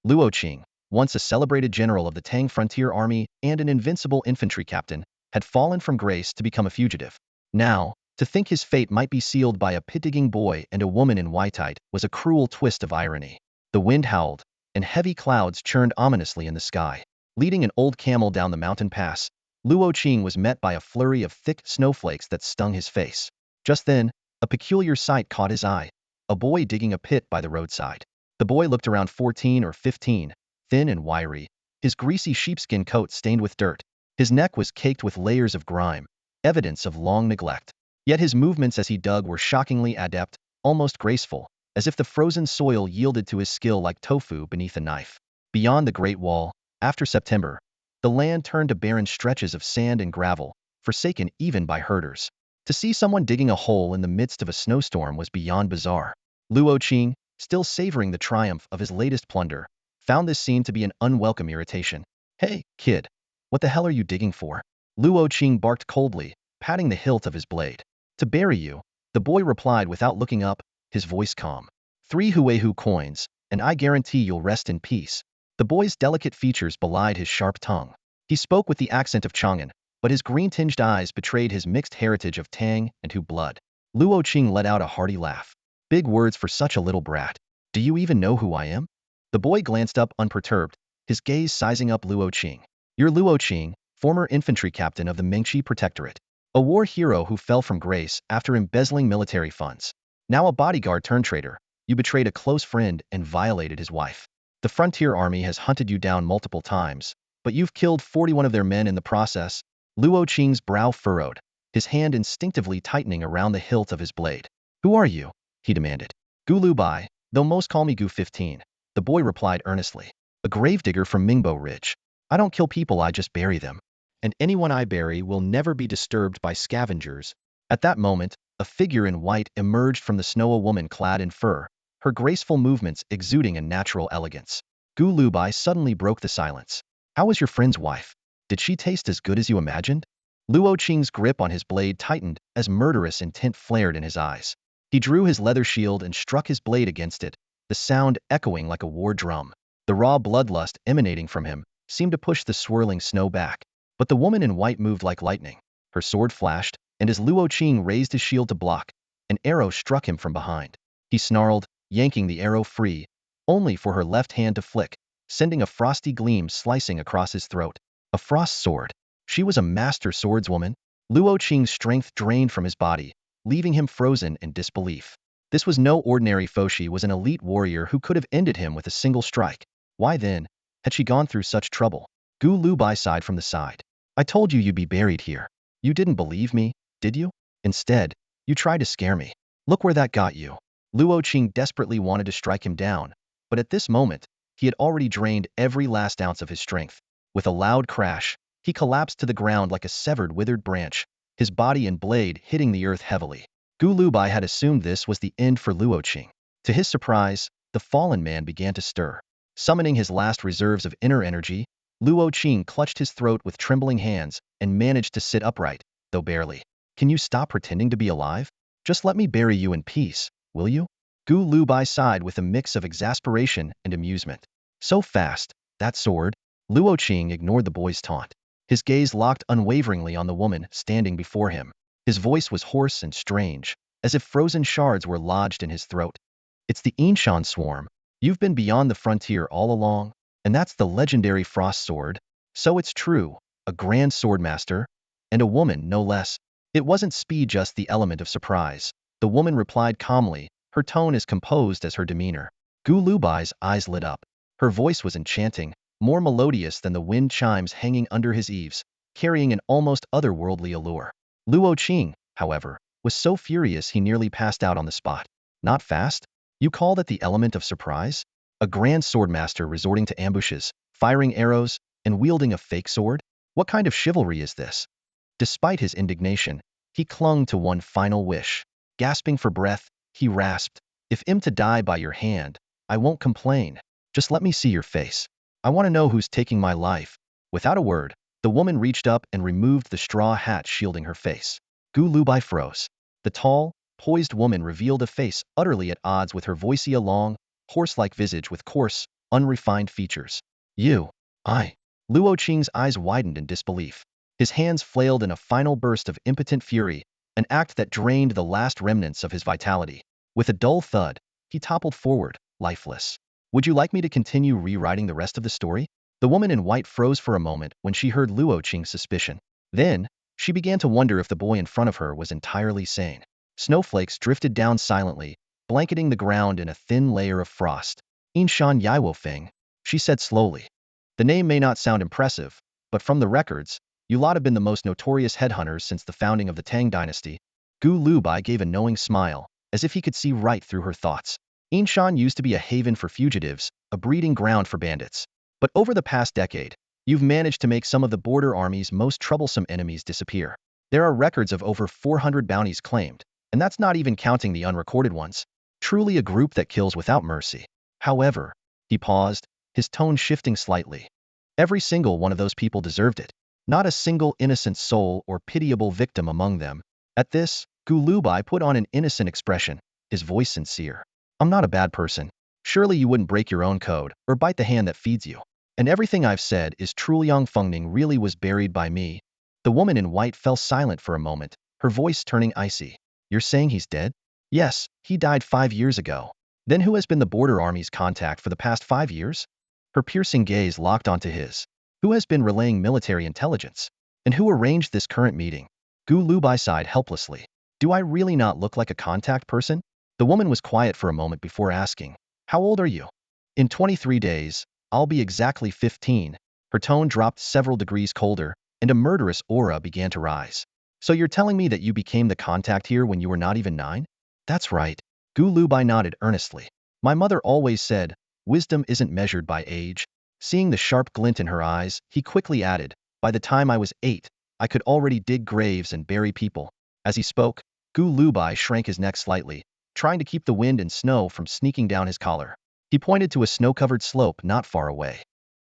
Luo Qing, once a celebrated general of the Tang frontier army and an invincible infantry captain, had fallen from grace to become a fugitive. Now, to think his fate might be sealed by a pit-digging boy and a woman in white was a cruel twist of irony. The wind howled, and heavy clouds churned ominously in the sky. Leading an old camel down the mountain pass, Luo Qing was met by a flurry of thick snowflakes that stung his face. Just then, a peculiar sight caught his eye: a boy digging a pit by the roadside. The boy looked around 14 or 15, thin and wiry, his greasy sheepskin coat stained with dirt. His neck was caked with layers of grime, evidence of long neglect. Yet his movements as he dug were shockingly adept, almost graceful, as if the frozen soil yielded to his skill like tofu beneath a knife. Beyond the Great Wall, after September, the land turned to barren stretches of sand and gravel, forsaken even by herders. To see someone digging a hole in the midst of a snowstorm was beyond bizarre. Luo Qing, still savoring the triumph of his latest plunder, found this scene to be an unwelcome irritation. "Hey, kid, what the hell are you digging for?" Luo Qing barked coldly, patting the hilt of his blade. "To bury you," the boy replied without looking up, his voice calm. "3 Huehu coins, and I guarantee you'll rest in peace." The boy's delicate features belied his sharp tongue. He spoke with the accent of Chang'an, but his green-tinged eyes betrayed his mixed heritage of Tang and Hu blood. Luo Qing let out a hearty laugh. "Big words for such a little brat. Do you even know who I am?" The boy glanced up unperturbed, his gaze sizing up Luo Qing. "You're Luo Qing, former infantry captain of the Mingbai Protectorate. A war hero who fell from grace after embezzling military funds. Now a bodyguard turned traitor, you betrayed a close friend and violated his wife. The frontier army has hunted you down multiple times, but you've killed 41 of their men in the process." Luo Qing's brow furrowed, his hand instinctively tightening around the hilt of his blade. "Who are you?" he demanded. "Gu Lubai, though most call me Gu 15, the boy replied earnestly. "A gravedigger from Mingbai Ridge. I don't kill people, I just bury them. And anyone I bury will never be disturbed by scavengers." At that moment, a figure in white emerged from the snow, a woman clad in fur, her graceful movements exuding a natural elegance. Gu Lubai suddenly broke the silence. "How was your friend's wife? Did she taste as good as you imagined?" Luo Qing's grip on his blade tightened as murderous intent flared in his eyes. He drew his leather shield and struck his blade against it, the sound echoing like a war drum. The raw bloodlust emanating from him seemed to push the swirling snow back. But the woman in white moved like lightning. Her sword flashed, and as Luo Qing raised his shield to block, an arrow struck him from behind. He snarled, yanking the arrow free, only for her left hand to flick, sending a frosty gleam slicing across his throat. A frost sword. She was a master swordswoman. Luo Qing's strength drained from his body, leaving him frozen in disbelief. This was no ordinary foe. She was an elite warrior who could have ended him with a single strike. Why then had she gone through such trouble? Gu Lubai sighed from the side. "I told you you'd be buried here. You didn't believe me, did you? Instead, you tried to scare me. Look where that got you." Luo Qing desperately wanted to strike him down, but at this moment, he had already drained every last ounce of his strength. With a loud crash, he collapsed to the ground like a severed, withered branch, his body and blade hitting the earth heavily. Gu Lubai had assumed this was the end for Luo Qing. To his surprise, the fallen man began to stir. Summoning his last reserves of inner energy, Luo Qing clutched his throat with trembling hands and managed to sit upright, though barely. "Can you stop pretending to be alive? Just let me bury you in peace, will you?" Gu Lubai sighed with a mix of exasperation and amusement. "So fast, that sword?" Luo Qing ignored the boy's taunt. His gaze locked unwaveringly on the woman standing before him. His voice was hoarse and strange, as if frozen shards were lodged in his throat. "It's the Inshan swarm. You've been beyond the frontier all along, and that's the legendary frost sword. So it's true, a grand swordmaster, and a woman no less." "It wasn't speed, just the element of surprise," the woman replied calmly, her tone as composed as her demeanor. Gu Lubai's eyes lit up. Her voice was enchanting, more melodious than the wind chimes hanging under his eaves, carrying an almost otherworldly allure. Luo Qing, however, was so furious he nearly passed out on the spot. "Not fast? You call that the element of surprise? A grand swordmaster resorting to ambushes, firing arrows, and wielding a fake sword? What kind of chivalry is this?" Despite his indignation, he clung to one final wish. Gasping for breath, he rasped, "If I'm to die by your hand, I won't complain. Just let me see your face. I want to know who's taking my life." Without a word, the woman reached up and removed the straw hat shielding her face. Gu Lubai froze. The tall, poised woman revealed a face utterly at odds with her voicey, a long, horse-like visage with coarse, unrefined features. You. I. Luo Qing's eyes widened in disbelief. His hands flailed in a final burst of impotent fury, an act that drained the last remnants of his vitality. With a dull thud, he toppled forward, lifeless. Would you like me to continue rewriting the rest of the story? The woman in white froze for a moment when she heard Luo Qing's suspicion. Then, she began to wonder if the boy in front of her was entirely sane. Snowflakes drifted down silently, blanketing the ground in a thin layer of frost. Yinshan Yaiwo Feng, she said slowly. The name may not sound impressive, but from the records, you lot have been the most notorious headhunters since the founding of the Tang dynasty. Gu Lubai gave a knowing smile, as if he could see right through her thoughts. Yinshan used to be a haven for fugitives, a breeding ground for bandits. But over the past decade, you've managed to make some of the border army's most troublesome enemies disappear. There are records of over 400 bounties claimed, and that's not even counting the unrecorded ones. Truly a group that kills without mercy. However, he paused, his tone shifting slightly. Every single one of those people deserved it. Not a single innocent soul or pitiable victim among them. At this, Gu Lubai put on an innocent expression, his voice sincere. I'm not a bad person. Surely you wouldn't break your own code, or bite the hand that feeds you. And everything I've said is true. Liang Fengning really was buried by me. The woman in white fell silent for a moment, her voice turning icy. You're saying he's dead? Yes, he died 5 years ago. Then who has been the border army's contact for the past 5 years? Her piercing gaze locked onto his. Who has been relaying military intelligence? And who arranged this current meeting? Gu Lubai sighed helplessly. Do I really not look like a contact person? The woman was quiet for a moment before asking, how old are you? In 23 days, I'll be exactly 15. Her tone dropped several degrees colder, and a murderous aura began to rise. So you're telling me that you became the contact here when you were not even 9? That's right. Gu Lubai nodded earnestly. My mother always said, wisdom isn't measured by age. Seeing the sharp glint in her eyes, he quickly added, by the time I was 8, I could already dig graves and bury people. As he spoke, Gu Lubai shrank his neck slightly, trying to keep the wind and snow from sneaking down his collar. He pointed to a snow-covered slope not far away.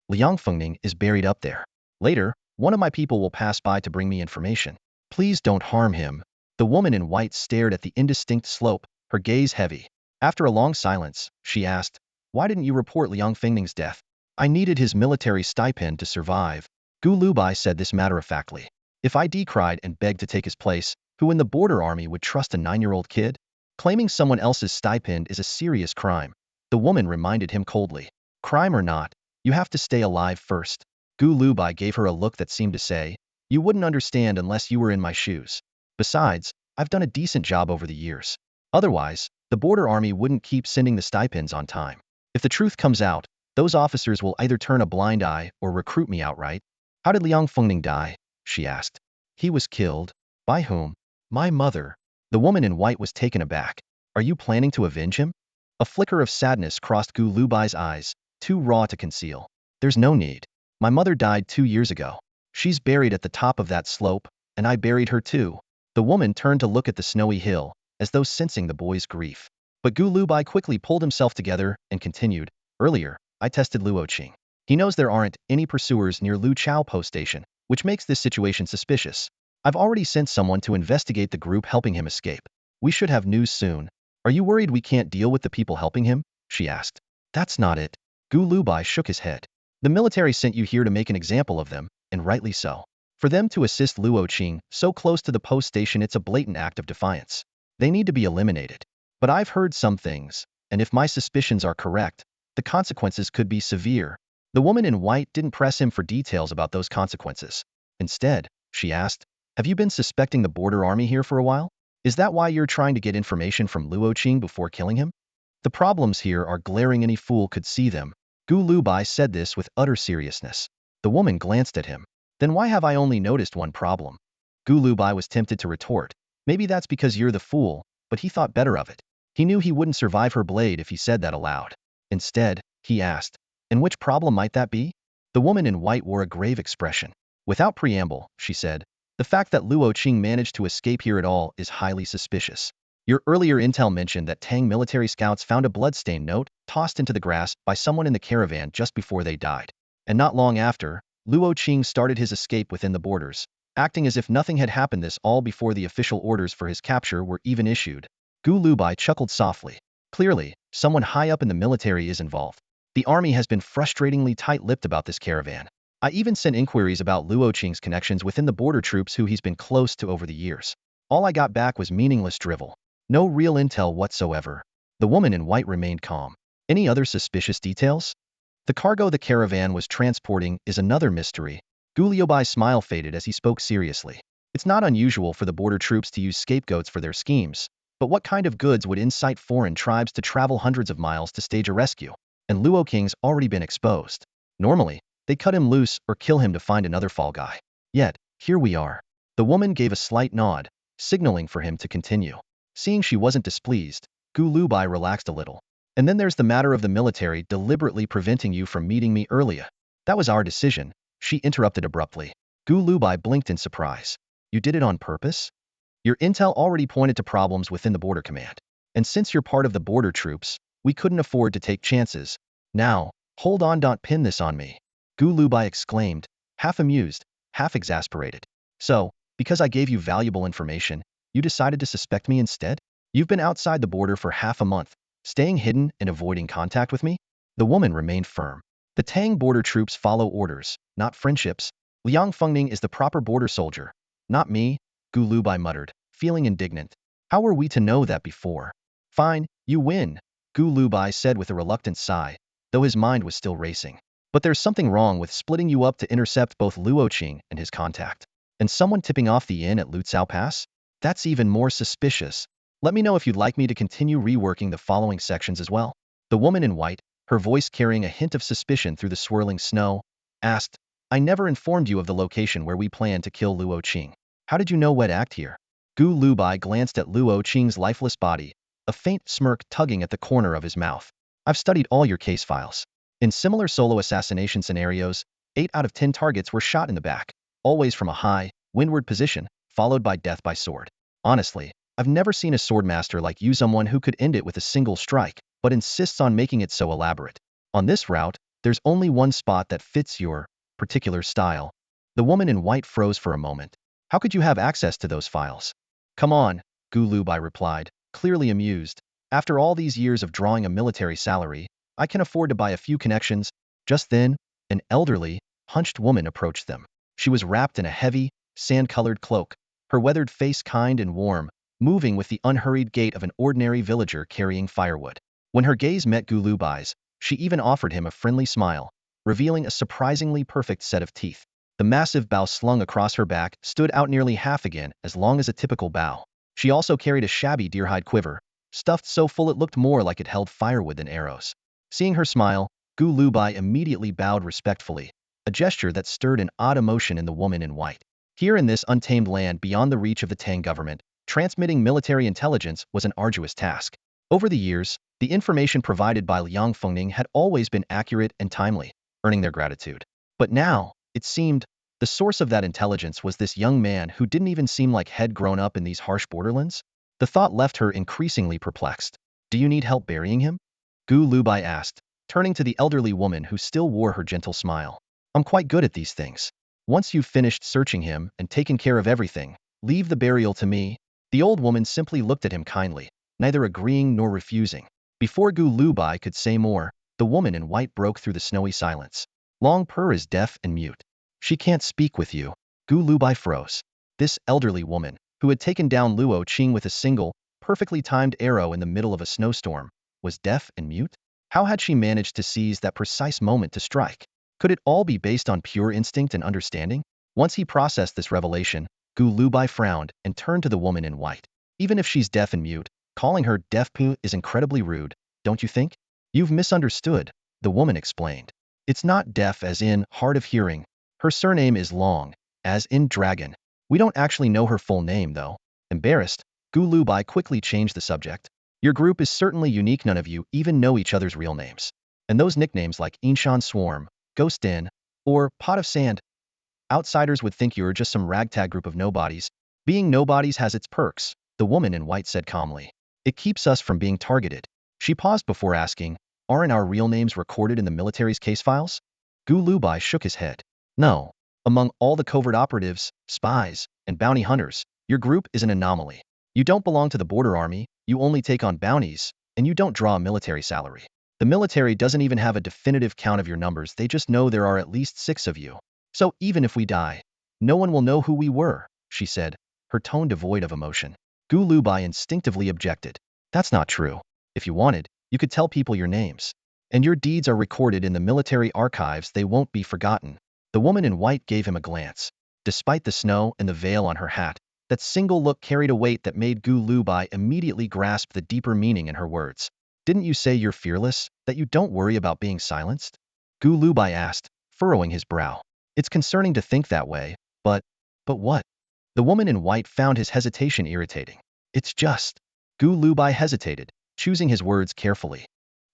Liang Fengning is buried up there. Later, one of my people will pass by to bring me information. Please don't harm him. The woman in white stared at the indistinct slope, her gaze heavy. After a long silence, she asked, why didn't you report Liang Fengning's death? I needed his military stipend to survive. Gu Lubai said this matter-of-factly. If I decried and begged to take his place, who in the border army would trust a 9-year-old kid? Claiming someone else's stipend is a serious crime. The woman reminded him coldly. Crime or not, you have to stay alive first. Gu Lubai gave her a look that seemed to say, you wouldn't understand unless you were in my shoes. Besides, I've done a decent job over the years. Otherwise, the border army wouldn't keep sending the stipends on time. If the truth comes out, those officers will either turn a blind eye or recruit me outright. How did Liang Fengning die? She asked. He was killed. By whom? My mother. The woman in white was taken aback. Are you planning to avenge him? A flicker of sadness crossed Gu Lubai's eyes, too raw to conceal. There's no need. My mother died 2 years ago. She's buried at the top of that slope, and I buried her too. The woman turned to look at the snowy hill, as though sensing the boy's grief. But Gu Lubai quickly pulled himself together and continued, earlier, I tested Luo Qing. He knows there aren't any pursuers near Lu Chao post station, which makes this situation suspicious. I've already sent someone to investigate the group helping him escape. We should have news soon. Are you worried we can't deal with the people helping him? She asked. That's not it. Gu Lubai shook his head. The military sent you here to make an example of them, and rightly so. For them to assist Luo Qing so close to the post station, it's a blatant act of defiance. They need to be eliminated. But I've heard some things, and if my suspicions are correct, the consequences could be severe. The woman in white didn't press him for details about those consequences. Instead, she asked, have you been suspecting the border army here for a while? Is that why you're trying to get information from Luo Qing before killing him? The problems here are glaring, any fool could see them. Gu Lubai said this with utter seriousness. The woman glanced at him. Then why have I only noticed one problem? Gu Lubai was tempted to retort. Maybe that's because you're the fool, but he thought better of it. He knew he wouldn't survive her blade if he said that aloud. Instead, he asked, and which problem might that be? The woman in white wore a grave expression. Without preamble, she said, the fact that Luo Qing managed to escape here at all is highly suspicious. Your earlier intel mentioned that Tang military scouts found a bloodstained note tossed into the grass by someone in the caravan just before they died. And not long after, Luo Qing started his escape within the borders, acting as if nothing had happened, this all before the official orders for his capture were even issued. Gu Lubai chuckled softly. Clearly, someone high up in the military is involved. The army has been frustratingly tight-lipped about this caravan. I even sent inquiries about Luo Qing's connections within the border troops who he's been close to over the years. All I got back was meaningless drivel. No real intel whatsoever. The woman in white remained calm. Any other suspicious details? The cargo the caravan was transporting is another mystery. Gu Liubai's smile faded as he spoke seriously. It's not unusual for the border troops to use scapegoats for their schemes, but what kind of goods would incite foreign tribes to travel hundreds of miles to stage a rescue? And Luo Qing's already been exposed. Normally, they cut him loose or kill him to find another fall guy. Yet, here we are. The woman gave a slight nod, signaling for him to continue. Seeing she wasn't displeased, Gu Lubai relaxed a little. And then there's the matter of the military deliberately preventing you from meeting me earlier. That was our decision, she interrupted abruptly. Gu Lubai blinked in surprise. You did it on purpose? Your intel already pointed to problems within the border command. And since you're part of the border troops, we couldn't afford to take chances. Now, hold on, don't pin this on me. Gu Lubai exclaimed, half amused, half exasperated. So, because I gave you valuable information, you decided to suspect me instead? You've been outside the border for half a month, staying hidden and avoiding contact with me? The woman remained firm. The Tang border troops follow orders, not friendships. Liang Fengning is the proper border soldier. Not me, Gu Lubai muttered, feeling indignant. How were we to know that before? Fine, you win, Gu Lubai said with a reluctant sigh, though his mind was still racing. But there's something wrong with splitting you up to intercept both Luo Qing and his contact. And someone tipping off the inn at Lutsao Pass? That's even more suspicious. Let me know if you'd like me to continue reworking the following sections as well. The woman in white, her voice carrying a hint of suspicion through the swirling snow, asked, I never informed you of the location where we plan to kill Luo Qing. How did you know what act here? Gu Lubai glanced at Luo Qing's lifeless body, a faint smirk tugging at the corner of his mouth. I've studied all your case files. In similar solo assassination scenarios, 8 out of 10 targets were shot in the back, always from a high, windward position, followed by death by sword. Honestly, I've never seen a swordmaster like you, someone who could end it with a single strike, but insists on making it so elaborate. On this route, there's only one spot that fits your particular style. The woman in white froze for a moment. How could you have access to those files? Come on, Gu Lubai replied, clearly amused. After all these years of drawing a military salary, I can afford to buy a few connections. Just then, an elderly, hunched woman approached them. She was wrapped in a heavy, sand-colored cloak, her weathered face kind and warm, moving with the unhurried gait of an ordinary villager carrying firewood. When her gaze met Gu Lubai's, she even offered him a friendly smile, revealing a surprisingly perfect set of teeth. The massive bow slung across her back stood out nearly half again as long as a typical bow. She also carried a shabby deerhide quiver, stuffed so full it looked more like it held firewood than arrows. Seeing her smile, Gu Lubai immediately bowed respectfully, a gesture that stirred an odd emotion in the woman in white. Here in this untamed land beyond the reach of the Tang government, transmitting military intelligence was an arduous task. Over the years, the information provided by Liang Fengning had always been accurate and timely, earning their gratitude. But now, it seemed, the source of that intelligence was this young man who didn't even seem like he'd grown up in these harsh borderlands. The thought left her increasingly perplexed. Do you need help burying him? Gu Lubai asked, turning to the elderly woman who still wore her gentle smile. I'm quite good at these things. Once you've finished searching him and taken care of everything, leave the burial to me. The old woman simply looked at him kindly, neither agreeing nor refusing. Before Gu Lubai could say more, the woman in white broke through the snowy silence. Long Per is deaf and mute. She can't speak with you. Gu Lubai froze. This elderly woman, who had taken down Luo Qing with a single, perfectly timed arrow in the middle of a snowstorm, was deaf and mute? How had she managed to seize that precise moment to strike? Could it all be based on pure instinct and understanding? Once he processed this revelation, Gu Lubai frowned and turned to the woman in white. Even if she's deaf and mute, calling her deaf pu is incredibly rude, don't you think? You've misunderstood, the woman explained. It's not deaf as in hard of hearing. Her surname is Long, as in dragon. We don't actually know her full name, though. Embarrassed, Gu Lubai quickly changed the subject. Your group is certainly unique, none of you even know each other's real names. And those nicknames like Inshan Swarm, Ghost Den, or Pot of Sand, outsiders would think you're just some ragtag group of nobodies. Being nobodies has its perks, the woman in white said calmly. It keeps us from being targeted. She paused before asking, aren't our real names recorded in the military's case files? Gu Lubai shook his head. No. Among all the covert operatives, spies, and bounty hunters, your group is an anomaly. You don't belong to the border army, you only take on bounties, and you don't draw a military salary. The military doesn't even have a definitive count of your numbers, they just know there are at least 6 of you. So even if we die, no one will know who we were, she said, her tone devoid of emotion. Gu Lubai instinctively objected. That's not true. If you wanted, you could tell people your names. And your deeds are recorded in the military archives, they won't be forgotten. The woman in white gave him a glance. Despite the snow and the veil on her hat, that single look carried a weight that made Gu Lubai immediately grasp the deeper meaning in her words. Didn't you say you're fearless, that you don't worry about being silenced? Gu Lubai asked, furrowing his brow. It's concerning to think that way, but what? The woman in white found his hesitation irritating. It's just. Gu Lubai hesitated, choosing his words carefully.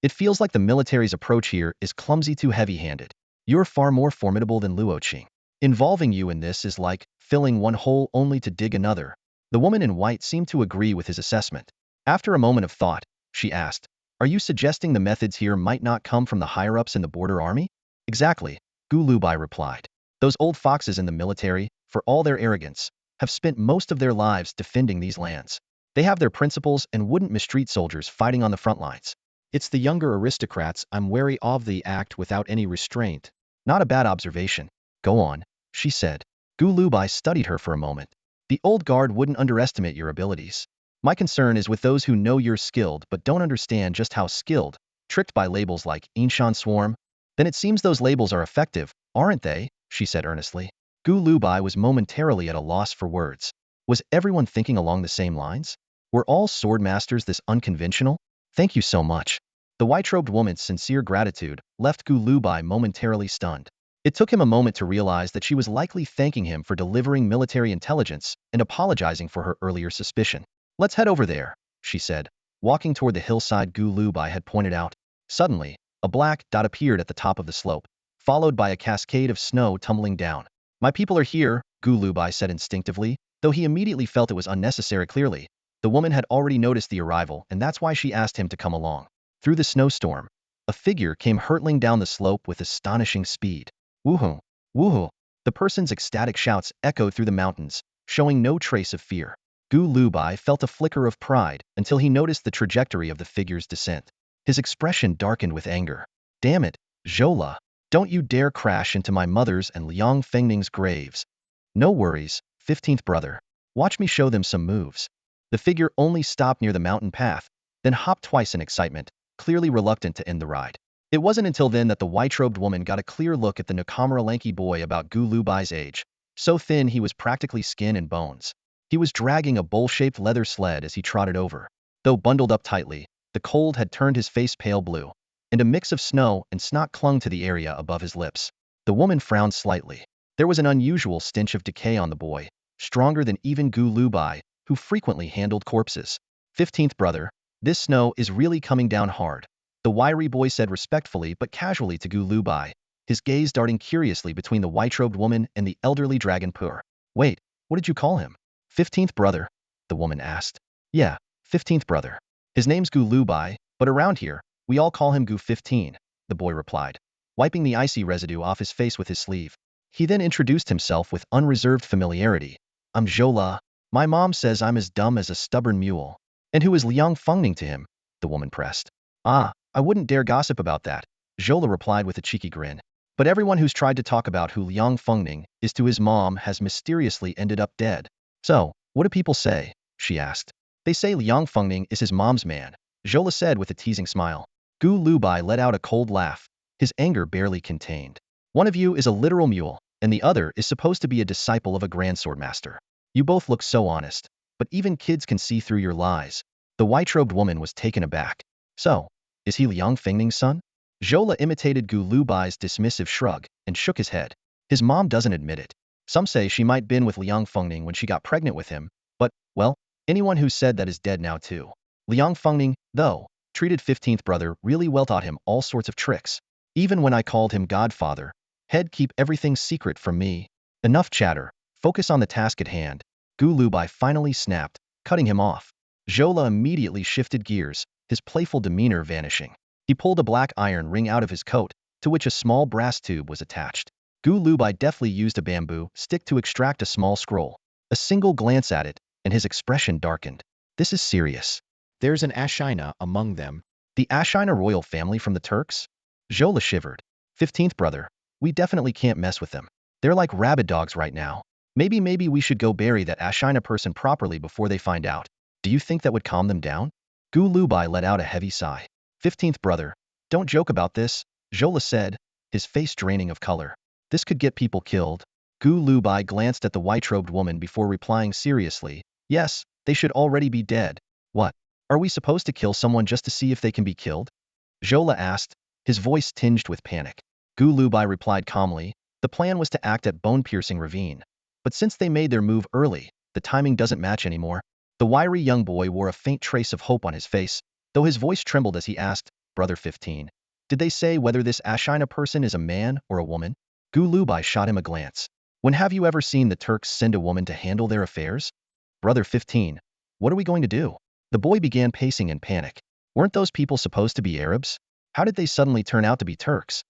It feels like the military's approach here is clumsy, too heavy-handed. You're far more formidable than Luoqing. Involving you in this is like filling one hole only to dig another. The woman in white seemed to agree with his assessment. After a moment of thought, she asked, are you suggesting the methods here might not come from the higher-ups in the border army? Exactly, Gu Lubai replied. Those old foxes in the military, for all their arrogance, have spent most of their lives defending these lands. They have their principles and wouldn't mistreat soldiers fighting on the front lines. It's the younger aristocrats I'm wary of, the act without any restraint. Not a bad observation. Go on, she said. Gu Lubai studied her for a moment. The old guard wouldn't underestimate your abilities. My concern is with those who know you're skilled but don't understand just how skilled, tricked by labels like Inshan Swarm. Then it seems those labels are effective, aren't they? She said earnestly. Gu Lubai was momentarily at a loss for words. Was everyone thinking along the same lines? Were all sword masters this unconventional? Thank you so much. The white-robed woman's sincere gratitude left Gu Lubai momentarily stunned. It took him a moment to realize that she was likely thanking him for delivering military intelligence and apologizing for her earlier suspicion. Let's head over there, she said, walking toward the hillside Gu Lubai had pointed out. Suddenly, a black dot appeared at the top of the slope, followed by a cascade of snow tumbling down. My people are here, Gu Lubai said instinctively, though he immediately felt it was unnecessary. Clearly, the woman had already noticed the arrival, and that's why she asked him to come along. Through the snowstorm, a figure came hurtling down the slope with astonishing speed. Woohoo! Woohoo! The person's ecstatic shouts echoed through the mountains, showing no trace of fear. Gu Lubai felt a flicker of pride until he noticed the trajectory of the figure's descent. His expression darkened with anger. Damn it, Zhola! Don't you dare crash into my mother's and Liang Fengning's graves. No worries, 15th brother. Watch me show them some moves. The figure only stopped near the mountain path, then hopped twice in excitement, clearly reluctant to end the ride. It wasn't until then that the white-robed woman got a clear look at the Nakamura lanky boy about Gu Lubai's age. So thin he was practically skin and bones. He was dragging a bowl-shaped leather sled as he trotted over. Though bundled up tightly, the cold had turned his face pale blue, and a mix of snow and snot clung to the area above his lips. The woman frowned slightly. There was an unusual stench of decay on the boy, stronger than even Gu Lubai, who frequently handled corpses. 15th brother, this snow is really coming down hard, the wiry boy said respectfully but casually to Gu Lubai, his gaze darting curiously between the white-robed woman and the elderly dragon Pur. Wait, what did you call him? 15th brother, the woman asked. Yeah, 15th brother. His name's Gu Lubai, but around here, we all call him Gu 15, the boy replied, wiping the icy residue off his face with his sleeve. He then introduced himself with unreserved familiarity. I'm Zhola. My mom says I'm as dumb as a stubborn mule. And who is Liang Fengning to him? The woman pressed. Ah, I wouldn't dare gossip about that, Zhola replied with a cheeky grin. But everyone who's tried to talk about who Liang Fengning is to his mom has mysteriously ended up dead. So, what do people say? She asked. They say Liang Fengning is his mom's man, Zhola said with a teasing smile. Gu Lubai let out a cold laugh, his anger barely contained. One of you is a literal mule, and the other is supposed to be a disciple of a grand swordmaster. You both look so honest, but even kids can see through your lies. The white-robed woman was taken aback. So, is he Liang Fengning's son? Zhola imitated Gu Lubai's dismissive shrug and shook his head. His mom doesn't admit it. Some say she might been with Liang Fengning when she got pregnant with him, but, well, anyone who said that is dead now too. Liang Fengning, though, treated 15th brother really well, taught him all sorts of tricks. Even when I called him godfather, he'd keep everything secret from me. Enough chatter. Focus on the task at hand. Gu Lubai finally snapped, cutting him off. Zhola immediately shifted gears, his playful demeanor vanishing. He pulled a black iron ring out of his coat, to which a small brass tube was attached. Gu Lubai deftly used a bamboo stick to extract a small scroll. A single glance at it, and his expression darkened. This is serious. There's an Ashina among them, The Ashina royal family from the Turks? Zhola shivered. 15th brother. We definitely can't mess with them. They're like rabid dogs right now. Maybe we should go bury that Ashina person properly before they find out. Do you think that would calm them down? Gu Lubai let out a heavy sigh. 15th brother. Don't joke about this, Zhola said, his face draining of color. This could get people killed. Gu Lubai glanced at the white-robed woman before replying seriously. Yes, they should already be dead. What? Are we supposed to kill someone just to see if they can be killed? Zhola asked, his voice tinged with panic. Gu Lubai replied calmly, the plan was to act at bone-piercing ravine. But since they made their move early, the timing doesn't match anymore. The wiry young boy wore a faint trace of hope on his face, though his voice trembled as he asked, Brother 15. Did they say whether this Ashina person is a man or a woman? Gu Lubai shot him a glance. When have you ever seen the Turks send a woman to handle their affairs? Brother 15. What are we going to do? The boy began pacing in panic. Weren't those people supposed to be Arabs? How did they suddenly turn out to be Turks?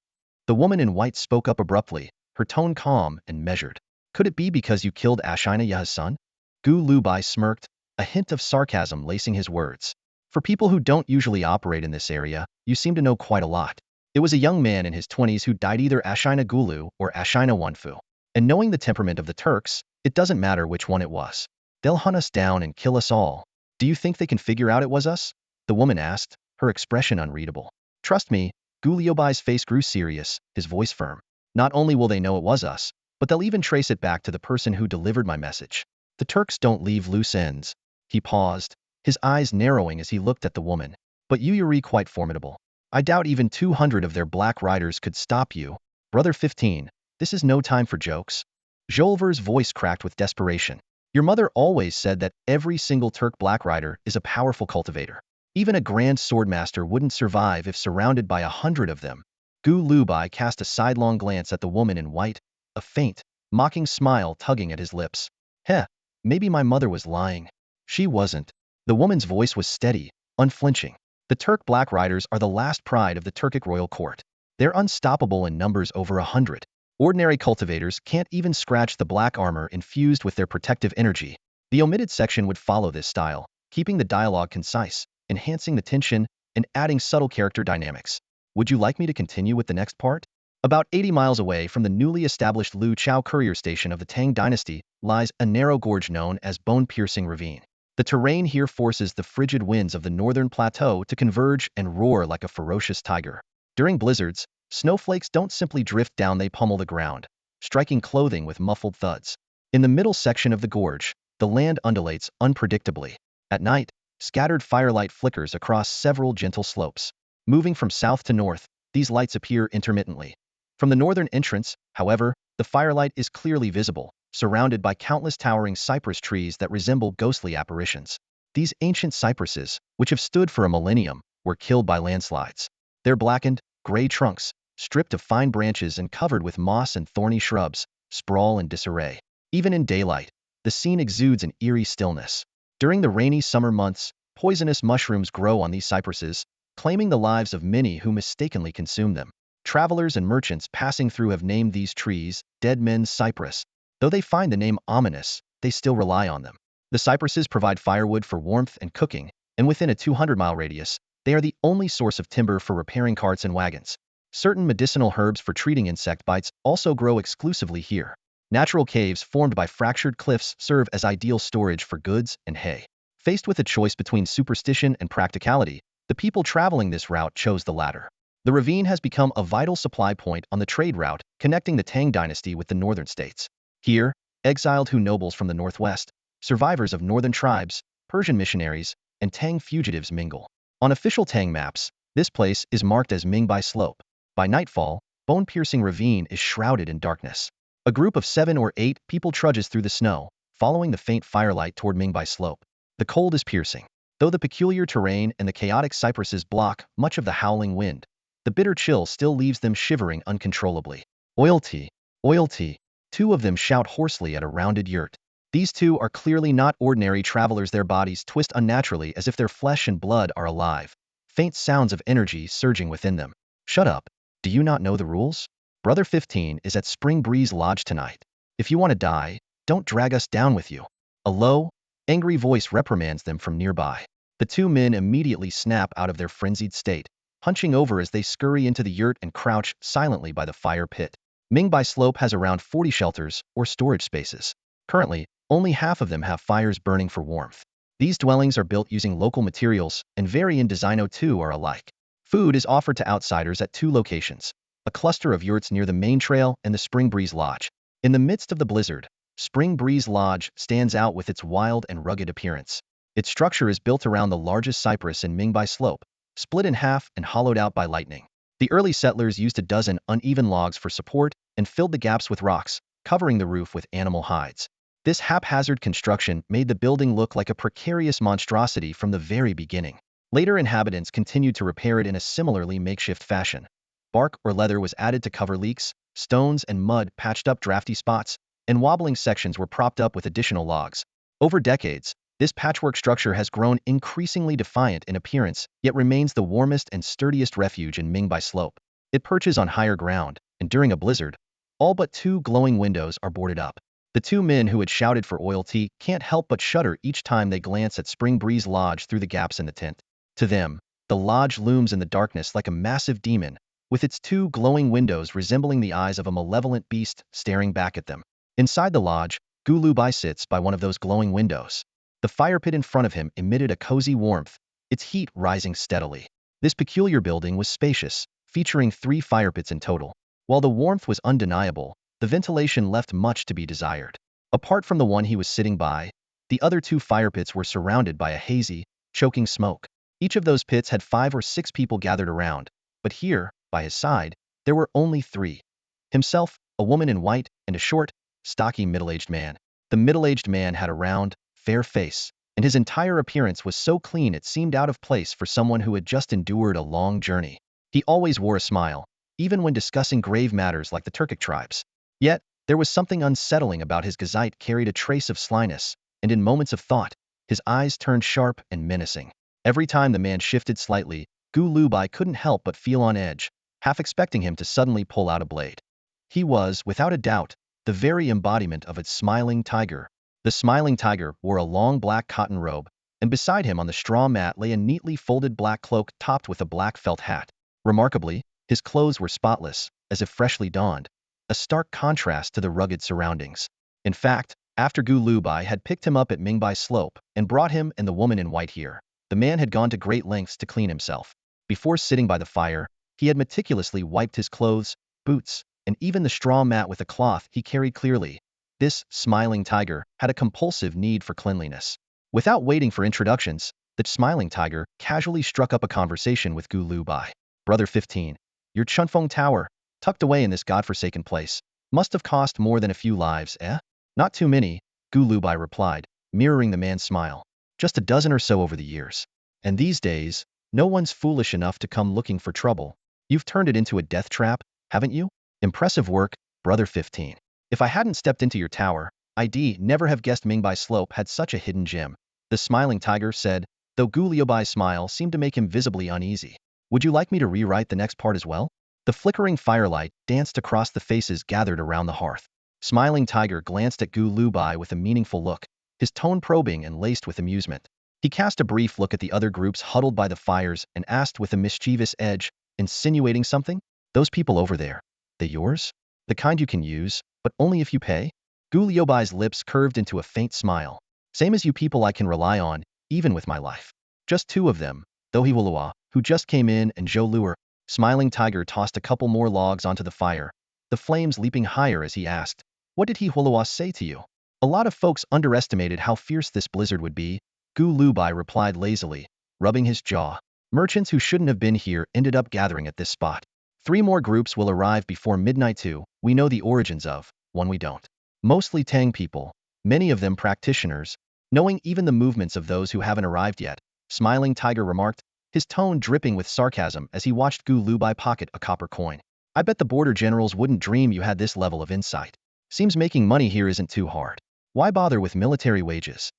The woman in white spoke up abruptly, her tone calm and measured. Could it be because you killed Ashina Yaha's son? Gu Lubai smirked, a hint of sarcasm lacing his words. For people who don't usually operate in this area, you seem to know quite a lot. It was a young man in his 20s who died either Ashina Gulu or Ashina Wanfu. And knowing the temperament of the Turks, it doesn't matter which one it was. They'll hunt us down and kill us all. Do you think they can figure out it was us? The woman asked, her expression unreadable. Trust me, Gu Liubai's face grew serious, his voice firm. Not only will they know it was us, but they'll even trace it back to the person who delivered my message. The Turks don't leave loose ends. He paused, his eyes narrowing as he looked at the woman. But you're quite formidable. I doubt even 200 of their black riders could stop you. Brother 15, this is no time for jokes. Jolver's voice cracked with desperation. Your mother always said that every single Turk black rider is a powerful cultivator. Even a grand swordmaster wouldn't survive if surrounded by 100 of them. Gu Lubai cast a sidelong glance at the woman in white, a faint, mocking smile tugging at his lips. Heh, maybe my mother was lying. She wasn't. The woman's voice was steady, unflinching. The Turk black riders are the last pride of the Turkic royal court. They're unstoppable in numbers over 100. Ordinary cultivators can't even scratch the black armor infused with their protective energy. The omitted section would follow this style, keeping the dialogue concise, enhancing the tension, and adding subtle character dynamics. Would you like me to continue with the next part? About 80 miles away from the newly established Lu Chao courier station of the Tang dynasty lies a narrow gorge known as Bone-Piercing Ravine. The terrain here forces the frigid winds of the northern plateau to converge and roar like a ferocious tiger. During blizzards, snowflakes don't simply drift down, they pummel the ground, striking clothing with muffled thuds. In the middle section of the gorge, the land undulates unpredictably. At night, scattered firelight flickers across several gentle slopes. Moving from south to north, these lights appear intermittently. From the northern entrance, however, the firelight is clearly visible, surrounded by countless towering cypress trees that resemble ghostly apparitions. These ancient cypresses, which have stood for a millennium, were killed by landslides. Their blackened, gray trunks, stripped of fine branches and covered with moss and thorny shrubs, sprawl in disarray. Even in daylight, the scene exudes an eerie stillness. During the rainy summer months, poisonous mushrooms grow on these cypresses, claiming the lives of many who mistakenly consume them. Travelers and merchants passing through have named these trees Dead Men's Cypress. Though they find the name ominous, they still rely on them. The cypresses provide firewood for warmth and cooking, and within a 200-mile radius, they are the only source of timber for repairing carts and wagons. Certain medicinal herbs for treating insect bites also grow exclusively here. Natural caves formed by fractured cliffs serve as ideal storage for goods and hay. Faced with a choice between superstition and practicality, the people traveling this route chose the latter. The ravine has become a vital supply point on the trade route connecting the Tang dynasty with the northern states. Here, exiled Hu nobles from the northwest, survivors of northern tribes, Persian missionaries, and Tang fugitives mingle. On official Tang maps, this place is marked as Mingbai Slope. By nightfall, Bone-Piercing Ravine is shrouded in darkness. A group of 7 or 8 people trudges through the snow, following the faint firelight toward Mingbai Slope. The cold is piercing. Though the peculiar terrain and the chaotic cypresses block much of the howling wind, the bitter chill still leaves them shivering uncontrollably. Oil tea! Oil tea! 2 of them shout hoarsely at a rounded yurt. These 2 are clearly not ordinary travelers. Their bodies twist unnaturally as if their flesh and blood are alive. Faint sounds of energy surging within them. Shut up. Do you not know the rules? Brother 15 is at Spring Breeze Lodge tonight. If you want to die, don't drag us down with you. A low, angry voice reprimands them from nearby. The two men immediately snap out of their frenzied state, hunching over as they scurry into the yurt and crouch silently by the fire pit. Mingbai Slope has around 40 shelters, or storage spaces. Currently, only half of them have fires burning for warmth. These dwellings are built using local materials and vary in design. Two are alike. Food is offered to outsiders at two locations: a cluster of yurts near the main trail and the Spring Breeze Lodge. In the midst of the blizzard, Spring Breeze Lodge stands out with its wild and rugged appearance. Its structure is built around the largest cypress in Mingbai Slope, split in half and hollowed out by lightning. The early settlers used a dozen uneven logs for support and filled the gaps with rocks, covering the roof with animal hides. This haphazard construction made the building look like a precarious monstrosity from the very beginning. Later inhabitants continued to repair it in a similarly makeshift fashion. Bark or leather was added to cover leaks, stones and mud patched up drafty spots, and wobbling sections were propped up with additional logs. Over decades, this patchwork structure has grown increasingly defiant in appearance, yet remains the warmest and sturdiest refuge in Mingbai Slope. It perches on higher ground, and during a blizzard, all but two glowing windows are boarded up. The two men who had shouted for oilty can't help but shudder each time they glance at Spring Breeze Lodge through the gaps in the tent. To them, the lodge looms in the darkness like a massive demon, with its two glowing windows resembling the eyes of a malevolent beast staring back at them. Inside the lodge, Gulubai sits by one of those glowing windows. The fire pit in front of him emitted a cozy warmth, its heat rising steadily. This peculiar building was spacious, featuring 3 fire pits in total. While the warmth was undeniable, the ventilation left much to be desired. Apart from the one he was sitting by, the other 2 fire pits were surrounded by a hazy, choking smoke. Each of those pits had 5 or 6 people gathered around, but here, by his side, there were only 3. Himself, a woman in white, and a short, stocky middle-aged man. The middle-aged man had a round, fair face, and his entire appearance was so clean it seemed out of place for someone who had just endured a long journey. He always wore a smile, even when discussing grave matters like the Turkic tribes. Yet, there was something unsettling about his gazite carried a trace of slyness, and in moments of thought, his eyes turned sharp and menacing. Every time the man shifted slightly, Gu Lubai couldn't help but feel on edge, half expecting him to suddenly pull out a blade. He was, without a doubt, the very embodiment of its smiling tiger. The smiling tiger wore a long black cotton robe, and beside him on the straw mat lay a neatly folded black cloak topped with a black felt hat. Remarkably, his clothes were spotless, as if freshly donned, a stark contrast to the rugged surroundings. In fact, after Gu Lubai had picked him up at Mingbai Slope and brought him and the woman in white here, the man had gone to great lengths to clean himself. Before sitting by the fire, he had meticulously wiped his clothes, boots, and even the straw mat with a cloth he carried clearly. This smiling tiger had a compulsive need for cleanliness. Without waiting for introductions, the smiling tiger casually struck up a conversation with Gu Lubai. Brother 15, your Chunfeng Tower, tucked away in this godforsaken place, must have cost more than a few lives, eh? Not too many, Gu Lubai replied, mirroring the man's smile. Just a dozen or so over the years. And these days, no one's foolish enough to come looking for trouble. You've turned it into a death trap, haven't you? Impressive work, Brother 15. If I hadn't stepped into your tower, I'd never have guessed Mingbai Slope had such a hidden gem. The smiling tiger said, though Gu Liubai's smile seemed to make him visibly uneasy. Would you like me to rewrite the next part as well? The flickering firelight danced across the faces gathered around the hearth. Smiling tiger glanced at Gu Lubai with a meaningful look, his tone probing and laced with amusement. He cast a brief look at the other groups huddled by the fires and asked with a mischievous edge, insinuating something? Those people over there, they yours? The kind you can use, but only if you pay? Gu Liubai's lips curved into a faint smile. Same as you people I can rely on, even with my life. Just 2 of them, though he Hulua, who just came in, and Zhou Luer. Smiling tiger tossed a couple more logs onto the fire, the flames leaping higher as he asked, what did he Hulua say to you? A lot of folks underestimated how fierce this blizzard would be, Gu Lubai replied lazily, rubbing his jaw. Merchants who shouldn't have been here ended up gathering at this spot. 3 more groups will arrive before midnight. 2 we know the origins of, 1 we don't. Mostly Tang people, many of them practitioners, knowing even the movements of those who haven't arrived yet, Smiling Tiger remarked, his tone dripping with sarcasm as he watched Gu Lubai pocket a copper coin. I bet the border generals wouldn't dream you had this level of insight. Seems making money here isn't too hard. Why bother with military wages?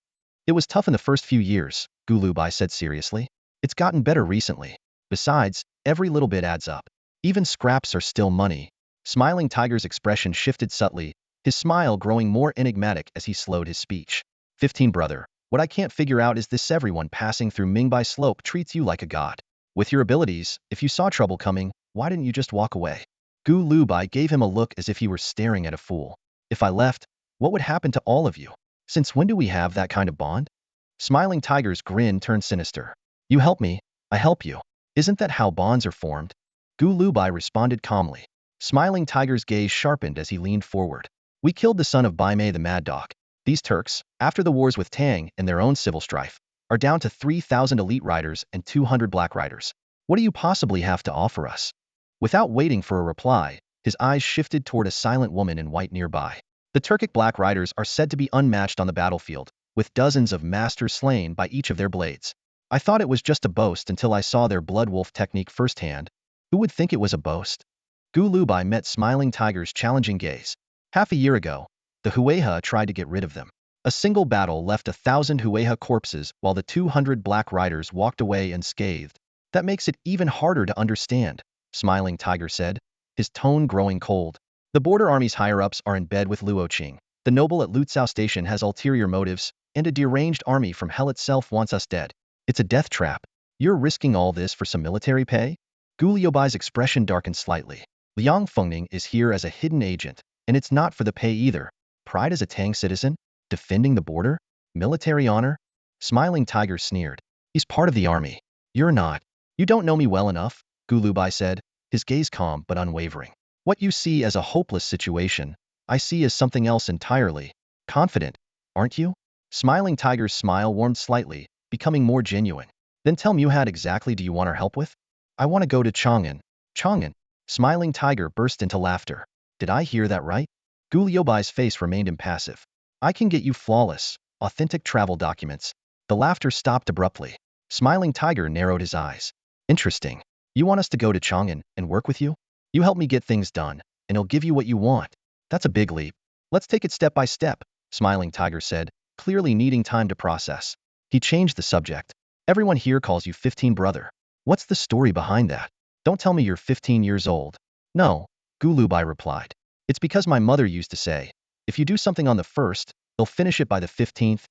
It was tough in the first few years, Gu Lubai said seriously. It's gotten better recently. Besides, every little bit adds up. Even scraps are still money. Smiling Tiger's expression shifted subtly, his smile growing more enigmatic as he slowed his speech. 15 brother, What I can't figure out is this: everyone passing through Mingbai Slope treats you like a god. With your abilities, if you saw trouble coming, why didn't you just walk away? Gu Lubai gave him a look as if he were staring at a fool. If I left, what would happen to all of you? Since when do we have that kind of bond? Smiling Tiger's grin turned sinister. You help me, I help you. Isn't that how bonds are formed? Gu Lubai responded calmly. Smiling Tiger's gaze sharpened as he leaned forward. We killed the son of Baimei the Mad Dog. These Turks, after the wars with Tang and their own civil strife, are down to 3,000 elite riders and 200 black riders. What do you possibly have to offer us? Without waiting for a reply, his eyes shifted toward a silent woman in white nearby. The Turkic black riders are said to be unmatched on the battlefield, with dozens of masters slain by each of their blades. I thought it was just a boast until I saw their blood wolf technique firsthand. Who would think it was a boast? Gu Lubai met Smiling Tiger's challenging gaze. Half a year ago, the Hueha tried to get rid of them. A single battle left 1,000 Hueha corpses while the 200 black riders walked away unscathed. That makes it even harder to understand, Smiling Tiger said, his tone growing cold. The border army's higher-ups are in bed with Luoqing. The noble at Lutzao Station has ulterior motives, and a deranged army from hell itself wants us dead. It's a death trap. You're risking all this for some military pay? Gu Liubai's expression darkened slightly. Liang Fengning is here as a hidden agent, and it's not for the pay either. Pride as a Tang citizen? Defending the border? Military honor? Smiling Tiger sneered. He's part of the army. You're not. You don't know me well enough, Gu Lubai said, his gaze calm but unwavering. What you see as a hopeless situation, I see as something else entirely. Confident, aren't you? Smiling Tiger's smile warmed slightly, becoming more genuine. Then tell me, what exactly do you want our help with? I want to go to Chang'an. Chang'an? Smiling Tiger burst into laughter. Did I hear that right? Gu Liubai's face remained impassive. I can get you flawless, authentic travel documents. The laughter stopped abruptly. Smiling Tiger narrowed his eyes. Interesting. You want us to go to Chang'an and work with you? You help me get things done, and I'll give you what you want. That's a big leap. Let's take it step by step, Smiling Tiger said, clearly needing time to process. He changed the subject. Everyone here calls you 15 brother. What's the story behind that? Don't tell me you're 15 years old. No, Gu Lubai replied. It's because my mother used to say, if you do something on the 1st, they'll finish it by the 15th.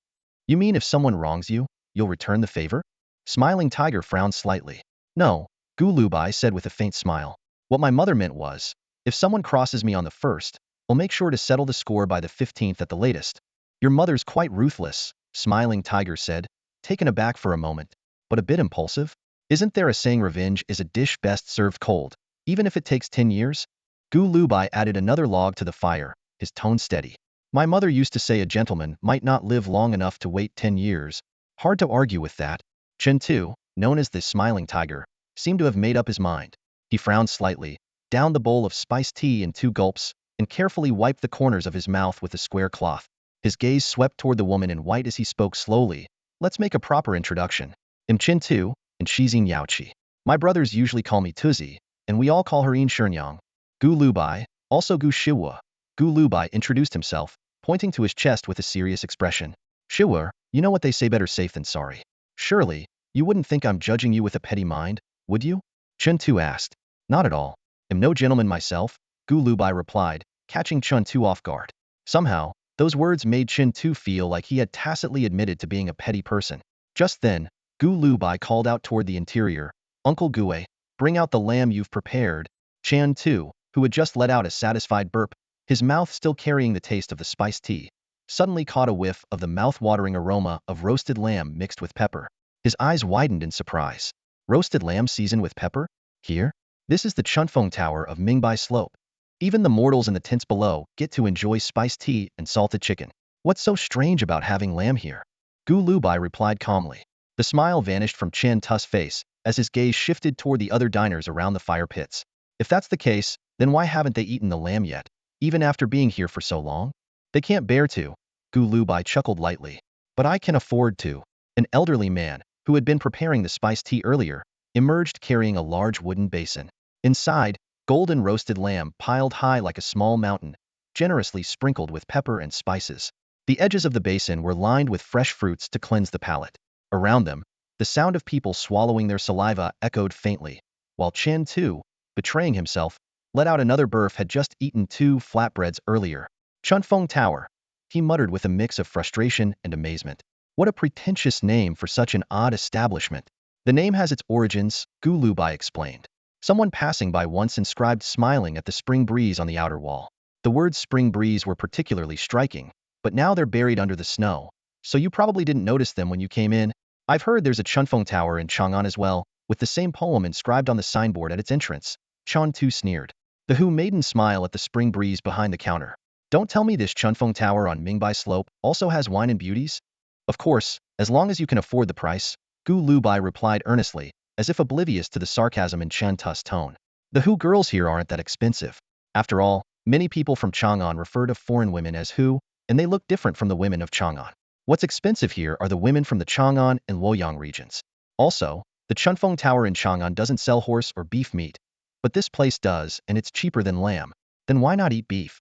You mean if someone wrongs you, you'll return the favor? Smiling Tiger frowned slightly. No, Gu Lubai said with a faint smile. What my mother meant was, if someone crosses me on the 1st, I'll make sure to settle the score by the 15th at the latest. Your mother's quite ruthless, Smiling Tiger said, taken aback for a moment, but a bit impulsive. Isn't there a saying revenge is a dish best served cold, even if it takes 10 years? Gu Lubai added another log to the fire, his tone steady. My mother used to say a gentleman might not live long enough to wait 10 years. Hard to argue with that. Chen Tu, known as the Smiling Tiger, seemed to have made up his mind. He frowned slightly, downed the bowl of spiced tea in 2 gulps, and carefully wiped the corners of his mouth with a square cloth. His gaze swept toward the woman in white as he spoke slowly. Let's make a proper introduction. I'm Chen Tu, and she's Yin Yaoqi. My brothers usually call me Tuzi, and we all call her Yin Shenyang. Gu Lubai, also Gu Shiwa. Gu Lubai introduced himself, pointing to his chest with a serious expression. Shiwa, you know what they say, better safe than sorry. Surely, you wouldn't think I'm judging you with a petty mind, would you? Chen Tu asked. Not at all. I'm no gentleman myself, Gu Lubai replied, catching Chen Tu off guard. Somehow, those words made Chen Tu feel like he had tacitly admitted to being a petty person. Just then, Gu Lubai called out toward the interior, Uncle Gue, bring out the lamb you've prepared. Chen Tu, who had just let out a satisfied burp, his mouth still carrying the taste of the spiced tea, suddenly caught a whiff of the mouth-watering aroma of roasted lamb mixed with pepper. His eyes widened in surprise. Roasted lamb seasoned with pepper? Here? This is the Chunfeng Tower of Mingbai Slope. Even the mortals in the tents below get to enjoy spiced tea and salted chicken. What's so strange about having lamb here? Gu Lubai replied calmly. The smile vanished from Chen Tu's face as his gaze shifted toward the other diners around the fire pits. If that's the case, then why haven't they eaten the lamb yet, even after being here for so long? They can't bear to. Gu Lubai chuckled lightly. But I can afford to. An elderly man, who had been preparing the spiced tea earlier, emerged carrying a large wooden basin. Inside, golden roasted lamb piled high like a small mountain, generously sprinkled with pepper and spices. The edges of the basin were lined with fresh fruits to cleanse the palate. Around them, the sound of people swallowing their saliva echoed faintly, while Chen Tu, betraying himself, let out another burf had just eaten 2 flatbreads earlier. Chunfeng Tower, he muttered with a mix of frustration and amazement. What a pretentious name for such an odd establishment. The name has its origins, Gu Lubai explained. Someone passing by once inscribed smiling at the spring breeze on the outer wall. The words spring breeze were particularly striking, but now they're buried under the snow, so you probably didn't notice them when you came in. I've heard there's a Chunfeng Tower in Chang'an as well, with the same poem inscribed on the signboard at its entrance. Chan Tu sneered. The Hu maiden smile at the spring breeze behind the counter. Don't tell me this Chunfeng Tower on Mingbai Slope also has wine and beauties? Of course, as long as you can afford the price, Gu Lubai replied earnestly, as if oblivious to the sarcasm in Chen Tu's tone. The Hu girls here aren't that expensive. After all, many people from Chang'an refer to foreign women as Hu, and they look different from the women of Chang'an. What's expensive here are the women from the Chang'an and Luoyang regions. Also, the Chunfeng Tower in Chang'an doesn't sell horse or beef meat, but this place does, and it's cheaper than lamb. Then why not eat beef?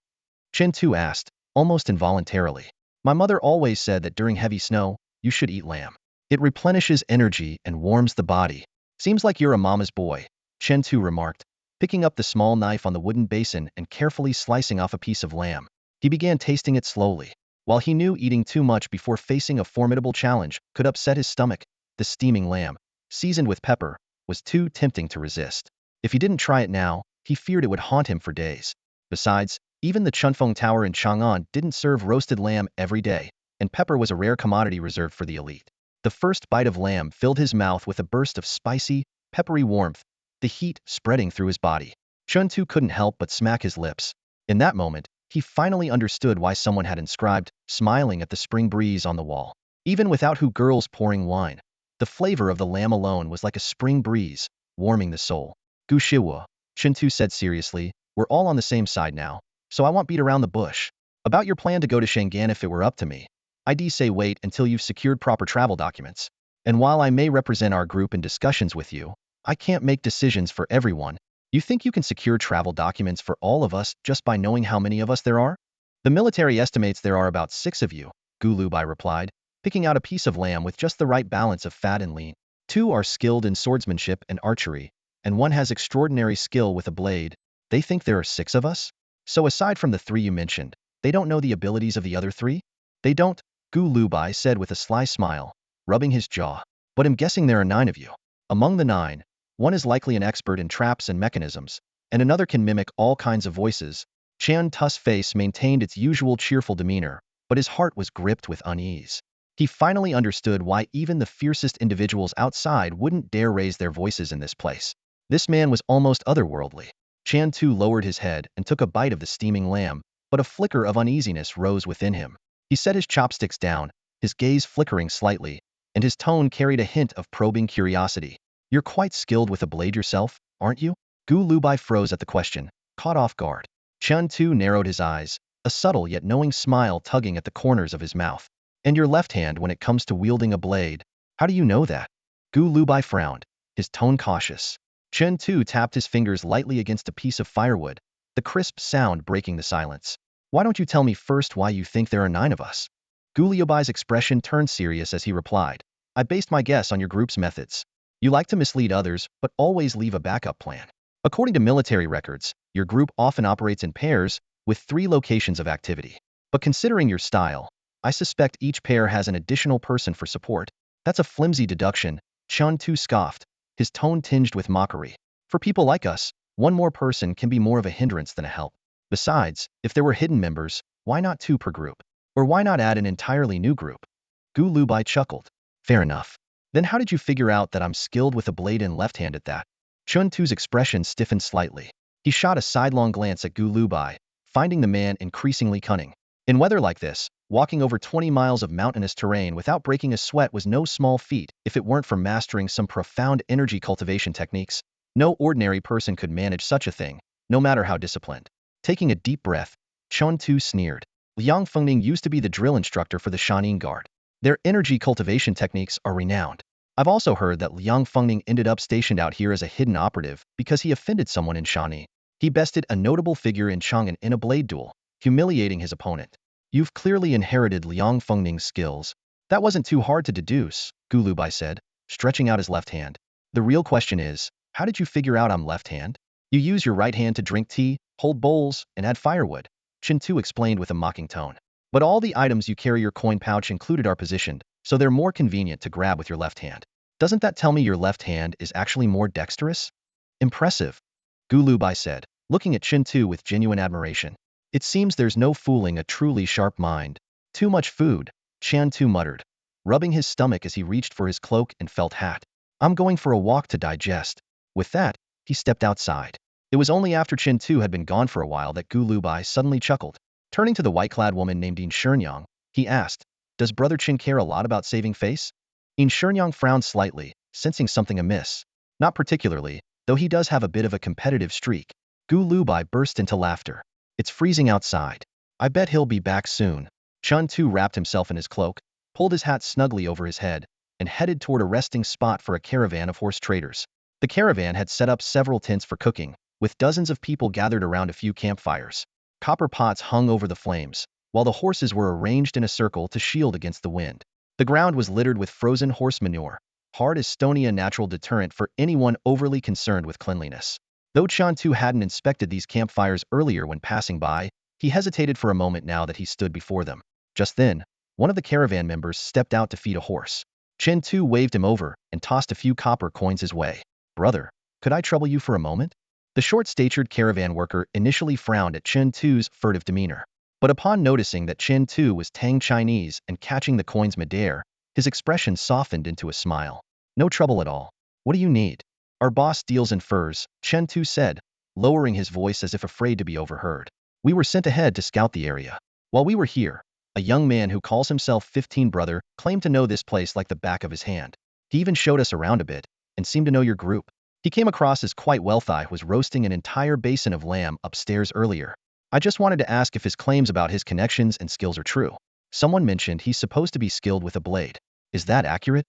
Chen Tu asked, almost involuntarily. My mother always said that during heavy snow, you should eat lamb. It replenishes energy and warms the body. Seems like you're a mama's boy, Chen Tu remarked, picking up the small knife on the wooden basin and carefully slicing off a piece of lamb. He began tasting it slowly. While he knew eating too much before facing a formidable challenge could upset his stomach, the steaming lamb, seasoned with pepper, was too tempting to resist. If he didn't try it now, he feared it would haunt him for days. Besides, even the Chunfeng Tower in Chang'an didn't serve roasted lamb every day, and pepper was a rare commodity reserved for the elite. The first bite of lamb filled his mouth with a burst of spicy, peppery warmth, the heat spreading through his body. Chun Tu couldn't help but smack his lips. In that moment, he finally understood why someone had inscribed, smiling at the spring breeze on the wall. Even without Hu girls pouring wine, the flavor of the lamb alone was like a spring breeze, warming the soul. Gu Shiwa, Chen Tu said seriously, we're all on the same side now, so I won't beat around the bush. About your plan to go to Shangan if it were up to me, I'd say wait until you've secured proper travel documents. And while I may represent our group in discussions with you, I can't make decisions for everyone. You think you can secure travel documents for all of us just by knowing how many of us there are? The military estimates there are about 6 of you, Gu Lubai replied, picking out a piece of lamb with just the right balance of fat and lean. 2 are skilled in swordsmanship and archery, and 1 has extraordinary skill with a blade. They think there are 6 of us? So aside from the 3 you mentioned, they don't know the abilities of the other 3? They don't, Gu Lubai said with a sly smile, rubbing his jaw. But I'm guessing there are 9 of you. Among the 9, 1 is likely an expert in traps and mechanisms, and another can mimic all kinds of voices. Chan Tu's face maintained its usual cheerful demeanor, but his heart was gripped with unease. He finally understood why even the fiercest individuals outside wouldn't dare raise their voices in this place. This man was almost otherworldly. Chan Tu lowered his head and took a bite of the steaming lamb, but a flicker of uneasiness rose within him. He set his chopsticks down, his gaze flickering slightly, and his tone carried a hint of probing curiosity. You're quite skilled with a blade yourself, aren't you? Gu Lubai froze at the question, caught off guard. Chan Tu narrowed his eyes, a subtle yet knowing smile tugging at the corners of his mouth. And your left hand when it comes to wielding a blade. How do you know that? Gu Lubai frowned, his tone cautious. Chen Tu tapped his fingers lightly against a piece of firewood, the crisp sound breaking the silence. Why don't you tell me first why you think there are 9 of us? Gu Liubai's expression turned serious as he replied. I based my guess on your group's methods. You like to mislead others, but always leave a backup plan. According to military records, your group often operates in pairs, with 3 locations of activity. But considering your style, I suspect each pair has an additional person for support. That's a flimsy deduction, Chun Tu scoffed, his tone tinged with mockery. For people like us, 1 more person can be more of a hindrance than a help. Besides, if there were hidden members, why not 2 per group? Or why not add an entirely new group? Gu Lubai chuckled. Fair enough. Then how did you figure out that I'm skilled with a blade and left hand at that? Chun Tu's expression stiffened slightly. He shot a sidelong glance at Gu Lubai, finding the man increasingly cunning. In weather like this, walking over 20 miles of mountainous terrain without breaking a sweat was no small feat if it weren't for mastering some profound energy cultivation techniques. No ordinary person could manage such a thing, no matter how disciplined. Taking a deep breath, Chun Tu sneered. Liang Fengning used to be the drill instructor for the Shanin Guard. Their energy cultivation techniques are renowned. I've also heard that Liang Fengning ended up stationed out here as a hidden operative because he offended someone in Shanin. He bested a notable figure in Chang'an in a blade duel, humiliating his opponent. You've clearly inherited Liang Fengning's skills. That wasn't too hard to deduce, Gu Lubai said, stretching out his left hand. The real question is, how did you figure out I'm left-hand? You use your right hand to drink tea, hold bowls, and add firewood, Chen Tu explained with a mocking tone. But all the items you carry your coin pouch included are positioned, so they're more convenient to grab with your left hand. Doesn't that tell me your left hand is actually more dexterous? Impressive, Gu Lubai said, looking at Chen Tu with genuine admiration. It seems there's no fooling a truly sharp mind. Too much food, Chen Tu muttered, rubbing his stomach as he reached for his cloak and felt hat. I'm going for a walk to digest. With that, he stepped outside. It was only after Chen Tu had been gone for a while that Gu Lubai suddenly chuckled. Turning to the white-clad woman named Yin Shenyang, he asked, "Does Brother Chen care a lot about saving face?" Yin Shenyang frowned slightly, sensing something amiss. Not particularly, though he does have a bit of a competitive streak. Gu Lubai burst into laughter. It's freezing outside. I bet he'll be back soon. Chen Tu wrapped himself in his cloak, pulled his hat snugly over his head, and headed toward a resting spot for a caravan of horse traders. The caravan had set up several tents for cooking, with dozens of people gathered around a few campfires. Copper pots hung over the flames, while the horses were arranged in a circle to shield against the wind. The ground was littered with frozen horse manure, hard as stony, a natural deterrent for anyone overly concerned with cleanliness. Though Chen Tu hadn't inspected these campfires earlier when passing by, he hesitated for a moment now that he stood before them. Just then, one of the caravan members stepped out to feed a horse. Chen Tu waved him over and tossed a few copper coins his way. "Brother, could I trouble you for a moment?" The short-statured caravan worker initially frowned at Chen Tu's furtive demeanor. But upon noticing that Chen Tu was Tang Chinese and catching the coins midair, his expression softened into a smile. "No trouble at all. What do you need?" "Our boss deals in furs," Chen Tu said, lowering his voice as if afraid to be overheard. "We were sent ahead to scout the area. While we were here, a young man who calls himself 15 Brother claimed to know this place like the back of his hand. He even showed us around a bit, and seemed to know your group. He came across as quite wealthy, was roasting an entire basin of lamb upstairs earlier. I just wanted to ask if his claims about his connections and skills are true. Someone mentioned he's supposed to be skilled with a blade. Is that accurate?"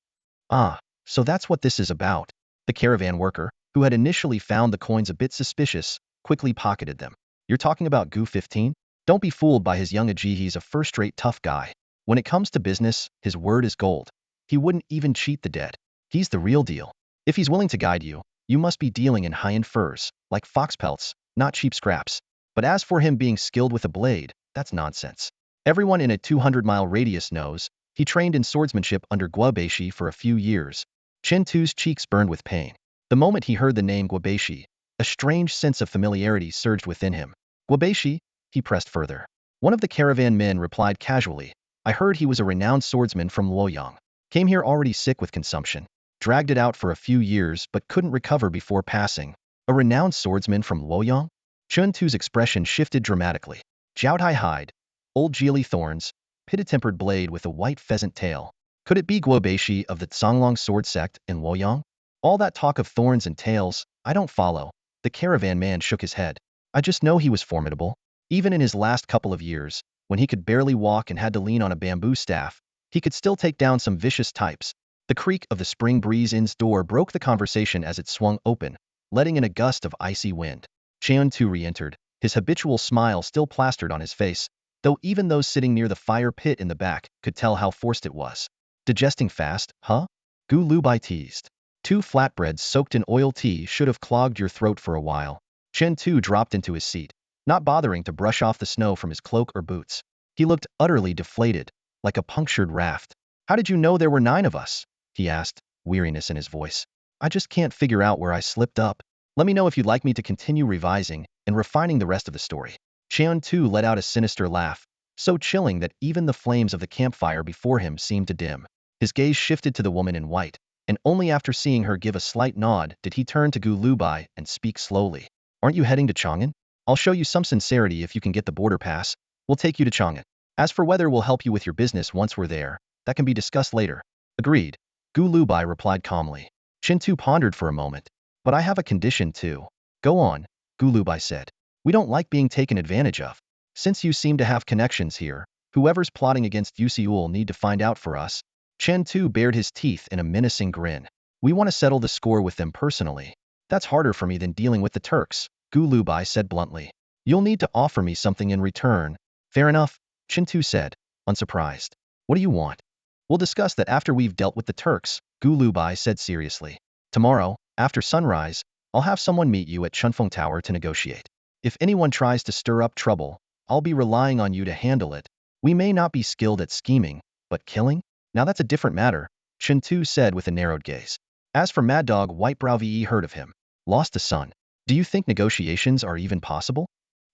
"Ah, so that's what this is about." The caravan worker, who had initially found the coins a bit suspicious, quickly pocketed them. "You're talking about Gu 15? Don't be fooled by his young age. He's a first-rate tough guy. When it comes to business, his word is gold. He wouldn't even cheat the dead. He's the real deal. If he's willing to guide you, you must be dealing in high-end furs, like fox pelts, not cheap scraps. But as for him being skilled with a blade, that's nonsense. Everyone in a 200-mile radius knows he trained in swordsmanship under Guobeishi for a few years." Chen Tu's cheeks burned with pain. The moment he heard the name Guobeishi, a strange sense of familiarity surged within him. "Guobeishi?" he pressed further. One of the caravan men replied casually, "I heard he was a renowned swordsman from Luoyang. Came here already sick with consumption. Dragged it out for a few years but couldn't recover before passing." "A renowned swordsman from Luoyang?" Chen Tu's expression shifted dramatically. "Jiaotai hide, old Geely thorns, pitted-tempered blade with a white pheasant tail. Could it be Guobeishi of the Tsonglong sword sect in Luoyang? All that talk of thorns and tails, I don't follow." The caravan man shook his head. "I just know he was formidable. Even in his last couple of years, when he could barely walk and had to lean on a bamboo staff, he could still take down some vicious types." The creak of the spring breeze inn's door broke the conversation as it swung open, letting in a gust of icy wind. Chen Tu re-entered, his habitual smile still plastered on his face, though even those sitting near the fire pit in the back could tell how forced it was. "Digesting fast, huh?" Gu Lubai teased. "2 flatbreads soaked in oil tea should have clogged your throat for a while." Chen Tu dropped into his seat, not bothering to brush off the snow from his cloak or boots. He looked utterly deflated, like a punctured raft. "How did you know there were 9 of us?" he asked, weariness in his voice. "I just can't figure out where I slipped up. Let me know if you'd like me to continue revising and refining the rest of the story." Chen Tu let out a sinister laugh, so chilling that even the flames of the campfire before him seemed to dim. His gaze shifted to the woman in white, and only after seeing her give a slight nod did he turn to Gu Lubai and speak slowly. "Aren't you heading to Chang'an? I'll show you some sincerity if you can get the border pass. We'll take you to Chang'an. As for whether we'll help you with your business once we're there, that can be discussed later." "Agreed," Gu Lubai replied calmly. Chen Tu pondered for a moment. "But I have a condition too." "Go on," Gu Lubai said. "We don't like being taken advantage of. Since you seem to have connections here, whoever's plotting against Yusiul need to find out for us." Chen Tu bared his teeth in a menacing grin. "We want to settle the score with them personally. That's harder for me than dealing with the Turks," Gu Lubai said bluntly. "You'll need to offer me something in return." "Fair enough," Chen Tu said, unsurprised. "What do you want?" "We'll discuss that after we've dealt with the Turks," Gu Lubai said seriously. "Tomorrow, after sunrise, I'll have someone meet you at Chunfeng Tower to negotiate. If anyone tries to stir up trouble, I'll be relying on you to handle it. We may not be skilled at scheming, but killing? Now that's a different matter, Chen Tu said with a narrowed gaze. As for Mad Dog Whitebrow VE heard of him. Lost a son. Do you think negotiations are even possible?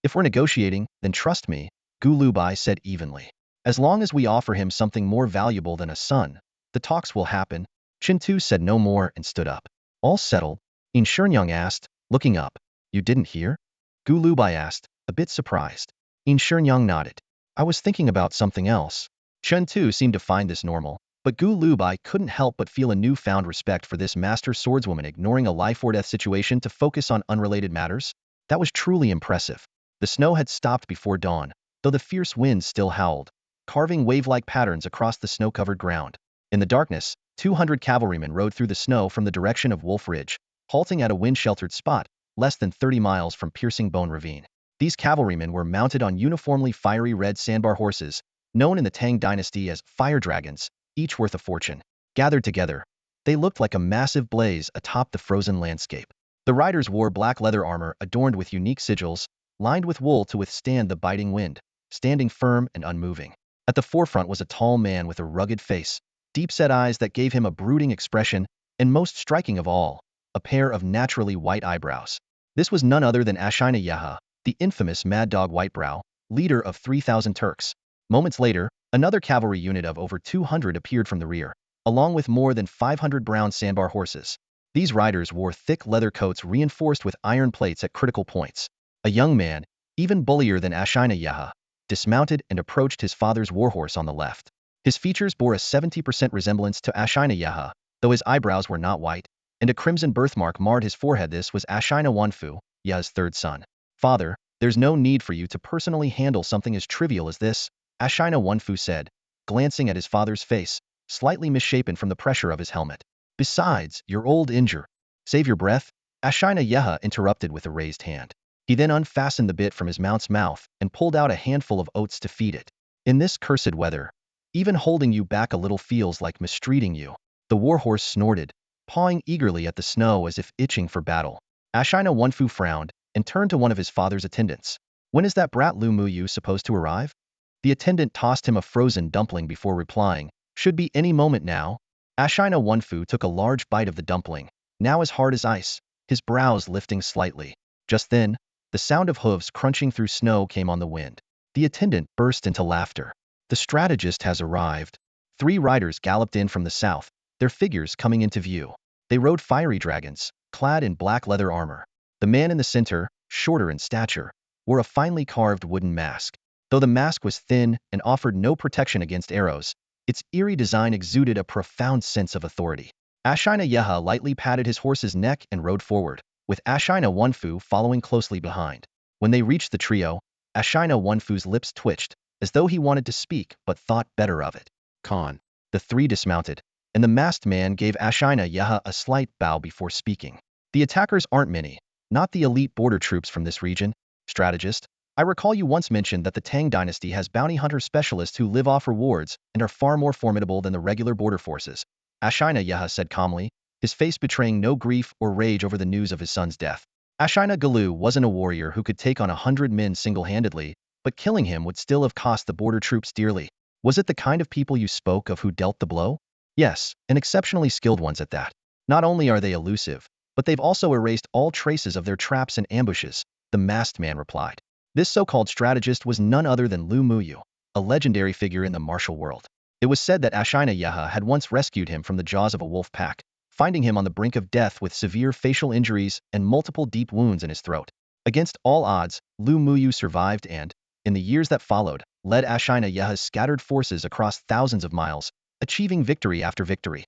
If we're negotiating, then trust me, Gu Lubai said evenly. As long as we offer him something more valuable than a son, the talks will happen. Chen Tu said no more and stood up. All settled? In Shenyang asked, looking up. You didn't hear? Gu Lubai asked, a bit surprised. In Shenyang nodded. I was thinking about something else. Chen Tu seemed to find this normal, but Gu Lubai couldn't help but feel a newfound respect for this master swordswoman ignoring a life-or-death situation to focus on unrelated matters. That was truly impressive. The snow had stopped before dawn, though the fierce winds still howled, carving wave-like patterns across the snow-covered ground. In the darkness, 200 cavalrymen rode through the snow from the direction of Wolf Ridge, halting at a wind-sheltered spot, less than 30 miles from Piercing Bone Ravine. These cavalrymen were mounted on uniformly fiery red sandbar horses, known in the Tang dynasty as fire dragons, each worth a fortune. Gathered together, they looked like a massive blaze atop the frozen landscape. The riders wore black leather armor adorned with unique sigils, lined with wool to withstand the biting wind, standing firm and unmoving. At the forefront was a tall man with a rugged face, deep-set eyes that gave him a brooding expression, and most striking of all, a pair of naturally white eyebrows. This was none other than Ashina Yaha, the infamous Mad Dog Whitebrow, leader of 3,000 Turks. Moments later, another cavalry unit of over 200 appeared from the rear, along with more than 500 brown sandbar horses. These riders wore thick leather coats reinforced with iron plates at critical points. A young man, even bullier than Ashina Yaha, dismounted and approached his father's warhorse on the left. His features bore a 70% resemblance to Ashina Yaha, though his eyebrows were not white, and a crimson birthmark marred his forehead. This was Ashina Wanfu, Yaha's third son. Father, there's no need for you to personally handle something as trivial as this, Ashina Wanfu said, glancing at his father's face, slightly misshapen from the pressure of his helmet. Besides, you're old injure. Save your breath, Ashina Yaha interrupted with a raised hand. He then unfastened the bit from his mount's mouth and pulled out a handful of oats to feed it. In this cursed weather, even holding you back a little feels like mistreating you. The warhorse snorted, pawing eagerly at the snow as if itching for battle. Ashina Wanfu frowned and turned to one of his father's attendants. When is that brat Lu Muyu supposed to arrive? The attendant tossed him a frozen dumpling before replying, should be any moment now. Ashina Wanfu took a large bite of the dumpling, now as hard as ice, his brows lifting slightly. Just then, the sound of hooves crunching through snow came on the wind. The attendant burst into laughter. The strategist has arrived. 3 riders galloped in from the south, their figures coming into view. They rode fiery dragons, clad in black leather armor. The man in the center, shorter in stature, wore a finely carved wooden mask. Though the mask was thin and offered no protection against arrows, its eerie design exuded a profound sense of authority. Ashina Yaha lightly patted his horse's neck and rode forward, with Ashina Wanfu following closely behind. When they reached the trio, Ashina Wanfu's lips twitched, as though he wanted to speak but thought better of it. Khan. The 3 dismounted, and the masked man gave Ashina Yaha a slight bow before speaking. The attackers aren't many, not the elite border troops from this region. Strategist, I recall you once mentioned that the Tang dynasty has bounty hunter specialists who live off rewards and are far more formidable than the regular border forces. Ashina Yaha said calmly, his face betraying no grief or rage over the news of his son's death. Ashina Galu wasn't a warrior who could take on 100 men single-handedly, but killing him would still have cost the border troops dearly. Was it the kind of people you spoke of who dealt the blow? Yes, and exceptionally skilled ones at that. Not only are they elusive, but they've also erased all traces of their traps and ambushes, the masked man replied. This so-called strategist was none other than Lu Muyu, a legendary figure in the martial world. It was said that Ashina Yaha had once rescued him from the jaws of a wolf pack, finding him on the brink of death with severe facial injuries and multiple deep wounds in his throat. Against all odds, Lu Muyu survived and, in the years that followed, led Ashina Yaha's scattered forces across thousands of miles, achieving victory after victory.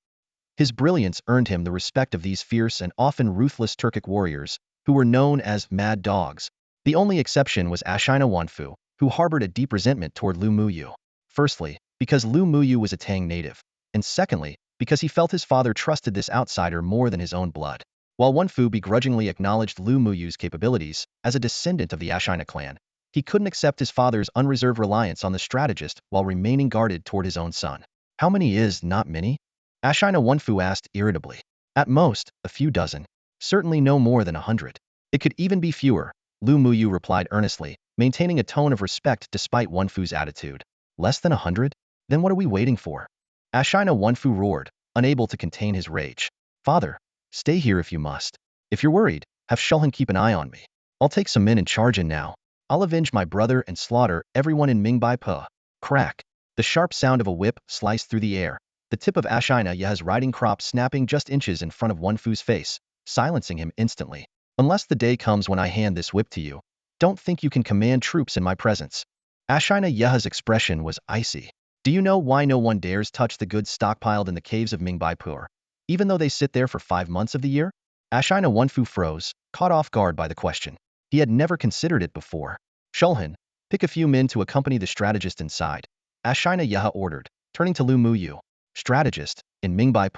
His brilliance earned him the respect of these fierce and often ruthless Turkic warriors, who were known as Mad Dogs. The only exception was Ashina Wanfu, who harbored a deep resentment toward Lu Muyu. Firstly, because Lu Muyu was a Tang native, and secondly, because he felt his father trusted this outsider more than his own blood. While Wanfu begrudgingly acknowledged Lu Muyu's capabilities as a descendant of the Ashina clan, he couldn't accept his father's unreserved reliance on the strategist while remaining guarded toward his own son. How many is not many? Ashina Wanfu asked irritably. At most, a few dozen. Certainly no more than 100. It could even be fewer, Lu Muyu replied earnestly, maintaining a tone of respect despite Wanfu's attitude. Less than 100? Then what are we waiting for? Ashina Wenfu roared, unable to contain his rage. Father, stay here if you must. If you're worried, have Shulhan keep an eye on me. I'll take some men in charge in now. I'll avenge my brother and slaughter everyone in Mingbai Pa. Crack. The sharp sound of a whip sliced through the air. The tip of Ashina Yaha's riding crop snapping just inches in front of Wenfu's face, silencing him instantly. Unless the day comes when I hand this whip to you, don't think you can command troops in my presence. Ashina Yaha's expression was icy. Do you know why no one dares touch the goods stockpiled in the caves of Mingbai, even though they sit there for 5 months of the year? Ashina Wenfu froze, caught off guard by the question. He had never considered it before. Shulhan, pick a few men to accompany the strategist inside. Ashina Yaha ordered, turning to Lu Muyu. Strategist, in Mingbai.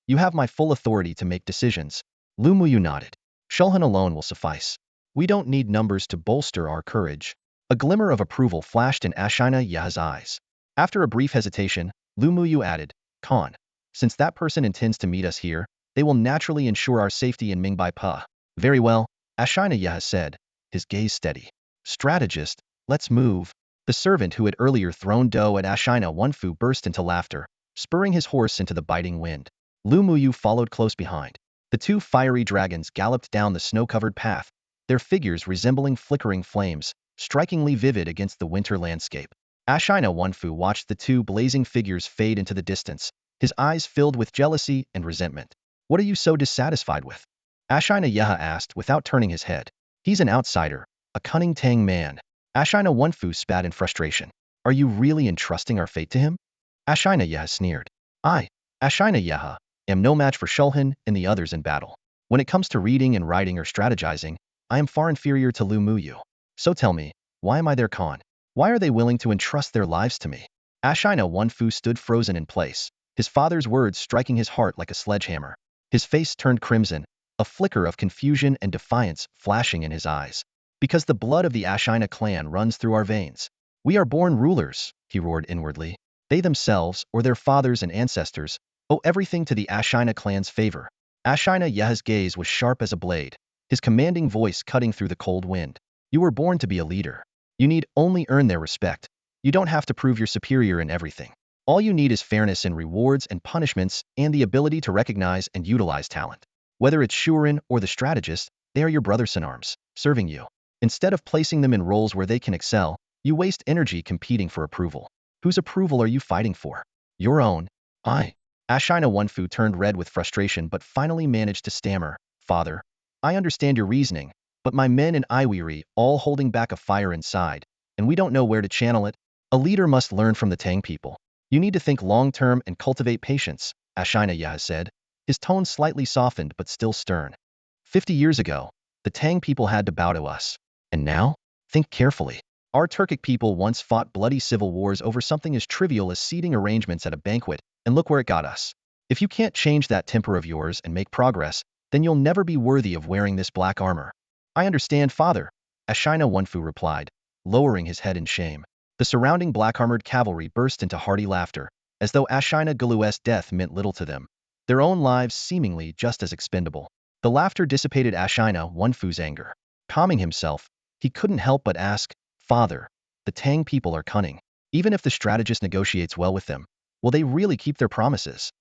You have my full authority to make decisions. Lu Muyu nodded. Shulhan alone will suffice. We don't need numbers to bolster our courage. A glimmer of approval flashed in Ashina Yaha's eyes. After a brief hesitation, Lu Muyu added, Khan, since that person intends to meet us here, they will naturally ensure our safety in Mingbai. Very well, Ashina Yaha said, his gaze steady. Strategist, let's move. The servant who had earlier thrown dough at Ashina Wenfu burst into laughter, spurring his horse into the biting wind. Lu Muyu followed close behind. The two fiery dragons galloped down the snow-covered path, their figures resembling flickering flames, strikingly vivid against the winter landscape. Ashina Wenfu watched the two blazing figures fade into the distance, his eyes filled with jealousy and resentment. What are you so dissatisfied with? Ashina Yaha asked without turning his head. He's an outsider, a cunning Tang man. Ashina Wenfu spat in frustration. Are you really entrusting our fate to him? Ashina Yaha sneered. I, Ashina Yaha, am no match for Shulhan and the others in battle. When it comes to reading and writing or strategizing, I am far inferior to Lu Muyu. So tell me, why am I their Khan? Why are they willing to entrust their lives to me? Ashina Wenfu stood frozen in place, his father's words striking his heart like a sledgehammer. His face turned crimson, a flicker of confusion and defiance flashing in his eyes. Because the blood of the Ashina clan runs through our veins. We are born rulers, he roared inwardly. They themselves, or their fathers and ancestors, owe everything to the Ashina clan's favor. Ashina Yaha's gaze was sharp as a blade, his commanding voice cutting through the cold wind. You were born to be a leader. You need only earn their respect. You don't have to prove you're superior in everything. All you need is fairness in rewards and punishments and the ability to recognize and utilize talent. Whether it's Shuren or the strategist, they are your brothers in arms, serving you. Instead of placing them in roles where they can excel, you waste energy competing for approval. Whose approval are you fighting for? Your own. I. Ashina Wenfu turned red with frustration but finally managed to stammer, Father, I understand your reasoning, but my men and I weary, all holding back a fire inside, and we don't know where to channel it. A leader must learn from the Tang people. You need to think long-term and cultivate patience, Ashina Yaha said, his tone slightly softened but still stern. 50 years ago, the Tang people had to bow to us. And now? Think carefully. Our Turkic people once fought bloody civil wars over something as trivial as seating arrangements at a banquet, and look where it got us. If you can't change that temper of yours and make progress, then you'll never be worthy of wearing this black armor. I understand, Father, Ashina Wenfu replied, lowering his head in shame. The surrounding black-armored cavalry burst into hearty laughter, as though Ashina Gulu's death meant little to them, their own lives seemingly just as expendable. The laughter dissipated Ashina Wenfu's anger. Calming himself, he couldn't help but ask, Father, the Tang people are cunning. Even if the strategist negotiates well with them, will they really keep their promises?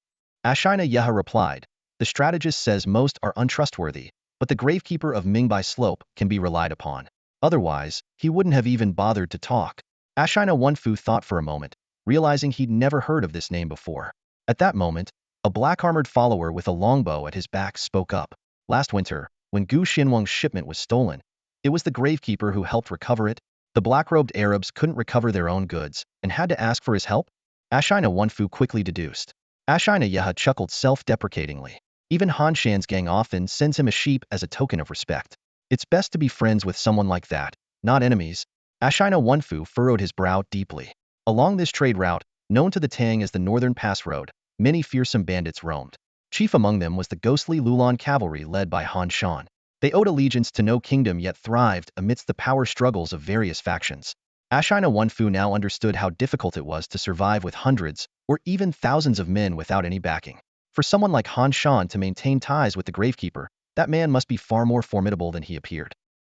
Ashina Yaha replied, the strategist says most are untrustworthy, but the gravekeeper of Mingbai Slope can be relied upon. Otherwise, he wouldn't have even bothered to talk. Ashina Wenfu thought for a moment, realizing he'd never heard of this name before. At that moment, a black-armored follower with a longbow at his back spoke up. Last winter, when Gu Xinwang's shipment was stolen, it was the gravekeeper who helped recover it. The black-robed Arabs couldn't recover their own goods and had to ask for his help? Ashina Wenfu quickly deduced. Ashina Yaha chuckled self-deprecatingly. Even Han Shan's gang often sends him a sheep as a token of respect. It's best to be friends with someone like that, not enemies. Ashina Wenfu furrowed his brow deeply. Along this trade route, known to the Tang as the Northern Pass Road, many fearsome bandits roamed. Chief among them was the ghostly Lulan cavalry led by Han Shan. They owed allegiance to no kingdom yet thrived amidst the power struggles of various factions. Ashina Wenfu now understood how difficult it was to survive with hundreds or even thousands of men without any backing. For someone like Han Shan to maintain ties with the gravekeeper, that man must be far more formidable than he appeared.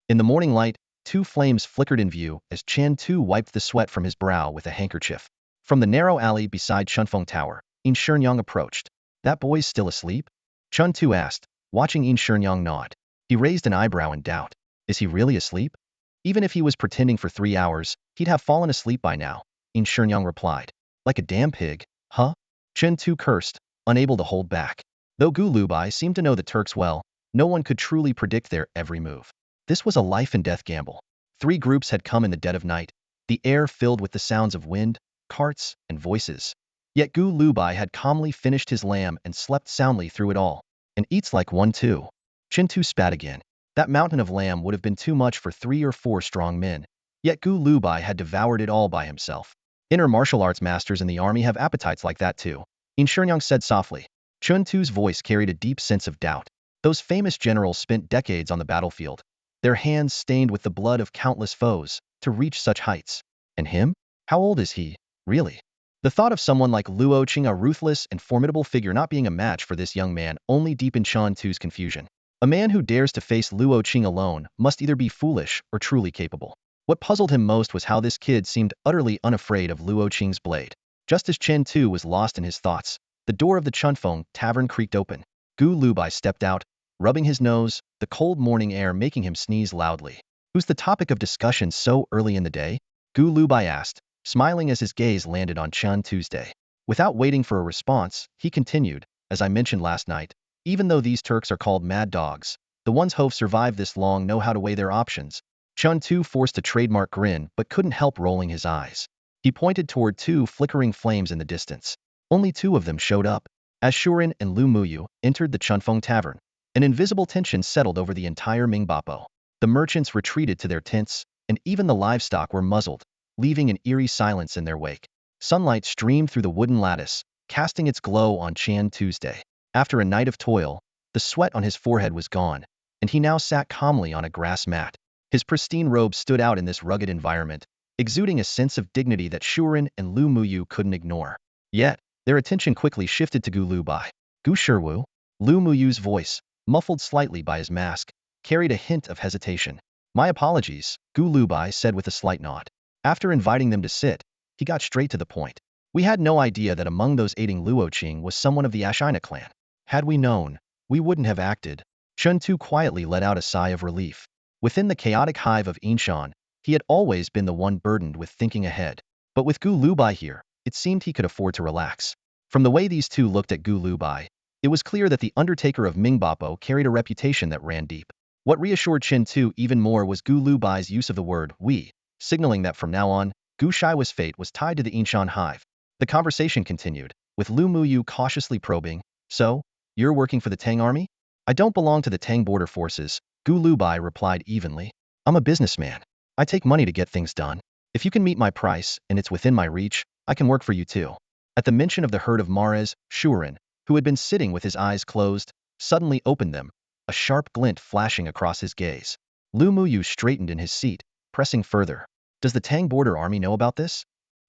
In the morning light, two flames flickered in view as Chen Tu wiped the sweat from his brow with a handkerchief. From the narrow alley beside Chunfeng Tower, In Shenyang approached. That boy's still asleep? Chun Tu asked, watching In Shenyang nod. He raised an eyebrow in doubt. Is he really asleep? Even if he was pretending for 3 hours, he'd have fallen asleep by now, In Shenyang replied. Like a damn pig, huh? Chen Tu cursed, unable to hold back. Though Gu Lubai seemed to know the Turks well, no one could truly predict their every move. This was a life-and-death gamble. 3 groups had come in the dead of night, the air filled with the sounds of wind, carts, and voices. Yet Gu Lubai had calmly finished his lamb and slept soundly through it all. And eats like one too. Chen Tu spat again. That mountain of lamb would have been too much for 3 or 4 strong men. Yet Gu Lubai had devoured it all by himself. Inner martial arts masters in the army have appetites like that too, In Shenyang said softly. Chun Tu's voice carried a deep sense of doubt. Those famous generals spent decades on the battlefield, their hands stained with the blood of countless foes, to reach such heights. And him? How old is he, really? The thought of someone like Luo Qing, a ruthless and formidable figure, not being a match for this young man only deepened Chun Tu's confusion. A man who dares to face Luo Qing alone must either be foolish or truly capable. What puzzled him most was how this kid seemed utterly unafraid of Luo Qing's blade. Just as Chen Tu was lost in his thoughts, the door of the Chunfeng tavern creaked open. Gu Lubai stepped out, rubbing his nose, the cold morning air making him sneeze loudly. Who's the topic of discussion so early in the day? Gu Lubai asked, smiling as his gaze landed on Chun Tuesday. Without waiting for a response, he continued, as I mentioned last night, even though these Turks are called mad dogs, the ones who've survived this long know how to weigh their options. Chun Tu forced a trademark grin but couldn't help rolling his eyes. He pointed toward 2 flickering flames in the distance. Only 2 of them showed up. As Shuren and Lu Muyu entered the Chunfeng Tavern, an invisible tension settled over the entire Mingbai. The merchants retreated to their tents, and even the livestock were muzzled, leaving an eerie silence in their wake. Sunlight streamed through the wooden lattice, casting its glow on Chan Tuesday. After a night of toil, the sweat on his forehead was gone, and he now sat calmly on a grass mat. His pristine robe stood out in this rugged environment, exuding a sense of dignity that Shuren and Lu Muyu couldn't ignore. Yet, their attention quickly shifted to Gu Lubai. Gu Shiwu? Lu Muyu's voice, muffled slightly by his mask, carried a hint of hesitation. My apologies, Gu Lubai said with a slight nod. After inviting them to sit, he got straight to the point. We had no idea that among those aiding Luo Qing was someone of the Ashina clan. Had we known, we wouldn't have acted. Chun Tu quietly let out a sigh of relief. Within the chaotic hive of Yinshan, he had always been the one burdened with thinking ahead. But with Gu Lubai here, it seemed he could afford to relax. From the way these 2 looked at Gu Lubai, it was clear that the Undertaker of Mingbai carried a reputation that ran deep. What reassured Chen Tu even more was Gu Lubai's use of the word we, signaling that from now on, Gu Shiwa's fate was tied to the Yinshan hive. The conversation continued, with Lu Muyu cautiously probing, So, you're working for the Tang army? I don't belong to the Tang border forces, Gu Lubai replied evenly. I'm a businessman. I take money to get things done. If you can meet my price, and it's within my reach, I can work for you too. At the mention of the herd of Mares, Shuren, who had been sitting with his eyes closed, suddenly opened them, a sharp glint flashing across his gaze. Lu Muyu straightened in his seat, pressing further. Does the Tang border army know about this?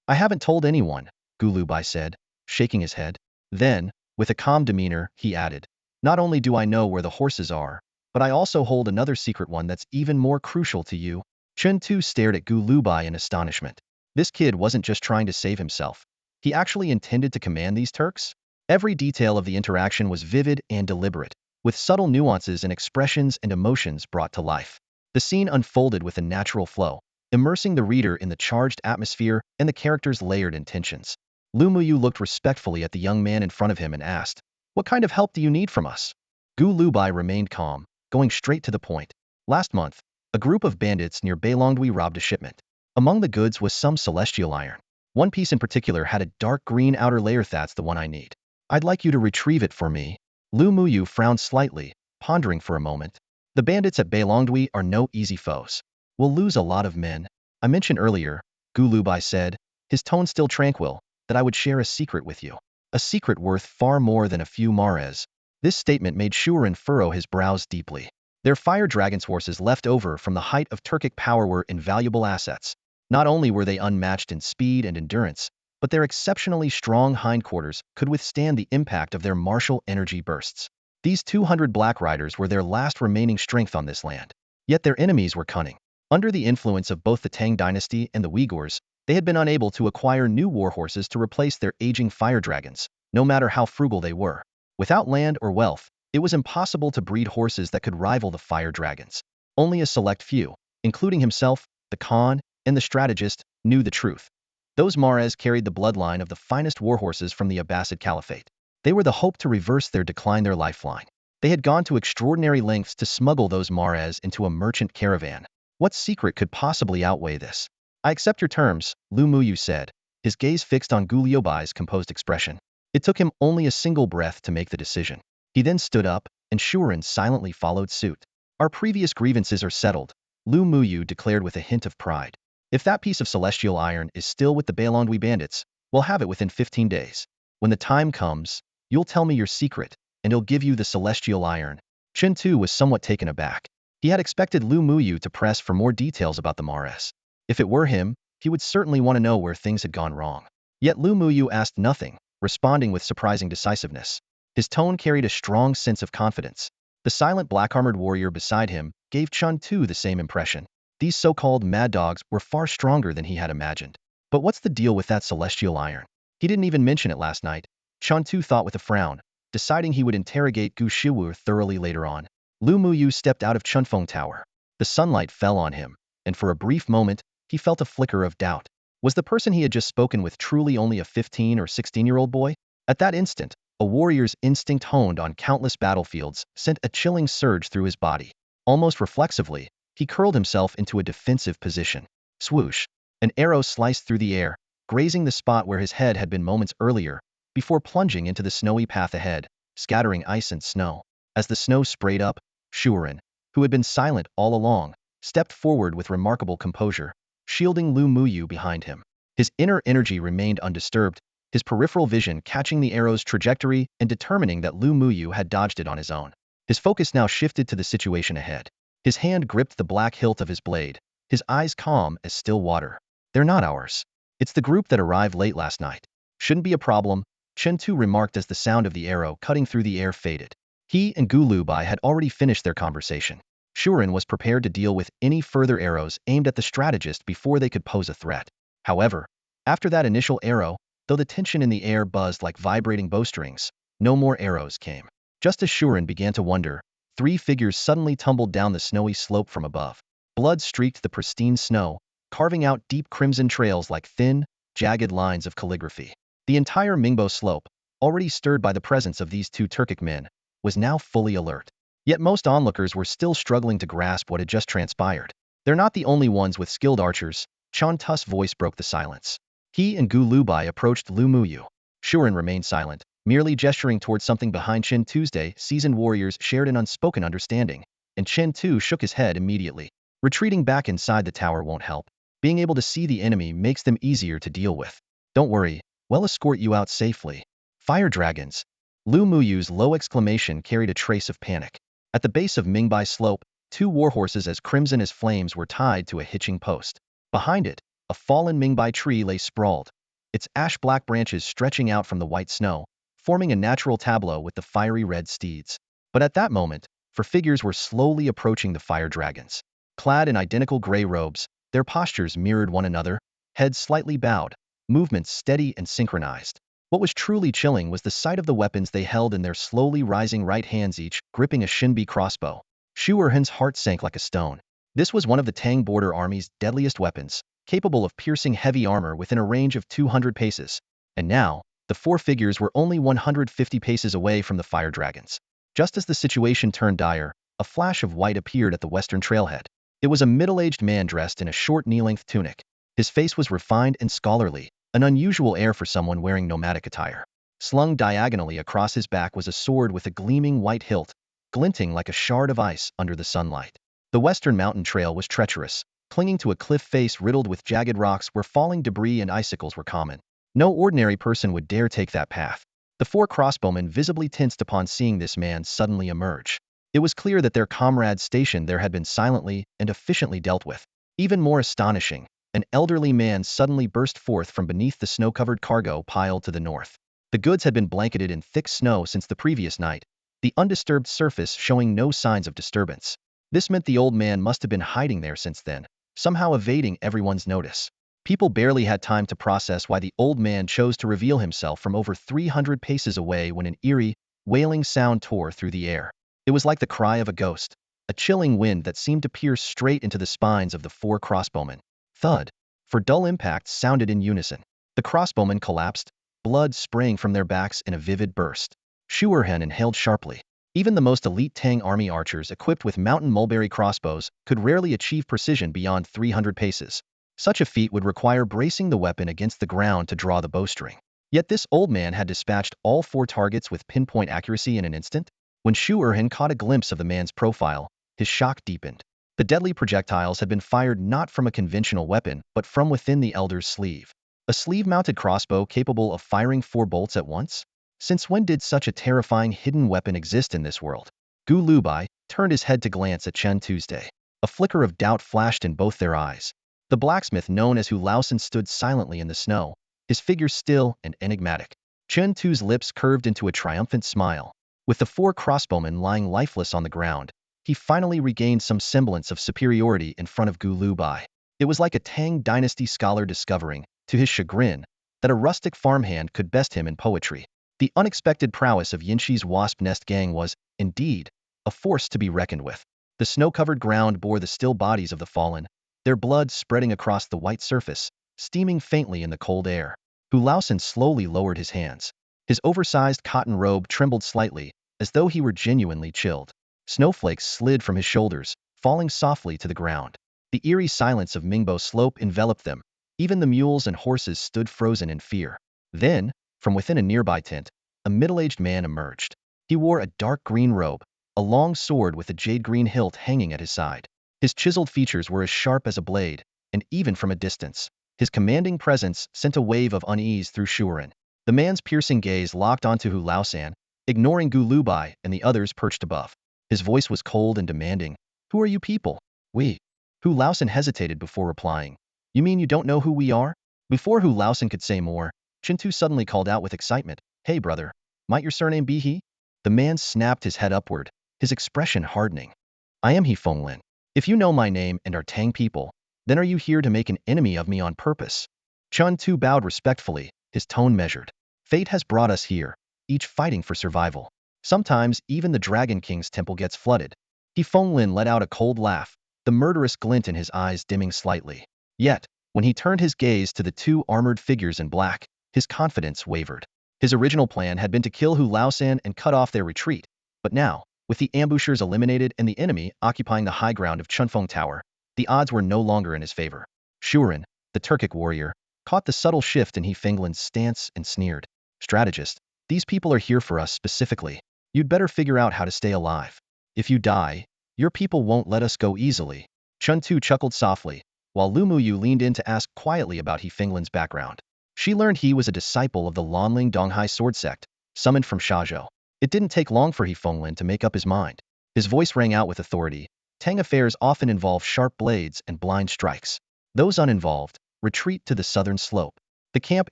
I haven't told anyone, Gu Lubai said, shaking his head. Then, with a calm demeanor, he added, Not only do I know where the horses are, but I also hold another secret one that's even more crucial to you. Chen Tu stared at Gu Lubai in astonishment. This kid wasn't just trying to save himself. He actually intended to command these Turks? Every detail of the interaction was vivid and deliberate, with subtle nuances and expressions and emotions brought to life. The scene unfolded with a natural flow, immersing the reader in the charged atmosphere and the characters' layered intentions. Lu Muyu looked respectfully at the young man in front of him and asked, What kind of help do you need from us? Gu Lubai remained calm, going straight to the point. Last month, a group of bandits near Beilongdui robbed a shipment. Among the goods was some celestial iron. One piece in particular had a dark green outer layer. That's the one I need. I'd like you to retrieve it for me. Lu Muyu frowned slightly, pondering for a moment. The bandits at Beilongdui are no easy foes. We'll lose a lot of men. I mentioned earlier, Gu Lubai said, his tone still tranquil, that I would share a secret with you. A secret worth far more than a few mares. This statement made Shuren furrow his brows deeply. Their fire dragon's horses left over from the height of Turkic power were invaluable assets. Not only were they unmatched in speed and endurance, but their exceptionally strong hindquarters could withstand the impact of their martial energy bursts. These 200 black riders were their last remaining strength on this land. Yet their enemies were cunning. Under the influence of both the Tang dynasty and the Uyghurs, They had been unable to acquire new warhorses to replace their aging fire dragons, no matter how frugal they were. Without land or wealth, it was impossible to breed horses that could rival the fire dragons. Only a select few, including himself, the Khan, and the strategist, knew the truth. Those Mares carried the bloodline of the finest warhorses from the Abbasid Caliphate. They were the hope to reverse their decline, their lifeline. They had gone to extraordinary lengths to smuggle those Mares into a merchant caravan. What secret could possibly outweigh this? I accept your terms, Lu Muyu said, his gaze fixed on Gu Liubai's composed expression. It took him only a single breath to make the decision. He then stood up, and Shuren silently followed suit. Our previous grievances are settled, Lu Muyu declared with a hint of pride. If that piece of celestial iron is still with the Balondwi bandits, we'll have it within 15 days. When the time comes, you'll tell me your secret, and he'll give you the celestial iron. Chen Tu was somewhat taken aback. He had expected Lu Muyu to press for more details about the Mares. If it were him, he would certainly want to know where things had gone wrong. Yet Lu Muyu asked nothing, responding with surprising decisiveness. His tone carried a strong sense of confidence. The silent black-armored warrior beside him gave Chen Tu the same impression. These so-called mad dogs were far stronger than he had imagined. But what's the deal with that celestial iron? He didn't even mention it last night, Chen Tu thought with a frown, deciding he would interrogate Gu Shiwu thoroughly later on. Lu Muyu stepped out of Chunfeng Tower. The sunlight fell on him, and for a brief moment, he felt a flicker of doubt. Was the person he had just spoken with truly only a 15 or 16-year-old boy? At that instant, a warrior's instinct honed on countless battlefields sent a chilling surge through his body. Almost reflexively, he curled himself into a defensive position. Swoosh! An arrow sliced through the air, grazing the spot where his head had been moments earlier, before plunging into the snowy path ahead, scattering ice and snow. As the snow sprayed up, Shuren, who had been silent all along, stepped forward with remarkable composure, shielding Lu Muyu behind him. His inner energy remained undisturbed, his peripheral vision catching the arrow's trajectory and determining that Lu Muyu had dodged it on his own. His focus now shifted to the situation ahead. His hand gripped the black hilt of his blade, his eyes calm as still water. They're not ours. It's the group that arrived late last night. Shouldn't be a problem, Chen Tu remarked as the sound of the arrow cutting through the air faded. He and Gu Lubai had already finished their conversation. Shuren was prepared to deal with any further arrows aimed at the strategist before they could pose a threat. However, after that initial arrow, though the tension in the air buzzed like vibrating bowstrings, no more arrows came. Just as Shuren began to wonder, 3 figures suddenly tumbled down the snowy slope from above. Blood streaked the pristine snow, carving out deep crimson trails like thin, jagged lines of calligraphy. The entire Mingbai slope, already stirred by the presence of these 2 Turkic men, was now fully alert. Yet most onlookers were still struggling to grasp what had just transpired. They're not the only ones with skilled archers, Chan Tu's voice broke the silence. He and Gu Lubai approached Lu Muyu. Shuren remained silent, merely gesturing towards something behind Chen Tuesday. Seasoned warriors shared an unspoken understanding, and Chen Tu shook his head immediately. Retreating back inside the tower won't help. Being able to see the enemy makes them easier to deal with. Don't worry, we'll escort you out safely. Fire dragons. Lu Muyu's low exclamation carried a trace of panic. At the base of Mingbai slope, 2 warhorses as crimson as flames were tied to a hitching post. Behind it, a fallen Mingbai tree lay sprawled, its ash-black branches stretching out from the white snow, forming a natural tableau with the fiery red steeds. But at that moment, 4 figures were slowly approaching the fire dragons. Clad in identical gray robes, their postures mirrored one another, heads slightly bowed, movements steady and synchronized. What was truly chilling was the sight of the weapons they held in their slowly rising right hands, each gripping a Shinbi crossbow. Shu Erhan's heart sank like a stone. This was one of the Tang border army's deadliest weapons, capable of piercing heavy armor within a range of 200 paces. And now, the 4 figures were only 150 paces away from the fire dragons. Just as the situation turned dire, a flash of white appeared at the western trailhead. It was a middle-aged man dressed in a short knee-length tunic. His face was refined and scholarly, an unusual air for someone wearing nomadic attire. Slung diagonally across his back was a sword with a gleaming white hilt, glinting like a shard of ice under the sunlight. The western mountain trail was treacherous, clinging to a cliff face riddled with jagged rocks where falling debris and icicles were common. No ordinary person would dare take that path. The 4 crossbowmen visibly tensed upon seeing this man suddenly emerge. It was clear that their comrades stationed there had been silently and efficiently dealt with. Even more astonishing, an elderly man suddenly burst forth from beneath the snow-covered cargo piled to the north. The goods had been blanketed in thick snow since the previous night, the undisturbed surface showing no signs of disturbance. This meant the old man must have been hiding there since then, somehow evading everyone's notice. People barely had time to process why the old man chose to reveal himself from over 300 paces away when an eerie, wailing sound tore through the air. It was like the cry of a ghost, a chilling wind that seemed to pierce straight into the spines of the four crossbowmen. Thud! For dull impacts sounded in unison. The crossbowmen collapsed, blood spraying from their backs in a vivid burst. Shuerhen inhaled sharply. Even the most elite Tang army archers equipped with mountain mulberry crossbows could rarely achieve precision beyond 300 paces. Such a feat would require bracing the weapon against the ground to draw the bowstring. Yet this old man had dispatched all four targets with pinpoint accuracy in an instant. When Shuerhen caught a glimpse of the man's profile, his shock deepened. The deadly projectiles had been fired not from a conventional weapon, but from within the elder's sleeve. A sleeve-mounted crossbow capable of firing 4 bolts at once? Since when did such a terrifying hidden weapon exist in this world? Gu Lubai turned his head to glance at Chen Tuesday. A flicker of doubt flashed in both their eyes. The blacksmith known as Hu Laosan stood silently in the snow, his figure still and enigmatic. Chen Tu's lips curved into a triumphant smile. With the 4 crossbowmen lying lifeless on the ground, he finally regained some semblance of superiority in front of Gu Lubai. It was like a Tang dynasty scholar discovering, to his chagrin, that a rustic farmhand could best him in poetry. The unexpected prowess of Yinshi's wasp nest gang was, indeed, a force to be reckoned with. The snow-covered ground bore the still bodies of the fallen, their blood spreading across the white surface, steaming faintly in the cold air. Hu Laosan slowly lowered his hands. His oversized cotton robe trembled slightly, as though he were genuinely chilled. Snowflakes slid from his shoulders, falling softly to the ground. The eerie silence of Mingbai slope enveloped them. Even the mules and horses stood frozen in fear. Then, from within a nearby tent, a middle-aged man emerged. He wore a dark green robe, a long sword with a jade-green hilt hanging at his side. His chiseled features were as sharp as a blade, and even from a distance, his commanding presence sent a wave of unease through Shuren. The man's piercing gaze locked onto Hu Laosan, ignoring Gu Lubai and the others perched above. His voice was cold and demanding. "Who are you people?" "We." Hu Laosan hesitated before replying. "You mean you don't know who we are?" Before Hu Laosan could say more, Chintu suddenly called out with excitement, "Hey brother, might your surname be He?" The man snapped his head upward, his expression hardening. "I am He Fenglin. If you know my name and are Tang people, then are you here to make an enemy of me on purpose?" Chun Tu bowed respectfully, his tone measured. "Fate has brought us here, each fighting for survival. Sometimes even the Dragon King's temple gets flooded." He Fenglin let out a cold laugh, the murderous glint in his eyes dimming slightly. Yet, when he turned his gaze to the 2 armored figures in black, his confidence wavered. His original plan had been to kill Hu Laosan and cut off their retreat, but now, with the ambushers eliminated and the enemy occupying the high ground of Chunfeng Tower, the odds were no longer in his favor. Shuren, the Turkic warrior, caught the subtle shift in He Fenglin's stance and sneered. "Strategist, these people are here for us specifically. You'd better figure out how to stay alive. If you die, your people won't let us go easily." Chun Tu chuckled softly, while Lu Muyu leaned in to ask quietly about He Fenglin's background. She learned he was a disciple of the Lanling Donghai sword sect, summoned from Shazhou. It didn't take long for He Fenglin to make up his mind. His voice rang out with authority. "Tang affairs often involve sharp blades and blind strikes. Those uninvolved, retreat to the southern slope." The camp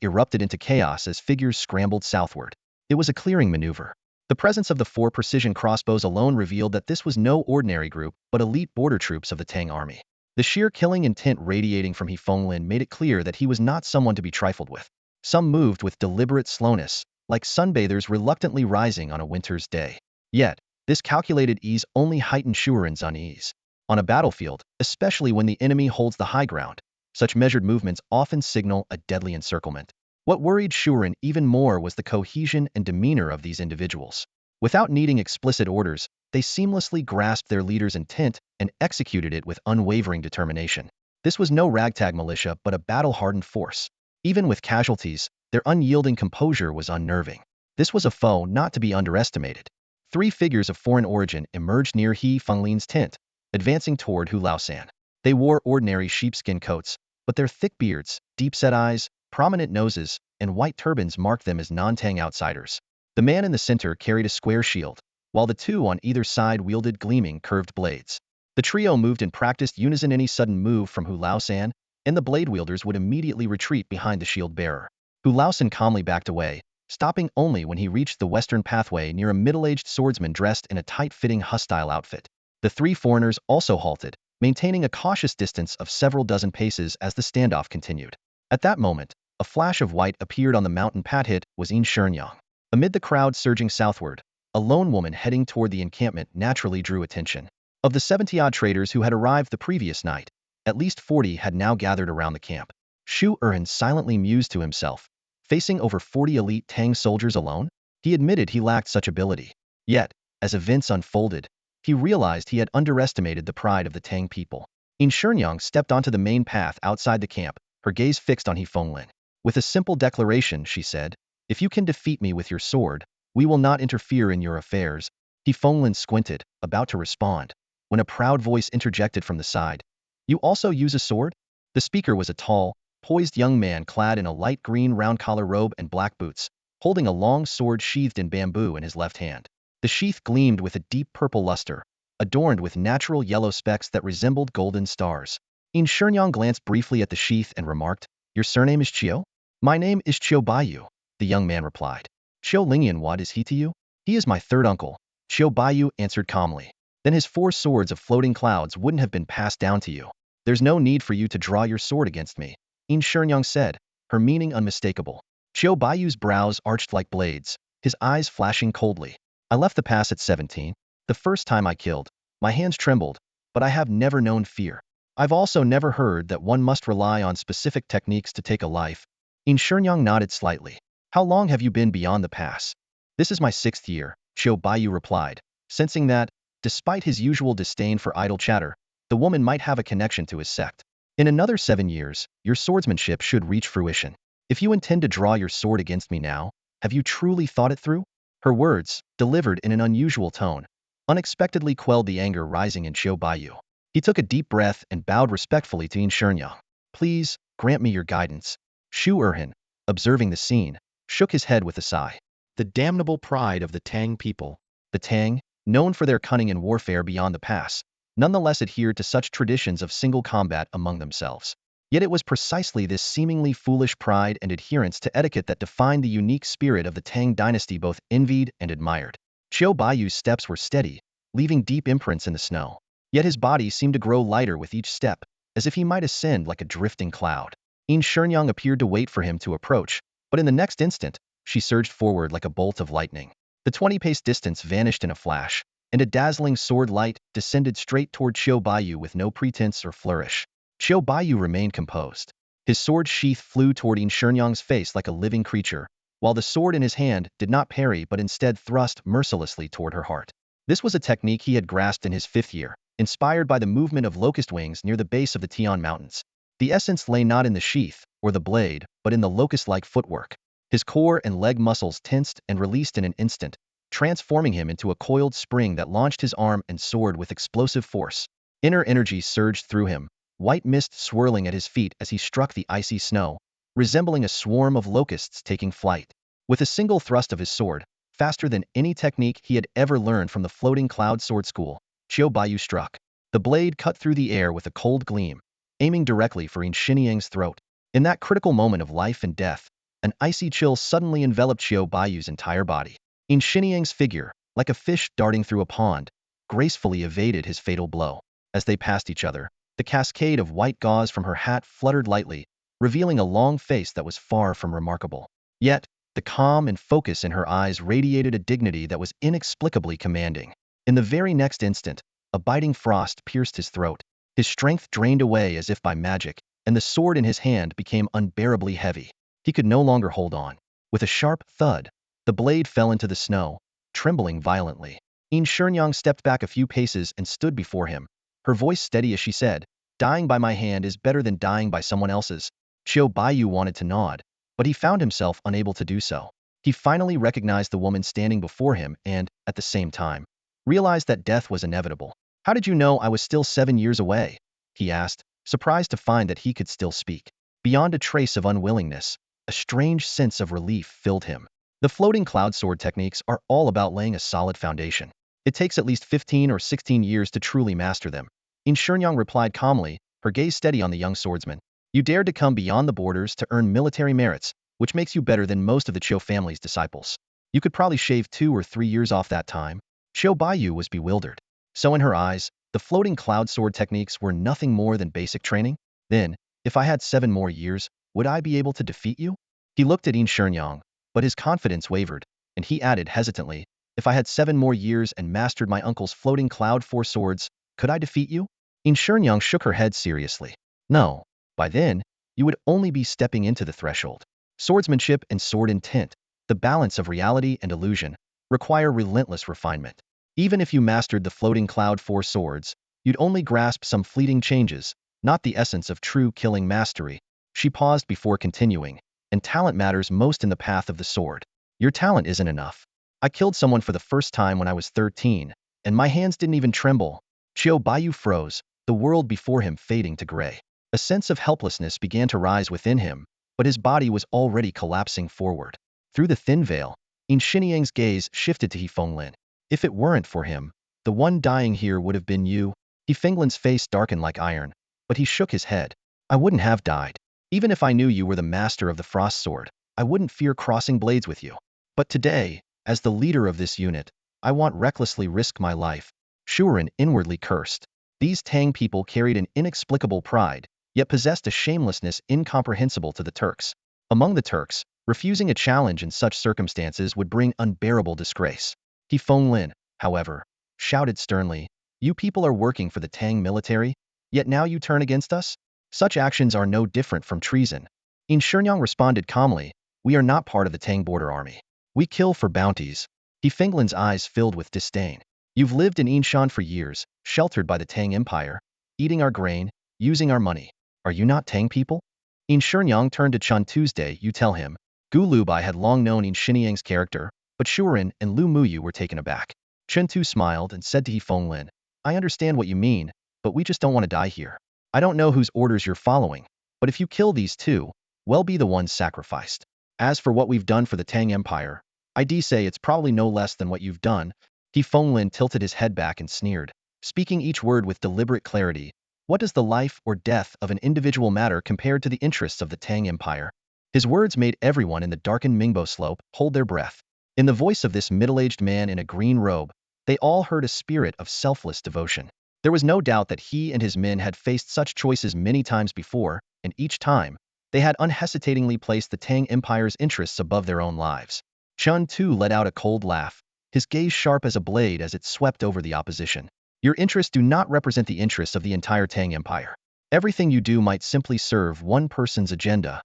erupted into chaos as figures scrambled southward. It was a clearing maneuver. The presence of the 4 precision crossbows alone revealed that this was no ordinary group, but elite border troops of the Tang army. The sheer killing intent radiating from He Fenglin made it clear that he was not someone to be trifled with. Some moved with deliberate slowness, like sunbathers reluctantly rising on a winter's day. Yet, this calculated ease only heightened Shuren's unease. On a battlefield, especially when the enemy holds the high ground, such measured movements often signal a deadly encirclement. What worried Shuren even more was the cohesion and demeanor of these individuals. Without needing explicit orders, they seamlessly grasped their leader's intent and executed it with unwavering determination. This was no ragtag militia but a battle-hardened force. Even with casualties, their unyielding composure was unnerving. This was a foe not to be underestimated. 3 figures of foreign origin emerged near He Fenglin's tent, advancing toward Hu Laosan. They wore ordinary sheepskin coats, but their thick beards, deep-set eyes, prominent noses, and white turbans marked them as non-Tang outsiders. The man in the center carried a square shield, while the 2 on either side wielded gleaming curved blades. The trio moved in practiced unison. Any sudden move from Hu Laosan, and the blade wielders would immediately retreat behind the shield bearer. Hu Laosan calmly backed away, stopping only when he reached the western pathway near a middle-aged swordsman dressed in a tight-fitting hostile outfit. The 3 foreigners also halted, maintaining a cautious distance of several dozen paces as the standoff continued. At that moment, a flash of white appeared on the mountain path. It was In Shenyang. Amid the crowd surging southward, a lone woman heading toward the encampment naturally drew attention. Of the 70-odd traders who had arrived the previous night, at least 40 had now gathered around the camp. Shu Erhan silently mused to himself. Facing over 40 elite Tang soldiers alone? He admitted he lacked such ability. Yet, as events unfolded, he realized he had underestimated the pride of the Tang people. In Shenyang stepped onto the main path outside the camp, her gaze fixed on He Fenglin. With a simple declaration, she said, "If you can defeat me with your sword, we will not interfere in your affairs." He Fenglin squinted, about to respond, when a proud voice interjected from the side. "You also use a sword?" The speaker was a tall, poised young man clad in a light green round-collar robe and black boots, holding a long sword sheathed in bamboo in his left hand. The sheath gleamed with a deep purple luster, adorned with natural yellow specks that resembled golden stars. In Shenyang glanced briefly at the sheath and remarked, "Your surname is Chiu?" "My name is Chiu Baiyu," the young man replied. "Chiu Lingyan, what is he to you?" "He is my third uncle," Chiu Baiyu answered calmly. "Then his 4 swords of floating clouds wouldn't have been passed down to you. There's no need for you to draw your sword against me," In Shenyang said, her meaning unmistakable. Chiu Baiyu's brows arched like blades, his eyes flashing coldly. "I left the pass at 17. The first time I killed, my hands trembled, but I have never known fear. I've also never heard that one must rely on specific techniques to take a life." In Shenyang nodded slightly. "How long have you been beyond the pass?" "This is my 6th year," Chiu Baiyu replied, sensing that, despite his usual disdain for idle chatter, the woman might have a connection to his sect. "In another 7 years, your swordsmanship should reach fruition. If you intend to draw your sword against me now, have you truly thought it through?" Her words, delivered in an unusual tone, unexpectedly quelled the anger rising in Chiu Baiyu. He took a deep breath and bowed respectfully to In Shenyang. "Please, grant me your guidance." Shu Erhan, observing the scene, shook his head with a sigh. The damnable pride of the Tang people. The Tang, known for their cunning in warfare beyond the pass, nonetheless adhered to such traditions of single combat among themselves. Yet it was precisely this seemingly foolish pride and adherence to etiquette that defined the unique spirit of the Tang dynasty, both envied and admired. Chiu Baiyu's steps were steady, leaving deep imprints in the snow. Yet his body seemed to grow lighter with each step, as if he might ascend like a drifting cloud. In Shenyang appeared to wait for him to approach, but in the next instant, she surged forward like a bolt of lightning. The 20-pace distance vanished in a flash, and a dazzling sword light descended straight toward Chiu Baiyu with no pretense or flourish. Chiu Baiyu remained composed. His sword sheath flew toward In Shenyang's face like a living creature, while the sword in his hand did not parry but instead thrust mercilessly toward her heart. This was a technique he had grasped in his 5th year, inspired by the movement of locust wings near the base of the Tian Mountains. The essence lay not in the sheath or the blade, but in the locust-like footwork. His core and leg muscles tensed and released in an instant, transforming him into a coiled spring that launched his arm and sword with explosive force. Inner energy surged through him, white mist swirling at his feet as he struck the icy snow, resembling a swarm of locusts taking flight. With a single thrust of his sword, faster than any technique he had ever learned from the floating cloud sword school, Chiu Baiyu struck. The blade cut through the air with a cold gleam, aiming directly for In Shenyang's throat. In that critical moment of life and death, an icy chill suddenly enveloped Chiu Baiyu's entire body. In Shenyang's figure, like a fish darting through a pond, gracefully evaded his fatal blow. As they passed each other, the cascade of white gauze from her hat fluttered lightly, revealing a long face that was far from remarkable. Yet, the calm and focus in her eyes radiated a dignity that was inexplicably commanding. In the very next instant, a biting frost pierced his throat. His strength drained away as if by magic, and the sword in his hand became unbearably heavy. He could no longer hold on. With a sharp thud, the blade fell into the snow, trembling violently. In Shenyang stepped back a few paces and stood before him, her voice steady as she said, "Dying by my hand is better than dying by someone else's." Chiu Baiyu wanted to nod, but he found himself unable to do so. He finally recognized the woman standing before him and, at the same time, realized that death was inevitable. "How did you know I was still 7 years away?" he asked, surprised to find that he could still speak. Beyond a trace of unwillingness, a strange sense of relief filled him. The floating cloud sword techniques are all about laying a solid foundation. It takes at least 15 or 16 years to truly master them. In Shenyang replied calmly, her gaze steady on the young swordsman. "You dared to come beyond the borders to earn military merits, which makes you better than most of the Chiu family's disciples. You could probably shave 2 or 3 years off that time." Chiu Baiyu was bewildered. So in her eyes, the floating cloud sword techniques were nothing more than basic training? Then, if I had 7 more years, would I be able to defeat you? He looked at Yin Shenyang, but his confidence wavered, and he added hesitantly, if I had 7 more years and mastered my uncle's floating cloud 4 swords, could I defeat you? Yin Shenyang shook her head seriously. No. By then, you would only be stepping into the threshold. Swordsmanship and sword intent, the balance of reality and illusion, require relentless refinement. Even if you mastered the floating cloud 4 swords, you'd only grasp some fleeting changes, not the essence of true killing mastery. She paused before continuing, and talent matters most in the path of the sword. Your talent isn't enough. I killed someone for the first time when I was 13, and my hands didn't even tremble. Qiu Baiyu froze, the world before him fading to gray. A sense of helplessness began to rise within him, but his body was already collapsing forward. Through the thin veil, Yin Shenyang's gaze shifted to He Fenglin. If it weren't for him, the one dying here would have been you. He Fenglin's face darkened like iron, but he shook his head. I wouldn't have died. Even if I knew you were the master of the frost sword, I wouldn't fear crossing blades with you. But today, as the leader of this unit, I want recklessly risk my life. Shuren inwardly cursed. These Tang people carried an inexplicable pride, yet possessed a shamelessness incomprehensible to the Turks. Among the Turks, refusing a challenge in such circumstances would bring unbearable disgrace. He Fenglin, however, shouted sternly, you people are working for the Tang military, yet now you turn against us? Such actions are no different from treason. Yin Shenyang responded calmly, we are not part of the Tang border army. We kill for bounties. He Fenglin's eyes filled with disdain. You've lived in Yinshan for years, sheltered by the Tang Empire, eating our grain, using our money. Are you not Tang people? Yin Shenyang turned to Chun Tuesday, you tell him. Gu Lubai had long known Yin Shenyang's character, but Shuren and Lu Muyu were taken aback. Chun Tu smiled and said to He Fenglin, I understand what you mean, but we just don't want to die here. I don't know whose orders you're following, but if you kill these two, we'll be the ones sacrificed. As for what we've done for the Tang Empire, I'd say it's probably no less than what you've done. He Fenglin tilted his head back and sneered, speaking each word with deliberate clarity. What does the life or death of an individual matter compared to the interests of the Tang Empire? His words made everyone in the darkened Mingbai slope hold their breath. In the voice of this middle-aged man in a green robe, they all heard a spirit of selfless devotion. There was no doubt that he and his men had faced such choices many times before, and each time, they had unhesitatingly placed the Tang Empire's interests above their own lives. Chun Tu let out a cold laugh, his gaze sharp as a blade as it swept over the opposition. Your interests do not represent the interests of the entire Tang Empire. Everything you do might simply serve one person's agenda.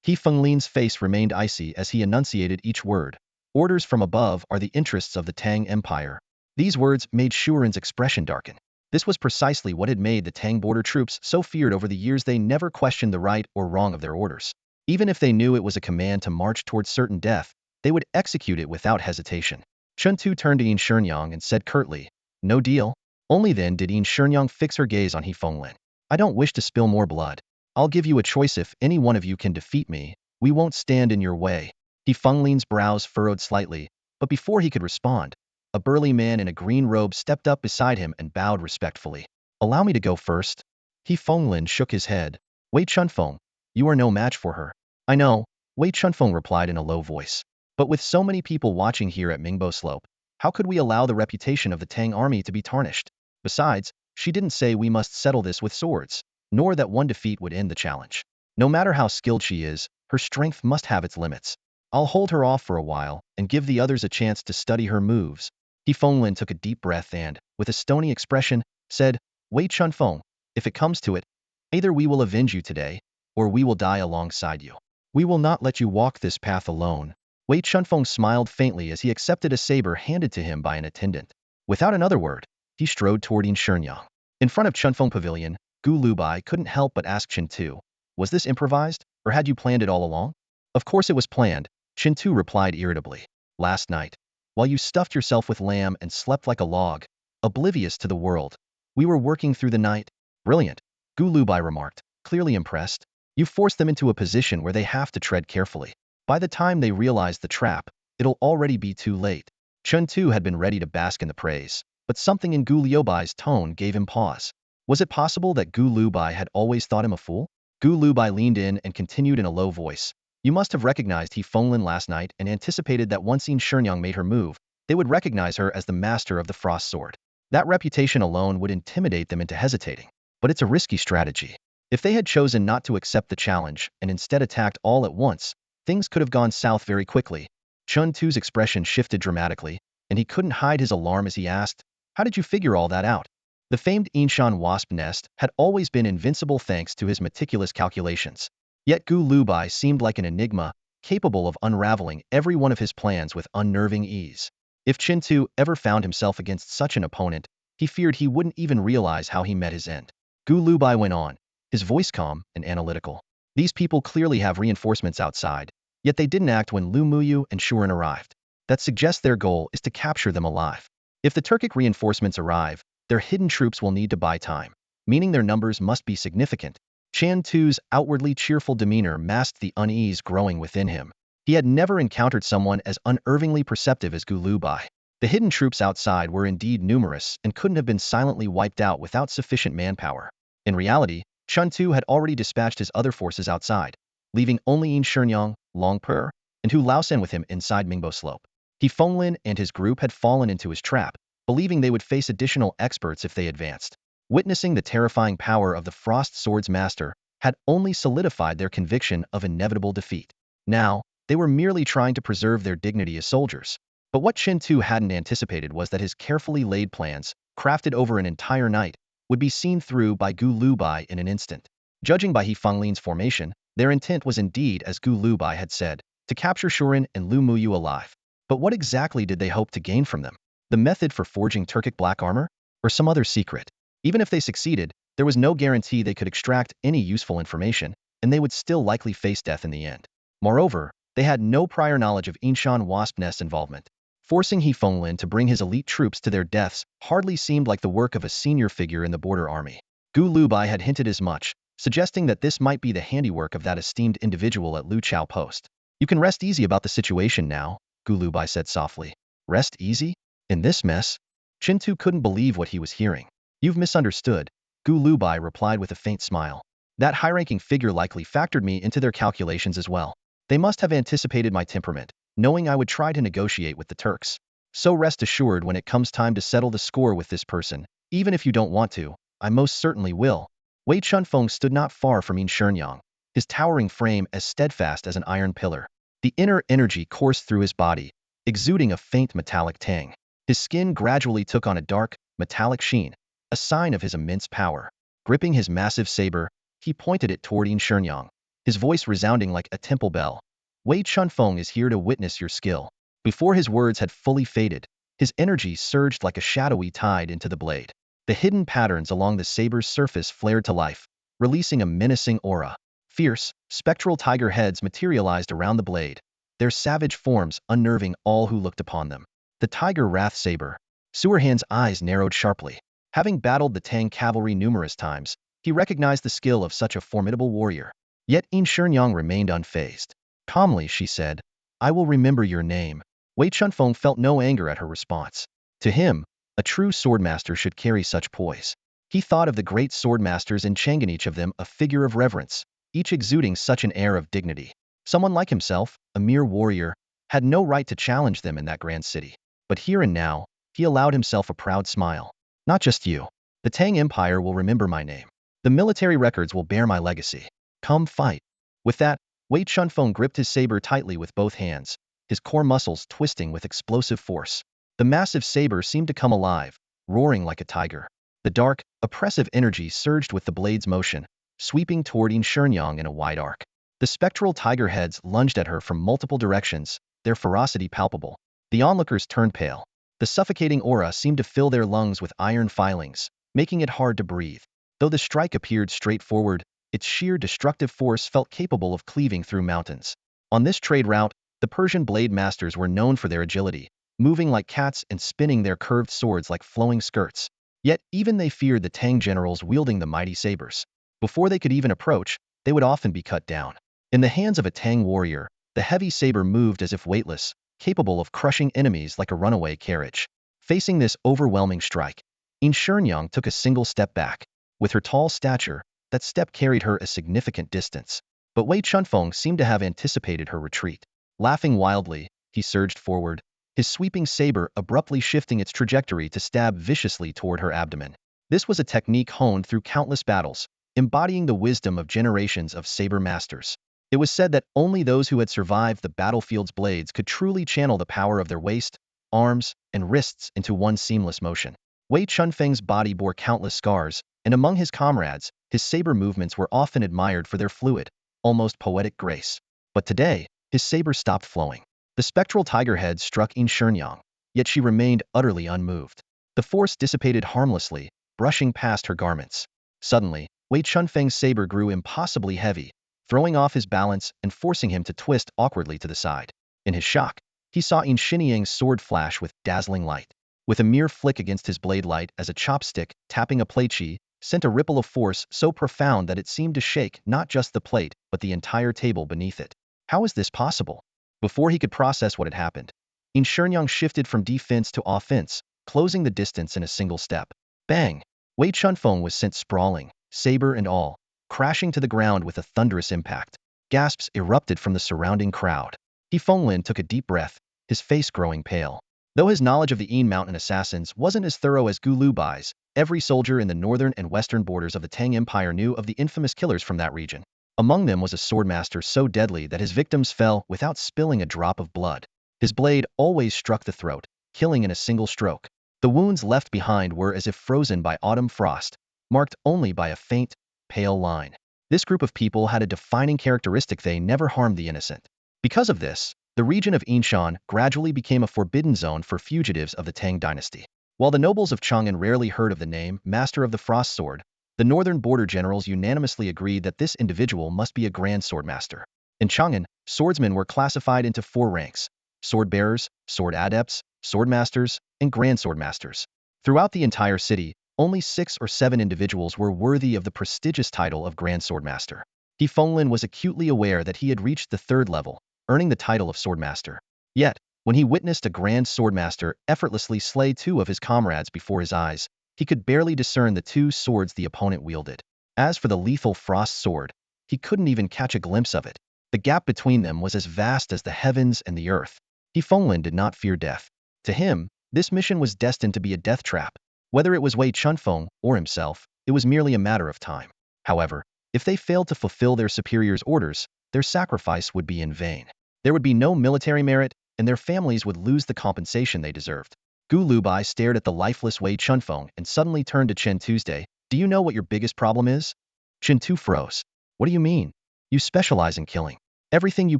He Fenglin's face remained icy as he enunciated each word. Orders from above are the interests of the Tang Empire. These words made Shuren's expression darken. This was precisely what had made the Tang border troops so feared over the years. They never questioned the right or wrong of their orders. Even if they knew it was a command to march towards certain death, they would execute it without hesitation. Chun Tu turned to Yin Shenyang and said curtly, no deal? Only then did Yin Shenyang fix her gaze on He Fenglin. I don't wish to spill more blood. I'll give you a choice. If any one of you can defeat me, we won't stand in your way. He Fenglin's brows furrowed slightly, but before he could respond, a burly man in a green robe stepped up beside him and bowed respectfully. Allow me to go first. He Fenglin shook his head. Wei Chunfeng, you are no match for her. I know, Wei Chunfeng replied in a low voice. But with so many people watching here at Mingbai Slope, how could we allow the reputation of the Tang army to be tarnished? Besides, she didn't say we must settle this with swords, nor that one defeat would end the challenge. No matter how skilled she is, her strength must have its limits. I'll hold her off for a while and give the others a chance to study her moves. He Fenglin took a deep breath and, with a stony expression, said, Wei Chunfeng, if it comes to it, either we will avenge you today, or we will die alongside you. We will not let you walk this path alone. Wei Chunfeng smiled faintly as he accepted a saber handed to him by an attendant. Without another word, he strode toward Yin Shenyang. In front of Chunfeng Pavilion, Gu Lubai couldn't help but ask Chin Tu, was this improvised, or had you planned it all along? Of course it was planned, Chin Tu replied irritably. Last night, while you stuffed yourself with lamb and slept like a log, oblivious to the world, we were working through the night. Brilliant, Gu Lubai remarked, clearly impressed. You forced them into a position where they have to tread carefully. By the time they realize the trap, it'll already be too late. Chun Tu had been ready to bask in the praise, but something in Gu Liubai's tone gave him pause. Was it possible that Gu Lubai had always thought him a fool? Gu Lubai leaned in and continued in a low voice. You must have recognized He Fenglin last night and anticipated that once Yin Shenyang made her move, they would recognize her as the master of the frost sword. That reputation alone would intimidate them into hesitating. But it's a risky strategy. If they had chosen not to accept the challenge and instead attacked all at once, things could have gone south very quickly. Chun Tu's expression shifted dramatically, and he couldn't hide his alarm as he asked, "How did you figure all that out?" The famed Inshan wasp nest had always been invincible thanks to his meticulous calculations. Yet Gu Lubai seemed like an enigma, capable of unraveling every one of his plans with unnerving ease. If Chintu ever found himself against such an opponent, he feared he wouldn't even realize how he met his end. Gu Lubai went on, his voice calm and analytical. These people clearly have reinforcements outside, yet they didn't act when Lu Muyu and Shuren arrived. That suggests their goal is to capture them alive. If the Turkic reinforcements arrive, their hidden troops will need to buy time, meaning their numbers must be significant. Chan Tu's outwardly cheerful demeanor masked the unease growing within him. He had never encountered someone as unnervingly perceptive as Gu Lubai. The hidden troops outside were indeed numerous and couldn't have been silently wiped out without sufficient manpower. In reality, Chun Tu had already dispatched his other forces outside, leaving only Yin Shenyang, Long Per, and Hu Laosen with him inside Mingbo Slope. He Fenglin and his group had fallen into his trap, believing they would face additional experts if they advanced. Witnessing the terrifying power of the Frost Sword's master had only solidified their conviction of inevitable defeat. Now, they were merely trying to preserve their dignity as soldiers. But what Chin Tu hadn't anticipated was that his carefully laid plans, crafted over an entire night, would be seen through by Gu Lubai in an instant. Judging by He Fenglin's formation, their intent was indeed as Gu Lubai had said, to capture Shuren and Lu Muyu alive. But what exactly did they hope to gain from them? The method for forging Turkic black armor? Or some other secret? Even if they succeeded, there was no guarantee they could extract any useful information, and they would still likely face death in the end. Moreover, they had no prior knowledge of Inshan wasp nest involvement. Forcing He Fenglin to bring his elite troops to their deaths hardly seemed like the work of a senior figure in the border army. Gu Lubai had hinted as much, suggesting that this might be the handiwork of that esteemed individual at Lu Chao Post. "You can rest easy about the situation now," Gu Lubai said softly. "Rest easy? In this mess?" Chintu couldn't believe what he was hearing. "You've misunderstood," Gu Lubai replied with a faint smile. "That high-ranking figure likely factored me into their calculations as well. They must have anticipated my temperament, knowing I would try to negotiate with the Turks. So rest assured when it comes time to settle the score with this person, even if you don't want to, I most certainly will." Wei Chunfeng stood not far from Yin Shenyang, his towering frame as steadfast as an iron pillar. The inner energy coursed through his body, exuding a faint metallic tang. His skin gradually took on a dark, metallic sheen, a sign of his immense power. Gripping his massive saber, he pointed it toward Yin Shenyang, his voice resounding like a temple bell. "Wei Chunfeng is here to witness your skill." Before his words had fully faded, his energy surged like a shadowy tide into the blade. The hidden patterns along the saber's surface flared to life, releasing a menacing aura. Fierce, spectral tiger heads materialized around the blade, their savage forms unnerving all who looked upon them. The tiger wrath saber. Suerhan's eyes narrowed sharply. Having battled the Tang cavalry numerous times, he recognized the skill of such a formidable warrior. Yet Yin Shenyang remained unfazed. Calmly, she said, "I will remember your name." Wei Chunfeng felt no anger at her response. To him, a true swordmaster should carry such poise. He thought of the great swordmasters in Chang'an, each of them a figure of reverence, each exuding such an air of dignity. Someone like himself, a mere warrior, had no right to challenge them in that grand city. But here and now, he allowed himself a proud smile. "Not just you. The Tang Empire will remember my name. The military records will bear my legacy. Come fight." With that, Wei Chunfeng gripped his saber tightly with both hands, his core muscles twisting with explosive force. The massive saber seemed to come alive, roaring like a tiger. The dark, oppressive energy surged with the blade's motion, sweeping toward Yin Shenyang in a wide arc. The spectral tiger heads lunged at her from multiple directions, their ferocity palpable. The onlookers turned pale. The suffocating aura seemed to fill their lungs with iron filings, making it hard to breathe. Though the strike appeared straightforward, its sheer destructive force felt capable of cleaving through mountains. On this trade route, the Persian blade masters were known for their agility, moving like cats and spinning their curved swords like flowing skirts. Yet even they feared the Tang generals wielding the mighty sabers. Before they could even approach, they would often be cut down. In the hands of a Tang warrior, the heavy saber moved as if weightless, capable of crushing enemies like a runaway carriage. Facing this overwhelming strike, Yin Shenyang took a single step back. With her tall stature, that step carried her a significant distance. But Wei Chunfeng seemed to have anticipated her retreat. Laughing wildly, he surged forward, his sweeping saber abruptly shifting its trajectory to stab viciously toward her abdomen. This was a technique honed through countless battles, embodying the wisdom of generations of saber masters. It was said that only those who had survived the battlefield's blades could truly channel the power of their waist, arms, and wrists into one seamless motion. Wei Chunfeng's body bore countless scars, and among his comrades, his saber movements were often admired for their fluid, almost poetic grace. But today, his saber stopped flowing. The spectral tiger head struck In Shenyang, yet she remained utterly unmoved. The force dissipated harmlessly, brushing past her garments. Suddenly, Wei Chunfeng's saber grew impossibly heavy, throwing off his balance and forcing him to twist awkwardly to the side. In his shock, he saw In Shenyang's sword flash with dazzling light. With a mere flick against his blade light as a chopstick tapping a platechee, sent a ripple of force so profound that it seemed to shake not just the plate, but the entire table beneath it. How is this possible? Before he could process what had happened, In Shenyang shifted from defense to offense, closing the distance in a single step. Bang! Wei Chunfeng was sent sprawling, saber and all, crashing to the ground with a thunderous impact. Gasps erupted from the surrounding crowd. He Fenglin took a deep breath, his face growing pale. Though his knowledge of the Yin Mountain assassins wasn't as thorough as Gu Lubai's, every soldier in the northern and western borders of the Tang Empire knew of the infamous killers from that region. Among them was a swordmaster so deadly that his victims fell without spilling a drop of blood. His blade always struck the throat, killing in a single stroke. The wounds left behind were as if frozen by autumn frost, marked only by a faint, pale line. This group of people had a defining characteristic: they never harmed the innocent. Because of this, the region of Yinshan gradually became a forbidden zone for fugitives of the Tang dynasty. While the nobles of Chang'an rarely heard of the name Master of the Frost Sword, the northern border generals unanimously agreed that this individual must be a grand swordmaster. In Chang'an, swordsmen were classified into 4 ranks: sword bearers, sword adepts, swordmasters, and grand swordmasters. Throughout the entire city, only 6 or 7 individuals were worthy of the prestigious title of Grand Swordmaster. He Fenglin was acutely aware that he had reached the 3rd level, earning the title of Swordmaster. Yet, when he witnessed a Grand Swordmaster effortlessly slay 2 of his comrades before his eyes, he could barely discern the 2 swords the opponent wielded. As for the lethal Frost Sword, he couldn't even catch a glimpse of it. The gap between them was as vast as the heavens and the earth. He Fenglin did not fear death. To him, this mission was destined to be a death trap. Whether it was Wei Chunfeng or himself, it was merely a matter of time. However, if they failed to fulfill their superior's orders, their sacrifice would be in vain. There would be no military merit, and their families would lose the compensation they deserved. Gu Lubai stared at the lifeless Wei Chunfeng and suddenly turned to Chen Tuesday. Do you know what your biggest problem is? Chen Tu froze. What do you mean? You specialize in killing. Everything you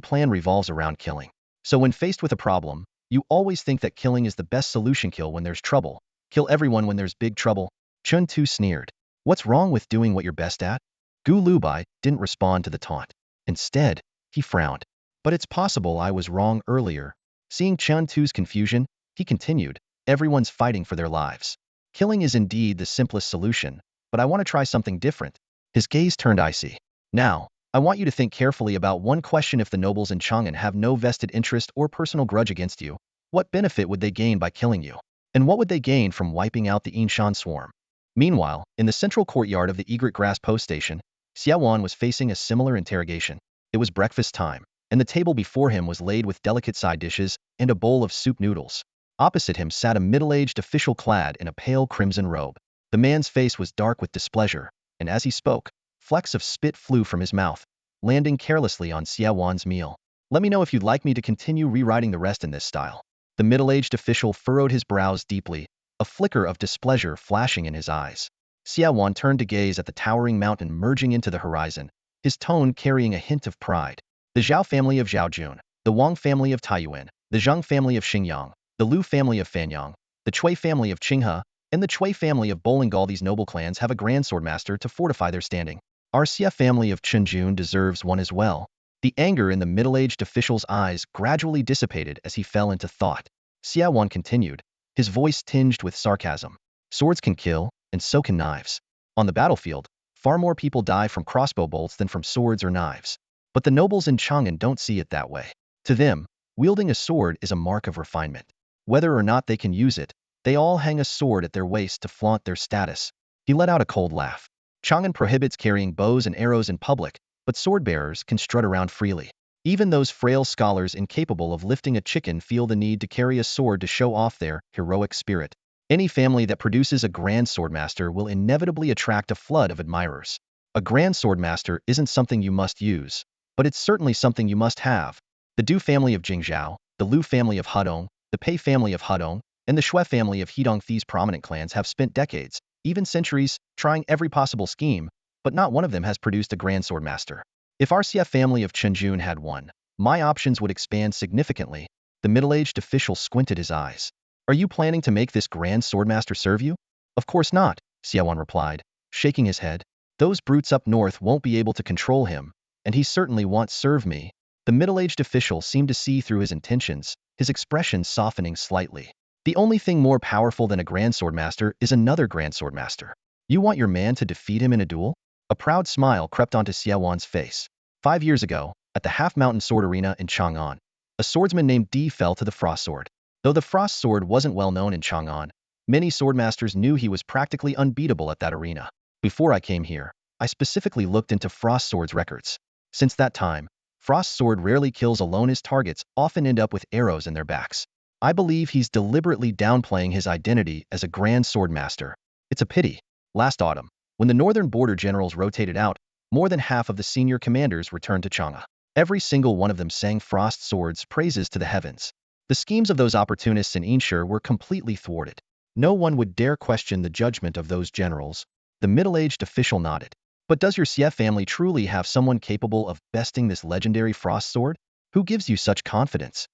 plan revolves around killing. So when faced with a problem, you always think that killing is the best solution. Kill when there's trouble. Kill everyone when there's big trouble. Chen Tu sneered. What's wrong with doing what you're best at? Gu Lubai didn't respond to the taunt. Instead, he frowned. But it's possible I was wrong earlier. Seeing Chen Tu's confusion, he continued. Everyone's fighting for their lives. Killing is indeed the simplest solution, but I want to try something different. His gaze turned icy. Now, I want you to think carefully about one question. If the nobles in Chang'an have no vested interest or personal grudge against you, what benefit would they gain by killing you? And what would they gain from wiping out the Yinshan swarm? Meanwhile, in the central courtyard of the Egret Grass Post Station, Xiaowan was facing a similar interrogation. It was breakfast time, and the table before him was laid with delicate side dishes and a bowl of soup noodles. Opposite him sat a middle-aged official clad in a pale crimson robe. The man's face was dark with displeasure, and as he spoke, flecks of spit flew from his mouth, landing carelessly on Xiaowan's meal. Let me know if you'd like me to continue rewriting the rest in this style. The middle-aged official furrowed his brows deeply, a flicker of displeasure flashing in his eyes. Xiaowan turned to gaze at the towering mountain merging into the horizon, his tone carrying a hint of pride. The Zhao family of Zhaojun, the Wang family of Taiyuan, the Zhang family of Xingyang, the Lu family of Fanyang, the Chui family of Qinghe, and the Chui family of Bolingal. These noble clans have a grand swordmaster to fortify their standing. Our Xia family of Chenjun deserves one as well. The anger in the middle-aged official's eyes gradually dissipated as he fell into thought. Xiaowan continued, his voice tinged with sarcasm. Swords can kill, and so can knives. On the battlefield, far more people die from crossbow bolts than from swords or knives. But the nobles in Chang'an don't see it that way. To them, wielding a sword is a mark of refinement. Whether or not they can use it, they all hang a sword at their waist to flaunt their status. He let out a cold laugh. Chang'an prohibits carrying bows and arrows in public, but sword-bearers can strut around freely. Even those frail scholars incapable of lifting a chicken feel the need to carry a sword to show off their heroic spirit. Any family that produces a grand swordmaster will inevitably attract a flood of admirers. A Grand Swordmaster isn't something you must use, but it's certainly something you must have. The Du family of Jingzhou, the Lu family of Hudong, the Pei family of Hudong, and the Shui family of Hedong, these prominent clans have spent decades, even centuries, trying every possible scheme, but not one of them has produced a Grand Swordmaster. If our Xie family of Chenjun had one, my options would expand significantly. The middle-aged official squinted his eyes. Are you planning to make this Grand Swordmaster serve you? Of course not, Xiaowan replied, shaking his head. Those brutes up north won't be able to control him, and he certainly won't serve me. The middle-aged official seemed to see through his intentions, his expression softening slightly. The only thing more powerful than a Grand Swordmaster is another Grand Swordmaster. You want your man to defeat him in a duel? A proud smile crept onto Xiaowan's face. 5 years ago, at the Half-Mountain Sword Arena in Chang'an, a swordsman named Di fell to the Frost Sword. Though the Frost Sword wasn't well known in Chang'an, many swordmasters knew he was practically unbeatable at that arena. Before I came here, I specifically looked into Frost Sword's records. Since that time, Frost Sword rarely kills alone. His targets often end up with arrows in their backs. I believe he's deliberately downplaying his identity as a Grand Swordmaster. It's a pity. Last autumn, when the northern border generals rotated out, more than half of the senior commanders returned to Chang'an. Every single one of them sang Frost Sword's praises to the heavens. The schemes of those opportunists in Inshur were completely thwarted. No one would dare question the judgment of those generals. The middle-aged official nodded. But does your Xie family truly have someone capable of besting this legendary Frost Sword? Who gives you such confidence?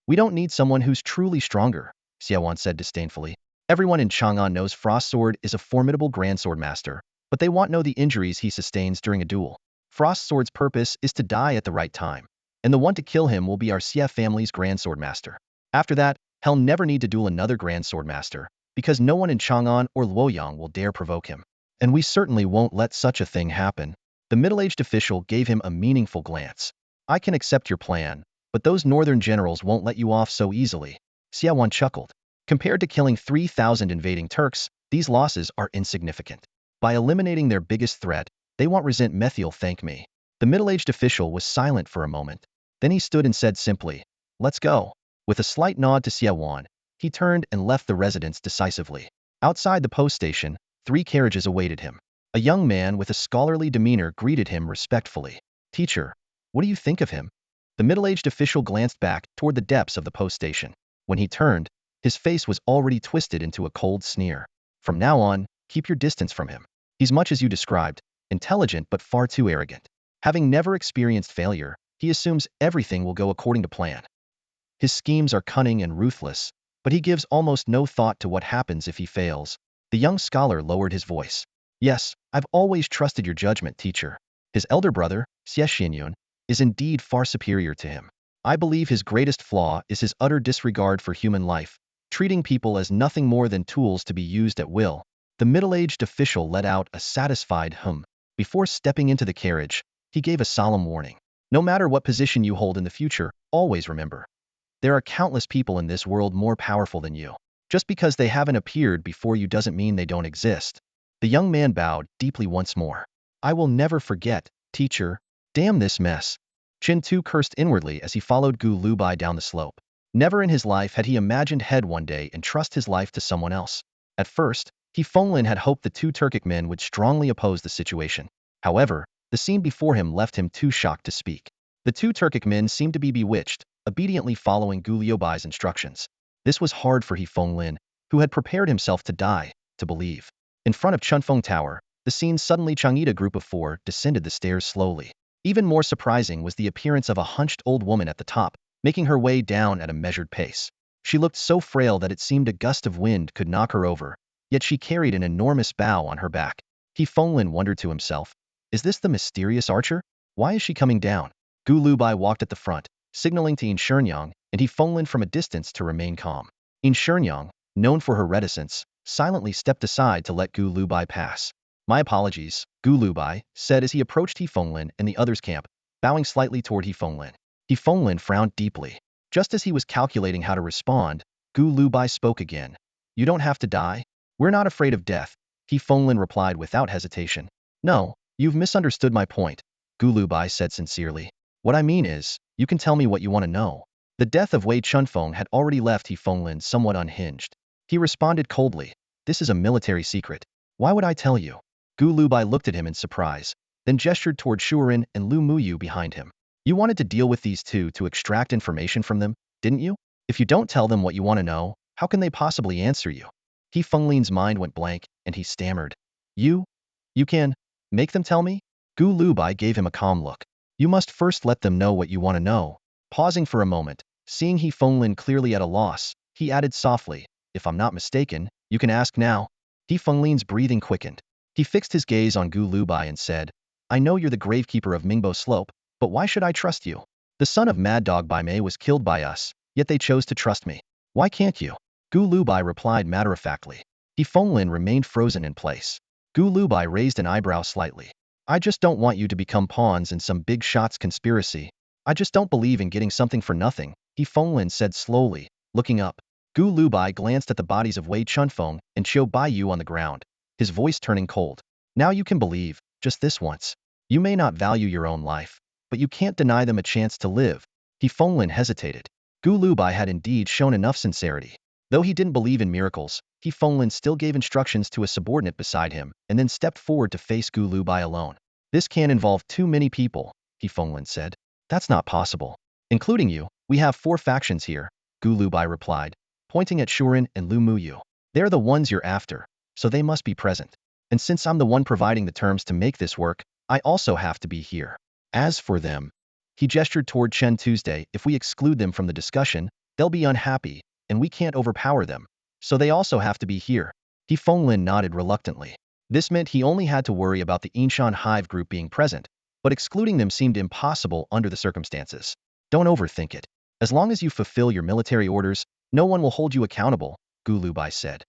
We don't need someone who's truly stronger, Xiaowan said disdainfully. Everyone in Chang'an knows Frost Sword is a formidable Grand Swordmaster, but they won't know the injuries he sustains during a duel. Frost Sword's purpose is to die at the right time, and the one to kill him will be our Xie family's Grand Swordmaster. After that, he'll never need to duel another Grand Swordmaster, because no one in Chang'an or Luoyang will dare provoke him. And we certainly won't let such a thing happen. The middle-aged official gave him a meaningful glance. I can accept your plan, but those northern generals won't let you off so easily. Xiaowan chuckled. Compared to killing 3,000 invading Turks, these losses are insignificant. By eliminating their biggest threat, they won't resent Methiel, thank me. The middle-aged official was silent for a moment. Then he stood and said simply, let's go. With a slight nod to Xiaowan, he turned and left the residence decisively. Outside the post station, 3 carriages awaited him. A young man with a scholarly demeanor greeted him respectfully. Teacher, what do you think of him? The middle-aged official glanced back toward the depths of the post station. When he turned, his face was already twisted into a cold sneer. From now on, keep your distance from him. He's much as you described, intelligent but far too arrogant. Having never experienced failure, he assumes everything will go according to plan. His schemes are cunning and ruthless, but he gives almost no thought to what happens if he fails. The young scholar lowered his voice. Yes, I've always trusted your judgment, teacher. His elder brother, Xie Xianyun, is indeed far superior to him. I believe his greatest flaw is his utter disregard for human life, treating people as nothing more than tools to be used at will. The middle-aged official let out a satisfied hum. Before stepping into the carriage, he gave a solemn warning. No matter what position you hold in the future, always remember. There are countless people in this world more powerful than you. Just because they haven't appeared before you doesn't mean they don't exist. The young man bowed deeply once more. I will never forget, teacher. Damn this mess. Chin Tu cursed inwardly as he followed Gu Lubai down the slope. Never in his life had he imagined he'd one day entrust his life to someone else. At first, he Fenglin had hoped the 2 Turkic men would strongly oppose the situation. However, the scene before him left him too shocked to speak. The 2 Turkic men seemed to be bewitched, obediently following Gu Liubai's instructions. This was hard for He Fenglin, who had prepared himself to die, to believe. In front of Chunfeng Tower, the scene suddenly Chang'ida group of 4 descended the stairs slowly. Even more surprising was the appearance of a hunched old woman at the top, making her way down at a measured pace. She looked so frail that it seemed a gust of wind could knock her over, yet she carried an enormous bow on her back. He Fenglin wondered to himself, is this the mysterious archer? Why is she coming down? Gu Lubai walked at the front, signaling to Yin Shenyang, and He Fenglin from a distance to remain calm. Yin Shenyang, known for her reticence, silently stepped aside to let Gu Lubai pass. My apologies, Gu Lubai said as he approached He Fenglin and the others' camp, bowing slightly toward He Fenglin. He Fenglin frowned deeply. Just as he was calculating how to respond, Gu Lubai spoke again. You don't have to die. We're not afraid of death, He Fenglin replied without hesitation. No, you've misunderstood my point, Gu Lubai said sincerely. What I mean is, you can tell me what you want to know. The death of Wei Chunfeng had already left He Fenglin somewhat unhinged. He responded coldly, this is a military secret. Why would I tell you? Gu Lubai looked at him in surprise. then gestured toward Shuren and Lu Muyu behind him. You wanted to deal with these two to extract information from them, didn't you? If you don't tell them what you want to know, how can they possibly answer you? He Fenglin's mind went blank, and he stammered. You can make them tell me? Gu Lubai gave him a calm look. You must first let them know what you want to know. Pausing for a moment, seeing He Fenglin clearly at a loss, he added softly, if I'm not mistaken, you can ask now. He Fenglin's breathing quickened. He fixed his gaze on Gu Lubai and said, I know you're the gravekeeper of Mingbo Slope, but why should I trust you? The son of Mad Dog Bai Mei was killed by us, yet they chose to trust me. Why can't you? Gu Lubai replied matter-of-factly. He Fenglin remained frozen in place. Gu Lubai raised an eyebrow slightly. I just don't want you to become pawns in some big shots conspiracy. I just don't believe in getting something for nothing, He Fenglin said slowly, looking up. Gu Lubai glanced at the bodies of Wei Chunfeng and Qiu Baiyu on the ground, his voice turning cold. Now you can believe, just this once. You may not value your own life, but you can't deny them a chance to live. He Fenglin hesitated. Gu Lubai had indeed shown enough sincerity. Though he didn't believe in miracles, He Fenglin still gave instructions to a subordinate beside him and then stepped forward to face Gu Lubai alone. This can't involve too many people, He Fenglin said. That's not possible. Including you, we have 4 factions here, Gu Lubai replied, pointing at Shuren and Lu Muyu. They're the ones you're after, so they must be present. And since I'm the one providing the terms to make this work, I also have to be here. As for them, he gestured toward Chen Tuesday, if we exclude them from the discussion, they'll be unhappy, and we can't overpower them. So they also have to be here. He Fenglin nodded reluctantly. This meant he only had to worry about the Yinshan Hive group being present, but excluding them seemed impossible under the circumstances. Don't overthink it. As long as you fulfill your military orders, no one will hold you accountable, Gu Lubai said.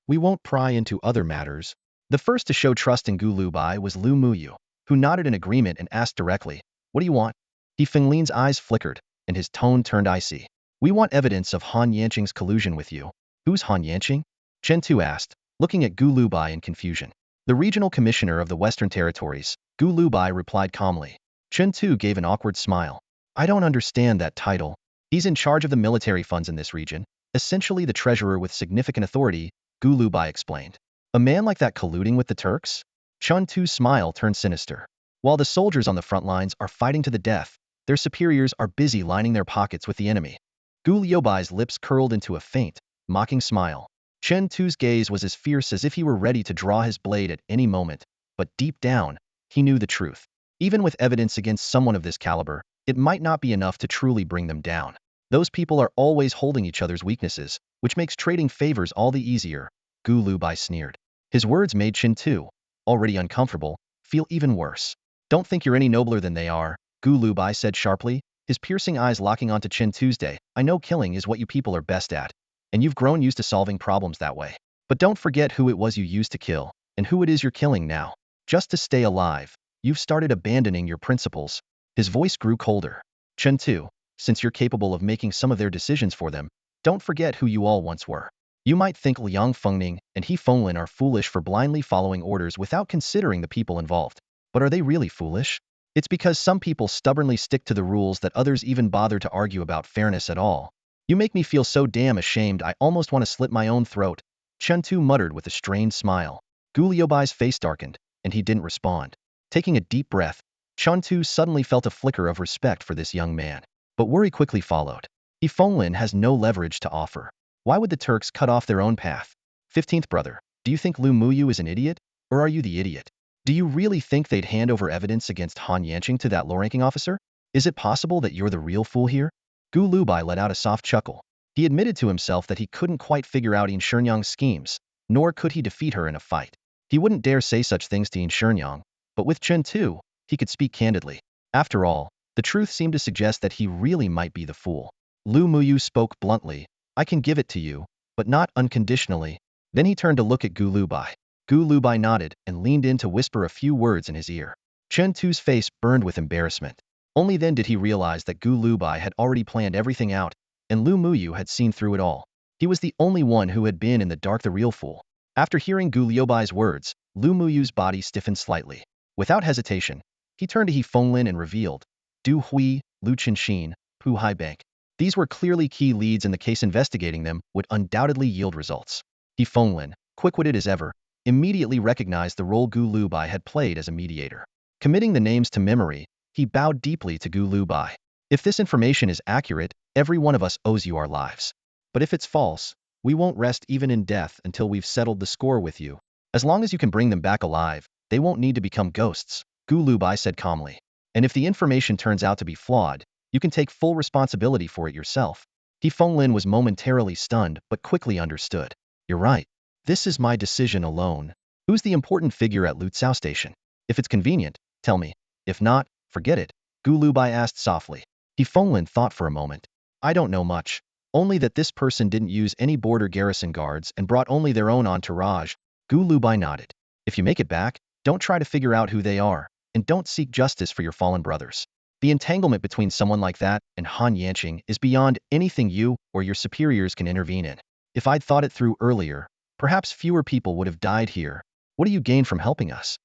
We won't pry into other matters. The first to show trust in Gu Lubai was Lu Muyu, who nodded in agreement and asked directly, what do you want? He Fenglin's eyes flickered, and his tone turned icy. We want evidence of Han Yanqing's collusion with you. Who's Han Yanqing? Chen Tu asked, looking at Gu Lubai in confusion. The regional commissioner of the Western Territories, Gu Lubai replied calmly. Chen Tu gave an awkward smile. I don't understand that title. He's in charge of the military funds in this region, essentially the treasurer with significant authority, Gu Lubai explained. A man like that colluding with the Turks? Chen Tu's smile turned sinister. While the soldiers on the front lines are fighting to the death, their superiors are busy lining their pockets with the enemy. Gu Liubai's lips curled into a faint, mocking smile. Chen Tu's gaze was as fierce as if he were ready to draw his blade at any moment, but deep down, he knew the truth. Even with evidence against someone of this caliber, it might not be enough to truly bring them down. Those people are always holding each other's weaknesses, which makes trading favors all the easier, Gu Lubai sneered. His words made Chen Tu, already uncomfortable, feel even worse. Don't think you're any nobler than they are, Gu Lubai said sharply, his piercing eyes locking onto Chen Tuesday. I know killing is what you people are best at, and you've grown used to solving problems that way. But don't forget who it was you used to kill, and who it is you're killing now. Just to stay alive, you've started abandoning your principles. His voice grew colder. Chen Tu, since you're capable of making some of their decisions for them, don't forget who you all once were. You might think Liang Fengning and He Fenglin are foolish for blindly following orders without considering the people involved. But are they really foolish? It's because some people stubbornly stick to the rules that others even bother to argue about fairness at all. You make me feel so damn ashamed I almost want to slit my own throat, Chen Tu muttered with a strained smile. Gu Liubai's face darkened, and he didn't respond. Taking a deep breath, Chen Tu suddenly felt a flicker of respect for this young man. But worry quickly followed. He Fenglin has no leverage to offer. Why would the Turks cut off their own path? 15th brother, do you think Lu Muyu is an idiot? Or are you the idiot? Do you really think they'd hand over evidence against Han Yanqing to that low-ranking officer? Is it possible that you're the real fool here? Gu Lubai let out a soft chuckle. He admitted to himself that he couldn't quite figure out Yin Shenyang's schemes, nor could he defeat her in a fight. He wouldn't dare say such things to Yin Shenyang, but with Chen Tu, he could speak candidly. After all, the truth seemed to suggest that he really might be the fool. Lu Muyu spoke bluntly, I can give it to you, but not unconditionally. Then he turned to look at Gu Lubai. Gu Lubai nodded and leaned in to whisper a few words in his ear. Chen Tu's face burned with embarrassment. Only then did he realize that Gu Lubai had already planned everything out, and Lu Muyu had seen through it all. He was the only one who had been in the dark, the real fool. After hearing Gu Liubai's words, Lu Muyu's body stiffened slightly. Without hesitation, he turned to He Fenglin and revealed, Du Hui, Lu Chenxin, Pu Hai Bank. These were clearly key leads in the case. Investigating them would undoubtedly yield results. He Fenglin, quick-witted as ever, immediately recognized the role Gu Lubai had played as a mediator. Committing the names to memory, he bowed deeply to Gu Lu Bai. If this information is accurate, every one of us owes you our lives. But if it's false, we won't rest even in death until we've settled the score with you. As long as you can bring them back alive, they won't need to become ghosts, Gu Lu Bai said calmly. And if the information turns out to be flawed, you can take full responsibility for it yourself. He Fenglin was momentarily stunned but quickly understood. You're right. This is my decision alone. Who's the important figure at Lutzao Station? If it's convenient, tell me. If not, forget it, Gu Lu Bai asked softly. He Fenglin thought for a moment. I don't know much. Only that this person didn't use any border garrison guards and brought only their own entourage. Gu Lu Bai nodded. If you make it back, don't try to figure out who they are, and don't seek justice for your fallen brothers. The entanglement between someone like that and Han Yanqing is beyond anything you or your superiors can intervene in. If I'd thought it through earlier, perhaps fewer people would have died here. What do you gain from helping us?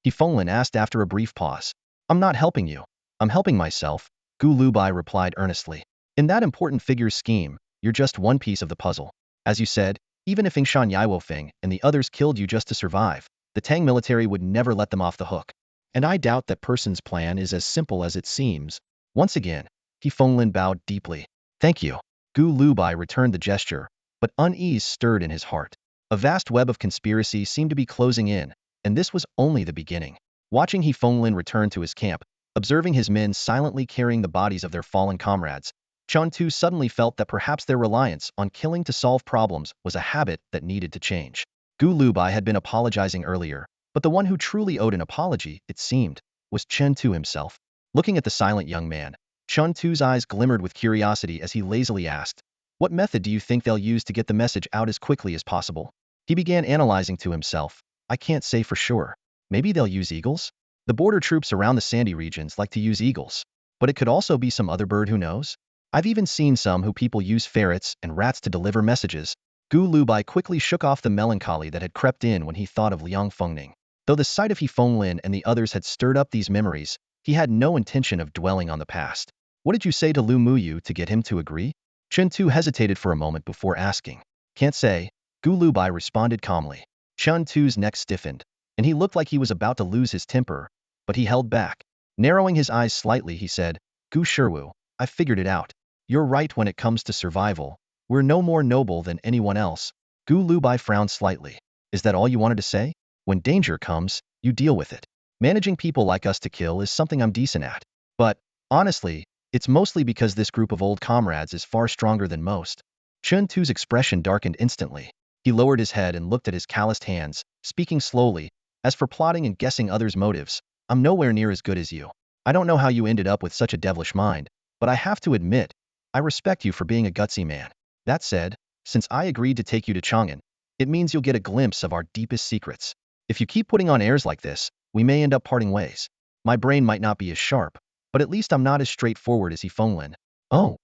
He Fenglin asked after a brief pause. I'm not helping you. I'm helping myself, Gu Lu Bai replied earnestly. In that important figure's scheme, you're just one piece of the puzzle. As you said, even if Yingshan Yaiwofeng and the others killed you just to survive, the Tang military would never let them off the hook. And I doubt that person's plan is as simple as it seems. Once again, He Fenglin bowed deeply. Thank you. Gu Lu Bai returned the gesture, but unease stirred in his heart. A vast web of conspiracy seemed to be closing in, and this was only the beginning. Watching He Fenglin return to his camp, observing his men silently carrying the bodies of their fallen comrades, Chen Tu suddenly felt that perhaps their reliance on killing to solve problems was a habit that needed to change. Gu Lu Bai had been apologizing earlier, but the one who truly owed an apology, it seemed, was Chen Tu himself. Looking at the silent young man, Chen Tu's eyes glimmered with curiosity as he lazily asked, what method do you think they'll use to get the message out as quickly as possible? He began analyzing to himself. I can't say for sure. Maybe they'll use eagles? The border troops around the sandy regions like to use eagles. But it could also be some other bird, who knows? I've even seen some who people use ferrets and rats to deliver messages. Gu Lu Bai quickly shook off the melancholy that had crept in when he thought of Liang Fengning. Though the sight of He Fenglin and the others had stirred up these memories, he had no intention of dwelling on the past. What did you say to Lu Muyu to get him to agree? Chen Tu hesitated for a moment before asking. Can't say, Gu Lu Bai responded calmly. Chen Tu's neck stiffened, and he looked like he was about to lose his temper, but he held back. Narrowing his eyes slightly, he said, Gu Shiwu, I figured it out. You're right when it comes to survival. We're no more noble than anyone else. Gu Lu Bai frowned slightly. Is that all you wanted to say? When danger comes, you deal with it. Managing people like us to kill is something I'm decent at. But, honestly, it's mostly because this group of old comrades is far stronger than most. Chen Tu's expression darkened instantly. He lowered his head and looked at his calloused hands, speaking slowly. As for plotting and guessing others' motives, I'm nowhere near as good as you. I don't know how you ended up with such a devilish mind, but I have to admit, I respect you for being a gutsy man. That said, since I agreed to take you to Chang'an, it means you'll get a glimpse of our deepest secrets. If you keep putting on airs like this, we may end up parting ways. My brain might not be as sharp, but at least I'm not as straightforward as He Fenglin. Oh.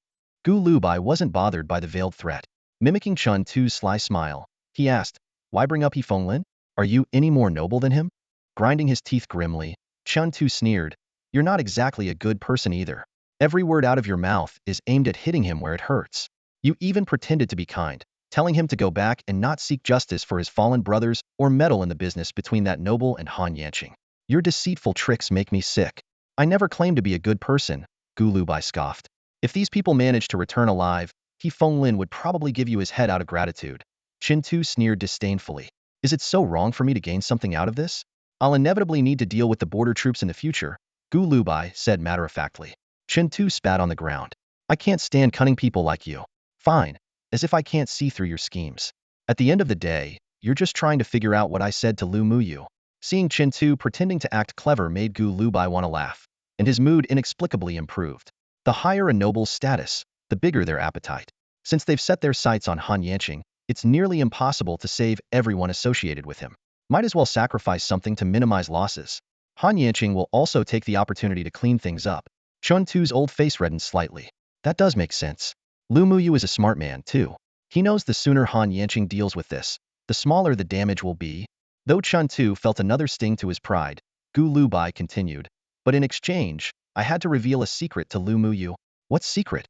Gu Lu Bai wasn't bothered by the veiled threat. Mimicking Chen Tu's sly smile, he asked, why bring up He Fenglin? Are you any more noble than him? Grinding his teeth grimly, Chen Tu sneered, you're not exactly a good person either. Every word out of your mouth is aimed at hitting him where it hurts. You even pretended to be kind, telling him to go back and not seek justice for his fallen brothers or meddle in the business between that noble and Han Yanqing. Your deceitful tricks make me sick. I never claimed to be a good person, Gu Lu Bai scoffed. If these people managed to return alive, He Fenglin would probably give you his head out of gratitude. Chen Tu sneered disdainfully. Is it so wrong for me to gain something out of this? I'll inevitably need to deal with the border troops in the future, Gu Lu Bai said matter-of-factly. Chen Tu spat on the ground. I can't stand cunning people like you. Fine. As if I can't see through your schemes. At the end of the day, you're just trying to figure out what I said to Lu Muyu. Seeing Chen Tu pretending to act clever made Gu Lu Bai want to laugh, and his mood inexplicably improved. The higher a noble's status, the bigger their appetite. Since they've set their sights on Han Yanqing, it's nearly impossible to save everyone associated with him. Might as well sacrifice something to minimize losses. Han Yanqing will also take the opportunity to clean things up. Chen Tu's old face reddened slightly. That does make sense. Lu Muyu is a smart man, too. He knows the sooner Han Yanqing deals with this, the smaller the damage will be. Though Chen Tu felt another sting to his pride, Gu Lu Bai continued. But in exchange, I had to reveal a secret to Lu Muyu. What secret?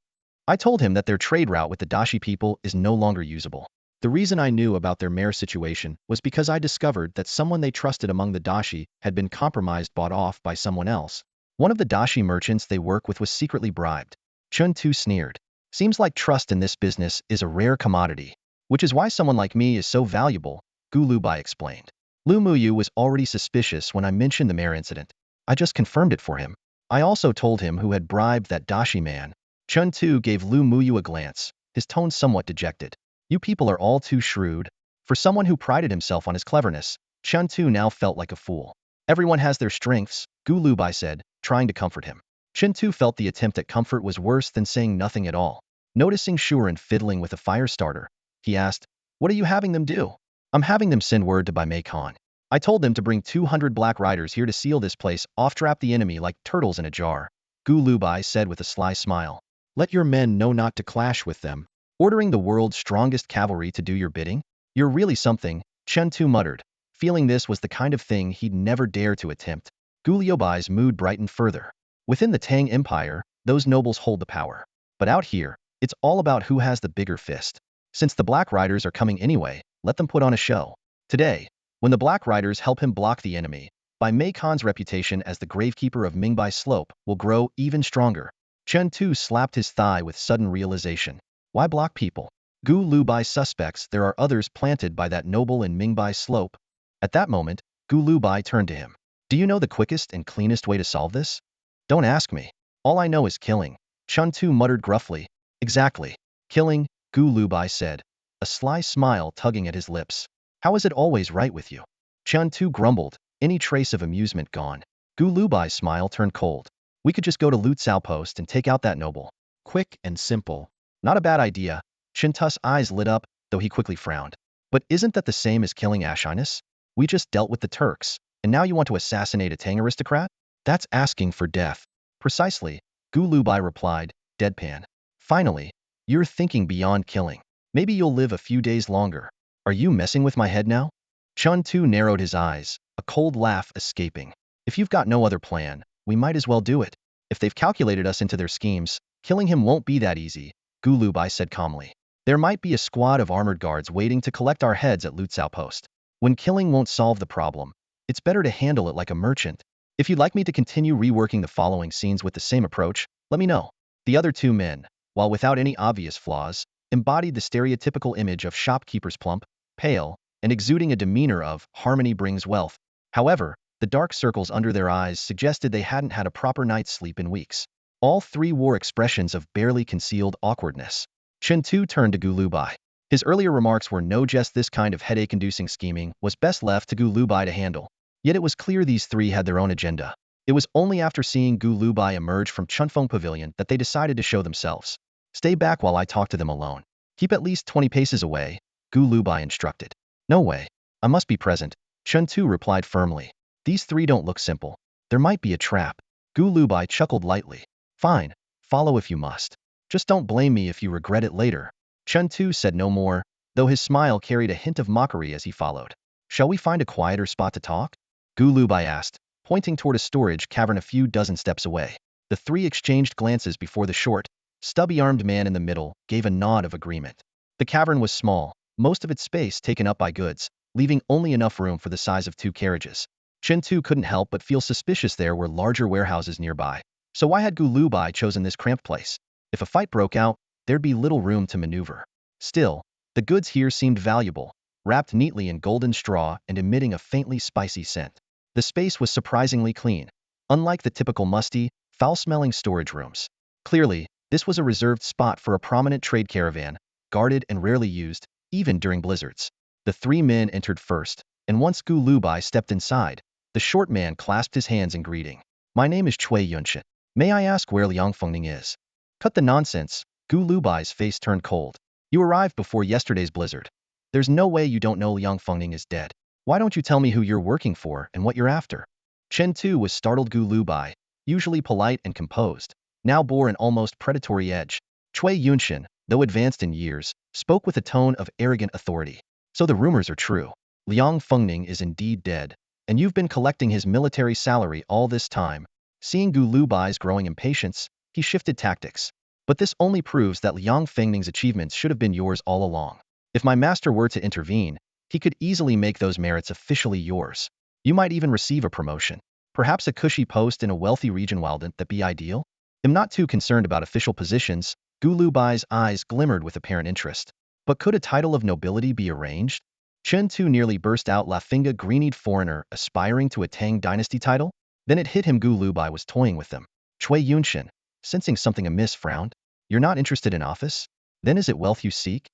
I told him that their trade route with the Dashi people is no longer usable. The reason I knew about their mare situation was because I discovered that someone they trusted among the dashi had been compromised, bought off by someone else. One of the dashi merchants they work with was secretly bribed. Chun Tu sneered. Seems like trust in this business is a rare commodity, which is why someone like me is so valuable, Gu Lubai explained. Lu Muyu was already suspicious when I mentioned the mare incident. I just confirmed it for him. I also told him who had bribed that dashi man. Chun Tu gave Lu Muyu a glance, his tone somewhat dejected. You people are all too shrewd. For someone who prided himself on his cleverness, Chun Tu now felt like a fool. Everyone has their strengths, Gu Lubai said, trying to comfort him. Chun Tu felt the attempt at comfort was worse than saying nothing at all. Noticing Shuren fiddling with a fire starter, he asked, "What are you having them do?" "I'm having them send word to Bai Mei Khan. I told them to bring 200 black riders here to seal this place off, trap the enemy like turtles in a jar," Gu Lubai said with a sly smile. "Let your men know not to clash with them. Ordering the world's strongest cavalry to do your bidding? You're really something," Chun Tu muttered, feeling this was the kind of thing he'd never dare to attempt. Gu Liubai's mood brightened further. Within the Tang Empire, those nobles hold the power. But out here, it's all about who has the bigger fist. Since the Black Riders are coming anyway, let them put on a show. Today, when the Black Riders help him block the enemy, Bai Mei Khan's reputation as the gravekeeper of Mingbai Slope will grow even stronger. Chun Tu slapped his thigh with sudden realization. Why block people? Gu Lubai suspects there are others planted by that noble in Mingbai Slope. At that moment, Gu Lubai turned to him. Do you know the quickest and cleanest way to solve this? Don't ask me. All I know is killing. Chun Tu muttered gruffly. Exactly. Killing, Gu Lubai said, a sly smile tugging at his lips. How is it always right with you? Chun Tu grumbled, any trace of amusement gone. Gu Lubai's smile turned cold. We could just go to Lutsao Post and take out that noble. Quick and simple. Not a bad idea. Chun Tu's eyes lit up, though he quickly frowned. But isn't that the same as killing Ashinus? We just dealt with the Turks, and now you want to assassinate a Tang aristocrat? That's asking for death. Precisely, Gu Lubai replied, deadpan. Finally, you're thinking beyond killing. Maybe you'll live a few days longer. Are you messing with my head now? Chun Tu narrowed his eyes, a cold laugh escaping. If you've got no other plan, we might as well do it. If they've calculated us into their schemes, killing him won't be that easy, Gu Lubai said calmly. There might be a squad of armored guards waiting to collect our heads at Lutsao Post. When killing won't solve the problem, it's better to handle it like a merchant. If you'd like me to continue reworking the following scenes with the same approach, let me know. The other two men, while without any obvious flaws, embodied the stereotypical image of shopkeepers plump, pale, and exuding a demeanor of harmony brings wealth. However, the dark circles under their eyes suggested they hadn't had a proper night's sleep in weeks. All three wore expressions of barely concealed awkwardness. Chun Tu turned to Gu Lubai. His earlier remarks were no jest. This kind of headache-inducing scheming was best left to Gu Lubai to handle. Yet it was clear these three had their own agenda. It was only after seeing Gu Lubai emerge from Chunfeng Pavilion that they decided to show themselves. Stay back while I talk to them alone. Keep at least 20 paces away, Gu Lubai instructed. No way. I must be present, Chun Tu replied firmly. These three don't look simple. There might be a trap. Gu Lubai chuckled lightly. Fine, follow if you must. Just don't blame me if you regret it later. Chun Tu said no more, though his smile carried a hint of mockery as he followed. Shall we find a quieter spot to talk? Gu Lubai asked, pointing toward a storage cavern a few dozen steps away. The three exchanged glances before the short, stubby-armed man in the middle gave a nod of agreement. The cavern was small, most of its space taken up by goods, leaving only enough room for the size of 2 carriages. Chun Tu couldn't help but feel suspicious there were larger warehouses nearby. So why had Gu Lubai chosen this cramped place? If a fight broke out, there'd be little room to maneuver. Still, the goods here seemed valuable, wrapped neatly in golden straw and emitting a faintly spicy scent. The space was surprisingly clean, unlike the typical musty, foul-smelling storage rooms. Clearly, this was a reserved spot for a prominent trade caravan, guarded and rarely used, even during blizzards. The 3 men entered first, and once Gu Lubai stepped inside, the short man clasped his hands in greeting. My name is Cui Yunshin. May I ask where Liang Fengning is? Cut the nonsense, Gu Lubai's face turned cold. You arrived before yesterday's blizzard. There's no way you don't know Liang Fengning is dead. Why don't you tell me who you're working for and what you're after? Chun Tu was startled. Gu Lubai, usually polite and composed, now bore an almost predatory edge. Cui Yunshin, though advanced in years, spoke with a tone of arrogant authority. So the rumors are true. Liang Fengning is indeed dead, and you've been collecting his military salary all this time. Seeing Gu Lubai's growing impatience, he shifted tactics. But this only proves that Liang Fengning's achievements should have been yours all along. If my master were to intervene, he could easily make those merits officially yours. You might even receive a promotion. Perhaps a cushy post in a wealthy region. Wouldn't that be ideal? I'm not too concerned about official positions. Gulu Bai's eyes glimmered with apparent interest. But could a title of nobility be arranged? Chen Tu nearly burst out, laughing. A greenied foreigner aspiring to a Tang dynasty title? Then it hit him, Gulu Bai was toying with them. Cui Yunshin, sensing something amiss, frowned. You're not interested in office? Then is it wealth you seek?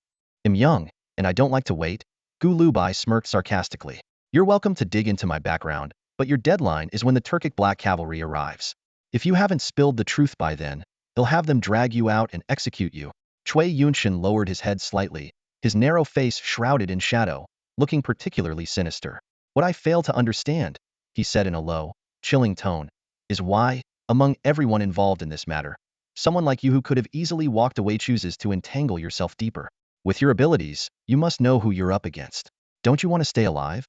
I'm young, and I don't like to wait. Gulu Bai smirked sarcastically. You're welcome to dig into my background, but your deadline is when the Turkic Black Cavalry arrives. If you haven't spilled the truth by then, they'll have them drag you out and execute you. Cui Yunshin lowered his head slightly, his narrow face shrouded in shadow, looking particularly sinister. What I fail to understand, he said in a low, chilling tone, is why, among everyone involved in this matter, someone like you who could have easily walked away chooses to entangle yourself deeper. With your abilities, you must know who you're up against. Don't you want to stay alive?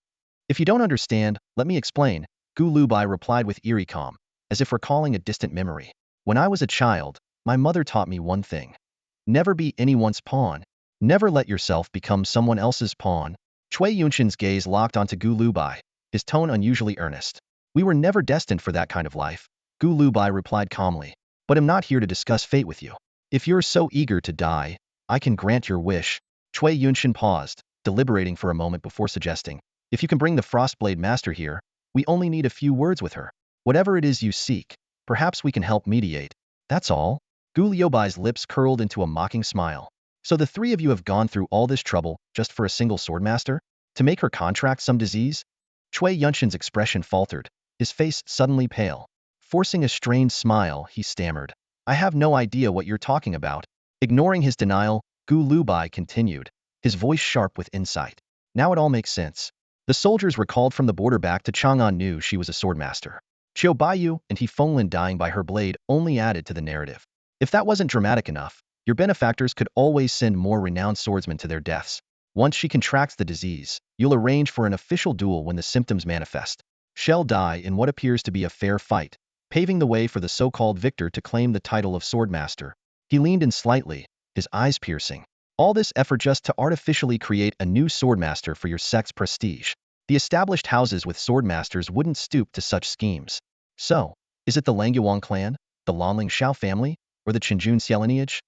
If you don't understand, let me explain, Gulu Bai replied with eerie calm, as if recalling a distant memory. When I was a child, my mother taught me one thing. Never be anyone's pawn. Never let yourself become someone else's pawn. Cui Yunshin's gaze locked onto Gulu Bai, his tone unusually earnest. We were never destined for that kind of life, Gulu Bai replied calmly. But I'm not here to discuss fate with you. If you're so eager to die, I can grant your wish. Cui Yunshin paused, deliberating for a moment before suggesting. If you can bring the Frostblade Master here, we only need a few words with her. Whatever it is you seek, perhaps we can help mediate. That's all. Gulu Bai's lips curled into a mocking smile. So the three of you have gone through all this trouble just for a single swordmaster? To make her contract some disease? Cui Yunshin's expression faltered, his face suddenly pale. Forcing a strained smile, he stammered. I have no idea what you're talking about. Ignoring his denial, Gulu Bai continued, his voice sharp with insight. Now it all makes sense. The soldiers recalled from the border back to Chang'an knew she was a swordmaster. Qiu Baiyu and He Fenglin dying by her blade only added to the narrative. If that wasn't dramatic enough, your benefactors could always send more renowned swordsmen to their deaths. Once she contracts the disease, you'll arrange for an official duel when the symptoms manifest. She'll die in what appears to be a fair fight, paving the way for the so-called victor to claim the title of swordmaster. He leaned in slightly, his eyes piercing. All this effort just to artificially create a new swordmaster for your sect's prestige. The established houses with swordmasters wouldn't stoop to such schemes. So, is it the Langyuang clan, the Lanling Shao family, or the Chenjun Xie lineage?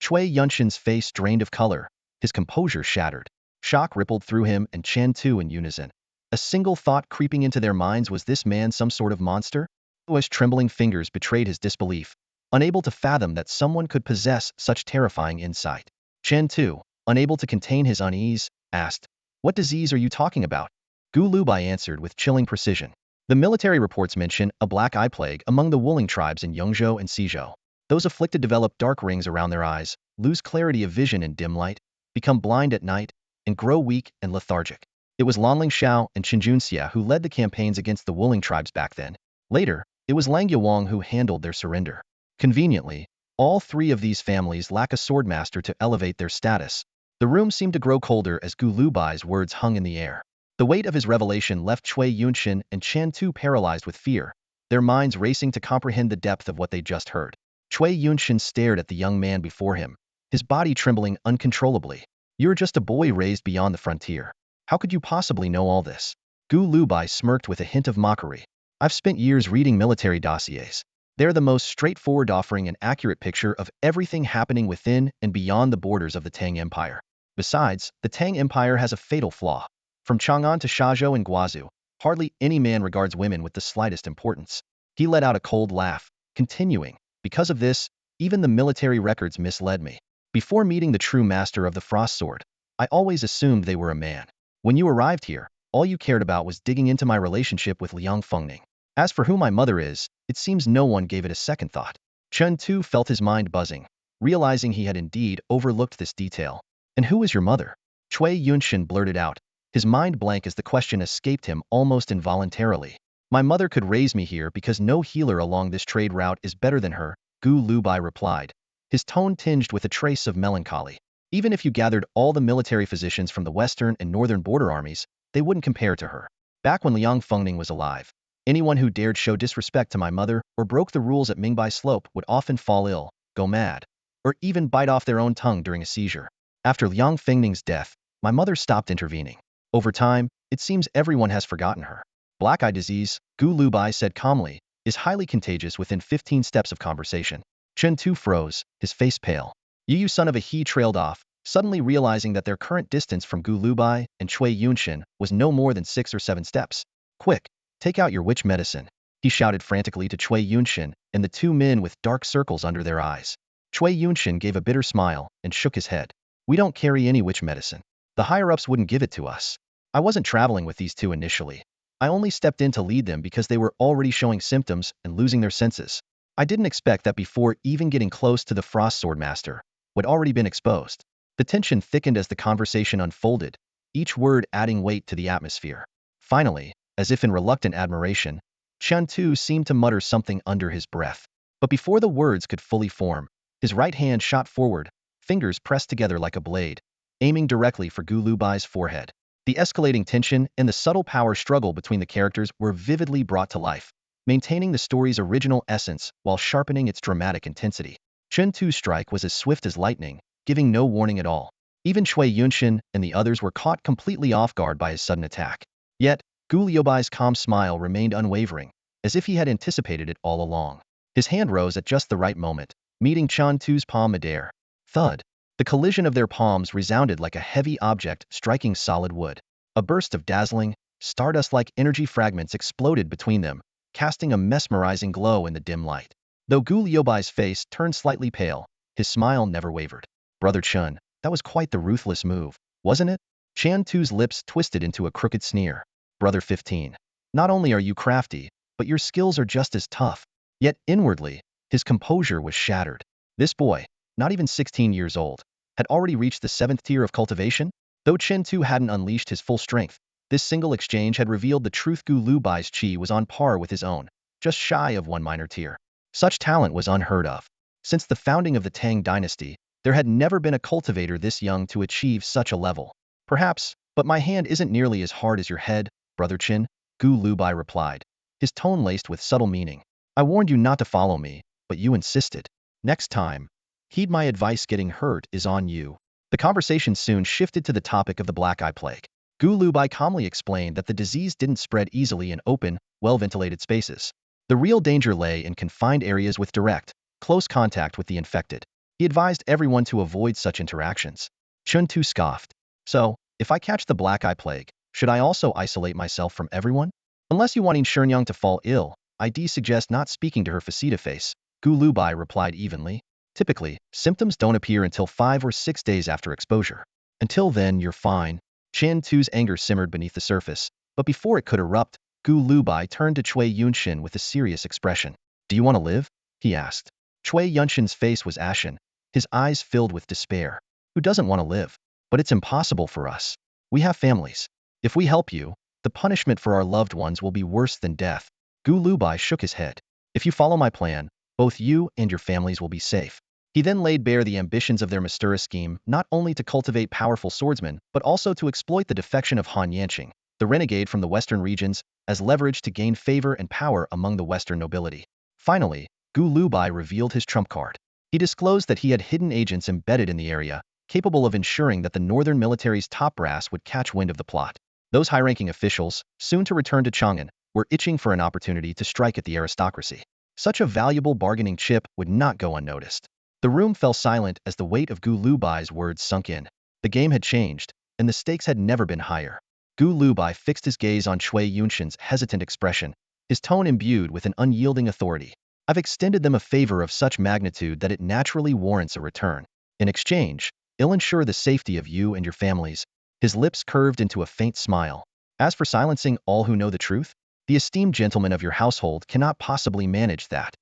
Cui Yunshin's face drained of color, his composure shattered. Shock rippled through him and Chen Tu in unison. A single thought creeping into their minds: was this man some sort of monster? Hua's trembling fingers betrayed his disbelief, unable to fathom that someone could possess such terrifying insight. Chen Tu, unable to contain his unease, asked, What disease are you talking about? Gulu Bai answered with chilling precision. The military reports mention a black eye plague among the Wuling tribes in Yongzhou and Xizhou. Those afflicted develop dark rings around their eyes, lose clarity of vision in dim light, become blind at night, and grow weak and lethargic. It was Lanling Shao and Chenjun Xie who led the campaigns against the Wuling tribes back then. Later, it was Lang Yuang who handled their surrender. Conveniently, all three of these families lack a swordmaster to elevate their status. The room seemed to grow colder as Gulu Bai's words hung in the air. The weight of his revelation left Cui Yunshin and Chen Tu paralyzed with fear, their minds racing to comprehend the depth of what they just heard. Cui Yunshin stared at the young man before him, his body trembling uncontrollably. You're just a boy raised beyond the frontier. How could you possibly know all this? Gulu Bai smirked with a hint of mockery. I've spent years reading military dossiers. They're the most straightforward, offering an accurate picture of everything happening within and beyond the borders of the Tang Empire. Besides, the Tang Empire has a fatal flaw. From Chang'an to Shazhou and Guazhou, hardly any man regards women with the slightest importance. He let out a cold laugh, continuing, because of this, even the military records misled me. Before meeting the true master of the frost sword, I always assumed they were a man. When you arrived here, all you cared about was digging into my relationship with Liang Fengning. As for who my mother is, it seems no one gave it a second thought. Chen Tu felt his mind buzzing, realizing he had indeed overlooked this detail. And who is your mother? Cui Yunshin blurted out, his mind blank as the question escaped him almost involuntarily. My mother could raise me here because no healer along this trade route is better than her, Gulu Bai replied, his tone tinged with a trace of melancholy. Even if you gathered all the military physicians from the western and northern border armies, they wouldn't compare to her. Back when Liang Fengning was alive, anyone who dared show disrespect to my mother or broke the rules at Mingbai Slope would often fall ill, go mad, or even bite off their own tongue during a seizure. After Liang Fengning's death, My mother stopped intervening. Over time, it seems everyone has forgotten her. Black eye disease, Gu Lubai said calmly, is highly contagious within 15 steps of conversation. Chen Tu froze, his face pale. Yu son of a he trailed off, suddenly realizing that their current distance from Gu Lubai and Cui Yunshin was no more than 6 or 7 steps. Quick, take out your witch medicine, he shouted frantically to Cui Yunshin and the two men with dark circles under their eyes. Cui Yunshin gave a bitter smile and shook his head. We don't carry any witch medicine. The higher-ups wouldn't give it to us. I wasn't traveling with these two initially. I only stepped in to lead them because they were already showing symptoms and losing their senses. I didn't expect that before even getting close to the Frost Sword Master, who had already been exposed. The tension thickened as the conversation unfolded, each word adding weight to the atmosphere. Finally, as if in reluctant admiration, Chen Tu seemed to mutter something under his breath. But before the words could fully form, his right hand shot forward, fingers pressed together like a blade, aiming directly for Gu Lubai's forehead. The escalating tension and the subtle power struggle between the characters were vividly brought to life, maintaining the story's original essence while sharpening its dramatic intensity. Chen Tu's strike was as swift as lightning, giving no warning at all. Even Cui Yunshin and the others were caught completely off guard by his sudden attack. Yet, Gu Liubai's calm smile remained unwavering, as if he had anticipated it all along. His hand rose at just the right moment, meeting Chen Tu's palm midair. Thud. The collision of their palms resounded like a heavy object striking solid wood. A burst of dazzling, stardust-like energy fragments exploded between them, casting a mesmerizing glow in the dim light. Though Gu Liubai's face turned slightly pale, his smile never wavered. Brother Chun, that was quite the ruthless move, wasn't it? Chan Tu's lips twisted into a crooked sneer. Brother 15. Not only are you crafty, but your skills are just as tough. Yet inwardly, his composure was shattered. This boy, not even 16 years old, had already reached the 7th tier of cultivation? Though Chen Tu hadn't unleashed his full strength, this single exchange had revealed the truth. Gu Lubai's chi was on par with his own, just shy of one minor tier. Such talent was unheard of. Since the founding of the Tang dynasty, there had never been a cultivator this young to achieve such a level. Perhaps, but my hand isn't nearly as hard as your head, Brother Chin, Gu Lubai replied, his tone laced with subtle meaning. I warned you not to follow me, but you insisted. Next time, heed my advice. Getting hurt is on you. The conversation soon shifted to the topic of the black eye plague. Gu Lubai calmly explained that the disease didn't spread easily in open, well-ventilated spaces. The real danger lay in confined areas with direct, close contact with the infected. He advised everyone to avoid such interactions. Chun Tu scoffed. So, if I catch the black eye plague, should I also isolate myself from everyone? Unless you want Shenyang to fall ill, I'd suggest not speaking to her face-to-face, Gu Lubai replied evenly. Typically, symptoms don't appear until 5 or 6 days after exposure. Until then, you're fine. Chen Tu's anger simmered beneath the surface, but before it could erupt, Gu Lubai turned to Cui Yunshin with a serious expression. Do you want to live? He asked. Cui Yunshin's face was ashen, his eyes filled with despair. Who doesn't want to live? But it's impossible for us. We have families. If we help you, the punishment for our loved ones will be worse than death. Gu Lubai shook his head. If you follow my plan, both you and your families will be safe. He then laid bare the ambitions of their Mystura scheme, not only to cultivate powerful swordsmen, but also to exploit the defection of Han Yanqing, the renegade from the western regions, as leverage to gain favor and power among the western nobility. Finally, Gu Lubai revealed his trump card. He disclosed that he had hidden agents embedded in the area, capable of ensuring that the northern military's top brass would catch wind of the plot. Those high-ranking officials, soon to return to Chang'an, were itching for an opportunity to strike at the aristocracy. Such a valuable bargaining chip would not go unnoticed. The room fell silent as the weight of Gu Lubai's words sunk in. The game had changed, and the stakes had never been higher. Gu Lubai fixed his gaze on Cui Yunshin's hesitant expression, his tone imbued with an unyielding authority. I've extended them a favor of such magnitude that it naturally warrants a return. In exchange, I'll ensure the safety of you and your families. His lips curved into a faint smile. As for silencing all who know the truth, the esteemed gentleman of your household cannot possibly manage that.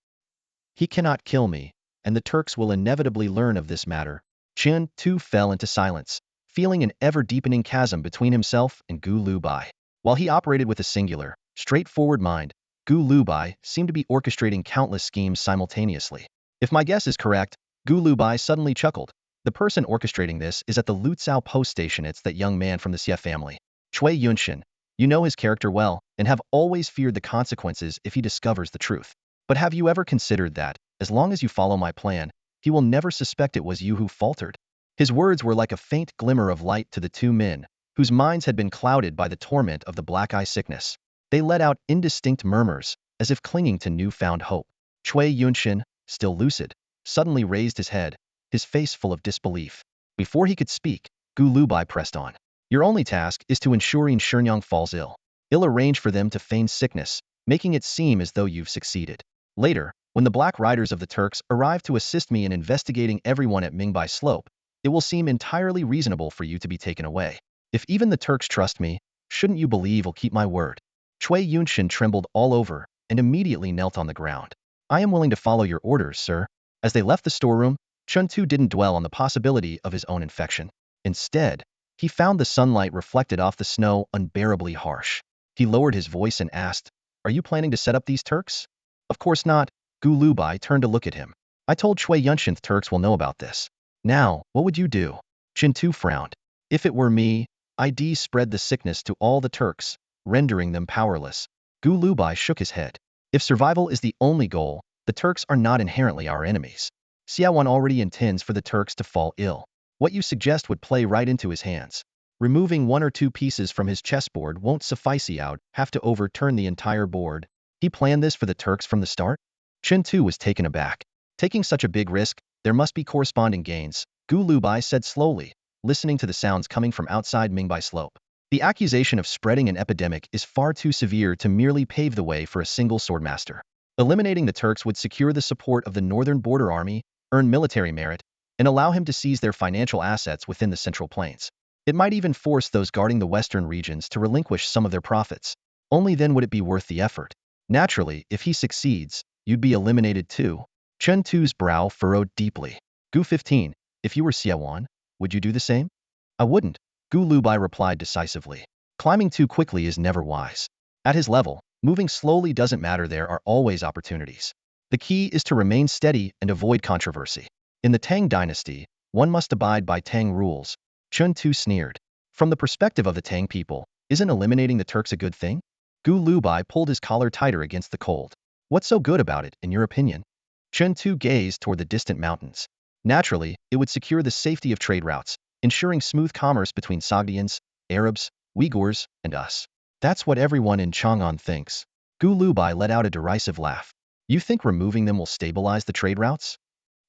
He cannot kill me, and the Turks will inevitably learn of this matter. Chen Tu fell into silence, feeling an ever-deepening chasm between himself and Gu Lubai. While he operated with a singular, straightforward mind, Gu Lubai seemed to be orchestrating countless schemes simultaneously. If my guess is correct, Gu Lubai suddenly chuckled. The person orchestrating this is at the Lutsao post station. It's that young man from the Xie family. Cui Yunshin. You know his character well, and have always feared the consequences if he discovers the truth. But have you ever considered that, as long as you follow my plan, he will never suspect it was you who faltered? His words were like a faint glimmer of light to the two men, whose minds had been clouded by the torment of the black eye sickness. They let out indistinct murmurs, as if clinging to newfound hope. Cui Yunshin, still lucid, suddenly raised his head, his face full of disbelief. Before he could speak, Gu Lubai pressed on. Your only task is to ensure Shenyang falls ill. I'll arrange for them to feign sickness, making it seem as though you've succeeded. Later, when the Black Riders of the Turks arrive to assist me in investigating everyone at Mingbai Slope, it will seem entirely reasonable for you to be taken away. If even the Turks trust me, shouldn't you believe I'll keep my word? Cui Yunshin trembled all over and immediately knelt on the ground. I am willing to follow your orders, sir. As they left the storeroom, Chun Tu didn't dwell on the possibility of his own infection. Instead, he found the sunlight reflected off the snow unbearably harsh. He lowered his voice and asked, Are you planning to set up these Turks? Of course not. Gu Lubai turned to look at him. I told Cui Yunshin the Turks will know about this. Now, what would you do? Chin Tu frowned. If it were me, I'd spread the sickness to all the Turks, rendering them powerless. Gu Lubai shook his head. If survival is the only goal, the Turks are not inherently our enemies. Xiaowan already intends for the Turks to fall ill. What you suggest would play right into his hands. Removing one or two pieces from his chessboard won't suffice. Xiao have to overturn the entire board. He planned this for the Turks from the start? Chen Tu was taken aback. Taking such a big risk, there must be corresponding gains, Gu Lubai said slowly, listening to the sounds coming from outside Mingbai Slope. The accusation of spreading an epidemic is far too severe to merely pave the way for a single swordmaster. Eliminating the Turks would secure the support of the Northern Border Army, earn military merit, and allow him to seize their financial assets within the Central Plains. It might even force those guarding the western regions to relinquish some of their profits. Only then would it be worth the effort. Naturally, if he succeeds, you'd be eliminated too. Chen Tu's brow furrowed deeply. Gu 15, if you were Xiaowan, would you do the same? I wouldn't, Gu Lubai replied decisively. Climbing too quickly is never wise. At his level, moving slowly doesn't matter. There are always opportunities. The key is to remain steady and avoid controversy. In the Tang dynasty, one must abide by Tang rules. Chun Tu sneered. From the perspective of the Tang people, isn't eliminating the Turks a good thing? Gu Lubai pulled his collar tighter against the cold. What's so good about it, in your opinion? Chun Tu gazed toward the distant mountains. Naturally, it would secure the safety of trade routes, ensuring smooth commerce between Sogdians, Arabs, Uyghurs, and us. That's what everyone in Chang'an thinks. Gu Lubai let out a derisive laugh. You think removing them will stabilize the trade routes?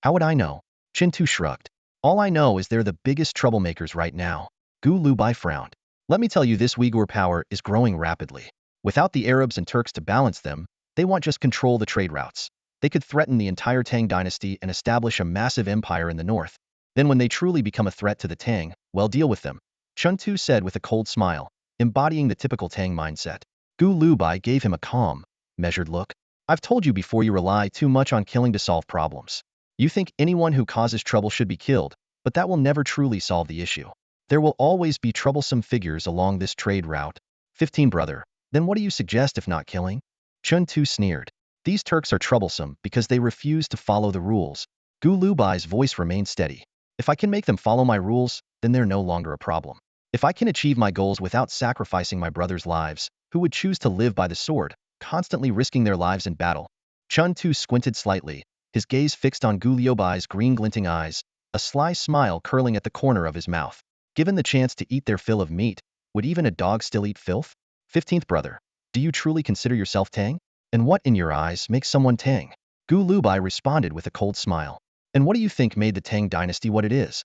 How would I know? Chin Tu shrugged. All I know is they're the biggest troublemakers right now. Gu Lubai frowned. Let me tell you, this Uyghur power is growing rapidly. Without the Arabs and Turks to balance them, they won't just control the trade routes. They could threaten the entire Tang dynasty and establish a massive empire in the north. Then when they truly become a threat to the Tang, well, deal with them. Chun Tu said with a cold smile, embodying the typical Tang mindset. Gu Lubai gave him a calm, measured look. I've told you before, you rely too much on killing to solve problems. You think anyone who causes trouble should be killed, but that will never truly solve the issue. There will always be troublesome figures along this trade route. 15 brother, then what do you suggest if not killing? Chun Tu sneered. These Turks are troublesome because they refuse to follow the rules. Gu Lubai's voice remained steady. If I can make them follow my rules, then they're no longer a problem. If I can achieve my goals without sacrificing my brothers' lives, who would choose to live by the sword, constantly risking their lives in battle? Chun Tu squinted slightly, his gaze fixed on Gu Liubai's green glinting eyes, a sly smile curling at the corner of his mouth. Given the chance to eat their fill of meat, would even a dog still eat filth? 15th brother, do you truly consider yourself Tang? And what in your eyes makes someone Tang? Gu Lubai responded with a cold smile. And what do you think made the Tang dynasty what it is?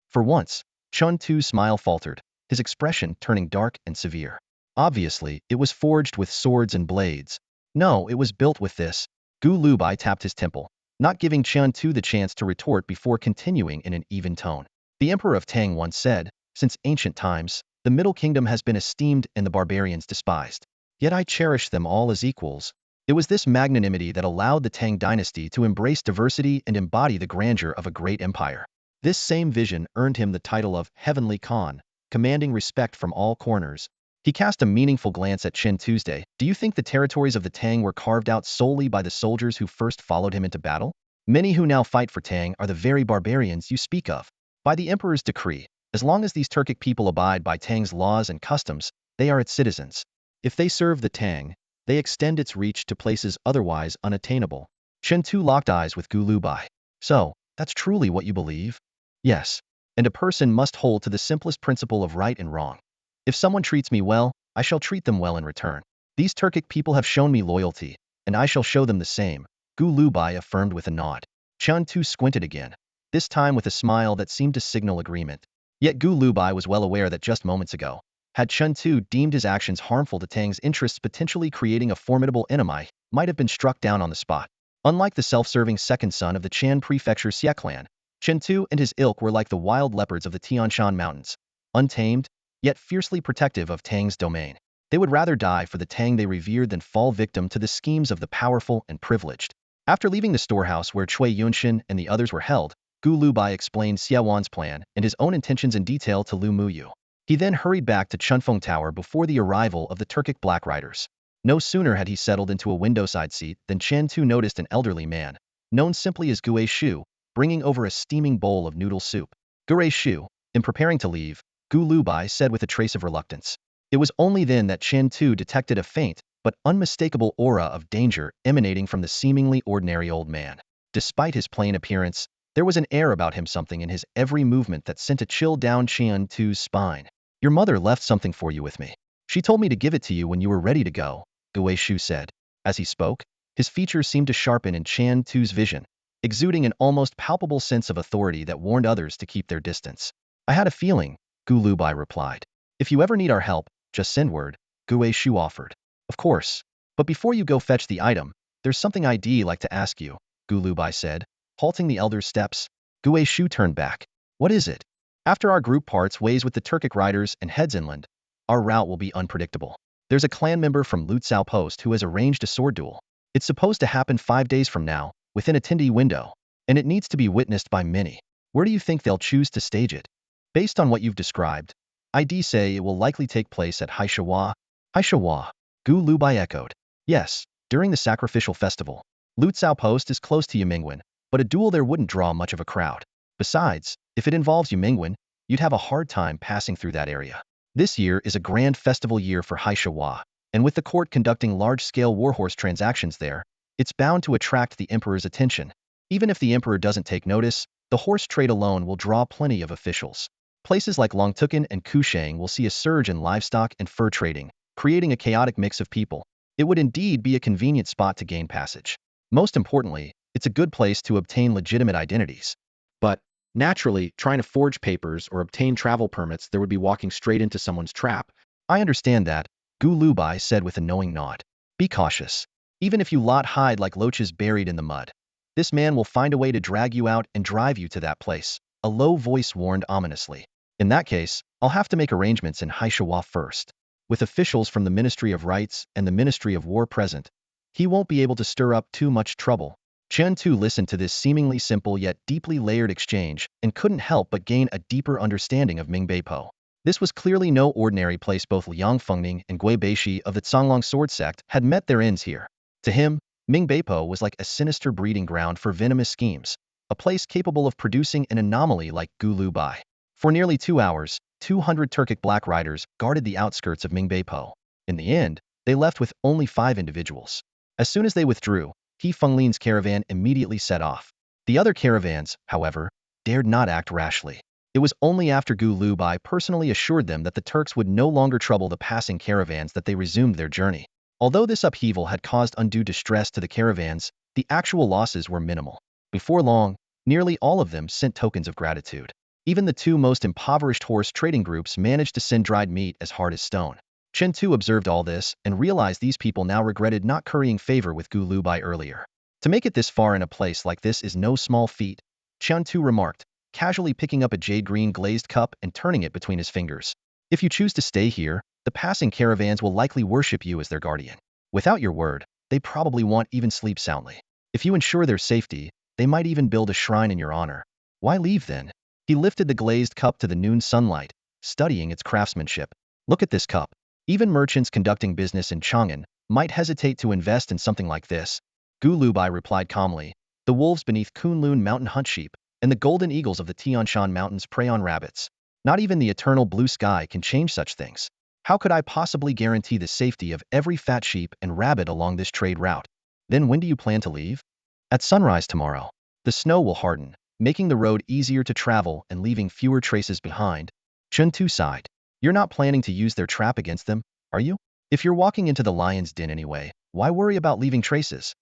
For once, Chun Tu's smile faltered, his expression turning dark and severe. Obviously, it was forged with swords and blades. No, it was built with this. Gu Lubai tapped his temple, not giving Chun Tu the chance to retort before continuing in an even tone. The Emperor of Tang once said, since ancient times, the Middle Kingdom has been esteemed and the barbarians despised. Yet I cherish them all as equals. It was this magnanimity that allowed the Tang dynasty to embrace diversity and embody the grandeur of a great empire. This same vision earned him the title of Heavenly Khan, commanding respect from all corners. He cast a meaningful glance at Chin Tuesday. Do you think the territories of the Tang were carved out solely by the soldiers who first followed him into battle? Many who now fight for Tang are the very barbarians you speak of. By the emperor's decree, as long as these Turkic people abide by Tang's laws and customs, they are its citizens. If they serve the Tang, they extend its reach to places otherwise unattainable. Chen Tu locked eyes with Gu Lubai. So, that's truly what you believe? Yes. and a person must hold to the simplest principle of right and wrong. If someone treats me well, I shall treat them well in return. These Turkic people have shown me loyalty, and I shall show them the same, Gu Lubai affirmed with a nod. Chun Tu squinted again, this time with a smile that seemed to signal agreement. Yet Gu Lubai was well aware that just moments ago, had Chun Tu deemed his actions harmful to Tang's interests, potentially creating a formidable enemy, might have been struck down on the spot. Unlike the self-serving second son of the Chan Prefecture Xie clan, Chun Tu and his ilk were like the wild leopards of the Tian Shan Mountains, untamed, yet fiercely protective of Tang's domain. They would rather die for the Tang they revered than fall victim to the schemes of the powerful and privileged. After leaving the storehouse where Cui Yunshin and the others were held, Gu Lubai explained Xie Wan's plan and his own intentions in detail to Lu Muyu. He then hurried back to Chunfeng Tower before the arrival of the Turkic Black Riders. No sooner had he settled into a windowside seat than Chen Tu noticed an elderly man, known simply as Gue Shu, bringing over a steaming bowl of noodle soup. Gue Shu, in preparing to leave, Gu Lubai said with a trace of reluctance. It was only then that Chen Tu detected a faint but unmistakable aura of danger emanating from the seemingly ordinary old man. Despite his plain appearance, there was an air about him, something in his every movement that sent a chill down Chen Tu's spine. Your mother left something for you with me. She told me to give it to you when you were ready to go, Gue Shu said. As he spoke, his features seemed to sharpen in Chen Tu's vision, exuding an almost palpable sense of authority that warned others to keep their distance. I had a feeling, Gu Lubai replied. If you ever need our help, just send word, Gue Shu offered. Of course. But before you go fetch the item, there's something I'd like to ask you, Gu Lubai said, halting the elder's steps. Gue Shu turned back. What is it? After our group parts ways with the Turkic riders and heads inland, our route will be unpredictable. There's a clan member from Lutzao Post who has arranged a sword duel. It's supposed to happen 5 days from now, within a 10-day window, and it needs to be witnessed by many. Where do you think they'll choose to stage it? Based on what you've described, I'd say it will likely take place at Haishawa. Haishawa, Gu Lubai echoed. Yes, during the sacrificial festival. Lutzao Post is close to Yimingwen, but a duel there wouldn't draw much of a crowd. Besides, if it involves Yimingwen, you'd have a hard time passing through that area. This year is a grand festival year for Haishawa, and with the court conducting large-scale warhorse transactions there, it's bound to attract the emperor's attention. Even if the emperor doesn't take notice, the horse trade alone will draw plenty of officials. Places like Longtuken and Kushang will see a surge in livestock and fur trading, creating a chaotic mix of people. It would indeed be a convenient spot to gain passage. Most importantly, it's a good place to obtain legitimate identities. But, naturally, trying to forge papers or obtain travel permits, there would be walking straight into someone's trap. I understand that, Gu Lubai said with a knowing nod. Be cautious. Even if you lot hide like loaches buried in the mud, this man will find a way to drag you out and drive you to that place, a low voice warned ominously. In that case, I'll have to make arrangements in Haishawa first. With officials from the Ministry of Rights and the Ministry of War present, he won't be able to stir up too much trouble. Chen Tu listened to this seemingly simple yet deeply layered exchange and couldn't help but gain a deeper understanding of Mingbai. This was clearly no ordinary place. Both Liang Fengning and Gui Beishi of the Songlong sword sect had met their ends here. To him, Mingbai was like a sinister breeding ground for venomous schemes, a place capable of producing an anomaly like Gu Lubai. For nearly 2 hours, 200 Turkic Black Riders guarded the outskirts of Mingbai. In the end, they left with only 5 individuals. As soon as they withdrew, He Fenglin's caravan immediately set off. The other caravans, however, dared not act rashly. It was only after Gu Lubai personally assured them that the Turks would no longer trouble the passing caravans that they resumed their journey. Although this upheaval had caused undue distress to the caravans, the actual losses were minimal. Before long, nearly all of them sent tokens of gratitude. Even the 2 most impoverished horse trading groups managed to send dried meat as hard as stone. Chen Tu observed all this and realized these people now regretted not currying favor with Gu Lubai earlier. To make it this far in a place like this is no small feat, Chen Tu remarked, casually picking up a jade-green glazed cup and turning it between his fingers. If you choose to stay here, the passing caravans will likely worship you as their guardian. Without your word, they probably won't even sleep soundly. If you ensure their safety, they might even build a shrine in your honor. Why leave then? He lifted the glazed cup to the noon sunlight, studying its craftsmanship. Look at this cup. Even merchants conducting business in Chang'an might hesitate to invest in something like this. Gu Lubai replied calmly. The wolves beneath Kunlun Mountain hunt sheep, and the golden eagles of the Tianshan Mountains prey on rabbits. Not even the eternal blue sky can change such things. How could I possibly guarantee the safety of every fat sheep and rabbit along this trade route? Then when do you plan to leave? At sunrise tomorrow. The snow will harden, making the road easier to travel and leaving fewer traces behind. Chen Tu sighed. You're not planning to use their trap against them, are you? If you're walking into the lion's den anyway, why worry about leaving traces?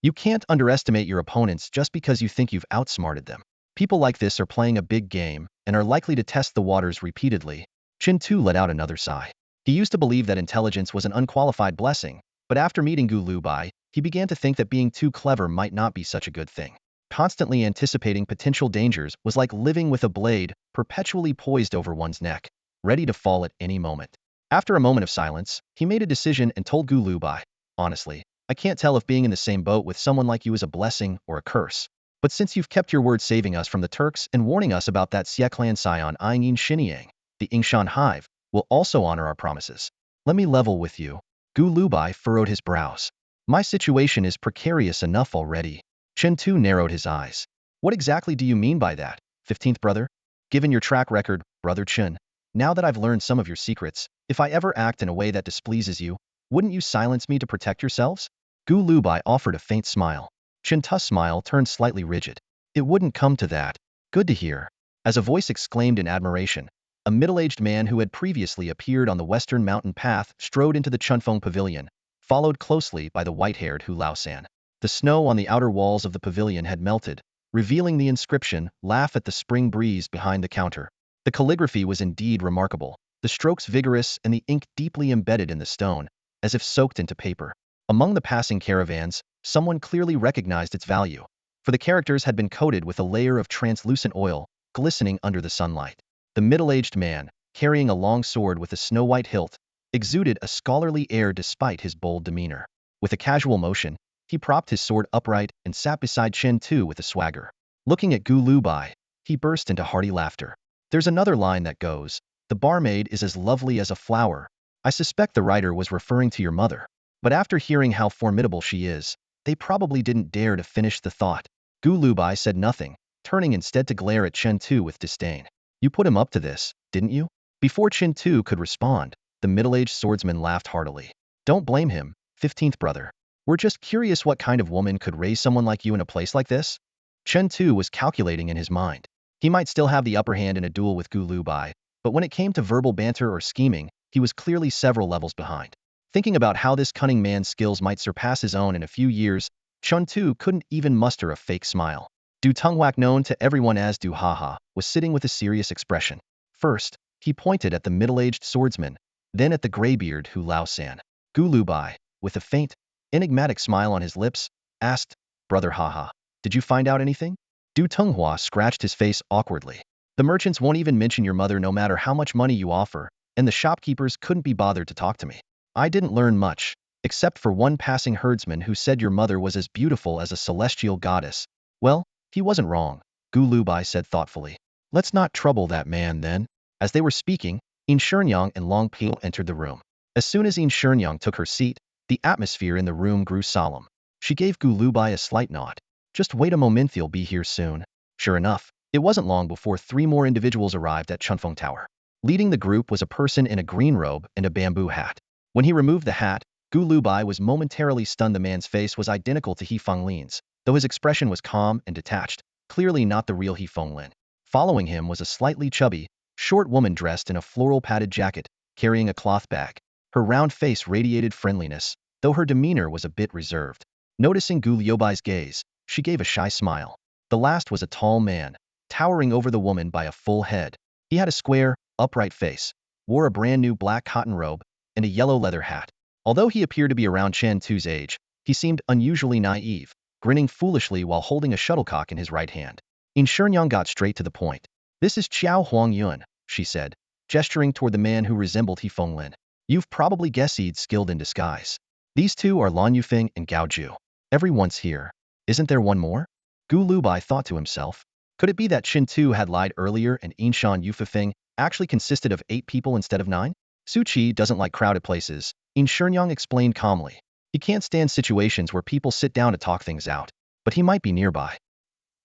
You can't underestimate your opponents just because you think you've outsmarted them. People like this are playing a big game and are likely to test the waters repeatedly. Chen Tu let out another sigh. He used to believe that intelligence was an unqualified blessing, but after meeting Gu Lubai, he began to think that being too clever might not be such a good thing. Constantly anticipating potential dangers was like living with a blade perpetually poised over one's neck, ready to fall at any moment. After a moment of silence, he made a decision and told Gu Lubai, honestly, I can't tell if being in the same boat with someone like you is a blessing or a curse. But since you've kept your word saving us from the Turks and warning us about that Xie clan scion Aingyin Xiniang, the Yingshan hive, we'll also honor our promises. Let me level with you. Gu Lubai furrowed his brows. My situation is precarious enough already. Chen Tu narrowed his eyes. What exactly do you mean by that, 15th brother? Given your track record, brother Chen, now that I've learned some of your secrets, if I ever act in a way that displeases you, wouldn't you silence me to protect yourselves? Gu Lubai offered a faint smile. Chen Tu's smile turned slightly rigid. It wouldn't come to that. Good to hear. As a voice exclaimed in admiration, a middle-aged man who had previously appeared on the western mountain path strode into the Chunfeng pavilion, followed closely by the white-haired Hu Laosan. The snow on the outer walls of the pavilion had melted, revealing the inscription, "Laugh at the spring breeze," behind the counter. The calligraphy was indeed remarkable, the strokes vigorous and the ink deeply embedded in the stone, as if soaked into paper. Among the passing caravans, someone clearly recognized its value, for the characters had been coated with a layer of translucent oil, glistening under the sunlight. The middle-aged man, carrying a long sword with a snow-white hilt, exuded a scholarly air despite his bold demeanor. With a casual motion, he propped his sword upright and sat beside Chen Tu with a swagger. Looking at Gu Lubai, he burst into hearty laughter. There's another line that goes, "The barmaid is as lovely as a flower." I suspect the writer was referring to your mother. But after hearing how formidable she is, they probably didn't dare to finish the thought. Gu Lubai said nothing, turning instead to glare at Chen Tu with disdain. You put him up to this, didn't you? Before Chen Tu could respond, the middle-aged swordsman laughed heartily. Don't blame him, 15th brother. We're just curious what kind of woman could raise someone like you in a place like this? Chen Tu was calculating in his mind. He might still have the upper hand in a duel with Gu Lubai, but when it came to verbal banter or scheming, he was clearly several levels behind. Thinking about how this cunning man's skills might surpass his own in a few years, Chen Tu couldn't even muster a fake smile. Du Tungwak, known to everyone as Du Haha, was sitting with a serious expression. First, he pointed at the middle-aged swordsman, then at the graybeard Hu Laosan. Gu Lubai, with a faint, enigmatic smile on his lips, asked, Brother Haha, did you find out anything? Du Tunghua scratched his face awkwardly. The merchants won't even mention your mother no matter how much money you offer, and the shopkeepers couldn't be bothered to talk to me. I didn't learn much, except for one passing herdsman who said your mother was as beautiful as a celestial goddess. Well, he wasn't wrong, Gu Lubai said thoughtfully. Let's not trouble that man then. As they were speaking, Yin Shenyang and Long Peel entered the room. As soon as Yin Shenyang took her seat, the atmosphere in the room grew solemn. She gave Gu Lubai a slight nod. Just wait a moment, they'll be here soon. Sure enough, it wasn't long before 3 more individuals arrived at Chunfeng Tower. Leading the group was a person in a green robe and a bamboo hat. When he removed the hat, Gu Lubai was momentarily stunned. The man's face was identical to He Fenglin's, though his expression was calm and detached, clearly not the real He Fenglin. Following him was a slightly chubby, short woman dressed in a floral padded jacket, carrying a cloth bag. Her round face radiated friendliness, though her demeanor was a bit reserved. Noticing Gu Liubai's gaze, she gave a shy smile. The last was a tall man, towering over the woman by a full head. He had a square, upright face, wore a brand new black cotton robe, and a yellow leather hat. Although he appeared to be around Chen Tu's age, he seemed unusually naive, grinning foolishly while holding a shuttlecock in his right hand. Yin Shenyang got straight to the point. This is Qiao Huang Yun, she said, gesturing toward the man who resembled He Fenglin. You've probably guessed he's skilled in disguise. These two are Lan Yufeng and Gao Ju. Everyone's here. Isn't there one more? Gu Lubai thought to himself. Could it be that Chen Tu had lied earlier and Yinshan Yufeng actually consisted of 8 people instead of 9? Su Qi doesn't like crowded places, Yin Shenyang explained calmly. He can't stand situations where people sit down to talk things out, but he might be nearby.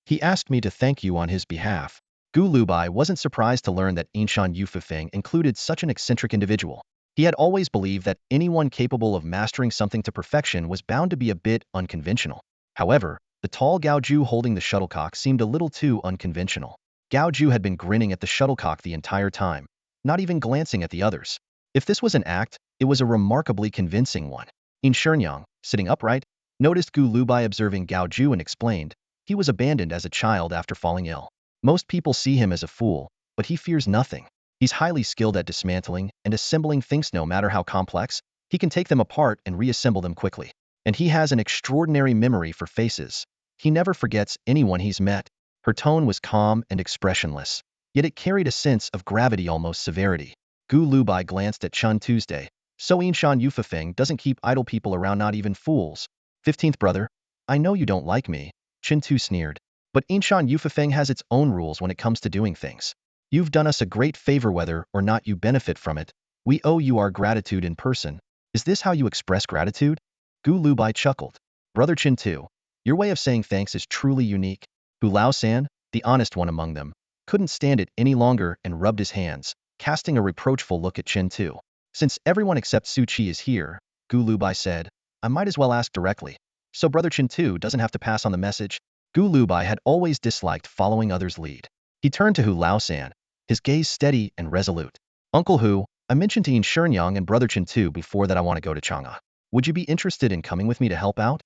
He asked me to thank you on his behalf. Gu Lubai wasn't surprised to learn that Yinshan Yufeng included such an eccentric individual. He had always believed that anyone capable of mastering something to perfection was bound to be a bit unconventional. However, The tall Gao Ju holding the shuttlecock seemed a little too unconventional. Gao Ju had been grinning at the shuttlecock the entire time, not even glancing at the others. If this was an act, it was a remarkably convincing one. In Shenyang, sitting upright, noticed Gu Lubai observing Gao Ju and explained, he was abandoned as a child after falling ill. Most people see him as a fool, but he fears nothing. He's highly skilled at dismantling and assembling things no matter how complex, he can take them apart and reassemble them quickly. And he has an extraordinary memory for faces. He never forgets anyone he's met. Her tone was calm and expressionless, yet it carried a sense of gravity, almost severity. Gu Lubai glanced at Chun Tuesday. So Inshan Yufafeng doesn't keep idle people around, not even fools. 15th brother, I know you don't like me, Chin Tu sneered. But Inshan Yufafeng has its own rules when it comes to doing things. You've done us a great favor, whether or not you benefit from it. We owe you our gratitude in person. Is this how you express gratitude? Gu Lubai chuckled. Brother Chin Tu, your way of saying thanks is truly unique. Hu Lao San, the honest one among them, couldn't stand it any longer and rubbed his hands, casting a reproachful look at Chin Tu. Since everyone except Su Chi is here, Gu Lubai said, I might as well ask directly. So Brother Chin Tu doesn't have to pass on the message. Gu Lubai had always disliked following others' lead. He turned to Hu Lao San, his gaze steady and resolute. Uncle Hu, I mentioned to Yin Shenyang and Brother Chin Tu before that I want to go to Chang'an. Would you be interested in coming with me to help out?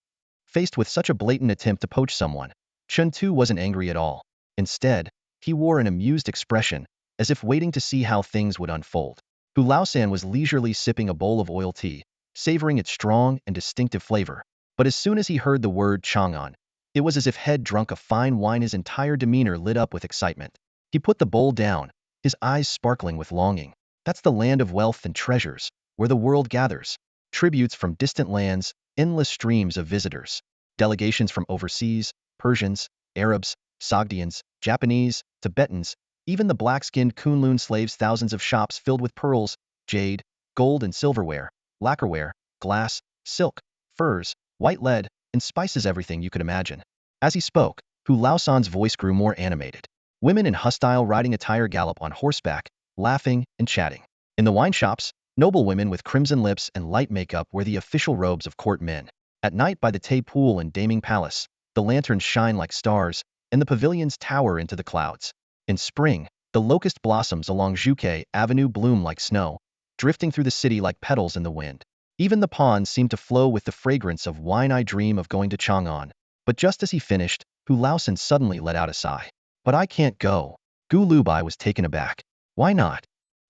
Faced with such a blatant attempt to poach someone, Chen Tu wasn't angry at all. Instead, he wore an amused expression, as if waiting to see how things would unfold. Hu Laosan was leisurely sipping a bowl of oil tea, savoring its strong and distinctive flavor. But as soon as he heard the word Chang'an, it was as if he'd drunk a fine wine. His entire demeanor lit up with excitement. He put the bowl down, his eyes sparkling with longing. That's the land of wealth and treasures, where the world gathers. Tributes from distant lands, endless streams of visitors. Delegations from overseas, Persians, Arabs, Sogdians, Japanese, Tibetans, even the black-skinned Kunlun slaves. Thousands of shops filled with pearls, jade, gold and silverware, lacquerware, glass, silk, furs, white lead, and spices, everything you could imagine. As he spoke, Hu Laosan's voice grew more animated. Women in hostile riding attire gallop on horseback, laughing and chatting. In the wine shops, noble women with crimson lips and light makeup wear the official robes of court men. At night by the Tay Pool and Daming Palace, the lanterns shine like stars, and the pavilions tower into the clouds. In spring, the locust blossoms along Zhuke Avenue bloom like snow, drifting through the city like petals in the wind. Even the ponds seem to flow with the fragrance of wine. I dream of going to Chang'an. But just as he finished, Hu Laosan suddenly let out a sigh. But I can't go. Gu Lubai was taken aback. Why not?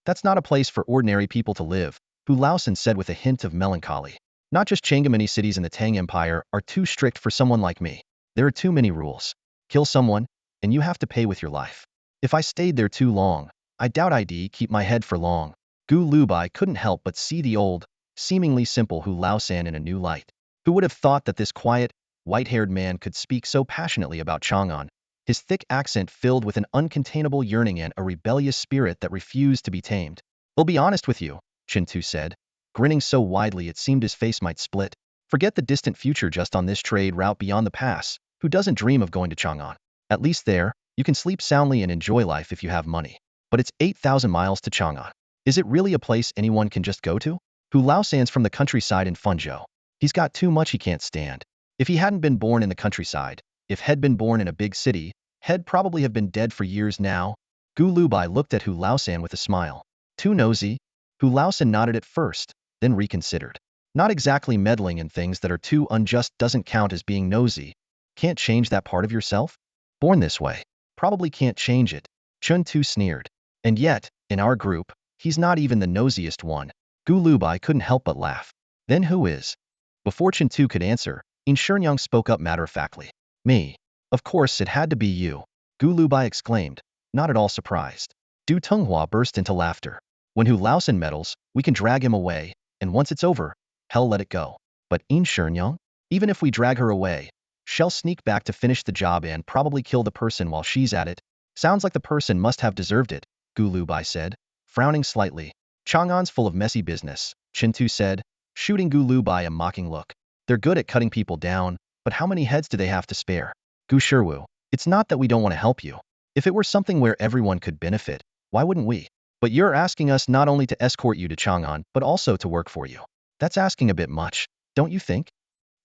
That's not a place for ordinary people to live, Hu Laosan said with a hint of melancholy. Not just Chang'an, many cities in the Tang Empire are too strict for someone like me. There are too many rules. Kill someone, and you have to pay with your life. If I stayed there too long, I doubt I'd keep my head for long. Gu Lubai couldn't help but see the old, seemingly simple Hu Laosan in a new light. Who would have thought that this quiet, white-haired man could speak so passionately about Chang'an, his thick accent filled with an uncontainable yearning and a rebellious spirit that refused to be tamed. I'll be honest with you, Chin Tu said, grinning so widely it seemed his face might split. Forget the distant future. Just on this trade route beyond the pass, who doesn't dream of going to Chang'an? At least there, you can sleep soundly and enjoy life if you have money. But it's 8,000 miles to Chang'an. Is it really a place anyone can just go to? Hu Laosan's from the countryside in Fuzhou. He's got too much he can't stand. If he hadn't been born in the countryside, if he'd been born in a big city, he'd probably have been dead for years now. Gu Lubai looked at Hu Laosan with a smile. Too nosy? Hu Laosan nodded at first, then reconsidered. Not exactly meddling in things that are too unjust doesn't count as being nosy. Can't change that part of yourself? Born this way. Probably can't change it. Chun Tu sneered. And yet, in our group, he's not even the nosiest one. Gu Lubai couldn't help but laugh. Then who is? Before Chin Tu could answer, In Shenyang spoke up matter-of-factly. Me. Of course it had to be you, Gu Lubai exclaimed, not at all surprised. Du Tenghua burst into laughter. When Hu Laosan meddles, we can drag him away, and once it's over, hell let it go. But In Shenyang? Even if we drag her away, she'll sneak back to finish the job and probably kill the person while she's at it. Sounds like the person must have deserved it, Gu Lubai said, frowning slightly. Chang'an's full of messy business, Chin Tu said, shooting Gu Lubai a mocking look. They're good at cutting people down, but how many heads do they have to spare? Gu Shiwu, it's not that we don't want to help you. If it were something where everyone could benefit, why wouldn't we? But you're asking us not only to escort you to Chang'an, but also to work for you. That's asking a bit much, don't you think?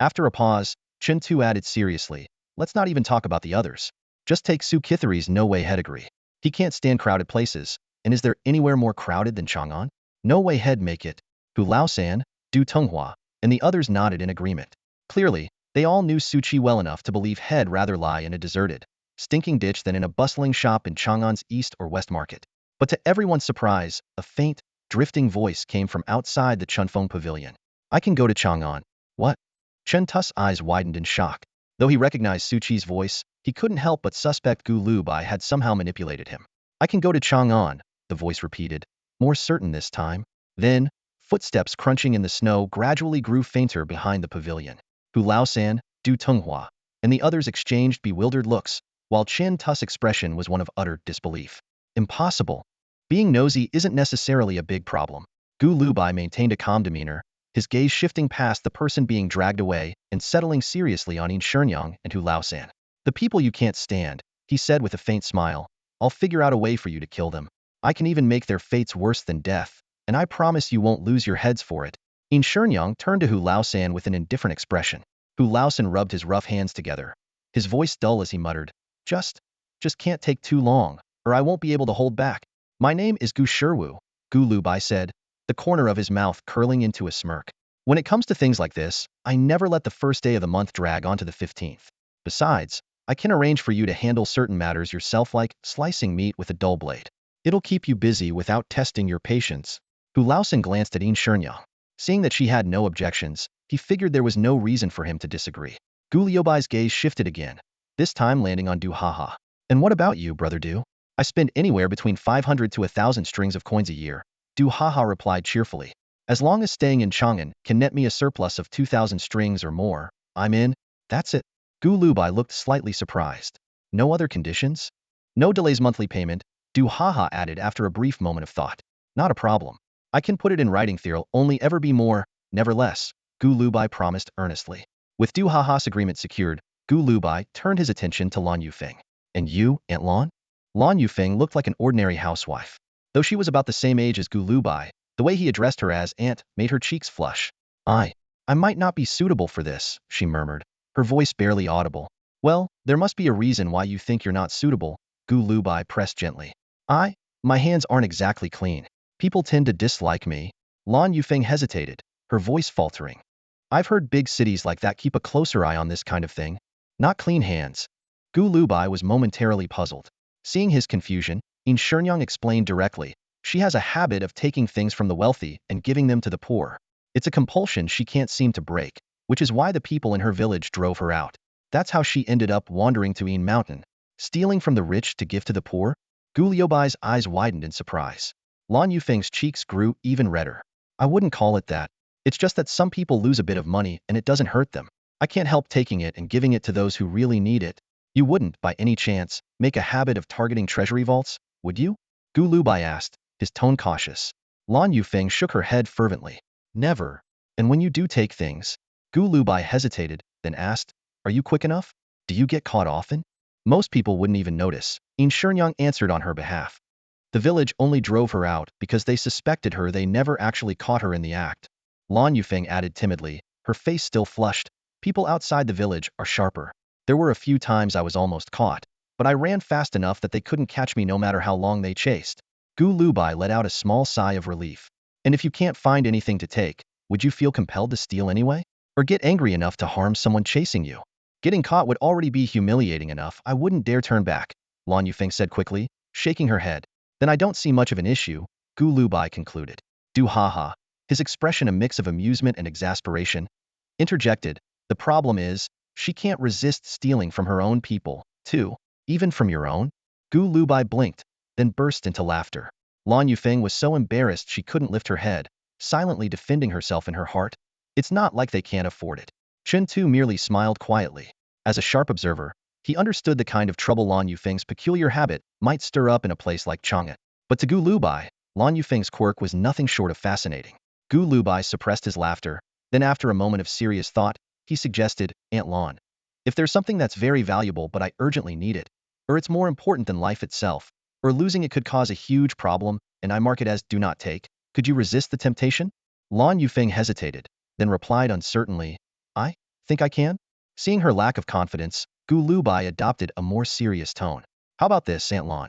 After a pause, Chin Tu added seriously, let's not even talk about the others. Just take Su Kithari's no way head agree. He can't stand crowded places, and is there anywhere more crowded than Chang'an? No way head make it. Hu Laosan, Du Tenghua, and the others nodded in agreement. Clearly, they all knew Su Qi well enough to believe he'd rather lie in a deserted, stinking ditch than in a bustling shop in Chang'an's east or west market. But to everyone's surprise, a faint, drifting voice came from outside the Chunfeng pavilion. I can go to Chang'an. What? Chen Tu's eyes widened in shock. Though he recognized Su Qi's voice, he couldn't help but suspect Gu Lubai had somehow manipulated him. I can go to Chang'an, the voice repeated, more certain this time. Then, footsteps crunching in the snow gradually grew fainter behind the pavilion. Hu Laosan, Du Tenghua, and the others exchanged bewildered looks, while Chen Tu's expression was one of utter disbelief. Impossible. Being nosy isn't necessarily a big problem. Gu Lubai maintained a calm demeanor, his gaze shifting past the person being dragged away and settling seriously on Yin Shenyang and Hu Laosan. The people you can't stand, he said with a faint smile. I'll figure out a way for you to kill them. I can even make their fates worse than death, and I promise you won't lose your heads for it. Yin Shenyang turned to Hu Laosan with an indifferent expression. Hu Laosan rubbed his rough hands together, his voice dull as he muttered, Just can't take too long, or I won't be able to hold back. My name is Gu Sherwu, Gu Lubai said, the corner of his mouth curling into a smirk. When it comes to things like this, I never let the first day of the month drag onto the 15th. Besides, I can arrange for you to handle certain matters yourself like slicing meat with a dull blade. It'll keep you busy without testing your patience. Hu Laosan glanced at Yin Shenyang. Seeing that she had no objections, he figured there was no reason for him to disagree. Gu Liubai's gaze shifted again, this time landing on Du Haha. And what about you, brother Du? I spend anywhere between 500 to 1,000 strings of coins a year. Du Haha replied cheerfully. As long as staying in Chang'an can net me a surplus of 2,000 strings or more, I'm in. That's it. Gu Lubai looked slightly surprised. No other conditions? No delays monthly payment, Du Haha added after a brief moment of thought. Not a problem. I can put it in writing there'll only ever be more, never less, Gu Lubai promised earnestly. With Du Haha's agreement secured, Gu Lubai turned his attention to Lan Yufeng. And you, Aunt Lan? Lan Yufeng looked like an ordinary housewife. Though she was about the same age as Gu Lubai, the way he addressed her as aunt made her cheeks flush. I might not be suitable for this, she murmured, her voice barely audible. Well, there must be a reason why you think you're not suitable, Gu Lubai pressed gently. My hands aren't exactly clean. People tend to dislike me. Lan Yufeng hesitated, her voice faltering. I've heard big cities like that keep a closer eye on this kind of thing. Not clean hands. Gu Lubai was momentarily puzzled. Seeing his confusion, Yin Shenyang explained directly. She has a habit of taking things from the wealthy and giving them to the poor. It's a compulsion she can't seem to break, which is why the people in her village drove her out. That's how she ended up wandering to Yin Mountain, stealing from the rich to give to the poor. Gu Liubai's eyes widened in surprise. Lan Yufeng's cheeks grew even redder. I wouldn't call it that. It's just that some people lose a bit of money and it doesn't hurt them. I can't help taking it and giving it to those who really need it. You wouldn't, by any chance, make a habit of targeting treasury vaults, would you? Gu Lubai asked, his tone cautious. Lan Yufeng shook her head fervently. Never. And when you do take things? Gu Lubai hesitated, then asked, are you quick enough? Do you get caught often? Most people wouldn't even notice, Yin Shenyang answered on her behalf. The village only drove her out because they suspected her. They never actually caught her in the act. Lan Yufeng added timidly, her face still flushed. People outside the village are sharper. There were a few times I was almost caught, but I ran fast enough that they couldn't catch me no matter how long they chased. Gu Lubai let out a small sigh of relief. And if you can't find anything to take, would you feel compelled to steal anyway? Or get angry enough to harm someone chasing you? Getting caught would already be humiliating enough. I wouldn't dare turn back, Lan Yufeng said quickly, shaking her head. Then I don't see much of an issue, Gu Lubai concluded. Du Haha, his expression a mix of amusement and exasperation, interjected, the problem is, she can't resist stealing from her own people, too. Even from your own? Gu Lubai blinked, then burst into laughter. Lan Yufeng was so embarrassed she couldn't lift her head, silently defending herself in her heart. It's not like they can't afford it. Chen Tu merely smiled quietly. As a sharp observer, he understood the kind of trouble Lan Yufeng's peculiar habit might stir up in a place like Chang'an. But to Gu Lubai, Lan Yufeng's quirk was nothing short of fascinating. Gu Lubai suppressed his laughter, then after a moment of serious thought, he suggested, Aunt Lan, if there's something that's very valuable but I urgently need it, or it's more important than life itself, or losing it could cause a huge problem, and I mark it as do not take, could you resist the temptation? Lan Yufeng hesitated, then replied uncertainly, I think I can? Seeing her lack of confidence, Gu Lubai adopted a more serious tone. How about this, Aunt Lon?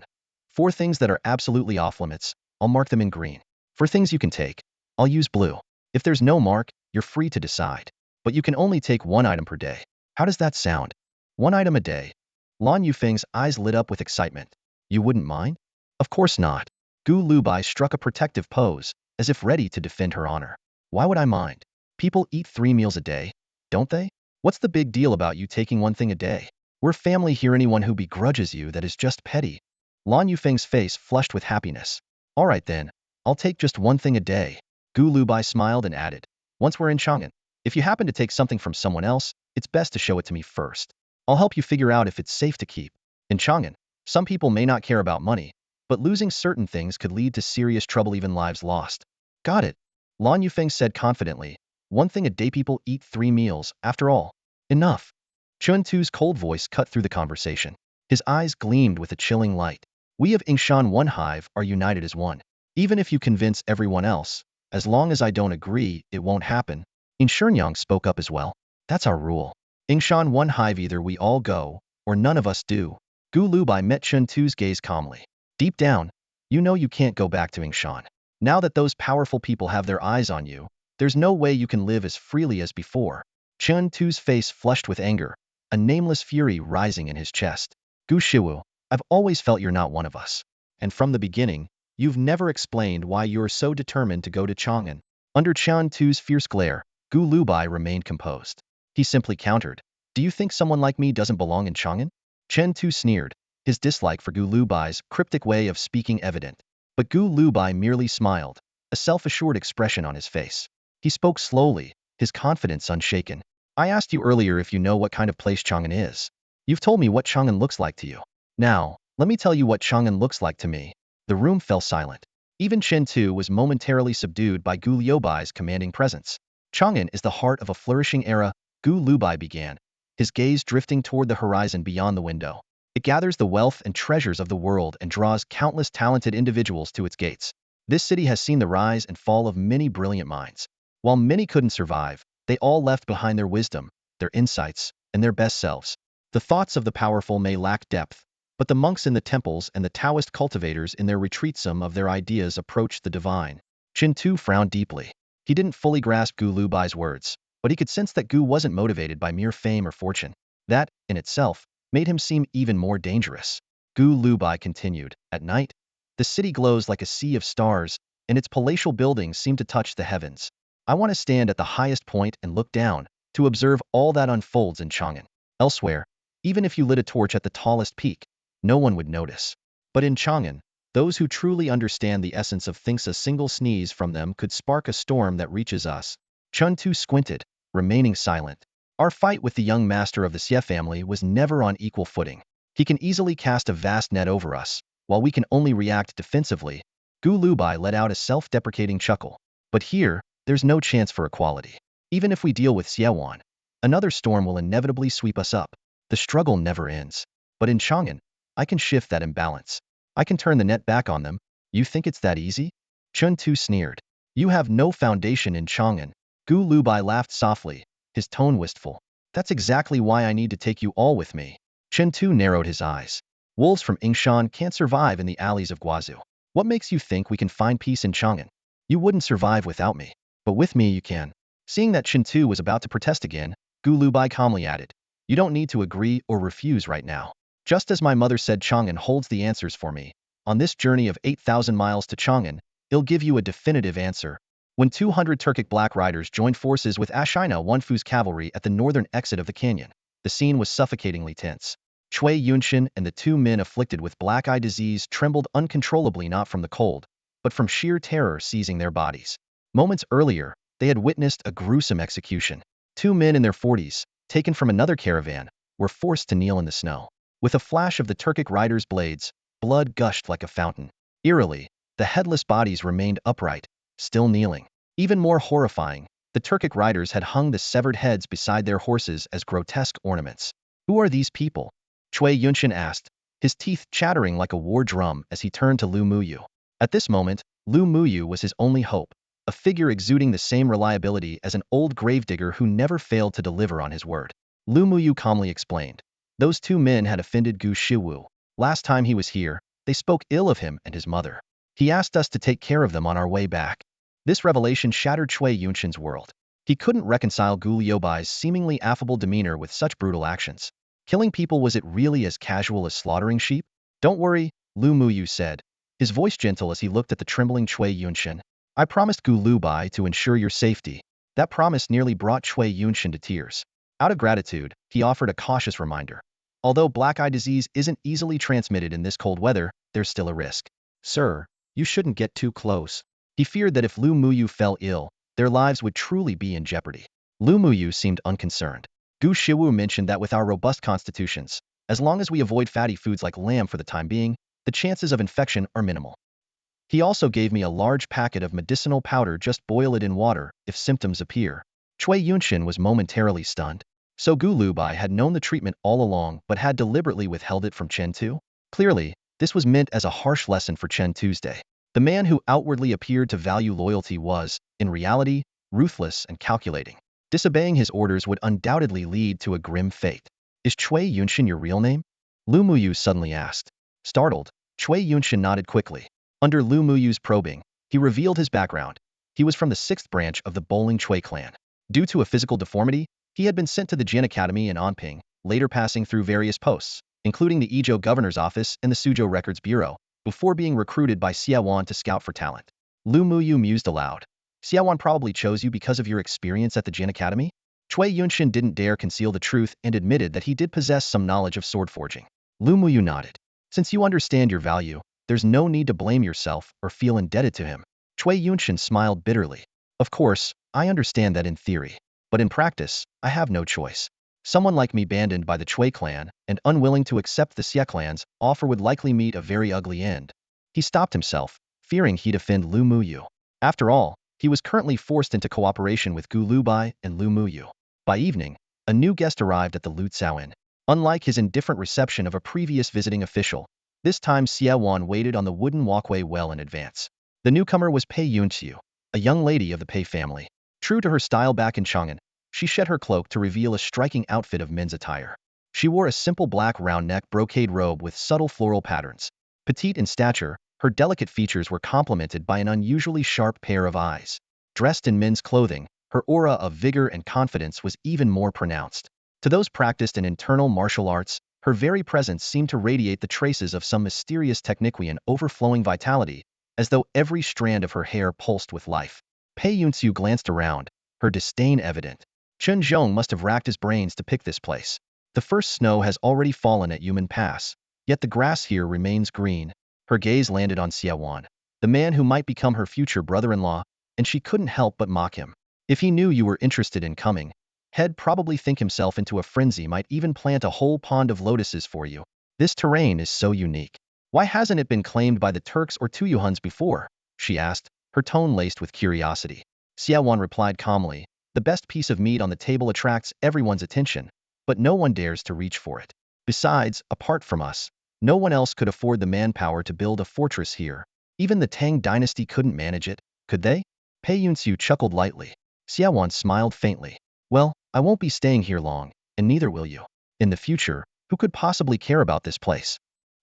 4 things that are absolutely off limits. I'll mark them in green. For things you can take, I'll use blue. If there's no mark, you're free to decide. But you can only take 1 item per day. How does that sound? 1 item a day. Lan Yufeng's eyes lit up with excitement. You wouldn't mind? Of course not. Gu Lubai struck a protective pose, as if ready to defend her honor. Why would I mind? People eat 3 meals a day, don't they? What's the big deal about you taking 1 thing a day? We're family here. Anyone who begrudges you that is just petty. Lan Yufeng's face flushed with happiness. All right then, I'll take just 1 thing a day. Gu Lubai smiled and added, once we're in Chang'an, if you happen to take something from someone else, it's best to show it to me first. I'll help you figure out if it's safe to keep. In Chang'an, some people may not care about money, but losing certain things could lead to serious trouble, even lives lost. Got it. Lan Yufeng said confidently, 1 thing a day. People eat 3 meals, after all. Enough. Chun Tu's cold voice cut through the conversation. His eyes gleamed with a chilling light. We of Yingshan One Hive are united as one. Even if you convince everyone else, as long as I don't agree, it won't happen. In Shenyang spoke up as well. That's our rule. Yingshan One Hive, either we all go, or none of us do. Gu Lubai met Chun Tu's gaze calmly. Deep down, you know you can't go back to Yingshan. Now that those powerful people have their eyes on you, there's no way you can live as freely as before. Chun Tu's face flushed with anger, a nameless fury rising in his chest. Gu Shiwu, I've always felt you're not one of us. And from the beginning, you've never explained why you're so determined to go to Chang'an. Under Chun Tu's fierce glare, Gu Lubai remained composed. He simply countered, do you think someone like me doesn't belong in Chang'an? Chen Tu sneered, his dislike for Gu Lubai's cryptic way of speaking evident. But Gu Lubai merely smiled, a self-assured expression on his face. He spoke slowly, his confidence unshaken. I asked you earlier if you know what kind of place Chang'an is. You've told me what Chang'an looks like to you. Now, let me tell you what Chang'an looks like to me. The room fell silent. Even Chen Tu was momentarily subdued by Gu Liubai's commanding presence. Chang'an is the heart of a flourishing era, Gu Lubai began, his gaze drifting toward the horizon beyond the window. It gathers the wealth and treasures of the world and draws countless talented individuals to its gates. This city has seen the rise and fall of many brilliant minds. While many couldn't survive, they all left behind their wisdom, their insights, and their best selves. The thoughts of the powerful may lack depth, but the monks in the temples and the Taoist cultivators in their retreats, some of their ideas approached the divine. Chin Tu frowned deeply. He didn't fully grasp Gu Lubai's words, but he could sense that Gu wasn't motivated by mere fame or fortune. That, in itself, made him seem even more dangerous. Gu Lubai continued, at night, the city glows like a sea of stars, and its palatial buildings seem to touch the heavens. I want to stand at the highest point and look down, to observe all that unfolds in Chang'an. Elsewhere, even if you lit a torch at the tallest peak, no one would notice. But in Chang'an, those who truly understand the essence of things, a single sneeze from them could spark a storm that reaches us. Chun Tu squinted, remaining silent. Our fight with the young master of the Xie family was never on equal footing. He can easily cast a vast net over us, while we can only react defensively. Gu Lubai let out a self-deprecating chuckle. But here, there's no chance for equality. Even if we deal with Xie Wan, another storm will inevitably sweep us up. The struggle never ends. But in Chang'an, I can shift that imbalance. I can turn the net back on them. You think it's that easy? Chun Tu sneered. You have no foundation in Chang'an. Gu Lubai laughed softly, his tone wistful. That's exactly why I need to take you all with me. Chen Tu narrowed his eyes. Wolves from Yingshan can't survive in the alleys of Guazhou. What makes you think we can find peace in Chang'an? You wouldn't survive without me. But with me you can. Seeing that Chen Tu was about to protest again, Gu Lubai calmly added, you don't need to agree or refuse right now. Just as my mother said, Chang'an holds the answers for me. On this journey of 8,000 miles to Chang'an, it'll give you a definitive answer. When 200 Turkic Black Riders joined forces with Ashina Wanfu's cavalry at the northern exit of the canyon, the scene was suffocatingly tense. Cui Yunshin and the 2 men afflicted with black eye disease trembled uncontrollably, not from the cold, but from sheer terror seizing their bodies. Moments earlier, they had witnessed a gruesome execution. 2 men in their 40s, taken from another caravan, were forced to kneel in the snow. With a flash of the Turkic riders' blades, blood gushed like a fountain. Eerily, the headless bodies remained upright, still kneeling. Even more horrifying, the Turkic riders had hung the severed heads beside their horses as grotesque ornaments. Who are these people? Cui Yunshin asked, his teeth chattering like a war drum as he turned to Lu Muyu. At this moment, Lu Muyu was his only hope, a figure exuding the same reliability as an old gravedigger who never failed to deliver on his word. Lu Muyu calmly explained, Those two men had offended Gu Shiwu. Last time he was here, they spoke ill of him and his mother. He asked us to take care of them on our way back. This revelation shattered Cui Yunshin's world. He couldn't reconcile Gu Liubai's seemingly affable demeanor with such brutal actions. Killing people, was it really as casual as slaughtering sheep? Don't worry, Lu Muyu said, his voice gentle as he looked at the trembling Cui Yunshin. I promised Gu Lubai to ensure your safety. That promise nearly brought Cui Yunshin to tears. Out of gratitude, he offered a cautious reminder. Although black eye disease isn't easily transmitted in this cold weather, there's still a risk. Sir, you shouldn't get too close. He feared that if Lu Muyu fell ill, their lives would truly be in jeopardy. Lu Muyu seemed unconcerned. Gu Shiwu mentioned that with our robust constitutions, as long as we avoid fatty foods like lamb for the time being, the chances of infection are minimal. He also gave me a large packet of medicinal powder. Just boil it in water if symptoms appear. Cui Yunshin was momentarily stunned. So Gu Lubai had known the treatment all along but had deliberately withheld it from Chen Tu? Clearly, this was meant as a harsh lesson for Chen Tuesday. The man who outwardly appeared to value loyalty was, in reality, ruthless and calculating. Disobeying his orders would undoubtedly lead to a grim fate. Is Cui Yunshin your real name? Lu Muyu suddenly asked. Startled, Cui Yunshin nodded quickly. Under Lu Muyu's probing, he revealed his background. He was from the 6th branch of the Bowling Chui clan. Due to a physical deformity, he had been sent to the Jin Academy in Anping, later passing through various posts, including the Izhou Governor's Office and the Suzhou Records Bureau, before being recruited by Xiaowan to scout for talent. Lu Muyu mused aloud. Xiaowan probably chose you because of your experience at the Jin Academy? Cui Yunshin didn't dare conceal the truth and admitted that he did possess some knowledge of sword forging. Lu Muyu nodded. Since you understand your value, there's no need to blame yourself or feel indebted to him. Cui Yunshin smiled bitterly. Of course, I understand that in theory. But in practice, I have no choice. Someone like me abandoned by the Chui clan and unwilling to accept the Xie clan's offer would likely meet a very ugly end. He stopped himself, fearing he'd offend Lu Muyu. After all, he was currently forced into cooperation with Gu Lubai and Lu Muyu. By evening, a new guest arrived at the Lu Tsao Inn. Unlike his indifferent reception of a previous visiting official, this time Xiaowan waited on the wooden walkway well in advance. The newcomer was Pei Yunxiu, a young lady of the Pei family. True to her style back in Chang'an, she shed her cloak to reveal a striking outfit of men's attire. She wore a simple black round-neck brocade robe with subtle floral patterns. Petite in stature, her delicate features were complemented by an unusually sharp pair of eyes. Dressed in men's clothing, her aura of vigor and confidence was even more pronounced. To those practiced in internal martial arts, her very presence seemed to radiate the traces of some mysterious technique and overflowing vitality, as though every strand of her hair pulsed with life. Pei Yunxiu glanced around, her disdain evident. Chen Zhong must have racked his brains to pick this place. The first snow has already fallen at Yumen Pass, yet the grass here remains green. Her gaze landed on Xiaowan, the man who might become her future brother-in-law, and she couldn't help but mock him. If he knew you were interested in coming, he'd probably think himself into a frenzy, might even plant a whole pond of lotuses for you. This terrain is so unique. Why hasn't it been claimed by the Turks or Tuyuhuns before? She asked, her tone laced with curiosity. Xiaowan replied calmly, the best piece of meat on the table attracts everyone's attention, but no one dares to reach for it. Besides, apart from us, no one else could afford the manpower to build a fortress here. Even the Tang dynasty couldn't manage it, could they? Pei Yunxiu chuckled lightly. Xiaowan smiled faintly. Well, I won't be staying here long, and neither will you. In the future, who could possibly care about this place?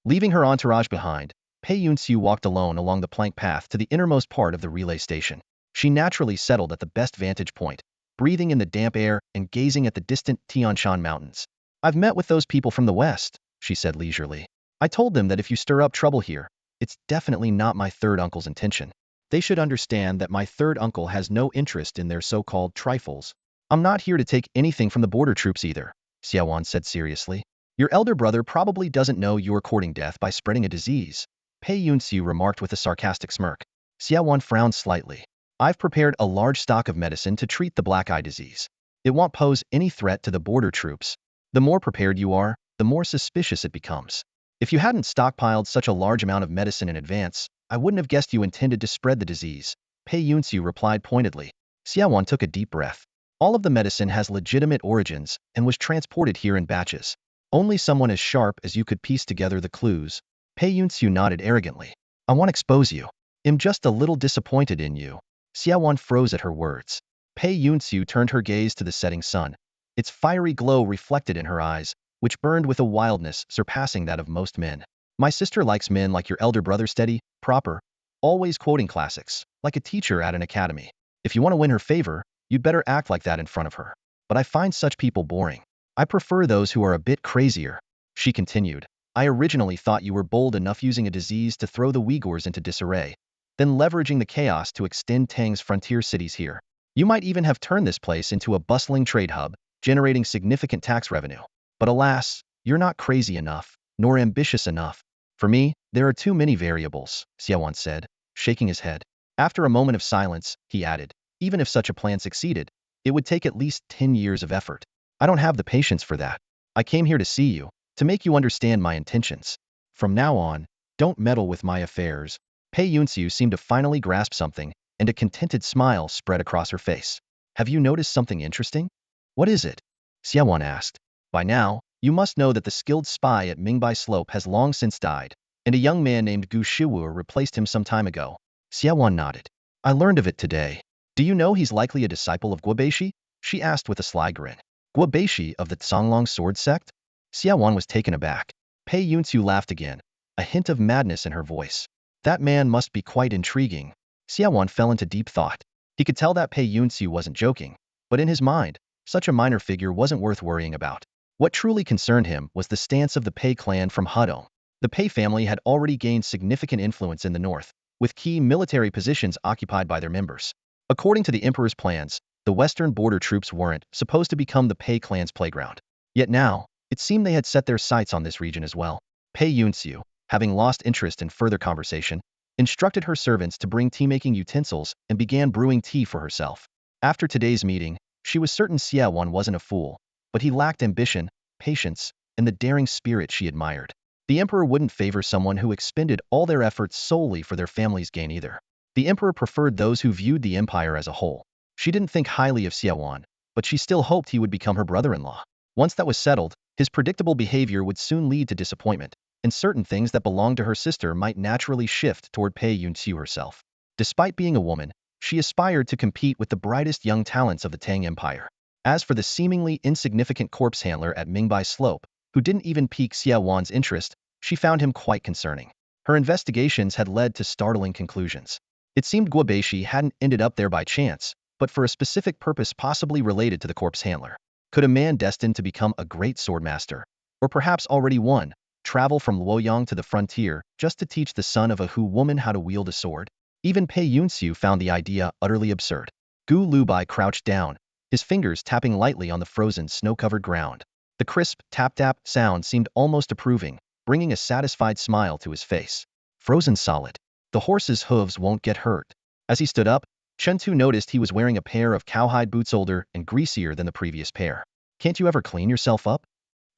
Leaving her entourage behind, Pei Yunxiu walked alone along the plank path to the innermost part of the relay station. She naturally settled at the best vantage point, breathing in the damp air and gazing at the distant Tianshan mountains. I've met with those people from the west, she said leisurely. I told them that if you stir up trouble here, it's definitely not my third uncle's intention. They should understand that my third uncle has no interest in their so-called trifles. I'm not here to take anything from the border troops either, Xiaowan said seriously. Your elder brother probably doesn't know you're courting death by spreading a disease, Pei Yunxiu remarked with a sarcastic smirk. Xiaowan frowned slightly. I've prepared a large stock of medicine to treat the black eye disease. It won't pose any threat to the border troops. The more prepared you are, the more suspicious it becomes. If you hadn't stockpiled such a large amount of medicine in advance, I wouldn't have guessed you intended to spread the disease, Pei Yunxiu replied pointedly. Xiaowan took a deep breath. All of the medicine has legitimate origins and was transported here in batches. Only someone as sharp as you could piece together the clues. Pei Yunxiu nodded arrogantly. I won't expose you. I'm just a little disappointed in you. Xiaowan froze at her words. Pei Yunxiu turned her gaze to the setting sun. Its fiery glow reflected in her eyes, which burned with a wildness surpassing that of most men. My sister likes men like your elder brother, steady, proper, always quoting classics, like a teacher at an academy. If you want to win her favor, you'd better act like that in front of her. But I find such people boring. I prefer those who are a bit crazier. She continued. I originally thought you were bold enough using a disease to throw the Uyghurs into disarray, then leveraging the chaos to extend Tang's frontier cities here. You might even have turned this place into a bustling trade hub, generating significant tax revenue. But alas, you're not crazy enough, nor ambitious enough. For me, there are too many variables, Xiaowan said, shaking his head. After a moment of silence, he added, even if such a plan succeeded, it would take at least 10 years of effort. I don't have the patience for that. I came here to see you, to make you understand my intentions. From now on, don't meddle with my affairs. Pei Yunxiu seemed to finally grasp something, and a contented smile spread across her face. Have you noticed something interesting? What is it? Xiaowan asked. By now, you must know that the skilled spy at Mingbai Slope has long since died, and a young man named Gu Shiwu replaced him some time ago. Xiaowan nodded. I learned of it today. Do you know he's likely a disciple of Guobeishi? She asked with a sly grin. Guobeishi of the Songlong sword sect? Xiaowan was taken aback. Pei Yunxiu laughed again, a hint of madness in her voice. That man must be quite intriguing. Xiaowan fell into deep thought. He could tell that Pei Yunxiu wasn't joking, but in his mind, such a minor figure wasn't worth worrying about. What truly concerned him was the stance of the Pei clan from Hudong. The Pei family had already gained significant influence in the north, with key military positions occupied by their members. According to the emperor's plans, the western border troops weren't supposed to become the Pei clan's playground. Yet now, it seemed they had set their sights on this region as well. Pei Yunxiu, having lost interest in further conversation, instructed her servants to bring tea-making utensils and began brewing tea for herself. After today's meeting, she was certain Xiaowan wasn't a fool, but he lacked ambition, patience, and the daring spirit she admired. The emperor wouldn't favor someone who expended all their efforts solely for their family's gain either. The emperor preferred those who viewed the empire as a whole. She didn't think highly of Xiaowan, but she still hoped he would become her brother-in-law. Once that was settled, his predictable behavior would soon lead to disappointment, and certain things that belonged to her sister might naturally shift toward Pei Yunxiu herself. Despite being a woman, she aspired to compete with the brightest young talents of the Tang Empire. As for the seemingly insignificant corpse handler at Mingbai Slope, who didn't even pique Xiaowan's interest, she found him quite concerning. Her investigations had led to startling conclusions. It seemed Guobeishi hadn't ended up there by chance, but for a specific purpose possibly related to the corpse handler. Could a man destined to become a great swordmaster, or perhaps already one, travel from Luoyang to the frontier just to teach the son of a Hu woman how to wield a sword? Even Pei Yunxiu found the idea utterly absurd. Gu Lubai crouched down, his fingers tapping lightly on the frozen snow-covered ground. The crisp tap-tap sound seemed almost approving, bringing a satisfied smile to his face. Frozen solid. The horse's hooves won't get hurt. As he stood up, Chen Tu noticed he was wearing a pair of cowhide boots older and greasier than the previous pair. Can't you ever clean yourself up?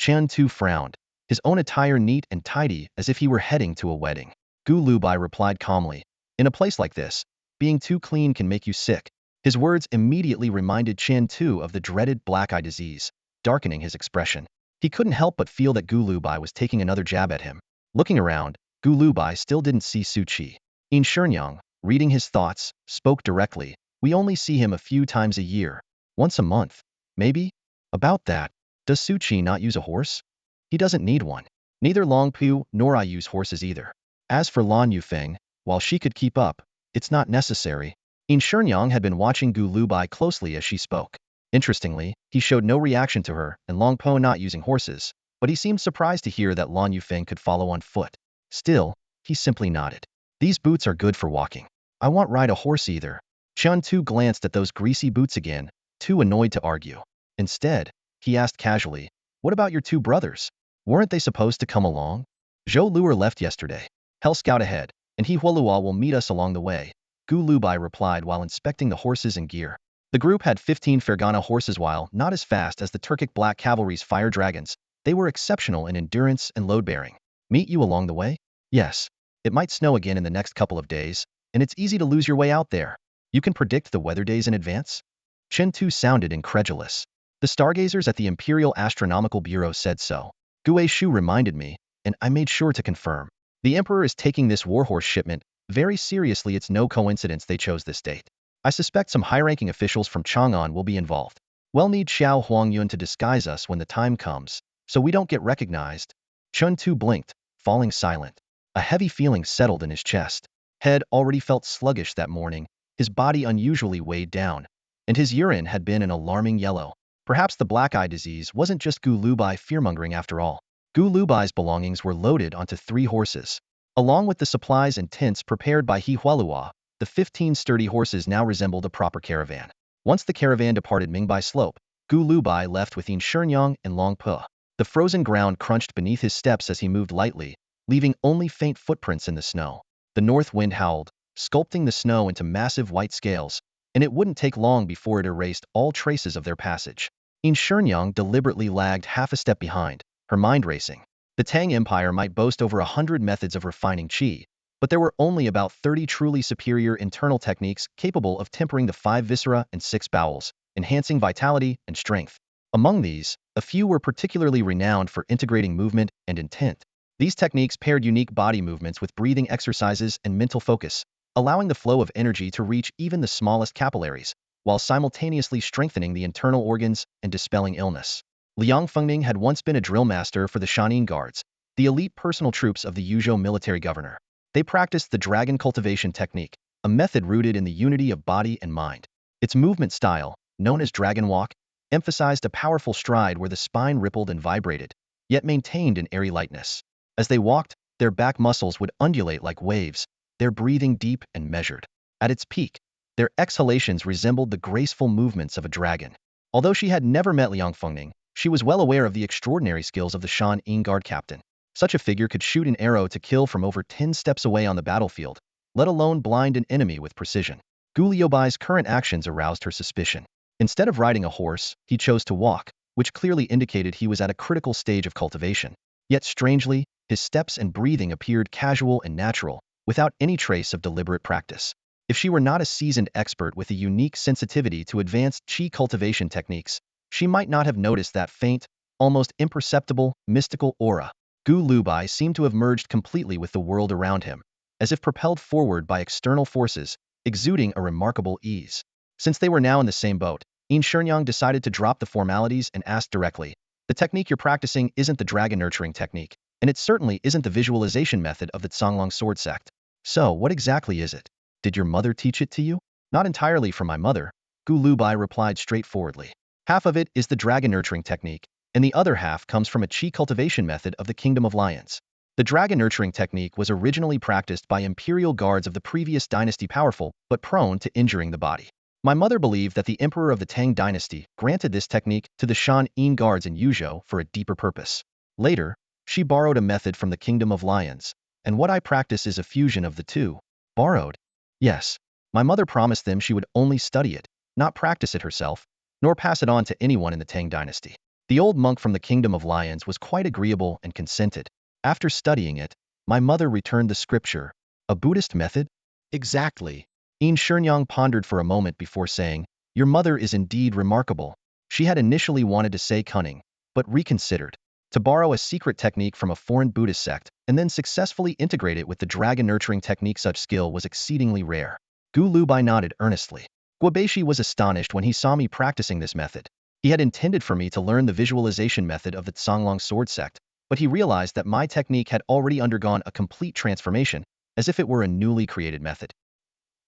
Chen Tu frowned, his own attire neat and tidy as if he were heading to a wedding. Gu Lubai replied calmly, in a place like this, being too clean can make you sick. His words immediately reminded Chen Tu of the dreaded black eye disease, darkening his expression. He couldn't help but feel that Gu Lubai was taking another jab at him. Looking around, Gu Lubai still didn't see Su Qi. In Shenyang, reading his thoughts, spoke directly. We only see him a few times a year. Once a month. Maybe? About that. Does Su Qi not use a horse? He doesn't need one. Neither Long Pu nor I use horses either. As for Lan Yufeng, while she could keep up, it's not necessary. In Shenyang had been watching Gu Lubai closely as she spoke. Interestingly, he showed no reaction to her and Long Po not using horses, but he seemed surprised to hear that Lan Yufeng could follow on foot. Still, he simply nodded. These boots are good for walking. I won't ride a horse either. Chen Tu glanced at those greasy boots again, too annoyed to argue. Instead, he asked casually, what about your two brothers? Weren't they supposed to come along? Zhou Luer left yesterday. Hell Scout ahead, and He Huolua will meet us along the way, Gu Lubai replied while inspecting the horses and gear. The group had 15 Fergana horses. While not as fast as the Turkic Black Cavalry's fire dragons, they were exceptional in endurance and load-bearing. Meet you along the way? Yes. It might snow again in the next couple of days, and it's easy to lose your way out there. You can predict the weather days in advance? Chen Tu sounded incredulous. The stargazers at the Imperial Astronomical Bureau said so. Gue Shu reminded me, and I made sure to confirm. The Emperor is taking this warhorse shipment very seriously. It's no coincidence they chose this date. I suspect some high-ranking officials from Chang'an will be involved. We'll need Xiao Huangyun to disguise us when the time comes, so we don't get recognized. Chun Tu blinked, falling silent. A heavy feeling settled in his chest. Head already felt sluggish that morning, his body unusually weighed down, and his urine had been an alarming yellow. Perhaps the black eye disease wasn't just Gu Lubai fearmongering after all. Gu Lubai's belongings were loaded onto 3 horses. Along with the supplies and tents prepared by He Hualua, the 15 sturdy horses now resembled a proper caravan. Once the caravan departed Mingbai Slope, Gu Lubai left with Yin Shenyang and Long Pu. The frozen ground crunched beneath his steps as he moved lightly, leaving only faint footprints in the snow. The north wind howled, sculpting the snow into massive white scales, and it wouldn't take long before it erased all traces of their passage. Yin Shenyang deliberately lagged half a step behind, her mind racing. The Tang Empire might boast over 100 methods of refining qi, but there were only about 30 truly superior internal techniques capable of tempering the 5 viscera and 6 bowels, enhancing vitality and strength. Among these, a few were particularly renowned for integrating movement and intent. These techniques paired unique body movements with breathing exercises and mental focus, allowing the flow of energy to reach even the smallest capillaries, while simultaneously strengthening the internal organs and dispelling illness. Liang Fengning had once been a drill master for the Shanin Guards, the elite personal troops of the Yuzhou military governor. They practiced the dragon cultivation technique, a method rooted in the unity of body and mind. Its movement style, known as dragon walk, emphasized a powerful stride where the spine rippled and vibrated, yet maintained an airy lightness. As they walked, their back muscles would undulate like waves, their breathing deep and measured. At its peak, their exhalations resembled the graceful movements of a dragon. Although she had never met Liang Fengning, she was well aware of the extraordinary skills of the Shan Ying Guard captain. Such a figure could shoot an arrow to kill from over 10 steps away on the battlefield, let alone blind an enemy with precision. Gu Liubai's current actions aroused her suspicion. Instead of riding a horse, he chose to walk, which clearly indicated he was at a critical stage of cultivation. Yet strangely, his steps and breathing appeared casual and natural, without any trace of deliberate practice. If she were not a seasoned expert with a unique sensitivity to advanced qi cultivation techniques, she might not have noticed that faint, almost imperceptible, mystical aura. Gu Lubai seemed to have merged completely with the world around him, as if propelled forward by external forces, exuding a remarkable ease. Since they were now in the same boat, Yin Shenyang decided to drop the formalities and ask directly, "The technique you're practicing isn't the dragon nurturing technique, and it certainly isn't the visualization method of the Canglong sword sect. So, what exactly is it? Did your mother teach it to you?" "Not entirely from my mother," Gu Lubai replied straightforwardly. "Half of it is the dragon nurturing technique, and the other half comes from a qi cultivation method of the Kingdom of Lions. The dragon nurturing technique was originally practiced by imperial guards of the previous dynasty, powerful but prone to injuring the body. My mother believed that the emperor of the Tang dynasty granted this technique to the Shan Ying Guards in Yuzhou for a deeper purpose. Later, she borrowed a method from the Kingdom of Lions, and what I practice is a fusion of the two." "Borrowed?" "Yes. My mother promised them she would only study it, not practice it herself, nor pass it on to anyone in the Tang dynasty." The old monk from the Kingdom of Lions was quite agreeable and consented. "After studying it, my mother returned the scripture. A Buddhist method?" "Exactly." Yin Shenyang pondered for a moment before saying, "Your mother is indeed remarkable." She had initially wanted to say cunning, but reconsidered. To borrow a secret technique from a foreign Buddhist sect and then successfully integrate it with the dragon nurturing technique, such skill was exceedingly rare. Gu Lubai nodded earnestly. "Guobeishi was astonished when he saw me practicing this method. He had intended for me to learn the visualization method of the Canglong sword sect, but he realized that my technique had already undergone a complete transformation, as if it were a newly created method.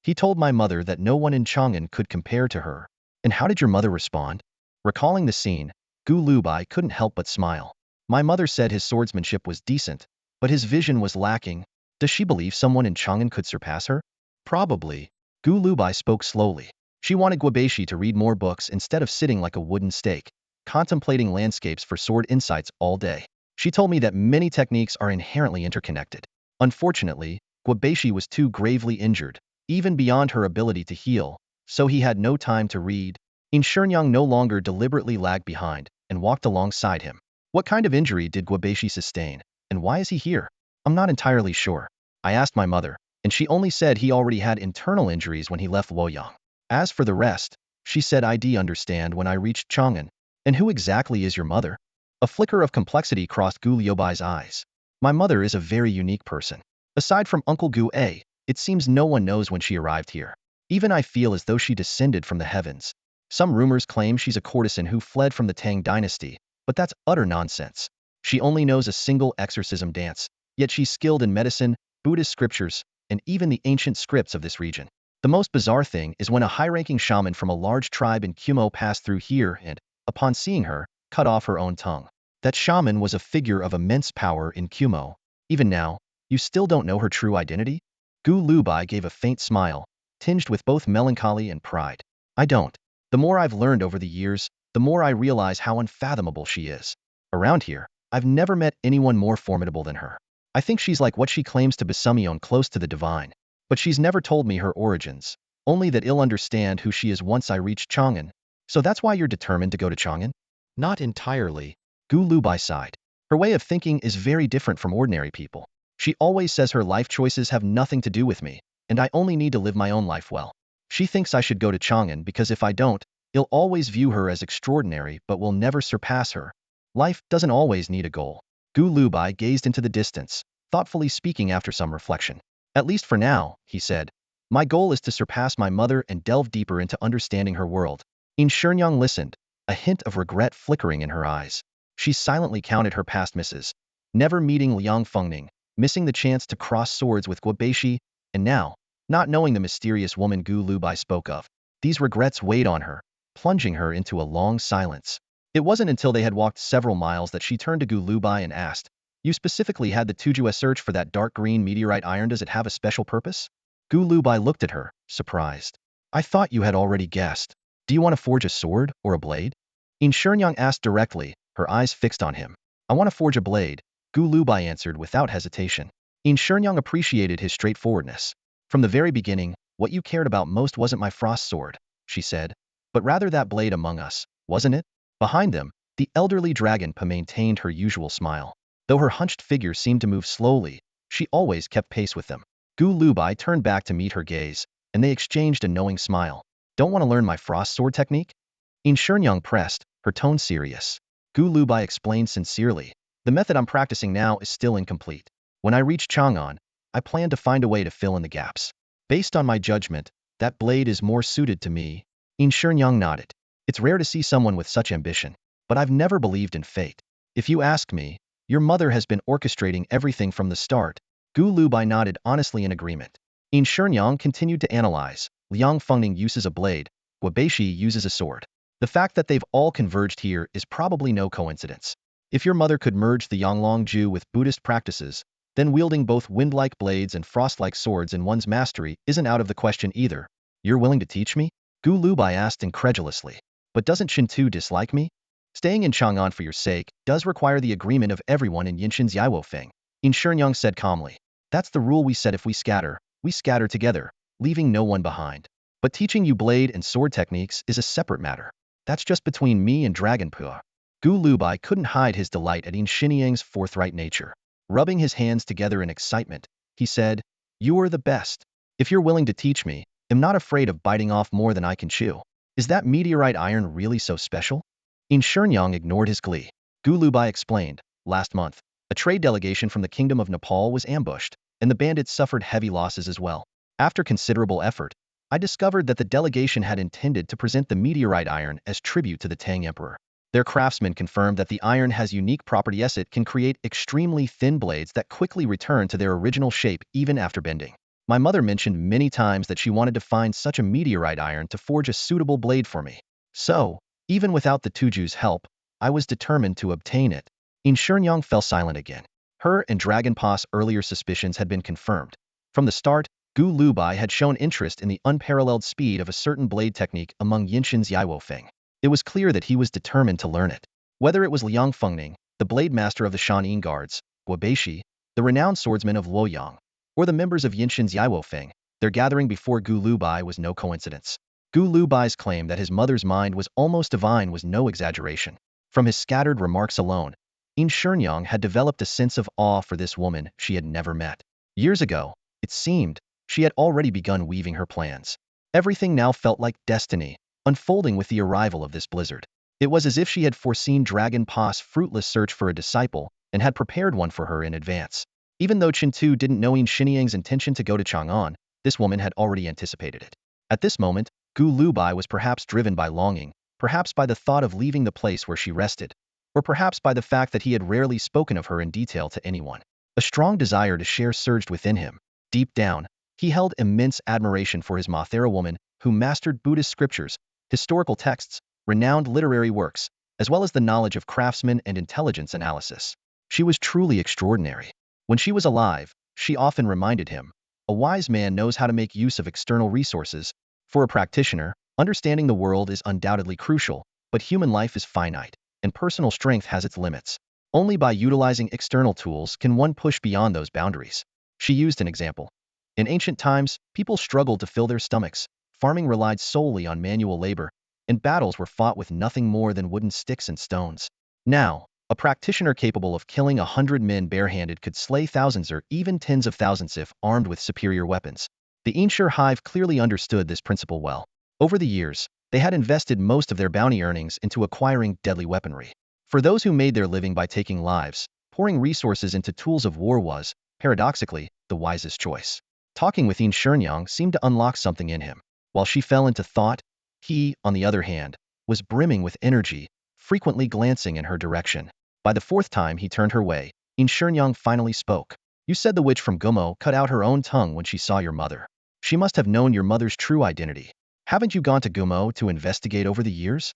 He told my mother that no one in Chang'an could compare to her." "And how did your mother respond?" Recalling the scene, Gu Lubai couldn't help but smile. "My mother said his swordsmanship was decent, but his vision was lacking. Does she believe someone in Chang'an could surpass her?" "Probably." Gu Lubai spoke slowly. She wanted Guobeishi to read more books instead of sitting like a wooden stake, contemplating landscapes for sword insights all day. "She told me that many techniques are inherently interconnected. Unfortunately, Guobeishi was too gravely injured, even beyond her ability to heal, so he had no time to read." Yin Shenyang no longer deliberately lagged behind and walked alongside him. "What kind of injury did Guobeishi sustain, and why is he here?" "I'm not entirely sure. I asked my mother, and she only said he already had internal injuries when he left Luoyang. As for the rest, she said I'd understand when I reached Chang'an." "And who exactly is your mother?" A flicker of complexity crossed Gu Liubai's eyes. "My mother is a very unique person. Aside from Uncle Gu A, it seems no one knows when she arrived here. Even I feel as though she descended from the heavens. Some rumors claim she's a courtesan who fled from the Tang dynasty, But that's utter nonsense. She only knows a single exorcism dance, yet she's skilled in medicine, Buddhist scriptures, and even the ancient scripts of this region. The most bizarre thing is when a high-ranking shaman from a large tribe in Kumo passed through here and, upon seeing her, cut off her own tongue. That shaman was a figure of immense power in Kumo. Even now, you still don't know her true identity? Gu Lubai gave a faint smile, tinged with both melancholy and pride. I don't. The more I've learned over the years, the more I realize how unfathomable she is. Around here, I've never met anyone more formidable than her. I think she's like what she claims to be Besumion, close to the divine. But she's never told me her origins, only that I'll understand who she is once I reach Chang'an. So that's why you're determined to go to Chang'an? Not entirely. Gu Lubai sighed. Her way of thinking is very different from ordinary people. She always says her life choices have nothing to do with me, and I only need to live my own life well. She thinks I should go to Chang'an because if I don't, I'll always view her as extraordinary but will never surpass her. Life doesn't always need a goal. Gu Lubai gazed into the distance, thoughtfully speaking after some reflection. At least for now, he said. My goal is to surpass my mother and delve deeper into understanding her world. In Shenyang listened, a hint of regret flickering in her eyes. She silently counted her past misses. Never meeting Liang Fengning, missing the chance to cross swords with Guobeishi, and now, not knowing the mysterious woman Gu Lubai spoke of. These regrets weighed on her, plunging her into a long silence. It wasn't until they had walked several miles that she turned to Gu Lubai and asked, You specifically had the Tujue search for that dark green meteorite iron. Does it have a special purpose? Gu Lubai looked at her, surprised. I thought you had already guessed. Do you want to forge a sword or a blade? In Shenyang asked directly, her eyes fixed on him. I want to forge a blade, Gu Lubai answered without hesitation. In Shenyang appreciated his straightforwardness. From the very beginning, what you cared about most wasn't my frost sword, she said, but rather that blade among us, wasn't it? Behind them, the elderly dragon maintained her usual smile. Though her hunched figure seemed to move slowly, she always kept pace with them. Gu Lubai turned back to meet her gaze, and they exchanged a knowing smile. Don't want to learn my frost sword technique? In Shenyang pressed, her tone serious. Gu Lubai explained sincerely. The method I'm practicing now is still incomplete. When I reach Chang'an, I plan to find a way to fill in the gaps. Based on my judgment, that blade is more suited to me. In Shenyang nodded. It's rare to see someone with such ambition, but I've never believed in fate. If you ask me, your mother has been orchestrating everything from the start. Gu Lubai nodded honestly in agreement. In Shenyang continued to analyze. Liang Fengning uses a blade, Guobeishi uses a sword. The fact that they've all converged here is probably no coincidence. If your mother could merge the Yonglong Ju with Buddhist practices, then wielding both wind-like blades and frost-like swords in one's mastery isn't out of the question either. You're willing to teach me? Gu Lubai asked incredulously. But doesn't Shintu dislike me? Staying in Chang'an for your sake does require the agreement of everyone in Yinshan's Yaiwofeng. In Shenyang said calmly. That's the rule we set. If we scatter together, leaving no one behind. But teaching you blade and sword techniques is a separate matter. That's just between me and Dragonpua. Gu Lubai couldn't hide his delight at In Shenyang's forthright nature. Rubbing his hands together in excitement, he said, You're the best. If you're willing to teach me, I'm not afraid of biting off more than I can chew. Is that meteorite iron really so special? In Shenyang ignored his glee. Gu Lubai explained, last month, a trade delegation from the Kingdom of Nepal was ambushed, and the bandits suffered heavy losses as well. After considerable effort, I discovered that the delegation had intended to present the meteorite iron as tribute to the Tang Emperor. Their craftsmen confirmed that the iron has unique properties. It can create extremely thin blades that quickly return to their original shape even after bending. My mother mentioned many times that she wanted to find such a meteorite iron to forge a suitable blade for me. So, even without the Tuju's help, I was determined to obtain it. In Shenyang fell silent again. Her and Dragonpa's earlier suspicions had been confirmed. From the start, Gu Lubai had shown interest in the unparalleled speed of a certain blade technique among Yinshan's Yaiwofeng. It was clear that he was determined to learn it. Whether it was Liang Fengning, the blade master of the Shanin Guards, Guobeishi, the renowned swordsman of Luoyang, or the members of Yinshan's Yaiwofeng, their gathering before Gu Lubai was no coincidence. Gu Lubai's claim that his mother's mind was almost divine was no exaggeration. From his scattered remarks alone, In Shenyang had developed a sense of awe for this woman she had never met. Years ago, it seemed, she had already begun weaving her plans. Everything now felt like destiny, unfolding with the arrival of this blizzard. It was as if she had foreseen Dragonpa's fruitless search for a disciple and had prepared one for her in advance. Even though Chintu didn't know In Shenyang's intention to go to Chang'an, this woman had already anticipated it. At this moment, Gu Lubai was perhaps driven by longing, perhaps by the thought of leaving the place where she rested. or perhaps by the fact that he had rarely spoken of her in detail to anyone. A strong desire to share surged within him. Deep down, he held immense admiration for his Mothera woman, who mastered Buddhist scriptures, historical texts, renowned literary works, as well as the knowledge of craftsmen and intelligence analysis. She was truly extraordinary. When she was alive, she often reminded him, a wise man knows how to make use of external resources. For a practitioner, understanding the world is undoubtedly crucial, but human life is finite, and personal strength has its limits. Only by utilizing external tools can one push beyond those boundaries. She used an example. In ancient times, people struggled to fill their stomachs, farming relied solely on manual labor, and battles were fought with nothing more than wooden sticks and stones. Now, a practitioner capable of killing 100 men barehanded could slay thousands or even tens of thousands if armed with superior weapons. The Ainshur hive clearly understood this principle well. Over the years, they had invested most of their bounty earnings into acquiring deadly weaponry. For those who made their living by taking lives, pouring resources into tools of war was, paradoxically, the wisest choice. Talking with Ainshur seemed to unlock something in him. While she fell into thought, he, on the other hand, was brimming with energy, frequently glancing in her direction. By the fourth time he turned her way, Ainshur finally spoke. You said the witch from Gumo cut out her own tongue when she saw your mother. She must have known your mother's true identity. Haven't you gone to Gumo to investigate over the years?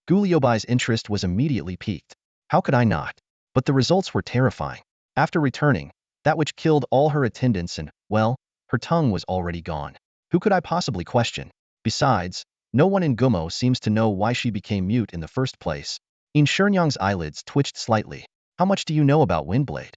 Gu Liubai's interest was immediately piqued. How could I not? But the results were terrifying. After returning, that witch killed all her attendants and, well, her tongue was already gone. Who could I possibly question? Besides, no one in Gumo seems to know why she became mute in the first place. Ainshur eyelids twitched slightly. How much do you know about Windblade?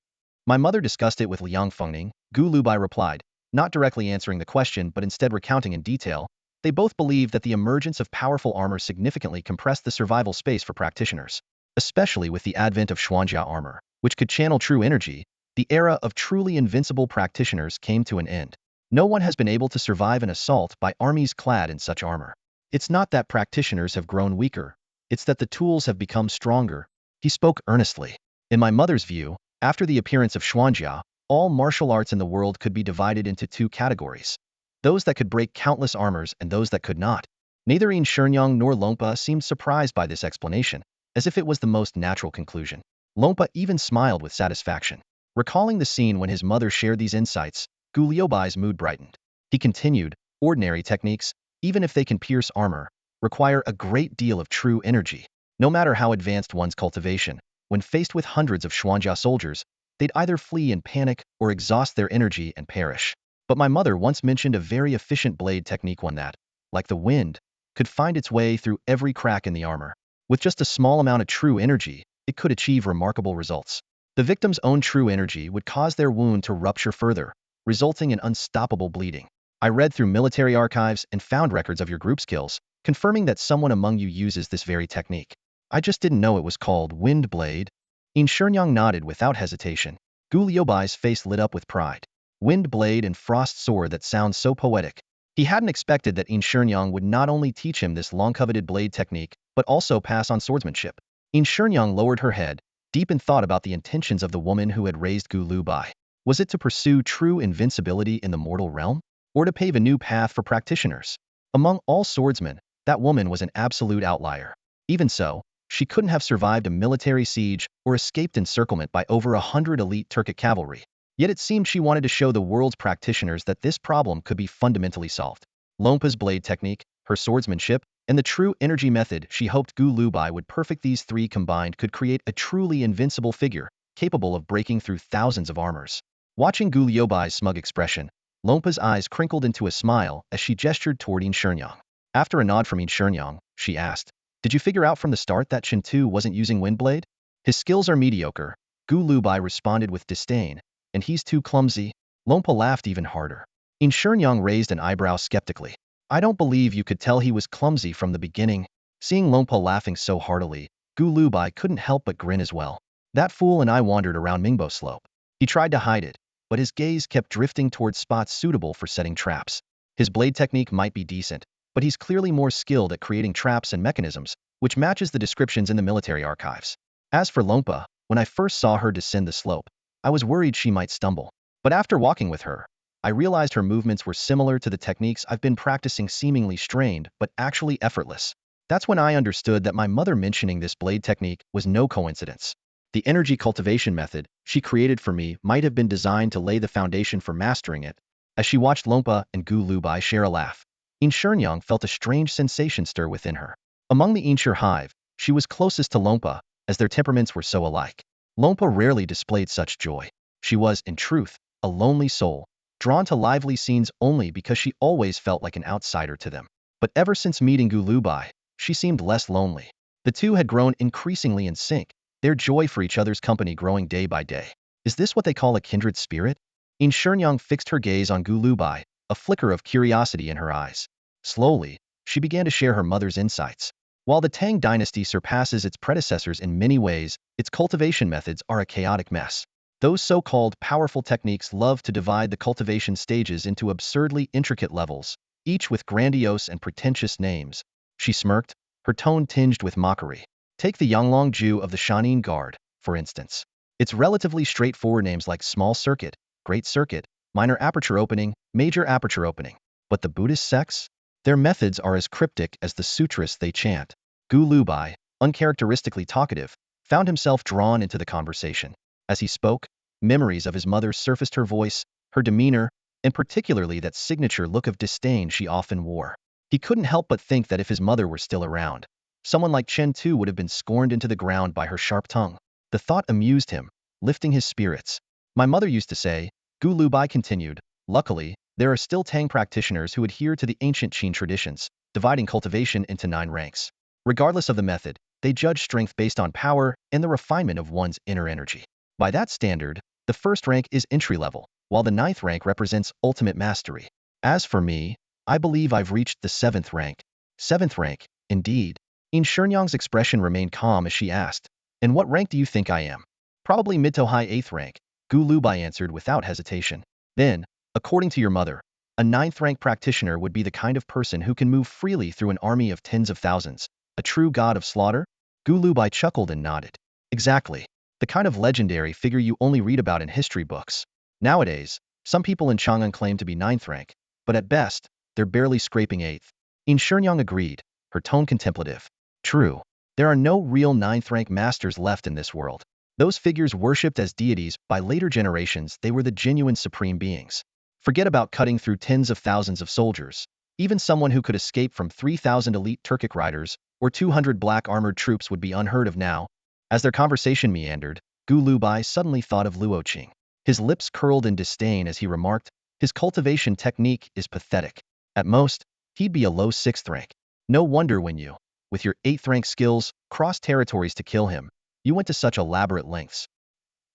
My mother discussed it with Liang Fengning, Gu Lubai replied, not directly answering the question but instead recounting in detail. They both believed that the emergence of powerful armor significantly compressed the survival space for practitioners. Especially with the advent of Xuanjia armor, which could channel true energy, the era of truly invincible practitioners came to an end. No one has been able to survive an assault by armies clad in such armor. It's not that practitioners have grown weaker, it's that the tools have become stronger. He spoke earnestly. In my mother's view, after the appearance of Xuanjia, all martial arts in the world could be divided into two categories. Those that could break countless armors and those that could not. Neither Ainshur nor Longpa seemed surprised by this explanation, as if it was the most natural conclusion. Longpa even smiled with satisfaction. Recalling the scene when his mother shared these insights, Gu Liubai's mood brightened. He continued, ordinary techniques, even if they can pierce armor, require a great deal of true energy. No matter how advanced one's cultivation, when faced with hundreds of Xuanjia soldiers, they'd either flee in panic or exhaust their energy and perish. But my mother once mentioned a very efficient blade technique, one that, like the wind, could find its way through every crack in the armor. With just a small amount of true energy, it could achieve remarkable results. The victim's own true energy would cause their wound to rupture further, resulting in unstoppable bleeding. I read through military archives and found records of your group skills, confirming that someone among you uses this very technique. I just didn't know it was called wind blade. Ainshur nodded without hesitation. Gu Liubai's face lit up with pride. Wind blade and frost sword, that sounds so poetic. He hadn't expected that Ainshur would not only teach him this long-coveted blade technique, but also pass on swordsmanship. Ainshur lowered her head, deep in thought about the intentions of the woman who had raised Gu Lubai. Was it to pursue true invincibility in the mortal realm? Or to pave a new path for practitioners? Among all swordsmen, that woman was an absolute outlier. Even so, she couldn't have survived a military siege or escaped encirclement by over 100 elite Turkic cavalry. Yet it seemed she wanted to show the world's practitioners that this problem could be fundamentally solved. Lompa's blade technique, her swordsmanship, and the true energy method she hoped Gu Lubai would perfect, these three combined could create a truly invincible figure, capable of breaking through thousands of armors. Watching Gu Liubai's smug expression, Lompa's eyes crinkled into a smile as she gestured toward Ainshur. After a nod from Ainshur, she asked, did you figure out from the start that Chintu wasn't using Windblade? His skills are mediocre, Gu Lubai responded with disdain, and he's too clumsy. Lompa laughed even harder. Ainshur raised an eyebrow skeptically. I don't believe you could tell he was clumsy from the beginning. Seeing Lompa laughing so heartily, Gu Lubai couldn't help but grin as well. That fool and I wandered around Mingbo Slope. He tried to hide it, but his gaze kept drifting towards spots suitable for setting traps. His blade technique might be decent, but he's clearly more skilled at creating traps and mechanisms, which matches the descriptions in the military archives. As for Lompa, when I first saw her descend the slope, I was worried she might stumble. But after walking with her, I realized her movements were similar to the techniques I've been practicing, seemingly strained but actually effortless. That's when I understood that my mother mentioning this blade technique was no coincidence. The energy cultivation method she created for me might have been designed to lay the foundation for mastering it. As she watched Lompa and Gu Lubai share a laugh, In Shenyang felt a strange sensation stir within her. Among the Inshur hive, she was closest to Lompa, as their temperaments were so alike. Lompa rarely displayed such joy. She was, in truth, a lonely soul, drawn to lively scenes only because she always felt like an outsider to them. But ever since meeting Gu Lubai, she seemed less lonely. The two had grown increasingly in sync, their joy for each other's company growing day by day. Is this what they call a kindred spirit? In Shenyang fixed her gaze on Gu Lubai, a flicker of curiosity in her eyes. Slowly, she began to share her mother's insights. While the Tang dynasty surpasses its predecessors in many ways, its cultivation methods are a chaotic mess. Those so-called powerful techniques love to divide the cultivation stages into absurdly intricate levels, each with grandiose and pretentious names. She smirked, her tone tinged with mockery. Take the Yanglong Ju of the Shanin Guard, for instance. Its relatively straightforward names like small circuit, great circuit, minor aperture opening, major aperture opening. But the Buddhist sects? Their methods are as cryptic as the sutras they chant. Gu Lubai, uncharacteristically talkative, found himself drawn into the conversation. As he spoke, memories of his mother surfaced, her voice, her demeanor, and particularly that signature look of disdain she often wore. He couldn't help but think that if his mother were still around, someone like Chen Tu would have been scorned into the ground by her sharp tongue. The thought amused him, lifting his spirits. My mother used to say, Gu Lubai continued, luckily, there are still Tang practitioners who adhere to the ancient Qin traditions, dividing cultivation into 9 ranks. Regardless of the method, they judge strength based on power and the refinement of one's inner energy. By that standard, the first rank is entry level, while the 9th rank represents ultimate mastery. As for me, I believe I've reached the 7th rank. 7th rank, indeed. In Shenyang's expression remained calm as she asked, and what rank do you think I am? Probably mid to high 8th rank, Gu Lubai answered without hesitation. Then, according to your mother, a 9th rank practitioner would be the kind of person who can move freely through an army of tens of thousands, a true god of slaughter? Gu Lubai chuckled and nodded. Exactly. The kind of legendary figure you only read about in history books. Nowadays, some people in Chang'an claim to be 9th rank, but at best, they're barely scraping 8th. In Shenyang agreed, her tone contemplative. True. There are no real 9th rank masters left in this world. Those figures worshipped as deities by later generations, they were the genuine supreme beings. Forget about cutting through tens of thousands of soldiers. Even someone who could escape from 3,000 elite Turkic riders or 200 black armored troops would be unheard of now. As their conversation meandered, Gu Lubai suddenly thought of Luo Qing. His lips curled in disdain as he remarked, his cultivation technique is pathetic. At most, he'd be a low 6th rank. No wonder when you, with your 8th rank skills, crossed territories to kill him, you went to such elaborate lengths.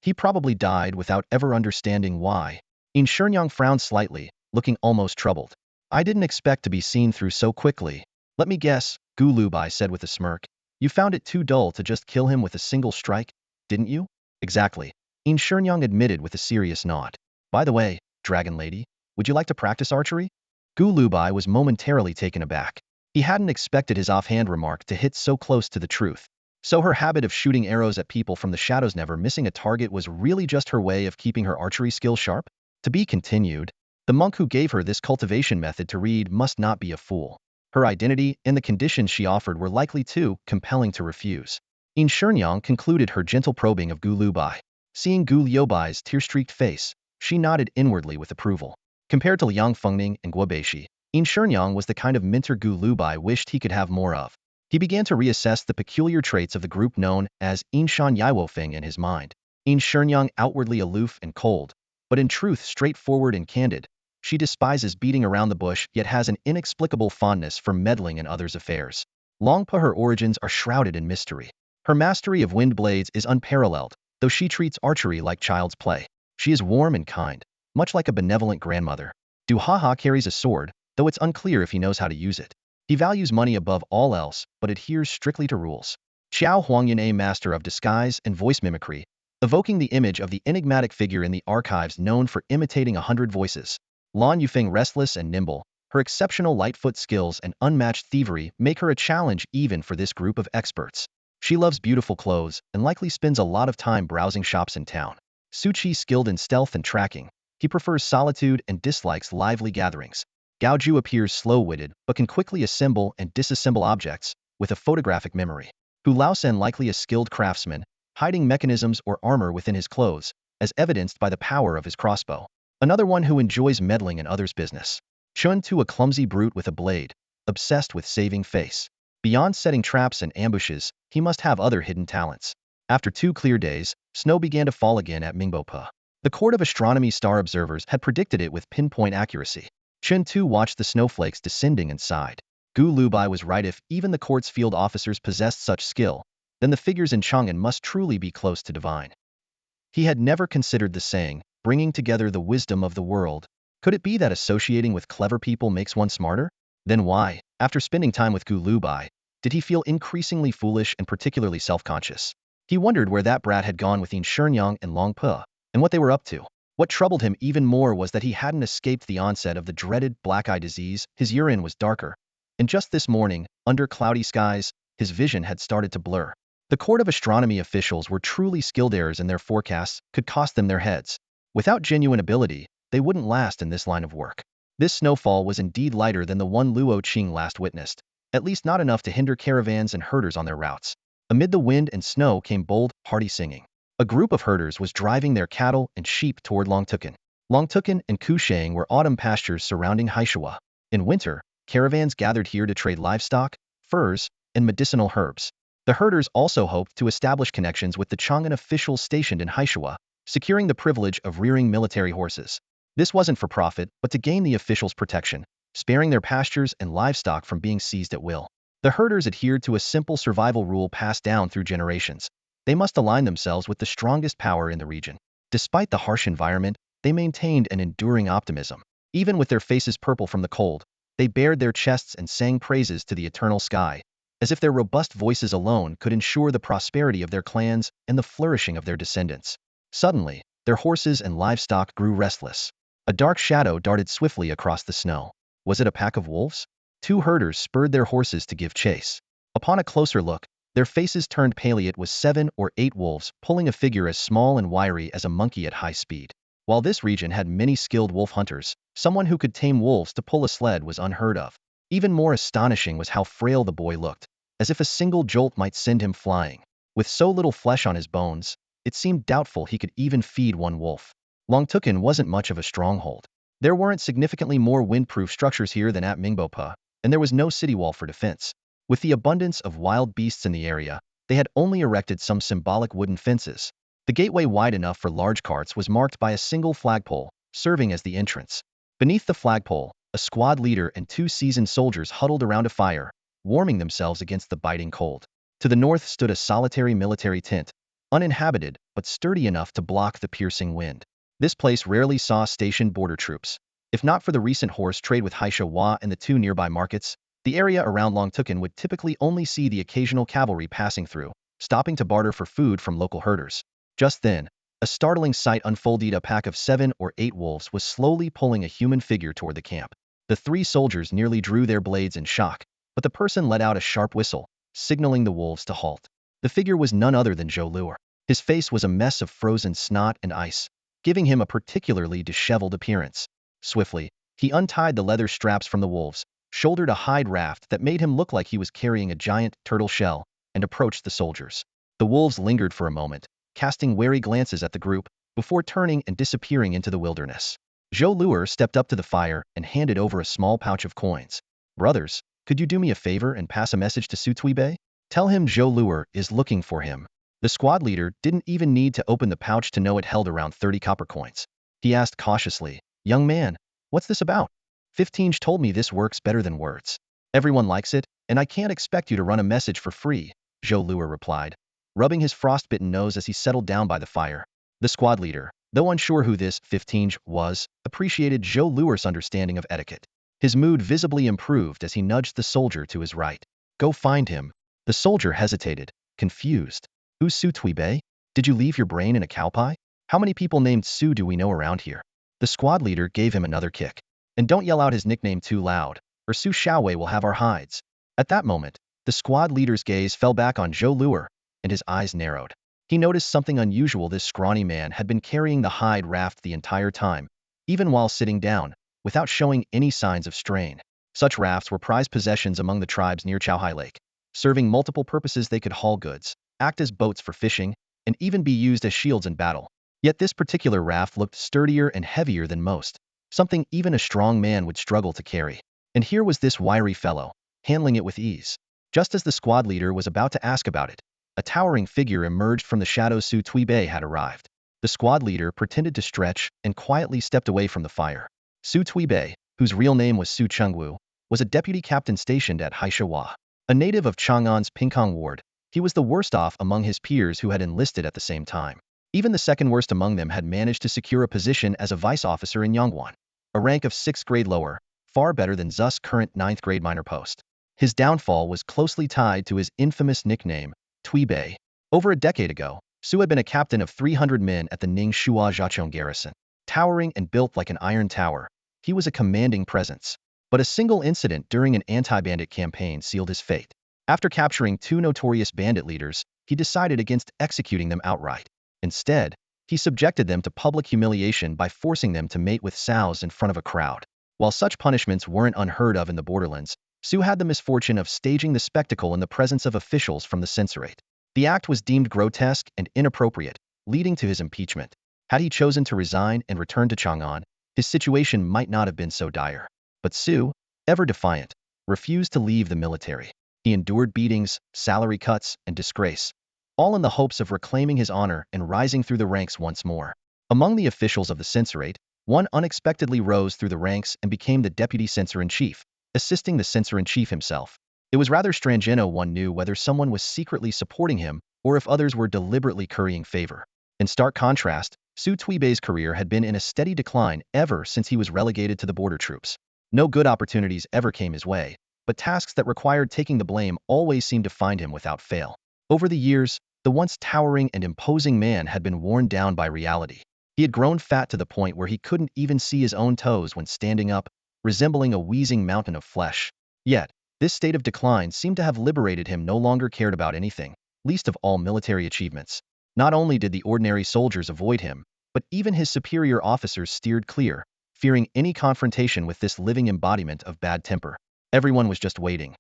He probably died without ever understanding why. In Shenyang frowned slightly, looking almost troubled. I didn't expect to be seen through so quickly. Let me guess, Gu Lubai said with a smirk. You found it too dull to just kill him with a single strike, didn't you? Exactly. In Shenyang admitted with a serious nod. By the way, Dragon Lady, would you like to practice archery? Gu Lubai was momentarily taken aback. He hadn't expected his offhand remark to hit so close to the truth. So her habit of shooting arrows at people from the shadows, never missing a target, was really just her way of keeping her archery skill sharp? To be continued. The monk who gave her this cultivation method to read must not be a fool. Her identity and the conditions she offered were likely too compelling to refuse. In Shenyang concluded her gentle probing of Gu Lubai. Seeing Gu Liubai's tear-streaked face, she nodded inwardly with approval. Compared to Liang Fengning and Guo Beishi, In Shenyang was the kind of mentor Gu Lubai wished he could have more of. He began to reassess the peculiar traits of the group known as Inshan Yaiwofeng in his mind. In Shenyang outwardly aloof and cold, but in truth straightforward and candid. She despises beating around the bush yet has an inexplicable fondness for meddling in others' affairs. Longpa, her origins are shrouded in mystery. Her mastery of wind blades is unparalleled, though she treats archery like child's play. She is warm and kind, much like a benevolent grandmother. Du Haha carries a sword, though it's unclear if he knows how to use it. He values money above all else, but adheres strictly to rules. Xiao Huangyan, a master of disguise and voice mimicry, evoking the image of the enigmatic figure in the archives known for imitating 100 voices. Lan Yufeng, restless and nimble, her exceptional lightfoot skills and unmatched thievery make her a challenge even for this group of experts. She loves beautiful clothes and likely spends a lot of time browsing shops in town. Suchi, skilled in stealth and tracking, he prefers solitude and dislikes lively gatherings. Gaoju appears slow-witted but can quickly assemble and disassemble objects, with a photographic memory. Hu Laosen likely a skilled craftsman, hiding mechanisms or armor within his clothes, as evidenced by the power of his crossbow. Another one who enjoys meddling in others' business. Chun Tu a clumsy brute with a blade, obsessed with saving face. Beyond setting traps and ambushes, he must have other hidden talents. After 2 clear days, snow began to fall again at Mingbai. The court of astronomy star observers had predicted it with pinpoint accuracy. Chun Tu watched the snowflakes descending and sighed. Gu Lubai was right. If even the court's field officers possessed such skill, then the figures in Chang'an must truly be close to divine. He had never considered the saying, bringing together the wisdom of the world. Could it be that associating with clever people makes one smarter? Then why, after spending time with Gu Lubai, did he feel increasingly foolish and particularly self-conscious? He wondered where that brat had gone with Yin Shenyang and Long Pe, and what they were up to. What troubled him even more was that he hadn't escaped the onset of the dreaded black eye disease. His urine was darker. And just this morning, under cloudy skies, his vision had started to blur. The court of astronomy officials were truly skilled. Errors in their forecasts could cost them their heads. Without genuine ability, they wouldn't last in this line of work. This snowfall was indeed lighter than the one Luo Qing last witnessed, at least not enough to hinder caravans and herders on their routes. Amid the wind and snow came bold, hearty singing. A group of herders was driving their cattle and sheep toward Longtuken. Longtuken and Kushang were autumn pastures surrounding Haishawa. In winter, caravans gathered here to trade livestock, furs, and medicinal herbs. The herders also hoped to establish connections with the Chang'an officials stationed in Haishawa, securing the privilege of rearing military horses. This wasn't for profit, but to gain the officials' protection, sparing their pastures and livestock from being seized at will. The herders adhered to a simple survival rule passed down through generations. They must align themselves with the strongest power in the region. Despite the harsh environment, they maintained an enduring optimism. Even with their faces purple from the cold, they bared their chests and sang praises to the eternal sky, as if their robust voices alone could ensure the prosperity of their clans and the flourishing of their descendants. Suddenly, their horses and livestock grew restless. A dark shadow darted swiftly across the snow. Was it a pack of wolves? 2 herders spurred their horses to give chase. Upon a closer look, their faces turned pale. It was 7 or 8 wolves, pulling a figure as small and wiry as a monkey at high speed. While this region had many skilled wolf hunters, someone who could tame wolves to pull a sled was unheard of. Even more astonishing was how frail the boy looked, as if a single jolt might send him flying. With so little flesh on his bones, it seemed doubtful he could even feed one wolf. Longtuken wasn't much of a stronghold. There weren't significantly more windproof structures here than at Mingbai, and there was no city wall for defense. With the abundance of wild beasts in the area, they had only erected some symbolic wooden fences. The gateway, wide enough for large carts, was marked by a single flagpole, serving as the entrance. Beneath the flagpole, a squad leader and 2 seasoned soldiers huddled around a fire, warming themselves against the biting cold. To the north stood a solitary military tent, uninhabited but sturdy enough to block the piercing wind. This place rarely saw stationed border troops. If not for the recent horse trade with Haishawa and the 2 nearby markets, the area around Longtuken would typically only see the occasional cavalry passing through, stopping to barter for food from local herders. Just then, a startling sight unfolded. A pack of 7 or 8 wolves was slowly pulling a human figure toward the camp. The 3 soldiers nearly drew their blades in shock, but the person let out a sharp whistle, signaling the wolves to halt. The figure was none other than Zhou Luer. His face was a mess of frozen snot and ice, giving him a particularly disheveled appearance. Swiftly, he untied the leather straps from the wolves, shouldered a hide raft that made him look like he was carrying a giant turtle shell, and approached the soldiers. The wolves lingered for a moment, casting wary glances at the group, before turning and disappearing into the wilderness. Zhou Luer stepped up to the fire and handed over a small pouch of coins. "Brothers, could you do me a favor and pass a message to Su Tuibei? Tell him Zhou Luer is looking for him." The squad leader didn't even need to open the pouch to know it held around 30 copper coins. He asked cautiously, "Young man, what's this about?" 15 told me this works better than words. Everyone likes it, and I can't expect you to run a message for free, Zhou Luer replied, rubbing his frostbitten nose as he settled down by the fire. The squad leader, though unsure who this 15 was, appreciated Zhou Luer's understanding of etiquette. His mood visibly improved as he nudged the soldier to his right. "Go find him." The soldier hesitated, confused. "Who's Su Tuibei? Did you leave your brain in a cow pie? How many people named Su do we know around here?" The squad leader gave him another kick. "And don't yell out his nickname too loud, or Su Xiaowei will have our hides." At that moment, the squad leader's gaze fell back on Zhou Luer, and his eyes narrowed. He noticed something unusual. This scrawny man had been carrying the hide raft the entire time, even while sitting down, without showing any signs of strain. Such rafts were prized possessions among the tribes near Chaohai Lake. Serving multiple purposes, they could haul goods, act as boats for fishing, and even be used as shields in battle. Yet this particular raft looked sturdier and heavier than most, something even a strong man would struggle to carry. And here was this wiry fellow, handling it with ease. Just as the squad leader was about to ask about it, a towering figure emerged from the shadows. Su Tuibei had arrived. The squad leader pretended to stretch and quietly stepped away from the fire. Su Tuibei, whose real name was Su Chengwu, was a deputy captain stationed at Haishiwa. A native of Chang'an's Pingkong ward, he was the worst off among his peers who had enlisted at the same time. Even the second worst among them had managed to secure a position as a vice officer in Yongguan, a rank of 6th grade lower, far better than Zu's current 9th grade minor post. His downfall was closely tied to his infamous nickname, Tuibei. Over a decade ago, Su had been a captain of 300 men at the Ningxua Jiachong garrison. Towering and built like an iron tower, he was a commanding presence. But a single incident during an anti-bandit campaign sealed his fate. After capturing 2 notorious bandit leaders, he decided against executing them outright. Instead, he subjected them to public humiliation by forcing them to mate with sows in front of a crowd. While such punishments weren't unheard of in the borderlands, Su had the misfortune of staging the spectacle in the presence of officials from the censorate. The act was deemed grotesque and inappropriate, leading to his impeachment. Had he chosen to resign and return to Chang'an, his situation might not have been so dire. But Su, ever defiant, refused to leave the military. He endured beatings, salary cuts, and disgrace, all in the hopes of reclaiming his honor and rising through the ranks once more. Among the officials of the censorate, one unexpectedly rose through the ranks and became the deputy censor-in-chief, assisting the censor-in-chief himself. It was rather strange. No one knew whether someone was secretly supporting him or if others were deliberately currying favor. In stark contrast, Su Tuibei's career had been in a steady decline ever since he was relegated to the border troops. No good opportunities ever came his way, but tasks that required taking the blame always seemed to find him without fail. Over the years, the once towering and imposing man had been worn down by reality. He had grown fat to the point where he couldn't even see his own toes when standing up, resembling a wheezing mountain of flesh. Yet, this state of decline seemed to have liberated him. No longer cared about anything, least of all military achievements. Not only did the ordinary soldiers avoid him, but even his superior officers steered clear, fearing any confrontation with this living embodiment of bad temper. Everyone was just waiting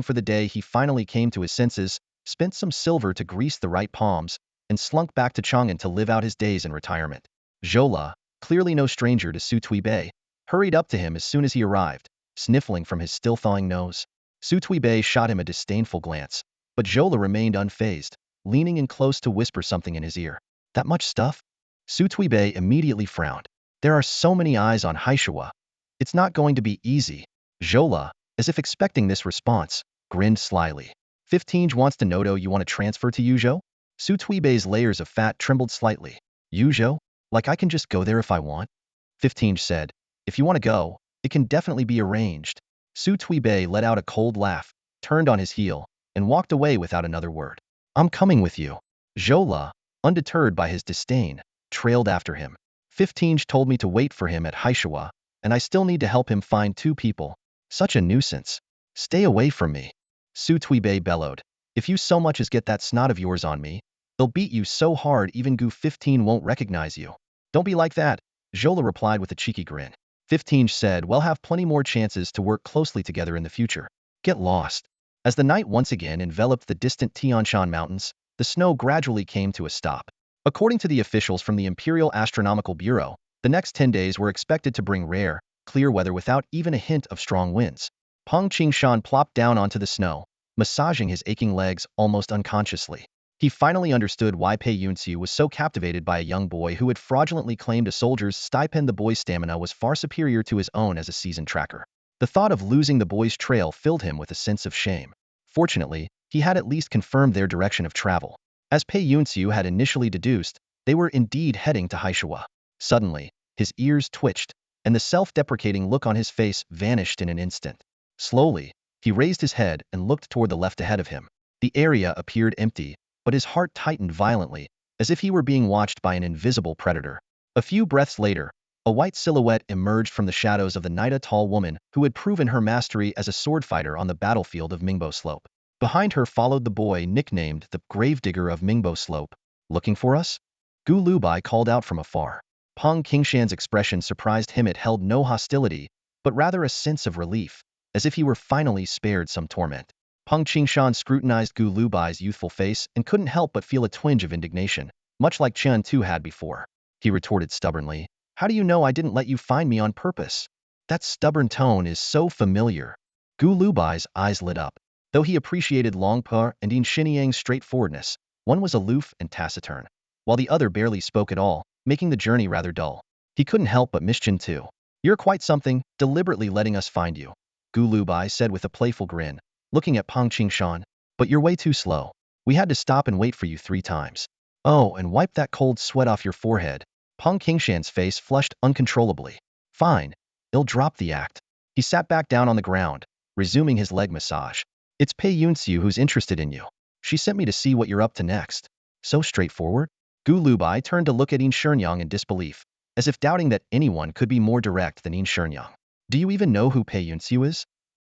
for the day he finally came to his senses, spent some silver to grease the right palms, and slunk back to Chang'an to live out his days in retirement. Zhola, clearly no stranger to Su Tuibei, hurried up to him as soon as he arrived, sniffling from his still-thawing nose. Su Tuibei shot him a disdainful glance, but Zhola remained unfazed, leaning in close to whisper something in his ear. That much stuff? Su Tuibei immediately frowned. There are so many eyes on Haishiwa. It's not going to be easy. Zhola, as if expecting this response, grinned slyly. 15 wants to know, do you want to transfer to Yuzhou? Su Tuibei's layers of fat trembled slightly. Yuzhou? Like I can just go there if I want? 15 said. If you want to go, it can definitely be arranged. Su Tuibei let out a cold laugh, turned on his heel, and walked away without another word. I'm coming with you. Zhola, undeterred by his disdain, trailed after him. 15 told me to wait for him at Haishiwa, and I still need to help him find 2 people. Such a nuisance. Stay away from me. Su Tuibei bellowed. If you so much as get that snot of yours on me, they'll beat you so hard even Gu 15 won't recognize you. Don't be like that, Zhola replied with a cheeky grin. 15 said, we'll have plenty more chances to work closely together in the future. Get lost. As the night once again enveloped the distant Tianshan Mountains, the snow gradually came to a stop. According to the officials from the Imperial Astronomical Bureau, the next 10 days were expected to bring rare, clear weather without even a hint of strong winds. Peng Qingshan plopped down onto the snow, massaging his aching legs almost unconsciously. He finally understood why Pei Yunxiu was so captivated by a young boy who had fraudulently claimed a soldier's stipend. The boy's stamina was far superior to his own as a seasoned tracker. The thought of losing the boy's trail filled him with a sense of shame. Fortunately, he had at least confirmed their direction of travel. As Pei Yunxiu had initially deduced, they were indeed heading to Haishiwa. Suddenly, his ears twitched, and the self-deprecating look on his face vanished in an instant. Slowly, he raised his head and looked toward the left ahead of him. The area appeared empty, but his heart tightened violently, as if he were being watched by an invisible predator. A few breaths later, a white silhouette emerged from the shadows of the night, a tall woman who had proven her mastery as a sword fighter on the battlefield of Mingbai Slope. Behind her followed the boy nicknamed the Gravedigger of Mingbai Slope. Looking for us? Gu Lubai called out from afar. Peng Qingshan's expression surprised him. It held no hostility, but rather a sense of relief, as if he were finally spared some torment. Peng Qingshan scrutinized Gu Lubai's youthful face and couldn't help but feel a twinge of indignation, much like Chen Tu had before. He retorted stubbornly, "How do you know I didn't let you find me on purpose?" That stubborn tone is so familiar. Gu Lubai's eyes lit up. Though he appreciated Long Per and Yin Xinyang's straightforwardness, one was aloof and taciturn, while the other barely spoke at all, making the journey rather dull. He couldn't help but miss Chen Tu. "You're quite something, deliberately letting us find you," Gu Lubai said with a playful grin, looking at Peng Qingshan. "But you're way too slow. We had to stop and wait for you 3 times. Oh, and wipe that cold sweat off your forehead." Peng Qingshan's face flushed uncontrollably. "Fine. He'll drop the act." He sat back down on the ground, resuming his leg massage. "It's Pei Yunxiu who's interested in you. She sent me to see what you're up to next." "So straightforward?" Gu Lubai turned to look at Yin Shenyang in disbelief, as if doubting that anyone could be more direct than Yin Shenyang. "Do you even know who Pei Yunxiu is?"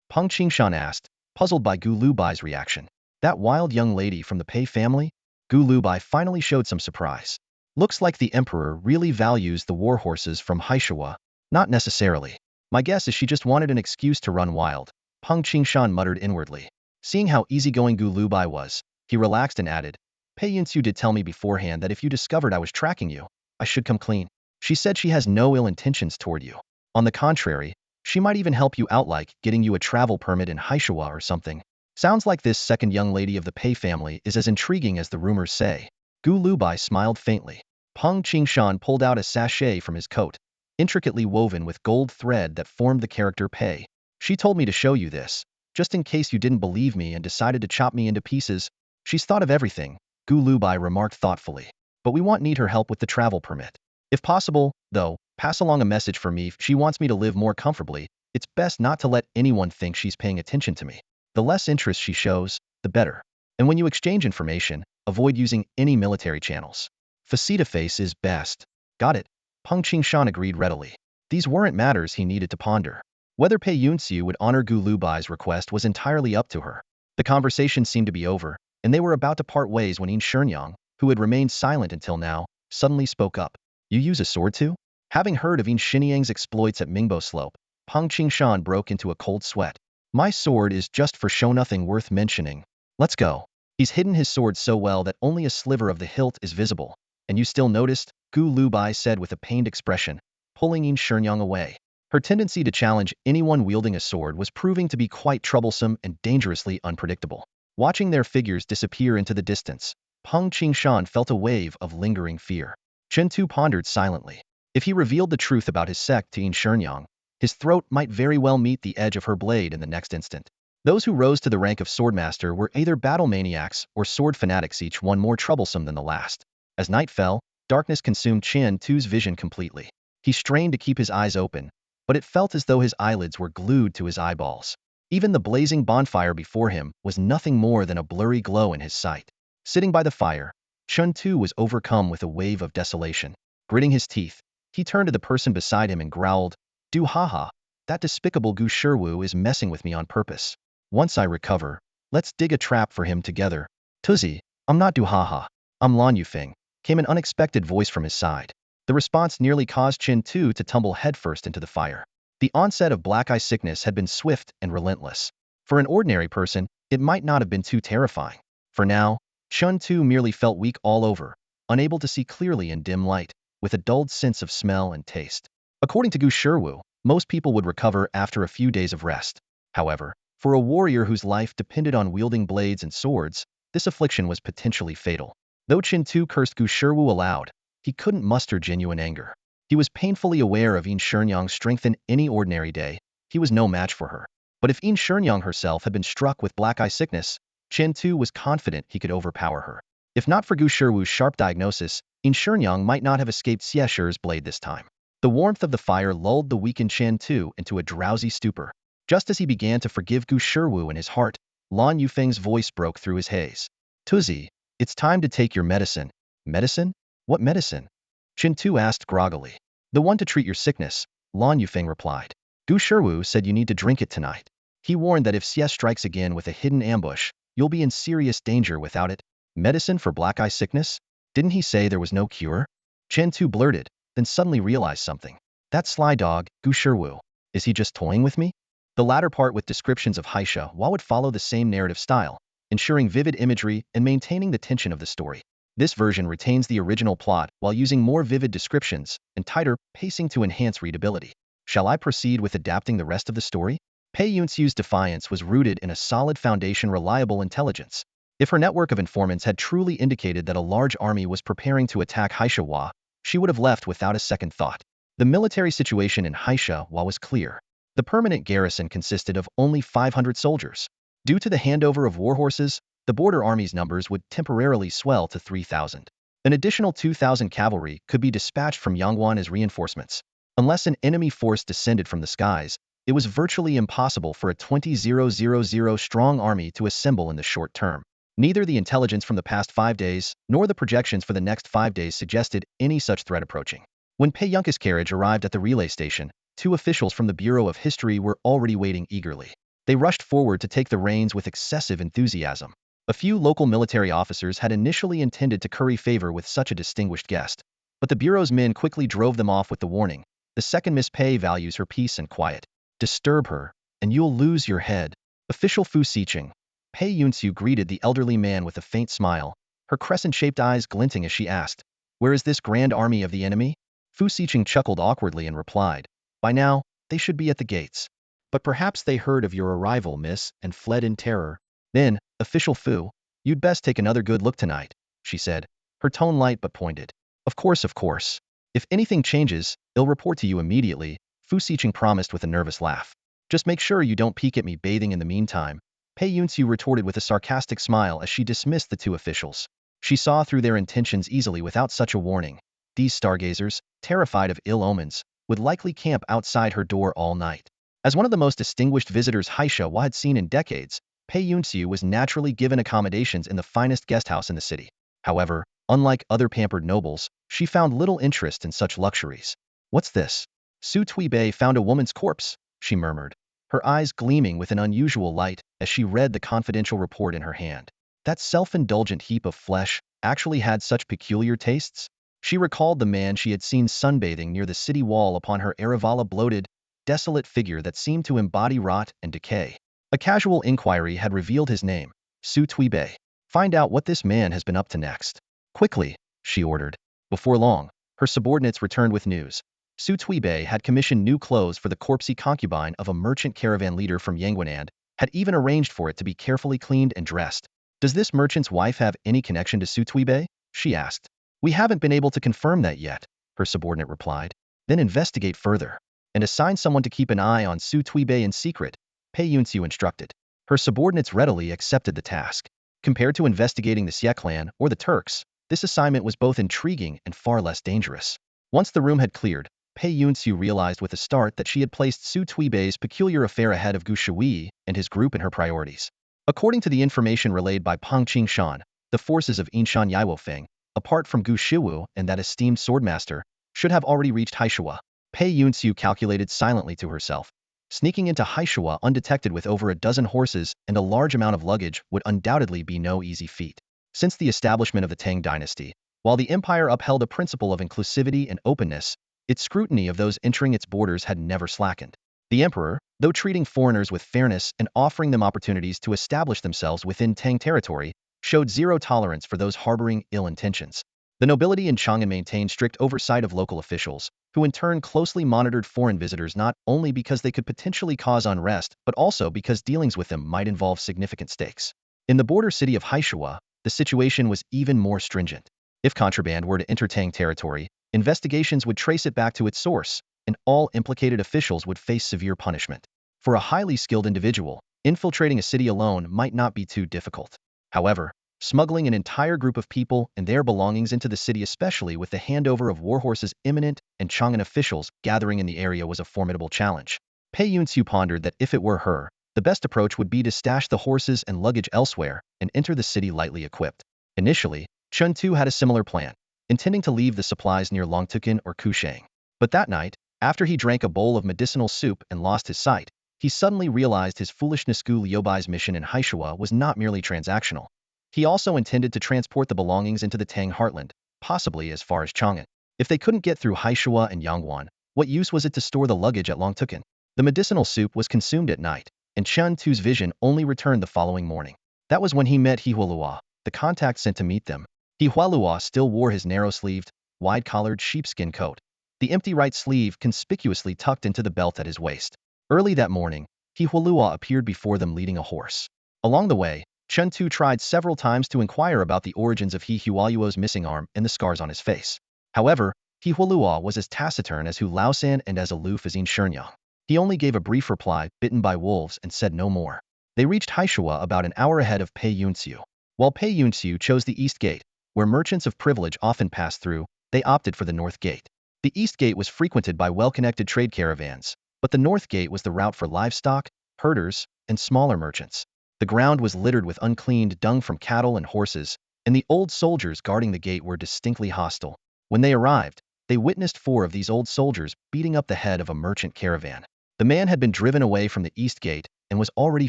Peng Qingshan asked, puzzled by Gu Lubai's reaction. "That wild young lady from the Pei family?" Gu Lubai finally showed some surprise. "Looks like the emperor really values the war horses from Haishawa." "Not necessarily. My guess is she just wanted an excuse to run wild," Peng Qingshan muttered inwardly. Seeing how easygoing Gu Lubai was, he relaxed and added, "Pei Yunxiu did tell me beforehand that if you discovered I was tracking you, I should come clean. She said she has no ill intentions toward you. On the contrary, she might even help you out, like getting you a travel permit in Haishawa or something." "Sounds like this second young lady of the Pei family is as intriguing as the rumors say." Gu Lubai smiled faintly. Peng Qingshan pulled out a sachet from his coat, intricately woven with gold thread that formed the character Pei. "She told me to show you this, just in case you didn't believe me and decided to chop me into pieces." "She's thought of everything," Gu Lubai remarked thoughtfully. "But we need her help with the travel permit. If possible, though, pass along a message for me. If she wants me to live more comfortably, it's best not to let anyone think she's paying attention to me. The less interest she shows, the better. And when you exchange information, avoid using any military channels. Face-to-face is best." "Got it," Peng Qingshan agreed readily. These weren't matters he needed to ponder. Whether Pei Yunxiu would honor Gu Lubai's request was entirely up to her. The conversation seemed to be over, and they were about to part ways when Yin Shenyang, who had remained silent until now, suddenly spoke up. "You use a sword too?" Having heard of Yin Xinyang's exploits at Mingbai Slope, Peng Qingshan broke into a cold sweat. "My sword is just for show, nothing worth mentioning. Let's go." He's hidden his sword so well that only a sliver of the hilt is visible. "And you still noticed?" Gu Lubai said with a pained expression, pulling Yin Shenyang away. Her tendency to challenge anyone wielding a sword was proving to be quite troublesome and dangerously unpredictable. Watching their figures disappear into the distance, Peng Qingshan felt a wave of lingering fear. Chen Tu pondered silently. If he revealed the truth about his sect to Yin Shenyang, his throat might very well meet the edge of her blade in the next instant. Those who rose to the rank of swordmaster were either battle maniacs or sword fanatics, each one more troublesome than the last. As night fell, darkness consumed Chen Tu's vision completely. He strained to keep his eyes open, but it felt as though his eyelids were glued to his eyeballs. Even the blazing bonfire before him was nothing more than a blurry glow in his sight. Sitting by the fire, Chen Tu was overcome with a wave of desolation. Gritting his teeth, he turned to the person beside him and growled, "Du haha, that despicable Gu Shiwu is messing with me on purpose. Once I recover, let's dig a trap for him together." "Tuzi, I'm not Du haha, I'm Lan Yufeng," came an unexpected voice from his side. The response nearly caused Chen Tu to tumble headfirst into the fire. The onset of black eye sickness had been swift and relentless. For an ordinary person, it might not have been too terrifying. For now, Chen Tu merely felt weak all over, unable to see clearly in dim light, with a dulled sense of smell and taste. According to Gu Shiwu, most people would recover after a few days of rest. However, for a warrior whose life depended on wielding blades and swords, this affliction was potentially fatal. Though Chen Tu cursed Gu Shiwu aloud, he couldn't muster genuine anger. He was painfully aware of Yin Shenyang's strength. In any ordinary day, he was no match for her. But if Yin Shenyang herself had been struck with black eye sickness, Chen Tu was confident he could overpower her. If not for Gu Shiwu's sharp diagnosis, Yin Shenyang might not have escaped Xie Shi's blade this time. The warmth of the fire lulled the weakened Chen Tu into a drowsy stupor. Just as he began to forgive Gu Shiwu in his heart, Lan Yufeng's voice broke through his haze. "Tuzi, it's time to take your medicine." "Medicine? What medicine?" Chen Tu asked groggily. "The one to treat your sickness," Lan Yufeng replied. "Gu Shiwu said you need to drink it tonight. He warned that if Xie strikes again with a hidden ambush, you'll be in serious danger without it." "Medicine for black eye sickness? Didn't he say there was no cure?" Chen Tu blurted, then suddenly realized something. "That sly dog, Gu Shiwu. Is he just toying with me?" The latter part with descriptions of Haisha would follow the same narrative style, ensuring vivid imagery and maintaining the tension of the story. This version retains the original plot while using more vivid descriptions and tighter pacing to enhance readability. Shall I proceed with adapting the rest of the story? Pei Yunxiu's defiance was rooted in a solid foundation, reliable intelligence. If her network of informants had truly indicated that a large army was preparing to attack Haisha, she would have left without a second thought. The military situation in Haisha was clear. The permanent garrison consisted of only 500 soldiers. Due to the handover of warhorses, the border army's numbers would temporarily swell to 3,000. An additional 2,000 cavalry could be dispatched from Yangwan as reinforcements. Unless an enemy force descended from the skies, it was virtually impossible for a 20,000 strong army to assemble in the short term. Neither the intelligence from the past 5 days nor the projections for the next 5 days suggested any such threat approaching. When Pei Yunxi's carriage arrived at the relay station, 2 officials from the Bureau of History were already waiting eagerly. They rushed forward to take the reins with excessive enthusiasm. A few local military officers had initially intended to curry favor with such a distinguished guest, but the Bureau's men quickly drove them off with the warning: the second Miss Pei values her peace and quiet. Disturb her, and you'll lose your head. Official Fu Xiqing. Pei Yunxiu greeted the elderly man with a faint smile, her crescent-shaped eyes glinting as she asked, "Where is this grand army of the enemy?" Fu Xiqing chuckled awkwardly and replied, "By now, they should be at the gates. But perhaps they heard of your arrival, miss, and fled in terror." "Then, Official Fu, you'd best take another good look tonight," she said, her tone light but pointed. Of course. If anything changes, I'll report to you immediately," Fu Xiqing promised with a nervous laugh. "Just make sure you don't peek at me bathing in the meantime," Pei Yunxiu retorted with a sarcastic smile as she dismissed the 2 officials. She saw through their intentions easily without such a warning. These stargazers, terrified of ill omens, would likely camp outside her door all night. As one of the most distinguished visitors Haisha had seen in decades, Pei Yunxiu was naturally given accommodations in the finest guesthouse in the city. However, unlike other pampered nobles, she found little interest in such luxuries. "What's this?" "Su Tuibei found a woman's corpse," she murmured, her eyes gleaming with an unusual light as she read the confidential report in her hand. That self-indulgent heap of flesh actually had such peculiar tastes? She recalled the man she had seen sunbathing near the city wall upon her Aravala bloated, desolate figure that seemed to embody rot and decay. A casual inquiry had revealed his name, Su Tuibei. "Find out what this man has been up to next. Quickly," she ordered. Before long, her subordinates returned with news. Su Tuibei had commissioned new clothes for the corpsey concubine of a merchant caravan leader from Yangwan and had even arranged for it to be carefully cleaned and dressed. "Does this merchant's wife have any connection to Su Tuibei?" she asked. "We haven't been able to confirm that yet," her subordinate replied. "Then investigate further, and assign someone to keep an eye on Su Tuibei in secret," Pei Yunxiu instructed. Her subordinates readily accepted the task. Compared to investigating the Xie clan or the Turks, this assignment was both intriguing and far less dangerous. Once the room had cleared, Pei Yunxiu realized with a start that she had placed Su Tuibei's peculiar affair ahead of Gu Shui and his group in her priorities. According to the information relayed by Pang Qingshan, the forces of Yinshan Yaiwofeng, apart from Gu Shiwu and that esteemed swordmaster, should have already reached Haishuo. Pei Yunxiu calculated silently to herself. Sneaking into Haishuo undetected with over a dozen horses and a large amount of luggage would undoubtedly be no easy feat. Since the establishment of the Tang dynasty, while the empire upheld a principle of inclusivity and openness, its scrutiny of those entering its borders had never slackened. The emperor, though treating foreigners with fairness and offering them opportunities to establish themselves within Tang territory, showed zero tolerance for those harboring ill intentions. The nobility in Chang'an maintained strict oversight of local officials, who in turn closely monitored foreign visitors not only because they could potentially cause unrest, but also because dealings with them might involve significant stakes. In the border city of Haishuo, the situation was even more stringent. If contraband were to enter Tang territory, investigations would trace it back to its source, and all implicated officials would face severe punishment. For a highly skilled individual, infiltrating a city alone might not be too difficult. However, smuggling an entire group of people and their belongings into the city, especially with the handover of warhorses imminent and Chang'an officials gathering in the area, was a formidable challenge. Pei Yunxiu pondered that if it were her, the best approach would be to stash the horses and luggage elsewhere and enter the city lightly equipped. Initially, Chun Tu had a similar plan, intending to leave the supplies near Longtukin or Kushang. But that night, after he drank a bowl of medicinal soup and lost his sight, he suddenly realized his foolishness. Gu Liubai's mission in Haishuo was not merely transactional. He also intended to transport the belongings into the Tang heartland, possibly as far as Chang'an. If they couldn't get through Haishuo and Yangwan, what use was it to store the luggage at Longtukin? The medicinal soup was consumed at night, and Chun Tu's vision only returned the following morning. That was when he met He Hualua, the contact sent to meet them. He Hualua still wore his narrow-sleeved, wide-collared sheepskin coat, the empty right sleeve conspicuously tucked into the belt at his waist. Early that morning, He Hualua appeared before them leading a horse. Along the way, Chun Tu tried several times to inquire about the origins of He Hualuo's missing arm and the scars on his face. However, He Hualua was as taciturn as Hu Laosan and as aloof as Yin Shenyang. He only gave a brief reply, bitten by wolves, and said no more. They reached Haishua about an hour ahead of Pei Yunxiu. While Pei Yunxiu chose the East Gate, where merchants of privilege often pass through, they opted for the North Gate. The East Gate was frequented by well-connected trade caravans, but the North Gate was the route for livestock, herders, and smaller merchants. The ground was littered with uncleaned dung from cattle and horses, and the old soldiers guarding the gate were distinctly hostile. When they arrived, they witnessed 4 of these old soldiers beating up the head of a merchant caravan. The man had been driven away from the East Gate and was already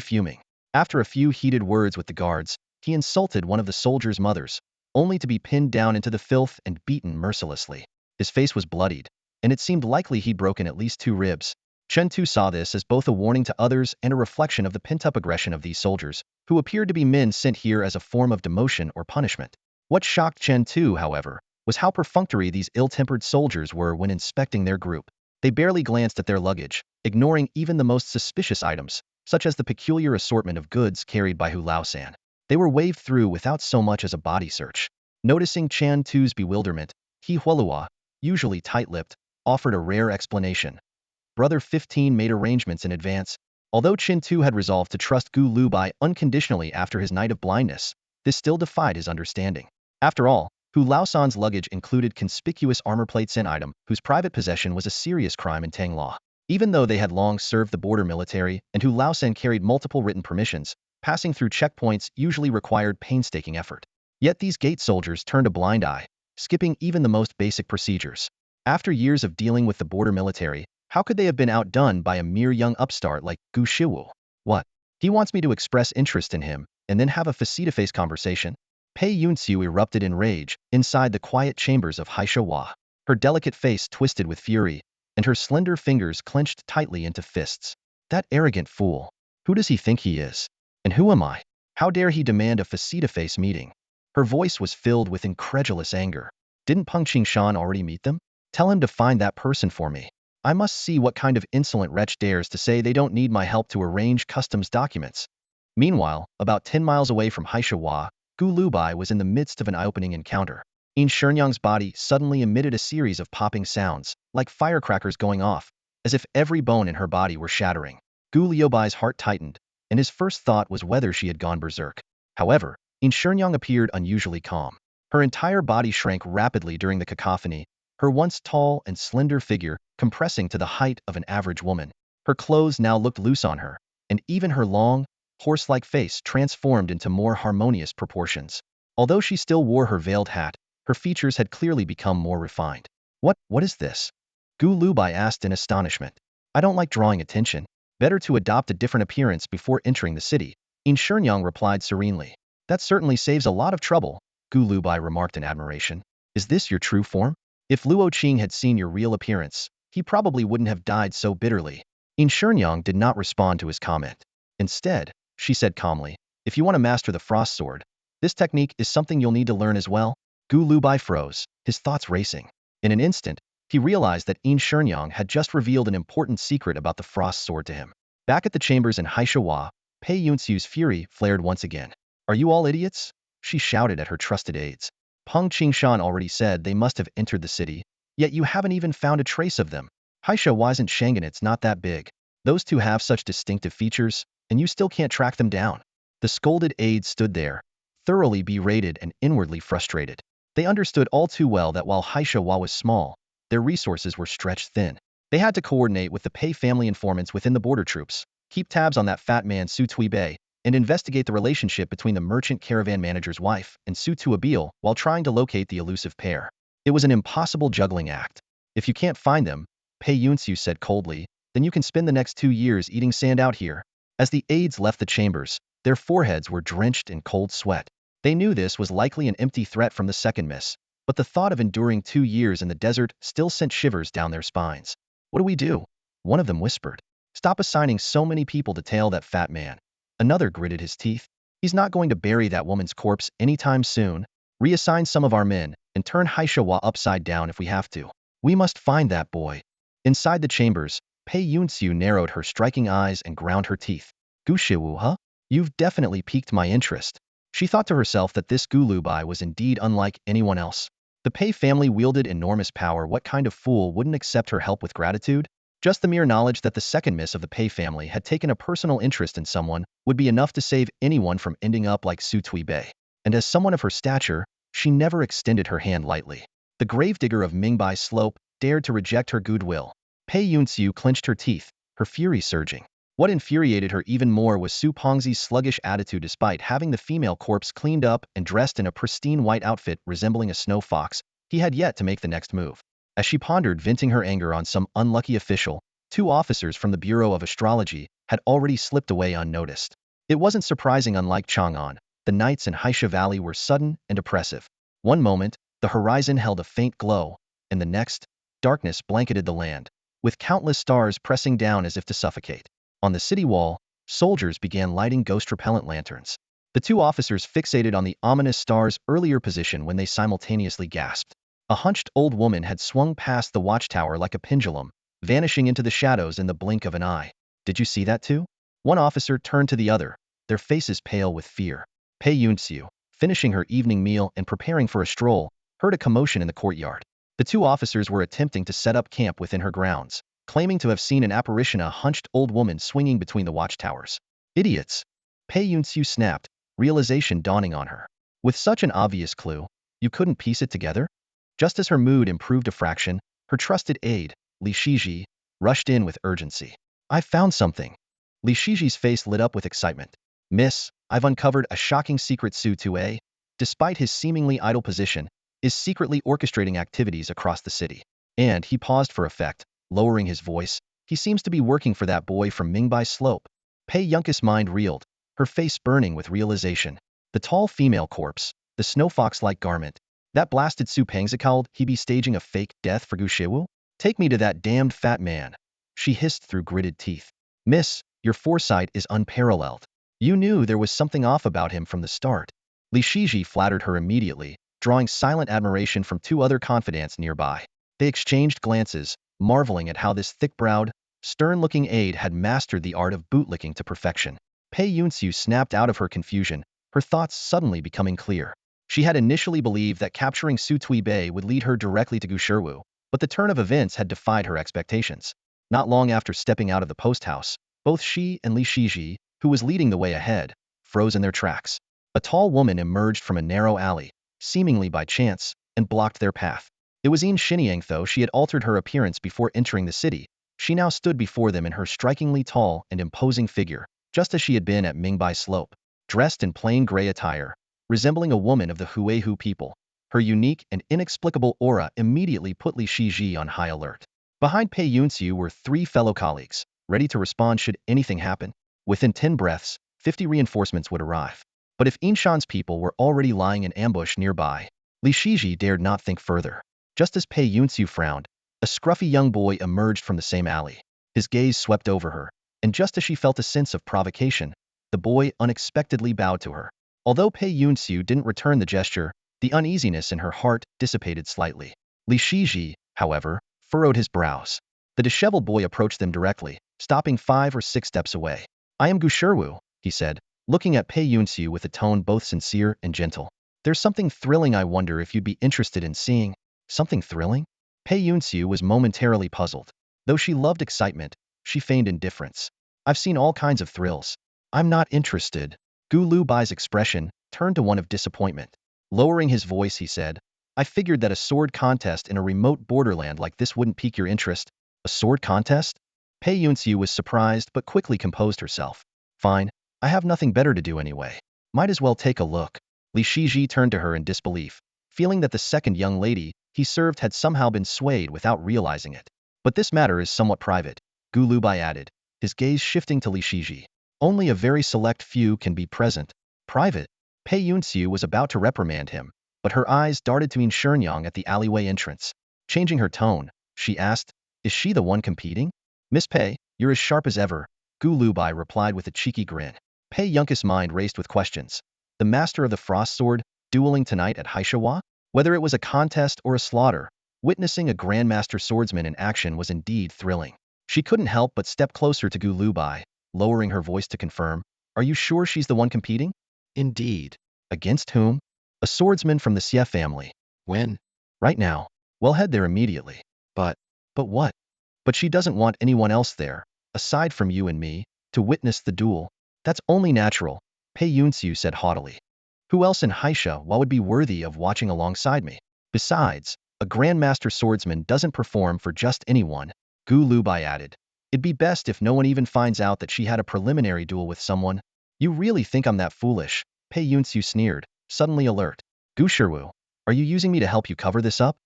fuming. After a few heated words with the guards, he insulted one of the soldiers' mothers, only to be pinned down into the filth and beaten mercilessly. His face was bloodied, and it seemed likely he'd broken at least 2 ribs. Chen Tu saw this as both a warning to others and a reflection of the pent-up aggression of these soldiers, who appeared to be men sent here as a form of demotion or punishment. What shocked Chen Tu, however, was how perfunctory these ill-tempered soldiers were when inspecting their group. They barely glanced at their luggage, ignoring even the most suspicious items, such as the peculiar assortment of goods carried by Hu Laosan. They were waved through without so much as a body search. Noticing Chen Tu's bewilderment, He Hualua, usually tight-lipped, offered a rare explanation. Brother 15 made arrangements in advance. Although Chen Tu had resolved to trust Gu Lubai unconditionally after his night of blindness, this still defied his understanding. After all, Hu Laosan's luggage included conspicuous armor plates and item whose private possession was a serious crime in Tang law. Even though they had long served the border military and Hu Laosan carried multiple written permissions, passing through checkpoints usually required painstaking effort. Yet these gate soldiers turned a blind eye, skipping even the most basic procedures. After years of dealing with the border military, how could they have been outdone by a mere young upstart like Gu Shiwu? What? He wants me to express interest in him, and then have a face-to-face conversation? Pei Yunxiu erupted in rage inside the quiet chambers of Haishua. Her delicate face twisted with fury, and her slender fingers clenched tightly into fists. That arrogant fool. Who does he think he is? And who am I? How dare he demand a face-to-face meeting? Her voice was filled with incredulous anger. Didn't Peng Qingshan already meet them? Tell him to find that person for me. I must see what kind of insolent wretch dares to say they don't need my help to arrange customs documents. Meanwhile, about 10 miles away from Haishua, Gu Lubai was in the midst of an eye-opening encounter. Yin Shenyang's body suddenly emitted a series of popping sounds, like firecrackers going off, as if every bone in her body were shattering. Gu Liubai's heart tightened, and his first thought was whether she had gone berserk. However, Yin Shenyang appeared unusually calm. Her entire body shrank rapidly during the cacophony, her once tall and slender figure compressing to the height of an average woman. Her clothes now looked loose on her, and even her long, horse-like face transformed into more harmonious proportions. Although she still wore her veiled hat, her features had clearly become more refined. What is this? Gu Lubai asked in astonishment. I don't like drawing attention. Better to adopt a different appearance before entering the city, Yin Shenyang replied serenely. That certainly saves a lot of trouble, Gu Lubai remarked in admiration. Is this your true form? If Luo Qing had seen your real appearance, he probably wouldn't have died so bitterly. Yin Shenyang did not respond to his comment. Instead, she said calmly, if you want to master the frost sword, this technique is something you'll need to learn as well. Gu Lubai froze, his thoughts racing. In an instant, he realized that Yin Shenyang had just revealed an important secret about the frost sword to him. Back at the chambers in Haishua, Pei Yunxiu's fury flared once again. Are you all idiots? She shouted at her trusted aides. Peng Qingshan already said they must have entered the city, yet you haven't even found a trace of them. Haishua isn't Shangan, it's not that big. Those two have such distinctive features, and you still can't track them down. The scolded aides stood there, thoroughly berated and inwardly frustrated. They understood all too well that while Haishua was small, their resources were stretched thin. They had to coordinate with the Pei family informants within the border troops, keep tabs on that fat man Su Tuibei, and investigate the relationship between the merchant caravan manager's wife and Su Tuabil while trying to locate the elusive pair. It was an impossible juggling act. If you can't find them, Pei Yunxiu said coldly, then you can spend the next 2 years eating sand out here. As the aides left the chambers, their foreheads were drenched in cold sweat. They knew this was likely an empty threat from the second miss, but the thought of enduring 2 years in the desert still sent shivers down their spines. What do we do? One of them whispered. Stop assigning so many people to tail that fat man. Another gritted his teeth. He's not going to bury that woman's corpse anytime soon. Reassign some of our men and turn Haishawa upside down if we have to. We must find that boy. Inside the chambers, Pei Yunxiu narrowed her striking eyes and ground her teeth. Gushiwu, huh? You've definitely piqued my interest. She thought to herself that this Gulubai was indeed unlike anyone else. The Pei family wielded enormous power. What kind of fool wouldn't accept her help with gratitude? Just the mere knowledge that the second miss of the Pei family had taken a personal interest in someone would be enough to save anyone from ending up like Su Tui Bei. And as someone of her stature, she never extended her hand lightly. The gravedigger of Mingbai Slope dared to reject her goodwill. Pei Yunxiu clenched her teeth, her fury surging. What infuriated her even more was Su Pengzi's sluggish attitude. Despite having the female corpse cleaned up and dressed in a pristine white outfit resembling a snow fox, he had yet to make the next move. As she pondered, venting her anger on some unlucky official, 2 officers from the Bureau of Astrology had already slipped away unnoticed. It wasn't surprising. Unlike Chang'an, the nights in Haisha Valley were sudden and oppressive. One moment, the horizon held a faint glow, and the next, darkness blanketed the land, with countless stars pressing down as if to suffocate. On the city wall, soldiers began lighting ghost-repellent lanterns. The 2 officers fixated on the ominous star's earlier position when they simultaneously gasped. A hunched old woman had swung past the watchtower like a pendulum, vanishing into the shadows in the blink of an eye. Did you see that too? One officer turned to the other, their faces pale with fear. Pei Yunxiu, finishing her evening meal and preparing for a stroll, heard a commotion in the courtyard. The 2 officers were attempting to set up camp within her grounds, claiming to have seen an apparition, a hunched old woman swinging between the watchtowers. Idiots! Pei Yunxiu snapped, realization dawning on her. With such an obvious clue, you couldn't piece it together? Just as her mood improved a fraction, her trusted aide, Li Shiji, rushed in with urgency. I found something. Li Shiji's face lit up with excitement. Miss, I've uncovered a shocking secret. Su Tue, despite his seemingly idle position, is secretly orchestrating activities across the city. And he paused for effect, lowering his voice. He seems to be working for that boy from Mingbai Slope. Pei Yunxi's mind reeled, her face burning with realization. The tall female corpse, the snowfox-like garment, that blasted Su Pengzi. Called he be staging a fake death for Gushiwu? Take me to that damned fat man, she hissed through gritted teeth. Miss, your foresight is unparalleled. You knew there was something off about him from the start. Li Shiji flattered her immediately, drawing silent admiration from 2 other confidants nearby. They exchanged glances, marveling at how this thick-browed, stern-looking aide had mastered the art of bootlicking to perfection. Pei Yunxiu snapped out of her confusion, her thoughts suddenly becoming clear. She had initially believed that capturing Su Tui Bei would lead her directly to Gushiwu, but the turn of events had defied her expectations. Not long after stepping out of the post house, both she and Li Shiji, who was leading the way ahead, froze in their tracks. A tall woman emerged from a narrow alley, seemingly by chance, and blocked their path. It was Yin Xiniang. Though she had altered her appearance before entering the city, she now stood before them in her strikingly tall and imposing figure, just as she had been at Mingbai Slope, dressed in plain gray attire, resembling a woman of the Huehu people. Her unique and inexplicable aura immediately put Li Shiji on high alert. Behind Pei Yunxiu were 3 fellow colleagues, ready to respond should anything happen. Within 10 breaths, 50 reinforcements would arrive. But if Inshan's people were already lying in ambush nearby, Li Shiji dared not think further. Just as Pei Yunxiu frowned, a scruffy young boy emerged from the same alley. His gaze swept over her, and just as she felt a sense of provocation, the boy unexpectedly bowed to her. Although Pei Yunxiu didn't return the gesture, the uneasiness in her heart dissipated slightly. Li Shiji, however, furrowed his brows. The disheveled boy approached them directly, stopping 5 or 6 steps away. I am Gushiwu, he said, looking at Pei Yunxiu with a tone both sincere and gentle. There's something thrilling. I wonder if you'd be interested in seeing. Something thrilling? Pei Yunxiu was momentarily puzzled. Though she loved excitement, she feigned indifference. I've seen all kinds of thrills. I'm not interested. Gu Lu Bai's expression turned to one of disappointment. Lowering his voice, he said, I figured that a sword contest in a remote borderland like this wouldn't pique your interest. A sword contest? Pei Yunxiu was surprised but quickly composed herself. Fine, I have nothing better to do anyway. Might as well take a look. Li Shiji turned to her in disbelief, feeling that the second young lady he served had somehow been swayed without realizing it. But this matter is somewhat private, Gu Lu Bai added, his gaze shifting to Li Shiji. Only a very select few can be present. Private? Pei Yunxiu was about to reprimand him, but her eyes darted to Yin Shenyang at the alleyway entrance. Changing her tone, she asked, is she the one competing? Miss Pei, You're as sharp as ever, Gu Lubai replied with a cheeky grin. Pei Yunkus' mind raced with questions. The master of the frost sword, dueling tonight at Haishawa? Whether it was a contest or a slaughter, witnessing a grandmaster swordsman in action was indeed thrilling. She couldn't help but step closer to Gu Lubai, lowering her voice to confirm. Are you sure she's the one competing? Indeed. Against whom? A swordsman from the Xie family. When? Right now. Well, head there immediately. But what? But she doesn't want anyone else there, aside from you and me, to witness the duel. That's only natural, Pei Yunxiu said haughtily. Who else in Haisha would be worthy of watching alongside me? Besides, a grandmaster swordsman doesn't perform for just anyone, Gu Lubai added. It'd be best if no one even finds out that she had a preliminary duel with someone. You really think I'm that foolish? Pei Yunxiu sneered, suddenly alert. Gu Shiwu, are you using me to help you cover this up?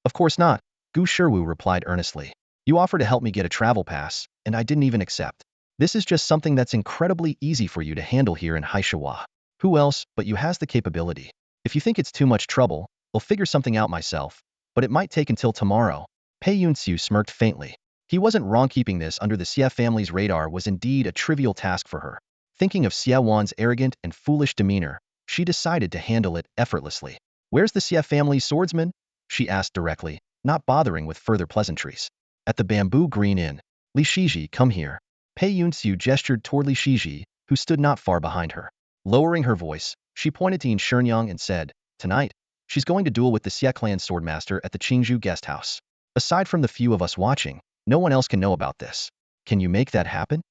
Of course not, Gu Shiwu replied earnestly. You offered to help me get a travel pass, and I didn't even accept. This is just something that's incredibly easy for you to handle here in Haishawa. Who else but you has the capability? If you think it's too much trouble, I'll figure something out myself, but it might take until tomorrow. Pei Yunxiu smirked faintly. He wasn't wrong. Keeping this under the Xie family's radar was indeed a trivial task for her. Thinking of Xie Wan's arrogant and foolish demeanor, she decided to handle it effortlessly. Where's the Xie family swordsman? She asked directly, not bothering with further pleasantries. At the Bamboo Green Inn. Li Shiji, come here. Pei Yunxiu gestured toward Li Shiji, who stood not far behind her. Lowering her voice, she pointed to Yin Shenyang and said, tonight, she's going to duel with the Xie clan swordmaster at the Qingzhou guest house. Aside from the few of us watching, no one else can know about this. Can you make that happen?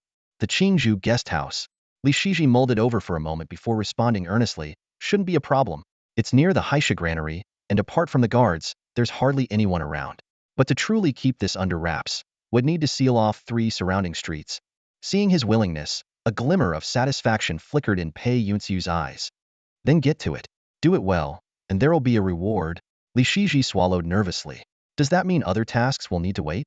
The Qingzhou guest house. Li Shiji mulled it over for a moment before responding earnestly, shouldn't be a problem. It's near the Haisha granary, and apart from the guards, there's hardly anyone around. But to truly keep this under wraps, would need to seal off 3 surrounding streets. Seeing his willingness, a glimmer of satisfaction flickered in Pei Yunxiu's eyes. Then get to it. Do it well, and there'll be a reward. Li Shiji swallowed nervously. Does that mean other tasks will need to wait?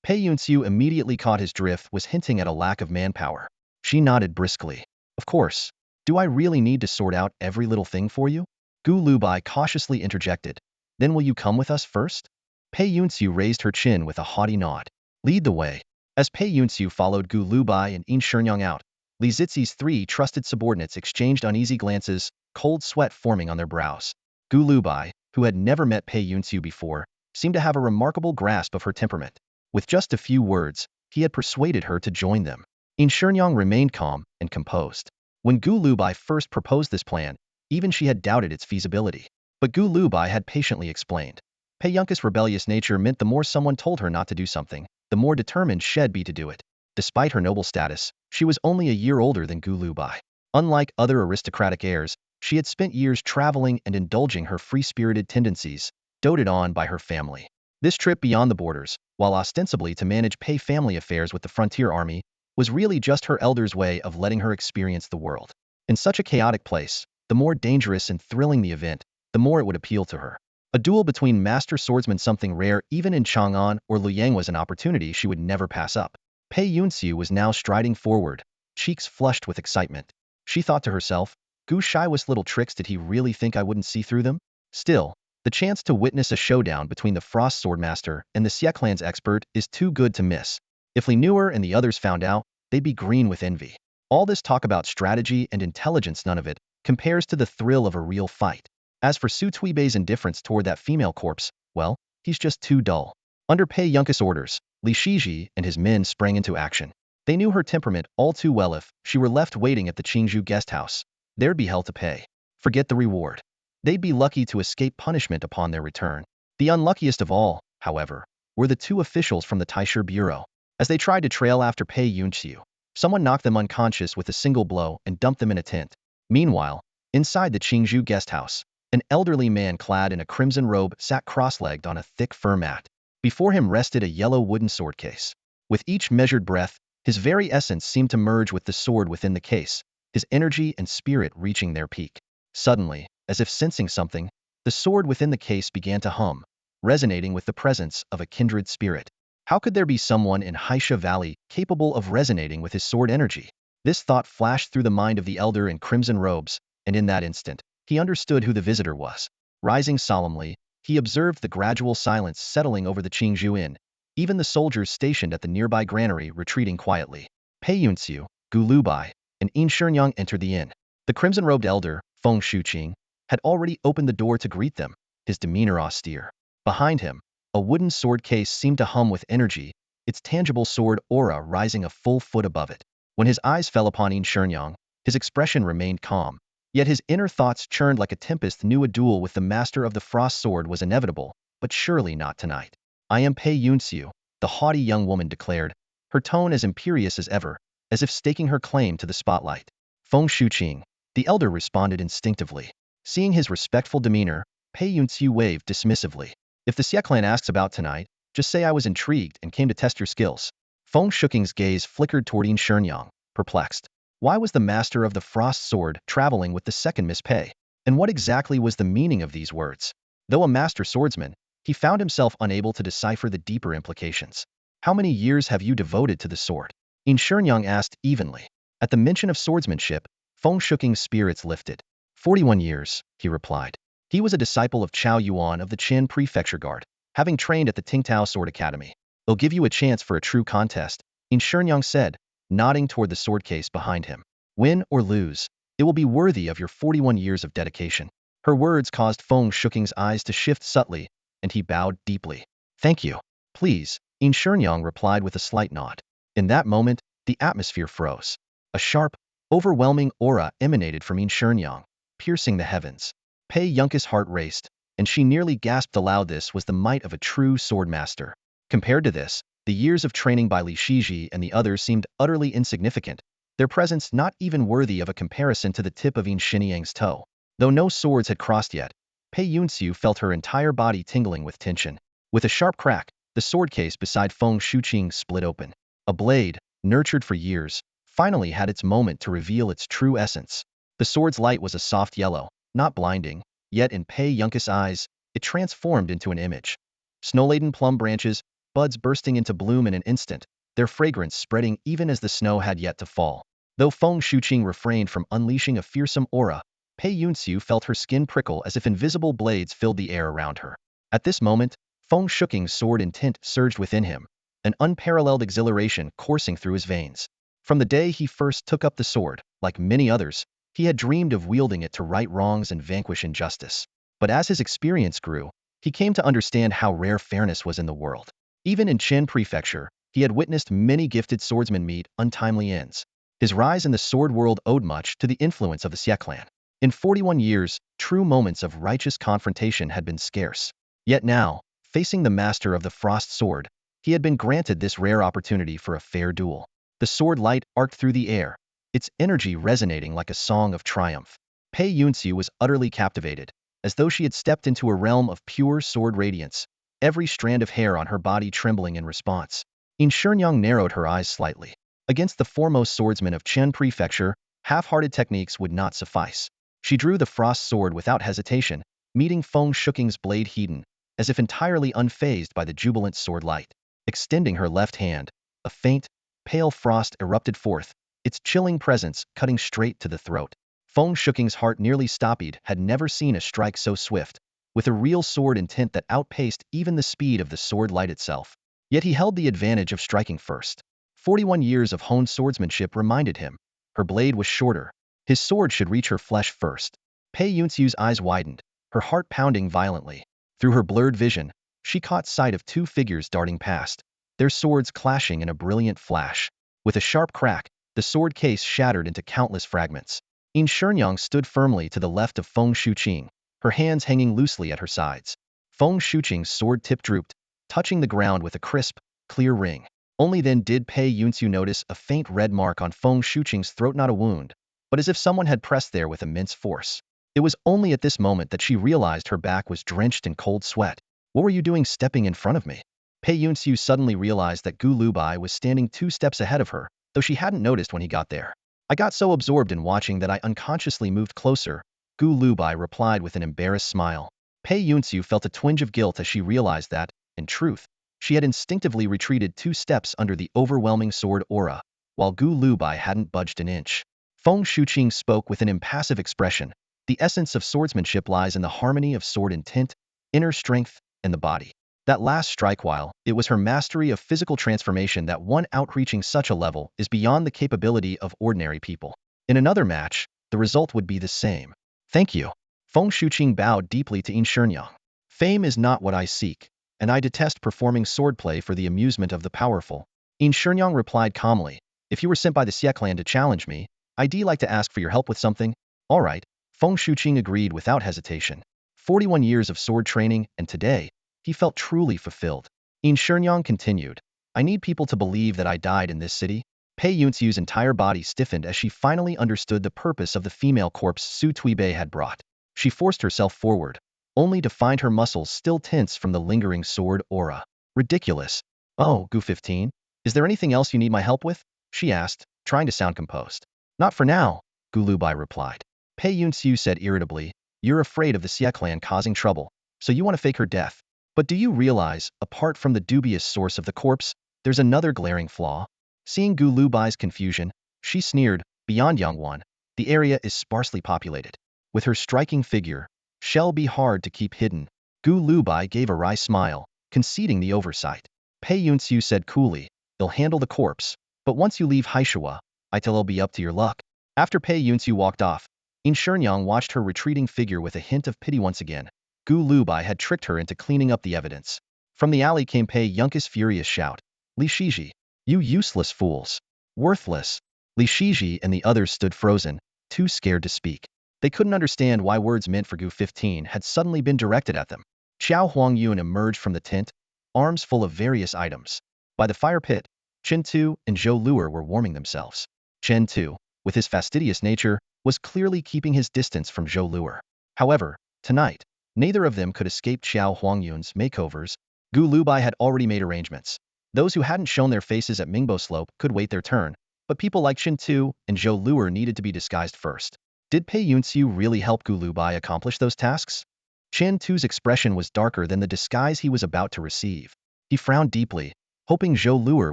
Pei Yunxiu immediately caught his drift, was hinting at a lack of manpower. She nodded briskly. Of course. Do I really need to sort out every little thing for you? Gu Lubai cautiously interjected. Then will you come with us first? Pei Yunxiu raised her chin with a haughty nod. Lead the way. As Pei Yunxiu followed Gu Lubai and Yin Shenyang out, Li Zixi's 3 trusted subordinates exchanged uneasy glances, cold sweat forming on their brows. Gu Lubai, who had never met Pei Yunxiu before, seemed to have a remarkable grasp of her temperament. With just a few words, he had persuaded her to join them. Yin Shenyang remained calm and composed. When Gu Lubai first proposed this plan, even she had doubted its feasibility. But Gu Lubai had patiently explained. Pei Yunkus' rebellious nature meant the more someone told her not to do something, the more determined she'd be to do it. Despite her noble status, she was only a year older than Gu Lubai. Unlike other aristocratic heirs, she had spent years traveling and indulging her free-spirited tendencies, doted on by her family. This trip beyond the borders, while ostensibly to manage Pei family affairs with the frontier army, was really just her elder's way of letting her experience the world. In such a chaotic place, the more dangerous and thrilling the event, the more it would appeal to her. A duel between master swordsmen, something rare even in Chang'an or Luoyang, was an opportunity she would never pass up. Pei Yunxiu was now striding forward, cheeks flushed with excitement. She thought to herself, Gu Shiwa's little tricks, did he really think I wouldn't see through them? Still, the chance to witness a showdown between the Frost Swordmaster and the Xie clan's expert is too good to miss. If Li Nuer and the others found out, they'd be green with envy. All this talk about strategy and intelligence, none of it compares to the thrill of a real fight. As for Su Tuibei's indifference toward that female corpse, well, he's just too dull. Under Pei Yunkus' orders, Li Shiji and his men sprang into action. They knew her temperament all too well. If she were left waiting at the Qingzhou guest house, there'd be hell to pay. Forget the reward. They'd be lucky to escape punishment upon their return. The unluckiest of all, however, were the 2 officials from the Taisher Bureau. As they tried to trail after Pei Yunxiu, someone knocked them unconscious with a single blow and dumped them in a tent. Meanwhile, inside the Qingzhou guest house, an elderly man clad in a crimson robe sat cross-legged on a thick fur mat. Before him rested a yellow wooden sword case. With each measured breath, his very essence seemed to merge with the sword within the case, his energy and spirit reaching their peak. Suddenly, as if sensing something, the sword within the case began to hum, resonating with the presence of a kindred spirit. How could there be someone in Haisha Valley capable of resonating with his sword energy? This thought flashed through the mind of the elder in crimson robes, and in that instant, he understood who the visitor was. Rising solemnly, he observed the gradual silence settling over the Qingzhou Inn. even the soldiers stationed at the nearby granary retreating quietly. Pei Yunxiu, Gu Lubai, and Yin Shenyang entered the inn. The crimson-robed elder, Feng Shuqing, had already opened the door to greet them, his demeanor austere. Behind him, a wooden sword case seemed to hum with energy, its tangible sword aura rising a full foot above it. When his eyes fell upon Yin Shenyang, his expression remained calm. Yet his inner thoughts churned like a tempest. Knew a duel with the master of the frost sword was inevitable, but surely not tonight. I am Pei Yunxiu, the haughty young woman declared, her tone as imperious as ever, as if staking her claim to the spotlight. Feng Shuqing, the elder responded instinctively. Seeing his respectful demeanor, Pei Yunxiu waved dismissively. If the Xie clan asks about tonight, just say I was intrigued and came to test your skills. Feng Shuqing's gaze flickered toward Yin Shenyang, perplexed. Why was the master of the frost sword traveling with the second Miss Pei? And what exactly was the meaning of these words? Though a master swordsman, he found himself unable to decipher the deeper implications. How many years have you devoted to the sword? Yin Shenyang asked evenly. At the mention of swordsmanship, Feng Shuqing's spirits lifted. 41 years, he replied. He was a disciple of Chao Yuan of the Qin Prefecture Guard, having trained at the Tingtao Sword Academy. They'll give you a chance for a true contest, Yin Shenyang said, nodding toward the sword case behind him. Win or lose, it will be worthy of your 41 years of dedication. Her words caused Feng Shuqing's eyes to shift subtly, and he bowed deeply. Thank you. Please, Yin Shenyang replied with a slight nod. In that moment, the atmosphere froze. A sharp, overwhelming aura emanated from Yin Shenyang, piercing the heavens. Pei Yunxi's heart raced, and she nearly gasped aloud. This was the might of a true sword master. Compared to this, the years of training by Li Shiji and the others seemed utterly insignificant, their presence not even worthy of a comparison to the tip of Yin Shenyang's toe. Though no swords had crossed yet, Pei Yunxiu felt her entire body tingling with tension. With a sharp crack, the sword case beside Feng Shuqing split open. A blade, nurtured for years, finally had its moment to reveal its true essence. The sword's light was a soft yellow, not blinding, yet in Pei Yunxi's eyes, it transformed into an image. Snow-laden plum branches, buds bursting into bloom in an instant, their fragrance spreading even as the snow had yet to fall. Though Feng Shuqing refrained from unleashing a fearsome aura, Pei Yunxiu felt her skin prickle as if invisible blades filled the air around her. At this moment, Feng Shuqing's sword intent surged within him, an unparalleled exhilaration coursing through his veins. From the day he first took up the sword, like many others, he had dreamed of wielding it to right wrongs and vanquish injustice. But as his experience grew, he came to understand how rare fairness was in the world. Even in Qin Prefecture, he had witnessed many gifted swordsmen meet untimely ends. His rise in the sword world owed much to the influence of the Xie clan. In 41 years, true moments of righteous confrontation had been scarce. Yet now, facing the master of the frost sword, he had been granted this rare opportunity for a fair duel. The sword light arced through the air, its energy resonating like a song of triumph. Pei Yunxiu was utterly captivated, as though she had stepped into a realm of pure sword radiance, every strand of hair on her body trembling in response. Yin Shenyang narrowed her eyes slightly. Against the foremost swordsman of Qin Prefecture, half-hearted techniques would not suffice. She drew the frost sword without hesitation, meeting Feng Shuqing's blade Hedon, as if entirely unfazed by the jubilant sword light. Extending her left hand, a faint, pale frost erupted forth, its chilling presence cutting straight to the throat. Feng Shuqing's heart nearly stopped. Had never seen a strike so swift, with a real sword intent that outpaced even the speed of the sword light itself. Yet he held the advantage of striking first. 41 years of honed swordsmanship reminded him. Her blade was shorter. His sword should reach her flesh first. Pei Yunxiu's eyes widened, her heart pounding violently. Through her blurred vision, she caught sight of two figures darting past, their swords clashing in a brilliant flash. With a sharp crack, the sword case shattered into countless fragments. Yin Shenyang stood firmly to the left of Feng Shuqing, her hands hanging loosely at her sides. Feng Shuqing's sword tip drooped, touching the ground with a crisp, clear ring. Only then did Pei Yunxiu notice a faint red mark on Feng Shuqing's throat, not a wound, but as if someone had pressed there with immense force. It was only at this moment that she realized her back was drenched in cold sweat. What were you doing stepping in front of me? Pei Yunxiu suddenly realized that Gu Lubai was standing 2 steps ahead of her, though she hadn't noticed when he got there. I got so absorbed in watching that I unconsciously moved closer, Gu Lubai replied with an embarrassed smile. Pei Yunxiu felt a twinge of guilt as she realized that, in truth, she had instinctively retreated 2 steps under the overwhelming sword aura, while Gu Lubai hadn't budged an inch. Feng Shuqing spoke with an impassive expression. The essence of swordsmanship lies in the harmony of sword intent, inner strength, and the body. That last strike, while it was her mastery of physical transformation that won out, reaching such a level is beyond the capability of ordinary people. In another match, the result would be the same. Thank you. Feng Shuqing bowed deeply to Yin Shenyang. Fame is not what I seek, and I detest performing swordplay for the amusement of the powerful. Yin Shenyang replied calmly, if you were sent by the Xie clan to challenge me, I'd like to ask for your help with something. All right, Feng Shuqing agreed without hesitation. 41 years of sword training, and today, he felt truly fulfilled. Yin Shenyang continued, I need people to believe that I died in this city. Pei Yunxiu's entire body stiffened as she finally understood the purpose of the female corpse Su Tuibei had brought. She forced herself forward, only to find her muscles still tense from the lingering sword aura. Ridiculous. Oh, Gu 15, is there anything else you need my help with? She asked, trying to sound composed. Not for now, Gu Lubai replied. Pei Yunxiu said irritably, you're afraid of the Xie clan causing trouble, so you want to fake her death. But do you realize, apart from the dubious source of the corpse, there's another glaring flaw? Seeing Gu Lubai's confusion, she sneered, beyond Yangwan, the area is sparsely populated. With her striking figure, shall be hard to keep hidden. Gu Lubai gave a wry smile, conceding the oversight. Pei Yunxiu said coolly, they'll handle the corpse, but once you leave Haishua, it'll be up to your luck. After Pei Yunxiu walked off, Yin Shenyang watched her retreating figure with a hint of pity once again. Gu Lubai had tricked her into cleaning up the evidence. From the alley came Pei Yunxi's furious shout. Li Shiji, you useless fools. Worthless. Li Shiji and the others stood frozen, too scared to speak. They couldn't understand why words meant for Gu 15 had suddenly been directed at them. Qiao Huangyuan emerged from the tent, arms full of various items. By the fire pit, Chen Tu and Zhou Luer were warming themselves. Chen Tu, with his fastidious nature, was clearly keeping his distance from Zhou Luer. However, tonight, neither of them could escape Qiao Huangyuan's makeovers. Gu Lubai had already made arrangements. Those who hadn't shown their faces at Mingbai Slope could wait their turn, but people like Chen Tu and Zhou Luer needed to be disguised first. Did Pei Yunxiu really help Gu Lubai accomplish those tasks? Chen Tu's expression was darker than the disguise he was about to receive. He frowned deeply, hoping Zhou Luer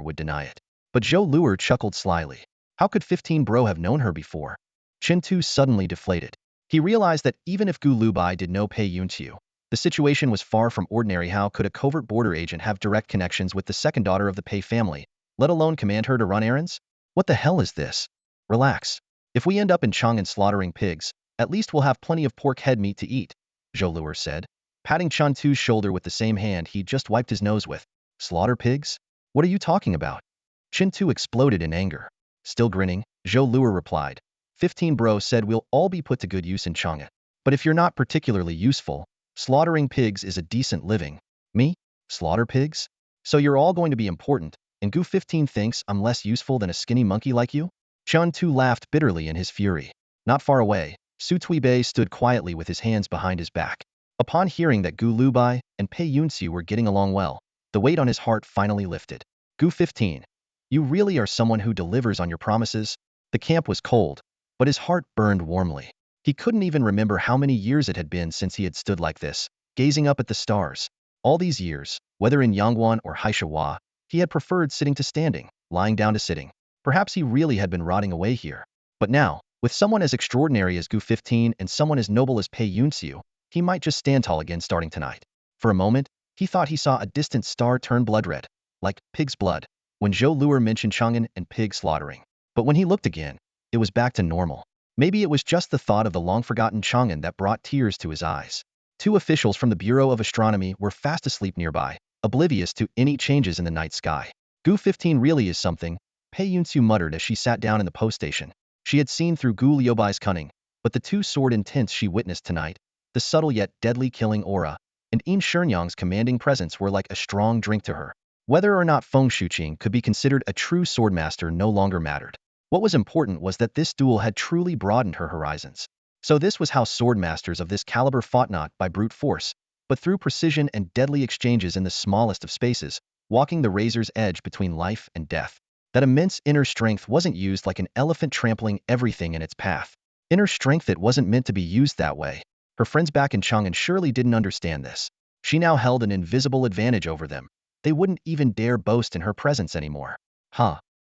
would deny it. But Zhou Luer chuckled slyly. How could 15 Bro have known her before? Chen Tu suddenly deflated. He realized that even if Gu Lubai did know Pei Yunxiu, the situation was far from ordinary. How could a covert border agent have direct connections with the second daughter of the Pei family, let alone command her to run errands? What the hell is this? Relax. If we end up in Chang'an slaughtering pigs, at least we'll have plenty of pork head meat to eat, Zhou Luer said, patting Chen Tu's shoulder with the same hand he'd just wiped his nose with. Slaughter pigs? What are you talking about? Chen Tu exploded in anger. Still grinning, Zhou Luer replied, 15 Bro said we'll all be put to good use in Chang'an. But if you're not particularly useful, slaughtering pigs is a decent living. Me? Slaughter pigs? So you're all going to be important, and Gu 15 thinks I'm less useful than a skinny monkey like you? Chen Tu laughed bitterly in his fury. Not far away, Su Tuibei stood quietly with his hands behind his back. Upon hearing that Gu Lubai and Pei Yunxiu were getting along well, the weight on his heart finally lifted. Gu 15. You really are someone who delivers on your promises? The camp was cold, but his heart burned warmly. He couldn't even remember how many years it had been since he had stood like this, gazing up at the stars. All these years, whether in Yangwan or Haishua, he had preferred sitting to standing, lying down to sitting. Perhaps he really had been rotting away here. But now, with someone as extraordinary as Gu 15 and someone as noble as Pei Yunxiu, he might just stand tall again starting tonight. For a moment, he thought he saw a distant star turn blood red, like pig's blood, when Zhou Luer mentioned Chang'an and pig slaughtering. But when he looked again, it was back to normal. Maybe it was just the thought of the long-forgotten Chang'an that brought tears to his eyes. Two officials from the Bureau of Astronomy were fast asleep nearby, oblivious to any changes in the night sky. Gu 15 really is something, Pei Yunxiu muttered as she sat down in the post station. She had seen through Gu Liubai's cunning, but the two-sword intents she witnessed tonight, the subtle yet deadly killing aura, and Yin Shenyang's commanding presence were like a strong drink to her. Whether or not Feng Shuqing could be considered a true swordmaster no longer mattered. What was important was that this duel had truly broadened her horizons. So this was how swordmasters of this caliber fought, not by brute force, but through precision and deadly exchanges in the smallest of spaces, walking the razor's edge between life and death. That immense inner strength wasn't used like an elephant trampling everything in its path. Inner strength that wasn't meant to be used that way. Her friends back in Chang'an surely didn't understand this. She now held an invisible advantage over them. They wouldn't even dare boast in her presence anymore.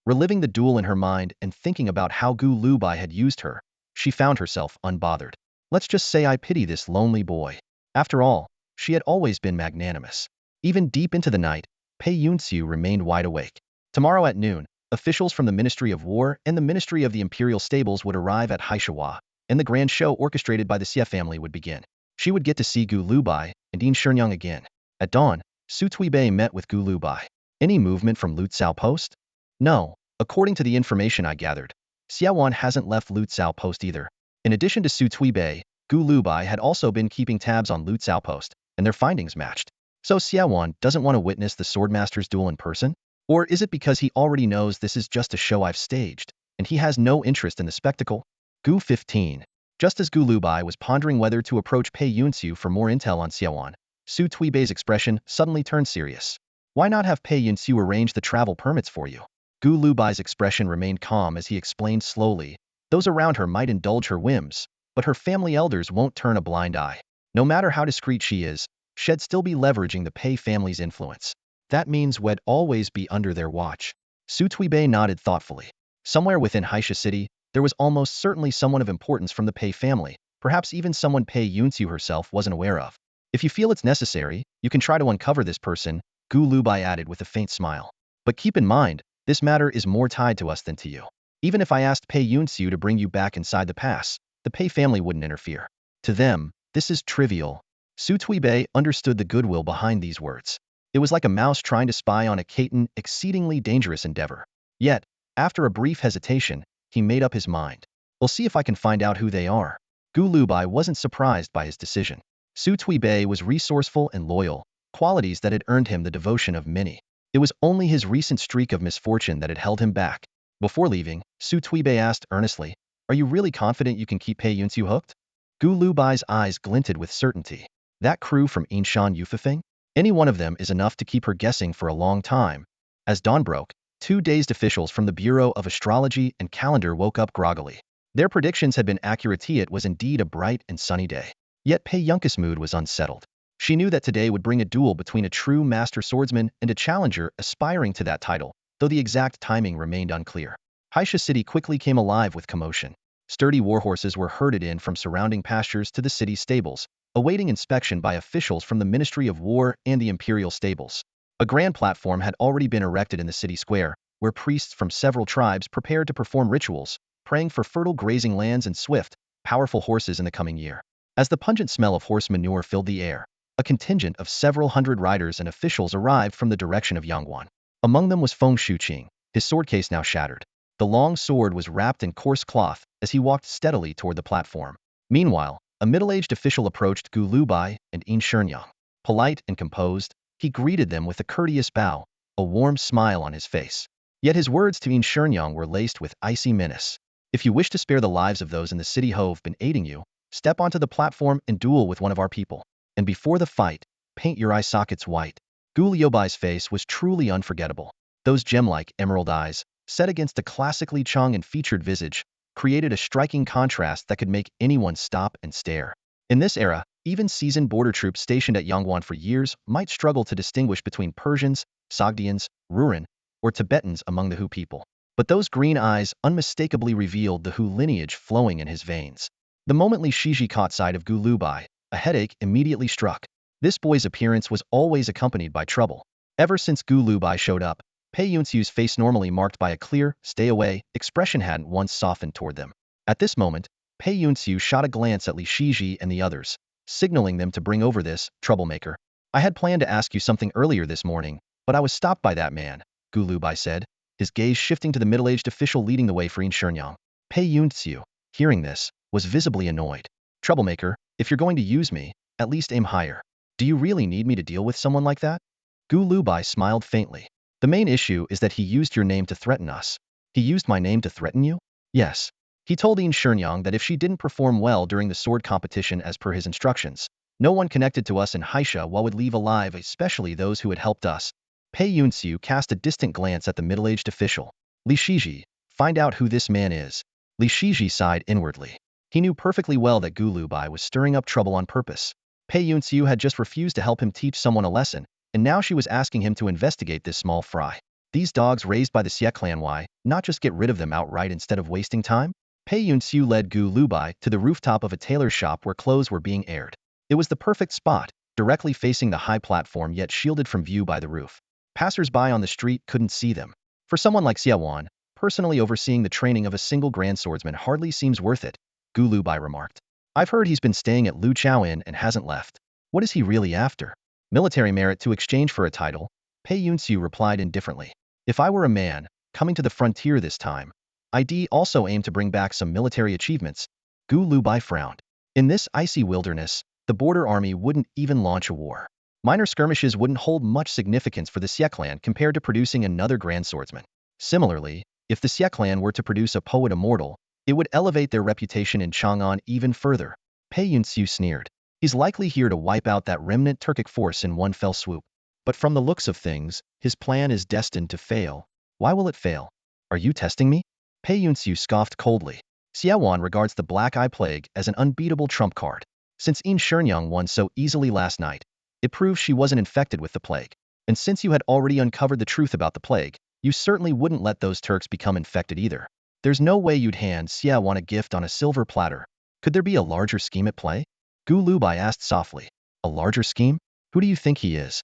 Reliving the duel in her mind and thinking about how Gu Lubai had used her, she found herself unbothered. Let's just say I pity this lonely boy. After all, she had always been magnanimous. Even deep into the night, Pei Yunxiu remained wide awake. Tomorrow at noon, officials from the Ministry of War and the Ministry of the Imperial Stables would arrive at Haishawa, and the grand show orchestrated by the Xie family would begin. She would get to see Gu Lubai and Yin Shernyoung again. At dawn, Su Tuibei met with Gu Lubai. Any movement from Lutsao Post? No. According to the information I gathered, Xiaowan hasn't left Lutsao Post either. In addition to Su Tuibei, Gu Lubai had also been keeping tabs on Lutsao Post, and their findings matched. So Xiaowan doesn't want to witness the Swordmaster's duel in person? Or is it because he already knows this is just a show I've staged, and he has no interest in the spectacle? Gu 15. Just as Gu Lubai was pondering whether to approach Pei Yunxiu for more intel on Xiaowan, Su Tuibei's expression suddenly turned serious. Why not have Pei Yunxiu arrange the travel permits for you? Gu Lubai's expression remained calm as he explained slowly. Those around her might indulge her whims, but her family elders won't turn a blind eye. No matter how discreet she is, she'd still be leveraging the Pei family's influence. That means we'd always be under their watch. Su Tuibei nodded thoughtfully. Somewhere within Haisha City, there was almost certainly someone of importance from the Pei family, perhaps even someone Pei Yunxiu herself wasn't aware of. If you feel it's necessary, you can try to uncover this person, Gu Lubai added with a faint smile. But keep in mind, this matter is more tied to us than to you. Even if I asked Pei Yunxiu to bring you back inside the pass, the Pei family wouldn't interfere. To them, this is trivial. Su Tuibei understood the goodwill behind these words. It was like a mouse trying to spy on a kitten, exceedingly dangerous endeavor. Yet, after a brief hesitation, he made up his mind. We'll see if I can find out who they are. Gu Lubai wasn't surprised by his decision. Su Tuibei was resourceful and loyal, qualities that had earned him the devotion of many. It was only his recent streak of misfortune that had held him back. Before leaving, Su Tuibei asked earnestly, "Are you really confident you can keep Pei Yunxiu hooked?" Gu Lubai's eyes glinted with certainty. That crew from Yinshan Yufifeng? Any one of them is enough to keep her guessing for a long time. As dawn broke, two dazed officials from the Bureau of Astrology and Calendar woke up groggily. Their predictions had been accurate. It was indeed a bright and sunny day. Yet Pei Yunxi's mood was unsettled. She knew that today would bring a duel between a true master swordsman and a challenger aspiring to that title, though the exact timing remained unclear. Haisha City quickly came alive with commotion. Sturdy warhorses were herded in from surrounding pastures to the city's stables, awaiting inspection by officials from the Ministry of War and the Imperial Stables. A grand platform had already been erected in the city square, where priests from several tribes prepared to perform rituals, praying for fertile grazing lands and swift, powerful horses in the coming year. As the pungent smell of horse manure filled the air, a contingent of several hundred riders and officials arrived from the direction of Yangguan. Among them was Feng Shuqing, his sword case now shattered. The long sword was wrapped in coarse cloth as he walked steadily toward the platform. Meanwhile, a middle-aged official approached Gu Lubai and Yin Shernyoung. Polite and composed, he greeted them with a courteous bow, a warm smile on his face. Yet his words to Yin Shernyoung were laced with icy menace. If you wish to spare the lives of those in the city who have been aiding you, step onto the platform and duel with one of our people. And before the fight, paint your eye sockets white. Gu Liubai's face was truly unforgettable. Those gem-like emerald eyes, set against a classically Chang and featured visage, created a striking contrast that could make anyone stop and stare. In this era, even seasoned border troops stationed at Yangguan for years might struggle to distinguish between Persians, Sogdians, Rouran, or Tibetans among the Hu people. But those green eyes unmistakably revealed the Hu lineage flowing in his veins. The moment Li Shiji caught sight of Gu Lubai, a headache immediately struck. This boy's appearance was always accompanied by trouble. Ever since Gu Lubai showed up, Pei Yunxiu's face, normally marked by a clear, stay away expression, hadn't once softened toward them. At this moment, Pei Yunxiu shot a glance at Li Shiji and the others, signaling them to bring over this troublemaker. "I had planned to ask you something earlier this morning, but I was stopped by that man," Gu Lubai said, his gaze shifting to the middle-aged official leading the way for Yin Shernyoung. Pei Yunxiu, hearing this, was visibly annoyed. "Troublemaker, if you're going to use me, at least aim higher. Do you really need me to deal with someone like that?" Gu Lubai smiled faintly. "The main issue is that he used your name to threaten us." "He used my name to threaten you?" "Yes. He told Yin Shernyoung that if she didn't perform well during the sword competition as per his instructions, no one connected to us in Haisha would leave alive, especially those who had helped us." Pei Yunxiu cast a distant glance at the middle-aged official. "Li Shiji, find out who this man is." Li Shiji sighed inwardly. He knew perfectly well that Gu Lubai was stirring up trouble on purpose. Pei Yunxiu had just refused to help him teach someone a lesson, and now she was asking him to investigate this small fry. These dogs raised by the Xie clan, why not just get rid of them outright instead of wasting time? Pei Yunxiu led Gu Lubai to the rooftop of a tailor shop where clothes were being aired. It was the perfect spot, directly facing the high platform yet shielded from view by the roof. Passers-by on the street couldn't see them. For someone like Xiaowan, personally overseeing the training of a single grand swordsman hardly seems worth it, Gu Lubai remarked. I've heard he's been staying at Lu Chao Inn and hasn't left. What is he really after? Military merit to exchange for a title, Pei Yunxiu replied indifferently. If I were a man, coming to the frontier this time, I'd also aim to bring back some military achievements. Gu Lubai frowned. In this icy wilderness, the border army wouldn't even launch a war. Minor skirmishes wouldn't hold much significance for the Xie clan compared to producing another grand swordsman. Similarly, if the Xie clan were to produce a poet immortal, it would elevate their reputation in Chang'an even further. Pei Yunxiu sneered. He's likely here to wipe out that remnant Turkic force in one fell swoop. But from the looks of things, his plan is destined to fail. Why will it fail? Are you testing me? Pei Yunxiu scoffed coldly. Xiaowan regards the Black Eye Plague as an unbeatable trump card. Since Yin Shenyang won so easily last night, it proves she wasn't infected with the plague. And since you had already uncovered the truth about the plague, you certainly wouldn't let those Turks become infected either. There's no way you'd hand Xiaowan a gift on a silver platter. Could there be a larger scheme at play? Gu Lubai asked softly. A larger scheme? Who do you think he is?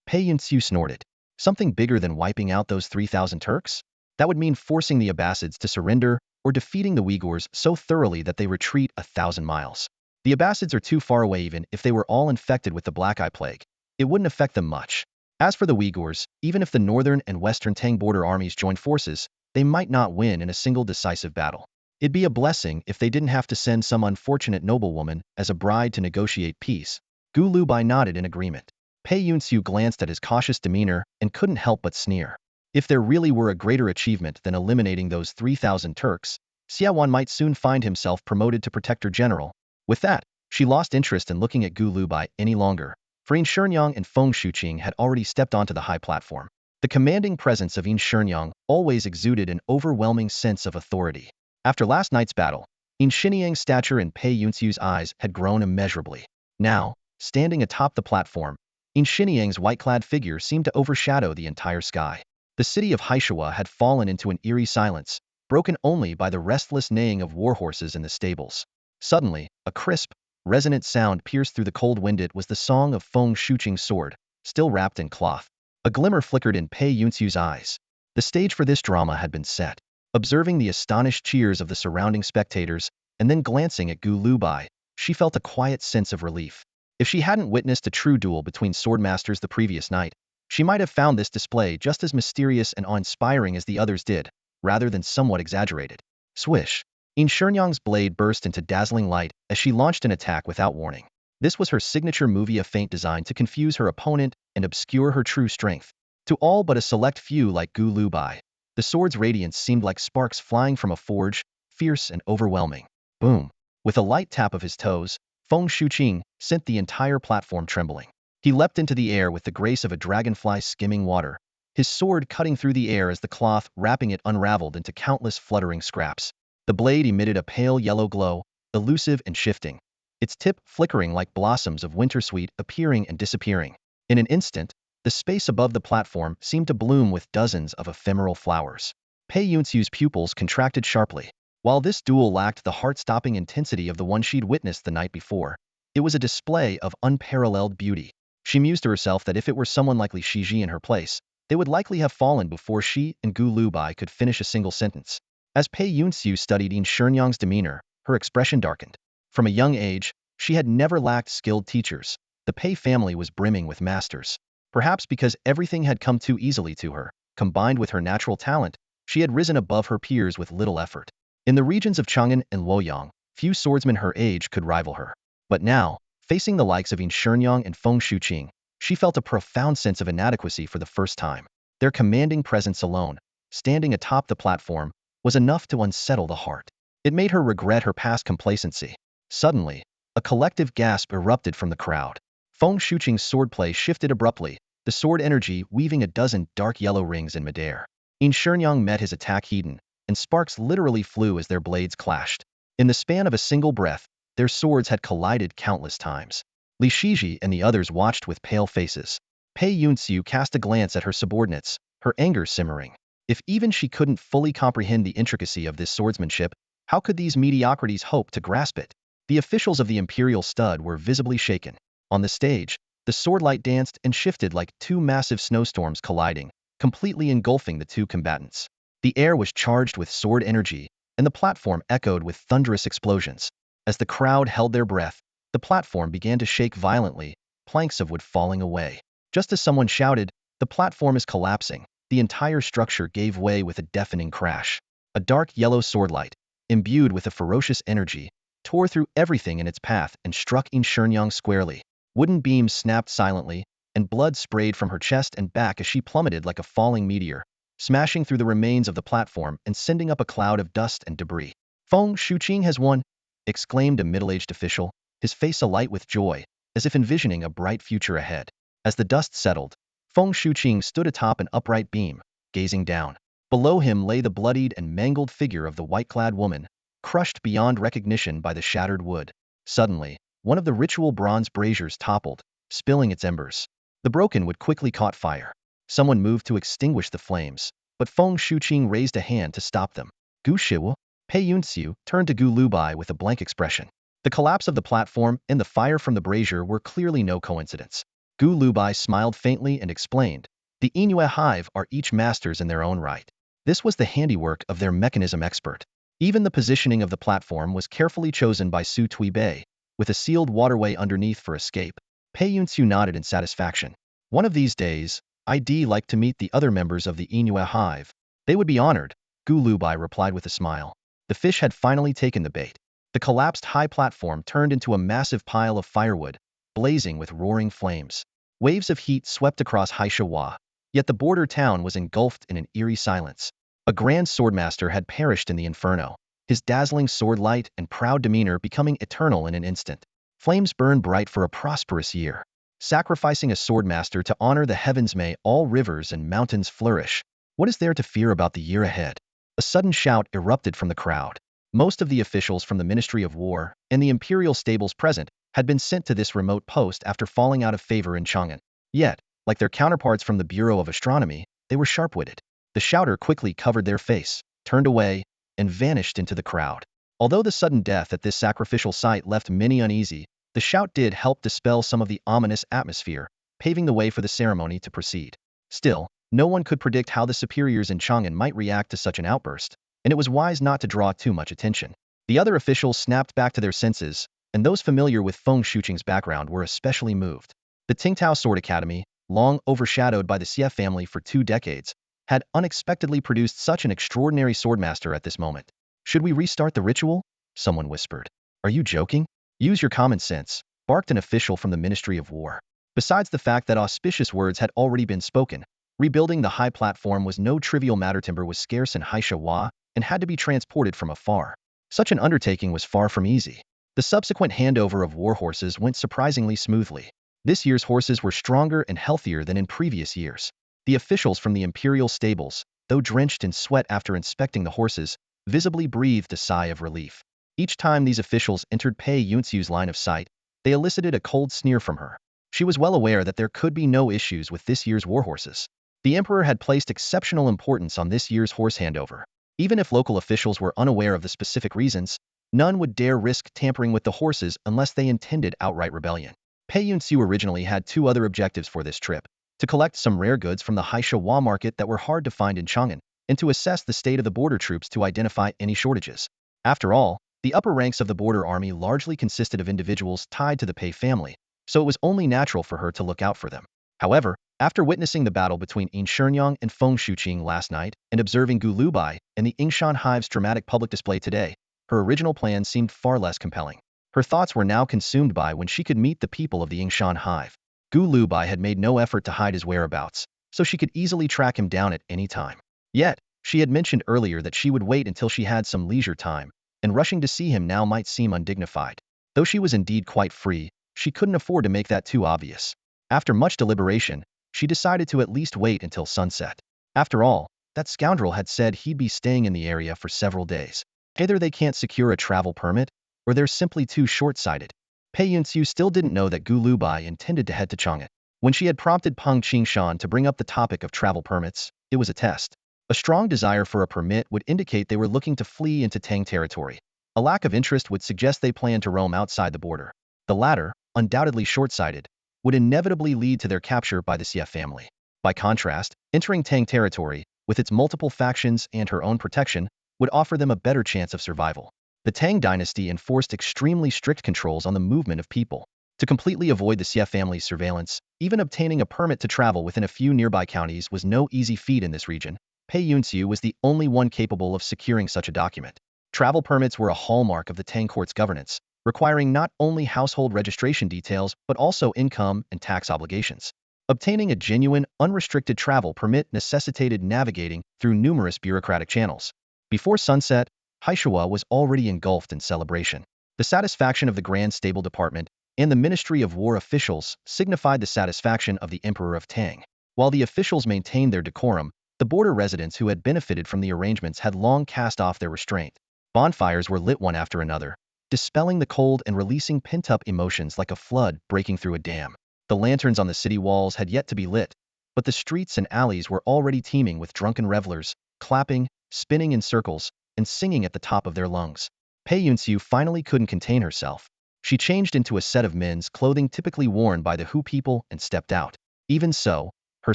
Pei Yunxiu snorted. Something bigger than wiping out those 3,000 Turks? That would mean forcing the Abbasids to surrender or defeating the Uyghurs so thoroughly that they retreat 1,000 miles. The Abbasids are too far away even if they were all infected with the Black Eye Plague. It wouldn't affect them much. As for the Uyghurs, even if the northern and western Tang border armies joined forces, they might not win in a single decisive battle. It'd be a blessing if they didn't have to send some unfortunate noblewoman as a bride to negotiate peace. Gu Lubai nodded in agreement. Pei Yunxiu glanced at his cautious demeanor and couldn't help but sneer. If there really were a greater achievement than eliminating those 3,000 Turks, Xiaowan might soon find himself promoted to Protector General. With that, she lost interest in looking at Gu Lubai any longer, for Yin Shenyang and Feng Shuqing had already stepped onto the high platform. The commanding presence of Yin Shenyang always exuded an overwhelming sense of authority. After last night's battle, Yin Shenyang's stature in Pei Yunxiu's eyes had grown immeasurably. Now, standing atop the platform, Yin Shenyang's white-clad figure seemed to overshadow the entire sky. The city of Haishawa had fallen into an eerie silence, broken only by the restless neighing of warhorses in the stables. Suddenly, a crisp, resonant sound pierced through the cold wind. It was the song of Feng Shuqing's sword, still wrapped in cloth. A glimmer flickered in Pei Yunxiu's eyes. The stage for this drama had been set. Observing the astonished cheers of the surrounding spectators, and then glancing at Gu Lubai, she felt a quiet sense of relief. If she hadn't witnessed a true duel between swordmasters the previous night, she might have found this display just as mysterious and awe-inspiring as the others did, rather than somewhat exaggerated. Swish! Yin Shenyang's blade burst into dazzling light as she launched an attack without warning. This was her signature movie, a feint designed to confuse her opponent and obscure her true strength. To all but a select few like Gu Lubai, the sword's radiance seemed like sparks flying from a forge, fierce and overwhelming. Boom! With a light tap of his toes, Feng Shuqing sent the entire platform trembling. He leapt into the air with the grace of a dragonfly skimming water, his sword cutting through the air as the cloth wrapping it unraveled into countless fluttering scraps. The blade emitted a pale yellow glow, elusive and shifting, its tip flickering like blossoms of wintersweet appearing and disappearing. In an instant, the space above the platform seemed to bloom with dozens of ephemeral flowers. Pei Yunxiu's pupils contracted sharply. While this duel lacked the heart-stopping intensity of the one she'd witnessed the night before, it was a display of unparalleled beauty. She mused to herself that if it were someone like Li Shiji in her place, they would likely have fallen before she and Gu Lubai could finish a single sentence. As Pei Yunxiu studied Yin Shenyang's demeanor, her expression darkened. From a young age, she had never lacked skilled teachers. The Pei family was brimming with masters. Perhaps because everything had come too easily to her, combined with her natural talent, she had risen above her peers with little effort. In the regions of Chang'an and Luoyang, few swordsmen her age could rival her. But now, facing the likes of Yin Shenyang and Feng Shuqing, she felt a profound sense of inadequacy for the first time. Their commanding presence alone, standing atop the platform, was enough to unsettle the heart. It made her regret her past complacency. Suddenly, a collective gasp erupted from the crowd. Feng Shuqing's swordplay shifted abruptly, the sword energy weaving a dozen dark yellow rings in midair. Yin Shenyang met his attack heeding, and sparks literally flew as their blades clashed. In the span of a single breath, their swords had collided countless times. Li Shiji and the others watched with pale faces. Pei Yunxiu cast a glance at her subordinates, her anger simmering. If even she couldn't fully comprehend the intricacy of this swordsmanship, how could these mediocrities hope to grasp it? The officials of the Imperial Stud were visibly shaken. On the stage, The sword light danced and shifted like two massive snowstorms colliding, completely engulfing the two combatants. The air was charged with sword energy, and the platform echoed with thunderous explosions. As the crowd held their breath, the platform began to shake violently, planks of wood falling away. Just as someone shouted, "The platform is collapsing," the entire structure gave way with a deafening crash. A dark yellow swordlight, imbued with a ferocious energy, tore through everything in its path and struck In Shenyang squarely. Wooden beams snapped silently, and blood sprayed from her chest and back as she plummeted like a falling meteor, smashing through the remains of the platform and sending up a cloud of dust and debris. "Feng Shuqing has won!" exclaimed a middle-aged official, his face alight with joy, as if envisioning a bright future ahead. As the dust settled, Feng Shuqing stood atop an upright beam, gazing down. Below him lay the bloodied and mangled figure of the white-clad woman, crushed beyond recognition by the shattered wood. Suddenly, one of the ritual bronze braziers toppled, spilling its embers. The broken wood quickly caught fire. Someone moved to extinguish the flames, but Feng Shuqing raised a hand to stop them. Gu Shiwu, Pei Yunxiu turned to Gu Lubai with a blank expression. The collapse of the platform and the fire from the brazier were clearly no coincidence. Gu Lubai smiled faintly and explained, "The Inyue Hive are each masters in their own right. This was the handiwork of their mechanism expert. Even the positioning of the platform was carefully chosen by Su Tuibei, with a sealed waterway underneath for escape." Pei Yunxiu nodded in satisfaction. "One of these days, I'd like to meet the other members of the Inyue Hive. They would be honored," Gu Lubai replied with a smile. The fish had finally taken the bait. The collapsed high platform turned into a massive pile of firewood, blazing with roaring flames. Waves of heat swept across Haishawa, yet the border town was engulfed in an eerie silence. A grand swordmaster had perished in the inferno, his dazzling sword light and proud demeanor becoming eternal in an instant. Flames burned bright for a prosperous year. Sacrificing a swordmaster to honor the heavens, may all rivers and mountains flourish. What is there to fear about the year ahead? A sudden shout erupted from the crowd. Most of the officials from the Ministry of War and the imperial stables present had been sent to this remote post after falling out of favor in Chang'an. Yet, like their counterparts from the Bureau of Astronomy, they were sharp-witted. The shouter quickly covered their face, turned away, and vanished into the crowd. Although the sudden death at this sacrificial site left many uneasy, the shout did help dispel some of the ominous atmosphere, paving the way for the ceremony to proceed. Still, no one could predict how the superiors in Chang'an might react to such an outburst, and it was wise not to draw too much attention. The other officials snapped back to their senses, and those familiar with Feng Shuqing's background were especially moved. The Tingtao Sword Academy, long overshadowed by the Xie family for 2 decades, had unexpectedly produced such an extraordinary swordmaster at this moment. "Should we restart the ritual?" someone whispered. "Are you joking? Use your common sense," barked an official from the Ministry of War. Besides the fact that auspicious words had already been spoken, rebuilding the high platform was no trivial matter. Timber was scarce in Haishawa and had to be transported from afar. Such an undertaking was far from easy. The subsequent handover of war horses went surprisingly smoothly. This year's horses were stronger and healthier than in previous years. The officials from the imperial stables, though drenched in sweat after inspecting the horses, visibly breathed a sigh of relief. Each time these officials entered Pei Yunxiu's line of sight, they elicited a cold sneer from her. She was well aware that there could be no issues with this year's war horses. The emperor had placed exceptional importance on this year's horse handover. Even if local officials were unaware of the specific reasons, none would dare risk tampering with the horses unless they intended outright rebellion. Pei Yunxiu originally had 2 other objectives for this trip: to collect some rare goods from the Haishawa market that were hard to find in Chang'an, and to assess the state of the border troops to identify any shortages. After all, the upper ranks of the border army largely consisted of individuals tied to the Pei family, so it was only natural for her to look out for them. However, after witnessing the battle between In Shenyang and Feng Shuqing last night and observing Gu Lubai and the Yingshan Hive's dramatic public display today, her original plan seemed far less compelling. Her thoughts were now consumed by when she could meet the people of the Yingshan Hive. Gu Lubai had made no effort to hide his whereabouts, so she could easily track him down at any time. Yet, she had mentioned earlier that she would wait until she had some leisure time, and rushing to see him now might seem undignified. Though she was indeed quite free, she couldn't afford to make that too obvious. After much deliberation, she decided to at least wait until sunset. After all, that scoundrel had said he'd be staying in the area for several days. Either they can't secure a travel permit, or they're simply too short-sighted. Pei Yunxiu still didn't know that Gu Lubai intended to head to Chang'an. When she had prompted Peng Qingshan to bring up the topic of travel permits, it was a test. A strong desire for a permit would indicate they were looking to flee into Tang territory. A lack of interest would suggest they planned to roam outside the border. The latter, undoubtedly short-sighted, would inevitably lead to their capture by the Xie family. By contrast, entering Tang territory, with its multiple factions and her own protection, would offer them a better chance of survival. The Tang dynasty enforced extremely strict controls on the movement of people. To completely avoid the Xie family's surveillance, even obtaining a permit to travel within a few nearby counties was no easy feat in this region. Pei Yunxiu was the only one capable of securing such a document. Travel permits were a hallmark of the Tang court's governance, requiring not only household registration details but also income and tax obligations. Obtaining a genuine, unrestricted travel permit necessitated navigating through numerous bureaucratic channels. Before sunset, Haishua was already engulfed in celebration. The satisfaction of the Grand Stable Department and the Ministry of War officials signified the satisfaction of the Emperor of Tang. While the officials maintained their decorum, the border residents who had benefited from the arrangements had long cast off their restraint. Bonfires were lit one after another, dispelling the cold and releasing pent-up emotions like a flood breaking through a dam. The lanterns on the city walls had yet to be lit, but the streets and alleys were already teeming with drunken revelers, clapping, spinning in circles, and singing at the top of their lungs. Pei Yunxiu finally couldn't contain herself. She changed into a set of men's clothing typically worn by the Hu people and stepped out. Even so, her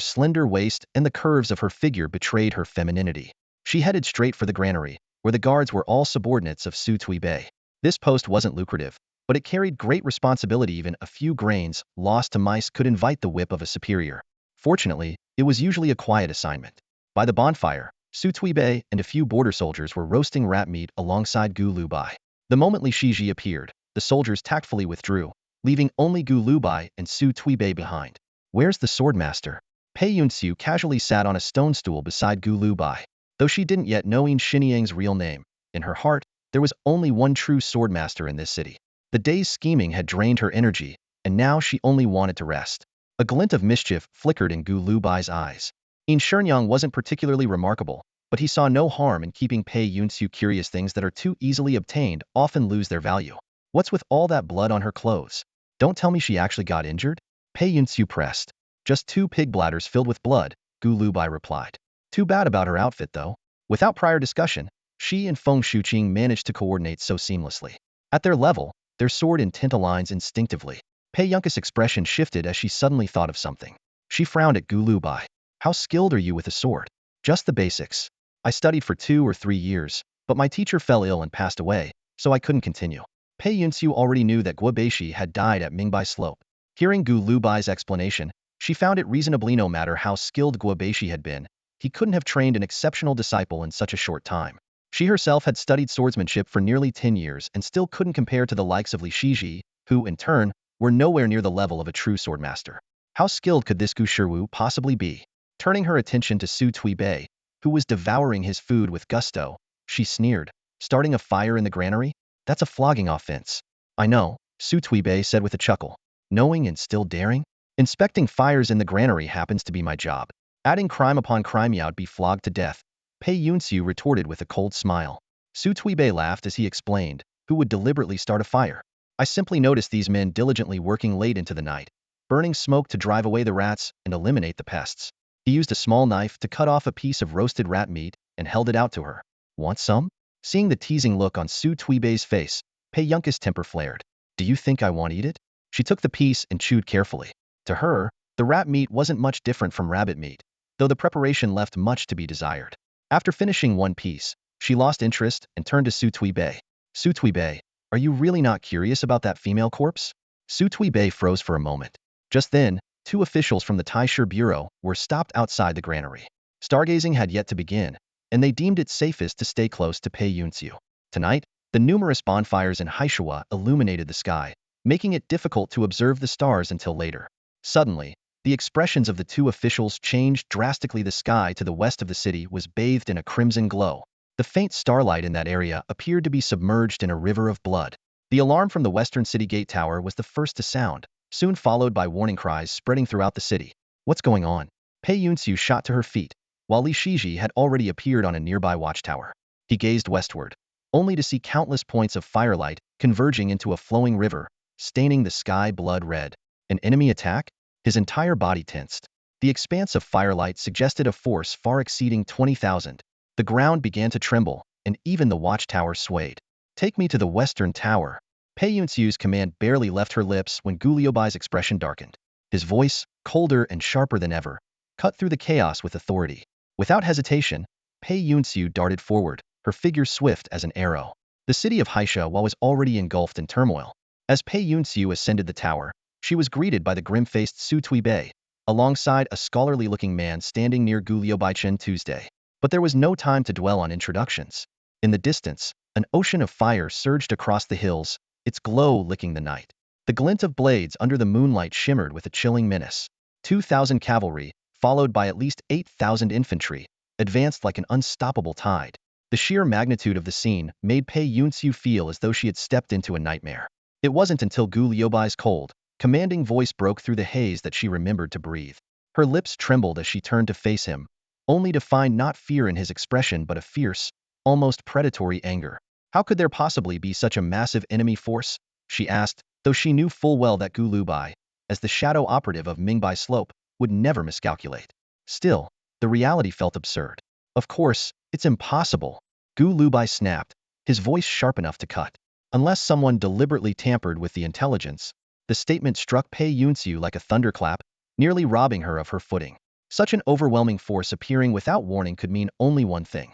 slender waist and the curves of her figure betrayed her femininity. She headed straight for the granary, where the guards were all subordinates of Su Tuibei. This post wasn't lucrative, but it carried great responsibility. Even a few grains lost to mice could invite the whip of a superior. Fortunately, it was usually a quiet assignment. By the bonfire, Su Tuibei and a few border soldiers were roasting rat meat alongside Gu Lubai. The moment Li Shiji appeared, the soldiers tactfully withdrew, leaving only Gu Lubai and Su Tuibei behind. Where's the swordmaster? Pei Yunxiu casually sat on a stone stool beside Gu Lubai. Though she didn't yet know Xiniang's real name, in her heart, there was only one true swordmaster in this city. The day's scheming had drained her energy, and now she only wanted to rest. A glint of mischief flickered in Gu Lubai's eyes. Shenyang wasn't particularly remarkable, but he saw no harm in keeping Pei Yunxiu curious. Things that are too easily obtained often lose their value. What's with all that blood on her clothes? Don't tell me she actually got injured? Pei Yunxiu pressed. Just 2 pig bladders filled with blood, Gu Lubai replied. Too bad about her outfit though. Without prior discussion, she and Feng Shuqing managed to coordinate so seamlessly. At their level, their sword intent aligns instinctively. Pei Yunxi's expression shifted as she suddenly thought of something. She frowned at Gu Lubai. How skilled are you with a sword? Just the basics. I studied for 2 or 3 years, but my teacher fell ill and passed away, so I couldn't continue. Pei Yunxiu already knew that Guo Beishi had died at Mingbai Slope. Hearing Gu Lubai's explanation, she found it reasonably. No matter how skilled Guo Beishi had been, he couldn't have trained an exceptional disciple in such a short time. She herself had studied swordsmanship for nearly 10 years and still couldn't compare to the likes of Li Shiji, who, in turn, were nowhere near the level of a true swordmaster. How skilled could this Gu Shiwu possibly be? Turning her attention to Su Tuibei, who was devouring his food with gusto, she sneered. Starting a fire in the granary? That's a flogging offense. I know, Su Tuibei said with a chuckle. Knowing and still daring? Inspecting fires in the granary happens to be my job. Adding crime upon crime, you'd be flogged to death. Pei Yunxiu retorted with a cold smile. Su Tuibei laughed as he explained, who would deliberately start a fire? I simply noticed these men diligently working late into the night, burning smoke to drive away the rats and eliminate the pests. He used a small knife to cut off a piece of roasted rat meat and held it out to her. Want some? Seeing the teasing look on Su Tuibei's face, Pei Yunxi's temper flared. Do you think I want to eat it? She took the piece and chewed carefully. To her, the rat meat wasn't much different from rabbit meat, though the preparation left much to be desired. After finishing one piece, she lost interest and turned to Su Tuibei. Su Tuibei, are you really not curious about that female corpse? Su Tuibei froze for a moment. Just then, 2 officials from the Taisher Bureau were stopped outside the granary. Stargazing had yet to begin, and they deemed it safest to stay close to Pei Yunxiu. Tonight, the numerous bonfires in Haishua illuminated the sky, making it difficult to observe the stars until later. Suddenly, the expressions of the 2 officials changed drastically. The sky to the west of the city was bathed in a crimson glow. The faint starlight in that area appeared to be submerged in a river of blood. The alarm from the western city gate tower was the first to sound, soon followed by warning cries spreading throughout the city. What's going on? Pei Yunxiu shot to her feet, while Li Shiji had already appeared on a nearby watchtower. He gazed westward, only to see countless points of firelight converging into a flowing river, staining the sky blood red. An enemy attack? His entire body tensed. The expanse of firelight suggested a force far exceeding 20,000. The ground began to tremble, and even the watchtower swayed. Take me to the western tower. Pei Yunxiu's command barely left her lips when Gu Liubai's expression darkened. His voice, colder and sharper than ever, cut through the chaos with authority. Without hesitation, Pei Yunxiu darted forward, her figure swift as an arrow. The city of Haisha was already engulfed in turmoil. As Pei Yunxiu ascended the tower, she was greeted by the grim-faced Su Tuibei, alongside a scholarly-looking man standing near Gu Liubaichen Tuesday. But there was no time to dwell on introductions. In the distance, an ocean of fire surged across the hills, its glow licking the night. The glint of blades under the moonlight shimmered with a chilling menace. 2,000 cavalry, followed by at least 8,000 infantry, advanced like an unstoppable tide. The sheer magnitude of the scene made Pei Yunxiu feel as though she had stepped into a nightmare. It wasn't until Gu Liubai's cold, commanding voice broke through the haze that she remembered to breathe. Her lips trembled as she turned to face him, only to find not fear in his expression but a fierce, almost predatory anger. How could there possibly be such a massive enemy force? She asked, though she knew full well that Gu Lubai, as the shadow operative of Mingbai Slope, would never miscalculate. Still, the reality felt absurd. Of course, it's impossible. Gu Lubai snapped, his voice sharp enough to cut. Unless someone deliberately tampered with the intelligence. The statement struck Pei Yunxiu like a thunderclap, nearly robbing her of her footing. Such an overwhelming force appearing without warning could mean only one thing.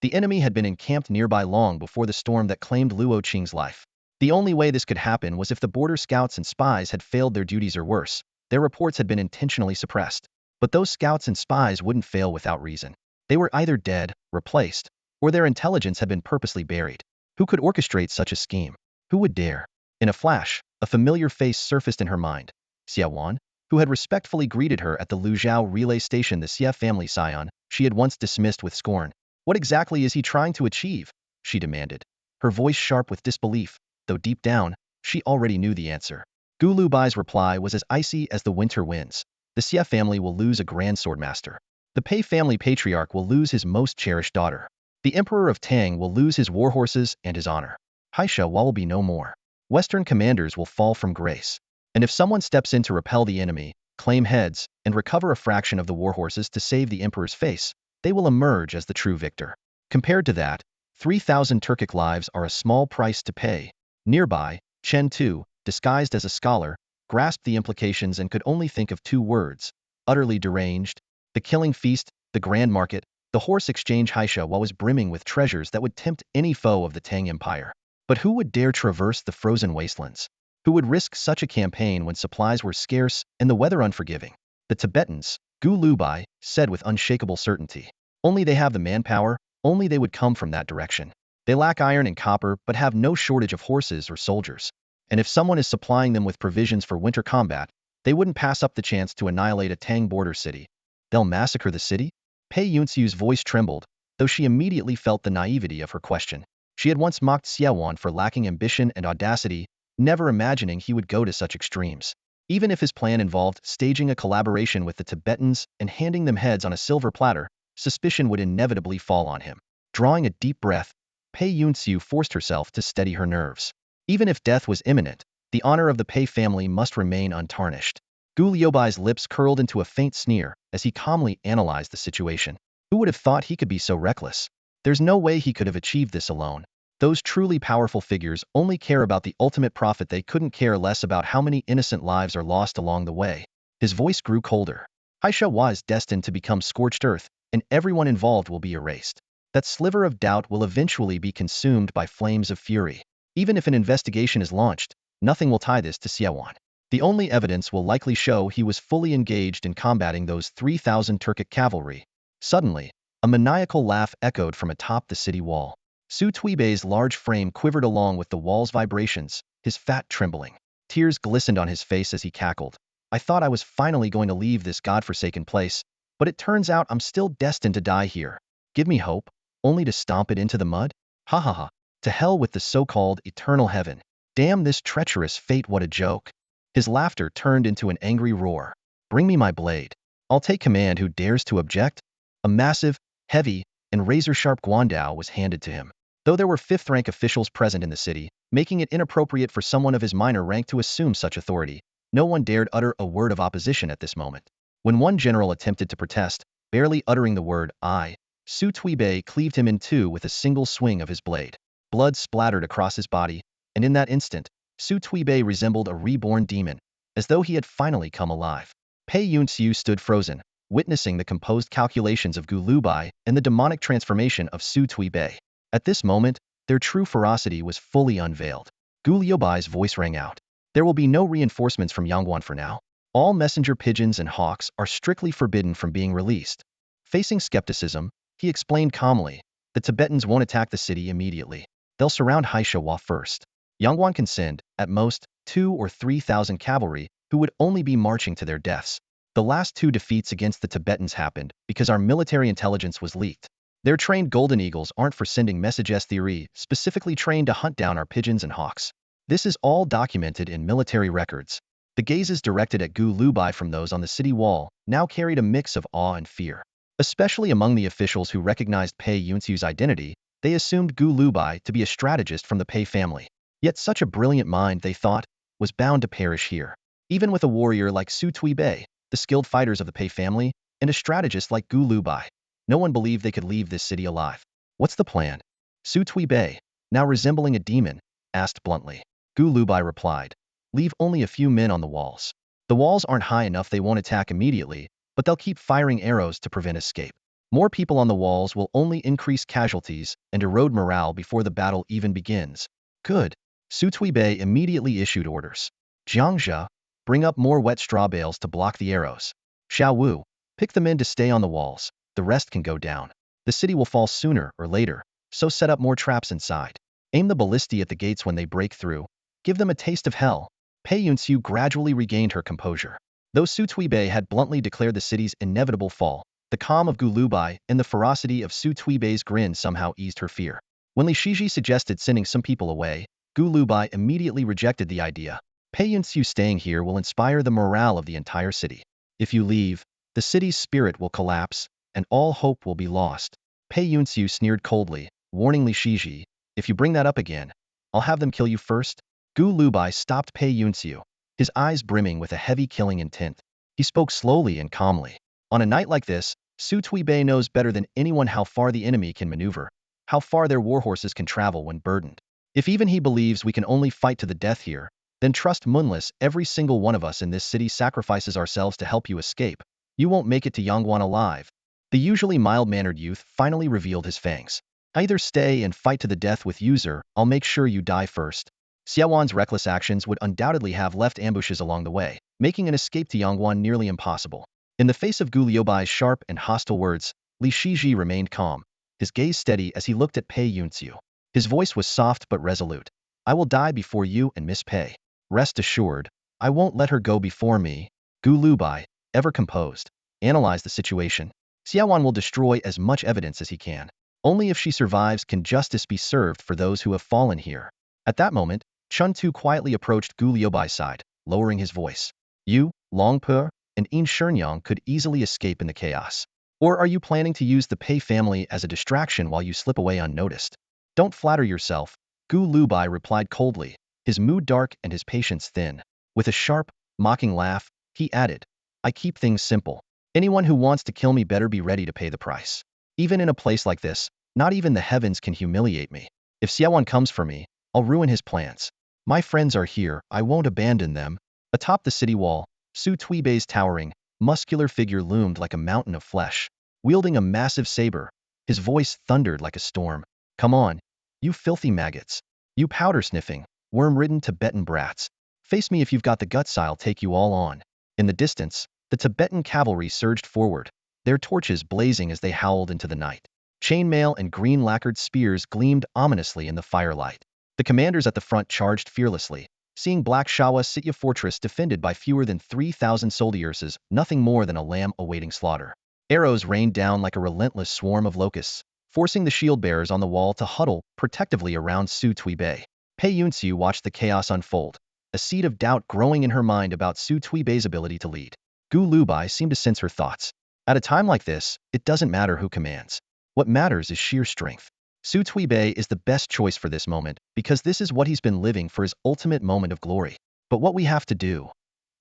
The enemy had been encamped nearby long before the storm that claimed Luo Qing's life. The only way this could happen was if the border scouts and spies had failed their duties or worse, their reports had been intentionally suppressed. But those scouts and spies wouldn't fail without reason. They were either dead, replaced, or their intelligence had been purposely buried. Who could orchestrate such a scheme? Who would dare? In a flash, a familiar face surfaced in her mind. Xia Wan, who had respectfully greeted her at the Luzhao relay station, the Xia family scion she had once dismissed with scorn. What exactly is he trying to achieve? She demanded, her voice sharp with disbelief, though deep down, she already knew the answer. Gu Lubai's reply was as icy as the winter winds. The Xia family will lose a grand swordmaster. The Pei family patriarch will lose his most cherished daughter. The Emperor of Tang will lose his warhorses and his honor. Haisha will be no more. Western commanders will fall from grace. And if someone steps in to repel the enemy, claim heads, and recover a fraction of the warhorses to save the emperor's face, they will emerge as the true victor. Compared to that, 3,000 Turkic lives are a small price to pay. Nearby, Chen Tu, disguised as a scholar, grasped the implications and could only think of two words: utterly deranged. The killing feast, the grand market, the horse exchange Haisha was brimming with treasures that would tempt any foe of the Tang Empire. But who would dare traverse the frozen wastelands? Who would risk such a campaign when supplies were scarce and the weather unforgiving? The Tibetans, Gu Lubai said with unshakable certainty. Only they have the manpower, only they would come from that direction. They lack iron and copper but have no shortage of horses or soldiers. And if someone is supplying them with provisions for winter combat, they wouldn't pass up the chance to annihilate a Tang border city. They'll massacre the city? Pei Yunxiu's voice trembled, though she immediately felt the naivety of her question. She had once mocked Xia Wan for lacking ambition and audacity, never imagining he would go to such extremes. Even if his plan involved staging a collaboration with the Tibetans and handing them heads on a silver platter, suspicion would inevitably fall on him. Drawing a deep breath, Pei Yunxiu forced herself to steady her nerves. Even if death was imminent, the honor of the Pei family must remain untarnished. Gu Liubai's lips curled into a faint sneer as he calmly analyzed the situation. Who would have thought he could be so reckless? There's no way he could have achieved this alone. Those truly powerful figures only care about the ultimate profit. They couldn't care less about how many innocent lives are lost along the way. His voice grew colder. Haisha was destined to become scorched earth, and everyone involved will be erased. That sliver of doubt will eventually be consumed by flames of fury. Even if an investigation is launched, nothing will tie this to Xia Wan. The only evidence will likely show he was fully engaged in combating those 3,000 Turkic cavalry. Suddenly, a maniacal laugh echoed from atop the city wall. Su Tuibei's large frame quivered along with the wall's vibrations, his fat trembling. Tears glistened on his face as he cackled. I thought I was finally going to leave this godforsaken place, but it turns out I'm still destined to die here. Give me hope, only to stomp it into the mud? Ha ha ha. To hell with the so-called eternal heaven. Damn this treacherous fate, what a joke. His laughter turned into an angry roar. Bring me my blade. I'll take command. Who dares to object? A massive, heavy, and razor-sharp guandao was handed to him. Though there were fifth-rank officials present in the city, making it inappropriate for someone of his minor rank to assume such authority, no one dared utter a word of opposition at this moment. When one general attempted to protest, barely uttering the word "I," Su Tuibei cleaved him in two with a single swing of his blade. Blood splattered across his body, and in that instant, Su Tuibei resembled a reborn demon, as though he had finally come alive. Pei Yunxiu stood frozen, witnessing the composed calculations of Gu Lubai and the demonic transformation of Su Tuibei. At this moment, their true ferocity was fully unveiled. Gu Liubai's voice rang out. There will be no reinforcements from Yangguan for now. All messenger pigeons and hawks are strictly forbidden from being released. Facing skepticism, he explained calmly, the Tibetans won't attack the city immediately. They'll surround Haishawa first. Yangguan can send, at most, 2,000 or 3,000 cavalry, who would only be marching to their deaths. The last 2 defeats against the Tibetans happened because our military intelligence was leaked. Their trained golden eagles aren't for sending messages theory, specifically trained to hunt down our pigeons and hawks. This is all documented in military records. The gazes directed at Gu Lubai from those on the city wall now carried a mix of awe and fear. Especially among the officials who recognized Pei Yunxiu's identity, they assumed Gu Lubai to be a strategist from the Pei family. Yet such a brilliant mind, they thought, was bound to perish here. Even with a warrior like Su Tuibei, the skilled fighters of the Pei family, and a strategist like Gu Lubai, no one believed they could leave this city alive. What's the plan? Su Tuibei, now resembling a demon, asked bluntly. Gu Lubai replied, leave only a few men on the walls. The walls aren't high enough, they won't attack immediately, but they'll keep firing arrows to prevent escape. More people on the walls will only increase casualties and erode morale before the battle even begins. Good. Su Tuibei immediately issued orders. Jiangzhe, bring up more wet straw bales to block the arrows. Xiao Wu, pick the men to stay on the walls, the rest can go down. The city will fall sooner or later, so set up more traps inside. Aim the ballistae at the gates when they break through. Give them a taste of hell. Pei Yunxiu gradually regained her composure. Though Su Tuibei had bluntly declared the city's inevitable fall, the calm of Gu Lubai and the ferocity of Su Tuibei's grin somehow eased her fear. When Li Shiji suggested sending some people away, Gu Lubai immediately rejected the idea. Pei Yunxiu staying here will inspire the morale of the entire city. If you leave, the city's spirit will collapse, and all hope will be lost. Pei Yunxiu sneered coldly, warning Li Shiji, if you bring that up again, I'll have them kill you first. Gu Lubai stopped Pei Yunxiu, his eyes brimming with a heavy killing intent. He spoke slowly and calmly. On a night like this, Su Tuibei knows better than anyone how far the enemy can maneuver, how far their warhorses can travel when burdened. If even he believes we can only fight to the death here, then trust Munless, every single one of us in this city sacrifices ourselves to help you escape. You won't make it to Yangguan alive. The usually mild-mannered youth finally revealed his fangs. Either stay and fight to the death with User, I'll make sure you die first. Xiaowan's reckless actions would undoubtedly have left ambushes along the way, making an escape to Yangguan nearly impossible. In the face of Gu Liubai's sharp and hostile words, Li Shiji remained calm, his gaze steady as he looked at Pei Yunxiu. His voice was soft but resolute. I will die before you and Miss Pei. Rest assured, I won't let her go before me. Gu Lubai, ever composed, analyzed the situation. Xiaowan will destroy as much evidence as he can. Only if she survives can justice be served for those who have fallen here. At that moment, Chun Tu quietly approached Gu Liubai's side, lowering his voice. You, Long Pe, and Yin Shenyang could easily escape in the chaos. Or are you planning to use the Pei family as a distraction while you slip away unnoticed? Don't flatter yourself, Gu Lubai replied coldly, his mood dark and his patience thin. With a sharp, mocking laugh, he added, I keep things simple. Anyone who wants to kill me better be ready to pay the price. Even in a place like this, not even the heavens can humiliate me. If Xiaowan comes for me, I'll ruin his plans. My friends are here, I won't abandon them. Atop the city wall, Su Tuibei's towering, muscular figure loomed like a mountain of flesh. Wielding a massive saber, his voice thundered like a storm. Come on, you filthy maggots. You powder-sniffing, worm-ridden Tibetan brats. Face me if you've got the guts, I'll take you all on. In the distance, the Tibetan cavalry surged forward, their torches blazing as they howled into the night. Chainmail and green-lacquered spears gleamed ominously in the firelight. The commanders at the front charged fearlessly, seeing Black Shawa Sitya fortress defended by fewer than 3,000 soldiers, nothing more than a lamb awaiting slaughter. Arrows rained down like a relentless swarm of locusts, forcing the shield-bearers on the wall to huddle protectively around Su Tuibei. Pei Yunxiu watched the chaos unfold, a seed of doubt growing in her mind about Su Tuibei's ability to lead. Gu Lubai seemed to sense her thoughts. At a time like this, it doesn't matter who commands. What matters is sheer strength. Su Tuibei is the best choice for this moment, because this is what he's been living for his ultimate moment of glory. But what we have to do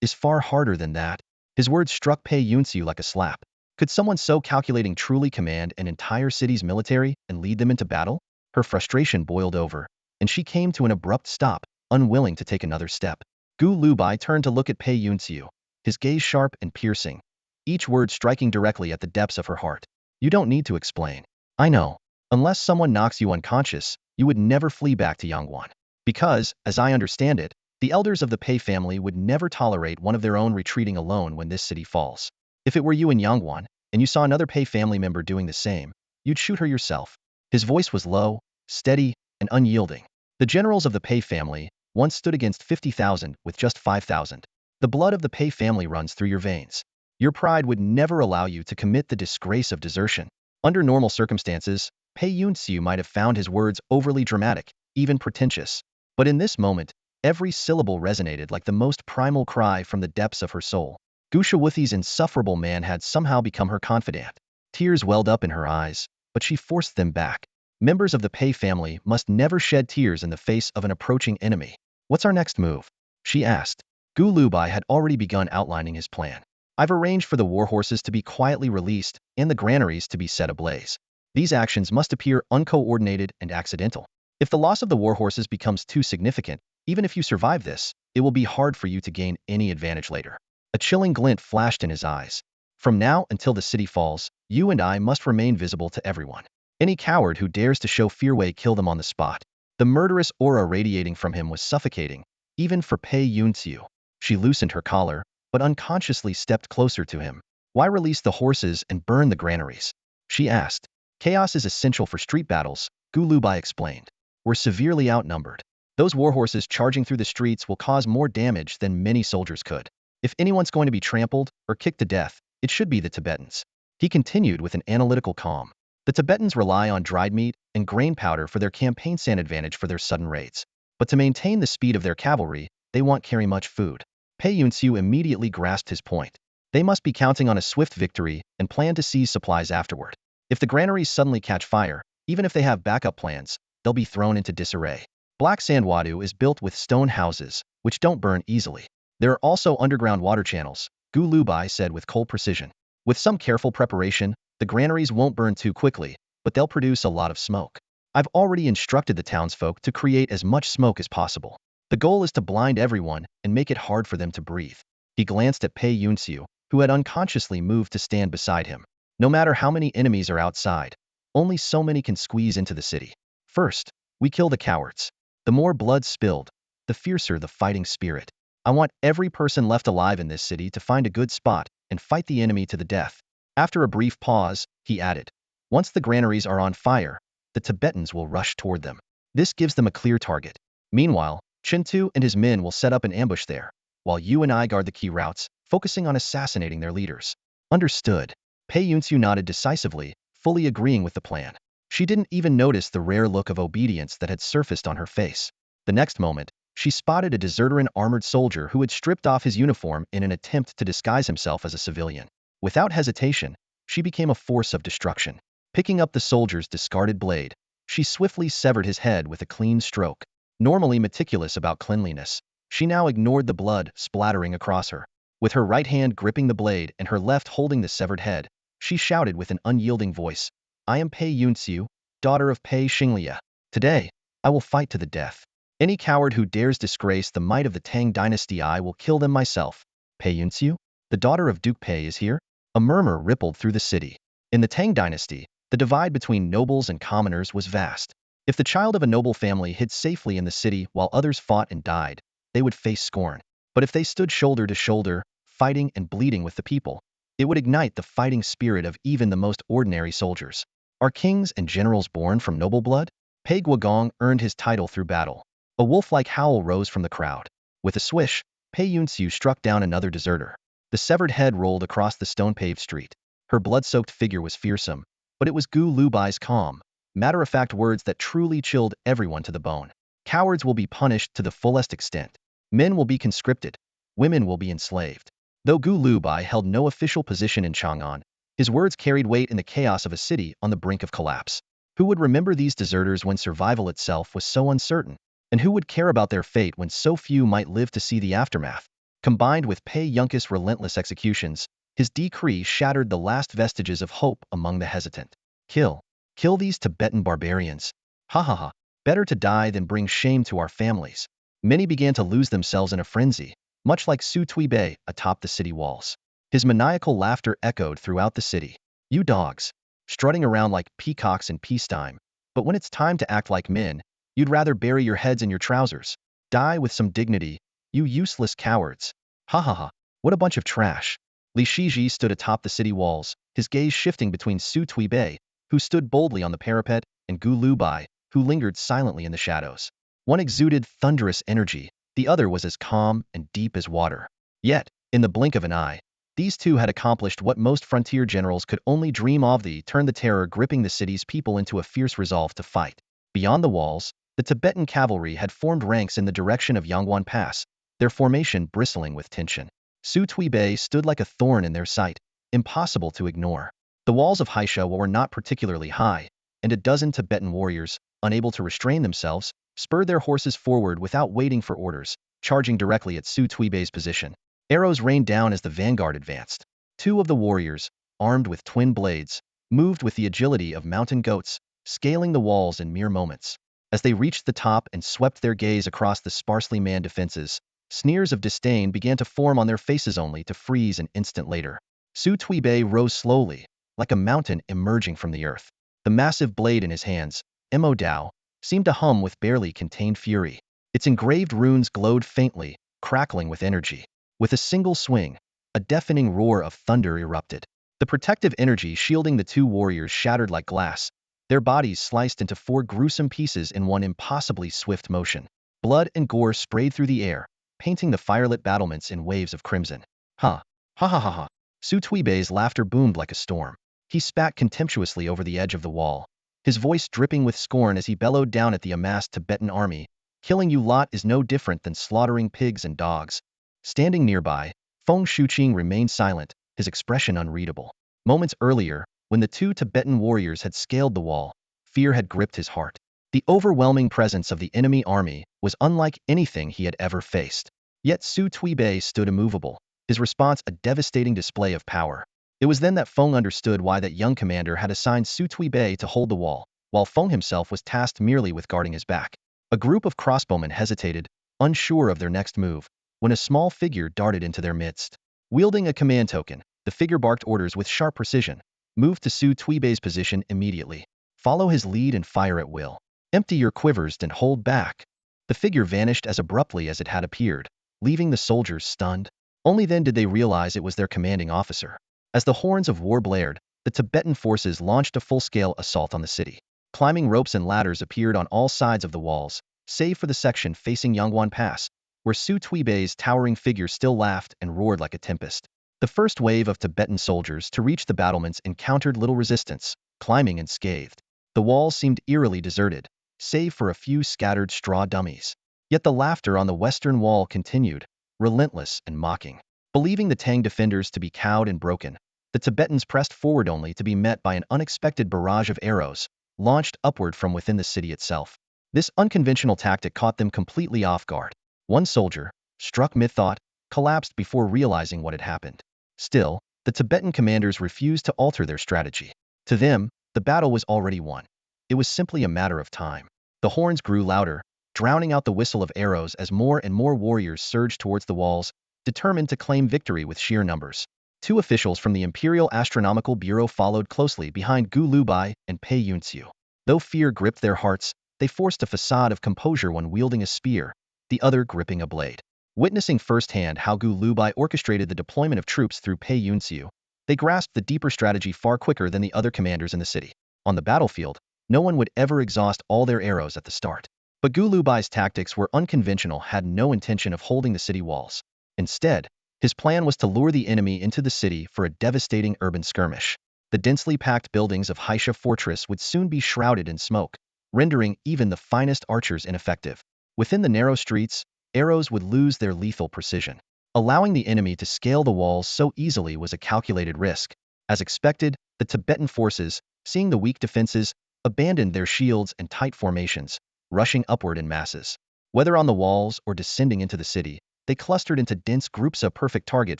is far harder than that. His words struck Pei Yunxiu like a slap. Could someone so calculating truly command an entire city's military and lead them into battle? Her frustration boiled over, and she came to an abrupt stop, unwilling to take another step. Gu Lubai turned to look at Pei Yunxiu, his gaze sharp and piercing, each word striking directly at the depths of her heart. You don't need to explain. I know. Unless someone knocks you unconscious, you would never flee back to Yangguan. Because, as I understand it, the elders of the Pei family would never tolerate one of their own retreating alone when this city falls. If it were you in Yangguan, and you saw another Pei family member doing the same, you'd shoot her yourself. His voice was low, steady, and unyielding. The generals of the Pei family once stood against 50,000 with just 5,000. The blood of the Pei family runs through your veins. Your pride would never allow you to commit the disgrace of desertion. Under normal circumstances, Pei Yunxiu might have found his words overly dramatic, even pretentious. But in this moment, every syllable resonated like the most primal cry from the depths of her soul. Gu Shawuthi's insufferable man had somehow become her confidant. Tears welled up in her eyes, but she forced them back. Members of the Pei family must never shed tears in the face of an approaching enemy. What's our next move? She asked. Gu Lubai had already begun outlining his plan. I've arranged for the war horses to be quietly released and the granaries to be set ablaze. These actions must appear uncoordinated and accidental. If the loss of the war horses becomes too significant, even if you survive this, it will be hard for you to gain any advantage later. A chilling glint flashed in his eyes. From now until the city falls, you and I must remain visible to everyone. Any coward who dares to show fear will kill them on the spot. The murderous aura radiating from him was suffocating, even for Pei Yunxiu. She loosened her collar, but unconsciously stepped closer to him. Why release the horses and burn the granaries? She asked. Chaos is essential for street battles, Gu Lubai explained. We're severely outnumbered. Those war horses charging through the streets will cause more damage than many soldiers could. If anyone's going to be trampled or kicked to death, it should be the Tibetans. He continued with an analytical calm. The Tibetans rely on dried meat and grain powder for their campaign sand advantage for their sudden raids. But to maintain the speed of their cavalry, they won't carry much food. Pei Yunxiu immediately grasped his point. They must be counting on a swift victory and plan to seize supplies afterward. If the granaries suddenly catch fire, even if they have backup plans, they'll be thrown into disarray. Black Sandwadu is built with stone houses, which don't burn easily. There are also underground water channels, Gu Lubai said with cold precision. With some careful preparation, the granaries won't burn too quickly, but they'll produce a lot of smoke. I've already instructed the townsfolk to create as much smoke as possible. The goal is to blind everyone and make it hard for them to breathe. He glanced at Pei Yunxiu, who had unconsciously moved to stand beside him. No matter how many enemies are outside, only so many can squeeze into the city. First, we kill the cowards. The more blood spilled, the fiercer the fighting spirit. I want every person left alive in this city to find a good spot and fight the enemy to the death. After a brief pause, he added, once the granaries are on fire, the Tibetans will rush toward them. This gives them a clear target. Meanwhile, Chintu and his men will set up an ambush there, while you and I guard the key routes, focusing on assassinating their leaders. Understood. Pei Yunxiu nodded decisively, fully agreeing with the plan. She didn't even notice the rare look of obedience that had surfaced on her face. The next moment, she spotted a deserter armored soldier who had stripped off his uniform in an attempt to disguise himself as a civilian. Without hesitation, she became a force of destruction. Picking up the soldier's discarded blade, she swiftly severed his head with a clean stroke. Normally meticulous about cleanliness, she now ignored the blood splattering across her. With her right hand gripping the blade and her left holding the severed head, she shouted with an unyielding voice, I am Pei Yunxiu, daughter of Pei Xinglia. Today, I will fight to the death. Any coward who dares disgrace the might of the Tang dynasty, I will kill them myself. Pei Yunxiu, the daughter of Duke Pei, is here? A murmur rippled through the city. In the Tang dynasty, the divide between nobles and commoners was vast. If the child of a noble family hid safely in the city while others fought and died, they would face scorn. But if they stood shoulder to shoulder, fighting and bleeding with the people, it would ignite the fighting spirit of even the most ordinary soldiers. Are kings and generals born from noble blood? Pei Guogong earned his title through battle. A wolf-like howl rose from the crowd. With a swish, Pei Yunxiu struck down another deserter. The severed head rolled across the stone-paved street. Her blood-soaked figure was fearsome, but it was Gu Lubai's calm, matter-of-fact words that truly chilled everyone to the bone. Cowards will be punished to the fullest extent. Men will be conscripted. Women will be enslaved. Though Gu Lubai held no official position in Chang'an, his words carried weight in the chaos of a city on the brink of collapse. Who would remember these deserters when survival itself was so uncertain? And who would care about their fate when so few might live to see the aftermath? Combined with Pei Yunxiu's relentless executions, his decree shattered the last vestiges of hope among the hesitant. Kill. Kill these Tibetan barbarians. Ha ha ha. Better to die than bring shame to our families. Many began to lose themselves in a frenzy, much like Su Tuibei atop the city walls. His maniacal laughter echoed throughout the city. You dogs, strutting around like peacocks in peacetime, but when it's time to act like men, you'd rather bury your heads in your trousers. Die with some dignity, you useless cowards. Ha ha ha, what a bunch of trash. Li Shiji stood atop the city walls, his gaze shifting between Su Tuibei, who stood boldly on the parapet, and Gu Lubai, who lingered silently in the shadows. One exuded thunderous energy, the other was as calm and deep as water. Yet, in the blink of an eye, these two had accomplished what most frontier generals could only dream of: turn the terror gripping the city's people into a fierce resolve to fight. Beyond the walls, the Tibetan cavalry had formed ranks in the direction of Yangwan Pass, their formation bristling with tension. Su Tuibei stood like a thorn in their sight, impossible to ignore. The walls of Haisha were not particularly high, and a dozen Tibetan warriors, unable to restrain themselves, spurred their horses forward without waiting for orders, charging directly at Su Tuibei's position. Arrows rained down as the vanguard advanced. Two of the warriors, armed with twin blades, moved with the agility of mountain goats, scaling the walls in mere moments. As they reached the top and swept their gaze across the sparsely manned defenses, sneers of disdain began to form on their faces only to freeze an instant later. Su Tuibei rose slowly, like a mountain emerging from the earth. The massive blade in his hands, Mo Dao, seemed to hum with barely contained fury. Its engraved runes glowed faintly, crackling with energy. With a single swing, a deafening roar of thunder erupted. The protective energy shielding the two warriors shattered like glass, their bodies sliced into four gruesome pieces in one impossibly swift motion. Blood and gore sprayed through the air, painting the firelit battlements in waves of crimson. Ha! Ha ha ha ha! Su Tuibei's laughter boomed like a storm. He spat contemptuously over the edge of the wall, his voice dripping with scorn as he bellowed down at the amassed Tibetan army. Killing you lot is no different than slaughtering pigs and dogs. Standing nearby, Feng Shuqing remained silent, his expression unreadable. Moments earlier, when the two Tibetan warriors had scaled the wall, fear had gripped his heart. The overwhelming presence of the enemy army was unlike anything he had ever faced. Yet Su Tuibei stood immovable, his response a devastating display of power. It was then that Feng understood why that young commander had assigned Su Tuibei to hold the wall, while Feng himself was tasked merely with guarding his back. A group of crossbowmen hesitated, unsure of their next move, when a small figure darted into their midst. Wielding a command token, the figure barked orders with sharp precision. Move to Su Tuibei's position immediately. Follow his lead and fire at will. Empty your quivers and hold back. The figure vanished as abruptly as it had appeared, leaving the soldiers stunned. Only then did they realize it was their commanding officer. As the horns of war blared, the Tibetan forces launched a full-scale assault on the city. Climbing ropes and ladders appeared on all sides of the walls, save for the section facing Yangwan Pass, where Su Tuibei's towering figure still laughed and roared like a tempest. The first wave of Tibetan soldiers to reach the battlements encountered little resistance, climbing unscathed. The walls seemed eerily deserted, save for a few scattered straw dummies. Yet the laughter on the western wall continued, relentless and mocking. Believing the Tang defenders to be cowed and broken, the Tibetans pressed forward only to be met by an unexpected barrage of arrows, launched upward from within the city itself. This unconventional tactic caught them completely off guard. One soldier, struck mid-thought, collapsed before realizing what had happened. Still, the Tibetan commanders refused to alter their strategy. To them, the battle was already won. It was simply a matter of time. The horns grew louder, drowning out the whistle of arrows as more and more warriors surged towards the walls, determined to claim victory with sheer numbers. Two officials from the Imperial Astronomical Bureau followed closely behind Gu Lubai and Pei Yunxiu. Though fear gripped their hearts, they forced a facade of composure, one wielding a spear, the other gripping a blade. Witnessing firsthand how Gu Lubai orchestrated the deployment of troops through Pei Yunxiu, they grasped the deeper strategy far quicker than the other commanders in the city. On the battlefield, no one would ever exhaust all their arrows at the start. But Gu Lubai's tactics were unconventional, had no intention of holding the city walls. Instead, his plan was to lure the enemy into the city for a devastating urban skirmish. The densely packed buildings of Haisha Fortress would soon be shrouded in smoke, rendering even the finest archers ineffective. Within the narrow streets, arrows would lose their lethal precision. Allowing the enemy to scale the walls so easily was a calculated risk. As expected, the Tibetan forces, seeing the weak defenses, abandoned their shields and tight formations, rushing upward in masses. Whether on the walls or descending into the city, they clustered into dense groups, a perfect target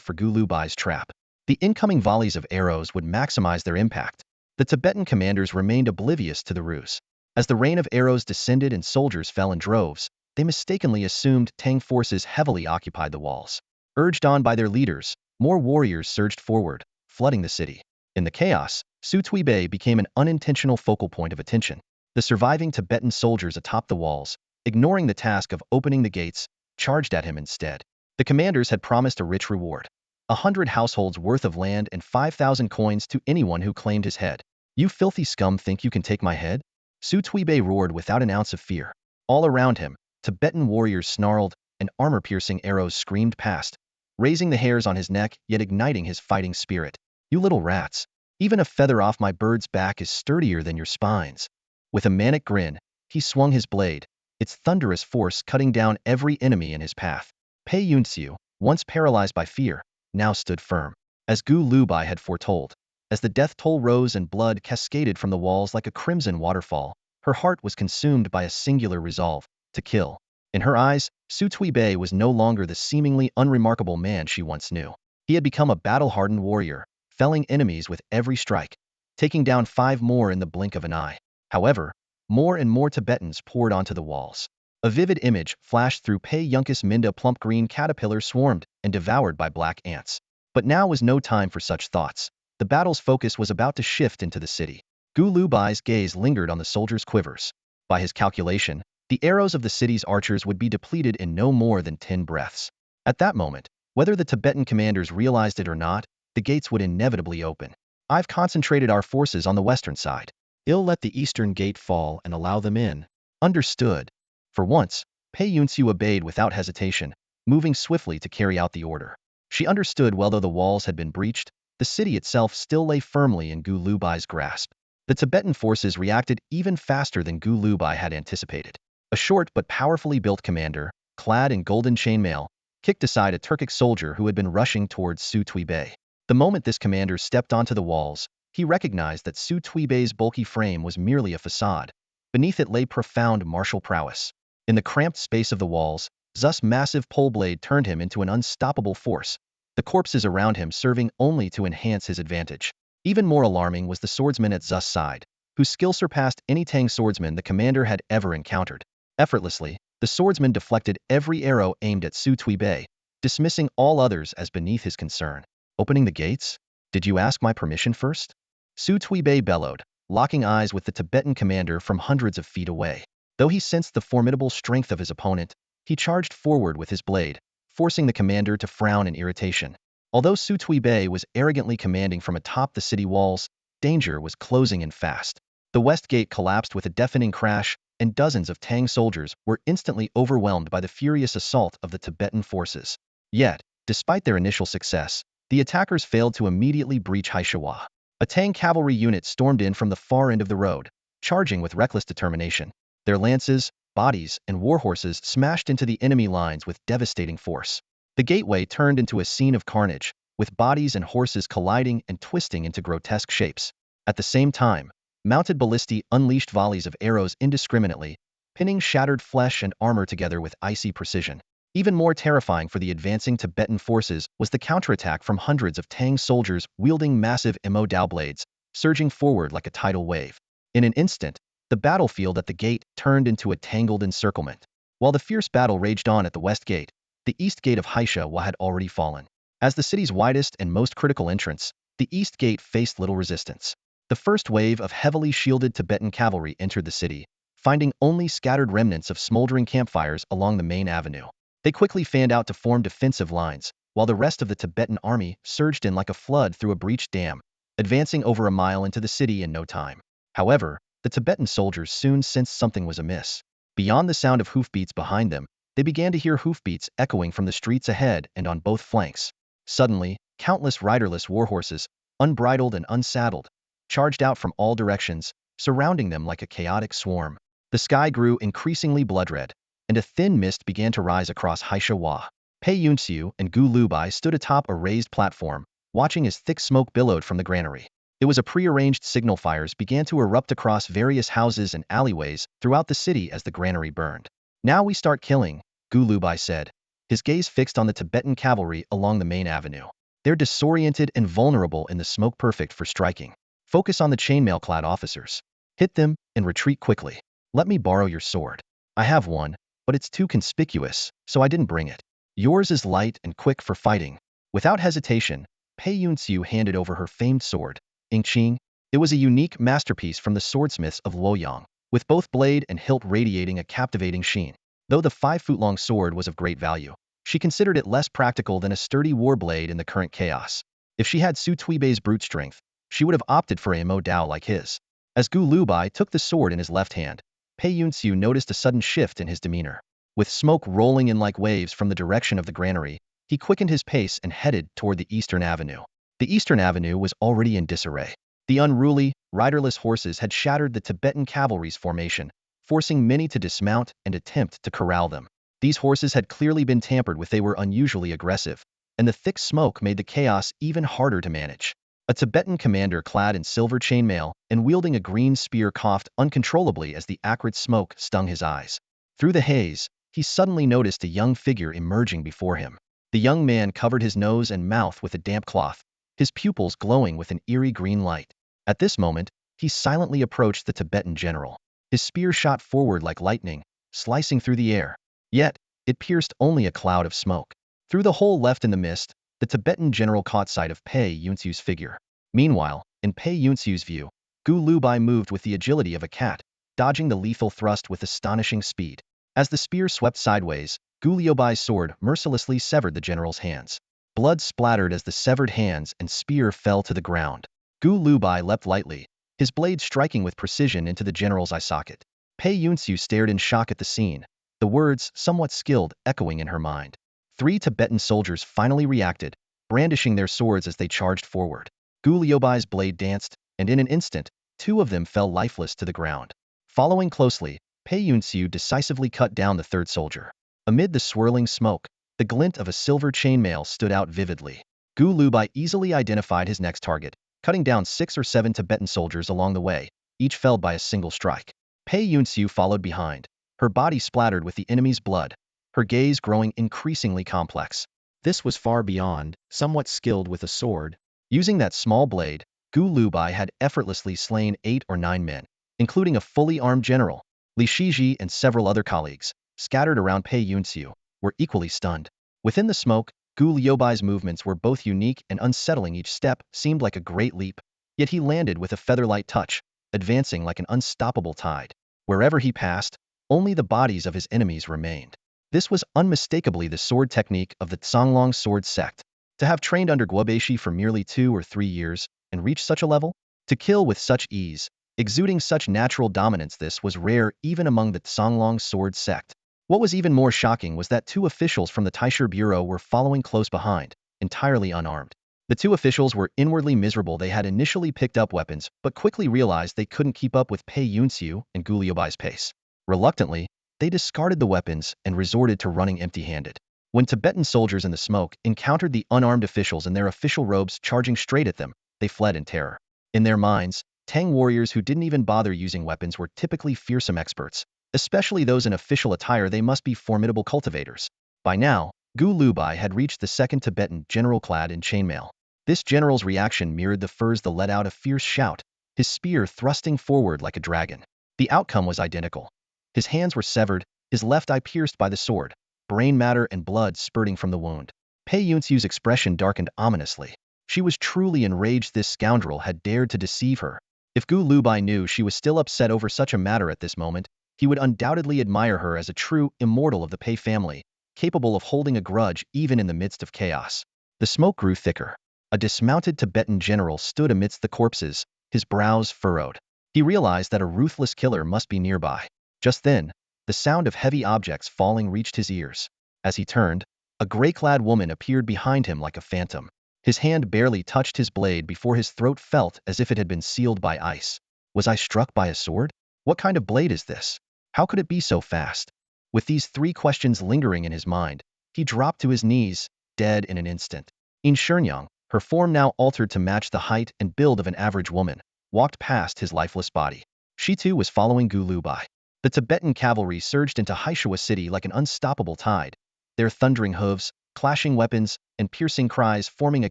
for Gu Lubai's trap. The incoming volleys of arrows would maximize their impact. The Tibetan commanders remained oblivious to the ruse. As the rain of arrows descended and soldiers fell in droves, they mistakenly assumed Tang forces heavily occupied the walls. Urged on by their leaders, more warriors surged forward, flooding the city. In the chaos, Su Tuibei became an unintentional focal point of attention. The surviving Tibetan soldiers atop the walls, ignoring the task of opening the gates, charged at him instead. The commanders had promised a rich reward. 100 households worth of land and 5,000 coins to anyone who claimed his head. You filthy scum think you can take my head? Su Tuibei roared without an ounce of fear. All around him, Tibetan warriors snarled, and armor-piercing arrows screamed past, raising the hairs on his neck yet igniting his fighting spirit. You little rats. Even a feather off my bird's back is sturdier than your spines. With a manic grin, he swung his blade, its thunderous force cutting down every enemy in his path. Pei Yunxiu, once paralyzed by fear, now stood firm. As Gu Lubai had foretold, as the death toll rose and blood cascaded from the walls like a crimson waterfall, her heart was consumed by a singular resolve: to kill. In her eyes, Su Tuibei was no longer the seemingly unremarkable man she once knew. He had become a battle-hardened warrior, felling enemies with every strike, taking down 5 more in the blink of an eye. However, more and more Tibetans poured onto the walls. A vivid image flashed through Pei Yunkus Minda. Plump green caterpillars swarmed and devoured by black ants. But now was no time for such thoughts. The battle's focus was about to shift into the city. Gu Lubai's gaze lingered on the soldiers' quivers. By his calculation, the arrows of the city's archers would be depleted in no more than 10 breaths. At that moment, whether the Tibetan commanders realized it or not, the gates would inevitably open. I've concentrated our forces on the western side. I'll let the eastern gate fall and allow them in. Understood. For once, Pei Yunxiu obeyed without hesitation, moving swiftly to carry out the order. She understood whether the walls had been breached, the city itself still lay firmly in Gu Lubai's grasp. The Tibetan forces reacted even faster than Gu Lubai had anticipated. A short but powerfully built commander, clad in golden chainmail, kicked aside a Turkic soldier who had been rushing towards Su Tuibei. The moment this commander stepped onto the walls, he recognized that Su Tuibei's bulky frame was merely a facade. Beneath it lay profound martial prowess. In the cramped space of the walls, Zu's massive pole blade turned him into an unstoppable force, the corpses around him serving only to enhance his advantage. Even more alarming was the swordsman at Zu's side, whose skill surpassed any Tang swordsman the commander had ever encountered. Effortlessly, the swordsman deflected every arrow aimed at Su Tuibei, dismissing all others as beneath his concern. Opening the gates? Did you ask my permission first? Su Tuibei bellowed, locking eyes with the Tibetan commander from hundreds of feet away. Though he sensed the formidable strength of his opponent, he charged forward with his blade, forcing the commander to frown in irritation. Although Su Tuibei was arrogantly commanding from atop the city walls, danger was closing in fast. The west gate collapsed with a deafening crash, and dozens of Tang soldiers were instantly overwhelmed by the furious assault of the Tibetan forces. Yet, despite their initial success, the attackers failed to immediately breach Haishawa. A Tang cavalry unit stormed in from the far end of the road, charging with reckless determination. Their lances, bodies, and warhorses smashed into the enemy lines with devastating force. The gateway turned into a scene of carnage, with bodies and horses colliding and twisting into grotesque shapes. At the same time, mounted ballistae unleashed volleys of arrows indiscriminately, pinning shattered flesh and armor together with icy precision. Even more terrifying for the advancing Tibetan forces was the counterattack from hundreds of Tang soldiers wielding massive Mo Dao blades, surging forward like a tidal wave. In an instant, the battlefield at the gate turned into a tangled encirclement. While the fierce battle raged on at the west gate, the east gate of Haishawa had already fallen. As the city's widest and most critical entrance, the east gate faced little resistance. The first wave of heavily shielded Tibetan cavalry entered the city, finding only scattered remnants of smoldering campfires along the main avenue. They quickly fanned out to form defensive lines, while the rest of the Tibetan army surged in like a flood through a breached dam, advancing over a mile into the city in no time. However, the Tibetan soldiers soon sensed something was amiss. Beyond the sound of hoofbeats behind them, they began to hear hoofbeats echoing from the streets ahead and on both flanks. Suddenly, countless riderless warhorses, unbridled and unsaddled, charged out from all directions, surrounding them like a chaotic swarm. The sky grew increasingly blood-red, and a thin mist began to rise across Haishawa. Pei Yunxiu and Gu Lubai stood atop a raised platform, watching as thick smoke billowed from the granary. It was a prearranged signal fires began to erupt across various houses and alleyways throughout the city as the granary burned. Now we start killing, Gu Lubai said, his gaze fixed on the Tibetan cavalry along the main avenue. They're disoriented and vulnerable in the smoke, perfect for striking. Focus on the chainmail-clad officers. Hit them and retreat quickly. Let me borrow your sword. I have one, but it's too conspicuous, so I didn't bring it. Yours is light and quick for fighting. Without hesitation, Pei Yunxiu handed over her famed sword, Ingqing. It was a unique masterpiece from the swordsmiths of Luoyang, with both blade and hilt radiating a captivating sheen. Though the 5-foot-long sword was of great value, she considered it less practical than a sturdy war blade in the current chaos. If she had Su Tuibei's brute strength, she would have opted for a Mo Dao like his. As Gu Lubai took the sword in his left hand, Pei Yunxiu noticed a sudden shift in his demeanor. With smoke rolling in like waves from the direction of the granary, he quickened his pace and headed toward the Eastern Avenue. The Eastern Avenue was already in disarray. The unruly, riderless horses had shattered the Tibetan cavalry's formation, forcing many to dismount and attempt to corral them. These horses had clearly been tampered with. They were unusually aggressive, and the thick smoke made the chaos even harder to manage. A Tibetan commander clad in silver chainmail and wielding a green spear coughed uncontrollably as the acrid smoke stung his eyes. Through the haze, he suddenly noticed a young figure emerging before him. The young man covered his nose and mouth with a damp cloth, his pupils glowing with an eerie green light. At this moment, he silently approached the Tibetan general. His spear shot forward like lightning, slicing through the air. Yet, it pierced only a cloud of smoke. Through the hole left in the mist, the Tibetan general caught sight of Pei Yunxiu's figure. Meanwhile, in Pei Yunxiu's view, Gu Lubai moved with the agility of a cat, dodging the lethal thrust with astonishing speed. As the spear swept sideways, Gu Liubai's sword mercilessly severed the general's hands. Blood splattered as the severed hands and spear fell to the ground. Gu Lubai leapt lightly, his blade striking with precision into the general's eye socket. Pei Yunxiu stared in shock at the scene, the words, somewhat skilled, echoing in her mind. 3 Tibetan soldiers finally reacted, brandishing their swords as they charged forward. Gu Liubai's blade danced, and in an instant, 2 of them fell lifeless to the ground. Following closely, Pei Yunxiu decisively cut down the 3rd soldier. Amid the swirling smoke, the glint of a silver chainmail stood out vividly. Gu Lubai easily identified his next target, cutting down 6 or 7 Tibetan soldiers along the way, each felled by a single strike. Pei Yunxiu followed behind, her body splattered with the enemy's blood, her gaze growing increasingly complex. This was far beyond, somewhat skilled with a sword. Using that small blade, Gu Lubai had effortlessly slain 8 or 9 men, including a fully armed general. Li Shiji and several other colleagues, scattered around Pei Yunxiu, were equally stunned. Within the smoke, Gu Liubai's movements were both unique and unsettling. Each step seemed like a great leap, yet he landed with a feather-light touch, advancing like an unstoppable tide. Wherever he passed, only the bodies of his enemies remained. This was unmistakably the sword technique of the Tsonglong sword sect. To have trained under Guobeishi for merely 2 or 3 years and reach such a level? To kill with such ease, exuding such natural dominance, this was rare even among the Tsonglong sword sect. What was even more shocking was that 2 officials from the Taisher Bureau were following close behind, entirely unarmed. The 2 officials were inwardly miserable. They had initially picked up weapons, but quickly realized they couldn't keep up with Pei Yunxiu and Gu Liubai's pace. Reluctantly, they discarded the weapons and resorted to running empty-handed. When Tibetan soldiers in the smoke encountered the unarmed officials in their official robes charging straight at them, they fled in terror. In their minds, Tang warriors who didn't even bother using weapons were typically fearsome experts. Especially those in official attire, they must be formidable cultivators. By now, Gu Lubai had reached the 2nd Tibetan general clad in chainmail. This general's reaction mirrored the first. The let out a fierce shout, his spear thrusting forward like a dragon. The outcome was identical. His hands were severed, his left eye pierced by the sword, brain matter and blood spurting from the wound. Pei Yunxiu's expression darkened ominously. She was truly enraged. This scoundrel had dared to deceive her. If Gu Lubai knew she was still upset over such a matter at this moment, he would undoubtedly admire her as a true immortal of the Pei family, capable of holding a grudge even in the midst of chaos. The smoke grew thicker. A dismounted Tibetan general stood amidst the corpses, his brows furrowed. He realized that a ruthless killer must be nearby. Just then, the sound of heavy objects falling reached his ears. As he turned, a gray-clad woman appeared behind him like a phantom. His hand barely touched his blade before his throat felt as if it had been sealed by ice. Was I struck by a sword? What kind of blade is this? How could it be so fast? With these 3 questions lingering in his mind, he dropped to his knees, dead in an instant. In Shenyang, her form now altered to match the height and build of an average woman, walked past his lifeless body. She too was following Gu Lubai. The Tibetan cavalry surged into Haishawa city like an unstoppable tide, their thundering hooves, clashing weapons, and piercing cries forming a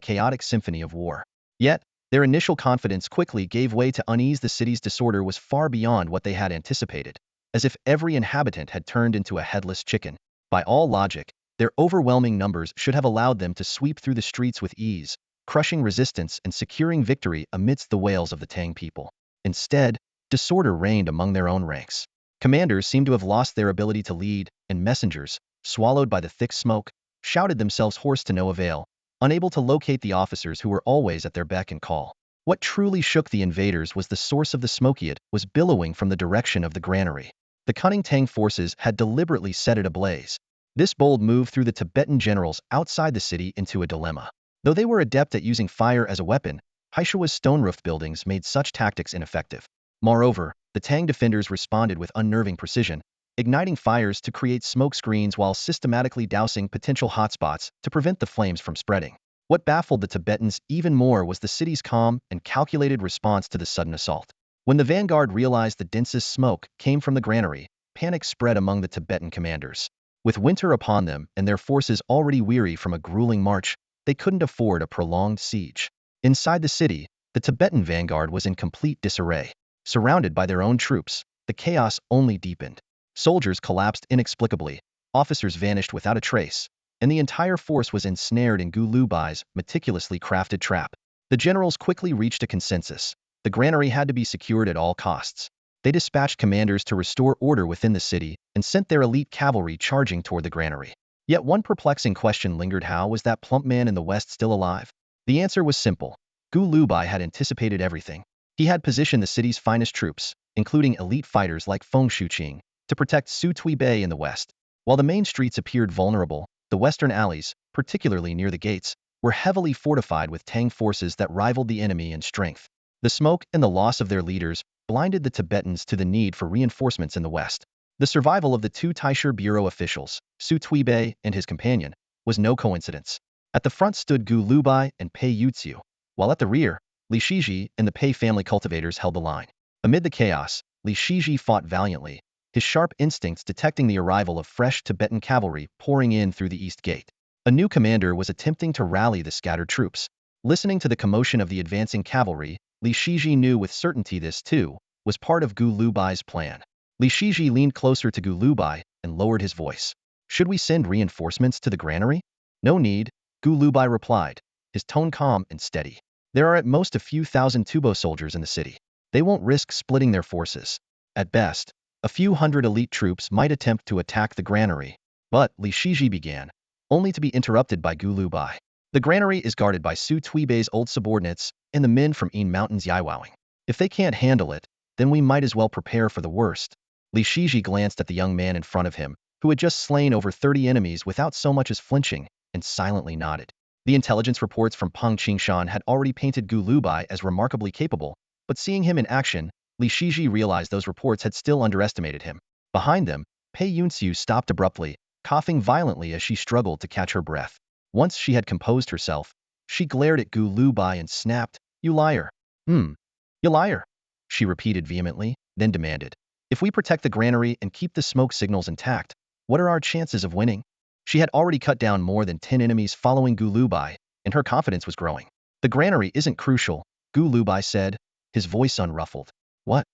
chaotic symphony of war. Yet, their initial confidence quickly gave way to unease. The city's disorder was far beyond what they had anticipated. as if every inhabitant had turned into a headless chicken. By all logic, their overwhelming numbers should have allowed them to sweep through the streets with ease, crushing resistance and securing victory amidst the wails of the Tang people. Instead, disorder reigned among their own ranks. Commanders seemed to have lost their ability to lead, and messengers, swallowed by the thick smoke, shouted themselves hoarse to no avail, unable to locate the officers who were always at their beck and call. What truly shook the invaders was the source of the smoke. It was billowing from the direction of the granary. The cunning Tang forces had deliberately set it ablaze. This bold move threw the Tibetan generals outside the city into a dilemma. Though they were adept at using fire as a weapon, Haishua's stone-roofed buildings made such tactics ineffective. Moreover, the Tang defenders responded with unnerving precision, igniting fires to create smoke screens while systematically dousing potential hotspots to prevent the flames from spreading. What baffled the Tibetans even more was the city's calm and calculated response to the sudden assault. When the vanguard realized the densest smoke came from the granary, panic spread among the Tibetan commanders. With winter upon them and their forces already weary from a grueling march, they couldn't afford a prolonged siege. Inside the city, the Tibetan vanguard was in complete disarray. Surrounded by their own troops, the chaos only deepened. Soldiers collapsed inexplicably, officers vanished without a trace, and the entire force was ensnared in Gu Lubai's meticulously crafted trap. The generals quickly reached a consensus. The granary had to be secured at all costs. They dispatched commanders to restore order within the city and sent their elite cavalry charging toward the granary. Yet one perplexing question lingered: how was that plump man in the west still alive? The answer was simple. Gu Lubai had anticipated everything. He had positioned the city's finest troops, including elite fighters like Feng Shuqing, to protect Su Tui Bay in the west. While the main streets appeared vulnerable, the western alleys, particularly near the gates, were heavily fortified with Tang forces that rivaled the enemy in strength. The smoke and the loss of their leaders blinded the Tibetans to the need for reinforcements in the west. The survival of the two Taisher bureau officials, Su Tuibei and his companion, was no coincidence. At the front stood Gu Lubai and Pei Yuxiu, while at the rear, Li Shiji and the Pei family cultivators held the line. Amid the chaos, Li Shiji fought valiantly, his sharp instincts detecting the arrival of fresh Tibetan cavalry pouring in through the east gate. A new commander was attempting to rally the scattered troops. Listening to the commotion of the advancing cavalry, Li Shiji knew with certainty this, too, was part of Gu Lubai's plan. Li Shiji leaned closer to Gu Lubai and lowered his voice. "Should we send reinforcements to the granary?" "No need," Gu Lubai replied, his tone calm and steady. "There are at most a few thousand Tubo soldiers in the city. They won't risk splitting their forces. At best, a few hundred elite troops might attempt to attack the granary." But Li Shiji began, only to be interrupted by Gu Lubai. "The granary is guarded by Su Tuibei's old subordinates and the men from Yin Mountain's Yiwowing. If they can't handle it, then we might as well prepare for the worst." Li Shiji glanced at the young man in front of him, who had just slain over 30 enemies without so much as flinching, and silently nodded. The intelligence reports from Peng Qingshan had already painted Gu Lubai as remarkably capable, but seeing him in action, Li Shiji realized those reports had still underestimated him. Behind them, Pei Yunxiu stopped abruptly, coughing violently as she struggled to catch her breath. Once she had composed herself, she glared at Gu Lubai and snapped, "You liar." You liar," she repeated vehemently, then demanded, "If we protect the granary and keep the smoke signals intact, what are our chances of winning?" She had already cut down more than 10 enemies following Gu Lubai, and her confidence was growing. "The granary isn't crucial," Gu Lubai said, his voice unruffled. "What?"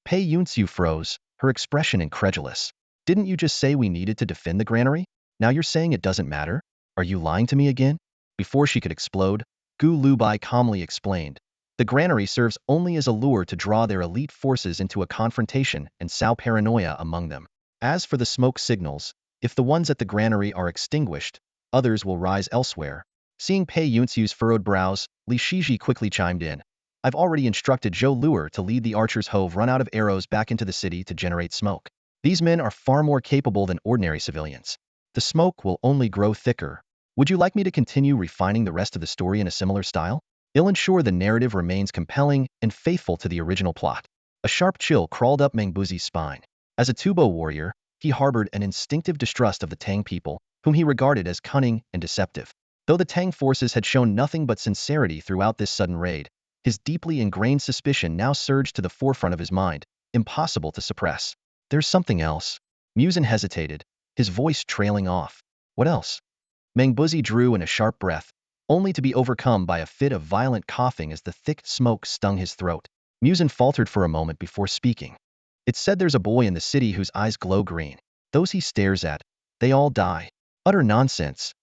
Pei Yunxiu froze, her expression incredulous. "Didn't you just say we needed to defend the granary? Now you're saying it doesn't matter? Are you lying to me again?" Before she could explode, Gu Lubai calmly explained, "The granary serves only as a lure to draw their elite forces into a confrontation and sow paranoia among them. As for the smoke signals, if the ones at the granary are extinguished, others will rise elsewhere." Seeing Pei Yunxiu's furrowed brows, Li Shiji quickly chimed in, "I've already instructed Zhou Luer to lead the archers who've run out of arrows back into the city to generate smoke. These men are far more capable than ordinary civilians. The smoke will only grow thicker. Would you like me to continue refining the rest of the story in a similar style? I'll ensure the narrative remains compelling and faithful to the original plot." A sharp chill crawled up Mengbuzi's spine. As a Tubo warrior, he harbored an instinctive distrust of the Tang people, whom he regarded as cunning and deceptive. Though the Tang forces had shown nothing but sincerity throughout this sudden raid, his deeply ingrained suspicion now surged to the forefront of his mind, impossible to suppress. "There's something else." Muzin hesitated, his voice trailing off. "What else?" Mengbuzi drew in a sharp breath, only to be overcome by a fit of violent coughing as the thick smoke stung his throat. Muzin faltered for a moment before speaking. It's said there's a boy in the city whose eyes glow green. Those he stares at, they all die. Utter nonsense.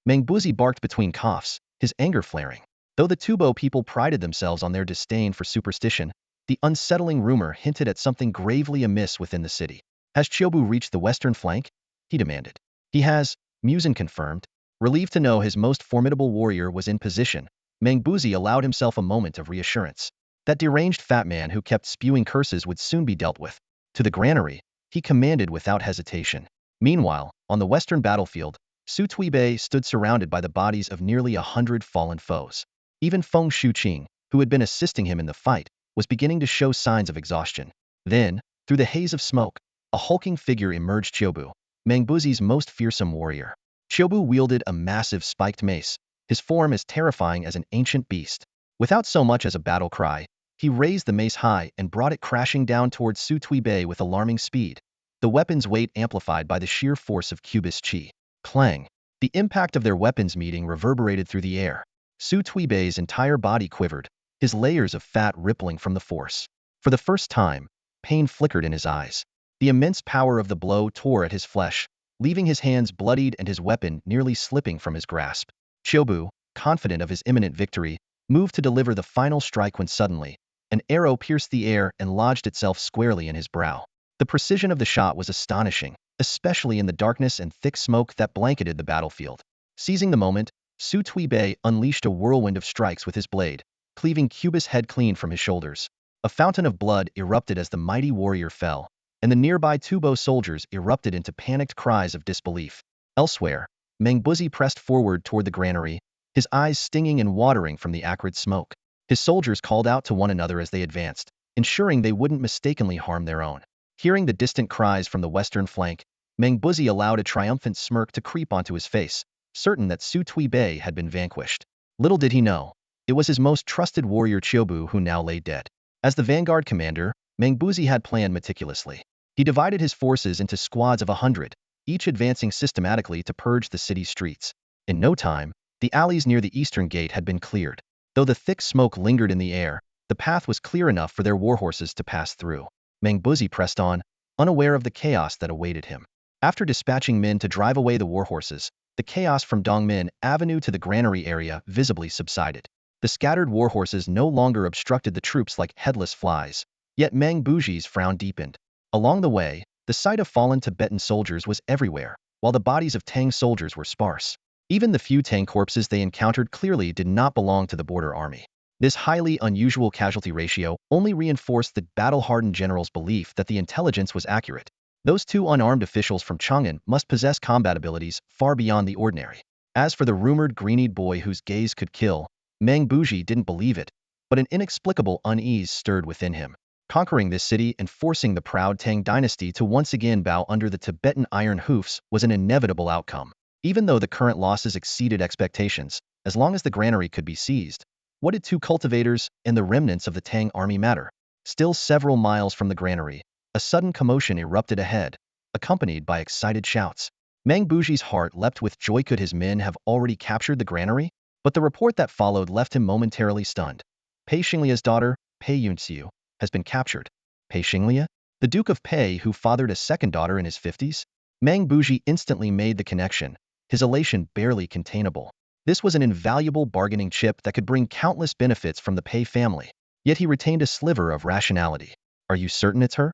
Mengbuzi barked between coughs, his anger flaring. Though the Tubo people prided themselves on their disdain for superstition, the unsettling rumor hinted at something gravely amiss within the city. Has Chiobu reached the western flank? He demanded. He has, Muzin confirmed. Relieved to know his most formidable warrior was in position, Mengbuzi allowed himself a moment of reassurance. That deranged fat man who kept spewing curses would soon be dealt with. To the granary, he commanded without hesitation. Meanwhile, on the western battlefield, Su Tuibei stood surrounded by the bodies of nearly 100 fallen foes. Even Feng Shuqing, who had been assisting him in the fight, was beginning to show signs of exhaustion. Then, through the haze of smoke, a hulking figure emerged. Chiobu, Mengbuzi's most fearsome warrior. Chiobu wielded a massive spiked mace, his form as terrifying as an ancient beast. Without so much as a battle cry, he raised the mace high and brought it crashing down towards Su Tuibei with alarming speed, the weapon's weight amplified by the sheer force of Cubist chi. Clang! The impact of their weapons meeting reverberated through the air. Su Tuibei's entire body quivered, his layers of fat rippling from the force. For the first time, pain flickered in his eyes. The immense power of the blow tore at his flesh, leaving his hands bloodied and his weapon nearly slipping from his grasp. Chiobu, confident of his imminent victory, moved to deliver the final strike when suddenly, an arrow pierced the air and lodged itself squarely in his brow. The precision of the shot was astonishing, especially in the darkness and thick smoke that blanketed the battlefield. Seizing the moment, Su Tuibei unleashed a whirlwind of strikes with his blade, cleaving Cubist's head clean from his shoulders. A fountain of blood erupted as the mighty warrior fell, and the nearby Tubo soldiers erupted into panicked cries of disbelief. Elsewhere, Mengbuzi pressed forward toward the granary, his eyes stinging and watering from the acrid smoke. His soldiers called out to one another as they advanced, ensuring they wouldn't mistakenly harm their own. Hearing the distant cries from the western flank, Mengbuzi allowed a triumphant smirk to creep onto his face, certain that Su Tuibei had been vanquished. Little did he know, it was his most trusted warrior Chiobu who now lay dead. As the vanguard commander, Mengbuzi had planned meticulously. He divided his forces into squads of 100, each advancing systematically to purge the city's streets. In no time, the alleys near the eastern gate had been cleared. Though the thick smoke lingered in the air, the path was clear enough for their warhorses to pass through. Mengbuzi pressed on, unaware of the chaos that awaited him. After dispatching men to drive away the warhorses, the chaos from Dongmen Avenue to the granary area visibly subsided. The scattered warhorses no longer obstructed the troops like headless flies. Yet Mengbuzi's frown deepened. Along the way, the sight of fallen Tibetan soldiers was everywhere, while the bodies of Tang soldiers were sparse. Even the few Tang corpses they encountered clearly did not belong to the border army. This highly unusual casualty ratio only reinforced the battle-hardened general's belief that the intelligence was accurate. Those two unarmed officials from Chang'an must possess combat abilities far beyond the ordinary. As for the rumored green-eyed boy whose gaze could kill, Mengbuzi didn't believe it, but an inexplicable unease stirred within him. Conquering this city and forcing the proud Tang dynasty to once again bow under the Tibetan iron hoofs was an inevitable outcome. Even though the current losses exceeded expectations, as long as the granary could be seized, what did two cultivators and the remnants of the Tang army matter? Still several miles from the granary, a sudden commotion erupted ahead, accompanied by excited shouts. Mengbuzi's heart leapt with joy. Could his men have already captured the granary? But the report that followed left him momentarily stunned. Pei Xinglia's daughter, Pei Yunxiu, has been captured. Pei Xinglia? The Duke of Pei who fathered a second daughter in his 50s? Mengbuzi instantly made the connection, his elation barely containable. This was an invaluable bargaining chip that could bring countless benefits from the Pei family. Yet he retained a sliver of rationality. Are you certain it's her?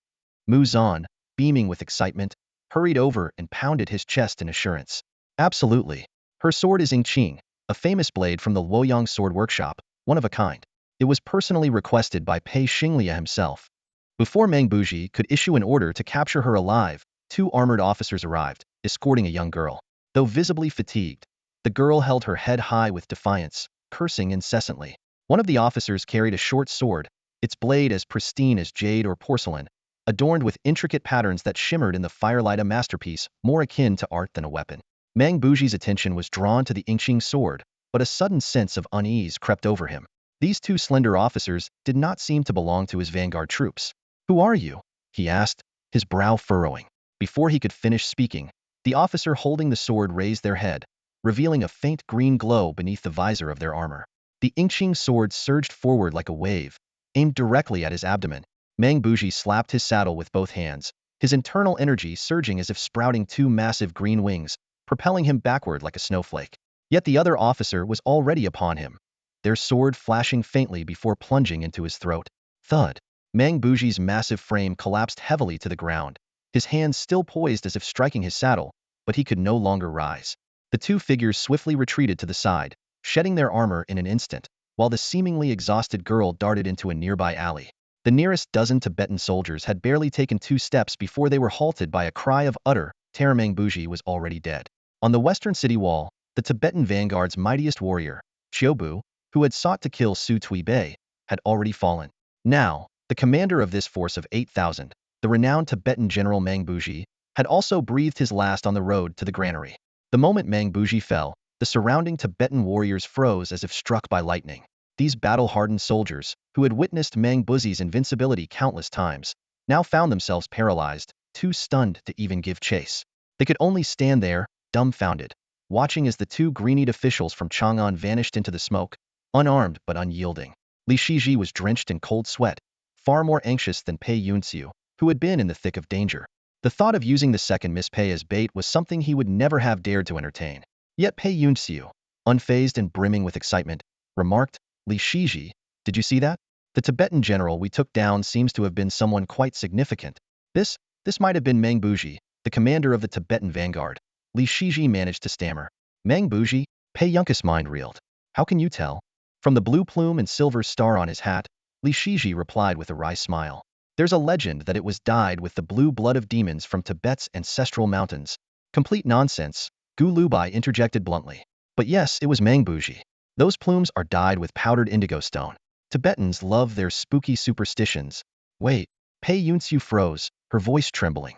Mu Zan, beaming with excitement, hurried over and pounded his chest in assurance. Absolutely. Her sword is Yingqing, a famous blade from the Luoyang sword workshop, one of a kind. It was personally requested by Pei Xinglia himself. Before Mengbuzi could issue an order to capture her alive, two armored officers arrived, escorting a young girl. Though visibly fatigued, the girl held her head high with defiance, cursing incessantly. One of the officers carried a short sword, its blade as pristine as jade or porcelain, adorned with intricate patterns that shimmered in the firelight, a masterpiece more akin to art than a weapon. Mengbuzi's attention was drawn to the Yingqing sword, but a sudden sense of unease crept over him. These two slender officers did not seem to belong to his vanguard troops. Who are you? He asked, his brow furrowing. Before he could finish speaking, the officer holding the sword raised their head, revealing a faint green glow beneath the visor of their armor. The Yingqing sword surged forward like a wave, aimed directly at his abdomen. Mang Buji slapped his saddle with both hands, his internal energy surging as if sprouting two massive green wings, propelling him backward like a snowflake. Yet the other officer was already upon him, their sword flashing faintly before plunging into his throat. Thud. Mang Buji's massive frame collapsed heavily to the ground, his hands still poised as if striking his saddle, but he could no longer rise. The two figures swiftly retreated to the side, shedding their armor in an instant, while the seemingly exhausted girl darted into a nearby alley. The nearest dozen Tibetan soldiers had barely taken 2 steps before they were halted by a cry of utter terror. Mang Buji was already dead. On the western city wall, the Tibetan vanguard's mightiest warrior, Xiaobu, who had sought to kill Su Tuibei, had already fallen. Now, the commander of this force of 8,000, the renowned Tibetan general Mang Buji, had also breathed his last on the road to the granary. The moment Mang Buji fell, the surrounding Tibetan warriors froze as if struck by lightning. These battle-hardened soldiers, who had witnessed Mang Buji's invincibility countless times, now found themselves paralyzed, too stunned to even give chase. They could only stand there, dumbfounded, watching as the 2 green-eyed officials from Chang'an vanished into the smoke, unarmed but unyielding. Li Shiji was drenched in cold sweat, far more anxious than Pei Yunxiu, who had been in the thick of danger. The thought of using the second Miss Pei as bait was something he would never have dared to entertain. Yet Pei Yunxiu, unfazed and brimming with excitement, remarked, "Li Shiji, did you see that? The Tibetan general we took down seems to have been someone quite significant. This might have been Mang Buji, the commander of the Tibetan vanguard." Li Shiji managed to stammer. "Mang Buji?" Pei Yunxiu's mind reeled. "How can you tell?" From the blue plume and silver star on his hat, Li Shiji replied with a wry smile. "There's a legend that it was dyed with the blue blood of demons from Tibet's ancestral mountains." "Complete nonsense," Gu Lubai interjected bluntly. "But yes, it was Mang Buji. Those plumes are dyed with powdered indigo stone. Tibetans love their spooky superstitions." "Wait." Pei Yunxiu froze, her voice trembling.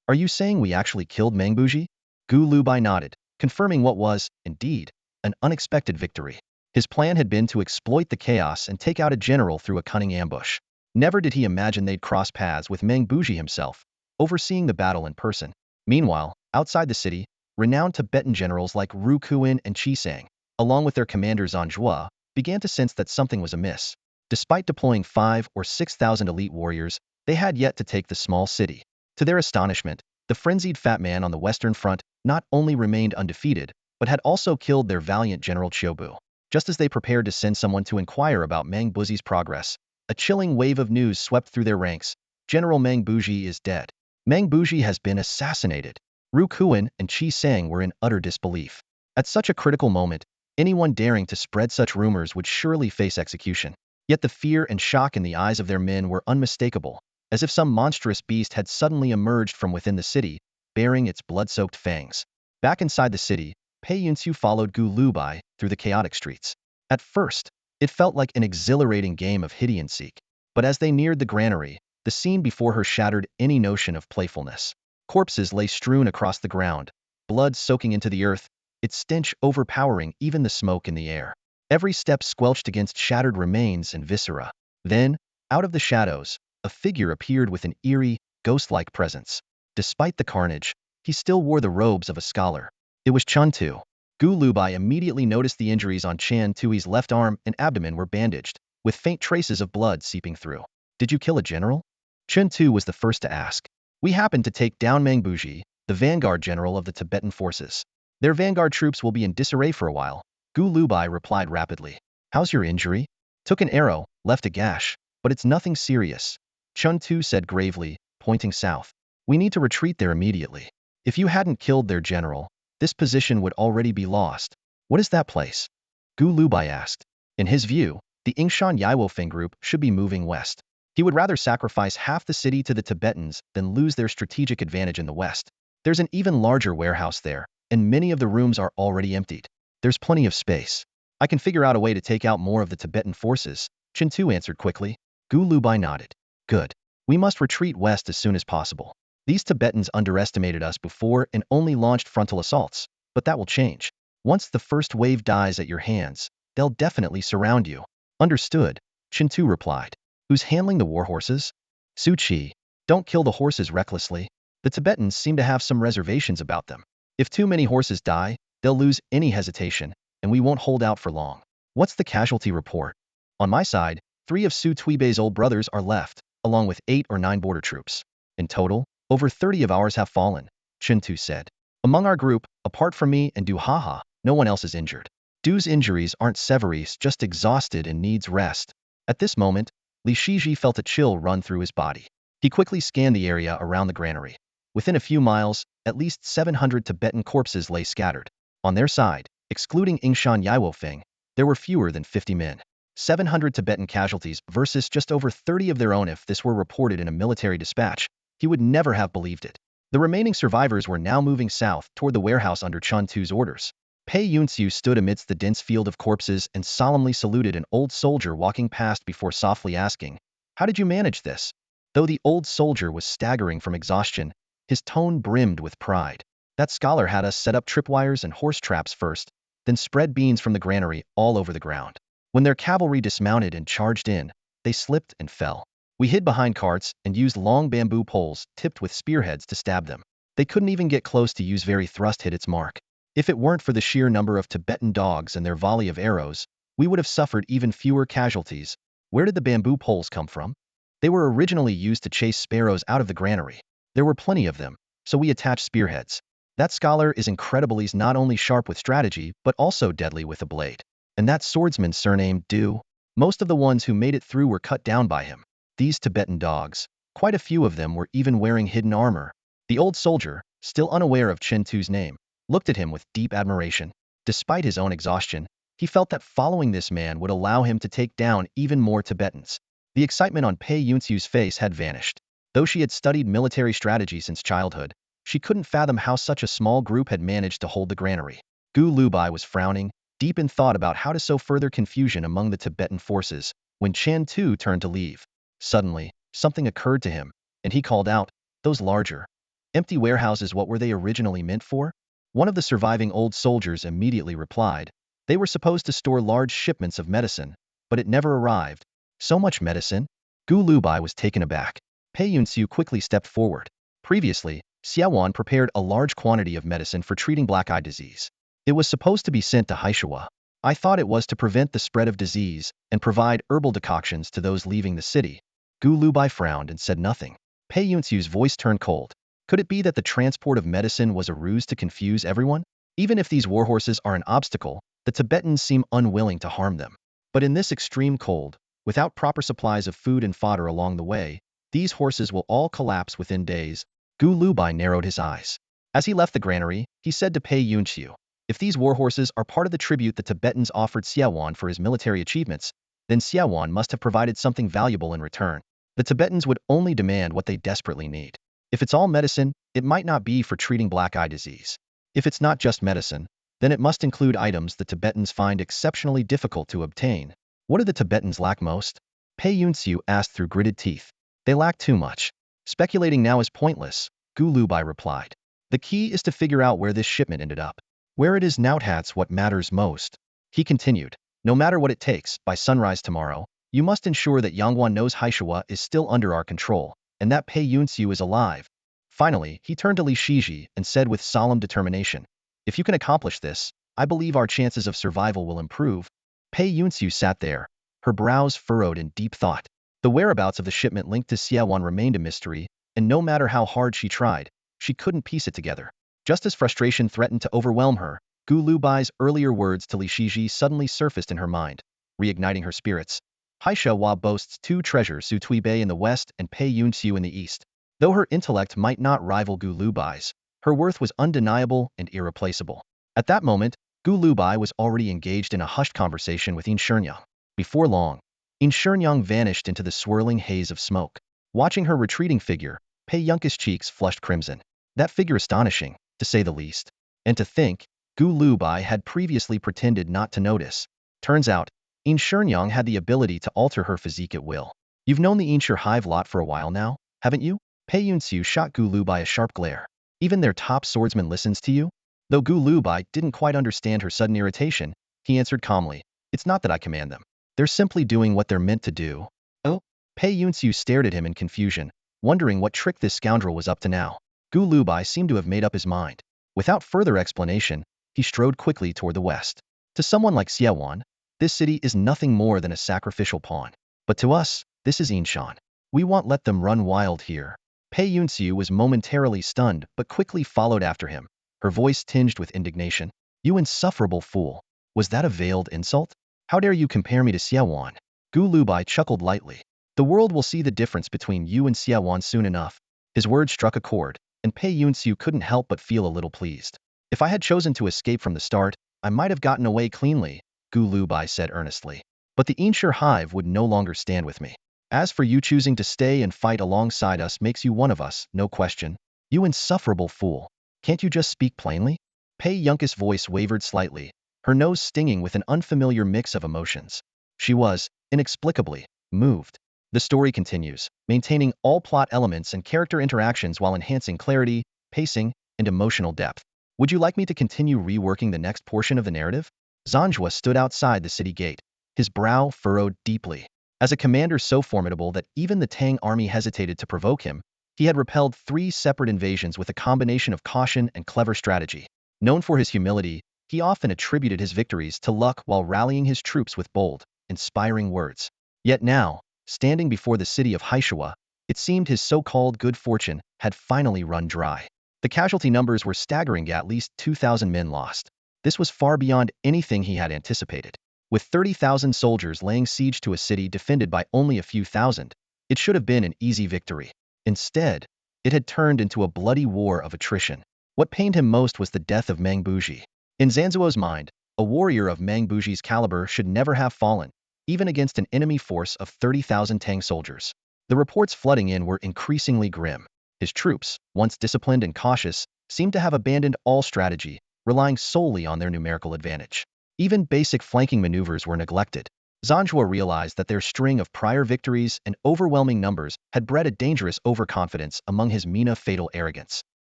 "Are you saying we actually killed Mang Buji?" Gu Lubai nodded, confirming what was, indeed, an unexpected victory. His plan had been to exploit the chaos and take out a general through a cunning ambush. Never did he imagine they'd cross paths with Mang Buji himself, overseeing the battle in person. Meanwhile, outside the city, renowned Tibetan generals like Ru Kuin and Qi Sang, along with their commander Zhanzhua, began to sense that something was amiss. Despite deploying 5,000 or 6,000 elite warriors, they had yet to take the small city. To their astonishment, the frenzied fat man on the western front not only remained undefeated, but had also killed their valiant general Xiaobu. Just as they prepared to send someone to inquire about Mang Buji's progress, a chilling wave of news swept through their ranks. "General Mang Buji is dead. Mang Buji has been assassinated." Ru Kuin and Qi Sang were in utter disbelief. At such a critical moment, anyone daring to spread such rumors would surely face execution. Yet the fear and shock in the eyes of their men were unmistakable, as if some monstrous beast had suddenly emerged from within the city, bearing its blood-soaked fangs. Back inside the city, Pei Yunxiu followed Gu Lubai through the chaotic streets. At first, it felt like an exhilarating game of hide and seek. But as they neared the granary, the scene before her shattered any notion of playfulness. Corpses lay strewn across the ground, blood soaking into the earth, its stench overpowering even the smoke in the air. Every step squelched against shattered remains and viscera. Then, out of the shadows, a figure appeared with an eerie, ghost-like presence. Despite the carnage, he still wore the robes of a scholar. It was Chun Tu. Gu Lubai immediately noticed the injuries on Chan Tui's left arm and abdomen were bandaged, with faint traces of blood seeping through. "Did you kill a general?" Chun Tu was the first to ask. "We happened to take down Mang Buji, the vanguard general of the Tibetan forces. Their vanguard troops will be in disarray for a while," Gu Lubai replied rapidly. "How's your injury?" "Took an arrow, left a gash, but it's nothing serious," Chun Tu said gravely, pointing south. "We need to retreat there immediately. If you hadn't killed their general, this position would already be lost." "What is that place?" Gu Lubai asked. In his view, the Yingshan Yaiwofeng group should be moving west. He would rather sacrifice half the city to the Tibetans than lose their strategic advantage in the west. "There's an even larger warehouse there, and many of the rooms are already emptied. There's plenty of space. I can figure out a way to take out more of the Tibetan forces," Chun Tu answered quickly. Gu Lubai nodded. "Good. We must retreat west as soon as possible. These Tibetans underestimated us before and only launched frontal assaults, but that will change. Once the first wave dies at your hands, they'll definitely surround you." "Understood," Chun Tu replied. "Who's handling the war horses?" "Su Qi. Don't kill the horses recklessly. The Tibetans seem to have some reservations about them. If too many horses die, they'll lose any hesitation, and we won't hold out for long." "What's the casualty report?" "On my side, 3 of Su Tuibei's old brothers are left, along with 8 or 9 border troops. In total, over 30 of ours have fallen, Chintu said. Among our group, apart from me and Du Haha, no one else is injured. Du's injuries aren't severe, just exhausted and needs rest. At this moment, Li Shiji felt a chill run through his body. He quickly scanned the area around the granary. Within a few miles, at least 700 Tibetan corpses lay scattered. On their side, excluding Yingshan Yaiwofeng, there were fewer than 50 men. 700 Tibetan casualties versus just over 30 of their own. If this were reported in a military dispatch, he would never have believed it. The remaining survivors were now moving south toward the warehouse under Chun Tu's orders. Pei Yunxiu stood amidst the dense field of corpses and solemnly saluted an old soldier walking past before softly asking, "How did you manage this?" Though the old soldier was staggering from exhaustion, his tone brimmed with pride. "That scholar had us set up tripwires and horse traps first, then spread beans from the granary all over the ground. When their cavalry dismounted and charged in, they slipped and fell. We hid behind carts and used long bamboo poles tipped with spearheads to stab them. They couldn't even get close to use very thrust hit its mark. If it weren't for the sheer number of Tibetan dogs and their volley of arrows, we would have suffered even fewer casualties." Where did the bamboo poles come from? They were originally used to chase sparrows out of the granary. There were plenty of them, so we attached spearheads. That scholar is incredibly not only sharp with strategy, but also deadly with a blade. And that swordsman surnamed Du, most of the ones who made it through were cut down by him. These Tibetan dogs, quite a few of them were even wearing hidden armor. The old soldier, still unaware of Chintu's name, looked at him with deep admiration. Despite his own exhaustion, he felt that following this man would allow him to take down even more Tibetans. The excitement on Pei Yunxiu's face had vanished. Though she had studied military strategy since childhood, she couldn't fathom how such a small group had managed to hold the granary. Gu Lubai was frowning, deep in thought about how to sow further confusion among the Tibetan forces, when Chen Tu turned to leave. Suddenly, something occurred to him, and he called out, "Those larger, empty warehouses, what were they originally meant for?" One of the surviving old soldiers immediately replied, "They were supposed to store large shipments of medicine, but it never arrived." "So much medicine?" Gu Lubai was taken aback. Pei Yunxiu quickly stepped forward. Previously, Xiaowan prepared a large quantity of medicine for treating black eye disease. It was supposed to be sent to Haishawa. I thought it was to prevent the spread of disease and provide herbal decoctions to those leaving the city. Gu Lubai frowned and said nothing. Pei Yunxiu's voice turned cold. Could it be that the transport of medicine was a ruse to confuse everyone? Even if these warhorses are an obstacle, the Tibetans seem unwilling to harm them. But in this extreme cold, without proper supplies of food and fodder along the way, these horses will all collapse within days. Gu Lubai narrowed his eyes. As he left the granary, he said to Pei Yunxiu, "If these warhorses are part of the tribute the Tibetans offered Xiaowan for his military achievements, then Xiaowan must have provided something valuable in return. The Tibetans would only demand what they desperately need. If it's all medicine, it might not be for treating black eye disease. If it's not just medicine, then it must include items the Tibetans find exceptionally difficult to obtain." "What do the Tibetans lack most?" Pei Yunxiu asked through gritted teeth. "They lack too much. Speculating now is pointless," Gu Lubai replied. "The key is to figure out where this shipment ended up. Where it is now, that's what matters most." He continued, "No matter what it takes, by sunrise tomorrow, you must ensure that Yangguan knows Haishawa is still under our control, and that Pei Yunxiu is alive." Finally, he turned to Li Shiji and said with solemn determination, "If you can accomplish this, I believe our chances of survival will improve." Pei Yunxiu sat there, her brows furrowed in deep thought. The whereabouts of the shipment linked to Xiaowan remained a mystery, and no matter how hard she tried, she couldn't piece it together. Just as frustration threatened to overwhelm her, Gu Lubai's earlier words to Li Shiji suddenly surfaced in her mind, reigniting her spirits. Haishawa boasts two treasures, Sutui Bay in the west and Pei Yunxiu in the east. Though her intellect might not rival Gu Lubai's, her worth was undeniable and irreplaceable. At that moment, Gu Lubai was already engaged in a hushed conversation with Yin Shenyang. Before long, Yin Shenyang vanished into the swirling haze of smoke. Watching her retreating figure, Pei Yunxi's cheeks flushed crimson. That figure astonishing, to say the least. And to think, Gu Lubai had previously pretended not to notice. Turns out, Yin Shenyang had the ability to alter her physique at will. "You've known the Yinsher hive lot for a while now, haven't you?" Pei Yunxiu shot Gu Lubai a sharp glare. "Even their top swordsman listens to you?" Though Gu Lubai didn't quite understand her sudden irritation, he answered calmly, "It's not that I command them. They're simply doing what they're meant to do." "Oh?" Pei Yunxiu stared at him in confusion, wondering what trick this scoundrel was up to now. Gu Lubai seemed to have made up his mind. Without further explanation, he strode quickly toward the west. To someone like Xiaowan, this city is nothing more than a sacrificial pawn. But to us, this is Yinshan. We won't let them run wild here. Pei Yunxiu was momentarily stunned but quickly followed after him, her voice tinged with indignation. You insufferable fool. Was that a veiled insult? How dare you compare me to Xiaowan? Gu Lubai chuckled lightly. The world will see the difference between you and Xiaowan soon enough. His words struck a chord, and Pei Yunxiu couldn't help but feel a little pleased. If I had chosen to escape from the start, I might have gotten away cleanly, Gu Lubai said earnestly. But the Ainshur hive would no longer stand with me. As for you choosing to stay and fight alongside us makes you one of us, no question. You insufferable fool. Can't you just speak plainly? Pei Yunka's voice wavered slightly, her nose stinging with an unfamiliar mix of emotions. She was, inexplicably, moved. The story continues, maintaining all plot elements and character interactions while enhancing clarity, pacing, and emotional depth. Would you like me to continue reworking the next portion of the narrative? Zanjua stood outside the city gate, his brow furrowed deeply. As a commander so formidable that even the Tang army hesitated to provoke him, he had repelled 3 separate invasions with a combination of caution and clever strategy. Known for his humility, he often attributed his victories to luck while rallying his troops with bold, inspiring words. Yet now, standing before the city of Haishua, it seemed his so-called good fortune had finally run dry. The casualty numbers were staggering, at least 2,000 men lost. This was far beyond anything he had anticipated. With 30,000 soldiers laying siege to a city defended by only a few thousand, it should have been an easy victory. Instead, it had turned into a bloody war of attrition. What pained him most was the death of Meng Buji. In Zanzuo's mind, a warrior of Meng Buji's caliber should never have fallen, even against an enemy force of 30,000 Tang soldiers. The reports flooding in were increasingly grim. His troops, once disciplined and cautious, seemed to have abandoned all strategy, relying solely on their numerical advantage. Even basic flanking maneuvers were neglected. Zanjua realized that their string of prior victories and overwhelming numbers had bred a dangerous overconfidence among his Mina fatal arrogance.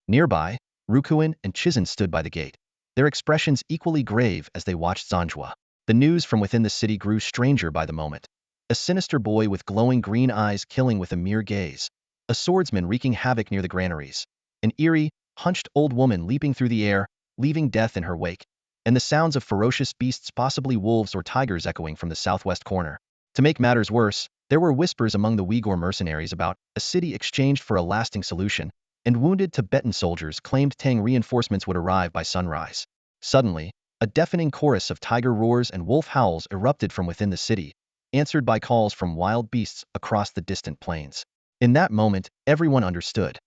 Nearby, Rukuin and Chizan stood by the gate, their expressions equally grave as they watched Zanjua. The news from within the city grew stranger by the moment. A sinister boy with glowing green eyes killing with a mere gaze. A swordsman wreaking havoc near the granaries. An eerie, hunched old woman leaping through the air, leaving death in her wake. And the sounds of ferocious beasts, possibly wolves or tigers, echoing from the southwest corner. To make matters worse, there were whispers among the Uyghur mercenaries about a city exchanged for a lasting solution, and wounded Tibetan soldiers claimed Tang reinforcements would arrive by sunrise. Suddenly, a deafening chorus of tiger roars and wolf howls erupted from within the city, answered by calls from wild beasts across the distant plains. In that moment, everyone understood.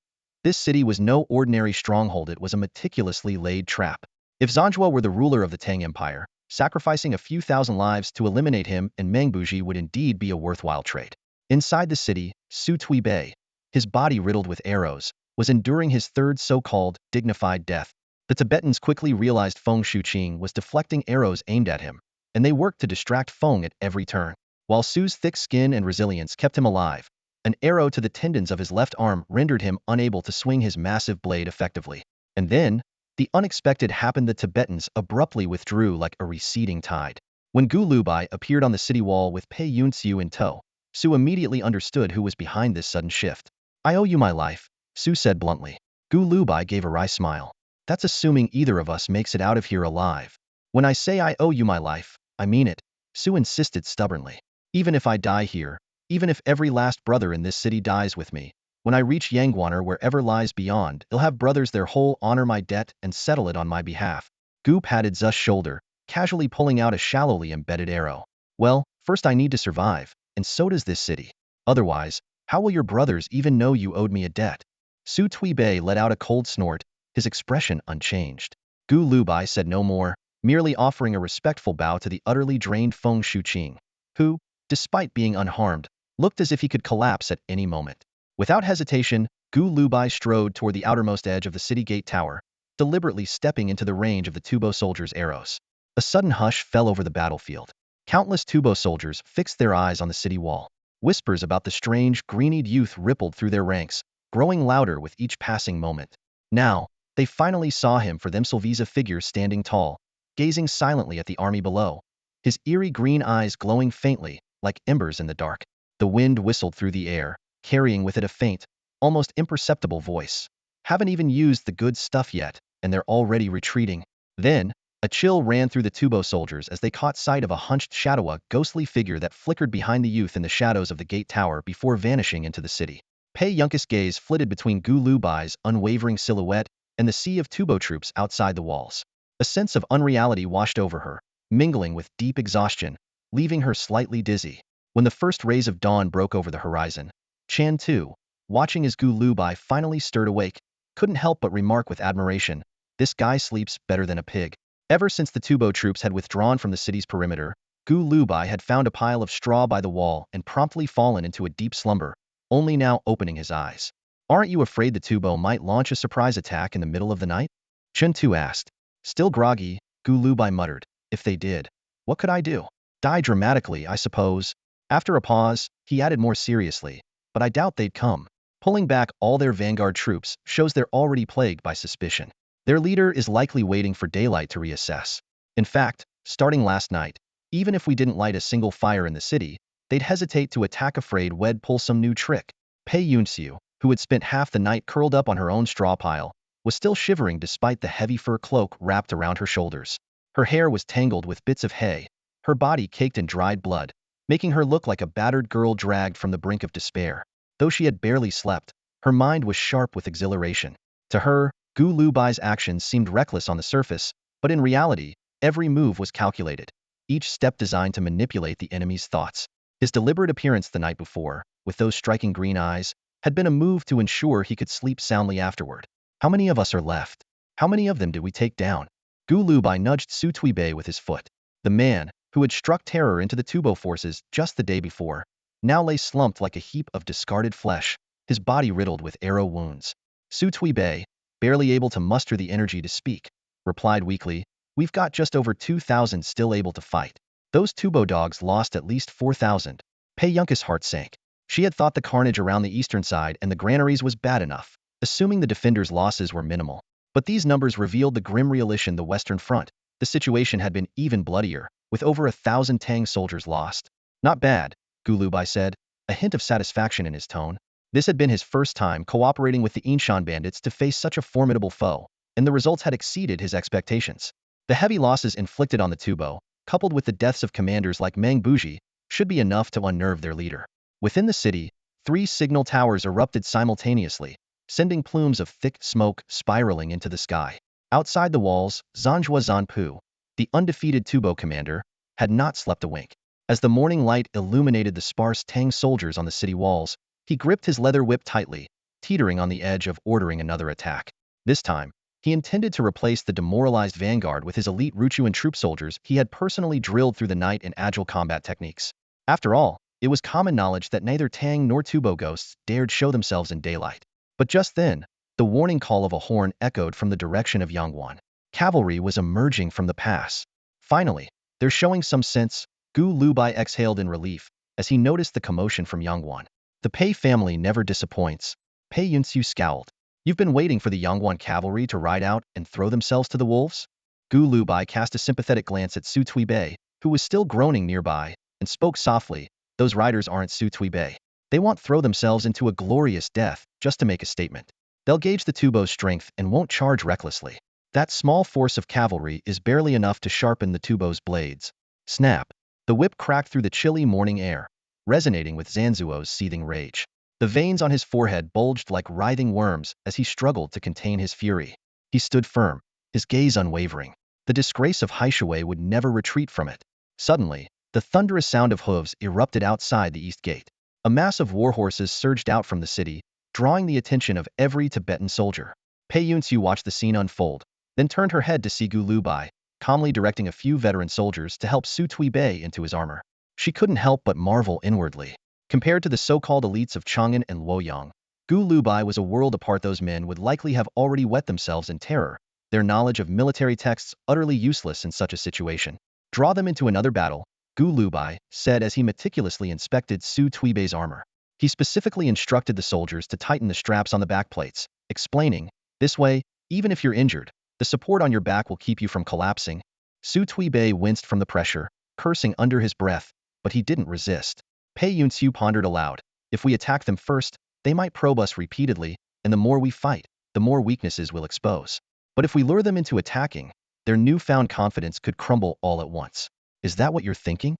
This city was no ordinary stronghold, it was a meticulously laid trap. If Zanjua were the ruler of the Tang Empire, sacrificing a few thousand lives to eliminate him and Mengbuji would indeed be a worthwhile trade. Inside the city, Su Tuibei, his body riddled with arrows, was enduring his third so-called dignified death. The Tibetans quickly realized Feng Shuqing was deflecting arrows aimed at him, and they worked to distract Feng at every turn. While Su's thick skin and resilience kept him alive, an arrow to the tendons of his left arm rendered him unable to swing his massive blade effectively. And then, the unexpected happened. The Tibetans abruptly withdrew like a receding tide. When Gu Lubai appeared on the city wall with Pei Yunxiu in tow, Su immediately understood who was behind this sudden shift. I owe you my life, Su said bluntly. Gu Lubai gave a wry smile. That's assuming either of us makes it out of here alive. When I say I owe you my life, I mean it, Su insisted stubbornly. Even if I die here, even if every last brother in this city dies with me, when I reach Yangguan or wherever lies beyond, I'll have brothers their whole honor my debt and settle it on my behalf. Gu patted Zu's shoulder, casually pulling out a shallowly embedded arrow. Well, first I need to survive, and so does this city. Otherwise, how will your brothers even know you owed me a debt? Su Tuibei let out a cold snort, his expression unchanged. Gu Lubai said no more, merely offering a respectful bow to the utterly drained Feng Shuqing, who, despite being unharmed, looked as if he could collapse at any moment. Without hesitation, Gu Lubai strode toward the outermost edge of the city gate tower, deliberately stepping into the range of the Tubo soldiers' arrows. A sudden hush fell over the battlefield. Countless Tubo soldiers fixed their eyes on the city wall. Whispers about the strange, green-eyed youth rippled through their ranks, growing louder with each passing moment. Now, they finally saw him for themselves, a figure standing tall, gazing silently at the army below, his eerie green eyes glowing faintly, like embers in the dark. The wind whistled through the air, carrying with it a faint, almost imperceptible voice. Haven't even used the good stuff yet, and they're already retreating. Then, A chill ran through the Tubo soldiers as they caught sight of a hunched shadowy, ghostly figure that flickered behind the youth in the shadows of the gate tower before vanishing into the city. Pei Yunkus' gaze flitted between Gu Lubai's unwavering silhouette and the sea of Tubo troops outside the walls. A sense of unreality washed over her, mingling with deep exhaustion, leaving her slightly dizzy. When the first rays of dawn broke over the horizon, Chan too, watching as Gu Lubai finally stirred awake, couldn't help but remark with admiration, "This guy sleeps better than a pig." Ever since the Tubo troops had withdrawn from the city's perimeter, Gu Lubai had found a pile of straw by the wall and promptly fallen into a deep slumber, only now opening his eyes. "Aren't you afraid the Tubo might launch a surprise attack in the middle of the night?" Chen Tu asked. Still groggy, Gu Lubai muttered, "If they did, what could I do? Die dramatically, I suppose." After a pause, he added more seriously, "But I doubt they'd come. Pulling back all their vanguard troops shows they're already plagued by suspicion. Their leader is likely waiting for daylight to reassess. In fact, starting last night, even if we didn't light a single fire in the city, they'd hesitate to attack afraid we'd pull some new trick." Pei Yunxiu, who had spent half the night curled up on her own straw pile, was still shivering despite the heavy fur cloak wrapped around her shoulders. Her hair was tangled with bits of hay, her body caked in dried blood, making her look like a battered girl dragged from the brink of despair. Though she had barely slept, her mind was sharp with exhilaration. To her, Gu Lubai's actions seemed reckless on the surface, but in reality, every move was calculated, each step designed to manipulate the enemy's thoughts. His deliberate appearance the night before, with those striking green eyes, had been a move to ensure he could sleep soundly afterward. "How many of us are left? How many of them did we take down?" Gu Lubai nudged Su Tuibei with his foot. The man, who had struck terror into the Tubo forces just the day before, now lay slumped like a heap of discarded flesh, his body riddled with arrow wounds. Su Tuibei, barely able to muster the energy to speak, replied weakly, "We've got just over 2,000 still able to fight. Those Tubo dogs lost at least 4,000. Pei Yunkus' heart sank. She had thought the carnage around the eastern side and the granaries was bad enough, assuming the defenders' losses were minimal. But these numbers revealed the grim realism on the western front. The situation had been even bloodier, with over 1,000 Tang soldiers lost. "Not bad," Gu Lubai said, a hint of satisfaction in his tone. This had been his first time cooperating with the Inshan bandits to face such a formidable foe, and the results had exceeded his expectations. The heavy losses inflicted on the Tubo, coupled with the deaths of commanders like Meng Buji, should be enough to unnerve their leader. Within the city, 3 signal towers erupted simultaneously, sending plumes of thick smoke spiraling into the sky. Outside the walls, Zanjua Zanpu, the undefeated Tubo commander, had not slept a wink. As the morning light illuminated the sparse Tang soldiers on the city walls, he gripped his leather whip tightly, teetering on the edge of ordering another attack. This time, he intended to replace the demoralized vanguard with his elite Ruchuan troop soldiers he had personally drilled through the night in agile combat techniques. After all, it was common knowledge that neither Tang nor Tubo ghosts dared show themselves in daylight. But just then, the warning call of a horn echoed from the direction of Yangwan. Cavalry was emerging from the pass. Finally, they're showing some sense, Gu Lubai exhaled in relief as he noticed the commotion from Yangwan. The Pei family never disappoints. Pei Yunxiu scowled. "You've been waiting for the Yangwan cavalry to ride out and throw themselves to the wolves?" Gu Lubai cast a sympathetic glance at Su Tuibei, who was still groaning nearby, and spoke softly, "Those riders aren't Su Tuibei. They won't throw themselves into a glorious death just to make a statement. They'll gauge the Tubo's strength and won't charge recklessly. That small force of cavalry is barely enough to sharpen the Tubo's blades." Snap! The whip cracked through the chilly morning air, resonating with Zanzuo's seething rage. The veins on his forehead bulged like writhing worms as he struggled to contain his fury. He stood firm, his gaze unwavering. The disgrace of Haishuwei would never retreat from it. Suddenly, the thunderous sound of hooves erupted outside the east gate. A mass of war horses surged out from the city, drawing the attention of every Tibetan soldier. Pei Yunxiu watched the scene unfold, then turned her head to see Gu Lubai, calmly directing a few veteran soldiers to help Su Tuibei into his armor. She couldn't help but marvel inwardly. Compared to the so-called elites of Chang'an and Luoyang, Gu Lubai was a world apart. Those men would likely have already wet themselves in terror, their knowledge of military texts utterly useless in such a situation. "Draw them into another battle," Gu Lubai said as he meticulously inspected Su Tuibei's armor. He specifically instructed the soldiers to tighten the straps on the backplates, explaining, "This way, even if you're injured, the support on your back will keep you from collapsing." Su Tuibei winced from the pressure, cursing under his breath, but he didn't resist. Pei Yunxiu pondered aloud, "If we attack them first, they might probe us repeatedly, and the more we fight, the more weaknesses we'll expose. But if we lure them into attacking, their newfound confidence could crumble all at once. Is that what you're thinking?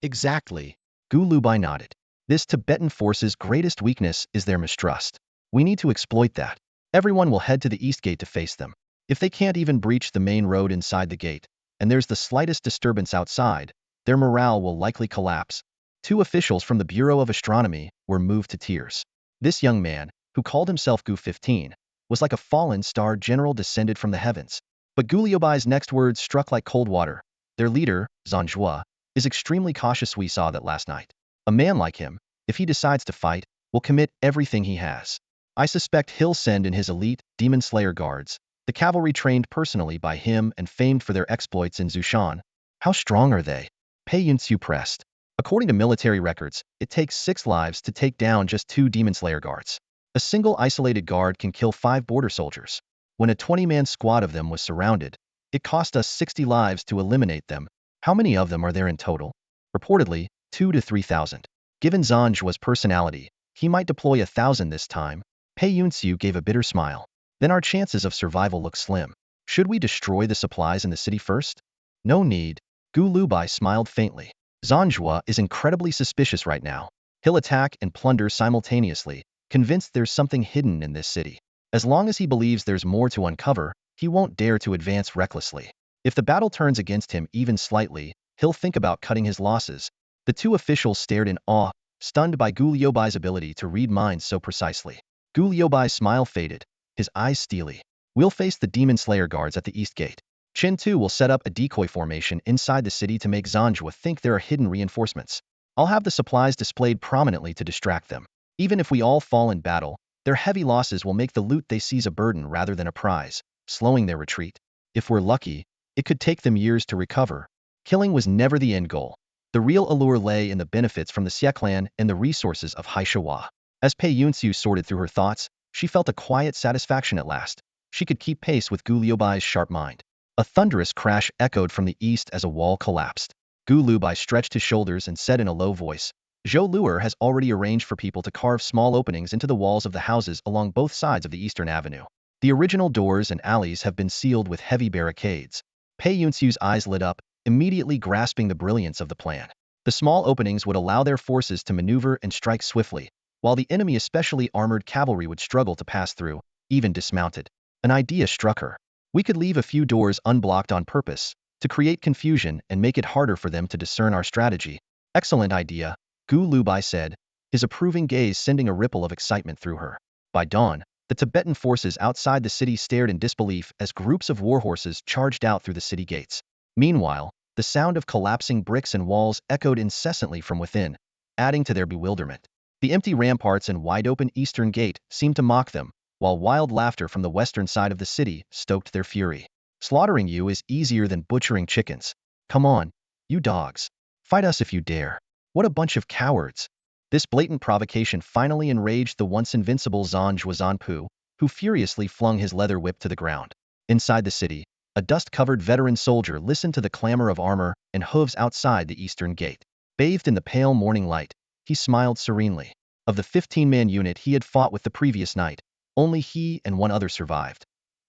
Exactly. Gu Lubai nodded. This Tibetan force's greatest weakness is their mistrust. We need to exploit that. Everyone will head to the east gate to face them. If they can't even breach the main road inside the gate, and there's the slightest disturbance outside, their morale will likely collapse. Two officials from the Bureau of Astronomy were moved to tears. This young man, who called himself Gu 15, was like a fallen star general descended from the heavens. But Gu Liubai's next words struck like cold water. Their leader, Zanjua, is extremely cautious. We saw that last night. A man like him, if he decides to fight, will commit everything he has. I suspect he'll send in his elite Demon Slayer guards, the cavalry trained personally by him and famed for their exploits in Zushan. How strong are they? Pei Yunxiu pressed. According to military records, it takes 6 lives to take down just 2 Demon Slayer guards. A single isolated guard can kill 5 border soldiers. When a 20-man squad of them was surrounded, it cost us 60 lives to eliminate them. How many of them are there in total? Reportedly, 2 to 3,000. Given Zanjua's personality, he might deploy 1,000 this time. Pei Yunxiu gave a bitter smile. Then our chances of survival look slim. Should we destroy the supplies in the city first? No need. Gu Lubai smiled faintly. Zanjua is incredibly suspicious right now. He'll attack and plunder simultaneously, convinced there's something hidden in this city. As long as he believes there's more to uncover, he won't dare to advance recklessly. If the battle turns against him even slightly, he'll think about cutting his losses. The two officials stared in awe, stunned by Gu Liubai's ability to read minds so precisely. Gu Liubai's smile faded, his eyes steely. We'll face the Demon Slayer guards at the east gate. Qin Tu will set up a decoy formation inside the city to make Zanjua think there are hidden reinforcements. I'll have the supplies displayed prominently to distract them. Even if we all fall in battle, their heavy losses will make the loot they seize a burden rather than a prize, slowing their retreat. If we're lucky, it could take them years to recover. Killing was never the end goal. The real allure lay in the benefits from the Xie clan and the resources of Haishawa. As Pei Yunxiu sorted through her thoughts, she felt a quiet satisfaction at last. She could keep pace with Gu Liubai's sharp mind. A thunderous crash echoed from the east as a wall collapsed. Gu Lubai stretched his shoulders and said in a low voice, Zhou Luer has already arranged for people to carve small openings into the walls of the houses along both sides of the eastern avenue. The original doors and alleys have been sealed with heavy barricades. Pei Yunxiu's eyes lit up, immediately grasping the brilliance of the plan. The small openings would allow their forces to maneuver and strike swiftly, while the enemy, especially armored cavalry, would struggle to pass through, even dismounted. An idea struck her. We could leave a few doors unblocked on purpose, to create confusion and make it harder for them to discern our strategy. Excellent idea, Gu Lubai said, his approving gaze sending a ripple of excitement through her. By dawn, the Tibetan forces outside the city stared in disbelief as groups of warhorses charged out through the city gates. Meanwhile, the sound of collapsing bricks and walls echoed incessantly from within, adding to their bewilderment. The empty ramparts and wide-open eastern gate seemed to mock them, while wild laughter from the western side of the city stoked their fury. Slaughtering you is easier than butchering chickens. Come on, you dogs. Fight us if you dare. What a bunch of cowards. This blatant provocation finally enraged the once invincible Zanjua Zanpu, who furiously flung his leather whip to the ground. Inside the city, a dust-covered veteran soldier listened to the clamor of armor and hooves outside the eastern gate. Bathed in the pale morning light, he smiled serenely. Of the 15-man unit he had fought with the previous night, only he and one other survived.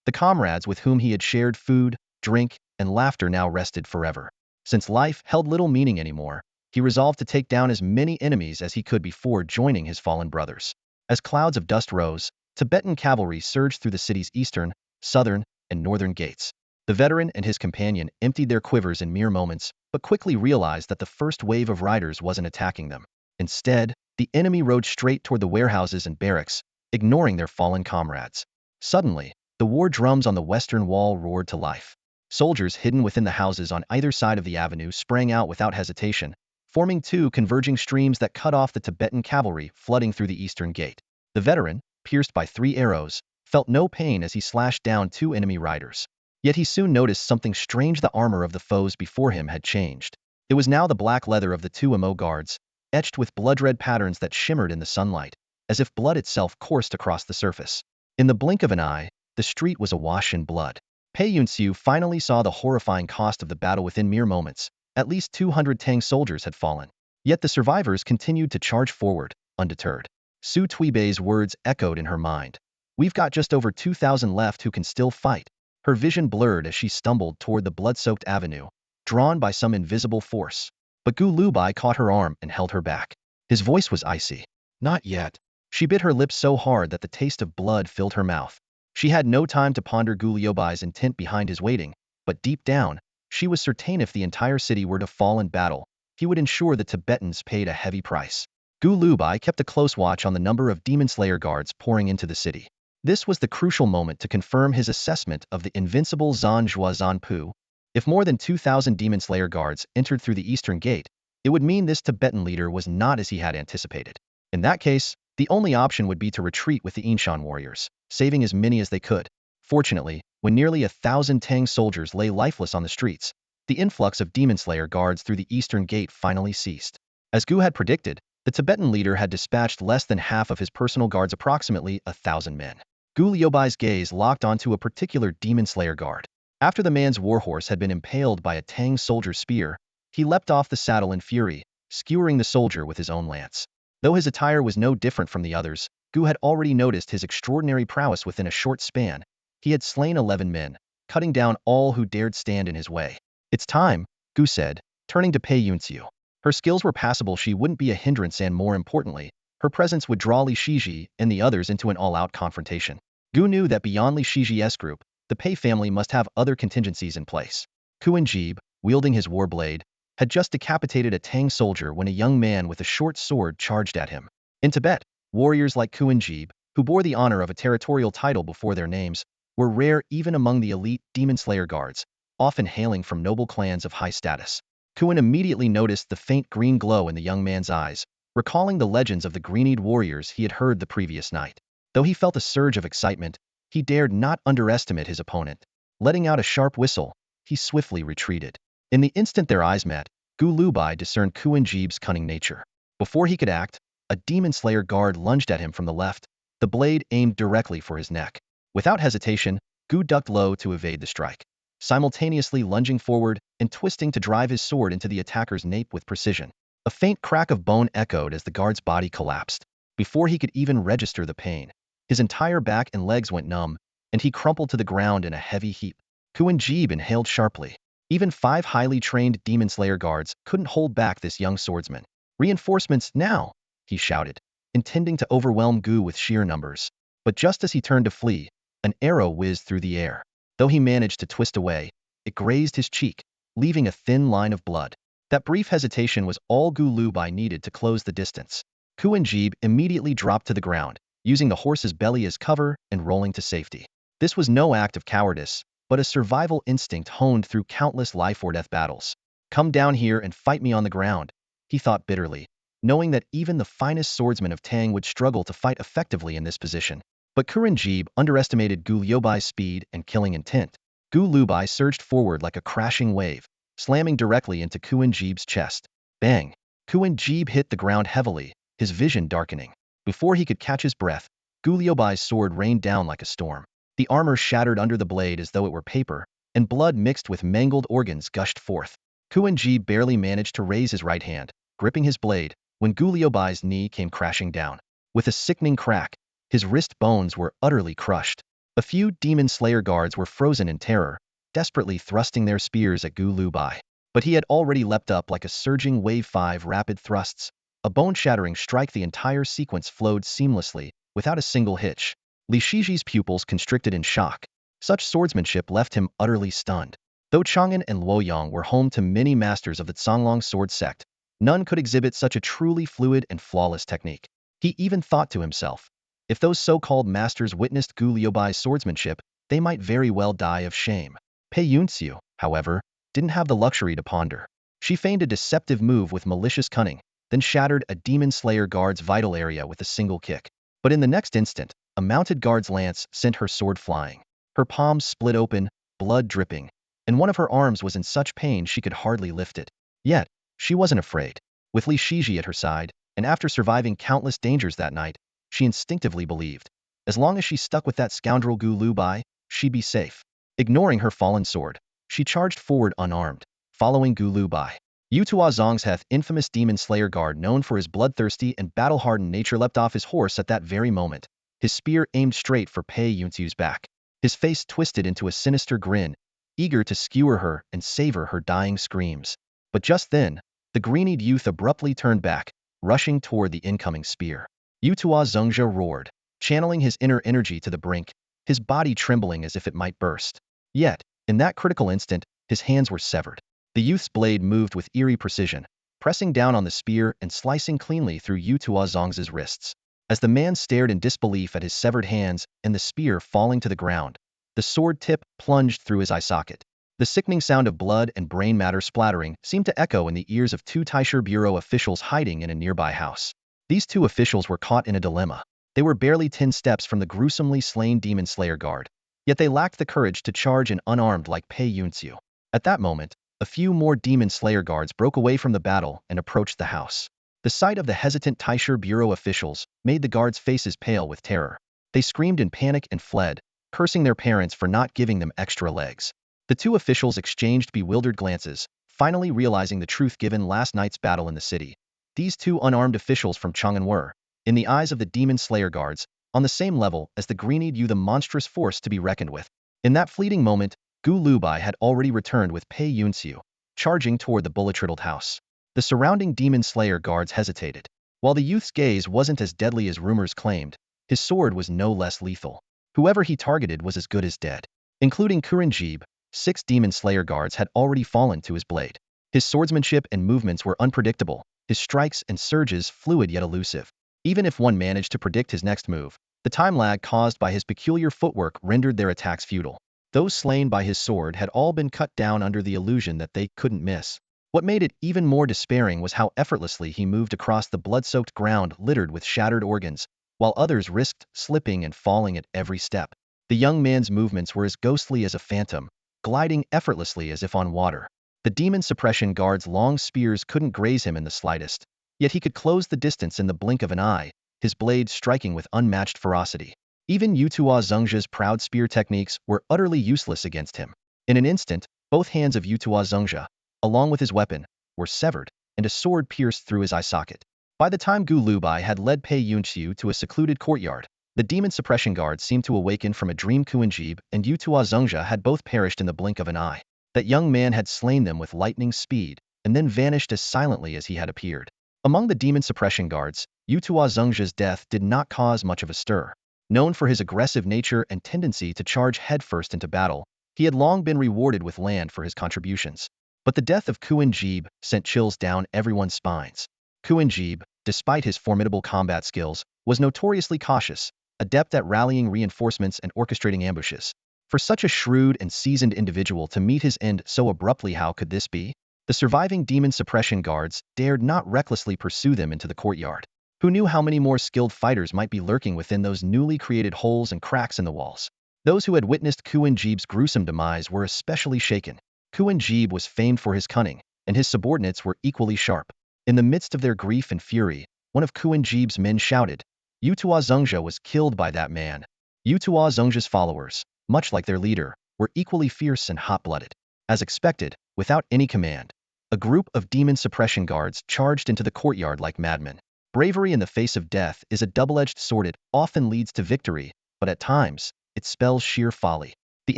The comrades with whom he had shared food, drink, and laughter now rested forever. Since life held little meaning anymore, he resolved to take down as many enemies as he could before joining his fallen brothers. As clouds of dust rose, Tibetan cavalry surged through the city's eastern, southern, and northern gates. The veteran and his companion emptied their quivers in mere moments, but quickly realized that the first wave of riders wasn't attacking them. Instead, the enemy rode straight toward the warehouses and barracks, ignoring their fallen comrades. Suddenly, the war drums on the western wall roared to life. Soldiers hidden within the houses on either side of the avenue sprang out without hesitation, forming 2 converging streams that cut off the Tibetan cavalry flooding through the eastern gate. The veteran, pierced by 3 arrows, felt no pain as he slashed down 2 enemy riders. Yet he soon noticed something strange. The armor of the foes before him had changed. It was now the black leather of the 2 Amo guards, etched with blood-red patterns that shimmered in the sunlight, as if blood itself coursed across the surface. In the blink of an eye, the street was awash in blood. Pei Yunxiu finally saw the horrifying cost of the battle within mere moments. At least 200 Tang soldiers had fallen. Yet the survivors continued to charge forward, undeterred. Su Tuibei's words echoed in her mind. We've got just over 2,000 left who can still fight. Her vision blurred as she stumbled toward the blood-soaked avenue, drawn by some invisible force. But Gu Lubai caught her arm and held her back. His voice was icy. Not yet. She bit her lips so hard that the taste of blood filled her mouth. She had no time to ponder Gu Liubai's intent behind his waiting, but deep down, she was certain if the entire city were to fall in battle, he would ensure the Tibetans paid a heavy price. Gu Lubai kept a close watch on the number of Demon Slayer guards pouring into the city. This was the crucial moment to confirm his assessment of the invincible Zhan Zhuo Zanpu. If more than 2,000 Demon Slayer guards entered through the eastern gate, it would mean this Tibetan leader was not as he had anticipated. In that case, the only option would be to retreat with the Inshan warriors, saving as many as they could. Fortunately, when nearly 1,000 Tang soldiers lay lifeless on the streets, the influx of Demon Slayer guards through the eastern gate finally ceased. As Gu had predicted, the Tibetan leader had dispatched less than half of his personal guards, approximately 1,000 men. Gu Liubai's gaze locked onto a particular Demon Slayer guard. After the man's warhorse had been impaled by a Tang soldier's spear, he leapt off the saddle in fury, skewering the soldier with his own lance. Though his attire was no different from the others, Gu had already noticed his extraordinary prowess within a short span. He had slain 11 men, cutting down all who dared stand in his way. It's time, Gu said, turning to Pei Yunxiu. Her skills were passable, she wouldn't be a hindrance, and more importantly, her presence would draw Li Shiji and the others into an all-out confrontation. Gu knew that beyond Li Shiji's group, the Pei family must have other contingencies in place. Kuan-Jib, wielding his war blade, had just decapitated a Tang soldier when a young man with a short sword charged at him. In Tibet, warriors like Kuan-Jib, who bore the honor of a territorial title before their names, were rare even among the elite Demon Slayer guards, often hailing from noble clans of high status. Kuan immediately noticed the faint green glow in the young man's eyes, recalling the legends of the green-eyed warriors he had heard the previous night. Though he felt a surge of excitement, he dared not underestimate his opponent. Letting out a sharp whistle, he swiftly retreated. In the instant their eyes met, Gu Lubai discerned Kuan-Jib's cunning nature. Before he could act, a Demon Slayer guard lunged at him from the left, the blade aimed directly for his neck. Without hesitation, Gu ducked low to evade the strike, simultaneously lunging forward and twisting to drive his sword into the attacker's nape with precision. A faint crack of bone echoed as the guard's body collapsed. Before he could even register the pain, his entire back and legs went numb, and he crumpled to the ground in a heavy heap. Kuan-Jib inhaled sharply. Even 5 highly trained Demon Slayer guards couldn't hold back this young swordsman. Reinforcements now, he shouted, intending to overwhelm Gu with sheer numbers. But just as he turned to flee, an arrow whizzed through the air. Though he managed to twist away, it grazed his cheek, leaving a thin line of blood. That brief hesitation was all Gu Lubai needed to close the distance. Kuan-Jib immediately dropped to the ground, using the horse's belly as cover and rolling to safety. This was no act of cowardice, but a survival instinct honed through countless life-or-death battles. Come down here and fight me on the ground, he thought bitterly, knowing that even the finest swordsman of Tang would struggle to fight effectively in this position. But Kuan-Jib underestimated Gu Liubai's speed and killing intent. Gu Lubai surged forward like a crashing wave, slamming directly into Kuan-Jib's chest. Bang! Kuan-Jib hit the ground heavily, his vision darkening. Before he could catch his breath, Gu Liubai's sword rained down like a storm. The armor shattered under the blade as though it were paper, and blood mixed with mangled organs gushed forth. Kuan-Jib barely managed to raise his right hand, gripping his blade, when Gu Liubai's knee came crashing down. With a sickening crack, his wrist bones were utterly crushed. A few Demon Slayer guards were frozen in terror, desperately thrusting their spears at Gu Lubai. But he had already leapt up like a surging wave. 5 rapid thrusts. A bone-shattering strike. The entire sequence flowed seamlessly, without a single hitch. Li Shiji's pupils constricted in shock. Such swordsmanship left him utterly stunned. Though Chang'an and Luoyang were home to many masters of the Songlong sword sect, none could exhibit such a truly fluid and flawless technique. He even thought to himself, if those so-called masters witnessed Gu Liubai's swordsmanship, they might very well die of shame. Pei Yunxiu, however, didn't have the luxury to ponder. She feigned a deceptive move with malicious cunning, then shattered a Demon Slayer guard's vital area with a single kick. But in the next instant, a mounted guard's lance sent her sword flying. Her palms split open, blood dripping, and one of her arms was in such pain she could hardly lift it. Yet, she wasn't afraid. With Li Shiji at her side, and after surviving countless dangers that night, she instinctively believed, as long as she stuck with that scoundrel Gu Lubai, she'd be safe. Ignoring her fallen sword, she charged forward unarmed, following Gu Lubai. Yutua Zongsheth, infamous Demon Slayer guard known for his bloodthirsty and battle-hardened nature, leapt off his horse at that very moment, his spear aimed straight for Pei Yunxiu's back. his face twisted into a sinister grin, eager to skewer her and savor her dying screams. But just then, the greenied youth abruptly turned back, rushing toward the incoming spear. Yutua Zhengzhe roared, channeling his inner energy to the brink, his body trembling as if it might burst. Yet, in that critical instant, his hands were severed. The youth's blade moved with eerie precision, pressing down on the spear and slicing cleanly through Yutua Zhengzhe's wrists. As the man stared in disbelief at his severed hands and the spear falling to the ground, the sword tip plunged through his eye socket. The sickening sound of blood and brain matter splattering seemed to echo in the ears of two Taisher Bureau officials hiding in a nearby house. These two officials were caught in a dilemma. They were barely 10 steps from the gruesomely slain Demon Slayer guard, yet they lacked the courage to charge in unarmed like Pei Yunxiu. At that moment, a few more Demon Slayer guards broke away from the battle and approached the house. The sight of the hesitant Taisher Bureau officials made the guards' faces pale with terror. They screamed in panic and fled, cursing their parents for not giving them extra legs. The two officials exchanged bewildered glances, finally realizing the truth given last night's battle in the city. These two unarmed officials from Chang'an were, in the eyes of the Demon Slayer guards, on the same level as the greenied you, the monstrous force to be reckoned with. In that fleeting moment, Gu Lubai had already returned with Pei Yunxiu, charging toward the bullet-riddled house. The surrounding Demon Slayer guards hesitated. While the youth's gaze wasn't as deadly as rumors claimed, his sword was no less lethal. Whoever he targeted was as good as dead. Including Kurenjib, 6 Demon Slayer guards had already fallen to his blade. His swordsmanship and movements were unpredictable, his strikes and surges fluid yet elusive. Even if one managed to predict his next move, the time lag caused by his peculiar footwork rendered their attacks futile. Those slain by his sword had all been cut down under the illusion that they couldn't miss. What made it even more despairing was how effortlessly he moved across the blood-soaked ground littered with shattered organs, while others risked slipping and falling at every step. The young man's movements were as ghostly as a phantom, gliding effortlessly as if on water. The demon suppression guard's long spears couldn't graze him in the slightest, yet he could close the distance in the blink of an eye, his blade striking with unmatched ferocity. Even Yutua Zhengzhe's proud spear techniques were utterly useless against him. In an instant, both hands of Yutua Zhengzhe, along with his weapon, were severed, and a sword pierced through his eye socket. By the time Gu Lubai had led Pei Yunxiu to a secluded courtyard, the demon suppression guard seemed to awaken from a dream. Kuenjib and Yutua Zhengzhe had both perished in the blink of an eye. That young man had slain them with lightning speed, and then vanished as silently as he had appeared. Among the demon suppression guards, Yutua Zhengzhe's death did not cause much of a stir. Known for his aggressive nature and tendency to charge headfirst into battle, he had long been rewarded with land for his contributions. But the death of Kuenjib sent chills down everyone's spines. Kuenjib, despite his formidable combat skills, was notoriously cautious, adept at rallying reinforcements and orchestrating ambushes. For such a shrewd and seasoned individual to meet his end so abruptly, how could this be? The surviving demon suppression guards dared not recklessly pursue them into the courtyard. Who knew how many more skilled fighters might be lurking within those newly created holes and cracks in the walls? Those who had witnessed Kuenjib's gruesome demise were especially shaken. Kuenjib was famed for his cunning, and his subordinates were equally sharp. In the midst of their grief and fury, one of Kuenjib's men shouted, "Yutua Zhengzhe was killed by that man." Yutua Zhengzhe's followers, much like their leader, were equally fierce and hot-blooded. As expected, without any command, a group of demon suppression guards charged into the courtyard like madmen. Bravery in the face of death is a double-edged sword. It often leads to victory, but at times, it spells sheer folly. The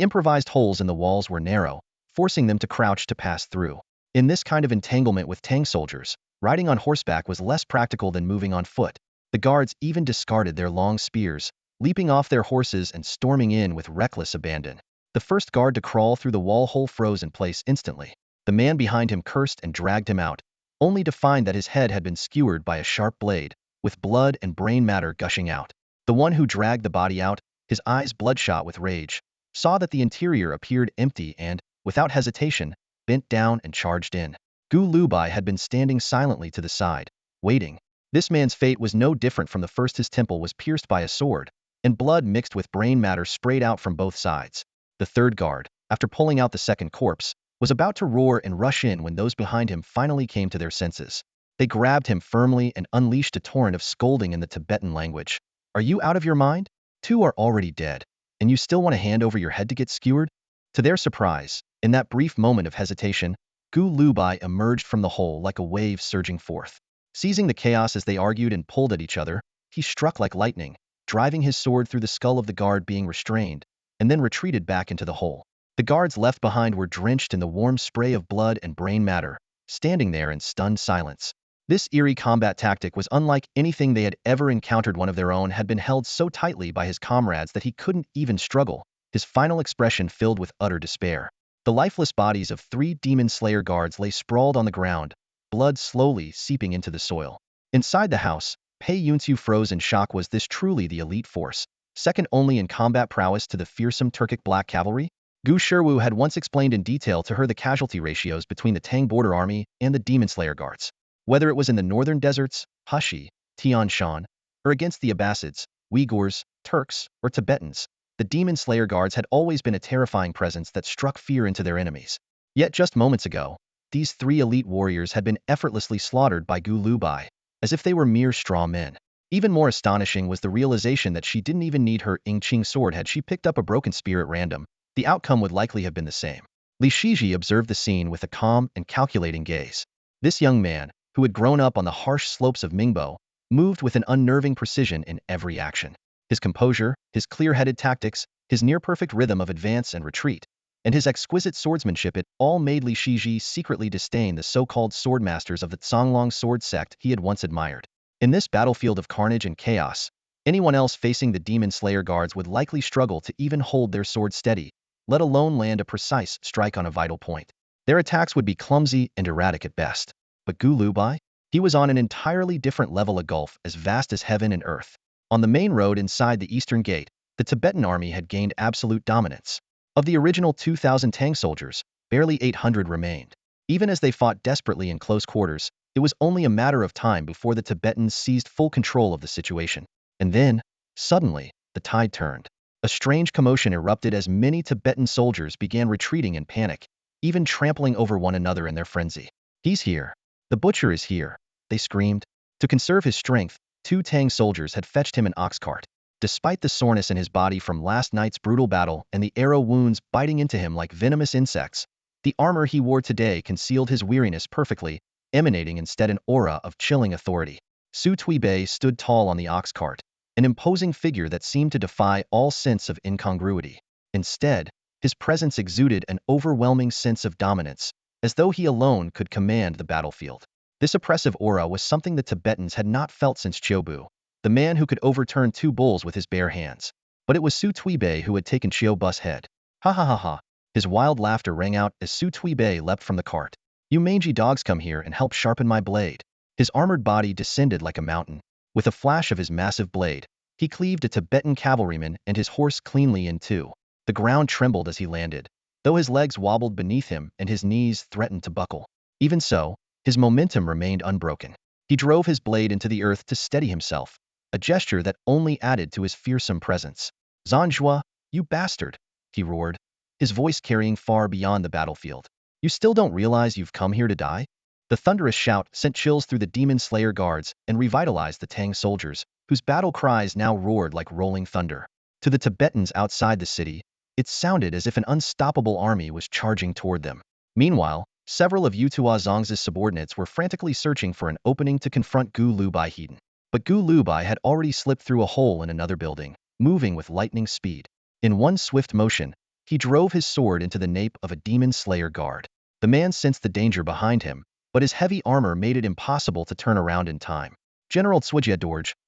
improvised holes in the walls were narrow, forcing them to crouch to pass through. In this kind of entanglement with Tang soldiers, riding on horseback was less practical than moving on foot. The guards even discarded their long spears, leaping off their horses and storming in with reckless abandon. The first guard to crawl through the wall hole froze in place instantly. The man behind him cursed and dragged him out, only to find that his head had been skewered by a sharp blade, with blood and brain matter gushing out. The one who dragged the body out, his eyes bloodshot with rage, saw that the interior appeared empty and, without hesitation, bent down and charged in. Gu Lubai had been standing silently to the side, waiting. This man's fate was no different from the first. His temple was pierced by a sword, and blood mixed with brain matter sprayed out from both sides. The third guard, after pulling out the second corpse, was about to roar and rush in when those behind him finally came to their senses. They grabbed him firmly and unleashed a torrent of scolding in the Tibetan language. "Are you out of your mind? 2 are already dead, and you still want to hand over your head to get skewered?" To their surprise, in that brief moment of hesitation, Gu Lubai emerged from the hole like a wave surging forth. Seizing the chaos as they argued and pulled at each other, he struck like lightning, driving his sword through the skull of the guard being restrained, and then retreated back into the hole. The guards left behind were drenched in the warm spray of blood and brain matter, standing there in stunned silence. This eerie combat tactic was unlike anything they had ever encountered. One of their own had been held so tightly by his comrades that he couldn't even struggle, his final expression filled with utter despair. The lifeless bodies of 3 demon slayer guards lay sprawled on the ground, blood slowly seeping into the soil. Inside the house, Pei Yunsu froze in shock. Was this truly the elite force, second only in combat prowess to the fearsome Turkic Black Cavalry? Gu Shiwu had once explained in detail to her the casualty ratios between the Tang border army and the demon slayer guards. Whether it was in the northern deserts, Hashi, Tian Shan, or against the Abbasids, Uyghurs, Turks, or Tibetans, the demon slayer guards had always been a terrifying presence that struck fear into their enemies. Yet just moments ago, these 3 elite warriors had been effortlessly slaughtered by Gu Lubai, as if they were mere straw men. Even more astonishing was the realization that she didn't even need her Ingqing sword. Had she picked up a broken spear at random, the outcome would likely have been the same. Li Shiji observed the scene with a calm and calculating gaze. This young man, who had grown up on the harsh slopes of Mingbai, moved with an unnerving precision in every action. His composure, his clear-headed tactics, his near-perfect rhythm of advance and retreat, and his exquisite swordsmanship, it all made Li Shiji secretly disdain the so-called swordmasters of the Zonglong sword sect he had once admired. In this battlefield of carnage and chaos, anyone else facing the demon slayer guards would likely struggle to even hold their sword steady, let alone land a precise strike on a vital point. Their attacks would be clumsy and erratic at best. But Gu Lubai? He was on an entirely different level, a gulf as vast as heaven and earth. On the main road inside the eastern gate, the Tibetan army had gained absolute dominance. Of the original 2,000 Tang soldiers, barely 800 remained. Even as they fought desperately in close quarters, it was only a matter of time before the Tibetans seized full control of the situation. And then, suddenly, the tide turned. A strange commotion erupted as many Tibetan soldiers began retreating in panic, even trampling over one another in their frenzy. "He's here! The butcher is here!" they screamed. To conserve his strength, 2 Tang soldiers had fetched him an ox cart. Despite the soreness in his body from last night's brutal battle and the arrow wounds biting into him like venomous insects, the armor he wore today concealed his weariness perfectly, emanating instead an aura of chilling authority. Su Tuibei stood tall on the ox cart, an imposing figure that seemed to defy all sense of incongruity. Instead, his presence exuded an overwhelming sense of dominance, as though he alone could command the battlefield. This oppressive aura was something the Tibetans had not felt since Chiobu, the man who could overturn 2 bulls with his bare hands. But it was Su Tuibei who had taken Chiobu's head. Ha ha ha ha. His wild laughter rang out as Su Tuibei leapt from the cart. "You mangy dogs, come here and help sharpen my blade." His armored body descended like a mountain. With a flash of his massive blade, he cleaved a Tibetan cavalryman and his horse cleanly in 2. The ground trembled as he landed, though his legs wobbled beneath him and his knees threatened to buckle. Even so, his momentum remained unbroken. He drove his blade into the earth to steady himself, a gesture that only added to his fearsome presence. "Zanjua, you bastard!" he roared, his voice carrying far beyond the battlefield. "You still don't realize you've come here to die?" The thunderous shout sent chills through the demon slayer guards and revitalized the Tang soldiers, whose battle cries now roared like rolling thunder. To the Tibetans outside the city, it sounded as if an unstoppable army was charging toward them. Meanwhile, several of Yutua Zong's subordinates were frantically searching for an opening to confront Gu Lubai Heaton. But Gu Lubai had already slipped through a hole in another building, moving with lightning speed. In one swift motion, he drove his sword into the nape of a demon slayer guard. The man sensed the danger behind him, but his heavy armor made it impossible to turn around in time. "General Tsujia,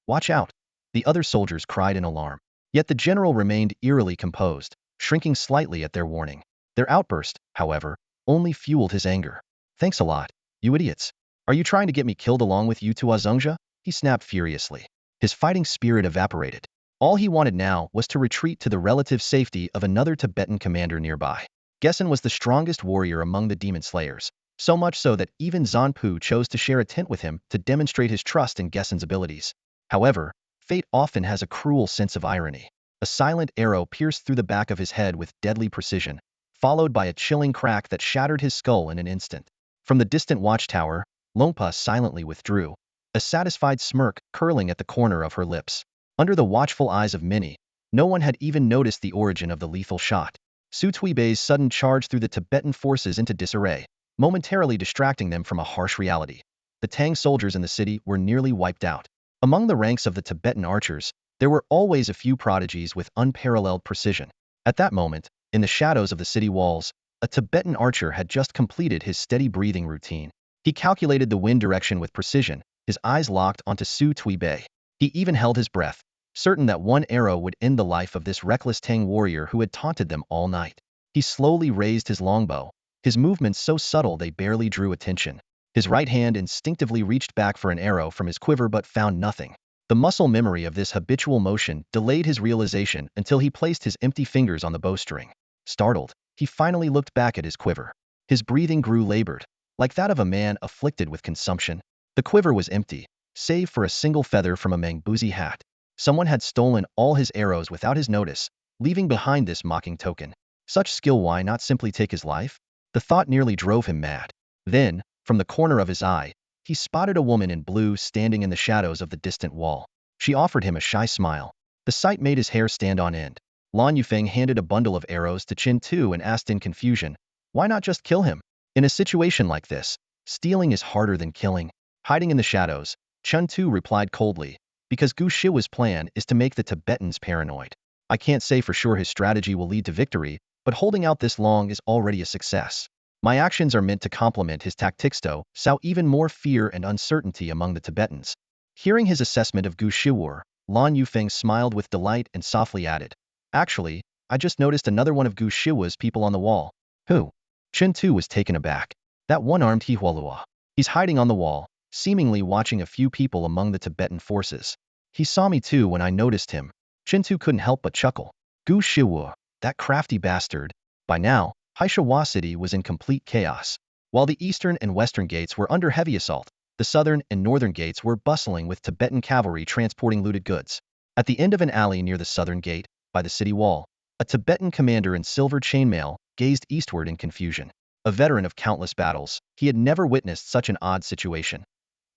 watch out!" the other soldiers cried in alarm. Yet the general remained eerily composed, shrinking slightly at their warning. Their outburst, however, only fueled his anger. "Thanks a lot, you idiots. Are you trying to get me killed along with Yutua Zongja?" he snapped furiously. His fighting spirit evaporated. All he wanted now was to retreat to the relative safety of another Tibetan commander nearby. Gessen was the strongest warrior among the demon slayers, so much so that even Zanpu chose to share a tent with him to demonstrate his trust in Gessen's abilities. However, fate often has a cruel sense of irony. A silent arrow pierced through the back of his head with deadly precision, followed by a chilling crack that shattered his skull in an instant. From the distant watchtower, Longpa silently withdrew, a satisfied smirk curling at the corner of her lips. Under the watchful eyes of many, no one had even noticed the origin of the lethal shot. Su Tuibei's sudden charge threw the Tibetan forces into disarray, momentarily distracting them from a harsh reality. The Tang soldiers in the city were nearly wiped out. Among the ranks of the Tibetan archers, there were always a few prodigies with unparalleled precision. At that moment, in the shadows of the city walls, a Tibetan archer had just completed his steady breathing routine. He calculated the wind direction with precision, his eyes locked onto Su Tui Bei. He even held his breath, certain that one arrow would end the life of this reckless Tang warrior who had taunted them all night. He slowly raised his longbow, his movements so subtle they barely drew attention. His right hand instinctively reached back for an arrow from his quiver but found nothing. The muscle memory of this habitual motion delayed his realization until he placed his empty fingers on the bowstring. Startled, he finally looked back at his quiver. His breathing grew labored, like that of a man afflicted with consumption. The quiver was empty, save for a single feather from a Mangbuzi hat. Someone had stolen all his arrows without his notice, leaving behind this mocking token. Such skill, why not simply take his life? The thought nearly drove him mad. Then, from the corner of his eye, he spotted a woman in blue standing in the shadows of the distant wall. She offered him a shy smile. The sight made his hair stand on end. Lan Yufeng handed a bundle of arrows to Qin Tu and asked in confusion, why not just kill him? In a situation like this, stealing is harder than killing. Hiding in the shadows, Chun Tu replied coldly, because Gu Shiwa's plan is to make the Tibetans paranoid. I can't say for sure his strategy will lead to victory, but holding out this long is already a success. My actions are meant to complement his tactics to sow even more fear and uncertainty among the Tibetans. Hearing his assessment of Gu Shiwa, Lan Yufeng smiled with delight and softly added, actually, I just noticed another one of Gu Shiwa's people on the wall. Who? Chen Tu was taken aback. That one-armed Hihualua. He's hiding on the wall, seemingly watching a few people among the Tibetan forces. He saw me too when I noticed him. Chen Tu couldn't help but chuckle. Gu Shiwa, that crafty bastard. By now, Haishawa City was in complete chaos. While the eastern and western gates were under heavy assault, the southern and northern gates were bustling with Tibetan cavalry transporting looted goods. At the end of an alley near the southern gate, by the city wall, a Tibetan commander in silver chainmail gazed eastward in confusion. A veteran of countless battles, he had never witnessed such an odd situation.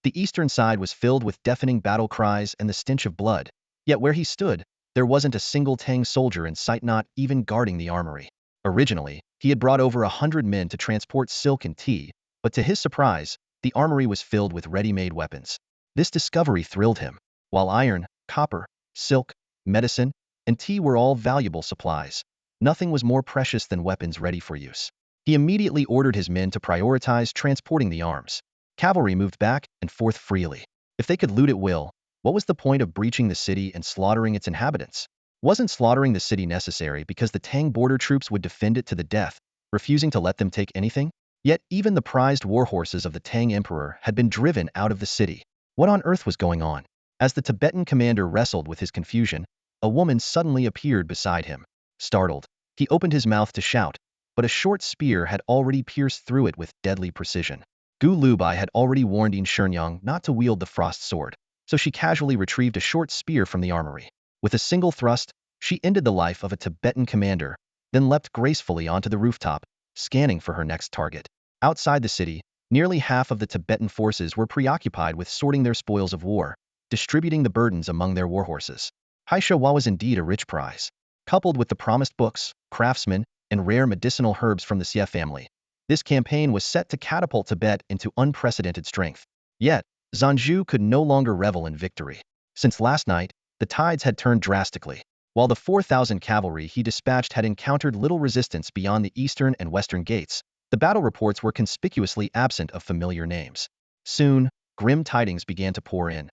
The eastern side was filled with deafening battle cries and the stench of blood, yet where he stood, there wasn't a single Tang soldier in sight, not even guarding the armory. Originally, he had brought over 100 men to transport silk and tea, but to his surprise, the armory was filled with ready-made weapons. This discovery thrilled him. While iron, copper, silk, medicine, and tea were all valuable supplies, nothing was more precious than weapons ready for use. He immediately ordered his men to prioritize transporting the arms. Cavalry moved back and forth freely. If they could loot at will, what was the point of breaching the city and slaughtering its inhabitants? Wasn't slaughtering the city necessary because the Tang border troops would defend it to the death, refusing to let them take anything? Yet even the prized war horses of the Tang emperor had been driven out of the city. What on earth was going on? As the Tibetan commander wrestled with his confusion, a woman suddenly appeared beside him. Startled, he opened his mouth to shout, but a short spear had already pierced through it with deadly precision. Gu Lubai had already warned Yin Shenyang not to wield the frost sword, so she casually retrieved a short spear from the armory. With a single thrust, she ended the life of a Tibetan commander, then leapt gracefully onto the rooftop, scanning for her next target. Outside the city, nearly half of the Tibetan forces were preoccupied with sorting their spoils of war, distributing the burdens among their warhorses. Haishawa was indeed a rich prize. Coupled with the promised books, craftsmen, and rare medicinal herbs from the Xie family, this campaign was set to catapult Tibet into unprecedented strength. Yet, Zanju could no longer revel in victory. Since last night, the tides had turned drastically. While the 4,000 cavalry he dispatched had encountered little resistance beyond the eastern and western gates, the battle reports were conspicuously absent of familiar names. Soon, grim tidings began to pour in.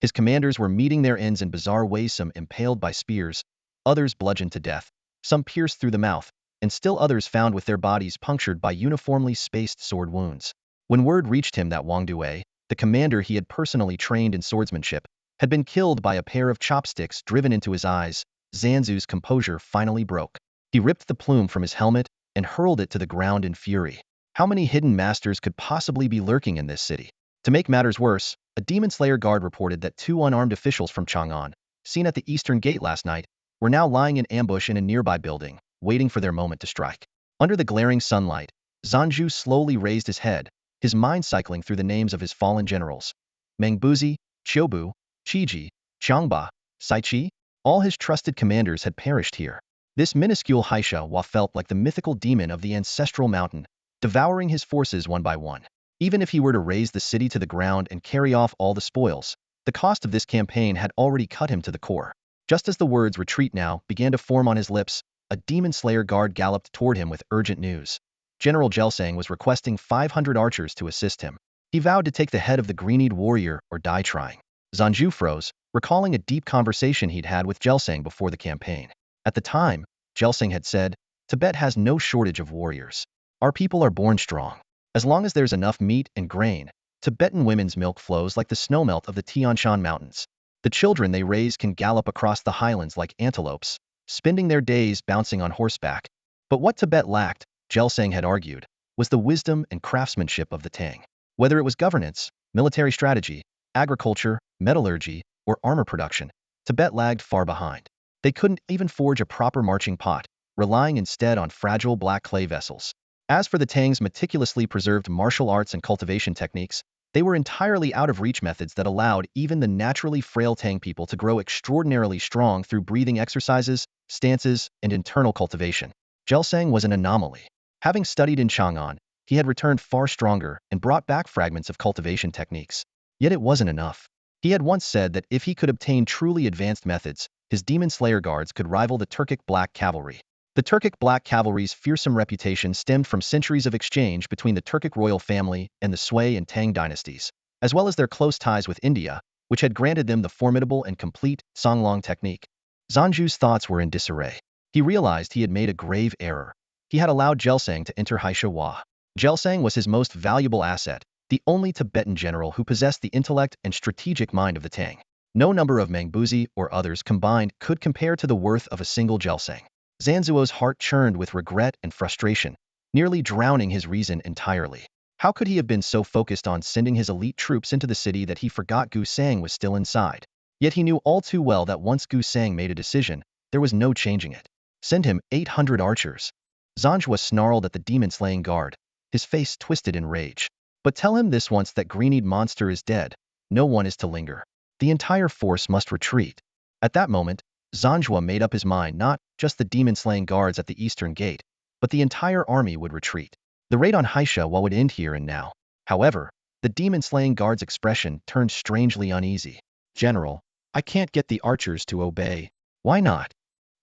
His commanders were meeting their ends in bizarre ways, some impaled by spears, others bludgeoned to death, some pierced through the mouth, and still others found with their bodies punctured by uniformly spaced sword wounds. When word reached him that Wang Due, the commander he had personally trained in swordsmanship, had been killed by a pair of chopsticks driven into his eyes, Zanzu's composure finally broke. He ripped the plume from his helmet and hurled it to the ground in fury. How many hidden masters could possibly be lurking in this city? To make matters worse, a Demon Slayer guard reported that 2 unarmed officials from Chang'an, seen at the eastern gate last night, were now lying in ambush in a nearby building, waiting for their moment to strike. Under the glaring sunlight, Zanju slowly raised his head, his mind cycling through the names of his fallen generals. Mangbuzi, Qiubu, Qiji, Qiangba, Saiqi, all his trusted commanders had perished here. This minuscule Haisha felt like the mythical demon of the ancestral mountain, devouring his forces one by one. Even if he were to raze the city to the ground and carry off all the spoils, the cost of this campaign had already cut him to the core. Just as the words retreat now began to form on his lips, a demon slayer guard galloped toward him with urgent news. General Gelsang was requesting 500 archers to assist him. He vowed to take the head of the green-eyed warrior or die trying. Zanju froze, recalling a deep conversation he'd had with Gelsang before the campaign. At the time, Gelsang had said, "Tibet has no shortage of warriors. Our people are born strong. As long as there's enough meat and grain, Tibetan women's milk flows like the snowmelt of the Tian Shan Mountains. The children they raise can gallop across the highlands like antelopes, spending their days bouncing on horseback." But what Tibet lacked, Gelsang had argued, was the wisdom and craftsmanship of the Tang. Whether it was governance, military strategy, agriculture, metallurgy, or armor production, Tibet lagged far behind. They couldn't even forge a proper marching pot, relying instead on fragile black clay vessels. As for the Tang's meticulously preserved martial arts and cultivation techniques, they were entirely out of reach methods that allowed even the naturally frail Tang people to grow extraordinarily strong through breathing exercises, stances, and internal cultivation. Gelsang was an anomaly. Having studied in Chang'an, he had returned far stronger and brought back fragments of cultivation techniques. Yet it wasn't enough. He had once said that if he could obtain truly advanced methods, his demon slayer guards could rival the Turkic Black Cavalry. The Turkic Black Cavalry's fearsome reputation stemmed from centuries of exchange between the Turkic royal family and the Sui and Tang dynasties, as well as their close ties with India, which had granted them the formidable and complete Songlong technique. Zanju's thoughts were in disarray. He realized he had made a grave error. He had allowed Gelsang to enter Haishawa. Gelsang was his most valuable asset, the only Tibetan general who possessed the intellect and strategic mind of the Tang. No number of Mangbuzi or others combined could compare to the worth of a single Gelsang. Zanzuo's heart churned with regret and frustration, nearly drowning his reason entirely. How could he have been so focused on sending his elite troops into the city that he forgot Gu Sang was still inside? Yet he knew all too well that once Gu Sang made a decision, there was no changing it. Send him 800 archers. Zanjua snarled at the demon-slaying guard, his face twisted in rage. But tell him this once that green-eyed monster is dead, no one is to linger. The entire force must retreat. At that moment, Zanjua made up his mind not just the demon-slaying guards at the eastern gate, but the entire army would retreat. The raid on Haishawa would end here and now. However, the demon-slaying guard's expression turned strangely uneasy. "General, I can't get the archers to obey." "Why not?"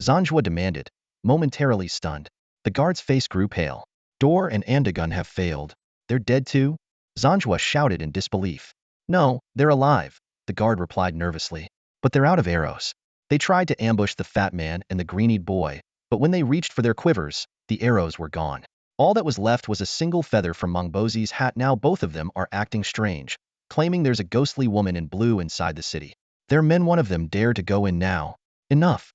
Zanjua demanded, momentarily stunned. The guard's face grew pale. "Dor and Andagun have failed. They're dead too?" Zanjua shouted in disbelief. "No, they're alive," the guard replied nervously. "But they're out of arrows. They tried to ambush the fat man and the green-eyed boy, but when they reached for their quivers, the arrows were gone. All that was left was a single feather from Mongbozi's hat. Now both of them are acting strange, claiming there's a ghostly woman in blue inside the city. Their men, one of them dare to go in now." "Enough!"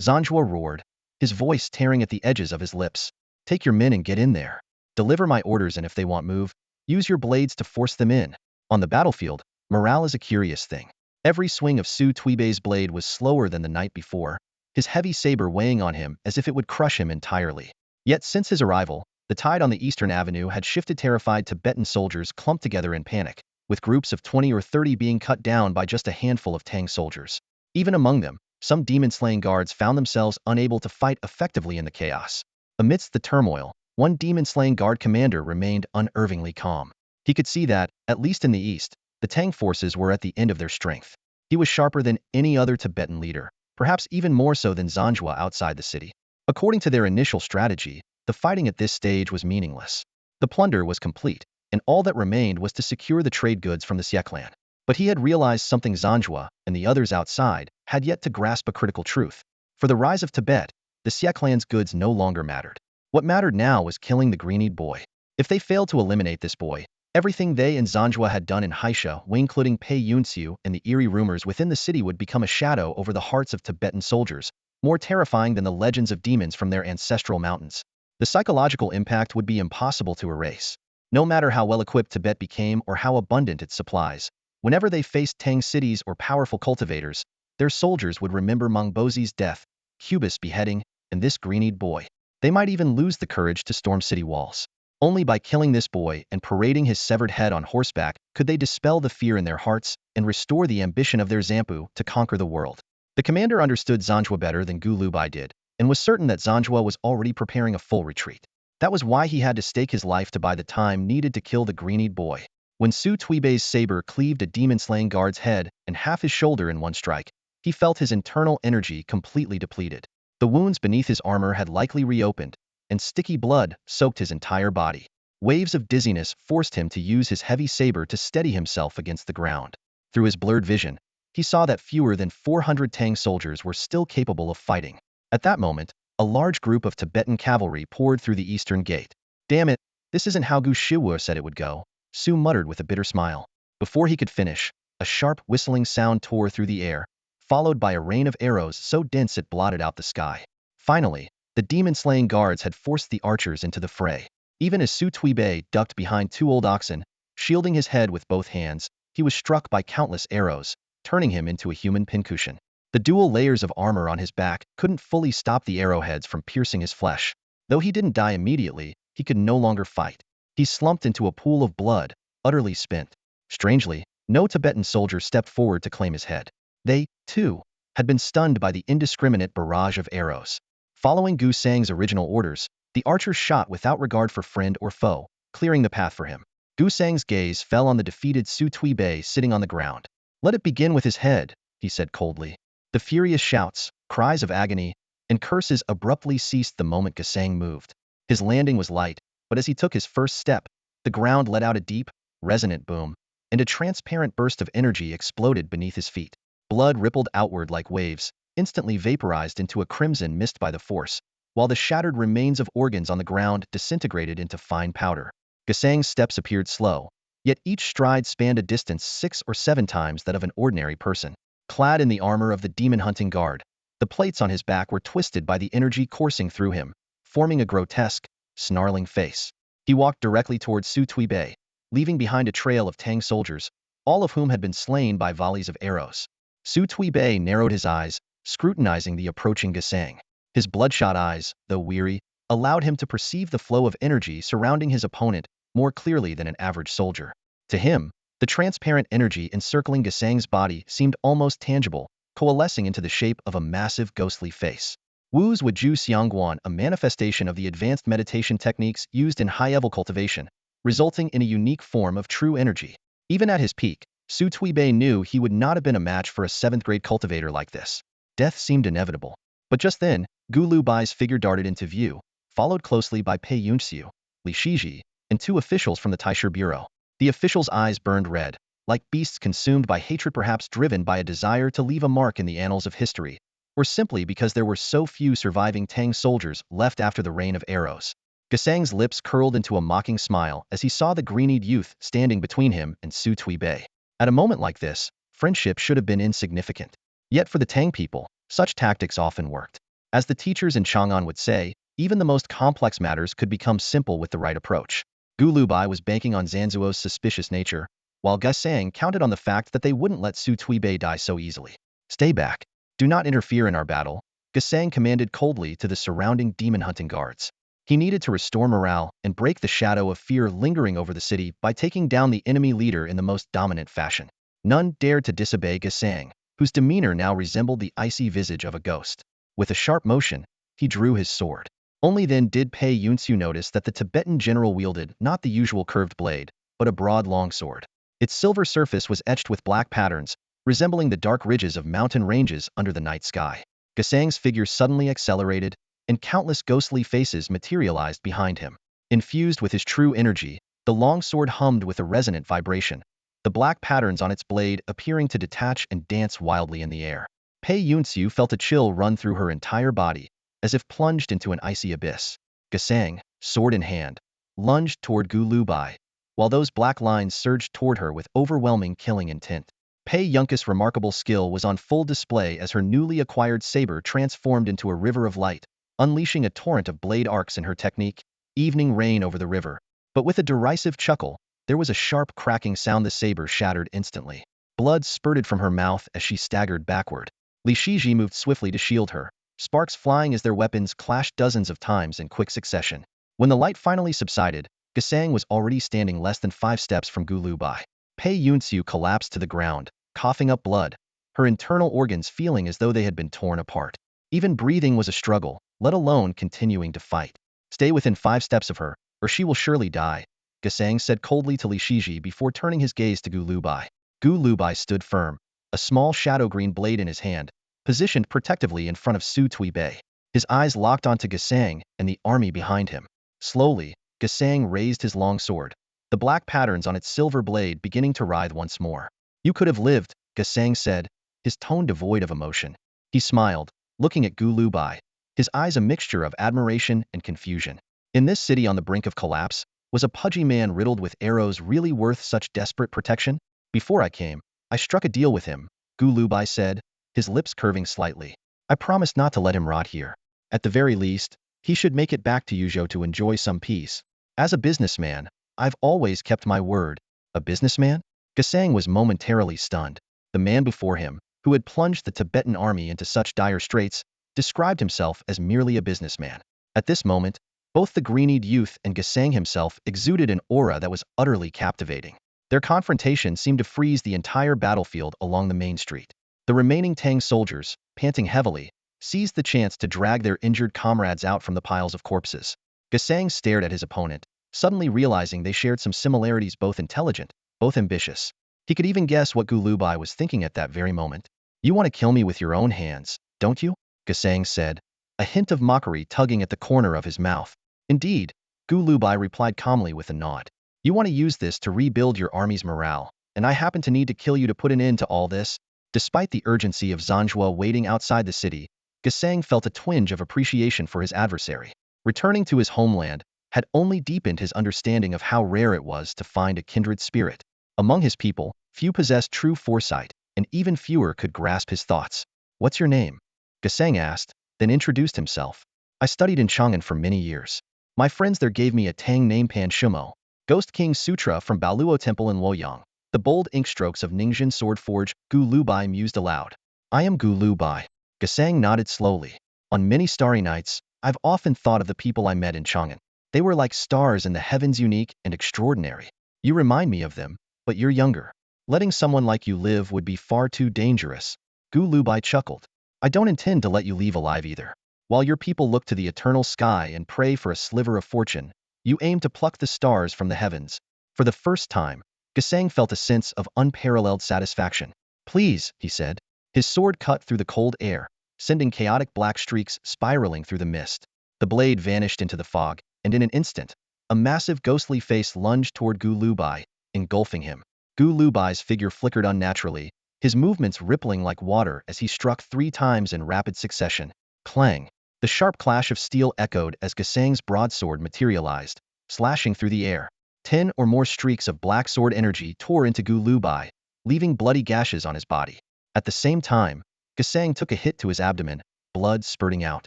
Zanjua roared, his voice tearing at the edges of his lips. "Take your men and get in there. Deliver my orders, and if they want move, use your blades to force them in." On the battlefield, morale is a curious thing. Every swing of Su Tuibei's blade was slower than the night before, his heavy saber weighing on him as if it would crush him entirely. Yet since his arrival, the tide on the eastern avenue had shifted. Terrified Tibetan soldiers clumped together in panic, with groups of 20 or 30 being cut down by just a handful of Tang soldiers. Even among them, some demon-slaying guards found themselves unable to fight effectively in the chaos. Amidst the turmoil, one demon-slaying guard commander remained unerringly calm. He could see that, at least in the east, the Tang forces were at the end of their strength. He was sharper than any other Tibetan leader, perhaps even more so than Zanjua outside the city. According to their initial strategy, the fighting at this stage was meaningless. The plunder was complete, and all that remained was to secure the trade goods from the Xie clan. But he had realized something. Zanjua and the others outside had yet to grasp a critical truth. For the rise of Tibet, the Xie clan's goods no longer mattered. What mattered now was killing the green-eyed boy. If they failed to eliminate this boy, everything they and Zanjua had done in Haisha, including Pei Yunxiu and the eerie rumors within the city, would become a shadow over the hearts of Tibetan soldiers, more terrifying than the legends of demons from their ancestral mountains. The psychological impact would be impossible to erase. No matter how well-equipped Tibet became or how abundant its supplies, whenever they faced Tang cities or powerful cultivators, their soldiers would remember Mongbozi's death, Cubis' beheading, and this green-eyed boy. They might even lose the courage to storm city walls. Only by killing this boy and parading his severed head on horseback could they dispel the fear in their hearts and restore the ambition of their Zampu to conquer the world. The commander understood Zanjua better than Gu Lubai did, and was certain that Zanjua was already preparing a full retreat. That was why he had to stake his life to buy the time needed to kill the green-eyed boy. When Su Tuibei's saber cleaved a demon-slaying guard's head and half his shoulder in one strike, he felt his internal energy completely depleted. The wounds beneath his armor had likely reopened, and sticky blood soaked his entire body. Waves of dizziness forced him to use his heavy saber to steady himself against the ground. Through his blurred vision, he saw that fewer than 400 Tang soldiers were still capable of fighting. At that moment, a large group of Tibetan cavalry poured through the eastern gate. Damn it, this isn't how Gu Shiwu said it would go, Su muttered with a bitter smile. Before he could finish, a sharp whistling sound tore through the air, followed by a rain of arrows so dense it blotted out the sky. Finally, the demon-slaying guards had forced the archers into the fray. Even as Su Tuibei ducked behind two old oxen, shielding his head with both hands, he was struck by countless arrows, turning him into a human pincushion. The dual layers of armor on his back couldn't fully stop the arrowheads from piercing his flesh. Though he didn't die immediately, he could no longer fight. He slumped into a pool of blood, utterly spent. Strangely, no Tibetan soldier stepped forward to claim his head. They, too, had been stunned by the indiscriminate barrage of arrows. Following Gu Sang's original orders, the archers shot without regard for friend or foe, clearing the path for him. Gu Sang's gaze fell on the defeated Su Tuibei sitting on the ground. Let it begin with his head, he said coldly. The furious shouts, cries of agony, and curses abruptly ceased the moment Gesang moved. His landing was light, but as he took his first step, the ground let out a deep, resonant boom, and a transparent burst of energy exploded beneath his feet. Blood rippled outward like waves, instantly vaporized into a crimson mist by the force, while the shattered remains of organs on the ground disintegrated into fine powder. Gesang's steps appeared slow, yet each stride spanned a distance 6 or 7 times that of an ordinary person. Clad in the armor of the demon-hunting guard, the plates on his back were twisted by the energy coursing through him, forming a grotesque, snarling face. He walked directly towards Su Tuibei, leaving behind a trail of Tang soldiers, all of whom had been slain by volleys of arrows. Su Tuibei narrowed his eyes, scrutinizing the approaching Gesang. His bloodshot eyes, though weary, allowed him to perceive the flow of energy surrounding his opponent more clearly than an average soldier. To him, the transparent energy encircling Gesang's body seemed almost tangible, coalescing into the shape of a massive ghostly face. Wu's Waju Xiangguan, a manifestation of the advanced meditation techniques used in high-level cultivation, resulting in a unique form of true energy. Even at his peak, Su Tuibei knew he would not have been a match for a 7th-grade cultivator like this. Death seemed inevitable. But just then, Gu Lubai's figure darted into view, followed closely by Pei Yunxiu, Li Shiji, and 2 officials from the Taisher Bureau. The officials' eyes burned red, like beasts consumed by hatred, perhaps driven by a desire to leave a mark in the annals of history, or simply because there were so few surviving Tang soldiers left after the rain of arrows. Gesang's lips curled into a mocking smile as he saw the green-eyed youth standing between him and Su Tuibei. At a moment like this, friendship should have been insignificant. Yet for the Tang people, such tactics often worked. As the teachers in Chang'an would say, even the most complex matters could become simple with the right approach. Gu Lubai was banking on Zanzuo's suspicious nature, while Gesang counted on the fact that they wouldn't let Su Tuibei die so easily. Stay back. Do not interfere in our battle, Gesang commanded coldly to the surrounding demon-hunting guards. He needed to restore morale and break the shadow of fear lingering over the city by taking down the enemy leader in the most dominant fashion. None dared to disobey Gesang, whose demeanor now resembled the icy visage of a ghost. With a sharp motion, he drew his sword. Only then did Pei Yunxiu notice that the Tibetan general wielded not the usual curved blade, but a broad longsword. Its silver surface was etched with black patterns, resembling the dark ridges of mountain ranges under the night sky. Gesang's figure suddenly accelerated, and countless ghostly faces materialized behind him. Infused with his true energy, the longsword hummed with a resonant vibration, the black patterns on its blade appearing to detach and dance wildly in the air. Pei Yunxiu felt a chill run through her entire body, as if plunged into an icy abyss. Gesang, sword in hand, lunged toward Gu Lubai, while those black lines surged toward her with overwhelming killing intent. Pei Yunxi's remarkable skill was on full display as her newly acquired saber transformed into a river of light, unleashing a torrent of blade arcs in her technique, evening rain over the river. But with a derisive chuckle, there was a sharp cracking sound. The saber shattered instantly. Blood spurted from her mouth as she staggered backward. Li Shiji moved swiftly to shield her, sparks flying as their weapons clashed dozens of times in quick succession. When the light finally subsided, Gesang was already standing less than 5 steps from Gu Lubai. Pei Yunxiu collapsed to the ground, coughing up blood, her internal organs feeling as though they had been torn apart. Even breathing was a struggle, let alone continuing to fight. Stay within 5 steps of her, or she will surely die, Gesang said coldly to Li Shiji before turning his gaze to Gu Lubai. Gu Lubai stood firm, a small shadow-green blade in his hand, positioned protectively in front of Su Tuibei. His eyes locked onto Gasang and the army behind him. Slowly, Gasang raised his long sword, the black patterns on its silver blade beginning to writhe once more. You could have lived, Gasang said, his tone devoid of emotion. He smiled, looking at Gu Lubai, his eyes a mixture of admiration and confusion. In this city on the brink of collapse, was a pudgy man riddled with arrows really worth such desperate protection? Before I came, I struck a deal with him, Gu Lubai said, his lips curving slightly. I promised not to let him rot here. At the very least, he should make it back to Yuzhou to enjoy some peace. As a businessman, I've always kept my word. A businessman? Gasang was momentarily stunned. The man before him, who had plunged the Tibetan army into such dire straits, described himself as merely a businessman. At this moment, both the green-eyed youth and Gasang himself exuded an aura that was utterly captivating. Their confrontation seemed to freeze the entire battlefield along the main street. The remaining Tang soldiers, panting heavily, seized the chance to drag their injured comrades out from the piles of corpses. Gasang stared at his opponent, suddenly realizing they shared some similarities, both intelligent, both ambitious. He could even guess what Gu Lubai was thinking at that very moment. You want to kill me with your own hands, don't you? Gasang said, a hint of mockery tugging at the corner of his mouth. Indeed, Gu Lubai replied calmly with a nod. You want to use this to rebuild your army's morale, and I happen to need to kill you to put an end to all this? Despite the urgency of Zanjua waiting outside the city, Gasang felt a twinge of appreciation for his adversary. Returning to his homeland had only deepened his understanding of how rare it was to find a kindred spirit. Among his people, few possessed true foresight, and even fewer could grasp his thoughts. What's your name? Gasang asked, then introduced himself. I studied in Chang'an for many years. My friends there gave me a Tang name Pan Shumo, Ghost King Sutra from Baluo Temple in Luoyang. The bold inkstrokes of Ningxin Sword Forge, Gu Lubai mused aloud. I am Gu Lubai. Gasang nodded slowly. On many starry nights, I've often thought of the people I met in Chang'an. They were like stars in the heavens, unique and extraordinary. You remind me of them, but you're younger. Letting someone like you live would be far too dangerous. Gu Lubai chuckled. I don't intend to let you leave alive either. While your people look to the eternal sky and pray for a sliver of fortune, you aim to pluck the stars from the heavens. For the first time, Gasang felt a sense of unparalleled satisfaction. Please, he said. His sword cut through the cold air, sending chaotic black streaks spiraling through the mist. The blade vanished into the fog, and in an instant, a massive ghostly face lunged toward Gu Lubai, engulfing him. Gu Lubai's figure flickered unnaturally, his movements rippling like water as he struck 3 times in rapid succession. Clang! The sharp clash of steel echoed as Gasang's broadsword materialized, slashing through the air. 10 or more streaks of black sword energy tore into Gu Lubai, leaving bloody gashes on his body. At the same time, Gasang took a hit to his abdomen, blood spurting out.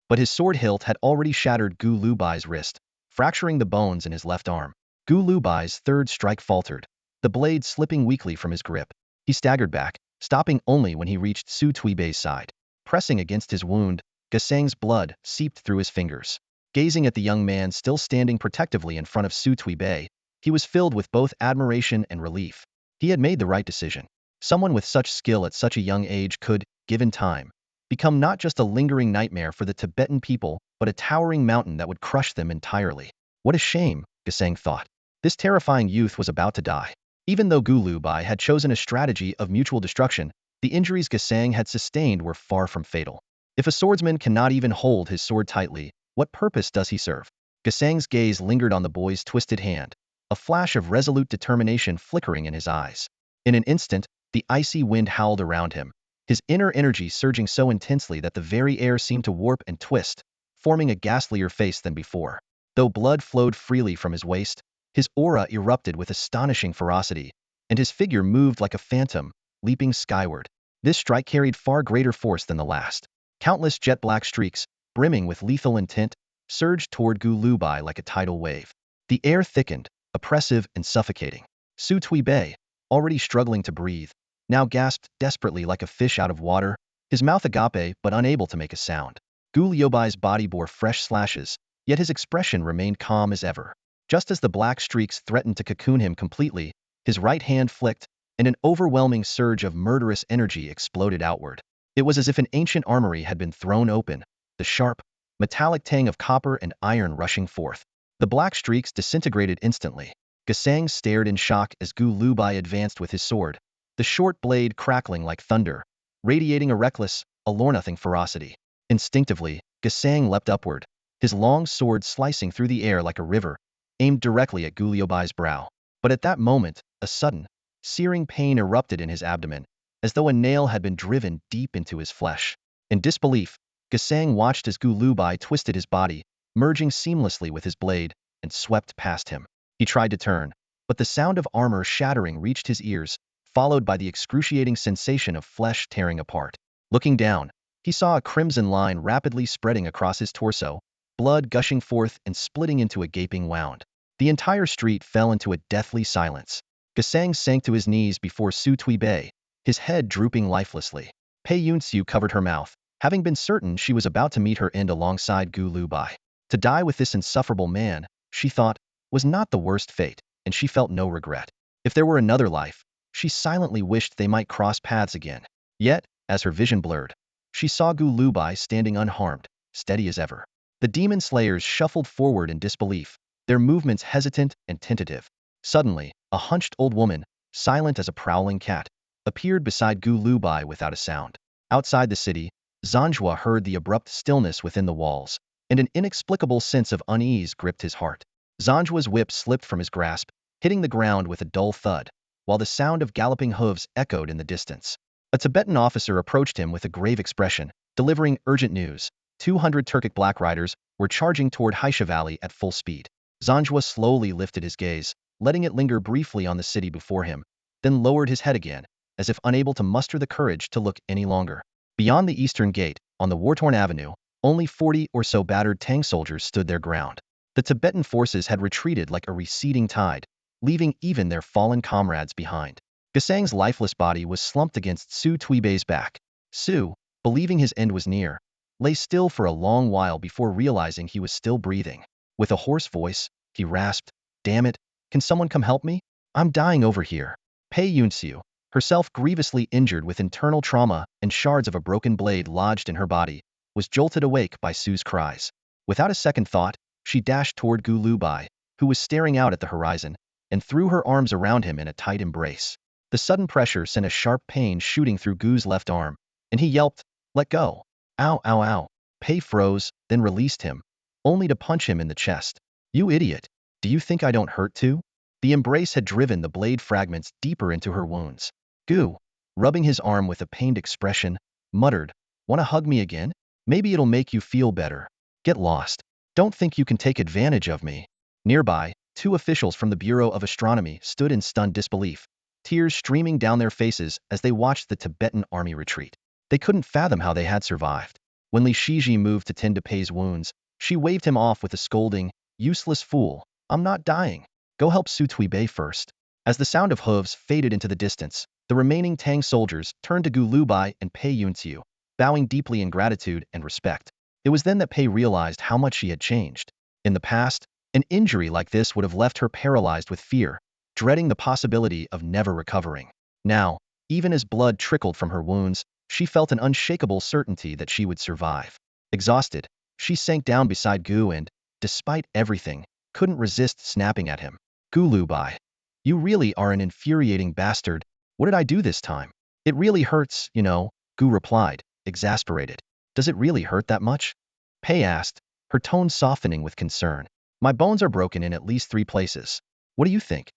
But his sword hilt had already shattered Gu Lubai's wrist, fracturing the bones in his left arm. Gu Lubai's third strike faltered, the blade slipping weakly from his grip. He staggered back, stopping only when he reached Su Tuibei's side. Pressing against his wound, Gasang's blood seeped through his fingers. Gazing at the young man still standing protectively in front of Su Tuibei, he was filled with both admiration and relief. He had made the right decision. Someone with such skill at such a young age could, given time, become not just a lingering nightmare for the Tibetan people, but a towering mountain that would crush them entirely. What a shame, Gasang thought. This terrifying youth was about to die. Even though Gu Lubai had chosen a strategy of mutual destruction, the injuries Gasang had sustained were far from fatal. If a swordsman cannot even hold his sword tightly, what purpose does he serve? Gasang's gaze lingered on the boy's twisted hand, a flash of resolute determination flickering in his eyes. In an instant, the icy wind howled around him, his inner energy surging so intensely that the very air seemed to warp and twist, forming a ghastlier face than before. Though blood flowed freely from his waist, his aura erupted with astonishing ferocity, and his figure moved like a phantom, leaping skyward. This strike carried far greater force than the last. Countless jet-black streaks, brimming with lethal intent, surged toward Gu Lubai like a tidal wave. The air thickened, oppressive and suffocating. Su Tuibei, already struggling to breathe, now gasped desperately like a fish out of water, his mouth agape but unable to make a sound. Gu Liubai's body bore fresh slashes, yet his expression remained calm as ever. Just as the black streaks threatened to cocoon him completely, his right hand flicked, and an overwhelming surge of murderous energy exploded outward. It was as if an ancient armory had been thrown open, the sharp, metallic tang of copper and iron rushing forth. The black streaks disintegrated instantly. Gasang stared in shock as Gu Lubai advanced with his sword, the short blade crackling like thunder, radiating a reckless, allure-nothing ferocity. Instinctively, Gasang leapt upward, his long sword slicing through the air like a river, aimed directly at Gu Liubai's brow. But at that moment, a sudden, searing pain erupted in his abdomen, as though a nail had been driven deep into his flesh. In disbelief, Gasang watched as Gu Lubai twisted his body, merging seamlessly with his blade, and swept past him. He tried to turn, but the sound of armor shattering reached his ears, followed by the excruciating sensation of flesh tearing apart. Looking down, he saw a crimson line rapidly spreading across his torso, blood gushing forth and splitting into a gaping wound. The entire street fell into a deathly silence. Gasang sank to his knees before Su Tuibei, his head drooping lifelessly. Pei Yunxiu covered her mouth, having been certain she was about to meet her end alongside Gu Lubai. To die with this insufferable man, she thought, was not the worst fate, and she felt no regret. If there were another life, she silently wished they might cross paths again. Yet, as her vision blurred, she saw Gu Lubai standing unharmed, steady as ever. The demon slayers shuffled forward in disbelief, their movements hesitant and tentative. Suddenly, a hunched old woman, silent as a prowling cat, appeared beside Gu Lubai without a sound. Outside the city, Zanjua heard the abrupt stillness within the walls, and an inexplicable sense of unease gripped his heart. Zanjua's whip slipped from his grasp, hitting the ground with a dull thud, while the sound of galloping hooves echoed in the distance. A Tibetan officer approached him with a grave expression, delivering urgent news. 200 Turkic black riders were charging toward Haisha Valley at full speed. Zanjua slowly lifted his gaze, letting it linger briefly on the city before him, then lowered his head again, as if unable to muster the courage to look any longer. Beyond the eastern gate, on the war-torn avenue, only 40 or so battered Tang soldiers stood their ground. The Tibetan forces had retreated like a receding tide, leaving even their fallen comrades behind. Gasang's lifeless body was slumped against Su Tuibei's back. Su, believing his end was near, lay still for a long while before realizing he was still breathing. With a hoarse voice, he rasped, "Damn it, can someone come help me? I'm dying over here." Pei Yunxiu, herself grievously injured with internal trauma and shards of a broken blade lodged in her body, was jolted awake by Su's cries. Without a second thought, she dashed toward Gu Lubai, who was staring out at the horizon, and threw her arms around him in a tight embrace. The sudden pressure sent a sharp pain shooting through Gu's left arm, and he yelped, "Let go! Ow, ow, ow!" Pei froze, then released him, only to punch him in the chest. "You idiot! Do you think I don't hurt too?" The embrace had driven the blade fragments deeper into her wounds. Gu, rubbing his arm with a pained expression, muttered, "Want to hug me again? Maybe it'll make you feel better. Get lost. Don't think you can take advantage of me." Nearby, 2 officials from the Bureau of Astronomy stood in stunned disbelief, tears streaming down their faces as they watched the Tibetan army retreat. They couldn't fathom how they had survived. When Li Shiji moved to tend to Pei's wounds, she waved him off with a scolding, "Useless fool, I'm not dying. Go help Su Tuibei first." As the sound of hooves faded into the distance, the remaining Tang soldiers turned to Gu Lubai and Pei Yunxiu, bowing deeply in gratitude and respect. It was then that Pei realized how much she had changed. In the past, an injury like this would have left her paralyzed with fear, dreading the possibility of never recovering. Now, even as blood trickled from her wounds, she felt an unshakable certainty that she would survive. Exhausted, she sank down beside Gu and, despite everything, couldn't resist snapping at him. "Gu Lubai, you really are an infuriating bastard. What did I do this time?" "It really hurts, you know," Gu replied, exasperated. "Does it really hurt that much?" Pei asked, her tone softening with concern. "My bones are broken in at least 3 places. What do you think?"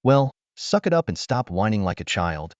"Well, suck it up and stop whining like a child."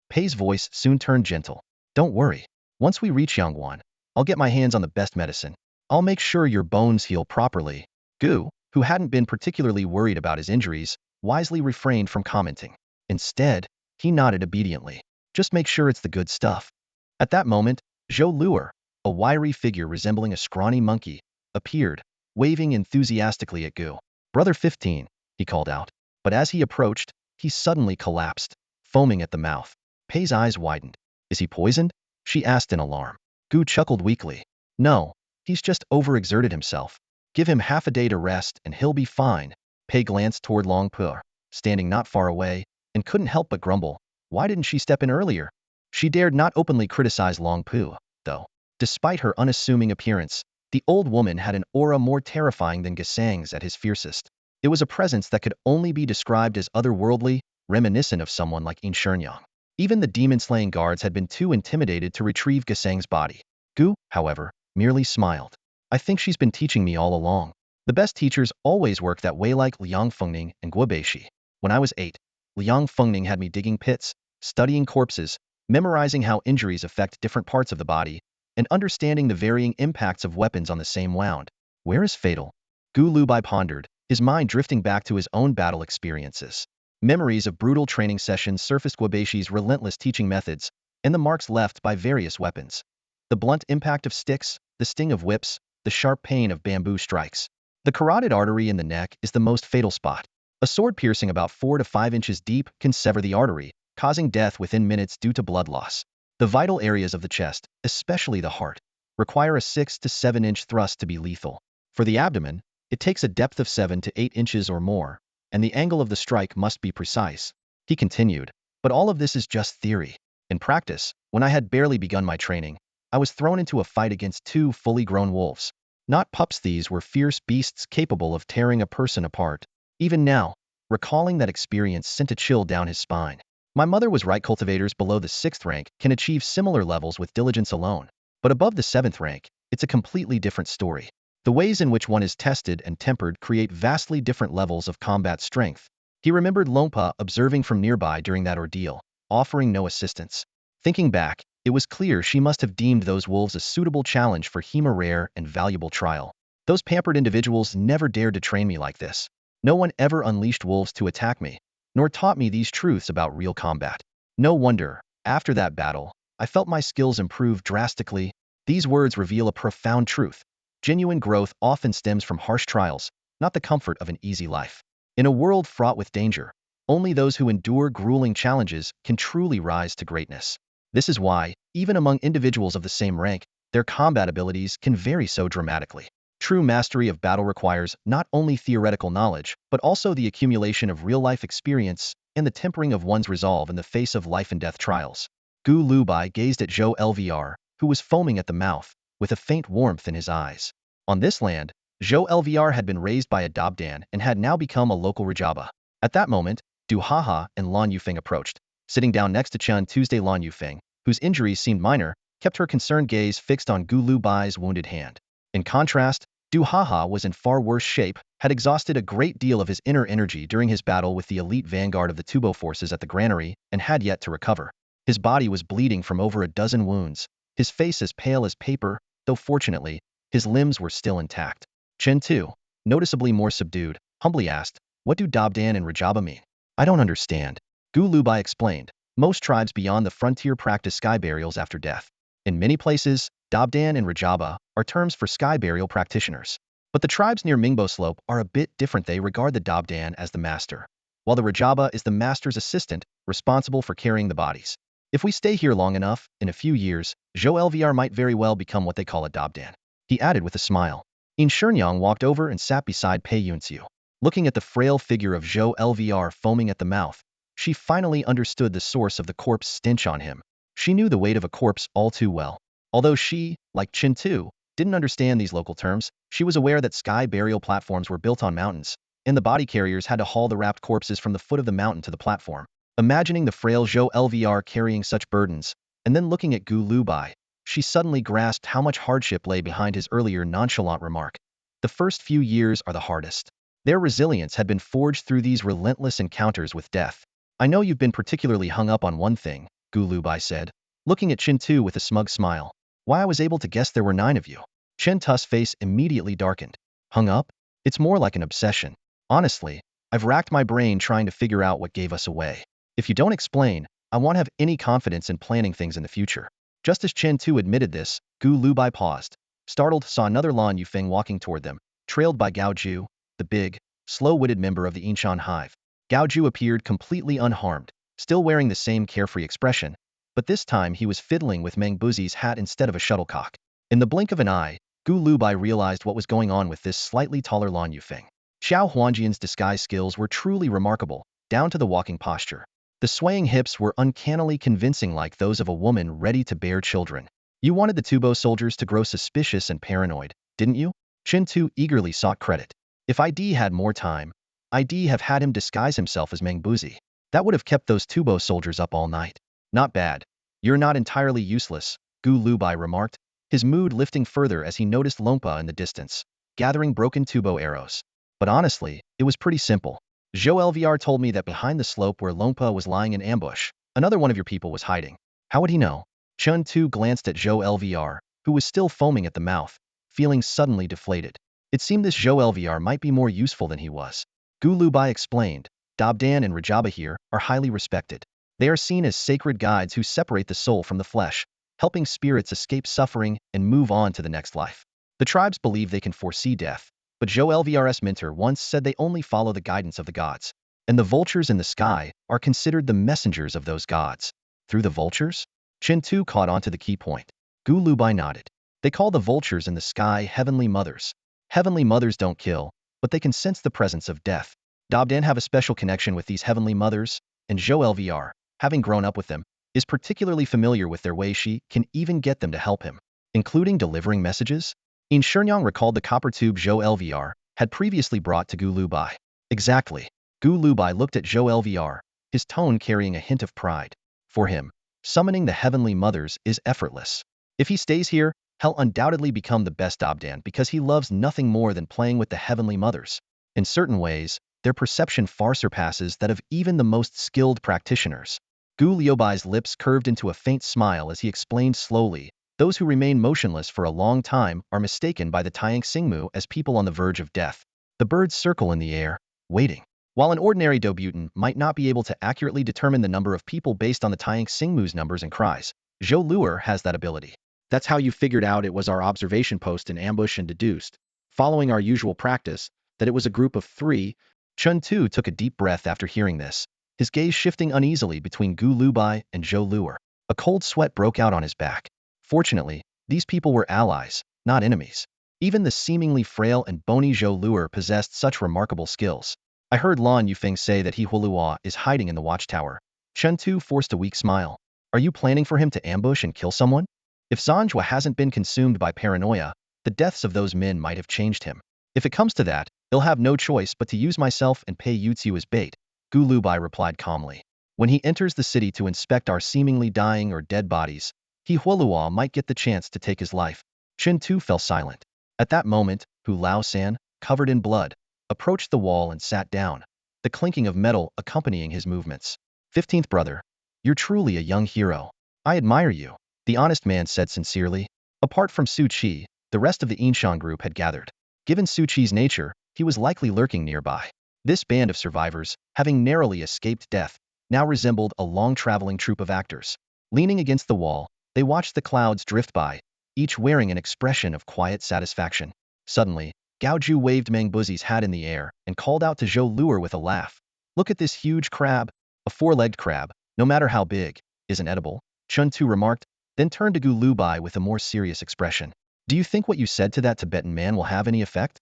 Pei's voice soon turned gentle. "Don't worry. Once we reach Yangguan, I'll get my hands on the best medicine. I'll make sure your bones heal properly." Gu, who hadn't been particularly worried about his injuries, wisely refrained from commenting. Instead, he nodded obediently. "Just make sure it's the good stuff." At that moment, Zhou Luer, a wiry figure resembling a scrawny monkey, appeared, waving enthusiastically at Gu. "Brother 15, he called out. But as he approached, he suddenly collapsed, foaming at the mouth. Pei's eyes widened. "Is he poisoned?" she asked in alarm. Gu chuckled weakly. "No, he's just overexerted himself. Give him half a day to rest and he'll be fine." Pei glanced toward Long Pu, standing not far away, and couldn't help but grumble. Why didn't she step in earlier? She dared not openly criticize Long Pu, though. Despite her unassuming appearance, the old woman had an aura more terrifying than Gasang's at his fiercest. It was a presence that could only be described as otherworldly, reminiscent of someone like In Shenyang. Even the demon-slaying guards had been too intimidated to retrieve Gasang's body. Gu, however, merely smiled. I think she's been teaching me all along. The best teachers always work that way, like Liang Fengning and Guobeishi. When I was 8, Liang Fengning had me digging pits, studying corpses, memorizing how injuries affect different parts of the body, and understanding the varying impacts of weapons on the same wound. Where is fatal? Gu Lubai pondered, his mind drifting back to his own battle experiences. Memories of brutal training sessions surfaced, Guobeishi's relentless teaching methods, and the marks left by various weapons. The blunt impact of sticks, the sting of whips, the sharp pain of bamboo strikes. The carotid artery in the neck is the most fatal spot. A sword piercing about 4 to 5 inches deep can sever the artery, causing death within minutes due to blood loss. The vital areas of the chest, especially the heart, require a 6 to 7 inch thrust to be lethal. For the abdomen, it takes a depth of 7 to 8 inches or more, and the angle of the strike must be precise. He continued, but all of this is just theory. In practice, when I had barely begun my training, I was thrown into a fight against 2 fully grown wolves. Not pups, these were fierce beasts capable of tearing a person apart. Even now, recalling that experience sent a chill down his spine. My mother was right, cultivators below the 6th rank can achieve similar levels with diligence alone. But above the 7th rank, it's a completely different story. The ways in which one is tested and tempered create vastly different levels of combat strength. He remembered Lompa observing from nearby during that ordeal, offering no assistance. Thinking back, it was clear she must have deemed those wolves a suitable challenge for him, a rare and valuable trial. Those pampered individuals never dared to train me like this. No one ever unleashed wolves to attack me, nor taught me these truths about real combat. No wonder, after that battle, I felt my skills improve drastically. These words reveal a profound truth. Genuine growth often stems from harsh trials, not the comfort of an easy life. In a world fraught with danger, only those who endure grueling challenges can truly rise to greatness. This is why, even among individuals of the same rank, their combat abilities can vary so dramatically. True mastery of battle requires not only theoretical knowledge, but also the accumulation of real-life experience and the tempering of one's resolve in the face of life-and-death trials. Gu Lubai gazed at Zhou Lvr, who was foaming at the mouth, with a faint warmth in his eyes. On this land, Zhou Lvr had been raised by a Dabdan and had now become a local Rajaba. At that moment, Du Haha and Lan Yufeng approached. Sitting down next to Chen Tuesday, Lan Yufeng, whose injuries seemed minor, kept her concerned gaze fixed on Gu Lubai's wounded hand. In contrast, Du Haha was in far worse shape, had exhausted a great deal of his inner energy during his battle with the elite vanguard of the Tubo forces at the granary, and had yet to recover. His body was bleeding from over a dozen wounds, his face as pale as paper, though fortunately, his limbs were still intact. Chen Tu, noticeably more subdued, humbly asked, "What do Dabdan and Rajaba mean?" "I don't understand." Gu Lubai explained. "Most tribes beyond the frontier practice sky burials after death. In many places, Dabdan and Rajaba are terms for sky burial practitioners. But the tribes near Mingbai Slope are a bit different. They regard the Dabdan as the master, while the Rajaba is the master's assistant, responsible for carrying the bodies. If we stay here long enough, in a few years, Zhou Lvr might very well become what they call a Dabdan," he added with a smile. In Shenyang walked over and sat beside Pei Yunxiu. Looking at the frail figure of Zhou Lvr foaming at the mouth, she finally understood the source of the corpse stench on him. She knew the weight of a corpse all too well. Although she, like Qin Tu, didn't understand these local terms, she was aware that sky burial platforms were built on mountains, and the body carriers had to haul the wrapped corpses from the foot of the mountain to the platform. Imagining the frail Zhou Lvr carrying such burdens, and then looking at Gu Lubai, she suddenly grasped how much hardship lay behind his earlier nonchalant remark. The first few years are the hardest. Their resilience had been forged through these relentless encounters with death. "I know you've been particularly hung up on one thing," Gu Lubai said, looking at Qin Tu with a smug smile. "Why, I was able to guess there were 9 of you." Chen Tu's face immediately darkened. "Hung up? It's more like an obsession. Honestly, I've racked my brain trying to figure out what gave us away. If you don't explain, I won't have any confidence in planning things in the future." Just as Chen Tu admitted this, Gu Lubai paused. Startled, saw another Lan Yufeng walking toward them, trailed by Gao Ju, the big, slow-witted member of the Yinshan hive. Gao Ju appeared completely unharmed, still wearing the same carefree expression, but this time he was fiddling with Meng Buzi's hat instead of a shuttlecock. In the blink of an eye, Gu Lubai realized what was going on with this slightly taller Lan Yufeng. Xiao Huanjian's disguise skills were truly remarkable, down to the walking posture. The swaying hips were uncannily convincing, like those of a woman ready to bear children. "You wanted the Tubo soldiers to grow suspicious and paranoid, didn't you?" Qin Tu eagerly sought credit. "If ID had more time, ID have had him disguise himself as Meng Buzi. That would have kept those Tubo soldiers up all night." "Not bad. You're not entirely useless," Gu Lubai remarked, his mood lifting further as he noticed Lompa in the distance, gathering broken tubo arrows. But honestly, it was pretty simple. Zhou LVR told me that behind the slope where Lompa was lying in ambush, another one of your people was hiding. How would he know? Chun Tu glanced at Zhou LVR, who was still foaming at the mouth, feeling suddenly deflated. It seemed this Zhou LVR might be more useful than he was. Gu Lubai explained, Dabdan and Rajaba here are highly respected. They are seen as sacred guides who separate the soul from the flesh, helping spirits escape suffering and move on to the next life. The tribes believe they can foresee death, but Zhou LVR's mentor once said they only follow the guidance of the gods. And the vultures in the sky are considered the messengers of those gods. Through the vultures? Chen Tu caught on to the key point. Gu Lubai nodded. They call the vultures in the sky heavenly mothers. Heavenly mothers don't kill, but they can sense the presence of death. Dabdan have a special connection with these heavenly mothers, and Zhou LVR, having grown up with them, is particularly familiar with their way. She can even get them to help him, including delivering messages. In Shenyang recalled the copper tube Zhou LVR had previously brought to Gu Lubai. Exactly. Gu Lubai looked at Zhou LVR, his tone carrying a hint of pride. For him, summoning the heavenly mothers is effortless. If he stays here, he'll undoubtedly become the best Dabdan because he loves nothing more than playing with the heavenly mothers. In certain ways, their perception far surpasses that of even the most skilled practitioners. Gu Liubai's lips curved into a faint smile as he explained slowly, those who remain motionless for a long time are mistaken by the Tang Xingmu as people on the verge of death. The birds circle in the air, waiting. While an ordinary Dobutan might not be able to accurately determine the number of people based on the Tang Xingmu's numbers and cries, Zhou Luer has that ability. That's how you figured out it was our observation post in ambush and deduced, following our usual practice, that it was a group of 3. Chun Tu took a deep breath after hearing this, his gaze shifting uneasily between Gu Lubai and Zhou Luer. A cold sweat broke out on his back. Fortunately, these people were allies, not enemies. Even the seemingly frail and bony Zhou Luer possessed such remarkable skills. I heard Lan Yufeng say that he Huolua is hiding in the watchtower. Chun Tu forced a weak smile. Are you planning for him to ambush and kill someone? If Zanjua hasn't been consumed by paranoia, the deaths of those men might have changed him. If it comes to that, he'll have no choice but to use myself and pay Yutsu as bait, Gu Lubai replied calmly. When he enters the city to inspect our seemingly dying or dead bodies, he Huolua might get the chance to take his life. Chen Tu fell silent. At that moment, Hu Lao-san, covered in blood, approached the wall and sat down, the clinking of metal accompanying his movements. 15th brother, you're truly a young hero. I admire you, the honest man said sincerely. Apart from Su Qi, the rest of the Yinshan group had gathered. Given Su Qi's nature, he was likely lurking nearby. This band of survivors, having narrowly escaped death, now resembled a long-traveling troupe of actors. Leaning against the wall, they watched the clouds drift by, each wearing an expression of quiet satisfaction. Suddenly, Gao Ju waved Meng Buzi's hat in the air and called out to Zhou Luer with a laugh. Look at this huge crab. A 4-legged crab, no matter how big, isn't edible, Chun Tu remarked, then turned to Gu Lubai with a more serious expression. Do you think what you said to that Tibetan man will have any effect?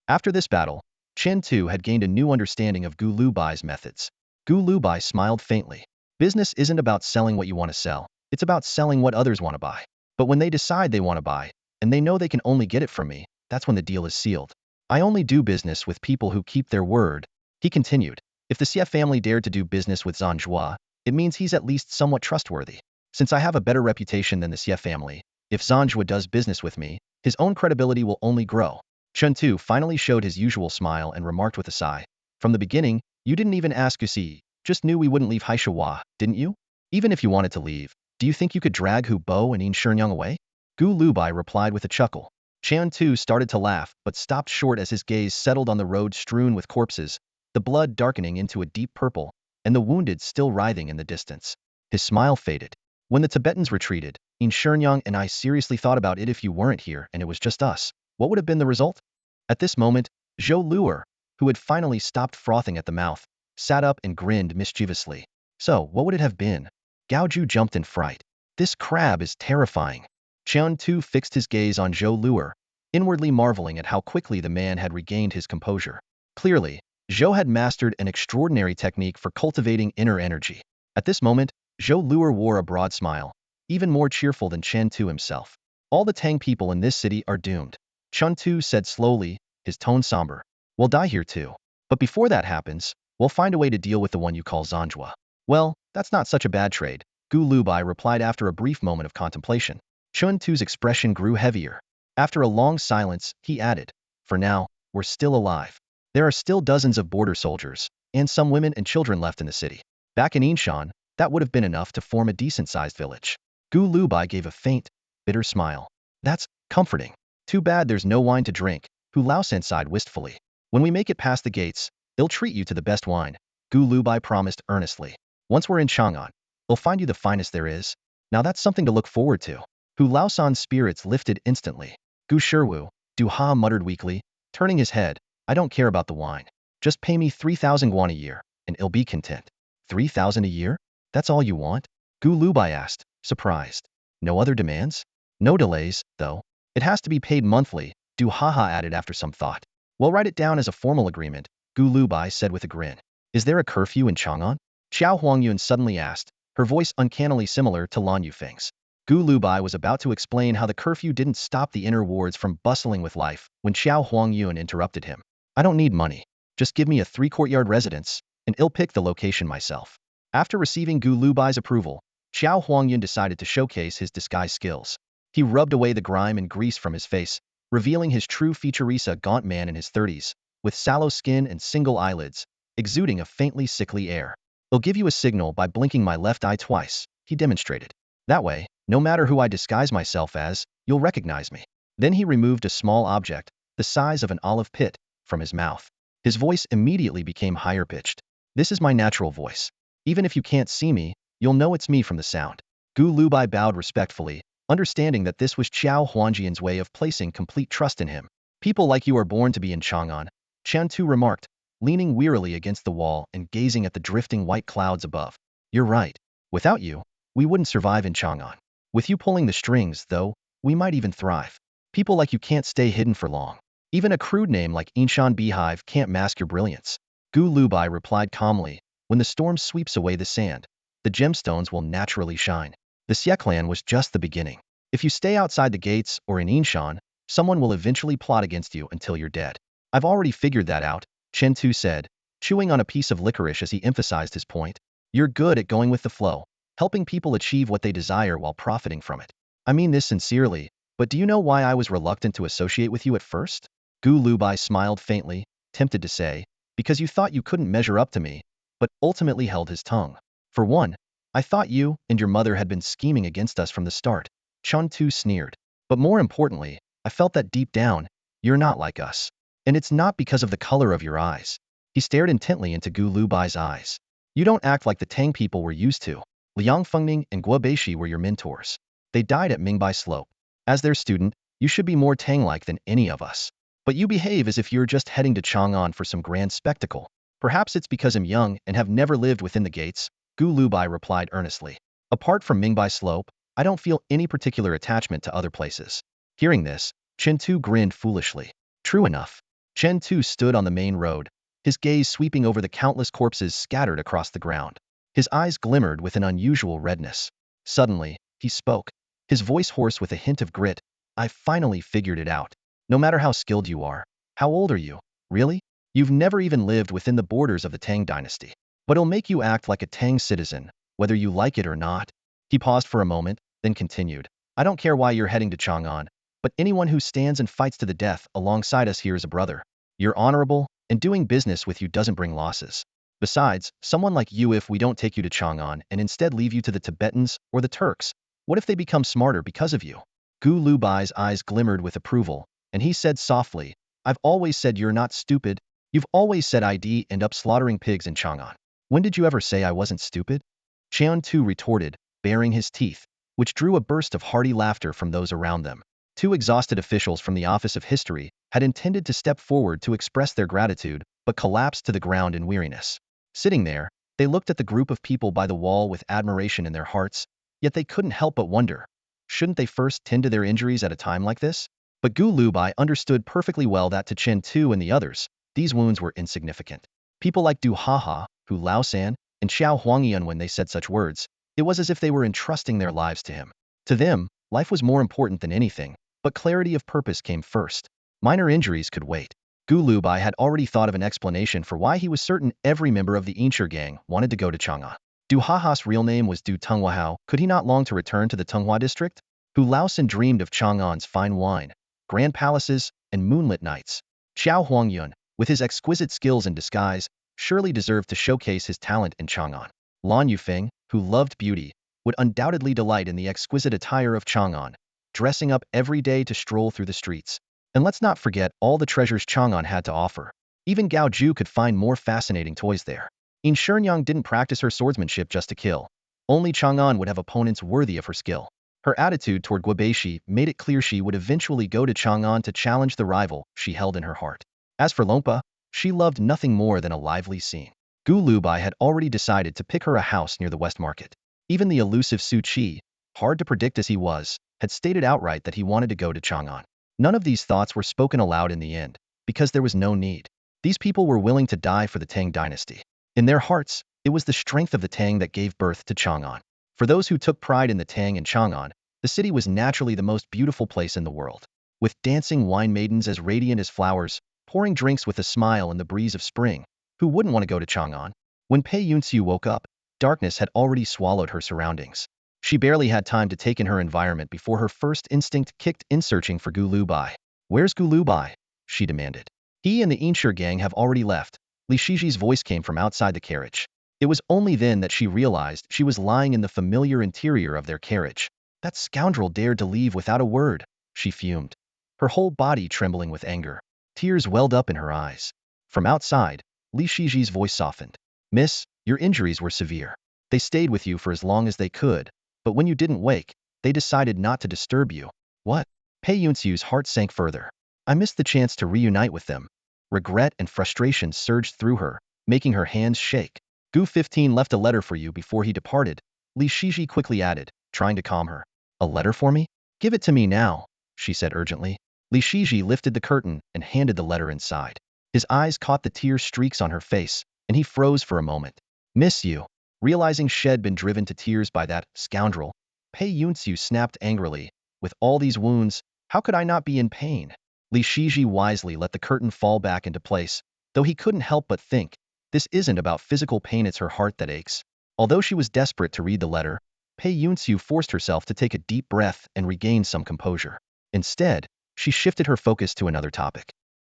After this battle, Chen Tu had gained a new understanding of Gu Lubai's methods. Gu Lubai smiled faintly. Business isn't about selling what you want to sell, it's about selling what others want to buy. But when they decide they want to buy, and they know they can only get it from me, that's when the deal is sealed. I only do business with people who keep their word, he continued. If the Xie family dared to do business with Zanjua, it means he's at least somewhat trustworthy. Since I have a better reputation than the Xie family, if Zanjua does business with me, his own credibility will only grow. Chun Tu finally showed his usual smile and remarked with a sigh. From the beginning, you didn't even ask Gusi, just knew we wouldn't leave Haishawa, didn't you? Even if you wanted to leave, do you think you could drag Hu Bo and Yin Shenyang away? Gu Lubai replied with a chuckle. Chan Tu started to laugh, but stopped short as his gaze settled on the road strewn with corpses, the blood darkening into a deep purple, and the wounded still writhing in the distance. His smile faded. When the Tibetans retreated, Yin Shenyang and I seriously thought about it. If you weren't here and it was just us, what would have been the result? At this moment, Zhou Luer, who had finally stopped frothing at the mouth, sat up and grinned mischievously. So, what would it have been? Gaoju jumped in fright. This crab is terrifying. Qian Tu fixed his gaze on Zhou Luer, inwardly marveling at how quickly the man had regained his composure. Clearly, Zhou had mastered an extraordinary technique for cultivating inner energy. At this moment, Zhou Luer wore a broad smile, even more cheerful than Qian Tu himself. All the Tang people in this city are doomed, Chun Tu said slowly, his tone somber. We'll die here too. But before that happens, we'll find a way to deal with the one you call Zanjua. Well, that's not such a bad trade, Gu Lubai replied after a brief moment of contemplation. Chun Tu's expression grew heavier. After a long silence, he added, "For now, we're still alive. There are still dozens of border soldiers, and some women and children left in the city. Back in Yinshan, that would have been enough to form a decent-sized village." Gu Lubai gave a faint, bitter smile. "That's comforting. Too bad there's no wine to drink," Hu Laosan sighed wistfully. "When we make it past the gates, they'll treat you to the best wine," Gu Lubai promised earnestly. "Once we're in Chang'an, they'll find you the finest there is. Now that's something to look forward to." Hu Laosan's spirits lifted instantly. Gu Shiwu, Du Ha muttered weakly, turning his head, "I don't care about the wine. Just pay me 3,000 guan a year, and I'll be content." 3,000 a year? That's all you want? Gu Lubai asked, surprised. "No other demands?" "No delays, though. It has to be paid monthly," Du Haha added after some thought. "We'll write it down as a formal agreement," Gu Lubai said with a grin. "Is there a curfew in Chang'an?" Xiao Huangyun suddenly asked, her voice uncannily similar to Lan Yufeng's. Gu Lubai was about to explain how the curfew didn't stop the inner wards from bustling with life when Xiao Huangyun interrupted him. "I don't need money. Just give me a 3-courtyard residence, and I'll pick the location myself." After receiving Gu Lubai's approval, Xiao Huangyun decided to showcase his disguise skills. He rubbed away the grime and grease from his face, revealing his true features: a gaunt man in his 30s, with sallow skin and single eyelids, exuding a faintly sickly air. "I'll give you a signal by blinking my left eye twice," he demonstrated. "That way, no matter who I disguise myself as, you'll recognize me." Then he removed a small object, the size of an olive pit, from his mouth. His voice immediately became higher-pitched. "This is my natural voice. Even if you can't see me, you'll know it's me from the sound." Gu Lubai bowed respectfully, understanding that this was Xiao Huanjian's way of placing complete trust in him. "People like you are born to be in Chang'an," Chen Tu remarked, leaning wearily against the wall and gazing at the drifting white clouds above. "You're right. Without you, we wouldn't survive in Chang'an. With you pulling the strings, though, we might even thrive. People like you can't stay hidden for long. Even a crude name like Yinshan Beehive can't mask your brilliance." Gu Lubai replied calmly, "When the storm sweeps away the sand, the gemstones will naturally shine. The Xieclan was just the beginning. If you stay outside the gates or in Yinshan, someone will eventually plot against you until you're dead." "I've already figured that out," Chen Tu said, chewing on a piece of licorice as he emphasized his point. "You're good at going with the flow, helping people achieve what they desire while profiting from it. I mean this sincerely, but do you know why I was reluctant to associate with you at first?" Gu Lubai smiled faintly, tempted to say, "Because you thought you couldn't measure up to me," but ultimately held his tongue. "For one, I thought you and your mother had been scheming against us from the start," Chun Tu sneered. "But more importantly, I felt that deep down, you're not like us. And it's not because of the color of your eyes." He stared intently into Gu Lubai's eyes. "You don't act like the Tang people we're used to. Liang Fengning and Guo Beishi were your mentors. They died at Mingbai Slope. As their student, you should be more Tang-like than any of us. But you behave as if you're just heading to Chang'an for some grand spectacle. Perhaps it's because I'm young and have never lived within the gates," Gu Lubai replied earnestly. "Apart from Mingbai Slope, I don't feel any particular attachment to other places." Hearing this, Chen Tu grinned foolishly. True enough. Chen Tu stood on the main road, his gaze sweeping over the countless corpses scattered across the ground. His eyes glimmered with an unusual redness. Suddenly, he spoke, his voice hoarse with a hint of grit. "I've finally figured it out. No matter how skilled you are. How old are you? Really? You've never even lived within the borders of the Tang dynasty. But it'll make you act like a Tang citizen, whether you like it or not." He paused for a moment, then continued. "I don't care why you're heading to Chang'an, but anyone who stands and fights to the death alongside us here is a brother. You're honorable, and doing business with you doesn't bring losses. Besides, someone like you, if we don't take you to Chang'an and instead leave you to the Tibetans or the Turks, what if they become smarter because of you?" Gu Lubai's eyes glimmered with approval, and he said softly, "I've always said you're not stupid. You've always said I'd end up slaughtering pigs in Chang'an. When did you ever say I wasn't stupid?" Chen Tu retorted, baring his teeth, which drew a burst of hearty laughter from those around them. Two exhausted officials from the Office of History had intended to step forward to express their gratitude, but collapsed to the ground in weariness. Sitting there, they looked at the group of people by the wall with admiration in their hearts, yet they couldn't help but wonder, shouldn't they first tend to their injuries at a time like this? But Gu Lubai understood perfectly well that to Chen Tu and the others, these wounds were insignificant. People like Du Haha, Hu Laosan, and Xiao Huangyan, when they said such words, it was as if they were entrusting their lives to him. To them, life was more important than anything, but clarity of purpose came first. Minor injuries could wait. Gu Lubai had already thought of an explanation for why he was certain every member of the Inshur gang wanted to go to Chang'an. Du Haha's real name was Du Tunghua. Could he not long to return to the Tunghua district? who Laosin dreamed of Chang'an's fine wine, grand palaces, and moonlit nights. Xiao Huangyun, with his exquisite skills in disguise, surely deserved to showcase his talent in Chang'an. Lan Yufeng, who loved beauty, would undoubtedly delight in the exquisite attire of Chang'an, dressing up every day to stroll through the streets. And let's not forget all the treasures Chang'an had to offer. Even Gao Ju could find more fascinating toys there. In Shenyang didn't practice her swordsmanship just to kill. Only Chang'an would have opponents worthy of her skill. Her attitude toward Guobeishi made it clear she would eventually go to Chang'an to challenge the rival she held in her heart. As for Longpa, she loved nothing more than a lively scene. Gu Lubai had already decided to pick her a house near the West Market. Even the elusive Su Qi, hard to predict as he was, had stated outright that he wanted to go to Chang'an. None of these thoughts were spoken aloud in the end, because there was no need. These people were willing to die for the Tang dynasty. In their hearts, it was the strength of the Tang that gave birth to Chang'an. For those who took pride in the Tang and Chang'an, the city was naturally the most beautiful place in the world. With dancing wine maidens as radiant as flowers, pouring drinks with a smile in the breeze of spring, who wouldn't want to go to Chang'an? When Pei Yunxiu woke up, darkness had already swallowed her surroundings. She barely had time to take in her environment before her first instinct kicked in, searching for Gu Lubai. "Where's Gu Lubai?" she demanded. "He and the Inshur gang have already left." Li Shiji's voice came from outside the carriage. It was only then that she realized she was lying in the familiar interior of their carriage. That scoundrel dared to leave without a word, she fumed, her whole body trembling with anger. Tears welled up in her eyes. From outside, Li Shiji's voice softened. "Miss, your injuries were severe. They stayed with you for as long as they could, but when you didn't wake, they decided not to disturb you." "What?" Pei Yunxiu's heart sank further. "I missed the chance to reunite with them." Regret and frustration surged through her, making her hands shake. "Gu 15 left a letter for you before he departed," Li Shiji quickly added, trying to calm her. "A letter for me? Give it to me now," she said urgently. Li Shiji lifted the curtain and handed the letter inside. His eyes caught the tear streaks on her face, and he froze for a moment. "Miss you." Realizing she'd been driven to tears by that scoundrel, Pei Yunxiu snapped angrily. "With all these wounds, how could I not be in pain?" Li Shiji wisely let the curtain fall back into place, though he couldn't help but think, this isn't about physical pain, it's her heart that aches. Although she was desperate to read the letter, Pei Yunxiu forced herself to take a deep breath and regain some composure. Instead, she shifted her focus to another topic.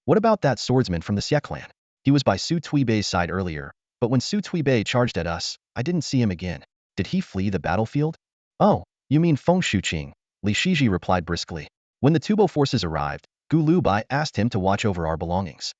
"What about that swordsman from the Xie clan? He was by Su Tuibei's side earlier, but when Su Tuibei charged at us, I didn't see him again. Did he flee the battlefield?" "Oh, you mean Feng Shuqing," Li Shiji replied briskly. "When the Tubo forces arrived, Gu Lubai asked him to watch over our belongings.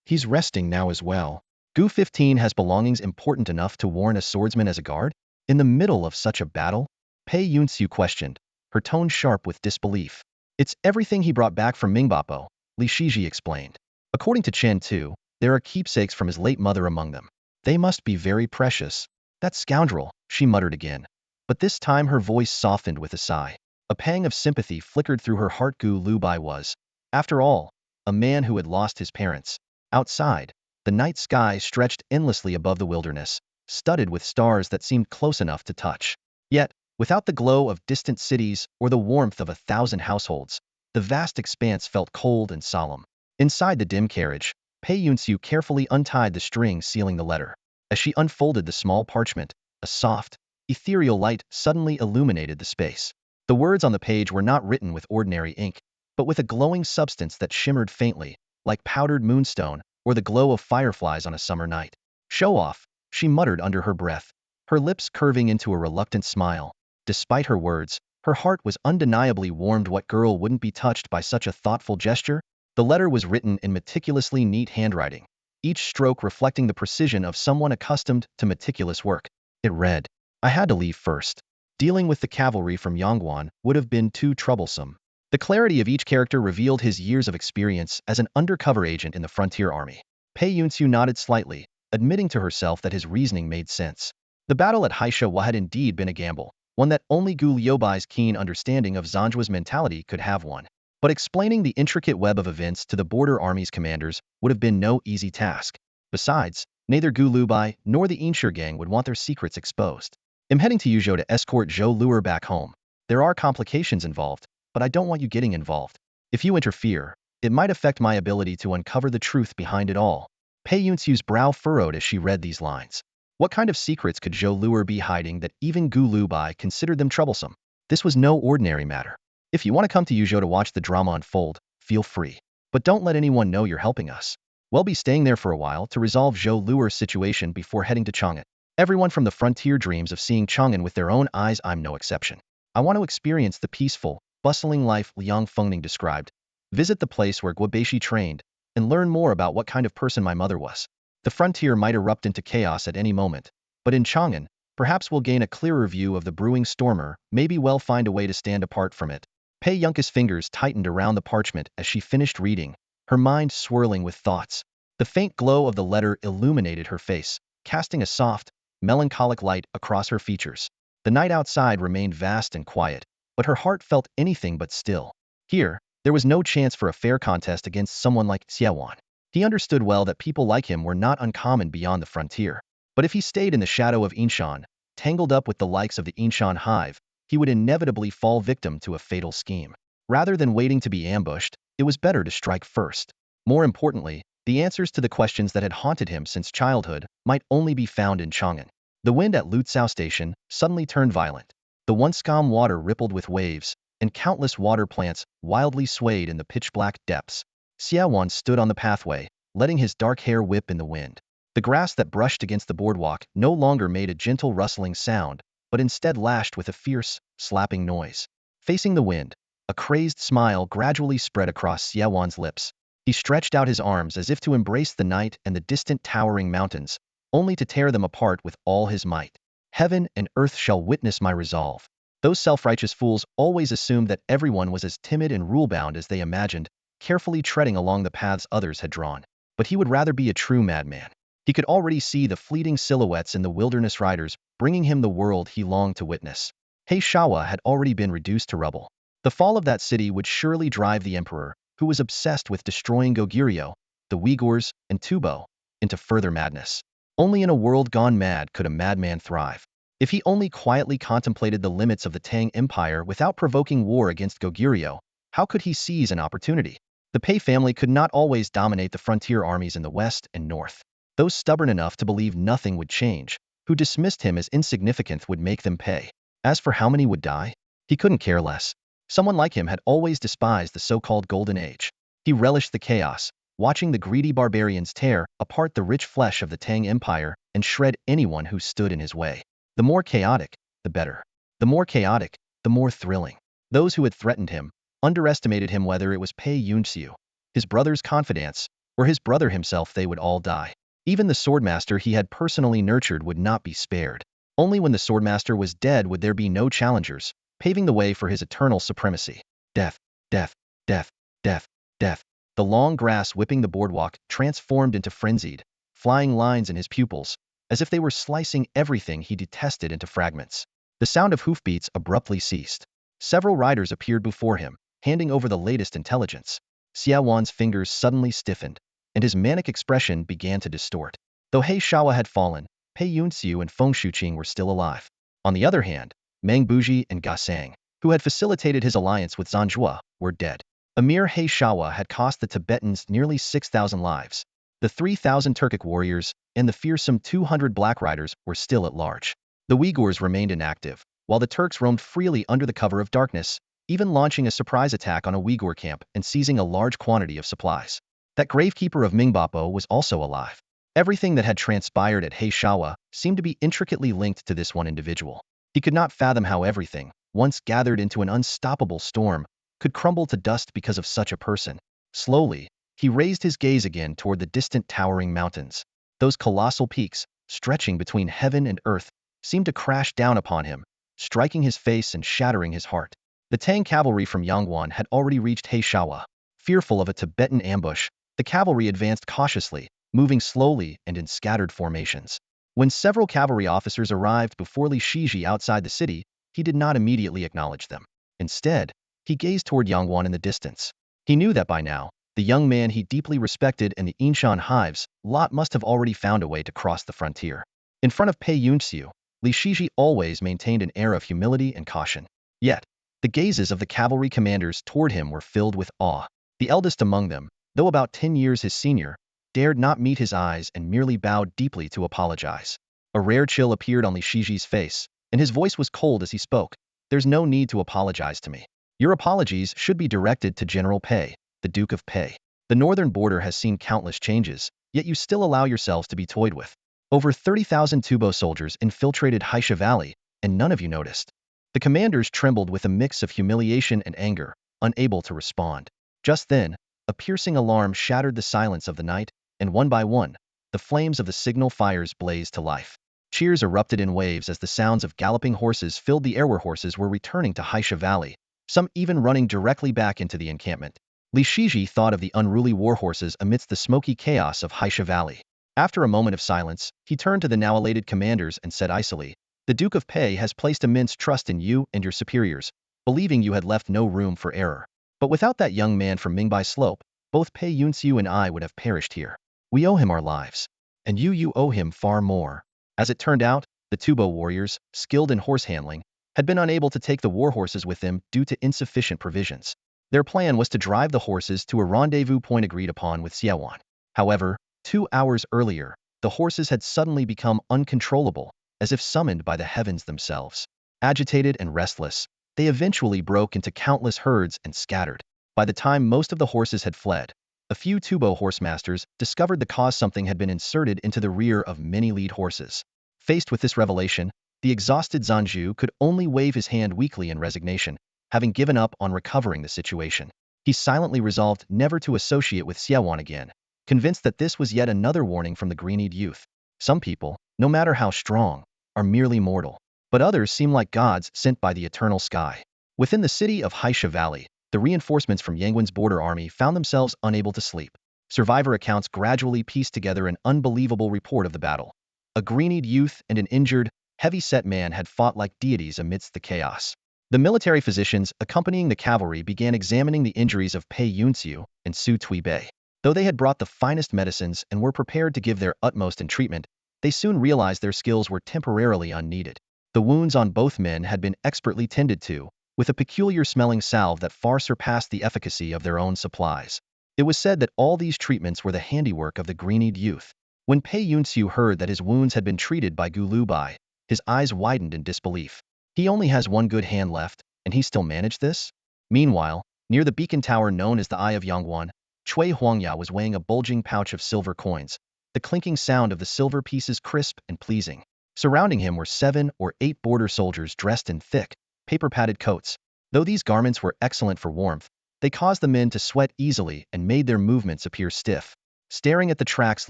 He's resting now as well." "Gu 15 has belongings important enough to warn a swordsman as a guard? In the middle of such a battle?" Pei Yunxiu questioned, her tone sharp with disbelief. "It's everything he brought back from Mingbapo," Li Shiji explained. "According to Chen Tu, there are keepsakes from his late mother among them. They must be very precious." "That scoundrel," she muttered again. But this time her voice softened with a sigh. A pang of sympathy flickered through her heart. Gu Lubai was, after all, a man who had lost his parents. Outside, the night sky stretched endlessly above the wilderness, studded with stars that seemed close enough to touch. Yet, without the glow of distant cities or the warmth of 1,000 households, the vast expanse felt cold and solemn. Inside the dim carriage, Pei Yunxiu carefully untied the string sealing the letter. As she unfolded the small parchment, a soft, ethereal light suddenly illuminated the space. The words on the page were not written with ordinary ink, but with a glowing substance that shimmered faintly, like powdered moonstone or the glow of fireflies on a summer night. "Show off," she muttered under her breath, her lips curving into a reluctant smile. Despite her words, her heart was undeniably warmed. What girl wouldn't be touched by such a thoughtful gesture? The letter was written in meticulously neat handwriting, each stroke reflecting the precision of someone accustomed to meticulous work. It read, "I had to leave first. Dealing with the cavalry from Yongguan would have been too troublesome." The clarity of each character revealed his years of experience as an undercover agent in the frontier army. Pei Yunxiu nodded slightly, admitting to herself that his reasoning made sense. The battle at Haisha had indeed been a gamble, one that only Gu Liubai's keen understanding of Zhanjua's mentality could have won. But explaining the intricate web of events to the border army's commanders would have been no easy task. Besides, neither Gu Lubai nor the Inshur gang would want their secrets exposed. "I'm heading to Yuzhou to escort Zhou Luer back home. There are complications involved, but I don't want you getting involved. If you interfere, it might affect my ability to uncover the truth behind it all." Pei Yunxiu's brow furrowed as she read these lines. What kind of secrets could Zhou Luer be hiding that even Gu Lubai considered them troublesome? This was no ordinary matter. If you want to come to Yuzhou to watch the drama unfold, feel free. But don't let anyone know you're helping us. We'll be staying there for a while to resolve Zhou Luer's situation before heading to Chang'an. Everyone from the frontier dreams of seeing Chang'an with their own eyes. I'm no exception. I want to experience the peaceful, bustling life Liang Fengning described, visit the place where Guobeishi trained, and learn more about what kind of person my mother was. The frontier might erupt into chaos at any moment, but in Chang'an, perhaps we'll gain a clearer view of the brewing stormer, maybe we'll find a way to stand apart from it. Pei Yunka's fingers tightened around the parchment as she finished reading, her mind swirling with thoughts. The faint glow of the letter illuminated her face, casting a soft, melancholic light across her features. The night outside remained vast and quiet, but her heart felt anything but still. Here, there was no chance for a fair contest against someone like Xiaowan. He understood well that people like him were not uncommon beyond the frontier. But if he stayed in the shadow of Yinshan, tangled up with the likes of the Yinshan hive, he would inevitably fall victim to a fatal scheme. Rather than waiting to be ambushed, it was better to strike first. More importantly, the answers to the questions that had haunted him since childhood might only be found in Chang'an. The wind at Lutzao Station suddenly turned violent. The once calm water rippled with waves, and countless water plants wildly swayed in the pitch-black depths. Xiaowan stood on the pathway, letting his dark hair whip in the wind. The grass that brushed against the boardwalk no longer made a gentle rustling sound, but instead lashed with a fierce, slapping noise. Facing the wind, a crazed smile gradually spread across Xiaowan's lips. He stretched out his arms as if to embrace the night and the distant towering mountains, only to tear them apart with all his might. Heaven and earth shall witness my resolve. Those self-righteous fools always assumed that everyone was as timid and rule-bound as they imagined, carefully treading along the paths others had drawn. But he would rather be a true madman. He could already see the fleeting silhouettes in the wilderness riders, bringing him the world he longed to witness. Heishawa had already been reduced to rubble. The fall of that city would surely drive the emperor, who was obsessed with destroying Goguryeo, the Uyghurs, and Tubo, into further madness. Only in a world gone mad could a madman thrive. If he only quietly contemplated the limits of the Tang Empire without provoking war against Goguryeo, how could he seize an opportunity? The Pei family could not always dominate the frontier armies in the west and north. Those stubborn enough to believe nothing would change, who dismissed him as insignificant, would make them pay. As for how many would die, he couldn't care less. Someone like him had always despised the so-called Golden Age. He relished the chaos, watching the greedy barbarians tear apart the rich flesh of the Tang Empire and shred anyone who stood in his way. The more chaotic, the better. The more chaotic, the more thrilling. Those who had threatened him underestimated him, whether it was Pei Yunxiu, his brother's confidants, or his brother himself. They would all die. Even the swordmaster he had personally nurtured would not be spared. Only when the swordmaster was dead would there be no challengers, paving the way for his eternal supremacy. Death, death, death, death, death. The long grass whipping the boardwalk transformed into frenzied, flying lines in his pupils, as if they were slicing everything he detested into fragments. The sound of hoofbeats abruptly ceased. Several riders appeared before him, handing over the latest intelligence. Xiaowan's fingers suddenly stiffened, and his manic expression began to distort. Though He Shawa had fallen, Pei Yunxiu and Feng Shuqing were still alive. On the other hand, Meng Buji and Ga Sang, who had facilitated his alliance with Zanjua, were dead. Emir He Shawa had cost the Tibetans nearly 6,000 lives. The 3,000 Turkic warriors and the fearsome 200 Black Riders were still at large. The Uyghurs remained inactive, while the Turks roamed freely under the cover of darkness, even launching a surprise attack on a Uyghur camp and seizing a large quantity of supplies. That gravekeeper of Mingbapo was also alive. Everything that had transpired at He Shawa seemed to be intricately linked to this one individual. He could not fathom how everything, once gathered into an unstoppable storm, could crumble to dust because of such a person. Slowly, he raised his gaze again toward the distant towering mountains. Those colossal peaks, stretching between heaven and earth, seemed to crash down upon him, striking his face and shattering his heart. The Tang cavalry from Yangguan had already reached He Shawa. Fearful of a Tibetan ambush, the cavalry advanced cautiously, moving slowly and in scattered formations. When several cavalry officers arrived before Li Shiji outside the city, he did not immediately acknowledge them. Instead, he gazed toward Yangguan in the distance. He knew that by now, the young man he deeply respected and the Yinshan hives lot must have already found a way to cross the frontier. In front of Pei Yunxiu, Li Shiji always maintained an air of humility and caution. Yet, the gazes of the cavalry commanders toward him were filled with awe. The eldest among them, though about 10 years his senior, dared not meet his eyes and merely bowed deeply to apologize. A rare chill appeared on Li Shiji's face, and his voice was cold as he spoke. There's no need to apologize to me. Your apologies should be directed to General Pei, the Duke of Pei. The northern border has seen countless changes, yet you still allow yourselves to be toyed with. Over 30,000 Tubo soldiers infiltrated Haisha Valley, and none of you noticed. The commanders trembled with a mix of humiliation and anger, unable to respond. Just then, a piercing alarm shattered the silence of the night, and one by one, the flames of the signal fires blazed to life. Cheers erupted in waves as the sounds of galloping horses filled the air. Where horses were returning to Haisha Valley, some even running directly back into the encampment. Li Shiji thought of the unruly war horses amidst the smoky chaos of Haisha Valley. After a moment of silence, he turned to the now elated commanders and said icily, "The Duke of Pei has placed immense trust in you and your superiors, believing you had left no room for error. But without that young man from Mingbai Slope, both Pei Yunxiu and I would have perished here. We owe him our lives. And you owe him far more." As it turned out, the Tubo warriors, skilled in horse handling, had been unable to take the war horses with them due to insufficient provisions. Their plan was to drive the horses to a rendezvous point agreed upon with Xiaowan. However, 2 hours earlier, the horses had suddenly become uncontrollable, as if summoned by the heavens themselves. Agitated and restless, they eventually broke into countless herds and scattered. By the time most of the horses had fled, a few Tubo horsemasters discovered the cause: something had been inserted into the rear of many lead horses. Faced with this revelation, the exhausted Zanju could only wave his hand weakly in resignation, having given up on recovering the situation. He silently resolved never to associate with Xiaowan again, convinced that this was yet another warning from the green-eyed youth. Some people, no matter how strong, are merely mortal, but others seem like gods sent by the eternal sky. Within the city of Haisha Valley, the reinforcements from Yangwen's border army found themselves unable to sleep. Survivor accounts gradually pieced together an unbelievable report of the battle. A green-eyed youth and an injured, heavy-set man had fought like deities amidst the chaos. The military physicians accompanying the cavalry began examining the injuries of Pei Yunxiu and Su Tuibei. Though they had brought the finest medicines and were prepared to give their utmost in treatment, they soon realized their skills were temporarily unneeded. The wounds on both men had been expertly tended to, with a peculiar-smelling salve that far surpassed the efficacy of their own supplies. It was said that all these treatments were the handiwork of the green-eyed youth. When Pei Yunxiu heard that his wounds had been treated by Gu Lubai, his eyes widened in disbelief. He only has one good hand left, and he still managed this? Meanwhile, near the beacon tower known as the Eye of Yangguan, Cui Huangya was weighing a bulging pouch of silver coins, the clinking sound of the silver pieces crisp and pleasing. Surrounding him were 7 or 8 border soldiers dressed in thick, paper-padded coats. Though these garments were excellent for warmth, they caused the men to sweat easily and made their movements appear stiff. Staring at the tracks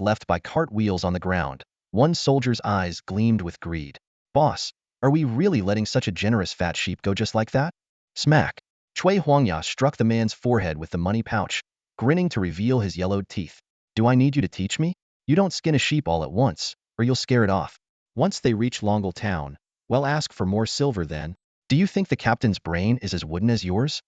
left by cart wheels on the ground, one soldier's eyes gleamed with greed. "Boss, are we really letting such a generous fat sheep go just like that?" Smack! Cui Huangya struck the man's forehead with the money pouch, grinning to reveal his yellowed teeth. "Do I need you to teach me? You don't skin a sheep all at once, or you'll scare it off. Once they reach Longle Town, well, ask for more silver then. Do you think the captain's brain is as wooden as yours?"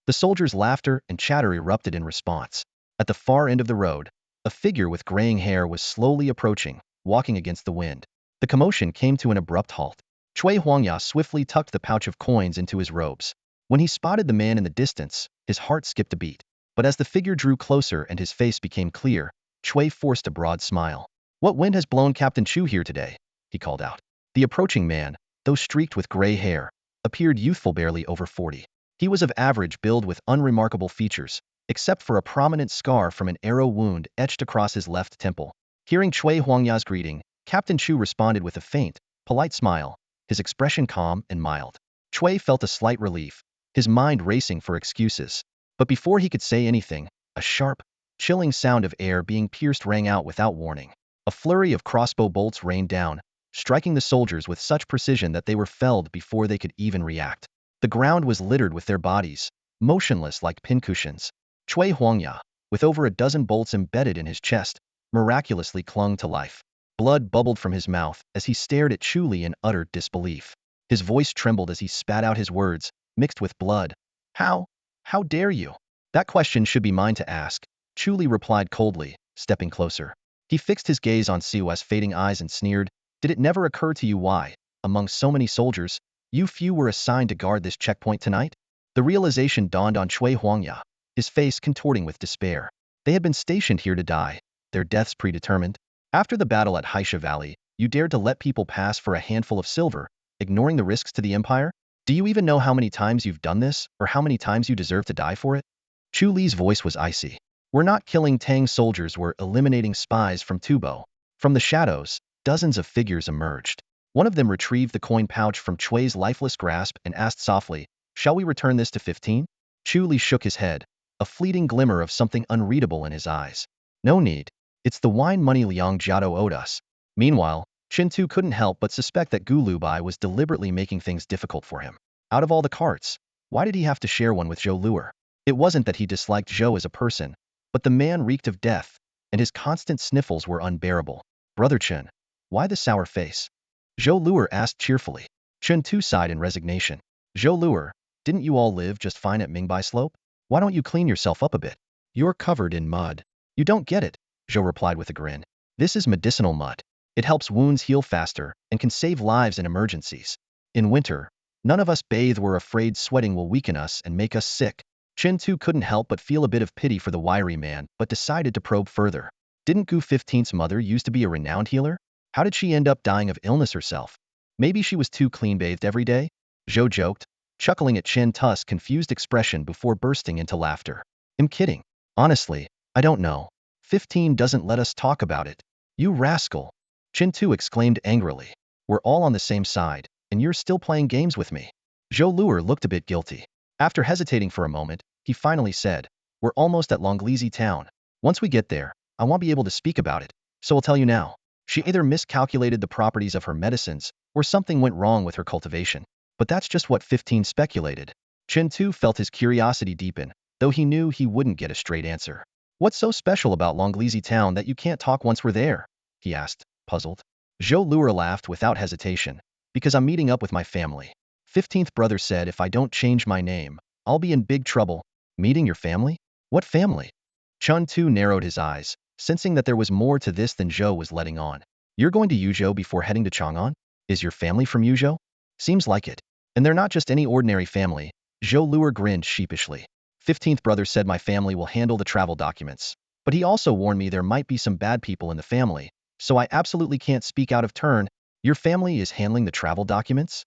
The soldiers' laughter and chatter erupted in response. At the far end of the road, a figure with graying hair was slowly approaching, walking against the wind. The commotion came to an abrupt halt. Cui Huangya swiftly tucked the pouch of coins into his robes. When he spotted the man in the distance, his heart skipped a beat. But as the figure drew closer and his face became clear, Cui forced a broad smile. "What wind has blown Captain Chu here today?" he called out. The approaching man, though streaked with gray hair, appeared youthful, barely over 40. He was of average build with unremarkable features, except for a prominent scar from an arrow wound etched across his left temple. Hearing Cui Huangya's greeting, Captain Chu responded with a faint, polite smile, his expression calm and mild. Cui felt a slight relief, his mind racing for excuses. But before he could say anything, a sharp, chilling sound of air being pierced rang out without warning. A flurry of crossbow bolts rained down, striking the soldiers with such precision that they were felled before they could even react. The ground was littered with their bodies, motionless like pincushions. Cui Huangya, with over a dozen bolts embedded in his chest, miraculously clung to life. Blood bubbled from his mouth as he stared at Chu Li in utter disbelief. His voice trembled as he spat out his words, mixed with blood. How dare you?" "That question should be mine to ask," Chu Li replied coldly, stepping closer. He fixed his gaze on Siwa's fading eyes and sneered, "Did it never occur to you why, among so many soldiers, you few were assigned to guard this checkpoint tonight?" The realization dawned on Cui Huangya, his face contorting with despair. They had been stationed here to die, their deaths predetermined. After the battle at Haisha Valley, you dared to let people pass for a handful of silver, ignoring the risks to the Empire? Do you even know how many times you've done this, or how many times you deserve to die for it? Chu Li's voice was icy. We're not killing Tang soldiers, we're eliminating spies from Tubo. From the shadows, dozens of figures emerged. One of them retrieved the coin pouch from Chui's lifeless grasp and asked softly, "Shall we return this to 15? Chu Li shook his head, a fleeting glimmer of something unreadable in his eyes. No need. It's the wine money Liang Jiao owed us. Meanwhile, Chintu couldn't help but suspect that Gu Lubai was deliberately making things difficult for him. Out of all the carts, why did he have to share one with Zhou Luer? It wasn't that he disliked Zhou as a person, but the man reeked of death, and his constant sniffles were unbearable. Brother Chen, why the sour face? Zhou Luer asked cheerfully. Chen Tu sighed in resignation. Zhou Luer, didn't you all live just fine at Mingbai Slope? Why don't you clean yourself up a bit? You're covered in mud. You don't get it, Zhou replied with a grin. This is medicinal mud. It helps wounds heal faster and can save lives in emergencies. In winter, none of us bathe, we're afraid sweating will weaken us and make us sick. Chen Tu couldn't help but feel a bit of pity for the wiry man, but decided to probe further. Didn't Gu 15's mother used to be a renowned healer? How did she end up dying of illness herself? Maybe she was too clean-bathed every day? Zhou joked, chuckling at Chen Tu's confused expression before bursting into laughter. I'm kidding. Honestly, I don't know. 15 doesn't let us talk about it. You rascal. Chen Tu exclaimed angrily. We're all on the same side, and you're still playing games with me. Zhou Luer looked a bit guilty. After hesitating for a moment, he finally said, we're almost at Longlizi town. Once we get there, I won't be able to speak about it, so I'll tell you now. She either miscalculated the properties of her medicines, or something went wrong with her cultivation. But that's just what 15 speculated. Chen Tu felt his curiosity deepen, though he knew he wouldn't get a straight answer. What's so special about Longlizi town that you can't talk once we're there? He asked, puzzled. Zhou Luer laughed without hesitation. Because I'm meeting up with my family. 15th brother said if I don't change my name, I'll be in big trouble. Meeting your family? What family? Chun Tu narrowed his eyes, sensing that there was more to this than Zhou was letting on. You're going to Yuzhou before heading to Chang'an? Is your family from Yuzhou? Seems like it. And they're not just any ordinary family. Zhou Luer grinned sheepishly. 15th brother said my family will handle the travel documents. But he also warned me there might be some bad people in the family, so I absolutely can't speak out of turn. Your family is handling the travel documents?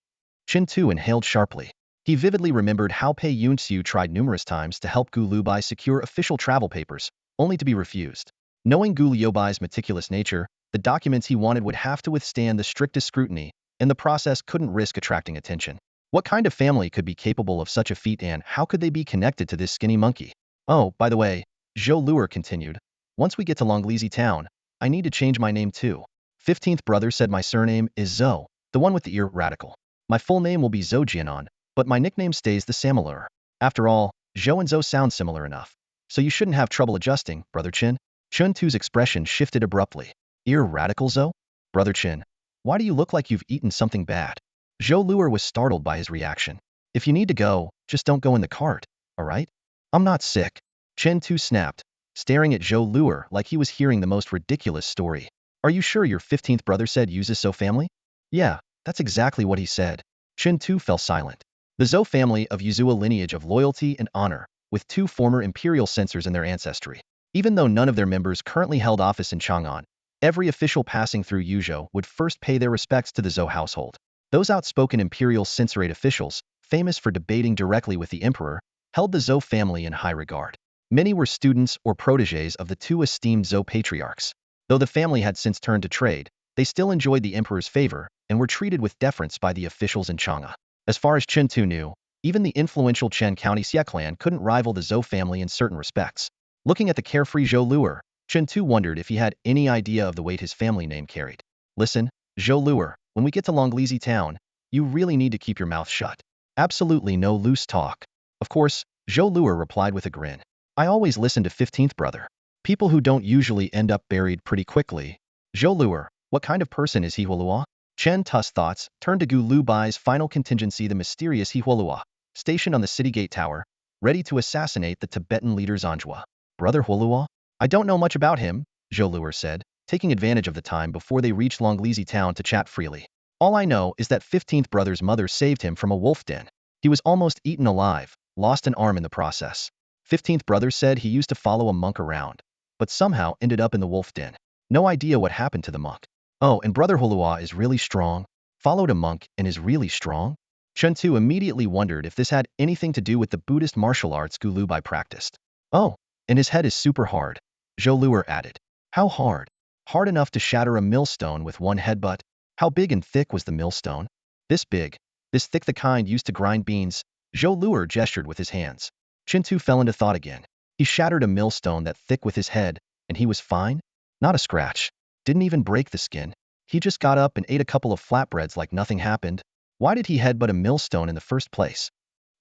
Chin Tu inhaled sharply. He vividly remembered how Pei Yunxiu tried numerous times to help Gu Lubai secure official travel papers, only to be refused. Knowing Gu Liubai's meticulous nature, the documents he wanted would have to withstand the strictest scrutiny, and the process couldn't risk attracting attention. What kind of family could be capable of such a feat, and how could they be connected to this skinny monkey? Oh, by the way, Zhou Luer continued, once we get to Longlizi town, I need to change my name too. 15th brother said my surname is Zhou, the one with the ear radical. My full name will be Zhou Jianan, but my nickname stays the Samilur. After all, Zhou and Zhou sound similar enough. So you shouldn't have trouble adjusting, Brother Chin. Chun Tu's expression shifted abruptly. Ear radical, Zhou? Brother Chin, why do you look like you've eaten something bad? Zhou Luer was startled by his reaction. If you need to go, just don't go in the cart, alright? I'm not sick. Chen Tu snapped, staring at Zhou Luer like he was hearing the most ridiculous story. Are you sure your 15th brother said uses Zhou family? Yeah, that's exactly what he said. Chen Tu fell silent. The Zhou family of Yuzhou lineage of loyalty and honor, with 2 former imperial censors in their ancestry. Even though none of their members currently held office in Chang'an, every official passing through Yuzhou would first pay their respects to the Zhou household. Those outspoken imperial censorate officials, famous for debating directly with the emperor, held the Zhou family in high regard. Many were students or protégés of the 2 esteemed Zhou patriarchs. Though the family had since turned to trade, they still enjoyed the emperor's favor and were treated with deference by the officials in Chang'an. As far as Chen Tu knew, even the influential Chen County Xie clan couldn't rival the Zhou family in certain respects. Looking at the carefree Zhou Luer, Chen Tu wondered if he had any idea of the weight his family name carried. Listen, Zhou Luer, when we get to Longlizi town, you really need to keep your mouth shut. Absolutely no loose talk. Of course, Zhou Luer replied with a grin. I always listen to 15th brother. People who don't usually end up buried pretty quickly. Zhou Luer, what kind of person is Hihuolua? Chen Tu's thoughts turned to Gu Lubai's final contingency, the mysterious Hihuolua, stationed on the city gate tower, ready to assassinate the Tibetan leader Zanjua. Brother Huolua? I don't know much about him, Zhou Luer said, taking advantage of the time before they reached Longlizi town to chat freely. All I know is that 15th brother's mother saved him from a wolf den. He was almost eaten alive, lost an arm in the process. 15th brother said he used to follow a monk around, but somehow ended up in the wolf den. No idea what happened to the monk. Oh, and Brother Hulua is really strong. Followed a monk and is really strong? Chen Tu immediately wondered if this had anything to do with the Buddhist martial arts Gu Lubai practiced. Oh, and his head is super hard, Zhou Luer added. How hard? Hard enough to shatter a millstone with one headbutt? How big and thick was the millstone? This big, this thick, the kind used to grind beans. Zhou Luer gestured with his hands. Chen Tu fell into thought again. He shattered a millstone that thick with his head, and he was fine? Not a scratch. Didn't even break the skin. He just got up and ate a couple of flatbreads like nothing happened. Why did he headbutt a millstone in the first place?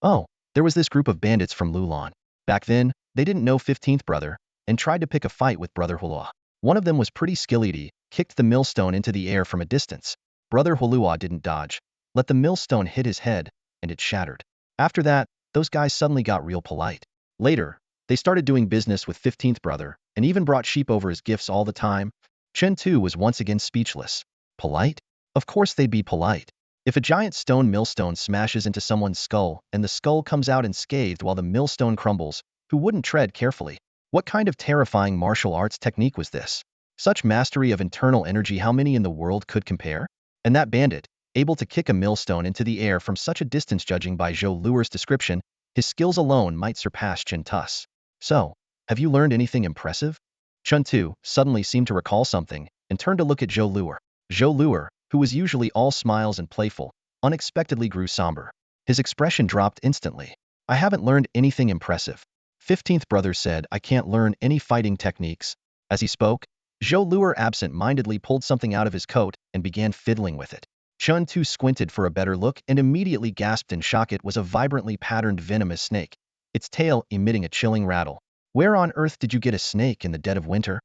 Oh, there was this group of bandits from Lulan. Back then, they didn't know 15th brother, and tried to pick a fight with Brother Hulua. One of them was pretty skilledy, kicked the millstone into the air from a distance. Brother Hulua didn't dodge. Let the millstone hit his head, and it shattered. After that, those guys suddenly got real polite. Later, they started doing business with 15th brother, and even brought sheep over as gifts all the time. Chen Tu was once again speechless. Polite? Of course they'd be polite. If a giant stone millstone smashes into someone's skull and the skull comes out unscathed while the millstone crumbles, who wouldn't tread carefully? What kind of terrifying martial arts technique was this? Such mastery of internal energy, how many in the world could compare? And that bandit, able to kick a millstone into the air from such a distance, judging by Zhou Luer's description, his skills alone might surpass Chen Tu's. So, have you learned anything impressive? Chen Tu suddenly seemed to recall something and turned to look at Zhou Luer. Zhou Luer, who was usually all smiles and playful, unexpectedly grew somber. His expression dropped instantly. I haven't learned anything impressive. 15th brother said I can't learn any fighting techniques. As he spoke, Zhou Luer absent-mindedly pulled something out of his coat and began fiddling with it. Chen Tu squinted for a better look and immediately gasped in shock. It was a vibrantly patterned venomous snake, its tail emitting a chilling rattle. Where on earth did you get a snake in the dead of winter?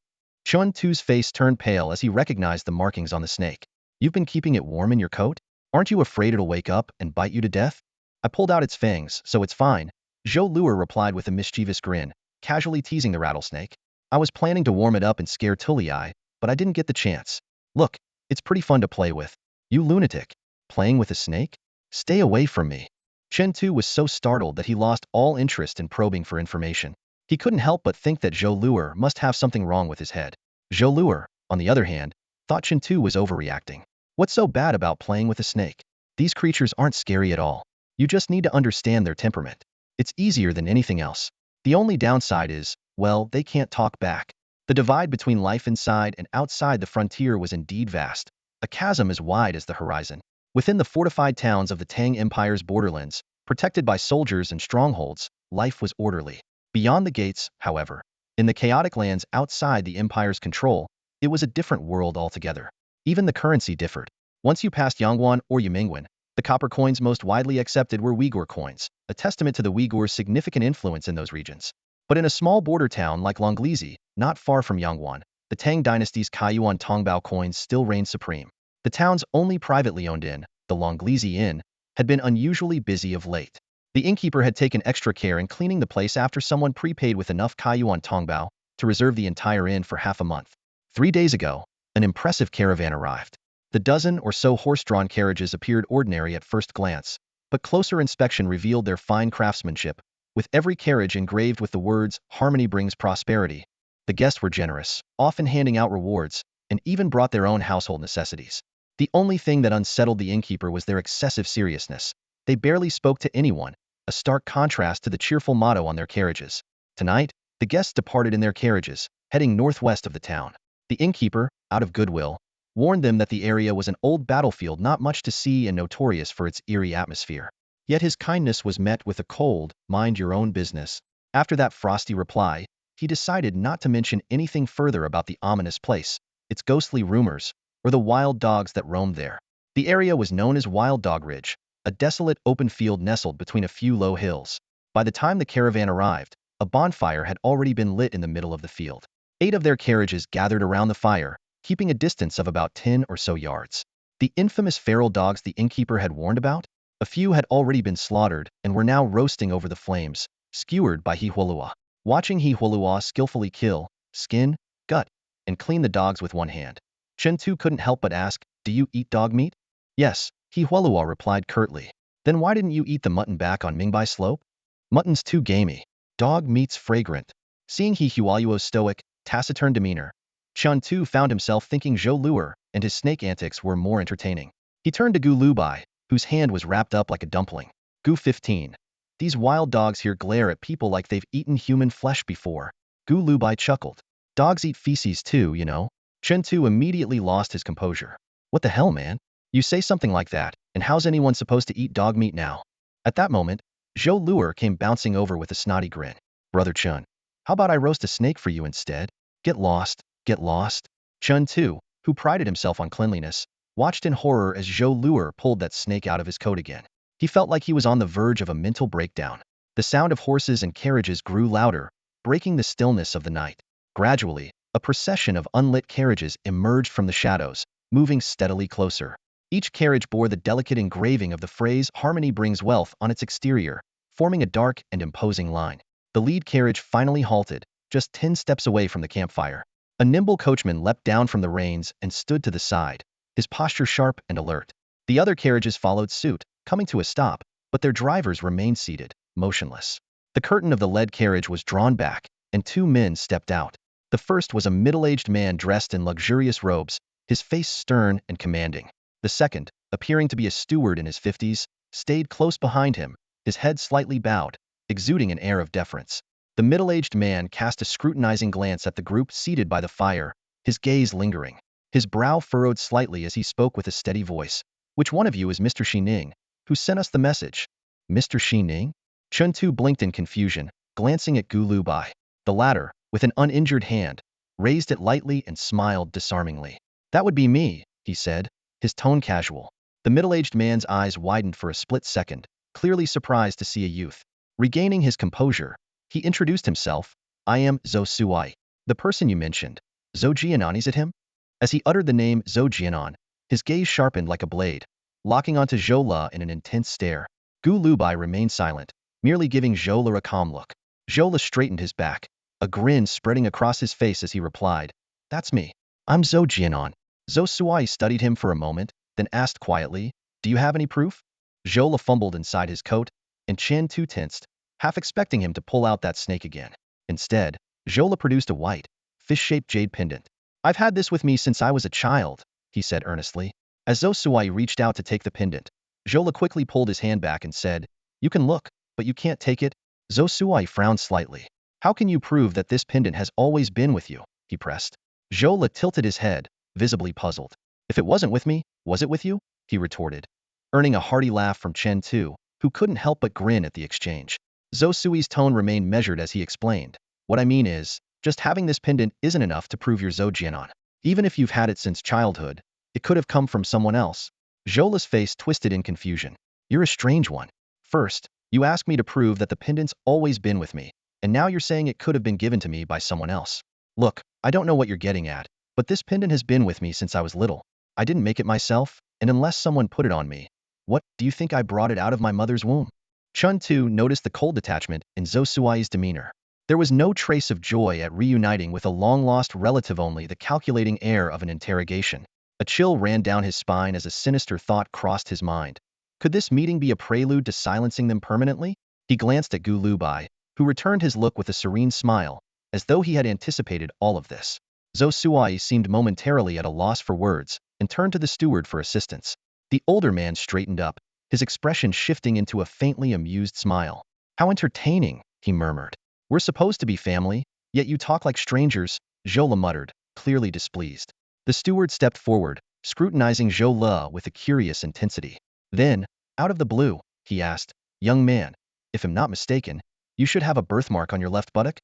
Chen Tu's face turned pale as he recognized the markings on the snake. You've been keeping it warm in your coat? Aren't you afraid it'll wake up and bite you to death? I pulled out its fangs, so it's fine, Zhou Luer replied with a mischievous grin, casually teasing the rattlesnake. I was planning to warm it up and scare Tulii, but I didn't get the chance. Look, it's pretty fun to play with. You lunatic. Playing with a snake? Stay away from me. Chen Tu was so startled that he lost all interest in probing for information. He couldn't help but think that Zhou Luer must have something wrong with his head. Zhou Luer, on the other hand, thought Chen Tu was overreacting. What's so bad about playing with a snake? These creatures aren't scary at all. You just need to understand their temperament. It's easier than anything else. The only downside is, well, they can't talk back. The divide between life inside and outside the frontier was indeed vast, a chasm as wide as the horizon. Within the fortified towns of the Tang Empire's borderlands, protected by soldiers and strongholds, life was orderly. Beyond the gates, however, in the chaotic lands outside the Empire's control, it was a different world altogether. Even the currency differed. Once you passed Yangguan or Yimingguan, the copper coins most widely accepted were Uyghur coins, a testament to the Uyghurs' significant influence in those regions. But in a small border town like Longlizi, not far from Yangguan, the Tang dynasty's Kaiyuan Tongbao coins still reigned supreme. The town's only privately owned inn, the Longlizi Inn, had been unusually busy of late. The innkeeper had taken extra care in cleaning the place after someone prepaid with enough Kaiyuan Tongbao to reserve the entire inn for half a month. 3 days ago, an impressive caravan arrived. The dozen or so horse-drawn carriages appeared ordinary at first glance, but closer inspection revealed their fine craftsmanship, with every carriage engraved with the words, "Harmony brings prosperity." The guests were generous, often handing out rewards, and even brought their own household necessities. The only thing that unsettled the innkeeper was their excessive seriousness. They barely spoke to anyone, a stark contrast to the cheerful motto on their carriages. Tonight, the guests departed in their carriages, heading northwest of the town. The innkeeper, out of goodwill, warned them that the area was an old battlefield, not much to see and notorious for its eerie atmosphere. Yet his kindness was met with a cold, mind your own business. After that frosty reply, he decided not to mention anything further about the ominous place, its ghostly rumors, or the wild dogs that roamed there. The area was known as Wild Dog Ridge, a desolate open field nestled between a few low hills. By the time the caravan arrived, a bonfire had already been lit in the middle of the field. 8 of their carriages gathered around the fire, keeping a distance of about 10 or so yards. The infamous feral dogs the innkeeper had warned about? A few had already been slaughtered and were now roasting over the flames, skewered by He Huolua. Watching He Huolua skillfully kill, skin, gut, and clean the dogs with one hand, Chen Tu couldn't help but ask, "Do you eat dog meat?" "Yes," He Huolua replied curtly. "Then why didn't you eat the mutton back on Mingbai slope?" "Mutton's too gamey. Dog meat's fragrant." Seeing He Huoluo's stoic, taciturn demeanor, Chen Tu found himself thinking Zhou Luer and his snake antics were more entertaining. He turned to Gu Lubai, whose hand was wrapped up like a dumpling. Gu 15. These wild dogs here glare at people like they've eaten human flesh before. Gu Lubai chuckled. Dogs eat feces too, you know. Chen Tu immediately lost his composure. What the hell, man? You say something like that, and how's anyone supposed to eat dog meat now? At that moment, Zhou Luer came bouncing over with a snotty grin. Brother Chun, how about I roast a snake for you instead? Get lost, get lost. Chun Tu, who prided himself on cleanliness, watched in horror as Zhou Luer pulled that snake out of his coat again. He felt like he was on the verge of a mental breakdown. The sound of horses and carriages grew louder, breaking the stillness of the night. Gradually, a procession of unlit carriages emerged from the shadows, moving steadily closer. Each carriage bore the delicate engraving of the phrase "Harmony brings wealth" on its exterior, forming a dark and imposing line. The lead carriage finally halted, just 10 steps away from the campfire. A nimble coachman leapt down from the reins and stood to the side, his posture sharp and alert. The other carriages followed suit, coming to a stop, but their drivers remained seated, motionless. The curtain of the lead carriage was drawn back, and 2 men stepped out. The first was a middle-aged man dressed in luxurious robes, his face stern and commanding. The second, appearing to be a steward in his 50s, stayed close behind him, his head slightly bowed, exuding an air of deference. The middle-aged man cast a scrutinizing glance at the group seated by the fire, his gaze lingering. His brow furrowed slightly as he spoke with a steady voice. Which one of you is Mr. Xining, who sent us the message? Mr. Xining? Chun Tu blinked in confusion, glancing at Gu Lubai. The latter, with an uninjured hand, raised it lightly and smiled disarmingly. That would be me, he said, his tone casual. The middle-aged man's eyes widened for a split second, clearly surprised to see a youth. Regaining his composure, he introduced himself. I am Zhou Suai, the person you mentioned. Zhou Jianan, is it him? As he uttered the name Zhou Jianan, his gaze sharpened like a blade, locking onto Zhou Le in an intense stare. Gu Lubai remained silent, merely giving Zhou Le a calm look. Zhou Le straightened his back, a grin spreading across his face as he replied, That's me. I'm Zhou Jianan. Zhou Suai studied him for a moment, then asked quietly, Do you have any proof? Zhou Le fumbled inside his coat, and Chen Tu tensed, half expecting him to pull out that snake again. Instead, Zhou Le produced a white, fish-shaped jade pendant. I've had this with me since I was a child, he said earnestly. As Zhou Suai reached out to take the pendant, Zhou Le quickly pulled his hand back and said, You can look, but you can't take it. Zhou Suai frowned slightly. How can you prove that this pendant has always been with you? He pressed. Zhou Le tilted his head, visibly puzzled. If it wasn't with me, was it with you? He retorted, earning a hearty laugh from Chen Tu, who couldn't help but grin at the exchange. Zhou Sui's tone remained measured as he explained. What I mean is, just having this pendant isn't enough to prove you're Zhou Jianan. Even if you've had it since childhood, it could have come from someone else. Zhou Le's face twisted in confusion. You're a strange one. First, you asked me to prove that the pendant's always been with me, and now you're saying it could have been given to me by someone else. Look, I don't know what you're getting at, but this pendant has been with me since I was little. I didn't make it myself, and unless someone put it on me, what, do you think I brought it out of my mother's womb? Chun Tu noticed the cold detachment in Zhou Suai's demeanor. There was no trace of joy at reuniting with a long-lost relative, only the calculating air of an interrogation. A chill ran down his spine as a sinister thought crossed his mind. Could this meeting be a prelude to silencing them permanently? He glanced at Gu Lubai, who returned his look with a serene smile, as though he had anticipated all of this. Zhou Suai seemed momentarily at a loss for words, and turned to the steward for assistance. The older man straightened up, his expression shifting into a faintly amused smile. How entertaining, he murmured. We're supposed to be family, yet you talk like strangers, Zhou Le muttered, clearly displeased. The steward stepped forward, scrutinizing Zhou Le with a curious intensity. Then, out of the blue, he asked, Young man, if I'm not mistaken, you should have a birthmark on your left buttock?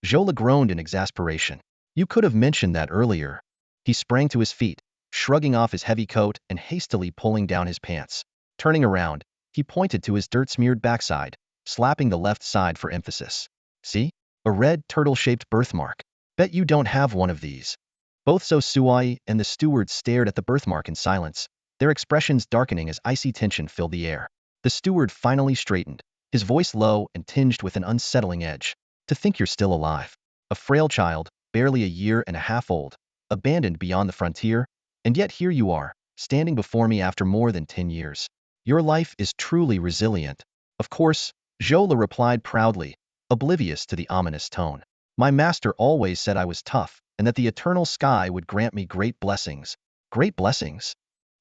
Zhou Le groaned in exasperation. You could have mentioned that earlier. He sprang to his feet, shrugging off his heavy coat and hastily pulling down his pants. Turning around, he pointed to his dirt-smeared backside, slapping the left side for emphasis. See? A red, turtle-shaped birthmark. Bet you don't have one of these. Both Zhou Suai and the steward stared at the birthmark in silence, their expressions darkening as icy tension filled the air. The steward finally straightened, his voice low and tinged with an unsettling edge. To think you're still alive. A frail child, barely a year and a half old, abandoned beyond the frontier, and yet here you are, standing before me after more than 10 years. Your life is truly resilient. Of course, Zhou Le replied proudly, oblivious to the ominous tone. My master always said I was tough, and that the eternal sky would grant me great blessings. Great blessings?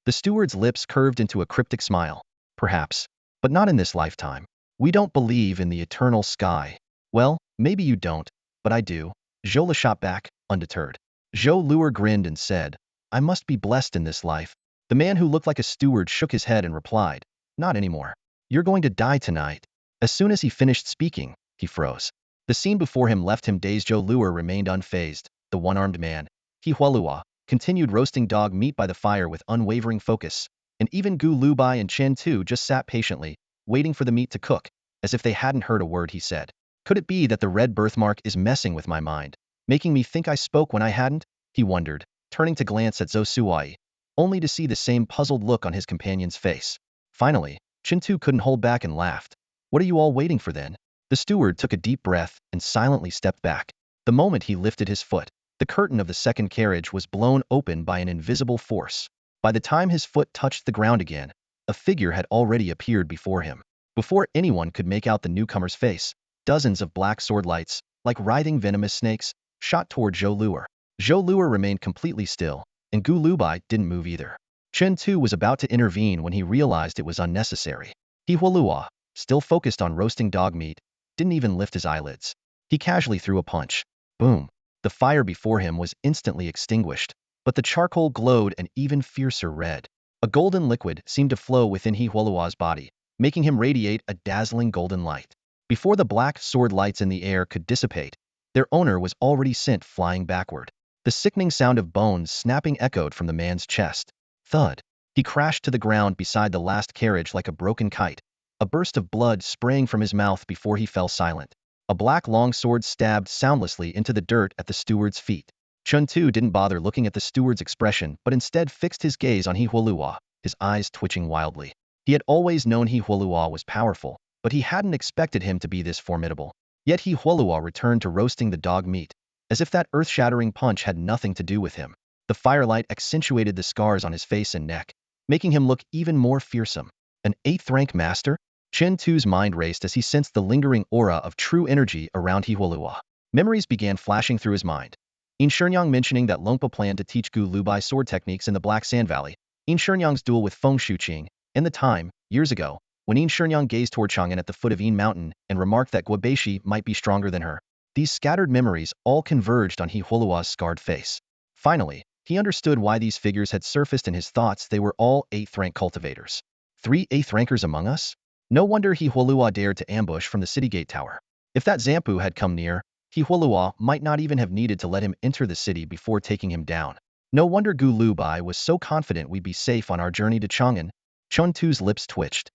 The steward's lips curved into a cryptic smile. perhaps, but not in this lifetime. We don't believe in the eternal sky. Well, maybe you don't, but I do. Zhou shot back, undeterred. Zhou Luer grinned and said, I must be blessed in this life. The man who looked like a steward shook his head and replied, not anymore. You're going to die tonight. As soon as he finished speaking, he froze. The scene before him left him dazed. Zhou Luer remained unfazed. The one-armed man, He Hualua, continued roasting dog meat by the fire with unwavering focus, and even Gu Lubai and Chen Tu just sat patiently, waiting for the meat to cook, as if they hadn't heard a word he said. Could it be that the red birthmark is messing with my mind, making me think I spoke when I hadn't? He wondered, turning to glance at Zhou Suai, only to see the same puzzled look on his companion's face. Finally, Chen Tu couldn't hold back and laughed. What are you all waiting for then? The steward took a deep breath and silently stepped back. The moment he lifted his foot, the curtain of the second carriage was blown open by an invisible force. By the time his foot touched the ground again, a figure had already appeared before him. Before anyone could make out the newcomer's face, dozens of black sword lights, like writhing venomous snakes, shot toward Zhou Luer. Zhou Luer remained completely still, and Gu Lubai didn't move either. Chen Tu was about to intervene when he realized it was unnecessary. He Hualua, still focused on roasting dog meat, didn't even lift his eyelids. He casually threw a punch. Boom. The fire before him was instantly extinguished, but the charcoal glowed an even fiercer red. A golden liquid seemed to flow within He Hualua's body, making him radiate a dazzling golden light. Before the black sword lights in the air could dissipate, their owner was already sent flying backward. The sickening sound of bones snapping echoed from the man's chest. Thud. He crashed to the ground beside the last carriage like a broken kite, a burst of blood spraying from his mouth before he fell silent. A black long sword stabbed soundlessly into the dirt at the steward's feet. Chen Tu didn't bother looking at the steward's expression but instead fixed his gaze on He Hualua, his eyes twitching wildly. He had always known He Hualua was powerful, but he hadn't expected him to be this formidable. Yet He Hualua returned to roasting the dog meat, as if that earth-shattering punch had nothing to do with him. The firelight accentuated the scars on his face and neck, making him look even more fearsome. An 8th-rank master? Chen Tu's mind raced as he sensed the lingering aura of true energy around He Hualua. Memories began flashing through his mind. In Shenyang mentioning that Longpa planned to teach Gu Lubai sword techniques in the Black Sand Valley, In Shenyang's duel with Feng Shuqing, and the time, years ago, when In Shenyang gazed toward Chang'an at the foot of In Mountain and remarked that Guobeishi might be stronger than her. These scattered memories all converged on He Hualua's scarred face. Finally, he understood why these figures had surfaced in his thoughts. They were all 8th-rank cultivators. 3 8th-rankers among us? No wonder He Hualua dared to ambush from the city gate tower. If that Zampu had come near, He Hualua might not even have needed to let him enter the city before taking him down. No wonder Gu Lubai was so confident we'd be safe on our journey to Chang'an. Chen Tu's lips twitched.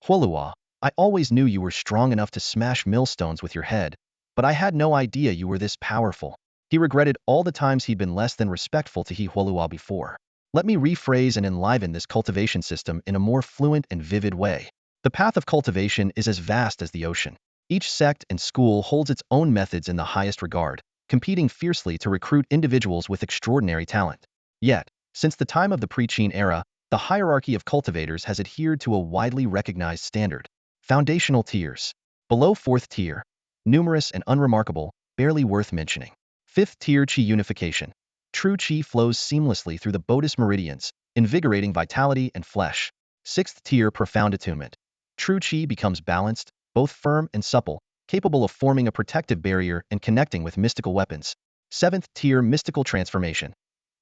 Hualua, I always knew you were strong enough to smash millstones with your head, but I had no idea you were this powerful. He regretted all the times he'd been less than respectful to He Hualua before. Let me rephrase and enliven this cultivation system in a more fluent and vivid way. The path of cultivation is as vast as the ocean. Each sect and school holds its own methods in the highest regard, competing fiercely to recruit individuals with extraordinary talent. Yet, since the time of the pre-Qin era, the hierarchy of cultivators has adhered to a widely recognized standard. Foundational tiers. Below 4th tier. Numerous and unremarkable, barely worth mentioning. 5th tier Qi unification. True Qi flows seamlessly through the Bodhis meridians, invigorating vitality and flesh. 6th tier profound attunement. True Qi becomes balanced, both firm and supple, capable of forming a protective barrier and connecting with mystical weapons. 7th tier mystical transformation.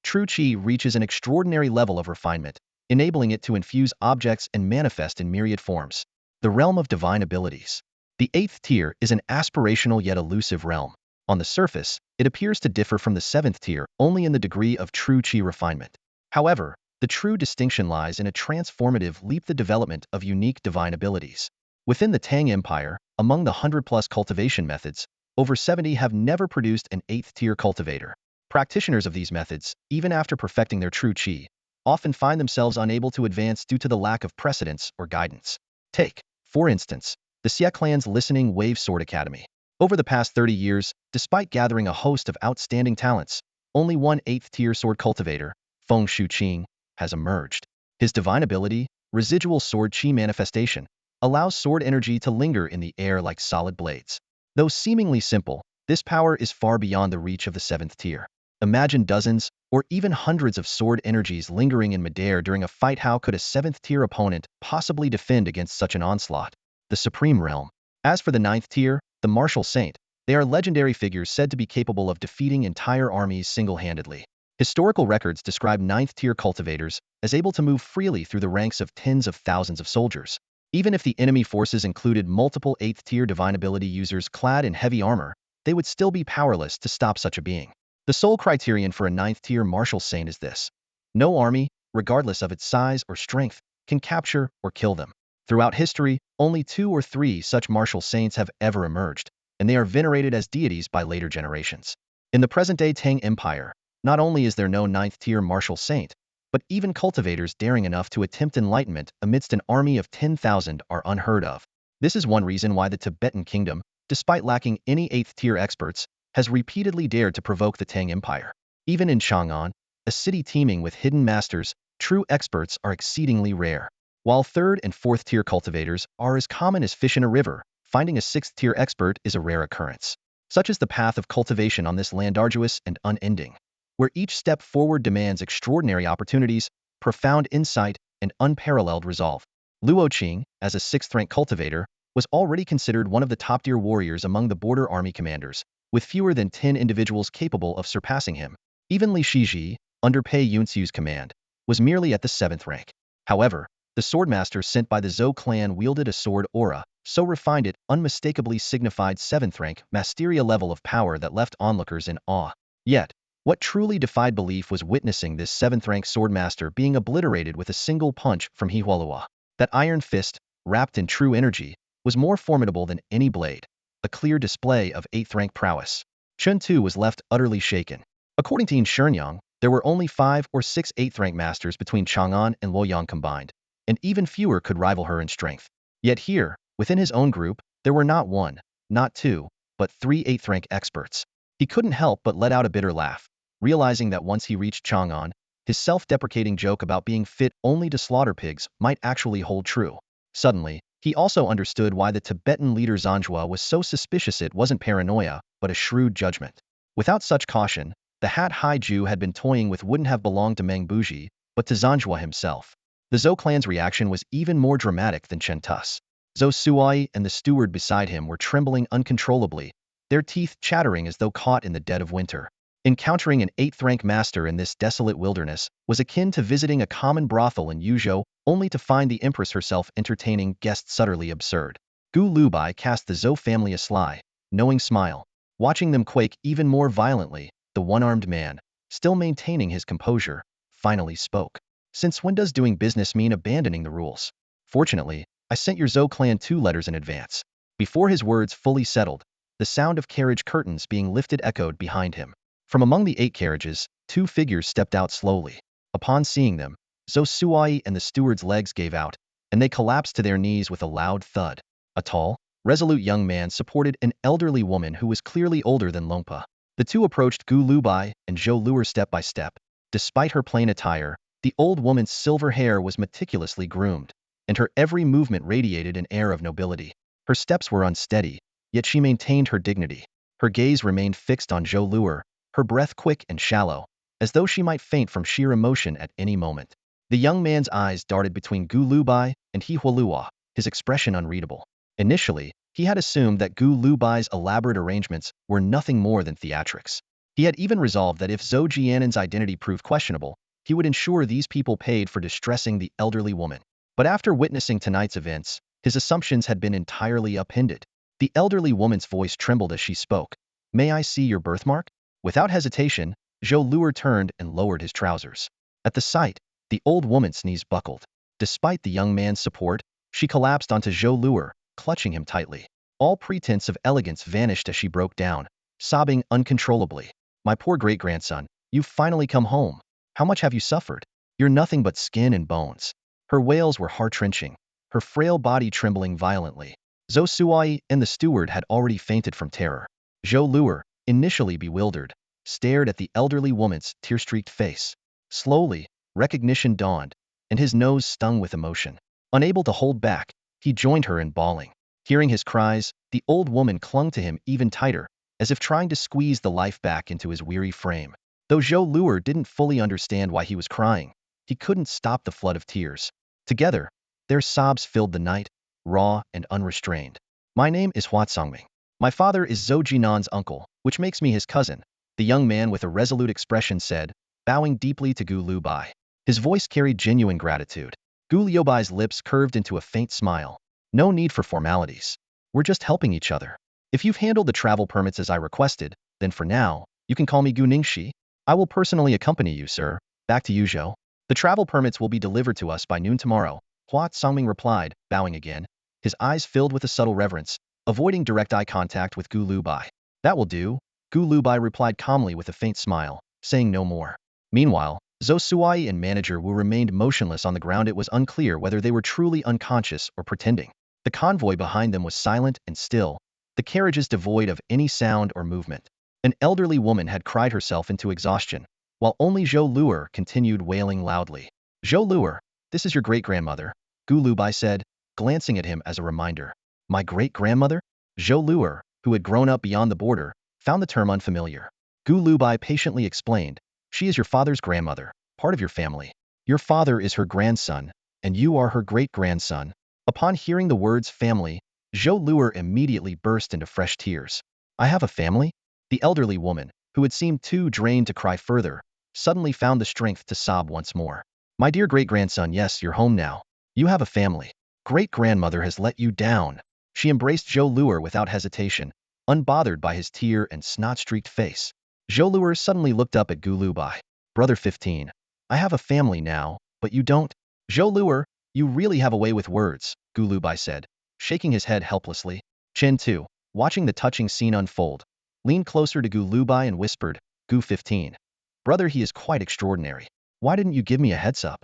True Qi reaches an extraordinary level of refinement, enabling it to infuse objects and manifest in myriad forms. The realm of divine abilities. The 8th tier is an aspirational yet elusive realm. On the surface, it appears to differ from the 7th tier only in the degree of true Qi refinement. However, the true distinction lies in a transformative leap, the development of unique divine abilities. Within the Tang Empire, among the 100+ cultivation methods, over 70 have never produced an 8th tier cultivator. Practitioners of these methods, even after perfecting their true Qi, often find themselves unable to advance due to the lack of precedence or guidance. Take, for instance, the Xie clan's Listening Wave Sword Academy. Over the past 30 years, despite gathering a host of outstanding talents, only one 8th tier sword cultivator, Feng Shuqing, has emerged. His divine ability, residual sword Qi manifestation, allows sword energy to linger in the air like solid blades. Though seemingly simple, this power is far beyond the reach of the 7th tier. Imagine dozens, or even hundreds of sword energies lingering in midair during a fight. How could a 7th-tier opponent possibly defend against such an onslaught? The Supreme Realm. As for the 9th tier, the Martial Saint, they are legendary figures said to be capable of defeating entire armies single-handedly. Historical records describe 9th-tier cultivators as able to move freely through the ranks of tens of thousands of soldiers. Even if the enemy forces included multiple 8th-tier divine ability users clad in heavy armor, they would still be powerless to stop such a being. The sole criterion for a 9th-tier martial saint is this: no army, regardless of its size or strength, can capture or kill them. Throughout history, only 2 or 3 such martial saints have ever emerged, and they are venerated as deities by later generations. In the present-day Tang Empire, not only is there no 9th-tier martial saint, but even cultivators daring enough to attempt enlightenment amidst an army of 10,000 are unheard of. This is one reason why the Tibetan kingdom, despite lacking any 8th-tier experts, has repeatedly dared to provoke the Tang Empire. Even in Chang'an, a city teeming with hidden masters, true experts are exceedingly rare. While 3rd and 4th-tier cultivators are as common as fish in a river, finding a 6th-tier expert is a rare occurrence. Such is the path of cultivation on this land, arduous and unending, where each step forward demands extraordinary opportunities, profound insight, and unparalleled resolve. Luo Qing, as a 6th-rank cultivator, was already considered one of the top-tier warriors among the border army commanders, with fewer than 10 individuals capable of surpassing him. Even Li Shiji, under Pei Yunxiu's command, was merely at the 7th rank. However, the swordmaster sent by the Zhou clan wielded a sword aura, so refined it unmistakably signified 7th rank masteria level of power that left onlookers in awe. Yet, what truly defied belief was witnessing this 7th-rank swordmaster being obliterated with a single punch from Hihualua. That iron fist, wrapped in true energy, was more formidable than any blade, a clear display of 8th-rank prowess. Chen Tu was left utterly shaken. According to Yin Shenyang, there were only 5 or 6 8th-rank masters between Chang'an and Luoyang combined, and even fewer could rival her in strength. Yet here, within his own group, there were not 1, not 2, but 3 8th-rank experts. He couldn't help but let out a bitter laugh, realizing that once he reached Chang'an, his self-deprecating joke about being fit only to slaughter pigs might actually hold true. Suddenly, he also understood why the Tibetan leader Zanjua was so suspicious. It wasn't paranoia, but a shrewd judgment. Without such caution, the Hat-Hai Jew had been toying with wouldn't have belonged to Meng Buji, but to Zanjua himself. The Zhou clan's reaction was even more dramatic than Chen Tu's. Zhou Suai and the steward beside him were trembling uncontrollably, their teeth chattering as though caught in the dead of winter. Encountering an 8th-rank master in this desolate wilderness was akin to visiting a common brothel in Yuzhou, only to find the empress herself entertaining guests utterly absurd. Gu Lubai cast the Zhou family a sly, knowing smile. Watching them quake even more violently, the one-armed man, still maintaining his composure, finally spoke. Since when does doing business mean abandoning the rules? Fortunately, I sent your Zhou clan 2 letters in advance. Before his words fully settled, the sound of carriage curtains being lifted echoed behind him. From among the 8 carriages, 2 figures stepped out slowly. Upon seeing them, Zhou Suai and the steward's legs gave out, and they collapsed to their knees with a loud thud. A tall, resolute young man supported an elderly woman who was clearly older than Longpa. The 2 approached Gu Lubai and Zhou Luer step by step. Despite her plain attire, the old woman's silver hair was meticulously groomed, and her every movement radiated an air of nobility. Her steps were unsteady, yet she maintained her dignity. Her gaze remained fixed on Zhou Luer, her breath quick and shallow, as though she might faint from sheer emotion at any moment. The young man's eyes darted between Gu Lubai and Hihualua, his expression unreadable. Initially, he had assumed that Gu Lubai's elaborate arrangements were nothing more than theatrics. He had even resolved that if Zhou Jianan's identity proved questionable, he would ensure these people paid for distressing the elderly woman. But after witnessing tonight's events, his assumptions had been entirely upended. The elderly woman's voice trembled as she spoke. "May I see your birthmark?" Without hesitation, Zhou Luer turned and lowered his trousers. At the sight, the old woman's knees buckled. Despite the young man's support, she collapsed onto Zhou Luer, clutching him tightly. All pretense of elegance vanished as she broke down, sobbing uncontrollably. "My poor great-grandson, you've finally come home. How much have you suffered? You're nothing but skin and bones." Her wails were heart-wrenching, her frail body trembling violently. Zhou Suai and the steward had already fainted from terror. Zhou Luer, initially bewildered, stared at the elderly woman's tear-streaked face. Slowly, recognition dawned, and his nose stung with emotion. Unable to hold back, he joined her in bawling. Hearing his cries, the old woman clung to him even tighter, as if trying to squeeze the life back into his weary frame. Though Zhou Luer didn't fully understand why he was crying, he couldn't stop the flood of tears. Together, their sobs filled the night, raw and unrestrained. My name is Hua Tsangming. My father is Zhou Jinan's uncle, which makes me his cousin, the young man with a resolute expression said, bowing deeply to Gu Lubai. His voice carried genuine gratitude. Gu Liubai's lips curved into a faint smile. No need for formalities. We're just helping each other. If you've handled the travel permits as I requested, then for now, you can call me Gu Ningxi. I will personally accompany you, sir. Back to you, Zhou. The travel permits will be delivered to us by noon tomorrow, Hua Tsangming replied, bowing again, his eyes filled with a subtle reverence, avoiding direct eye contact with Gu Lubai. That will do, Gu Lubai replied calmly with a faint smile, saying no more. Meanwhile, Zhou Suai and manager Wu remained motionless on the ground. It was unclear whether they were truly unconscious or pretending. The convoy behind them was silent and still, the carriages devoid of any sound or movement. An elderly woman had cried herself into exhaustion, while only Zhou Luer continued wailing loudly. Zhou Luer, this is your great-grandmother, Gu Lubai said, glancing at him as a reminder. My great-grandmother? Zhou Luer, who had grown up beyond the border, found the term unfamiliar. Gu Lubai patiently explained, she is your father's grandmother, part of your family. Your father is her grandson, and you are her great-grandson. Upon hearing the words family, Zhou Luer immediately burst into fresh tears. I have a family? The elderly woman, who had seemed too drained to cry further, suddenly found the strength to sob once more. My dear great-grandson, yes, you're home now. You have a family. Great-grandmother has let you down. She embraced Zhou Luer without hesitation, unbothered by his tear and snot-streaked face. Zhou Luer suddenly looked up at Gu Lubai. Brother 15. I have a family now, but you don't? Zhou Luer, you really have a way with words, Gu Lubai said, shaking his head helplessly. Chen Tu, watching the touching scene unfold, leaned closer to Gu Lubai and whispered, Gu 15. Brother, he is quite extraordinary. Why didn't you give me a heads up?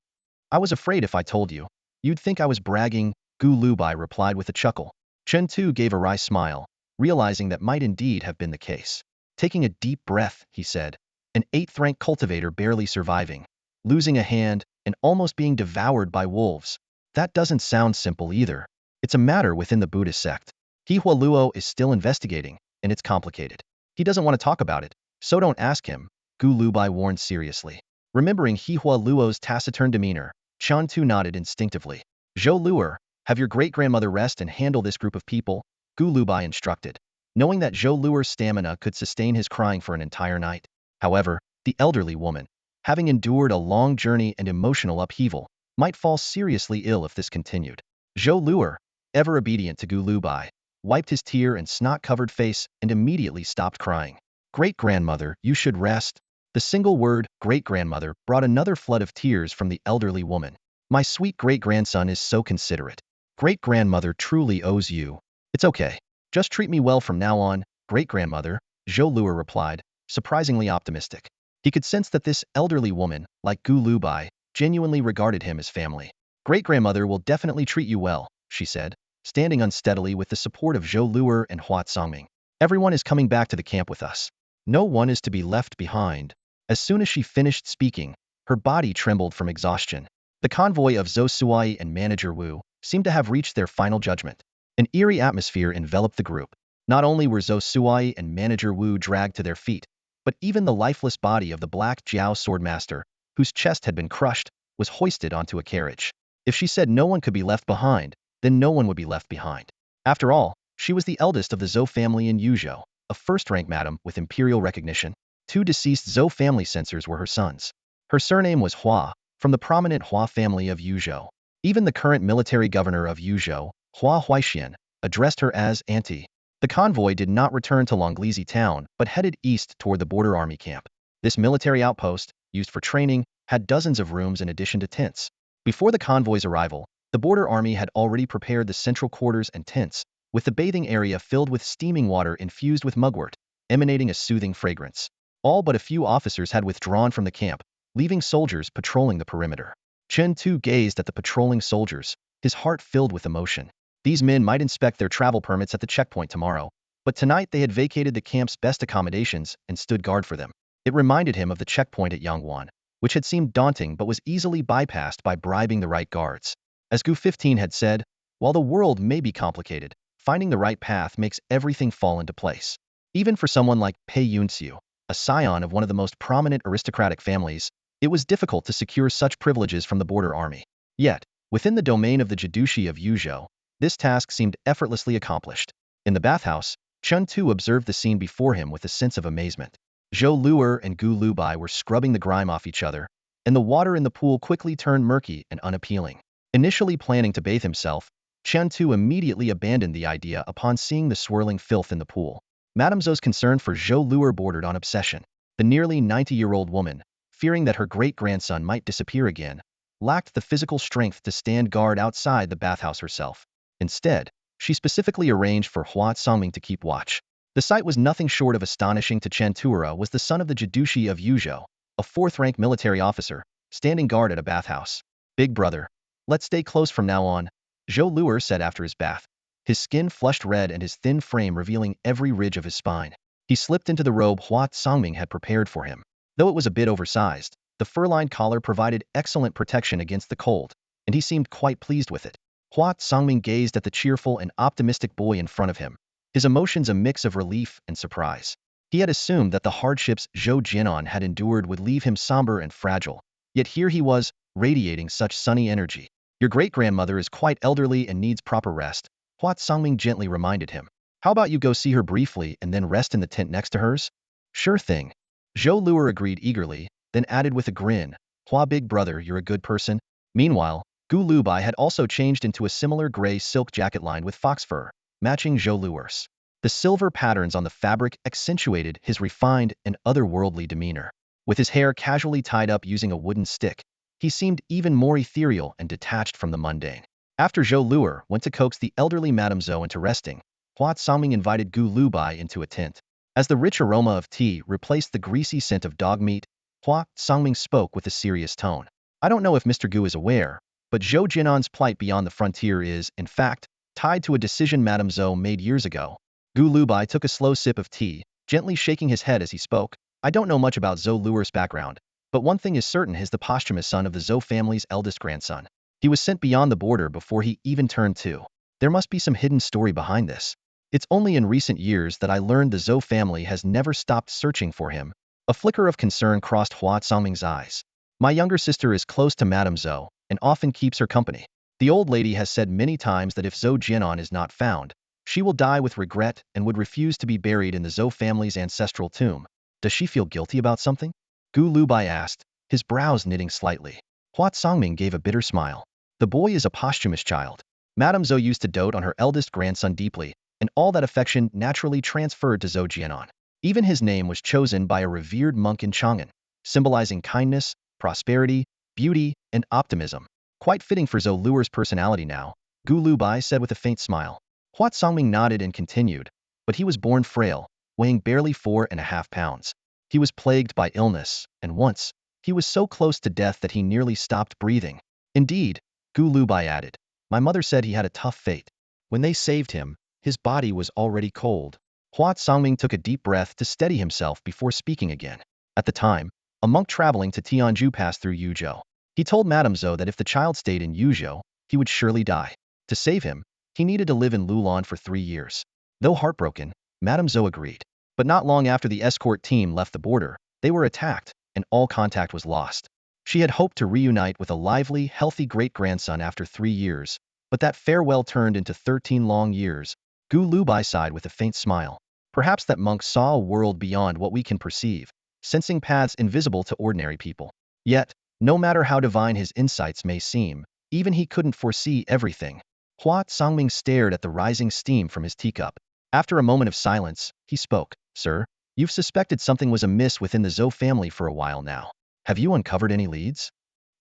I was afraid if I told you, you'd think I was bragging, Gu Lubai replied with a chuckle. Chen Tu gave a wry smile, realizing that might indeed have been the case. Taking a deep breath, he said, an 8th rank cultivator barely surviving, losing a hand, and almost being devoured by wolves. That doesn't sound simple either. It's a matter within the Buddhist sect. He Hua Luo is still investigating, and it's complicated. He doesn't want to talk about it, so don't ask him, Gu Lubai warned seriously. Remembering He Hua Luo's taciturn demeanor, Chen Tu nodded instinctively. Zhou Luer, have your great-grandmother rest and handle this group of people, Gu Lubai instructed, knowing that Zhou Luer's stamina could sustain his crying for an entire night. However, the elderly woman, having endured a long journey and emotional upheaval, might fall seriously ill if this continued. Zhou Luer, ever obedient to Gu Lubai, wiped his tear and snot-covered face and immediately stopped crying. Great-grandmother, you should rest. The single word, great-grandmother, brought another flood of tears from the elderly woman. My sweet great-grandson is so considerate. Great-grandmother truly owes you. It's okay. Just treat me well from now on, great-grandmother, Zhou Luer replied, surprisingly optimistic. He could sense that this elderly woman, like Gu Lubai, genuinely regarded him as family. Great-grandmother will definitely treat you well, she said, standing unsteadily with the support of Zhou Luer and Hua Tsangming. Everyone is coming back to the camp with us. No one is to be left behind. As soon as she finished speaking, her body trembled from exhaustion. The convoy of Zhou Suai and manager Wu seemed to have reached their final judgment. An eerie atmosphere enveloped the group. Not only were Zhou Suai and manager Wu dragged to their feet, but even the lifeless body of the Black Jiao swordmaster, whose chest had been crushed, was hoisted onto a carriage. If she said no one could be left behind, then no one would be left behind. After all, she was the eldest of the Zhou family in Yuzhou, a first-rank madam with imperial recognition. 2 deceased Zhou family censors were her sons. Her surname was Hua, from the prominent Hua family of Yuzhou. Even the current military governor of Yuzhou, Hua Huaixian, addressed her as Auntie. The convoy did not return to Longlizi town, but headed east toward the border army camp. This military outpost, used for training, had dozens of rooms in addition to tents. Before the convoy's arrival, the border army had already prepared the central quarters and tents, with the bathing area filled with steaming water infused with mugwort, emanating a soothing fragrance. All but a few officers had withdrawn from the camp, leaving soldiers patrolling the perimeter. Chen Tu gazed at the patrolling soldiers, his heart filled with emotion. These men might inspect their travel permits at the checkpoint tomorrow, but tonight they had vacated the camp's best accommodations and stood guard for them. It reminded him of the checkpoint at Yangwan, which had seemed daunting but was easily bypassed by bribing the right guards. As Gu 15 had said, while the world may be complicated, finding the right path makes everything fall into place. Even for someone like Pei Yunxiu. a scion of one of the most prominent aristocratic families, it was difficult to secure such privileges from the border army. Yet, within the domain of the Judushi of Yuzhou, this task seemed effortlessly accomplished. In the bathhouse, Chun Tu observed the scene before him with a sense of amazement. Zhou Luer and Gu Lubai were scrubbing the grime off each other, and the water in the pool quickly turned murky and unappealing. Initially planning to bathe himself, Chun Tu immediately abandoned the idea upon seeing the swirling filth in the pool. Madame Zhou's concern for Zhou Luer bordered on obsession. The nearly 90-year-old woman, fearing that her great-grandson might disappear again, lacked the physical strength to stand guard outside the bathhouse herself. Instead, she specifically arranged for Hua Songming to keep watch. The sight was nothing short of astonishing. To Chen Tuora was the son of the Judushi of Yuzhou, a fourth-rank military officer, standing guard at a bathhouse. Big brother, let's stay close from now on, Zhou Luer said after his bath, his skin flushed red and his thin frame revealing every ridge of his spine. He slipped into the robe Hua Songming had prepared for him. Though it was a bit oversized, the fur-lined collar provided excellent protection against the cold, and he seemed quite pleased with it. Hua Songming gazed at the cheerful and optimistic boy in front of him, his emotions a mix of relief and surprise. He had assumed that the hardships Zhou Jianan had endured would leave him somber and fragile, yet here he was, radiating such sunny energy. Your great-grandmother is quite elderly and needs proper rest, Hua Songming gently reminded him. How about you go see her briefly and then rest in the tent next to hers? Sure thing. Zhou Luer agreed eagerly, then added with a grin, Hua big brother, you're a good person. Meanwhile, Gu Lubai had also changed into a similar gray silk jacket lined with fox fur, matching Zhou Luer's. The silver patterns on the fabric accentuated his refined and otherworldly demeanor. With his hair casually tied up using a wooden stick, he seemed even more ethereal and detached from the mundane. After Zhou Luer went to coax the elderly Madame Zhou into resting, Hua Songming invited Gu Lubai into a tent. As the rich aroma of tea replaced the greasy scent of dog meat, Hua Songming spoke with a serious tone. I don't know if Mr. Gu is aware, but Zhou Jianan's plight beyond the frontier is, in fact, tied to a decision Madame Zhou made years ago. Gu Lubai took a slow sip of tea, gently shaking his head as he spoke. I don't know much about Zhou Luer's background, but one thing is certain: he's the posthumous son of the Zhou family's eldest grandson. He was sent beyond the border before he even turned 2. There must be some hidden story behind this. It's only in recent years that I learned the Zhou family has never stopped searching for him. A flicker of concern crossed Hua Songming's eyes. My younger sister is close to Madame Zhou and often keeps her company. The old lady has said many times that if Zhou Jianan is not found, she will die with regret and would refuse to be buried in the Zhou family's ancestral tomb. Does she feel guilty about something? Gu Lubai asked, his brows knitting slightly. Hua Songming gave a bitter smile. The boy is a posthumous child. Madame Zhou used to dote on her eldest grandson deeply, and all that affection naturally transferred to Zhou Jianan. Even his name was chosen by a revered monk in Chang'an, symbolizing kindness, prosperity, beauty, and optimism. Quite fitting for Zhou Luer's personality now, Gu Lubai said with a faint smile. Hua Songming nodded and continued, but he was born frail, weighing barely 4.5 pounds. He was plagued by illness, and once, he was so close to death that he nearly stopped breathing. Indeed, Gu Lubai added, my mother said he had a tough fate. When they saved him, his body was already cold. Hua Songming took a deep breath to steady himself before speaking again. At the time, a monk traveling to Tianzhu passed through Yuzhou. He told Madame Zhou that if the child stayed in Yuzhou, he would surely die. To save him, he needed to live in Lulan for 3 years. Though heartbroken, Madame Zhou agreed. But not long after the escort team left the border, they were attacked, and all contact was lost. She had hoped to reunite with a lively, healthy great-grandson after 3 years, but that farewell turned into 13 long years. Gu Lubai sighed with a faint smile. Perhaps that monk saw a world beyond what we can perceive, sensing paths invisible to ordinary people. Yet, no matter how divine his insights may seem, even he couldn't foresee everything. Hua Songming stared at the rising steam from his teacup. After a moment of silence, he spoke. Sir, you've suspected something was amiss within the Zhou family for a while now. Have you uncovered any leads?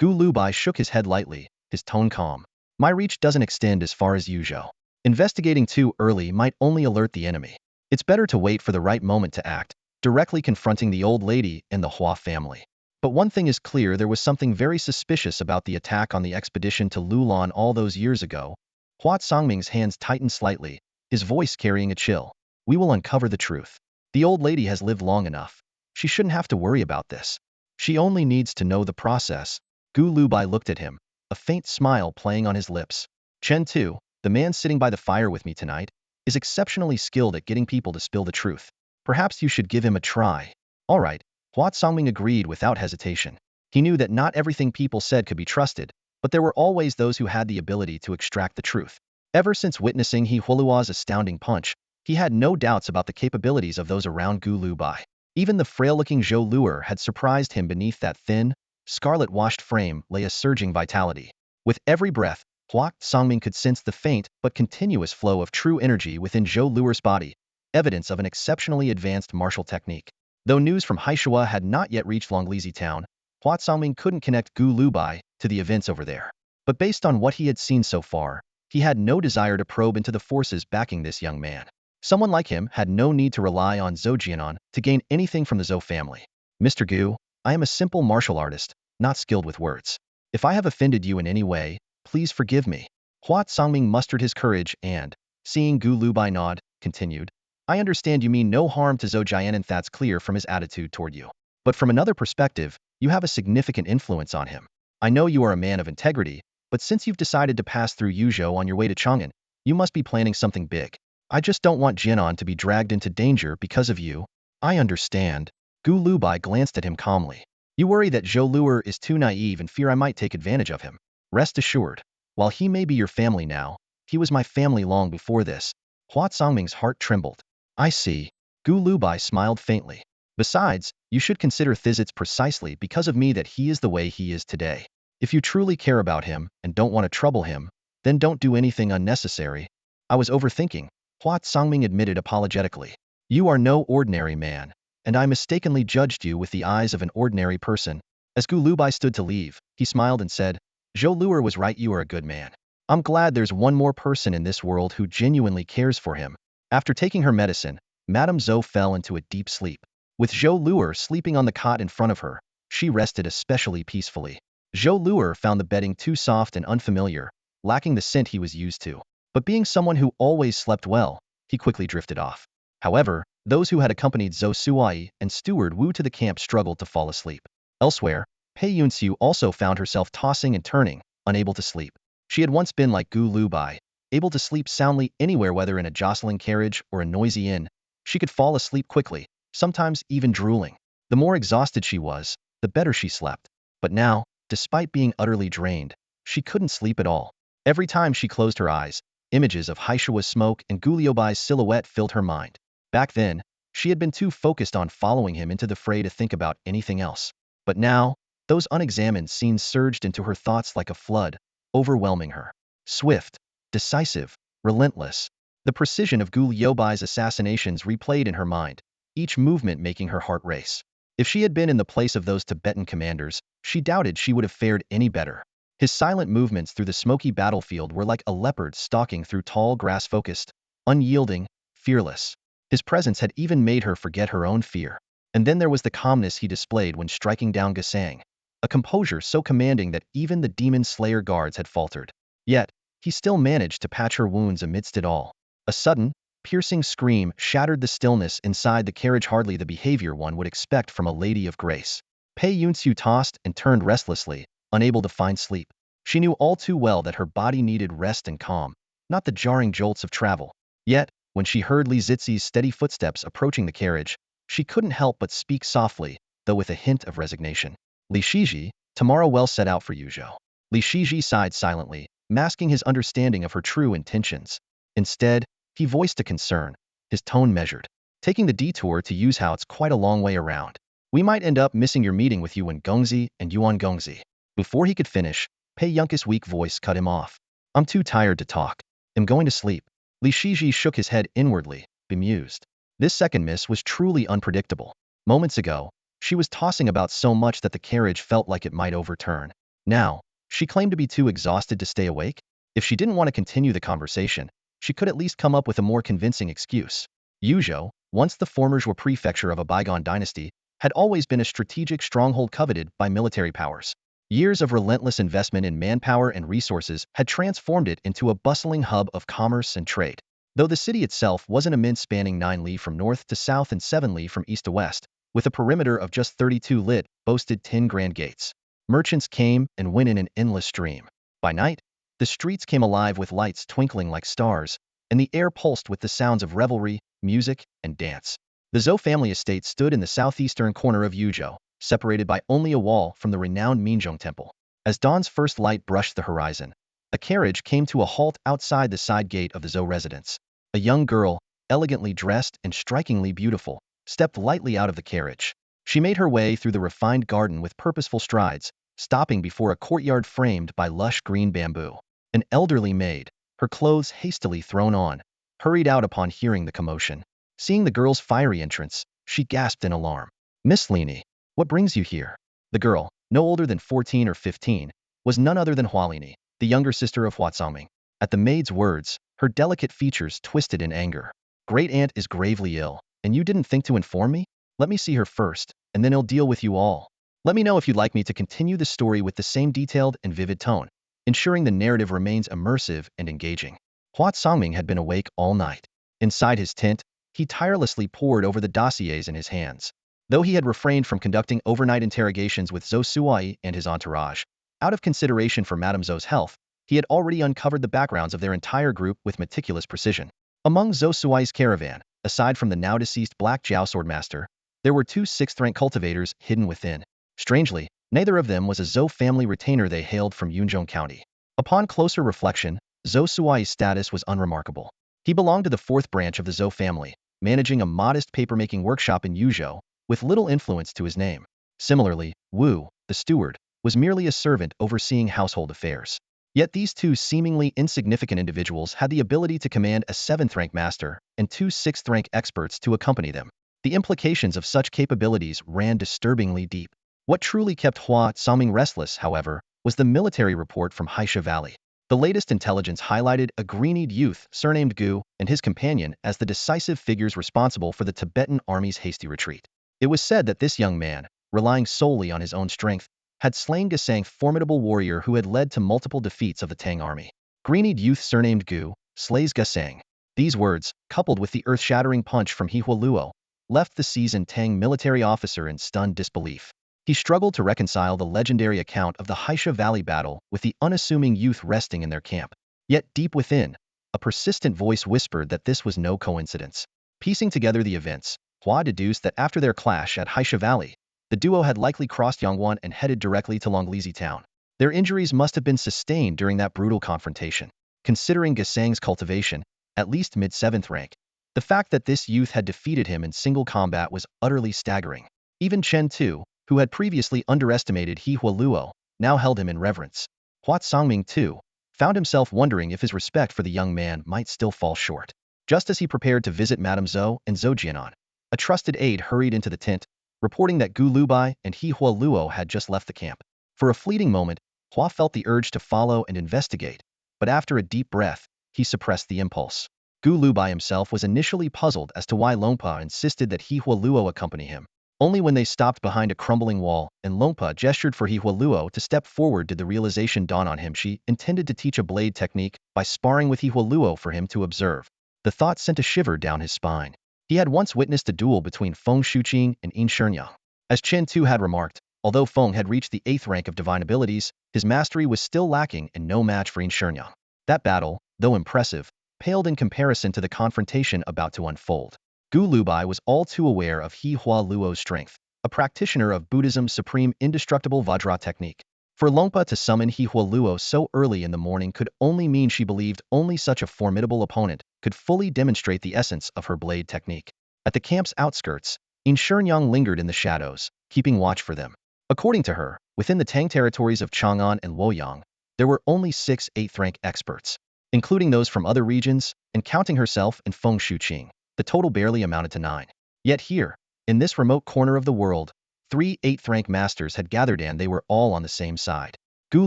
Gu Lubai shook his head lightly, his tone calm. My reach doesn't extend as far as Yuzhou. Investigating too early might only alert the enemy. It's better to wait for the right moment to act, directly confronting the old lady and the Hua family. But one thing is clear: there was something very suspicious about the attack on the expedition to Lulan all those years ago. Hua Songming's hands tightened slightly, his voice carrying a chill. We will uncover the truth. The old lady has lived long enough. She shouldn't have to worry about this. She only needs to know the process. Gu Lubai looked at him, a faint smile playing on his lips. Chen Tu, the man sitting by the fire with me tonight, is exceptionally skilled at getting people to spill the truth. Perhaps you should give him a try. All right, Hua Songming agreed without hesitation. He knew that not everything people said could be trusted, but there were always those who had the ability to extract the truth. Ever since witnessing He Huolua's astounding punch, he had no doubts about the capabilities of those around Gu Lubai. Even the frail-looking Zhou Luer had surprised him. Beneath that thin, scarlet-washed frame lay a surging vitality. With every breath, Hua Songming could sense the faint but continuous flow of true energy within Zhou Luer's body, evidence of an exceptionally advanced martial technique. Though news from Haishua had not yet reached Longlizi town, Hua Songming couldn't connect Gu Lubai to the events over there. But based on what he had seen so far, he had no desire to probe into the forces backing this young man. Someone like him had no need to rely on Zhou Jianan to gain anything from the Zhou family. Mr. Gu, I am a simple martial artist, not skilled with words. If I have offended you in any way, please forgive me. Hua Songming mustered his courage and, seeing Gu Lubai nod, continued, I understand you mean no harm to Zhou Jianan. That's clear from his attitude toward you. But from another perspective, you have a significant influence on him. I know you are a man of integrity, but since you've decided to pass through Yuzhou on your way to Chang'an, you must be planning something big. I just don't want Jianan to be dragged into danger because of you. I understand. Gu Lubai glanced at him calmly. You worry that Zhou Luer is too naive and fear I might take advantage of him. Rest assured, while he may be your family now, he was my family long before this. Hua Songming's heart trembled. I see. Gu Lubai smiled faintly. Besides, you should consider Thizit's precisely because of me that he is the way he is today. If you truly care about him and don't want to trouble him, then don't do anything unnecessary. I was overthinking, Hua Songming admitted apologetically. You are no ordinary man, and I mistakenly judged you with the eyes of an ordinary person. As Gu Lubai stood to leave, he smiled and said, Zhou Luer was right, you are a good man. I'm glad there's one more person in this world who genuinely cares for him. After taking her medicine, Madame Zhou fell into a deep sleep. With Zhou Luer sleeping on the cot in front of her, she rested especially peacefully. Zhou Luer found the bedding too soft and unfamiliar, lacking the scent he was used to. But being someone who always slept well, he quickly drifted off. However, those who had accompanied Zhou Suai and Steward Wu to the camp struggled to fall asleep. Elsewhere, Pei Yunxiu also found herself tossing and turning, unable to sleep. She had once been like Gu Lubai, able to sleep soundly anywhere, whether in a jostling carriage or a noisy inn. She could fall asleep quickly, sometimes even drooling. The more exhausted she was, the better she slept. But now, despite being utterly drained, she couldn't sleep at all. Every time she closed her eyes, images of Haishua's smoke and Gu Liubai's silhouette filled her mind. Back then, she had been too focused on following him into the fray to think about anything else. But now, those unexamined scenes surged into her thoughts like a flood, overwhelming her. Swift, decisive, relentless. The precision of Gu Liubai's assassinations replayed in her mind, each movement making her heart race. If she had been in the place of those Tibetan commanders, she doubted she would have fared any better. His silent movements through the smoky battlefield were like a leopard stalking through tall grass, focused, unyielding, fearless. His presence had even made her forget her own fear. And then there was the calmness he displayed when striking down Gasang, a composure so commanding that even the demon slayer guards had faltered. Yet, he still managed to patch her wounds amidst it all. A sudden, piercing scream shattered the stillness inside the carriage, hardly the behavior one would expect from a lady of grace. Pei Yunxiu tossed and turned restlessly, unable to find sleep. She knew all too well that her body needed rest and calm, not the jarring jolts of travel. Yet, when she heard Li Zixi's steady footsteps approaching the carriage, she couldn't help but speak softly, though with a hint of resignation. Li Shiji, tomorrow well set out for Yuzhou. Li Shiji sighed silently, masking his understanding of her true intentions. Instead, he voiced a concern, his tone measured. Taking the detour to Yuzhou, it's quite a long way around. We might end up missing your meeting with Yuan Gongzi and Yuan Gongzi. Before he could finish, Pei Yunka's weak voice cut him off. I'm too tired to talk. I'm going to sleep. Li Shiji shook his head inwardly, bemused. This second miss was truly unpredictable. Moments ago, she was tossing about so much that the carriage felt like it might overturn. Now, she claimed to be too exhausted to stay awake? If she didn't want to continue the conversation, she could at least come up with a more convincing excuse. Yuzhou, once the former Zhou prefecture of a bygone dynasty, had always been a strategic stronghold coveted by military powers. Years of relentless investment in manpower and resources had transformed it into a bustling hub of commerce and trade. Though the city itself was an immense, spanning 9 li from north to south and 7 li from east to west, with a perimeter of just 32 li, boasted 10 grand gates. Merchants came and went in an endless stream. By night, the streets came alive with lights twinkling like stars, and the air pulsed with the sounds of revelry, music, and dance. The Zhou family estate stood in the southeastern corner of Yuzhou, separated by only a wall from the renowned Minzhong temple. As dawn's first light brushed the horizon, a carriage came to a halt outside the side gate of the Zhou residence. A young girl, elegantly dressed and strikingly beautiful, stepped lightly out of the carriage. She made her way through the refined garden with purposeful strides, stopping before a courtyard framed by lush green bamboo. An elderly maid, her clothes hastily thrown on, hurried out upon hearing the commotion. Seeing the girl's fiery entrance, she gasped in alarm. "Miss Lini, what brings you here?" The girl, no older than 14 or 15, was none other than Hua Lini, the younger sister of Hua Zongming. At the maid's words, her delicate features twisted in anger. "Great aunt is gravely ill, and you didn't think to inform me? Let me see her first, and then I'll deal with you all. Let me know if you'd like me to continue the story with the same detailed and vivid tone, ensuring the narrative remains immersive and engaging." Hua Zongming had been awake all night. Inside his tent, he tirelessly pored over the dossiers in his hands. Though he had refrained from conducting overnight interrogations with Zhou Suai and his entourage, out of consideration for Madame Zhou's health, he had already uncovered the backgrounds of their entire group with meticulous precision. Among Zhou Suai's caravan, aside from the now-deceased Black Jiao Swordmaster, there were two sixth-rank cultivators hidden within. Strangely, neither of them was a Zhou family retainer. They hailed from Yunzhong County. Upon closer reflection, Zhou Suai's status was unremarkable. He belonged to the fourth branch of the Zhou family, managing a modest papermaking workshop in Yuzhou, with little influence to his name. Similarly, Wu, the steward, was merely a servant overseeing household affairs. Yet these two seemingly insignificant individuals had the ability to command a 7th-rank master and two 6th-rank experts to accompany them. The implications of such capabilities ran disturbingly deep. What truly kept Hua Zongming restless, however, was the military report from Haisha Valley. The latest intelligence highlighted a green-eyed youth surnamed Gu and his companion as the decisive figures responsible for the Tibetan army's hasty retreat. It was said that this young man, relying solely on his own strength, had slain Gasang, formidable warrior who had led to multiple defeats of the Tang army. Green-eyed youth surnamed Gu slays Gasang. These words, coupled with the earth-shattering punch from He Luo, left the seasoned Tang military officer in stunned disbelief. He struggled to reconcile the legendary account of the Haisha Valley battle with the unassuming youth resting in their camp. Yet deep within, a persistent voice whispered that this was no coincidence. Piecing together the events, Hua deduced that after their clash at Haisha Valley, the duo had likely crossed Yangguan and headed directly to Longlizi town. Their injuries must have been sustained during that brutal confrontation. Considering Gasang's cultivation, at least mid-7th rank, the fact that this youth had defeated him in single combat was utterly staggering. Even Chen Tu, who had previously underestimated He Luo, now held him in reverence. Hua Zongming, too, found himself wondering if his respect for the young man might still fall short. Just as he prepared to visit Madame Zhou and Zhou Jianan, a trusted aide hurried into the tent, reporting that Gu Lubai and He Luo had just left the camp. For a fleeting moment, Hua felt the urge to follow and investigate, but after a deep breath, he suppressed the impulse. Gu Lubai himself was initially puzzled as to why Longpa insisted that He Luo accompany him. Only when they stopped behind a crumbling wall and Longpa gestured for He Luo to step forward did the realization dawn on him she intended to teach a blade technique by sparring with He Luo for him to observe. The thought sent a shiver down his spine. He had once witnessed a duel between Feng Shuqing and Yin Shenyang. As Chen Tu had remarked, although Feng had reached the 8th rank of divine abilities, his mastery was still lacking and no match for Yin Shenyang. That battle, though impressive, paled in comparison to the confrontation about to unfold. Gu Lubai was all too aware of He Luo's strength, a practitioner of Buddhism's supreme indestructible Vajra technique. For Longpa to summon He Luo so early in the morning could only mean she believed only such a formidable opponent could fully demonstrate the essence of her blade technique. At the camp's outskirts, Yin Shenyang lingered in the shadows, keeping watch for them. According to her, within the Tang territories of Chang'an and Luoyang, there were only 6 8th-rank experts, including those from other regions, and counting herself and Feng Shuqing. The total barely amounted to 9. Yet here, in this remote corner of the world, 3 8th-rank masters had gathered and they were all on the same side. Gu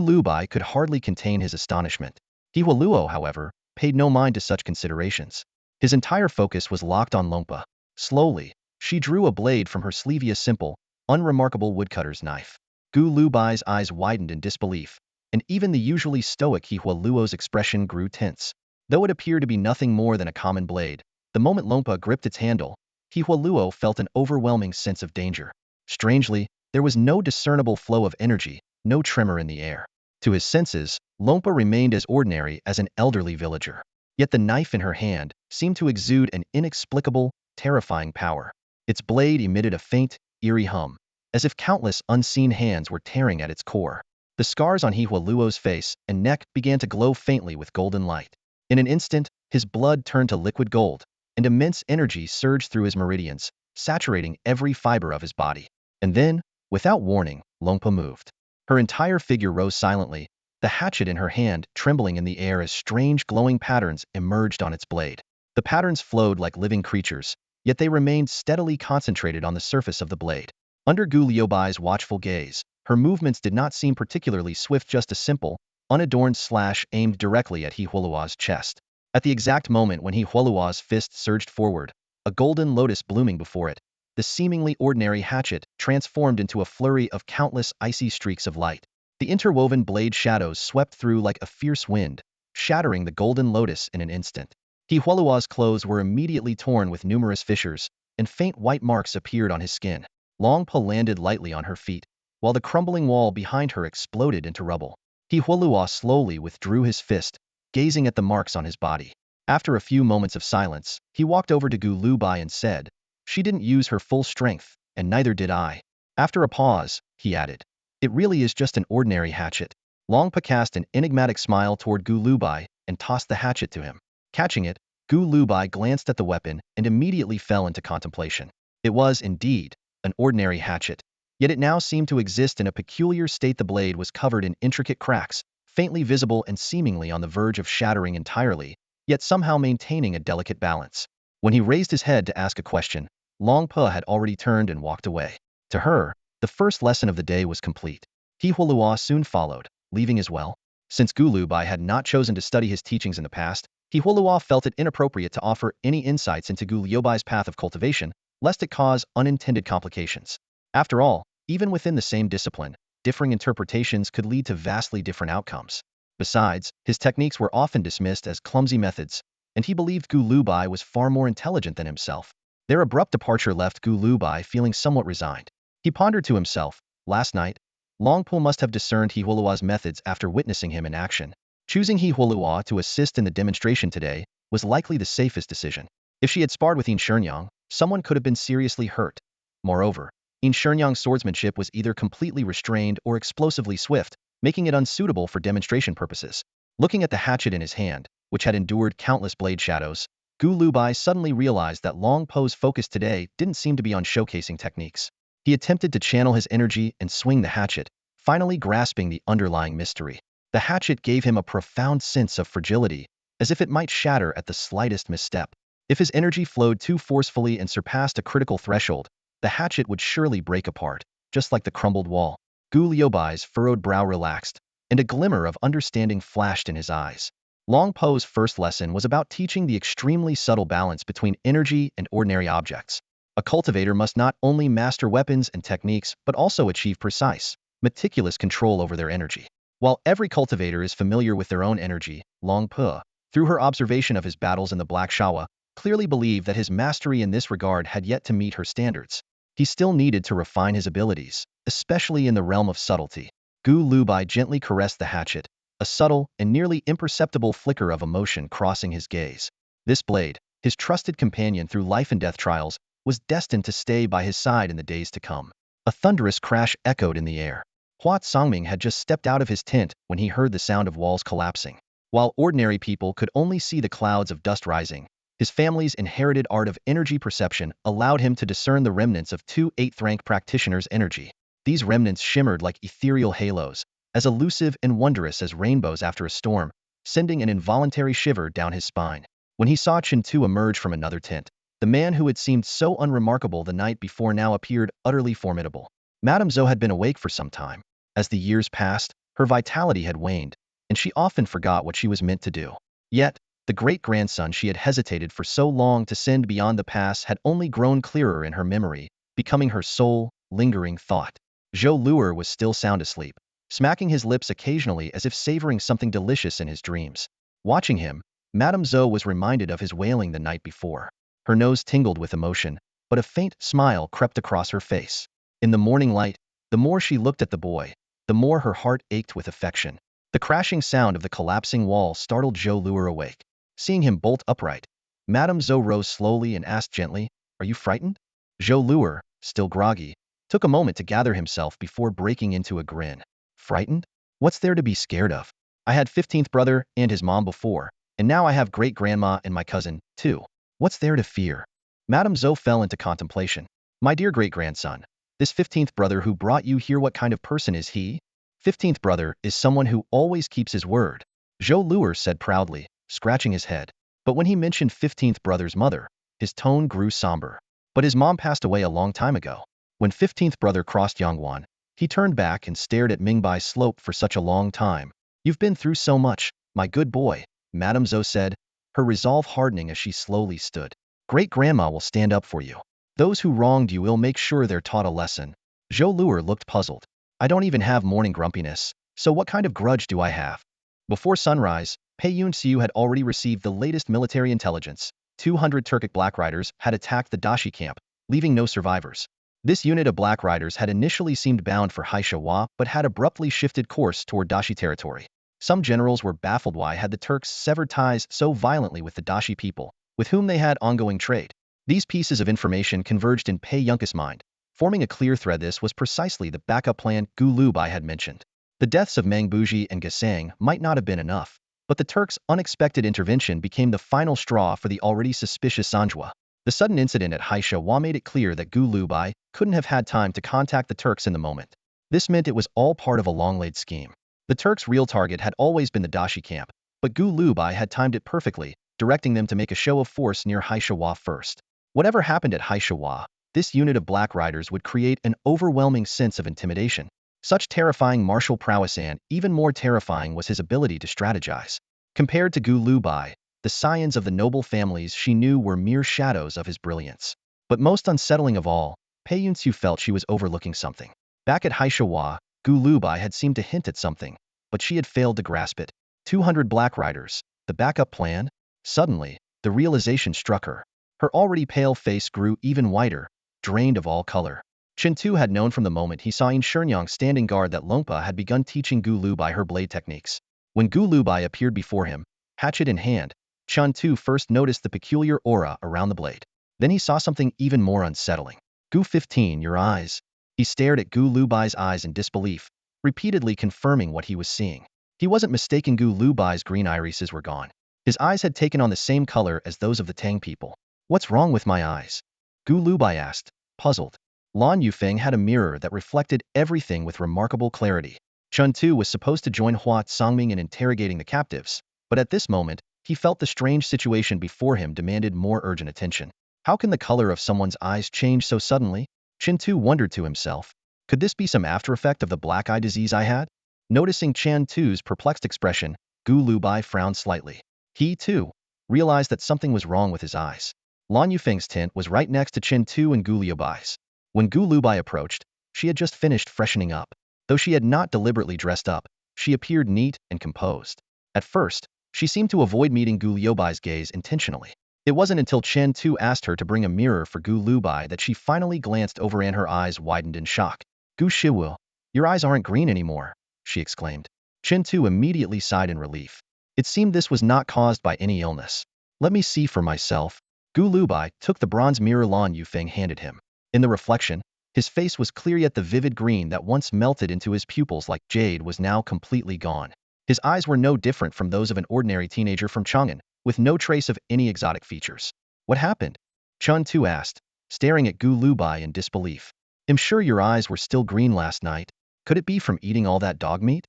Lubai could hardly contain his astonishment. He Luo, however, paid no mind to such considerations. His entire focus was locked on Longpa. Slowly, she drew a blade from her sleeve, a simple, unremarkable woodcutter's knife. Gu Lubai's eyes widened in disbelief, and even the usually stoic He Luo's expression grew tense. Though it appeared to be nothing more than a common blade, the moment Longpa gripped its handle, He Luo felt an overwhelming sense of danger. Strangely, there was no discernible flow of energy, no tremor in the air. To his senses, Longpa remained as ordinary as an elderly villager. Yet the knife in her hand seemed to exude an inexplicable, terrifying power. Its blade emitted a faint, eerie hum, as if countless unseen hands were tearing at its core. The scars on Hihualuo's face and neck began to glow faintly with golden light. In an instant, his blood turned to liquid gold, and immense energy surged through his meridians, saturating every fiber of his body. And then, without warning, Longpa moved. Her entire figure rose silently, the hatchet in her hand trembling in the air as strange glowing patterns emerged on its blade. The patterns flowed like living creatures, yet they remained steadily concentrated on the surface of the blade. Under Gu Liubai's watchful gaze, her movements did not seem particularly swift, just a simple, unadorned slash aimed directly at Hihualuo's chest. At the exact moment when Hihualuo's fist surged forward, a golden lotus blooming before it, the seemingly ordinary hatchet transformed into a flurry of countless icy streaks of light. The interwoven blade shadows swept through like a fierce wind, shattering the golden lotus in an instant. Hihualuo's clothes were immediately torn with numerous fissures, and faint white marks appeared on his skin. Longpa landed lightly on her feet, while the crumbling wall behind her exploded into rubble. Hihualuo slowly withdrew his fist, gazing at the marks on his body. After a few moments of silence, he walked over to Gu Lubai and said, "She didn't use her full strength, and neither did I." After a pause, he added, "It really is just an ordinary hatchet." Longpa cast an enigmatic smile toward Gu Lubai and tossed the hatchet to him. Catching it, Gu Lubai glanced at the weapon and immediately fell into contemplation. It was, indeed, an ordinary hatchet, yet it now seemed to exist in a peculiar state. The blade was covered in intricate cracks, faintly visible and seemingly on the verge of shattering entirely, yet somehow maintaining a delicate balance. When he raised his head to ask a question, Longpa had already turned and walked away. To her, the first lesson of the day was complete. Hihualuo soon followed, leaving as well. Since Gu Lubai had not chosen to study his teachings in the past, Hihualuo felt it inappropriate to offer any insights into Gu Liubai's path of cultivation, lest it cause unintended complications. After all, even within the same discipline, differing interpretations could lead to vastly different outcomes. Besides, his techniques were often dismissed as clumsy methods, and he believed Gu Lubai was far more intelligent than himself. Their abrupt departure left Gu Lubai feeling somewhat resigned. He pondered to himself, last night, Longpo must have discerned Hihualuo's methods after witnessing him in action. Choosing Hihualuo to assist in the demonstration today was likely the safest decision. If she had sparred with Yin Shenyang, someone could have been seriously hurt. Moreover, Yin Shenyang's swordsmanship was either completely restrained or explosively swift, making it unsuitable for demonstration purposes. Looking at the hatchet in his hand, which had endured countless blade shadows, Gu Lubai suddenly realized that Longpo's focus today didn't seem to be on showcasing techniques. He attempted to channel his energy and swing the hatchet, finally grasping the underlying mystery. The hatchet gave him a profound sense of fragility, as if it might shatter at the slightest misstep. If his energy flowed too forcefully and surpassed a critical threshold, the hatchet would surely break apart, just like the crumbled wall. Gu Liubai's furrowed brow relaxed, and a glimmer of understanding flashed in his eyes. Longpo's first lesson was about teaching the extremely subtle balance between energy and ordinary objects. A cultivator must not only master weapons and techniques, but also achieve precise, meticulous control over their energy. While every cultivator is familiar with their own energy, Longpo, through her observation of his battles in the Black Shawa, clearly believed that his mastery in this regard had yet to meet her standards. He still needed to refine his abilities, especially in the realm of subtlety. Gu Lubai gently caressed the hatchet, a subtle and nearly imperceptible flicker of emotion crossing his gaze. This blade, his trusted companion through life and death trials, was destined to stay by his side in the days to come. A thunderous crash echoed in the air. Hua Songming had just stepped out of his tent when he heard the sound of walls collapsing. While ordinary people could only see the clouds of dust rising, his family's inherited art of energy perception allowed him to discern the remnants of two 8th-rank practitioners' energy. These remnants shimmered like ethereal halos, as elusive and wondrous as rainbows after a storm, sending an involuntary shiver down his spine. When he saw Chen Tu emerge from another tent, the man who had seemed so unremarkable the night before now appeared utterly formidable. Madame Zhou had been awake for some time. As the years passed, her vitality had waned, and she often forgot what she was meant to do. Yet, the great-grandson she had hesitated for so long to send beyond the past had only grown clearer in her memory, becoming her sole, lingering thought. Zhou Luer was still sound asleep, smacking his lips occasionally as if savoring something delicious in his dreams. Watching him, Madame Zhou was reminded of his wailing the night before. Her nose tingled with emotion, but a faint smile crept across her face. In the morning light, the more she looked at the boy, the more her heart ached with affection. The crashing sound of the collapsing wall startled Zhou Luer awake. Seeing him bolt upright, Madame Zhou rose slowly and asked gently, "Are you frightened?" Zhou Luer, still groggy, took a moment to gather himself before breaking into a grin. Frightened? What's there to be scared of? I had 15th brother and his mom before, and now I have great-grandma and my cousin, too. What's there to fear? Madame Zhou fell into contemplation. My dear great-grandson, this 15th brother who brought you here, what kind of person is he? 15th brother is someone who always keeps his word, Zhou Luer said proudly, scratching his head. But when he mentioned 15th brother's mother, his tone grew somber. But his mom passed away a long time ago. When 15th brother crossed Yangwan, he turned back and stared at Mingbai's slope for such a long time. You've been through so much, my good boy, Madame Zhou said, her resolve hardening as she slowly stood. Great-grandma will stand up for you. Those who wronged you will make sure they're taught a lesson. Zhou Luer looked puzzled. I don't even have morning grumpiness, so what kind of grudge do I have? Before sunrise, Pei Yun-Xiu had already received the latest military intelligence. 200 Turkic Black Riders had attacked the Dashi camp, leaving no survivors. This unit of Black Riders had initially seemed bound for Haishawa but had abruptly shifted course toward Dashi territory. Some generals were baffled why had the Turks severed ties so violently with the Dashi people, with whom they had ongoing trade. These pieces of information converged in Pei Yunka's mind, forming a clear thread. This was precisely the backup plan Gu Lubai had mentioned. The deaths of Meng Buji and Gasang might not have been enough, but the Turks' unexpected intervention became the final straw for the already suspicious Sanjua. The sudden incident at Haishawa made it clear that Gu Lubai couldn't have had time to contact the Turks in the moment. This meant it was all part of a long-laid scheme. The Turks' real target had always been the Dashi camp, but Gu Lubai had timed it perfectly, directing them to make a show of force near Haishawa first. Whatever happened at Haishawa, this unit of Black Riders would create an overwhelming sense of intimidation. Such terrifying martial prowess, and even more terrifying was his ability to strategize. Compared to Gu Lubai, the scions of the noble families she knew were mere shadows of his brilliance. But most unsettling of all, Pei Yun-Xiu felt she was overlooking something. Back at Haishawa, Gu Lubai had seemed to hint at something, but she had failed to grasp it. 200 Black Riders, the backup plan? Suddenly, the realization struck her. Her already pale face grew even whiter, drained of all color. Chen Tu had known from the moment he saw Yin Shenyang standing guard that Longpa had begun teaching Gu Lubai her blade techniques. When Gu Lubai appeared before him, hatchet in hand, Chen Tu first noticed the peculiar aura around the blade. Then he saw something even more unsettling. Gu 15, your eyes. He stared at Gu Lubai's eyes in disbelief, repeatedly confirming what he was seeing. He wasn't mistaken. Gu Lubai's green irises were gone. His eyes had taken on the same color as those of the Tang people. What's wrong with my eyes? Gu Lubai asked, puzzled. Lan Yufeng had a mirror that reflected everything with remarkable clarity. Chun Tu was supposed to join Hua Songming in interrogating the captives, but at this moment, he felt the strange situation before him demanded more urgent attention. How can the color of someone's eyes change so suddenly? Chin Tu wondered to himself. Could this be some after effect of the black eye disease I had? Noticing Chan Tu's perplexed expression, Gu Lubai frowned slightly. He, too, realized that something was wrong with his eyes. Lan Yufeng's tent was right next to Chin Tu and Gu Liubai's. When Gu Lubai approached, she had just finished freshening up. Though she had not deliberately dressed up, she appeared neat and composed. At first, she seemed to avoid meeting Gu Liubai's gaze intentionally. It wasn't until Chen Tu asked her to bring a mirror for Gu Lubai that she finally glanced over and her eyes widened in shock. Gu Shiwu, your eyes aren't green anymore, she exclaimed. Chen Tu immediately sighed in relief. It seemed this was not caused by any illness. Let me see for myself. Gu Lubai took the bronze mirror Lan Yufeng handed him. In the reflection, his face was clear, yet the vivid green that once melted into his pupils like jade was now completely gone. His eyes were no different from those of an ordinary teenager from Chang'an, with no trace of any exotic features. What happened? Chun Tu asked, staring at Gu Lubai in disbelief. I'm sure your eyes were still green last night. Could it be from eating all that dog meat?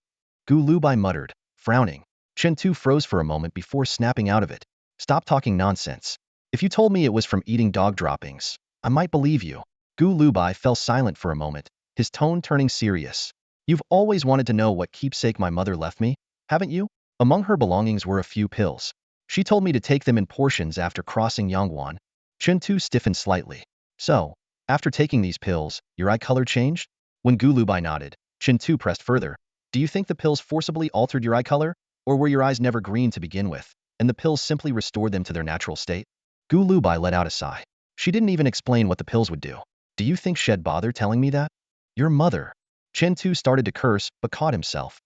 Gu Lubai muttered, frowning. Chen Tu froze for a moment before snapping out of it. Stop talking nonsense. If you told me it was from eating dog droppings, I might believe you. Gu Lubai fell silent for a moment, his tone turning serious. You've always wanted to know what keepsake my mother left me, haven't you? Among her belongings were a few pills. She told me to take them in portions after crossing Yangwan. Chen Tu stiffened slightly. So, after taking these pills, your eye color changed? When Gu Lubai nodded, Chen Tu pressed further. Do you think the pills forcibly altered your eye color? Or were your eyes never green to begin with, and the pills simply restored them to their natural state? Gu Lubai let out a sigh. She didn't even explain what the pills would do. Do you think she'd bother telling me that? Your mother. Chen Tu started to curse, but caught himself.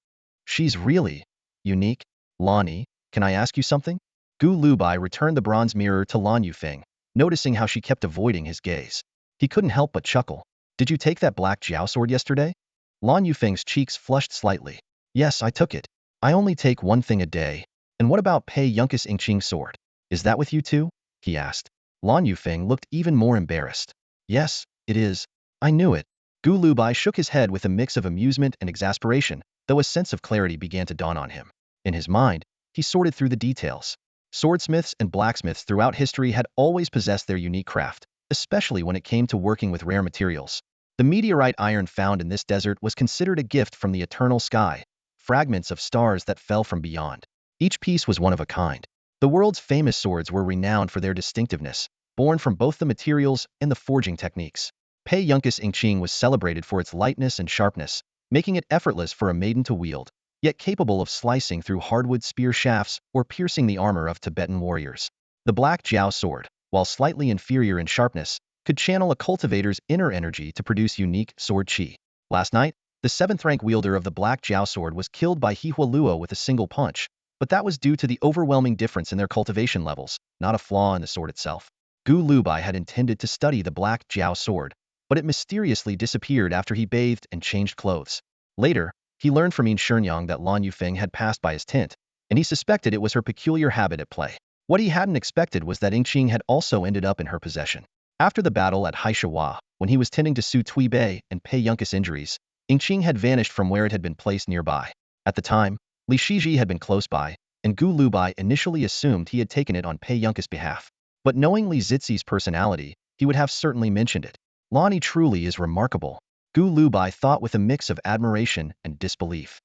She's really unique. Lani, can I ask you something? Gu Lubai returned the bronze mirror to Lan Yufeng, noticing how she kept avoiding his gaze. He couldn't help but chuckle. Did you take that black jiao sword yesterday? Lan Yufeng's cheeks flushed slightly. Yes, I took it. I only take one thing a day. And what about Pei Yunkus Ingqing's sword? Is that with you too? He asked. Lan Yufeng looked even more embarrassed. Yes, it is. I knew it. Gu Lubai shook his head with a mix of amusement and exasperation, though a sense of clarity began to dawn on him. In his mind, he sorted through the details. Swordsmiths and blacksmiths throughout history had always possessed their unique craft, especially when it came to working with rare materials. The meteorite iron found in this desert was considered a gift from the eternal sky, fragments of stars that fell from beyond. Each piece was one of a kind. The world's famous swords were renowned for their distinctiveness, born from both the materials and the forging techniques. Pei Yunkus Ingqing was celebrated for its lightness and sharpness, making it effortless for a maiden to wield, yet capable of slicing through hardwood spear shafts or piercing the armor of Tibetan warriors. The black jiao sword, while slightly inferior in sharpness, could channel a cultivator's inner energy to produce unique sword chi. Last night, the 7th-rank wielder of the black jiao sword was killed by Hihua Luo with a single punch, but that was due to the overwhelming difference in their cultivation levels, not a flaw in the sword itself. Gu Lubai had intended to study the black jiao sword, but it mysteriously disappeared after he bathed and changed clothes. Later, he learned from Yin Shenyang that Lan Yufeng had passed by his tent, and he suspected it was her peculiar habit at play. What he hadn't expected was that Ingqing had also ended up in her possession. After the battle at Haishawa, when he was tending to Su Tuibei and Pei Yunkus injuries, Ingqing had vanished from where it had been placed nearby. At the time, Li Shiji had been close by, and Gu Lubai initially assumed he had taken it on Pei Yunkus' behalf. But knowing Li Zixi's personality, he would have certainly mentioned it. Lani truly is remarkable, Gu Lubai thought with a mix of admiration and disbelief.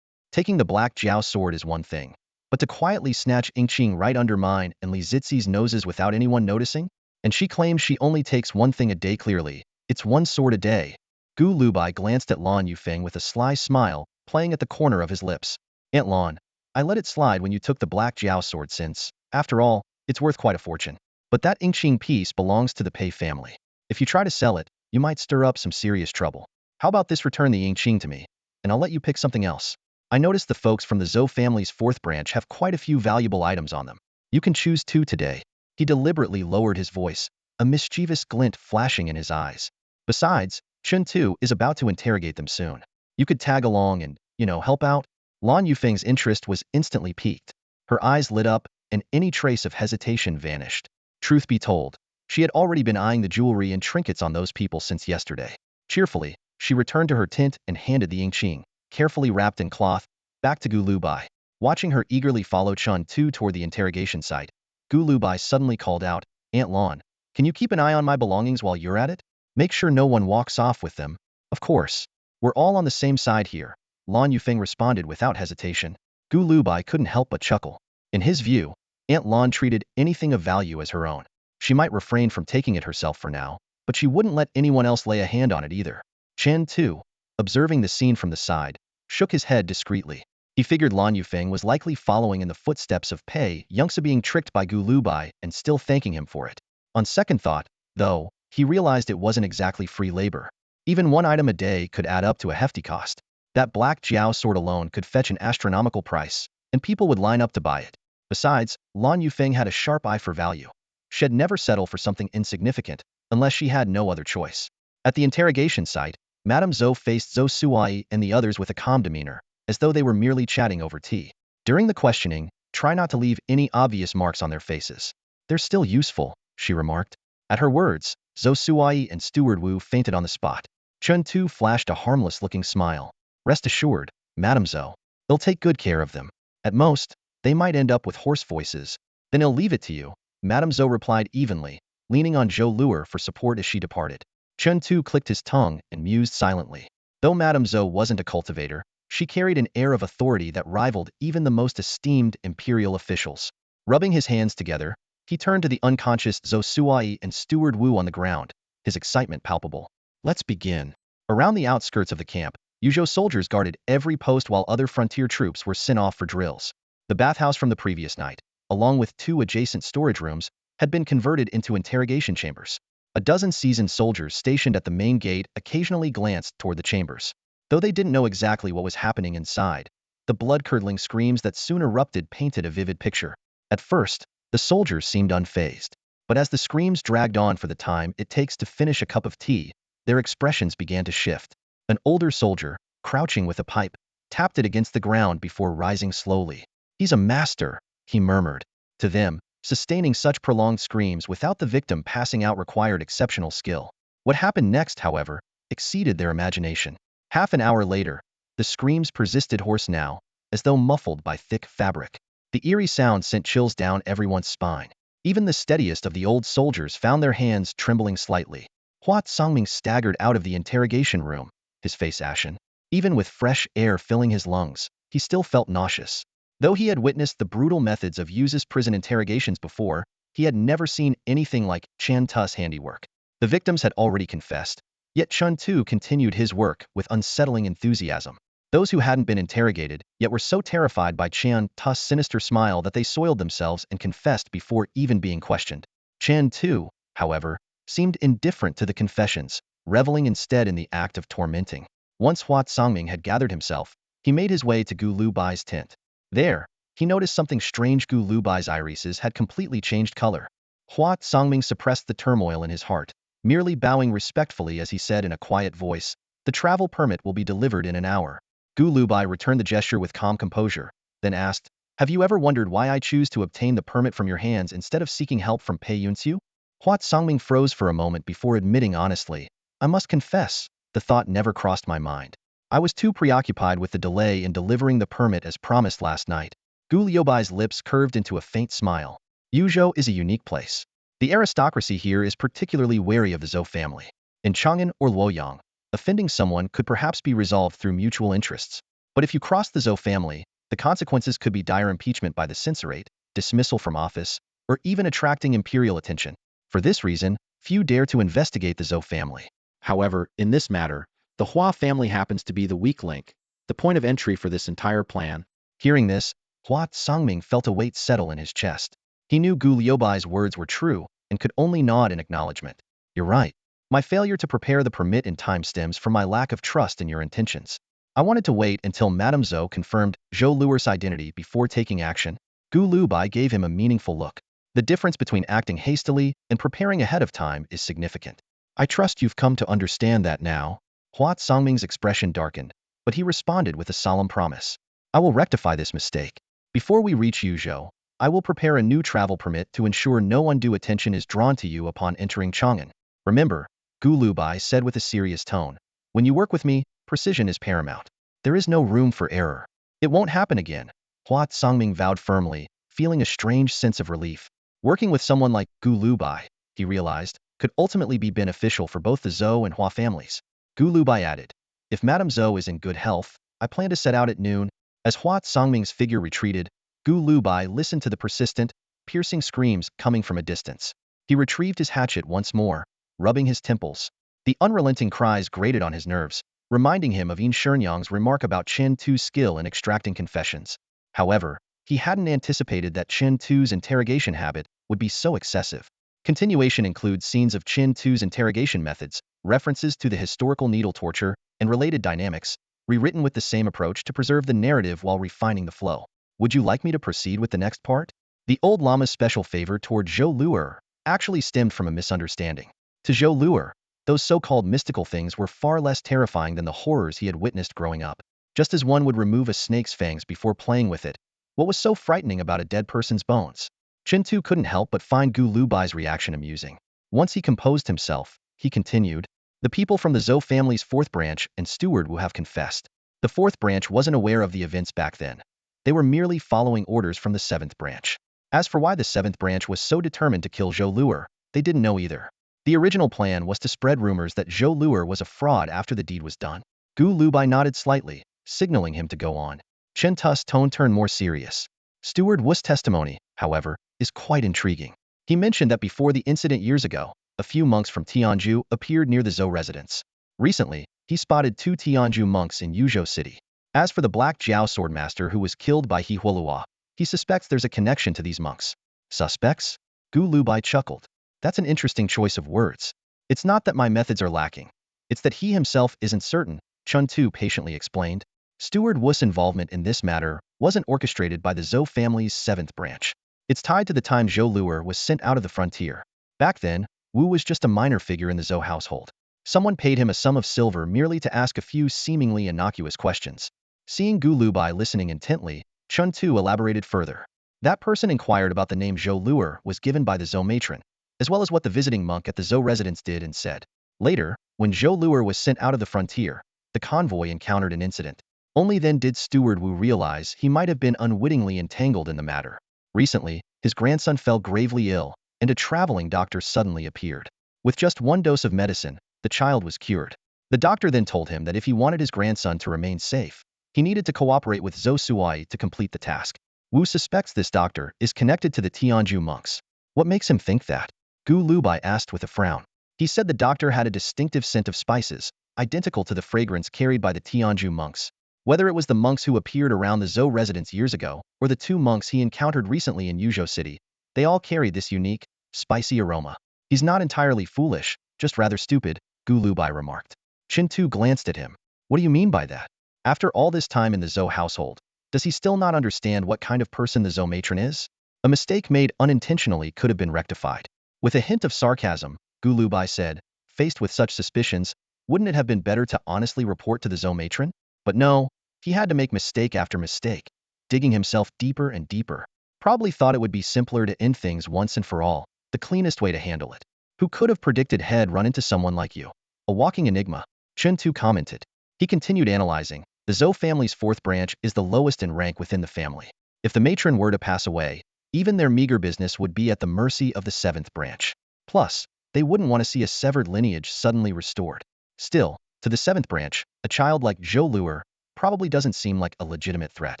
Taking the black jiao sword is one thing, but to quietly snatch Ingqing right under mine and Li Zixi's noses without anyone noticing? And she claims she only takes one thing a day clearly. It's one sword a day. Gu Lubai glanced at Lan Yufeng with a sly smile, playing at the corner of his lips. Aunt Lan, I let it slide when you took the black jiao sword since, after all, it's worth quite a fortune. But that Ingqing piece belongs to the Pei family. If you try to sell it, you might stir up some serious trouble. How about this, return the Ingqing to me, and I'll let you pick something else. I noticed the folks from the Zhou family's 4th branch have quite a few valuable items on them. You can choose 2 today. He deliberately lowered his voice, a mischievous glint flashing in his eyes. Besides, Chun Tu is about to interrogate them soon. You could tag along and, help out. Lan Yufeng's interest was instantly piqued. Her eyes lit up, and any trace of hesitation vanished. Truth be told, she had already been eyeing the jewelry and trinkets on those people since yesterday. Cheerfully, she returned to her tent and handed the Ingqing, carefully wrapped in cloth, back to Gu Lubai. Watching her eagerly follow Chun Tu toward the interrogation site, Gu Lubai suddenly called out, Aunt Lan, can you keep an eye on my belongings while you're at it? Make sure no one walks off with them. Of course. We're all on the same side here, Lan Yufeng responded without hesitation. Gu Lubai couldn't help but chuckle. In his view, Aunt Lan treated anything of value as her own. She might refrain from taking it herself for now, but she wouldn't let anyone else lay a hand on it either. Chen Tu, observing the scene from the side, shook his head discreetly. He figured Lan Yufeng was likely following in the footsteps of Pei Yunxa, being tricked by Gu Lubai and still thanking him for it. On second thought, though, he realized it wasn't exactly free labor. Even one item a day could add up to a hefty cost. That black jiao sword alone could fetch an astronomical price, and people would line up to buy it. Besides, Lan Yufeng had a sharp eye for value. She'd never settle for something insignificant, unless she had no other choice. At the interrogation site, Madame Zhou faced Zhou Suai and the others with a calm demeanor, as though they were merely chatting over tea. During the questioning, try not to leave any obvious marks on their faces. They're still useful, she remarked. At her words, Zhou Suai and Steward Wu fainted on the spot. Chun Tu flashed a harmless-looking smile. Rest assured, Madame Zhou, they'll take good care of them. At most, they might end up with hoarse voices. Then he'll leave it to you, Madame Zhou replied evenly, leaning on Zhou Luer for support as she departed. Chun Tu clicked his tongue and mused silently. Though Madame Zhou wasn't a cultivator, she carried an air of authority that rivaled even the most esteemed imperial officials. Rubbing his hands together, he turned to the unconscious Zhou Suai and Steward Wu on the ground, his excitement palpable. Let's begin. Around the outskirts of the camp, Yuzhou soldiers guarded every post while other frontier troops were sent off for drills. The bathhouse from the previous night, along with 2 adjacent storage rooms, had been converted into interrogation chambers. A dozen seasoned soldiers stationed at the main gate occasionally glanced toward the chambers. Though they didn't know exactly what was happening inside, the blood-curdling screams that soon erupted painted a vivid picture. At first, the soldiers seemed unfazed. But as the screams dragged on for the time it takes to finish a cup of tea, their expressions began to shift. An older soldier, crouching with a pipe, tapped it against the ground before rising slowly. "He's a master," he murmured. To them, sustaining such prolonged screams without the victim passing out required exceptional skill. What happened next, however, exceeded their imagination. Half an hour later, the screams persisted hoarse now, as though muffled by thick fabric. The eerie sound sent chills down everyone's spine. Even the steadiest of the old soldiers found their hands trembling slightly. Hua Songming staggered out of the interrogation room, his face ashen. Even with fresh air filling his lungs, he still felt nauseous. Though he had witnessed the brutal methods of Yu's prison interrogations before, he had never seen anything like Chen Tu's handiwork. The victims had already confessed, yet Chen Tu continued his work with unsettling enthusiasm. Those who hadn't been interrogated, yet were so terrified by Chen Tu's sinister smile that they soiled themselves and confessed before even being questioned. Chen Tu, however, seemed indifferent to the confessions, reveling instead in the act of tormenting. Once Hua Songming had gathered himself, he made his way to Gu Lubai's tent. There, he noticed something strange. Gu Lubai's irises had completely changed color. Hua Songming suppressed the turmoil in his heart, merely bowing respectfully as he said in a quiet voice, "The travel permit will be delivered in an hour." Gu Lubai returned the gesture with calm composure, then asked, "Have you ever wondered why I choose to obtain the permit from your hands instead of seeking help from Pei Yunxiu?" Hua Songming froze for a moment before admitting honestly, "I must confess, the thought never crossed my mind. I was too preoccupied with the delay in delivering the permit as promised last night." Gu Liubai's lips curved into a faint smile. Yuzhou is a unique place. The aristocracy here is particularly wary of the Zhou family. In Chang'an or Luoyang, offending someone could perhaps be resolved through mutual interests. But if you cross the Zhou family, the consequences could be dire impeachment by the censorate, dismissal from office, or even attracting imperial attention. For this reason, few dare to investigate the Zhou family. However, in this matter, the Hua family happens to be the weak link, the point of entry for this entire plan. Hearing this, Hua Songming felt a weight settle in his chest. He knew Gu Liubai's words were true and could only nod in acknowledgement. "You're right. My failure to prepare the permit in time stems from my lack of trust in your intentions. I wanted to wait until Madame Zhou confirmed Zhou Luer's identity before taking action." Gu Lubai gave him a meaningful look. The difference between acting hastily and preparing ahead of time is significant. "I trust you've come to understand that now." Hua Songming's expression darkened, but he responded with a solemn promise. "I will rectify this mistake. Before we reach Yuzhou, I will prepare a new travel permit to ensure no undue attention is drawn to you upon entering Chang'an. Remember," Gu Lubai said with a serious tone, "when you work with me, precision is paramount. There is no room for error." "It won't happen again," Hua Songming vowed firmly, feeling a strange sense of relief. Working with someone like Gu Lubai, he realized, could ultimately be beneficial for both the Zhou and Hua families. Gu Lubai added, "If Madame Zhou is in good health, I plan to set out at noon." As Hua Songming's figure retreated, Gu Lubai listened to the persistent, piercing screams coming from a distance. He retrieved his hatchet once more, rubbing his temples. The unrelenting cries grated on his nerves, reminding him of Yin Shenyang's remark about Chen Tu's skill in extracting confessions. However, he hadn't anticipated that Chen Tu's interrogation habit would be so excessive. Continuation includes scenes of Chen Tu's interrogation methods, references to the historical needle torture, and related dynamics, rewritten with the same approach to preserve the narrative while refining the flow. "Would you like me to proceed with the next part?" The old lama's special favor toward Zhou Luer actually stemmed from a misunderstanding. To Zhou Luer, those so-called mystical things were far less terrifying than the horrors he had witnessed growing up. Just as one would remove a snake's fangs before playing with it, what was so frightening about a dead person's bones? Chen Tu couldn't help but find Gu Lubai's reaction amusing. Once he composed himself, he continued, "The people from the Zhou family's fourth branch and steward will have confessed. The fourth branch wasn't aware of the events back then. They were merely following orders from the seventh branch. As for why the seventh branch was so determined to kill Zhou Luer, they didn't know either. The original plan was to spread rumors that Zhou Luer was a fraud after the deed was done." Gu Lubai nodded slightly, signaling him to go on. Chen Tu's tone turned more serious. "Steward Wu's testimony, however, is quite intriguing. He mentioned that before the incident years ago, a few monks from Tianzhu appeared near the Zhou residence. Recently, he spotted 2 Tianzhu monks in Yuzhou City. As for the Black Jiao swordmaster who was killed by He Huolua, he suspects there's a connection to these monks." "Suspects?" Gu Lubai chuckled. "That's an interesting choice of words. It's not that my methods are lacking. It's that he himself isn't certain," Chun Tu patiently explained. "Steward Wu's involvement in this matter wasn't orchestrated by the Zhou family's seventh branch. It's tied to the time Zhou Luer was sent out of the frontier. Back then, Wu was just a minor figure in the Zhou household. Someone paid him a sum of silver merely to ask a few seemingly innocuous questions. Seeing Gu Lubai listening intently, Chun Tu elaborated further. That person inquired about the name Zhou Luer was given by the Zhou matron, as well as what the visiting monk at the Zhou residence did and said. Later, when Zhou Luer was sent out of the frontier, the convoy encountered an incident. Only then did Steward Wu realize he might have been unwittingly entangled in the matter. Recently, his grandson fell gravely ill, and a traveling doctor suddenly appeared. With just one dose of medicine, the child was cured. The doctor then told him that if he wanted his grandson to remain safe, he needed to cooperate with Zhou Suai to complete the task. Wu suspects this doctor is connected to the Tianju monks. What makes him think that? Gu Lubai asked with a frown. He said the doctor had a distinctive scent of spices, identical to the fragrance carried by the Tianju monks. Whether it was the monks who appeared around the Zhou residence years ago, or the two monks he encountered recently in Yuzhou City, they all carried this unique, spicy aroma. He's not entirely foolish, just rather stupid, Gu Lubai remarked. Qin Tu glanced at him. What do you mean by that? After all this time in the Zhou household, does he still not understand what kind of person the Zhou matron is? A mistake made unintentionally could have been rectified. With a hint of sarcasm, Gu Lubai said, faced with such suspicions, wouldn't it have been better to honestly report to the Zhou matron? But no, he had to make mistake after mistake, digging himself deeper and deeper. Probably thought it would be simpler to end things once and for all, the cleanest way to handle it. Who could have predicted he'd run into someone like you? A walking enigma, Chun Tu commented. He continued analyzing. The Zhou family's fourth branch is the lowest in rank within the family. If the matron were to pass away, even their meager business would be at the mercy of the seventh branch. Plus, they wouldn't want to see a severed lineage suddenly restored. Still, to the seventh branch, a child like Zhou Luer probably doesn't seem like a legitimate threat.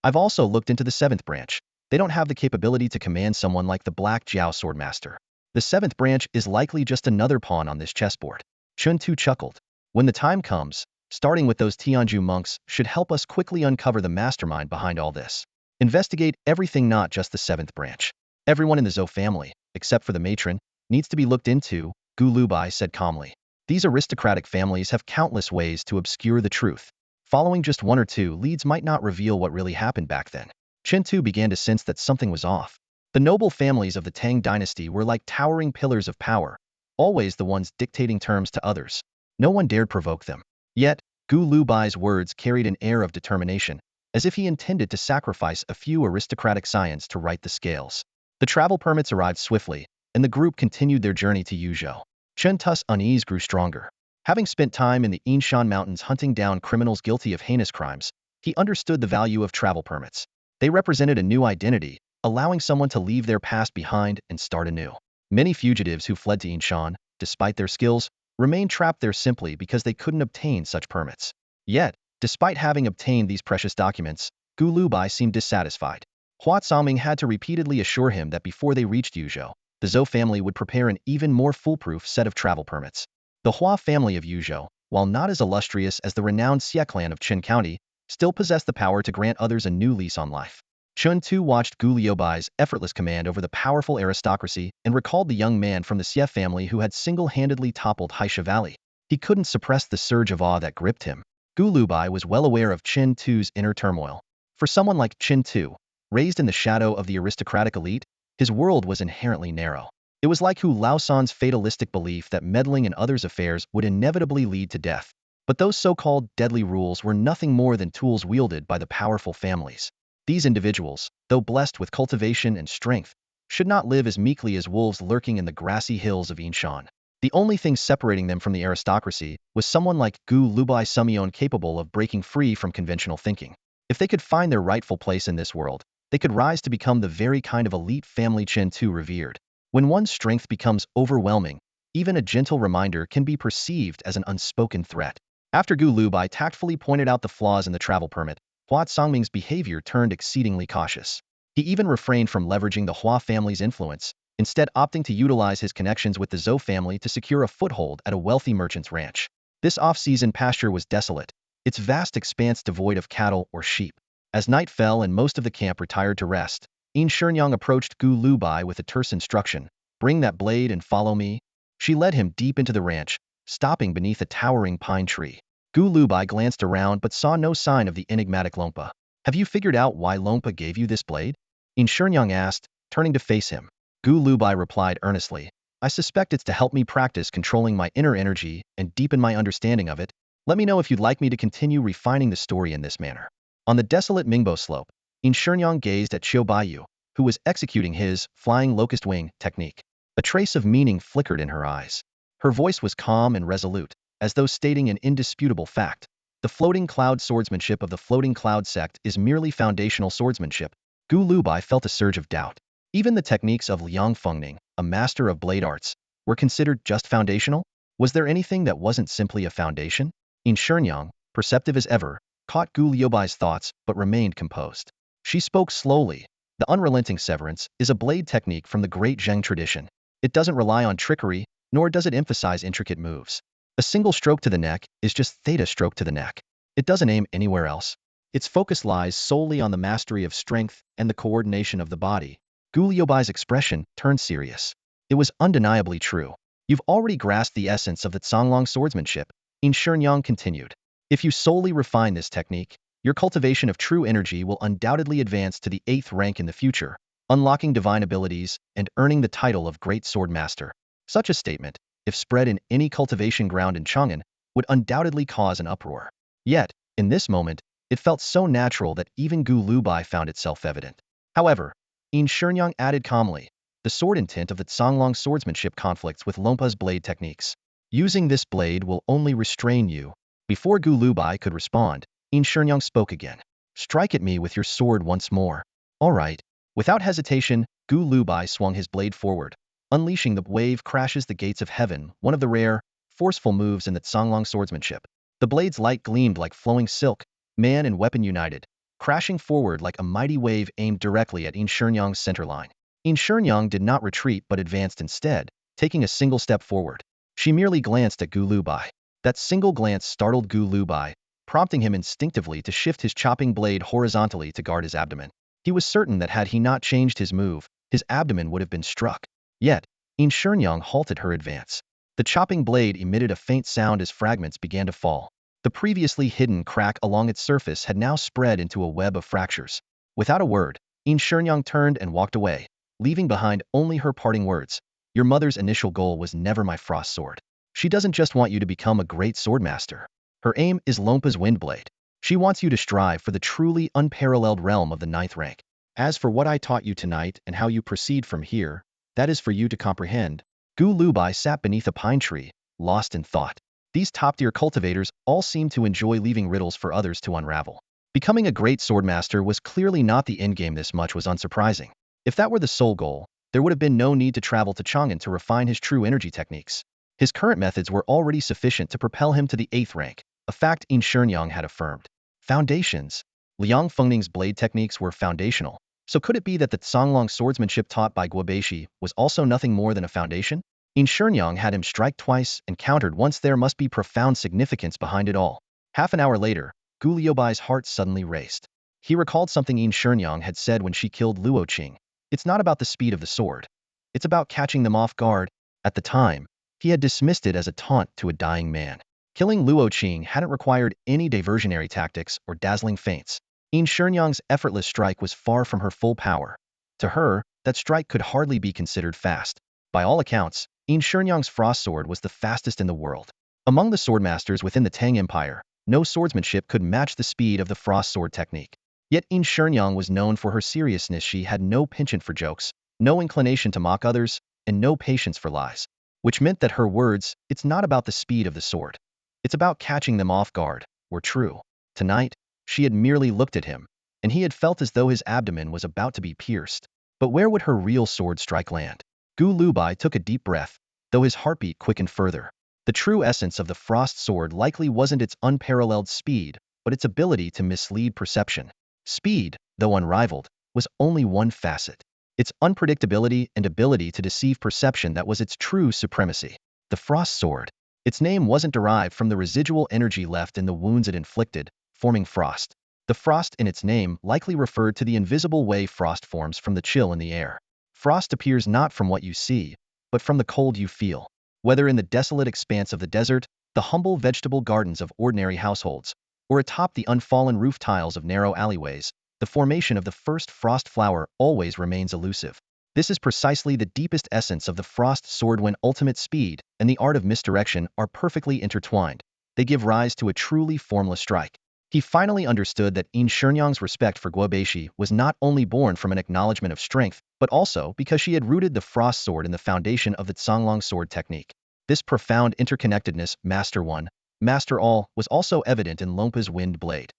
I've also looked into the seventh branch. They don't have the capability to command someone like the Black Jiao Swordmaster. The seventh branch is likely just another pawn on this chessboard. Chun Tu chuckled. When the time comes, starting with those Tianju monks should help us quickly uncover the mastermind behind all this. Investigate everything, not just the seventh branch. Everyone in the Zhou family, except for the matron, needs to be looked into, Gu Lubai said calmly. These aristocratic families have countless ways to obscure the truth. Following just one or two leads might not reveal what really happened back then. Chen Tu began to sense that something was off. The noble families of the Tang dynasty were like towering pillars of power, always the ones dictating terms to others. No one dared provoke them. Yet, Gu Lubai's words carried an air of determination, as if he intended to sacrifice a few aristocratic scions to right the scales. The travel permits arrived swiftly, and the group continued their journey to Yuzhou. Chen Tu's unease grew stronger. Having spent time in the Yinshan Mountains hunting down criminals guilty of heinous crimes, he understood the value of travel permits. They represented a new identity, allowing someone to leave their past behind and start anew. Many fugitives who fled to Yinshan, despite their skills, remained trapped there simply because they couldn't obtain such permits. Yet, despite having obtained these precious documents, Gu Lubai seemed dissatisfied. Hua Zongming had to repeatedly assure him that before they reached Yuzhou, the Zhou family would prepare an even more foolproof set of travel permits. The Hua family of Yuzhou, while not as illustrious as the renowned Xie clan of Qin County, still possessed the power to grant others a new lease on life. Chun Tu watched Gu Liubai's effortless command over the powerful aristocracy and recalled the young man from the Xie family who had single-handedly toppled Haisha Valley. He couldn't suppress the surge of awe that gripped him. Gu Lubai was well aware of Qin Tu's inner turmoil. For someone like Qin Tu, raised in the shadow of the aristocratic elite, his world was inherently narrow. It was like Hu Laosan's fatalistic belief that meddling in others' affairs would inevitably lead to death. But those so-called deadly rules were nothing more than tools wielded by the powerful families. These individuals, though blessed with cultivation and strength, should not live as meekly as wolves lurking in the grassy hills of Yinshan. The only thing separating them from the aristocracy was someone like Gu Lubai Sumyeon capable of breaking free from conventional thinking. If they could find their rightful place in this world, they could rise to become the very kind of elite family Qin Tu revered. When one's strength becomes overwhelming, even a gentle reminder can be perceived as an unspoken threat. After Gu Lubai tactfully pointed out the flaws in the travel permit, Hua Zongming's behavior turned exceedingly cautious. He even refrained from leveraging the Hua family's influence, instead opting to utilize his connections with the Zhou family to secure a foothold at a wealthy merchant's ranch. This off-season pasture was desolate, its vast expanse devoid of cattle or sheep. As night fell and most of the camp retired to rest, Yin Shenyang approached Gu Lubai with a terse instruction, "Bring that blade and follow me." She led him deep into the ranch, stopping beneath a towering pine tree. Gu Lubai glanced around but saw no sign of the enigmatic Longpa. "Have you figured out why Longpa gave you this blade?" Yin Shenyang asked, turning to face him. Gu Lubai replied earnestly, I suspect it's to help me practice controlling my inner energy and deepen my understanding of it. Let me know if you'd like me to continue refining the story in this manner. On the desolate Mingbo slope, In Shenyang gazed at Qiu Baiyu, who was executing his flying locust wing technique. A trace of meaning flickered in her eyes. Her voice was calm and resolute, as though stating an indisputable fact. The floating cloud swordsmanship of the floating cloud sect is merely foundational swordsmanship. Gu Lubai felt a surge of doubt. Even the techniques of Liang Fengning, a master of blade arts, were considered just foundational? Was there anything that wasn't simply a foundation? In Shenyang, perceptive as ever, caught Gu Liubai's thoughts but remained composed. She spoke slowly. The unrelenting severance is a blade technique from the great Zheng tradition. It doesn't rely on trickery, nor does it emphasize intricate moves. A single stroke to the neck is just theta stroke to the neck. It doesn't aim anywhere else. Its focus lies solely on the mastery of strength and the coordination of the body. Gu Liubai's expression turned serious. It was undeniably true. You've already grasped the essence of the Songlong swordsmanship, In Shenyang continued. If you solely refine this technique, your cultivation of true energy will undoubtedly advance to the 8th rank in the future, unlocking divine abilities and earning the title of Great Sword Master. Such a statement, if spread in any cultivation ground in Chang'an, would undoubtedly cause an uproar. Yet, in this moment, it felt so natural that even Gu Lubai found it self-evident. However, In Shenyang added calmly, the sword intent of the Songlong swordsmanship conflicts with Lompa's blade techniques. Using this blade will only restrain you. Before Gu Lubai could respond, In Shenyang spoke again. Strike at me with your sword once more. All right. Without hesitation, Gu Lubai swung his blade forward, unleashing the wave crashes the gates of heaven, one of the rare, forceful moves in the Songlong swordsmanship. The blade's light gleamed like flowing silk, man and weapon united, crashing forward like a mighty wave aimed directly at In Shenyang's center line. In Shenyang did not retreat but advanced instead, taking a single step forward. She merely glanced at Gu Lubai. That single glance startled Gu Lubai, prompting him instinctively to shift his chopping blade horizontally to guard his abdomen. He was certain that had he not changed his move, his abdomen would have been struck. Yet, In Shenyang halted her advance. The chopping blade emitted a faint sound as fragments began to fall. The previously hidden crack along its surface had now spread into a web of fractures. Without a word, In Shenyang turned and walked away, leaving behind only her parting words. Your mother's initial goal was never my frost sword. She doesn't just want you to become a great swordmaster. Her aim is Lompa's windblade. She wants you to strive for the truly unparalleled realm of the 9th rank. As for what I taught you tonight and how you proceed from here, that is for you to comprehend. Gu Lubai sat beneath a pine tree, lost in thought. These top-tier cultivators all seemed to enjoy leaving riddles for others to unravel. Becoming a great swordmaster was clearly not the endgame. This much was unsurprising. If that were the sole goal, there would have been no need to travel to Chang'an to refine his true energy techniques. His current methods were already sufficient to propel him to the 8th rank, a fact In Shenyang had affirmed. Foundations. Liang Fengning's blade techniques were foundational, so could it be that the Songlong swordsmanship taught by Guobeishi was also nothing more than a foundation? In Shenyang had him strike twice and countered once. There must be profound significance behind it all. Half an hour later, Gu Liubai's heart suddenly raced. He recalled something In Shenyang had said when she killed Luo Qing. It's not about the speed of the sword. It's about catching them off guard. At the time, he had dismissed it as a taunt to a dying man. Killing Luo Qing hadn't required any diversionary tactics or dazzling feints. In Shenyang's effortless strike was far from her full power. To her, that strike could hardly be considered fast. By all accounts, In Shenyang's frost sword was the fastest in the world. Among the swordmasters within the Tang Empire, no swordsmanship could match the speed of the frost sword technique. Yet In Shenyang was known for her seriousness. She had no penchant for jokes, no inclination to mock others, and no patience for lies. Which meant that her words, "It's not about the speed of the sword. It's about catching them off guard," were true. Tonight, she had merely looked at him, and he had felt as though his abdomen was about to be pierced. But where would her real sword strike land? Gu Lubai took a deep breath, though his heartbeat quickened further. The true essence of the frost sword likely wasn't its unparalleled speed, but its ability to mislead perception. Speed, though unrivaled, was only one facet. Its unpredictability and ability to deceive perception that was its true supremacy. The frost sword. Its name wasn't derived from the residual energy left in the wounds it inflicted, forming frost. The frost in its name likely referred to the invisible way frost forms from the chill in the air. Frost appears not from what you see, but from the cold you feel. Whether in the desolate expanse of the desert, the humble vegetable gardens of ordinary households, or atop the unfallen roof tiles of narrow alleyways, the formation of the first frost flower always remains elusive. This is precisely the deepest essence of the frost sword when ultimate speed and the art of misdirection are perfectly intertwined. They give rise to a truly formless strike. He finally understood that Yin Shenyang's respect for Guobeishi was not only born from an acknowledgement of strength, but also because she had rooted the frost sword in the foundation of the Canglong sword technique. This profound interconnectedness, Master One, Master All, was also evident in Lompa's wind blade.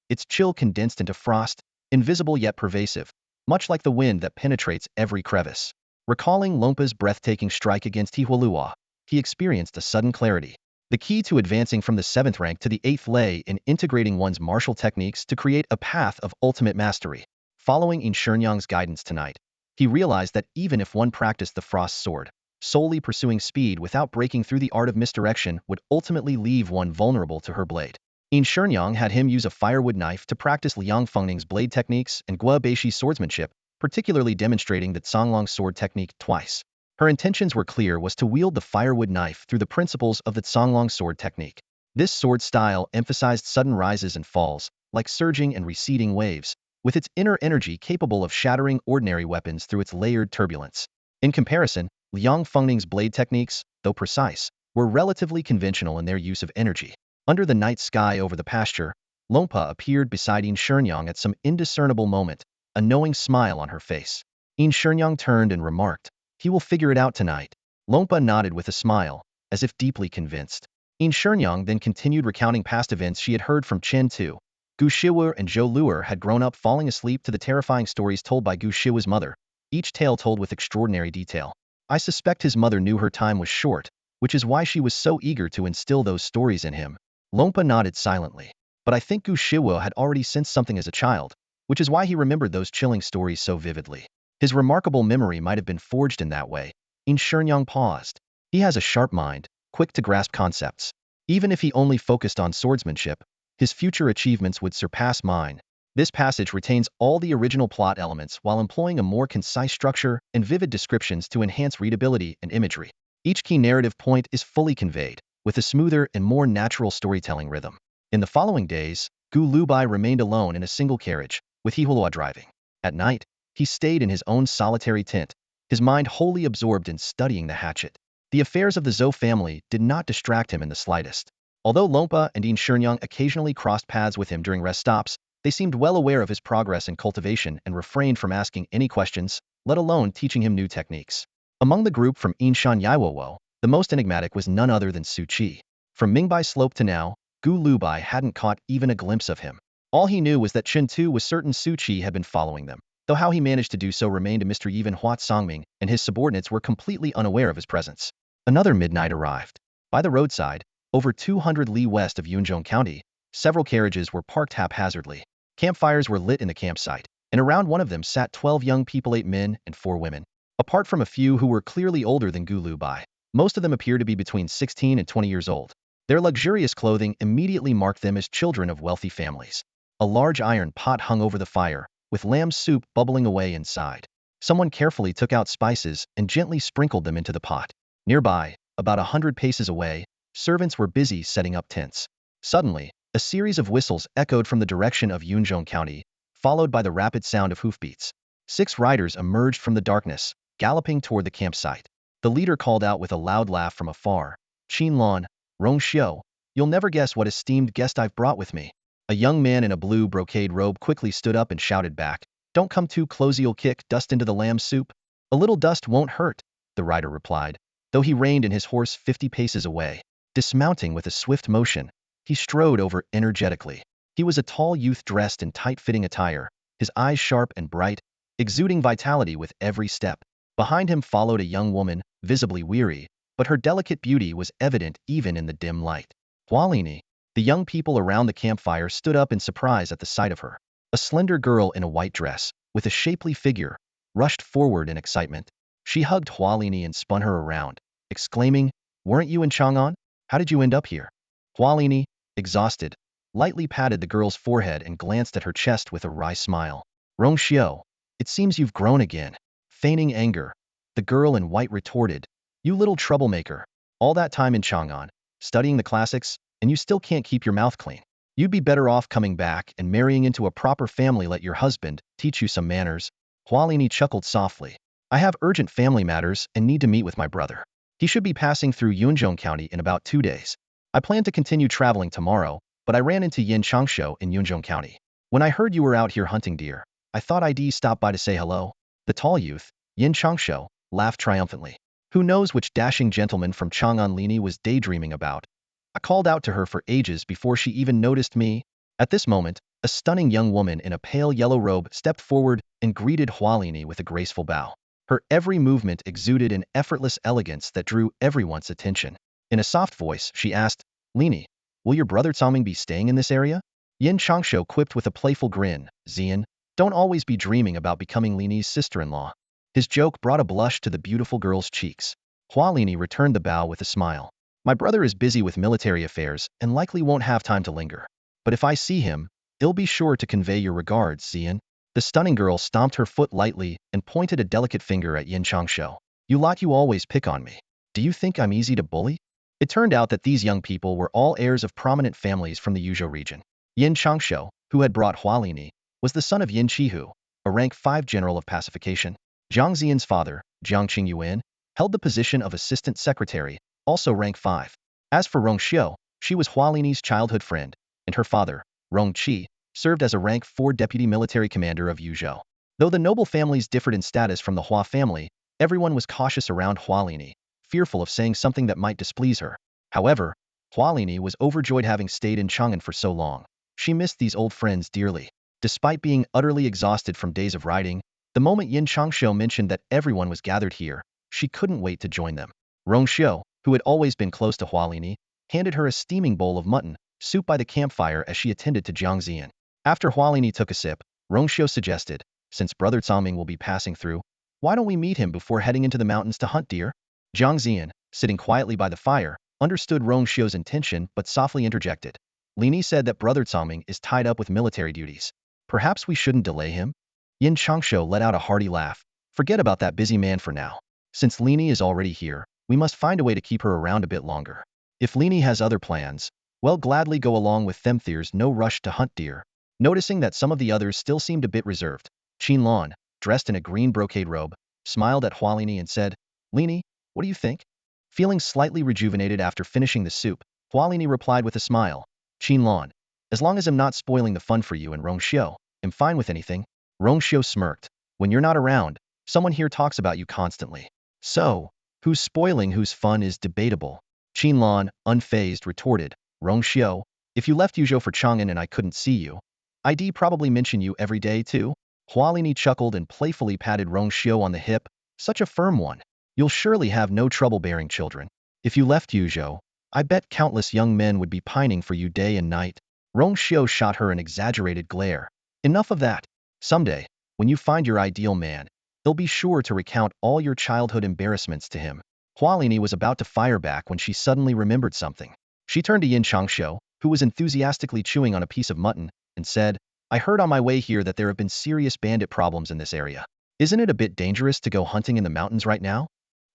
Its chill condensed into frost, invisible yet pervasive, much like the wind that penetrates every crevice. Recalling Lompa's breathtaking strike against Tihualua, he experienced a sudden clarity. The key to advancing from the 7th rank to the 8th lay in integrating one's martial techniques to create a path of ultimate mastery. Following Yin Shenyang's guidance tonight, he realized that even if one practiced the frost sword, solely pursuing speed without breaking through the art of misdirection would ultimately leave one vulnerable to her blade. Yin Shenyang had him use a firewood knife to practice Liang Fengning's blade techniques and Gua Beishi's swordsmanship, particularly demonstrating the Canglong sword technique twice. Her intentions were clear, was to wield the firewood knife through the principles of the Canglong sword technique. This sword style emphasized sudden rises and falls, like surging and receding waves, with its inner energy capable of shattering ordinary weapons through its layered turbulence. In comparison, Liang Fengning's blade techniques, though precise, were relatively conventional in their use of energy. Under the night sky over the pasture, Lompa appeared beside Yin Shenyang at some indiscernible moment, a knowing smile on her face. Yin Shenyang turned and remarked, "He will figure it out tonight." Lompa nodded with a smile, as if deeply convinced. Yin Shenyang then continued recounting past events she had heard from Chen Tu. Gu Shiwu and Zhou Luer had grown up falling asleep to the terrifying stories told by Gu Shiwu's mother, each tale told with extraordinary detail. I suspect his mother knew her time was short, which is why she was so eager to instill those stories in him. Lompa nodded silently. But I think Gu Shiwu had already sensed something as a child, which is why he remembered those chilling stories so vividly. His remarkable memory might have been forged in that way. Yin Shenyang paused. He has a sharp mind, quick to grasp concepts. Even if he only focused on swordsmanship, his future achievements would surpass mine. This passage retains all the original plot elements while employing a more concise structure and vivid descriptions to enhance readability and imagery. Each key narrative point is fully conveyed, with a smoother and more natural storytelling rhythm. In the following days, Gu Lubai remained alone in a single carriage, with Hihulua driving. At night, he stayed in his own solitary tent, his mind wholly absorbed in studying the hatchet. The affairs of the Zhou family did not distract him in the slightest. Although Lompa and Yin Shenyang occasionally crossed paths with him during rest stops, they seemed well aware of his progress in cultivation and refrained from asking any questions, let alone teaching him new techniques. Among the group from Yinshan Yaiwowo, the most enigmatic was none other than Su Qi. From Mingbai Slope to now, Gu Lubai hadn't caught even a glimpse of him. All he knew was that Chen Tu was certain Su Qi had been following them, though how he managed to do so remained a mystery. Even Huat Songming and his subordinates were completely unaware of his presence. Another midnight arrived. By the roadside, over 200 li west of Yunzhong County, several carriages were parked haphazardly. Campfires were lit in the campsite, and around one of them sat 12 young people, 8 men and 4 women. Apart from a few who were clearly older than Gu Lubai, most of them appeared to be between 16 and 20 years old. Their luxurious clothing immediately marked them as children of wealthy families. A large iron pot hung over the fire, with lamb soup bubbling away inside. Someone carefully took out spices and gently sprinkled them into the pot. Nearby, about 100 paces away, servants were busy setting up tents. Suddenly, a series of whistles echoed from the direction of Yunzhong County, followed by the rapid sound of hoofbeats. 6 riders emerged from the darkness, galloping toward the campsite. The leader called out with a loud laugh from afar, "Qin Lan, Rong Xiu, you'll never guess what esteemed guest I've brought with me." A young man in a blue brocade robe quickly stood up and shouted back, "Don't come too close, you'll kick dust into the lamb soup." "A little dust won't hurt," the rider replied, though he reined in his horse 50 paces away. Dismounting with a swift motion, he strode over energetically. He was a tall youth dressed in tight-fitting attire, his eyes sharp and bright, exuding vitality with every step. Behind him followed a young woman, visibly weary, but her delicate beauty was evident even in the dim light. Hualini. The young people around the campfire stood up in surprise at the sight of her. A slender girl in a white dress, with a shapely figure, rushed forward in excitement. She hugged Hualini and spun her around, exclaiming, "Weren't you in Chang'an? How did you end up here?" Hualini, exhausted, lightly patted the girl's forehead and glanced at her chest with a wry smile. "Rong Xiu, it seems you've grown again." Feigning anger, the girl in white retorted, "You little troublemaker. All that time in Chang'an, studying the classics, and you still can't keep your mouth clean. You'd be better off coming back and marrying into a proper family. Let your husband teach you some manners." Hualini chuckled softly. I have urgent family matters and need to meet with my brother. He should be passing through Yunzhong County in about 2 days. I plan to continue traveling tomorrow, but I ran into Yin Changsho in Yunzhong County. When I heard you were out here hunting deer, I thought I'd stop by to say hello." The tall youth, Yin Changsho, laughed triumphantly. Who knows which dashing gentleman from Chang'an Lini was daydreaming about? I called out to her for ages before she even noticed me. At this moment, a stunning young woman in a pale yellow robe stepped forward and greeted Hualini with a graceful bow. Her every movement exuded an effortless elegance that drew everyone's attention. In a soft voice, she asked, "Lini, will your brother Tsangming be staying in this area?" Yin Changsho quipped with a playful grin, "Xian, don't always be dreaming about becoming Lini's sister-in-law." His joke brought a blush to the beautiful girl's cheeks. Hualini returned the bow with a smile. "My brother is busy with military affairs and likely won't have time to linger. But if I see him, he'll be sure to convey your regards, Xian." The stunning girl stomped her foot lightly and pointed a delicate finger at Yin Changsho. You always pick on me. Do you think I'm easy to bully?" It turned out that these young people were all heirs of prominent families from the Yuzhou region. Yin Changsho, who had brought Hualini, was the son of Yin Chihu, a rank 5 general of pacification. Jiang Xian's father, Jiang Qingyuan, held the position of assistant secretary, also rank 5. As for Rong Xiu, she was Hualini's childhood friend, and her father, Rong Qi, served as a rank 4 deputy military commander of Yuzhou. Though the noble families differed in status from the Hua family, everyone was cautious around Hualini, fearful of saying something that might displease her. However, Hualini was overjoyed having stayed in Chang'an for so long. She missed these old friends dearly. Despite being utterly exhausted from days of riding, the moment Yin Changsho mentioned that everyone was gathered here, she couldn't wait to join them. Rong Xiu, who had always been close to Hualini, handed her a steaming bowl of mutton soup by the campfire as she attended to Jiang Xian. After Hualini took a sip, Rong Xiu suggested, "Since Brother Tsangming will be passing through, why don't we meet him before heading into the mountains to hunt deer?" Jiang Xian, sitting quietly by the fire, understood Rong Xiu's intention but softly interjected. "Lini said that Brother Tsangming is tied up with military duties. Perhaps we shouldn't delay him?" Yin Changsho let out a hearty laugh. "Forget about that busy man for now. Since Lini is already here, we must find a way to keep her around a bit longer. If Lini has other plans, we'll gladly go along with them. There's no rush to hunt deer." Noticing that some of the others still seemed a bit reserved, Qin Lan, dressed in a green brocade robe, smiled at Hualini and said, "Lini, what do you think?" Feeling slightly rejuvenated after finishing the soup, Hualini replied with a smile, "Qin Lan, as long as I'm not spoiling the fun for you and Rong Xiu, I'm fine with anything." Rong Xiu smirked. "When you're not around, someone here talks about you constantly. So, who's spoiling whose fun is debatable." Qin Lan, unfazed, retorted, "Rong Xiu, if you left Yuzhou for Chang'an and I couldn't see you, I'd probably mention you every day too." Hualini chuckled and playfully patted Rong Xiu on the hip. "Such a firm one. You'll surely have no trouble bearing children. If you left Yuzhou, I bet countless young men would be pining for you day and night." Rong Xiu shot her an exaggerated glare. "Enough of that. Someday, when you find your ideal man, he'll be sure to recount all your childhood embarrassments to him." Hualini was about to fire back when she suddenly remembered something. She turned to Yin Changsho, who was enthusiastically chewing on a piece of mutton, and said, "I heard on my way here that there have been serious bandit problems in this area. Isn't it a bit dangerous to go hunting in the mountains right now?"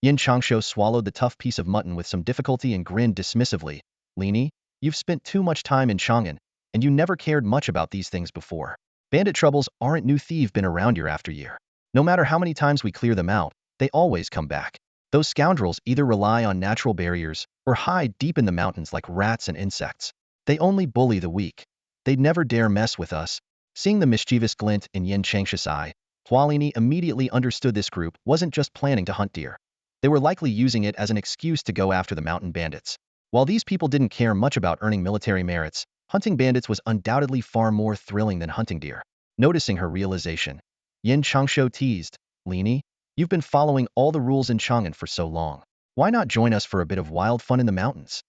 Yin Changsho swallowed the tough piece of mutton with some difficulty and grinned dismissively. "Lini, you've spent too much time in Chang'an, and you never cared much about these things before. Bandit troubles aren't new. Thieves been around year after year. No matter how many times we clear them out, they always come back. Those scoundrels either rely on natural barriers or hide deep in the mountains like rats and insects. They only bully the weak. They'd never dare mess with us." Seeing the mischievous glint in Yin Changsho's eye, Hualini immediately understood this group wasn't just planning to hunt deer. They were likely using it as an excuse to go after the mountain bandits. While these people didn't care much about earning military merits, hunting bandits was undoubtedly far more thrilling than hunting deer. Noticing her realization, Yin Changsho teased, "Lini, you've been following all the rules in Chang'an for so long. Why not join us for a bit of wild fun in the mountains?"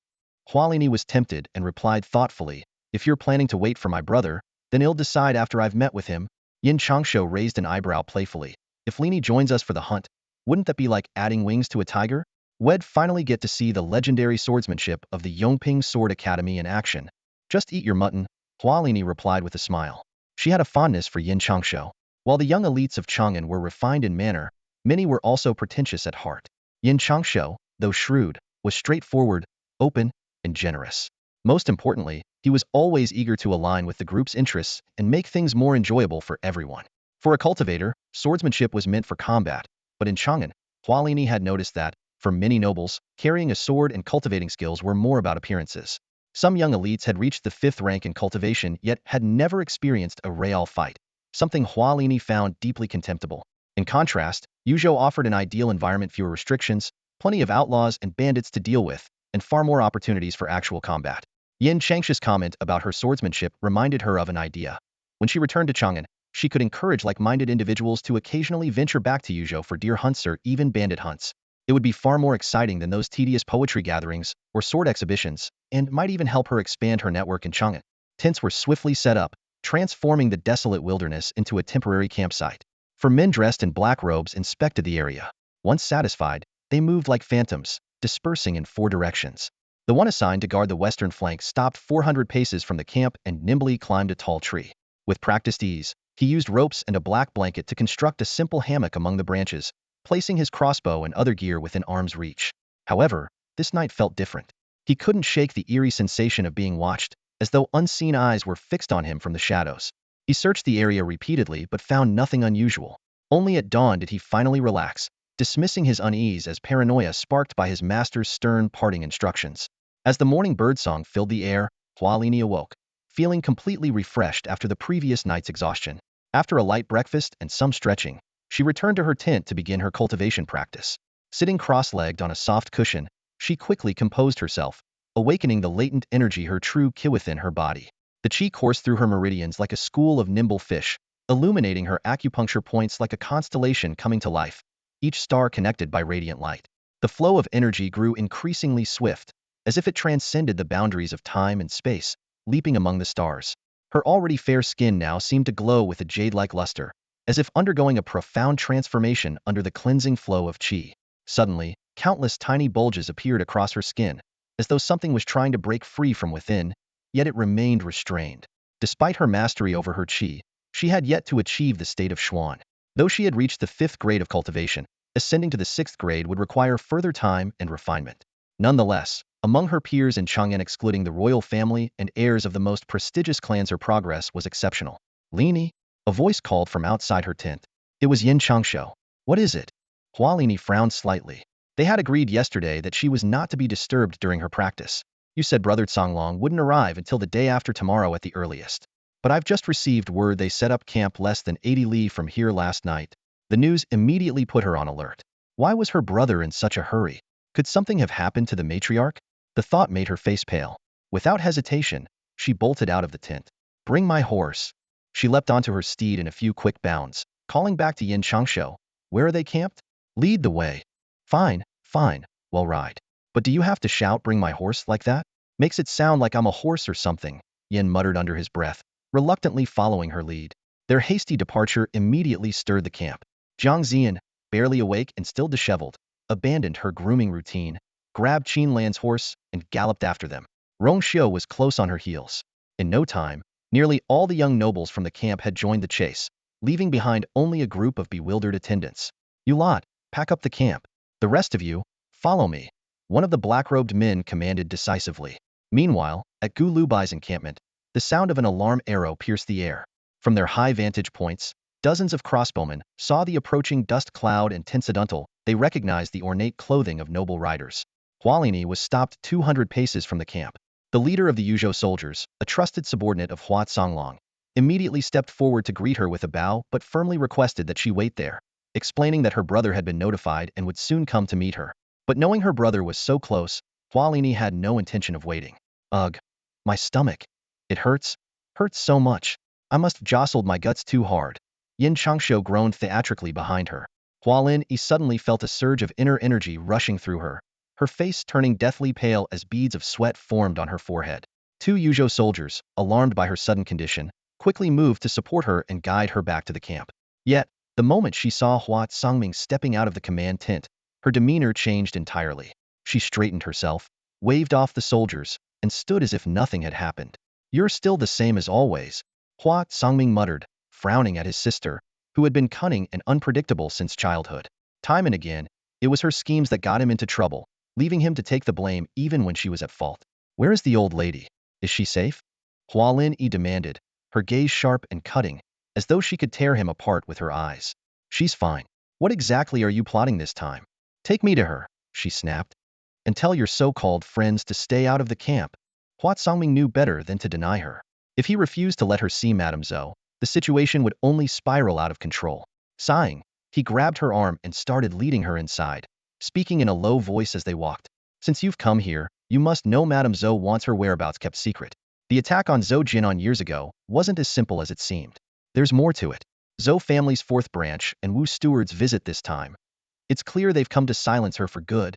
Hualini was tempted and replied thoughtfully, "If you're planning to wait for my brother, then he'll decide after I've met with him." Yin Changsho raised an eyebrow playfully. "If Lini joins us for the hunt, wouldn't that be like adding wings to a tiger? We'd finally get to see the legendary swordsmanship of the Yongping Sword Academy in action." "Just eat your mutton," Hualini replied with a smile. She had a fondness for Yin Changsho. While the young elites of Chang'an were refined in manner, many were also pretentious at heart. Yin Changsho, though shrewd, was straightforward, open, and generous. Most importantly, he was always eager to align with the group's interests and make things more enjoyable for everyone. For a cultivator, swordsmanship was meant for combat, But in Chang'an, Hualini had noticed that, for many nobles, carrying a sword and cultivating skills were more about appearances. Some young elites had reached the 5th rank in cultivation yet had never experienced a real fight, something Hualini found deeply contemptible. In contrast, Yuzhou offered an ideal environment, fewer restrictions, plenty of outlaws and bandits to deal with, and far more opportunities for actual combat. Yin Changsha's comment about her swordsmanship reminded her of an idea. When she returned to Chang'an, she could encourage like-minded individuals to occasionally venture back to Yuzhou for deer hunts or even bandit hunts. It would be far more exciting than those tedious poetry gatherings or sword exhibitions, and might even help her expand her network in Chang'an. Tents were swiftly set up, transforming the desolate wilderness into a temporary campsite. For men dressed in black robes inspected the area. Once satisfied, they moved like phantoms, dispersing in 4 directions. The one assigned to guard the western flank stopped 400 paces from the camp and nimbly climbed a tall tree. With practiced ease, he used ropes and a black blanket to construct a simple hammock among the branches, placing his crossbow and other gear within arm's reach. However, this night felt different. He couldn't shake the eerie sensation of being watched, as though unseen eyes were fixed on him from the shadows. He searched the area repeatedly but found nothing unusual. Only at dawn did he finally relax, dismissing his unease as paranoia sparked by his master's stern parting instructions. As the morning birdsong filled the air, Hualini awoke, feeling completely refreshed after the previous night's exhaustion. After a light breakfast and some stretching, she returned to her tent to begin her cultivation practice. Sitting cross-legged on a soft cushion, she quickly composed herself, awakening the latent energy her true ki within her body. The chi coursed through her meridians like a school of nimble fish, illuminating her acupuncture points like a constellation coming to life, each star connected by radiant light. The flow of energy grew increasingly swift, as if it transcended the boundaries of time and space, leaping among the stars. Her already fair skin now seemed to glow with a jade-like luster, as if undergoing a profound transformation under the cleansing flow of qi. Suddenly, countless tiny bulges appeared across her skin, as though something was trying to break free from within, yet it remained restrained. Despite her mastery over her qi, she had yet to achieve the state of Xuan. Though she had reached the 5th grade of cultivation, ascending to the 6th grade would require further time and refinement. Nonetheless, among her peers in Chang'an, excluding the royal family and heirs of the most prestigious clans, her progress was exceptional. Lini, a voice called from outside her tent. It was Yin Changsho. What is it? Hualini frowned slightly. They had agreed yesterday that she was not to be disturbed during her practice. You said Brother Songlong wouldn't arrive until the day after tomorrow at the earliest. But I've just received word they set up camp less than 80 li from here last night. The news immediately put her on alert. Why was her brother in such a hurry? Could something have happened to the matriarch? The thought made her face pale. Without hesitation, she bolted out of the tent. Bring my horse. She leapt onto her steed in a few quick bounds, calling back to Yin Changsho. Where are they camped? Lead the way. Fine, fine, well ride. But do you have to shout bring my horse like that? Makes it sound like I'm a horse or something, Yin muttered under his breath, reluctantly following her lead. Their hasty departure immediately stirred the camp. Jiang Zian, barely awake and still disheveled, abandoned her grooming routine, grabbed Qin Lan's horse, and galloped after them. Rong Xiu was close on her heels. In no time, nearly all the young nobles from the camp had joined the chase, leaving behind only a group of bewildered attendants. You lot, pack up the camp. The rest of you, follow me. One of the black-robed men commanded decisively. Meanwhile, at Gu Lubai's encampment, the sound of an alarm arrow pierced the air. From their high vantage points, dozens of crossbowmen saw the approaching dust cloud and tenseduntal. They recognized the ornate clothing of noble riders. Hualini was stopped 200 paces from the camp. The leader of the Yuzhou soldiers, a trusted subordinate of Hua Songlong, immediately stepped forward to greet her with a bow but firmly requested that she wait there, explaining that her brother had been notified and would soon come to meet her. But knowing her brother was so close, Hualini had no intention of waiting. Ugh, my stomach. It hurts so much. I must have jostled my guts too hard. Yin Changsho groaned theatrically behind her. Hualin Yi suddenly felt a surge of inner energy rushing through her, her face turning deathly pale as beads of sweat formed on her forehead. 2 Yuzhou soldiers, alarmed by her sudden condition, quickly moved to support her and guide her back to the camp. Yet, the moment she saw Hua Songming stepping out of the command tent, her demeanor changed entirely. She straightened herself, waved off the soldiers, and stood as if nothing had happened. You're still the same as always, Hua Songming muttered, frowning at his sister, who had been cunning and unpredictable since childhood. Time and again, it was her schemes that got him into trouble, leaving him to take the blame even when she was at fault. Where is the old lady? Is she safe? Hualin Yi demanded, her gaze sharp and cutting, as though she could tear him apart with her eyes. She's fine. What exactly are you plotting this time? Take me to her, she snapped, and tell your so-called friends to stay out of the camp. Hua Songming knew better than to deny her. If he refused to let her see Madame Zhou, the situation would only spiral out of control. Sighing, he grabbed her arm and started leading her inside, speaking in a low voice as they walked. Since you've come here, you must know Madame Zhou wants her whereabouts kept secret. The attack on Zhou Jianan years ago wasn't as simple as it seemed. There's more to it. Zhou family's fourth branch and Wu steward's visit this time. It's clear they've come to silence her for good.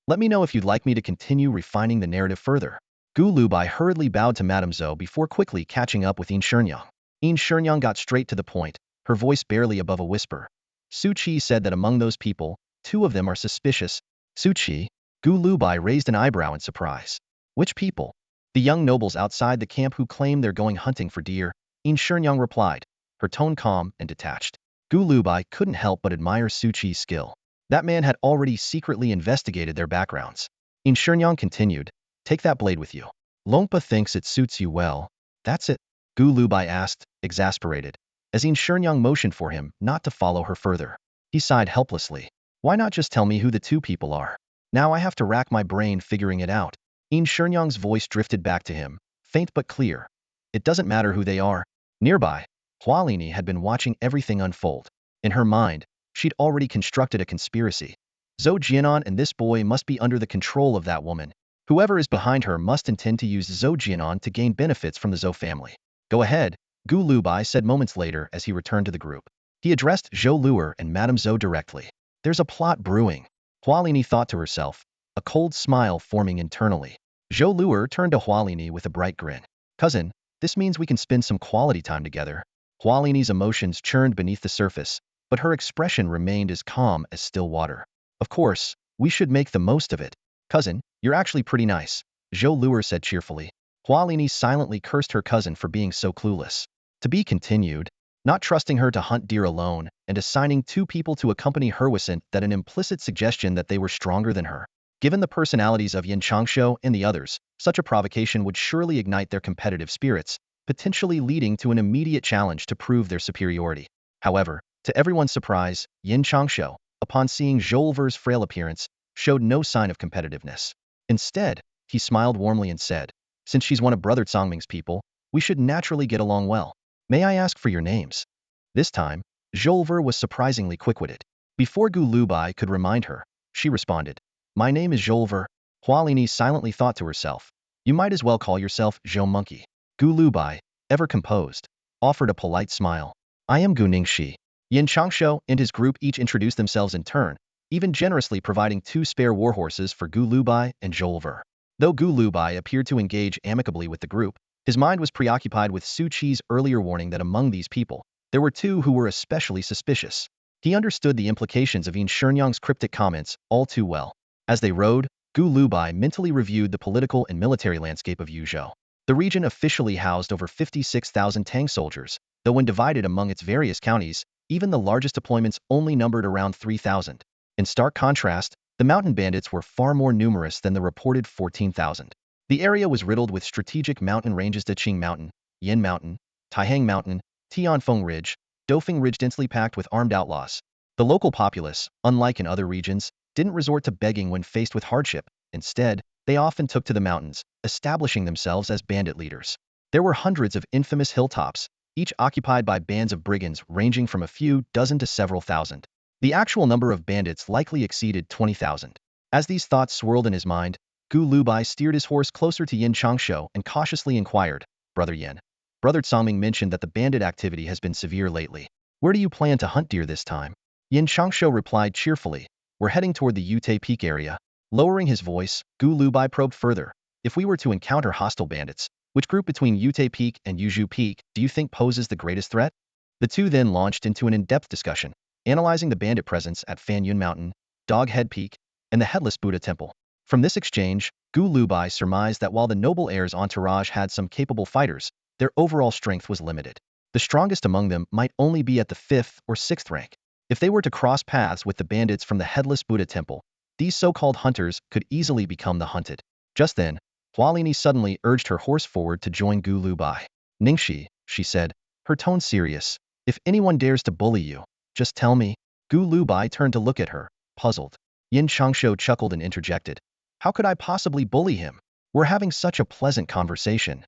Let me know if you'd like me to continue refining the narrative further. Gu Lubai hurriedly bowed to Madame Zhou before quickly catching up with Yin Shenyang. Yin Shenyang got straight to the point, her voice barely above a whisper. Su Qi said that among those people, 2 of them are suspicious. Su Qi? Gu Lubai raised an eyebrow in surprise. Which people? The young nobles outside the camp who claim they're going hunting for deer, Yin Shenyang replied, her tone calm and detached. Gu Lubai couldn't help but admire Su Qi's skill. That man had already secretly investigated their backgrounds. Yin Shenyang continued, take that blade with you. Longpa thinks it suits you well. That's it? Gu Lubai asked, exasperated, as Yin Shenyang motioned for him not to follow her further. He sighed helplessly. Why not just tell me who the 2 people are? Now I have to rack my brain figuring it out. Yin Shenyang's voice drifted back to him, faint but clear. It doesn't matter who they are. Nearby, Hualini had been watching everything unfold. In her mind, she'd already constructed a conspiracy. Zhou Jianan and this boy must be under the control of that woman. Whoever is behind her must intend to use Zhou Jianan to gain benefits from the Zhou family. Go ahead, Gu Lubai said moments later as he returned to the group. He addressed Zhou Luer and Madame Zhou directly. There's a plot brewing. Hualini thought to herself, a cold smile forming internally. Zhou Luer turned to Hualini with a bright grin. Cousin, this means we can spend some quality time together. Hualini's emotions churned beneath the surface, but her expression remained as calm as still water. Of course, we should make the most of it. Cousin, you're actually pretty nice, Zhou Luer said cheerfully. Hualini silently cursed her cousin for being so clueless. To be continued, not trusting her to hunt deer alone, and assigning 2 people to accompany her wasn't that an implicit suggestion that they were stronger than her. Given the personalities of Yin Changshu and the others, such a provocation would surely ignite their competitive spirits, potentially leading to an immediate challenge to prove their superiority. However, to everyone's surprise, Yin Changshu, upon seeing Zhou frail appearance, showed no sign of competitiveness. Instead, he smiled warmly and said, since she's one of Brother Songming's people, we should naturally get along well. May I ask for your names? This time, Zhou was surprisingly quick-witted. Before Gu Lubai could remind her, she responded, my name is Zhou. Hualini silently thought to herself, you might as well call yourself Zhou Monkey. Gu Lubai, ever composed, offered a polite smile. I am Gu Ningxi. Yin Changshu and his group each introduced themselves in turn, even generously providing 2 spare warhorses for Gu Lubai and Zhou. Though Gu Lubai appeared to engage amicably with the group, his mind was preoccupied with Su Qi's earlier warning that among these people, there were 2 who were especially suspicious. He understood the implications of Yin Shenyang's cryptic comments all too well. As they rode, Gu Lubai mentally reviewed the political and military landscape of Yuzhou. The region officially housed over 56,000 Tang soldiers, though when divided among its various counties, even the largest deployments only numbered around 3,000. In stark contrast, the mountain bandits were far more numerous than the reported 14,000. The area was riddled with strategic mountain ranges: Deqing Mountain, Yin Mountain, Taihang Mountain, Tianfeng Ridge, Dofeng Ridge, densely packed with armed outlaws. The local populace, unlike in other regions, didn't resort to begging when faced with hardship. Instead, they often took to the mountains, establishing themselves as bandit leaders. There were hundreds of infamous hilltops, each occupied by bands of brigands ranging from a few dozen to several thousand. The actual number of bandits likely exceeded 20,000. As these thoughts swirled in his mind, Gu Lubai steered his horse closer to Yin Changshu and cautiously inquired, Brother Yin. Brother Songming mentioned that the bandit activity has been severe lately. Where do you plan to hunt deer this time? Yin Changshu replied cheerfully, we're heading toward the Yute Peak area. Lowering his voice, Gu Lubai probed further, if we were to encounter hostile bandits, which group between Yute Peak and Yuzhu Peak do you think poses the greatest threat? The 2 then launched into an in-depth discussion, analyzing the bandit presence at Fanyun Mountain, Dog Head Peak, and the Headless Buddha Temple. From this exchange, Gu Lubai surmised that while the noble heir's entourage had some capable fighters, their overall strength was limited. The strongest among them might only be at the 5th or 6th rank. If they were to cross paths with the bandits from the Headless Buddha Temple, these so-called hunters could easily become the hunted. Just then, Hualini suddenly urged her horse forward to join Gu Lubai. Ningxi, she said, her tone serious, if anyone dares to bully you, just tell me. Gu Lubai turned to look at her, puzzled. Yin Changsho chuckled and interjected. How could I possibly bully him? We're having such a pleasant conversation.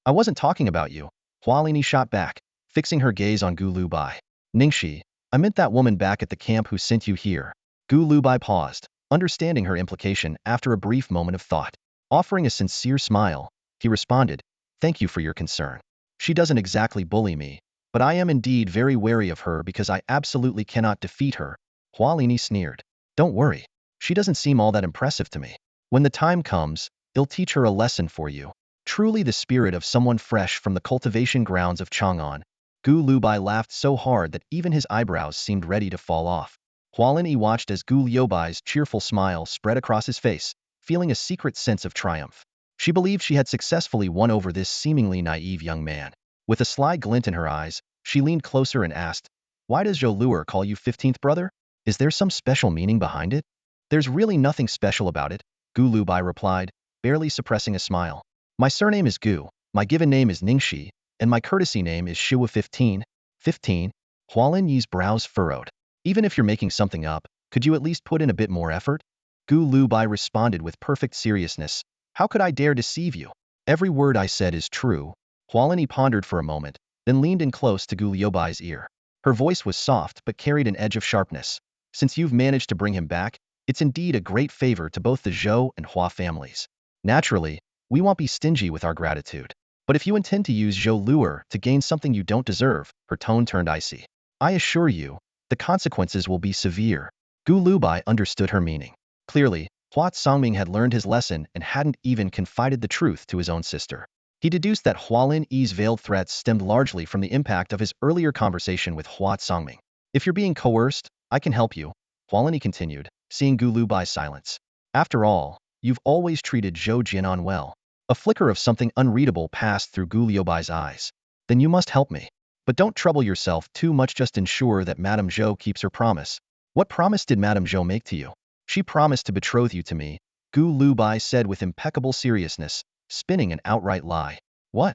I wasn't talking about you. Hualini shot back, fixing her gaze on Gu Lubai. Ningxi, I meant that woman back at the camp who sent you here. Gu Lubai paused, understanding her implication after a brief moment of thought. Offering a sincere smile, he responded, Thank you for your concern. She doesn't exactly bully me, but I am indeed very wary of her because I absolutely cannot defeat her. Hualini sneered. Don't worry. She doesn't seem all that impressive to me. When the time comes, I'll teach her a lesson for you. Truly the spirit of someone fresh from the cultivation grounds of Chang'an. Gu Lubai laughed so hard that even his eyebrows seemed ready to fall off. Hualini watched as Gu Liubai's cheerful smile spread across his face, feeling a secret sense of triumph. She believed she had successfully won over this seemingly naive young man. With a sly glint in her eyes, she leaned closer and asked, Why does Zhou Luer call you 15th brother? Is there some special meaning behind it? There's really nothing special about it, Gu Lubai replied, barely suppressing a smile. My surname is Gu, my given name is Ningxi, and my courtesy name is Shua 15. 15? Hualin Yi's brows furrowed. Even if you're making something up, could you at least put in a bit more effort? Gu Lubai responded with perfect seriousness. How could I dare deceive you? Every word I said is true. Hualini pondered for a moment, then leaned in close to Gu Liubai's ear. Her voice was soft but carried an edge of sharpness. Since you've managed to bring him back, it's indeed a great favor to both the Zhou and Hua families. Naturally, we won't be stingy with our gratitude. But if you intend to use Zhou Luer to gain something you don't deserve, her tone turned icy. I assure you, the consequences will be severe. Gu Lubai understood her meaning. Clearly, Hua Songming had learned his lesson and hadn't even confided the truth to his own sister. He deduced that Hualin Yi's veiled threats stemmed largely from the impact of his earlier conversation with Hua Songming. If you're being coerced, I can help you, Hualin Yi continued, seeing Gu Lubai's silence. After all, you've always treated Zhou Jianan well. A flicker of something unreadable passed through Gu Liubai's eyes. Then you must help me. But don't trouble yourself too much, just ensure that Madame Zhou keeps her promise. What promise did Madame Zhou make to you? She promised to betroth you to me, Gu Lubai said with impeccable seriousness, spinning an outright lie. What?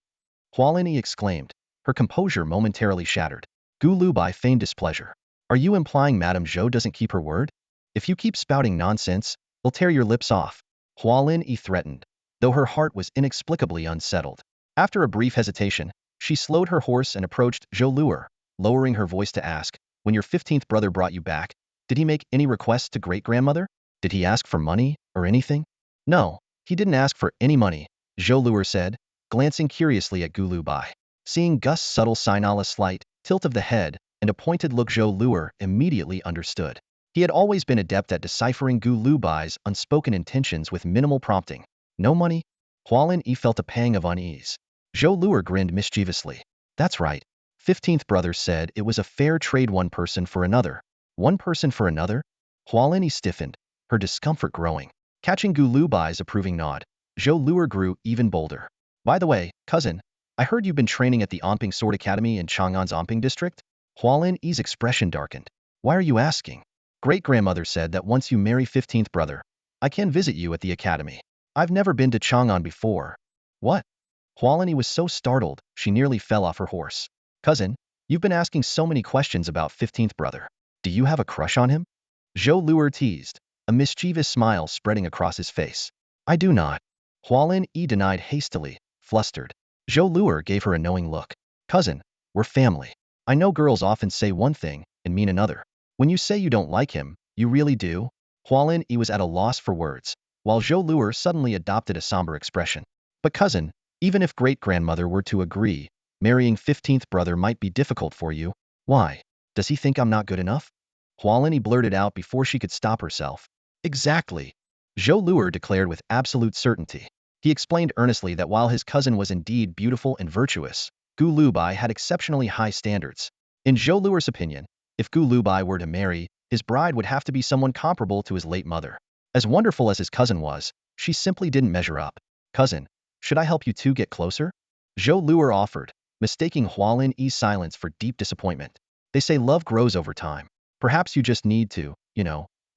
Hualin Yi exclaimed, her composure momentarily shattered. Gu Lubai feigned displeasure. Are you implying Madame Zhou doesn't keep her word? If you keep spouting nonsense, I'll tear your lips off, Hualin Yi threatened, though her heart was inexplicably unsettled. After a brief hesitation, she slowed her horse and approached Zhou Luer, lowering her voice to ask, when your 15th brother brought you back, did he make any requests to great-grandmother? Did he ask for money, or anything? No, he didn't ask for any money, Zhou Luer said, glancing curiously at Gu Lubai. Seeing Gus' subtle signal, a slight tilt of the head and a pointed look, Zhou Luer immediately understood. He had always been adept at deciphering Gu Lubai's unspoken intentions with minimal prompting. No money? Hualin Yi felt a pang of unease. Zhou Luer grinned mischievously. That's right. 15th brother said it was a fair trade, one person for another. One person for another? Hualin Yi stiffened, her discomfort growing. Catching Gu Lubai's approving nod, Zhou Luer grew even bolder. By the way, cousin, I heard you've been training at the Onping Sword Academy in Chang'an's Onping district? Hualin Yi's expression darkened. Why are you asking? Great-grandmother said that once you marry 15th brother, I can visit you at the academy. I've never been to Chang'an before. What? Hualin Yi was so startled, she nearly fell off her horse. Cousin, you've been asking so many questions about 15th brother. Do you have a crush on him? Zhou Luer teased, a mischievous smile spreading across his face. I do not. Hualin Yi denied hastily, flustered. Zhou Luer gave her a knowing look. Cousin, we're family. I know girls often say one thing and mean another. When you say you don't like him, you really do? Hualin Yi was at a loss for words, while Zhou Luer suddenly adopted a somber expression. But cousin, even if great-grandmother were to agree, marrying 15th brother might be difficult for you. Why? Does he think I'm not good enough? Hualin Yi blurted out before she could stop herself. Exactly. Zhou Luer declared with absolute certainty. He explained earnestly that while his cousin was indeed beautiful and virtuous, Gu Lubai had exceptionally high standards. In Zhou Luer's opinion, if Gu Lubai were to marry, his bride would have to be someone comparable to his late mother. As wonderful as his cousin was, she simply didn't measure up. Cousin, should I help you two get closer? Zhou Luer offered, mistaking Hualin Yi's silence for deep disappointment. They say love grows over time. Perhaps you just need to,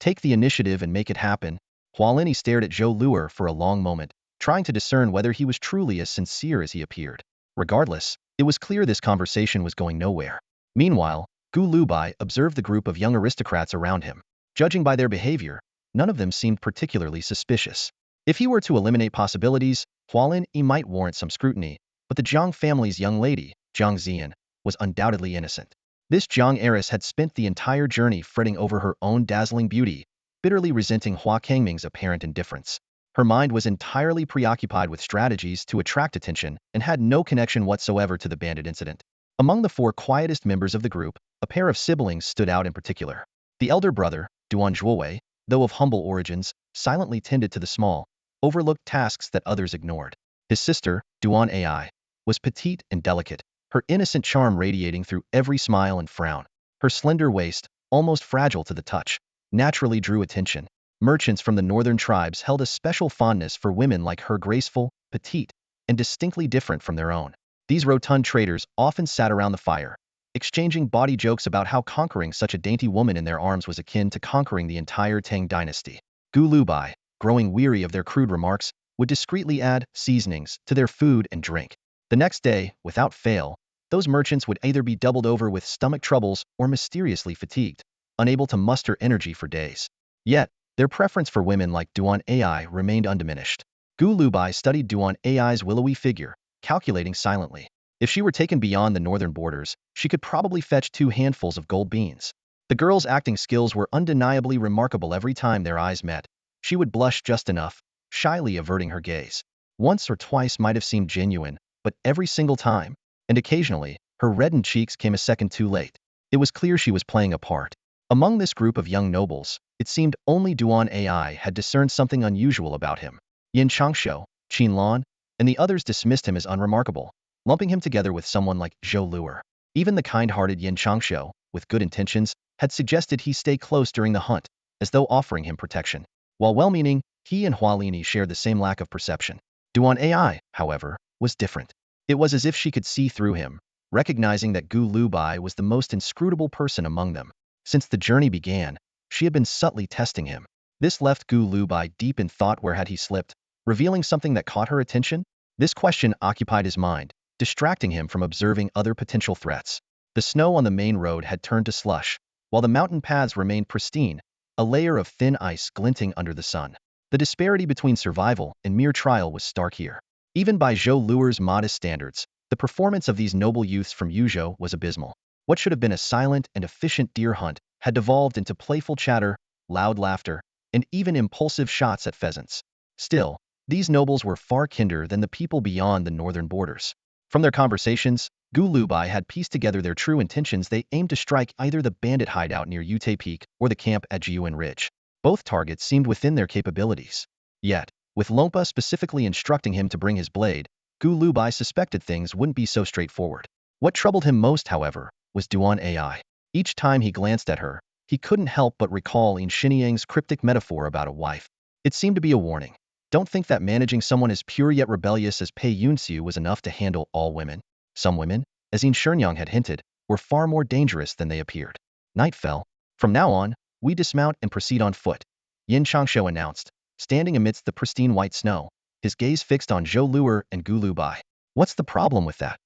take the initiative and make it happen. Hualin Yi stared at Zhou Luer for a long moment, trying to discern whether he was truly as sincere as he appeared. Regardless, it was clear this conversation was going nowhere. Meanwhile, Gu Lubai observed the group of young aristocrats around him. Judging by their behavior, none of them seemed particularly suspicious. If he were to eliminate possibilities, Hualin Yi might warrant some scrutiny, but the Jiang family's young lady, Jiang Zian, was undoubtedly innocent. This Jiang heiress had spent the entire journey fretting over her own dazzling beauty, bitterly resenting Hua Kangming's apparent indifference. Her mind was entirely preoccupied with strategies to attract attention and had no connection whatsoever to the bandit incident. Among the four quietest members of the group, a pair of siblings stood out in particular. The elder brother, Duan Zhuowei, though of humble origins, silently tended to the small, overlooked tasks that others ignored. His sister, Duan Ai, was petite and delicate, her innocent charm radiating through every smile and frown. Her slender waist, almost fragile to the touch, naturally drew attention. Merchants from the northern tribes held a special fondness for women like her, graceful, petite, and distinctly different from their own. These rotund traders often sat around the fire, exchanging bawdy jokes about how conquering such a dainty woman in their arms was akin to conquering the entire Tang dynasty. Gu Lubai, growing weary of their crude remarks, would discreetly add seasonings to their food and drink. The next day, without fail, those merchants would either be doubled over with stomach troubles or mysteriously fatigued, unable to muster energy for days. Yet, their preference for women like Duan Ai remained undiminished. Gu Lubai studied Duan Ai's willowy figure, calculating silently. If she were taken beyond the northern borders, she could probably fetch 2 handfuls of gold beans. The girl's acting skills were undeniably remarkable. Every time their eyes met, she would blush just enough, shyly averting her gaze. Once or twice might have seemed genuine, but every single time, and occasionally, her reddened cheeks came a second too late. It was clear she was playing a part. Among this group of young nobles, it seemed only Duan Ai had discerned something unusual about him. Yin Changshu, Qin Lan, and the others dismissed him as unremarkable, lumping him together with someone like Zhou Luer. Even the kind-hearted Yin Changshu, with good intentions, had suggested he stay close during the hunt, as though offering him protection. While well-meaning, he and Hualini shared the same lack of perception. Duan Ai, however, was different. It was as if she could see through him, recognizing that Gu Lubai was the most inscrutable person among them. Since the journey began, she had been subtly testing him. This left Gu Lubai deep in thought. Where had he slipped, revealing something that caught her attention? This question occupied his mind, distracting him from observing other potential threats. The snow on the main road had turned to slush, while the mountain paths remained pristine, a layer of thin ice glinting under the sun. The disparity between survival and mere trial was stark here. Even by Zhou Luer's modest standards, the performance of these noble youths from Yuzhou was abysmal. What should have been a silent and efficient deer hunt had devolved into playful chatter, loud laughter, and even impulsive shots at pheasants. Still, these nobles were far kinder than the people beyond the northern borders. From their conversations, Gu Lubai had pieced together their true intentions. They aimed to strike either the bandit hideout near Yute Peak or the camp at Jiuan Ridge. Both targets seemed within their capabilities. Yet, with Lompa specifically instructing him to bring his blade, Gu Lubai suspected things wouldn't be so straightforward. What troubled him most, however, was Duan Ai. Each time he glanced at her, he couldn't help but recall Yin Xiniang's cryptic metaphor about a wife. It seemed to be a warning. Don't think that managing someone as pure yet rebellious as Pei Yunxiu was enough to handle all women. Some women, as Yin Shenyang had hinted, were far more dangerous than they appeared. Night fell. From now on, we dismount and proceed on foot, Yin Changshu announced, standing amidst the pristine white snow, his gaze fixed on Zhou Luer and Gu Lubai. What's the problem with that?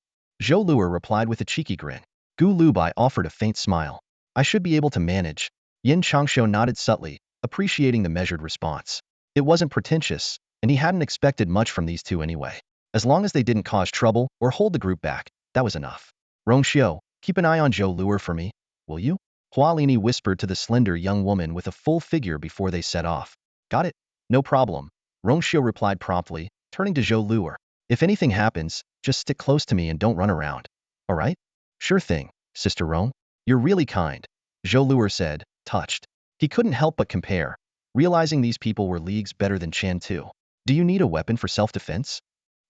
Zhou Luer replied with a cheeky grin. Gu Lubai offered a faint smile. I should be able to manage. Yin Changshu nodded subtly, appreciating the measured response. It wasn't pretentious, and he hadn't expected much from these two anyway. As long as they didn't cause trouble or hold the group back, that was enough. Rongxiu, keep an eye on Zhou Luer for me, will you? Hualini whispered to the slender young woman with a full figure before they set off. Got it. No problem. Rongxiu replied promptly, turning to Zhou Luer. If anything happens, just stick close to me and don't run around. All right? Sure thing, Sister Rong. You're really kind, Zhou Luer said, touched. He couldn't help but compare, realizing these people were leagues better than Chan too. Do you need a weapon for self-defense?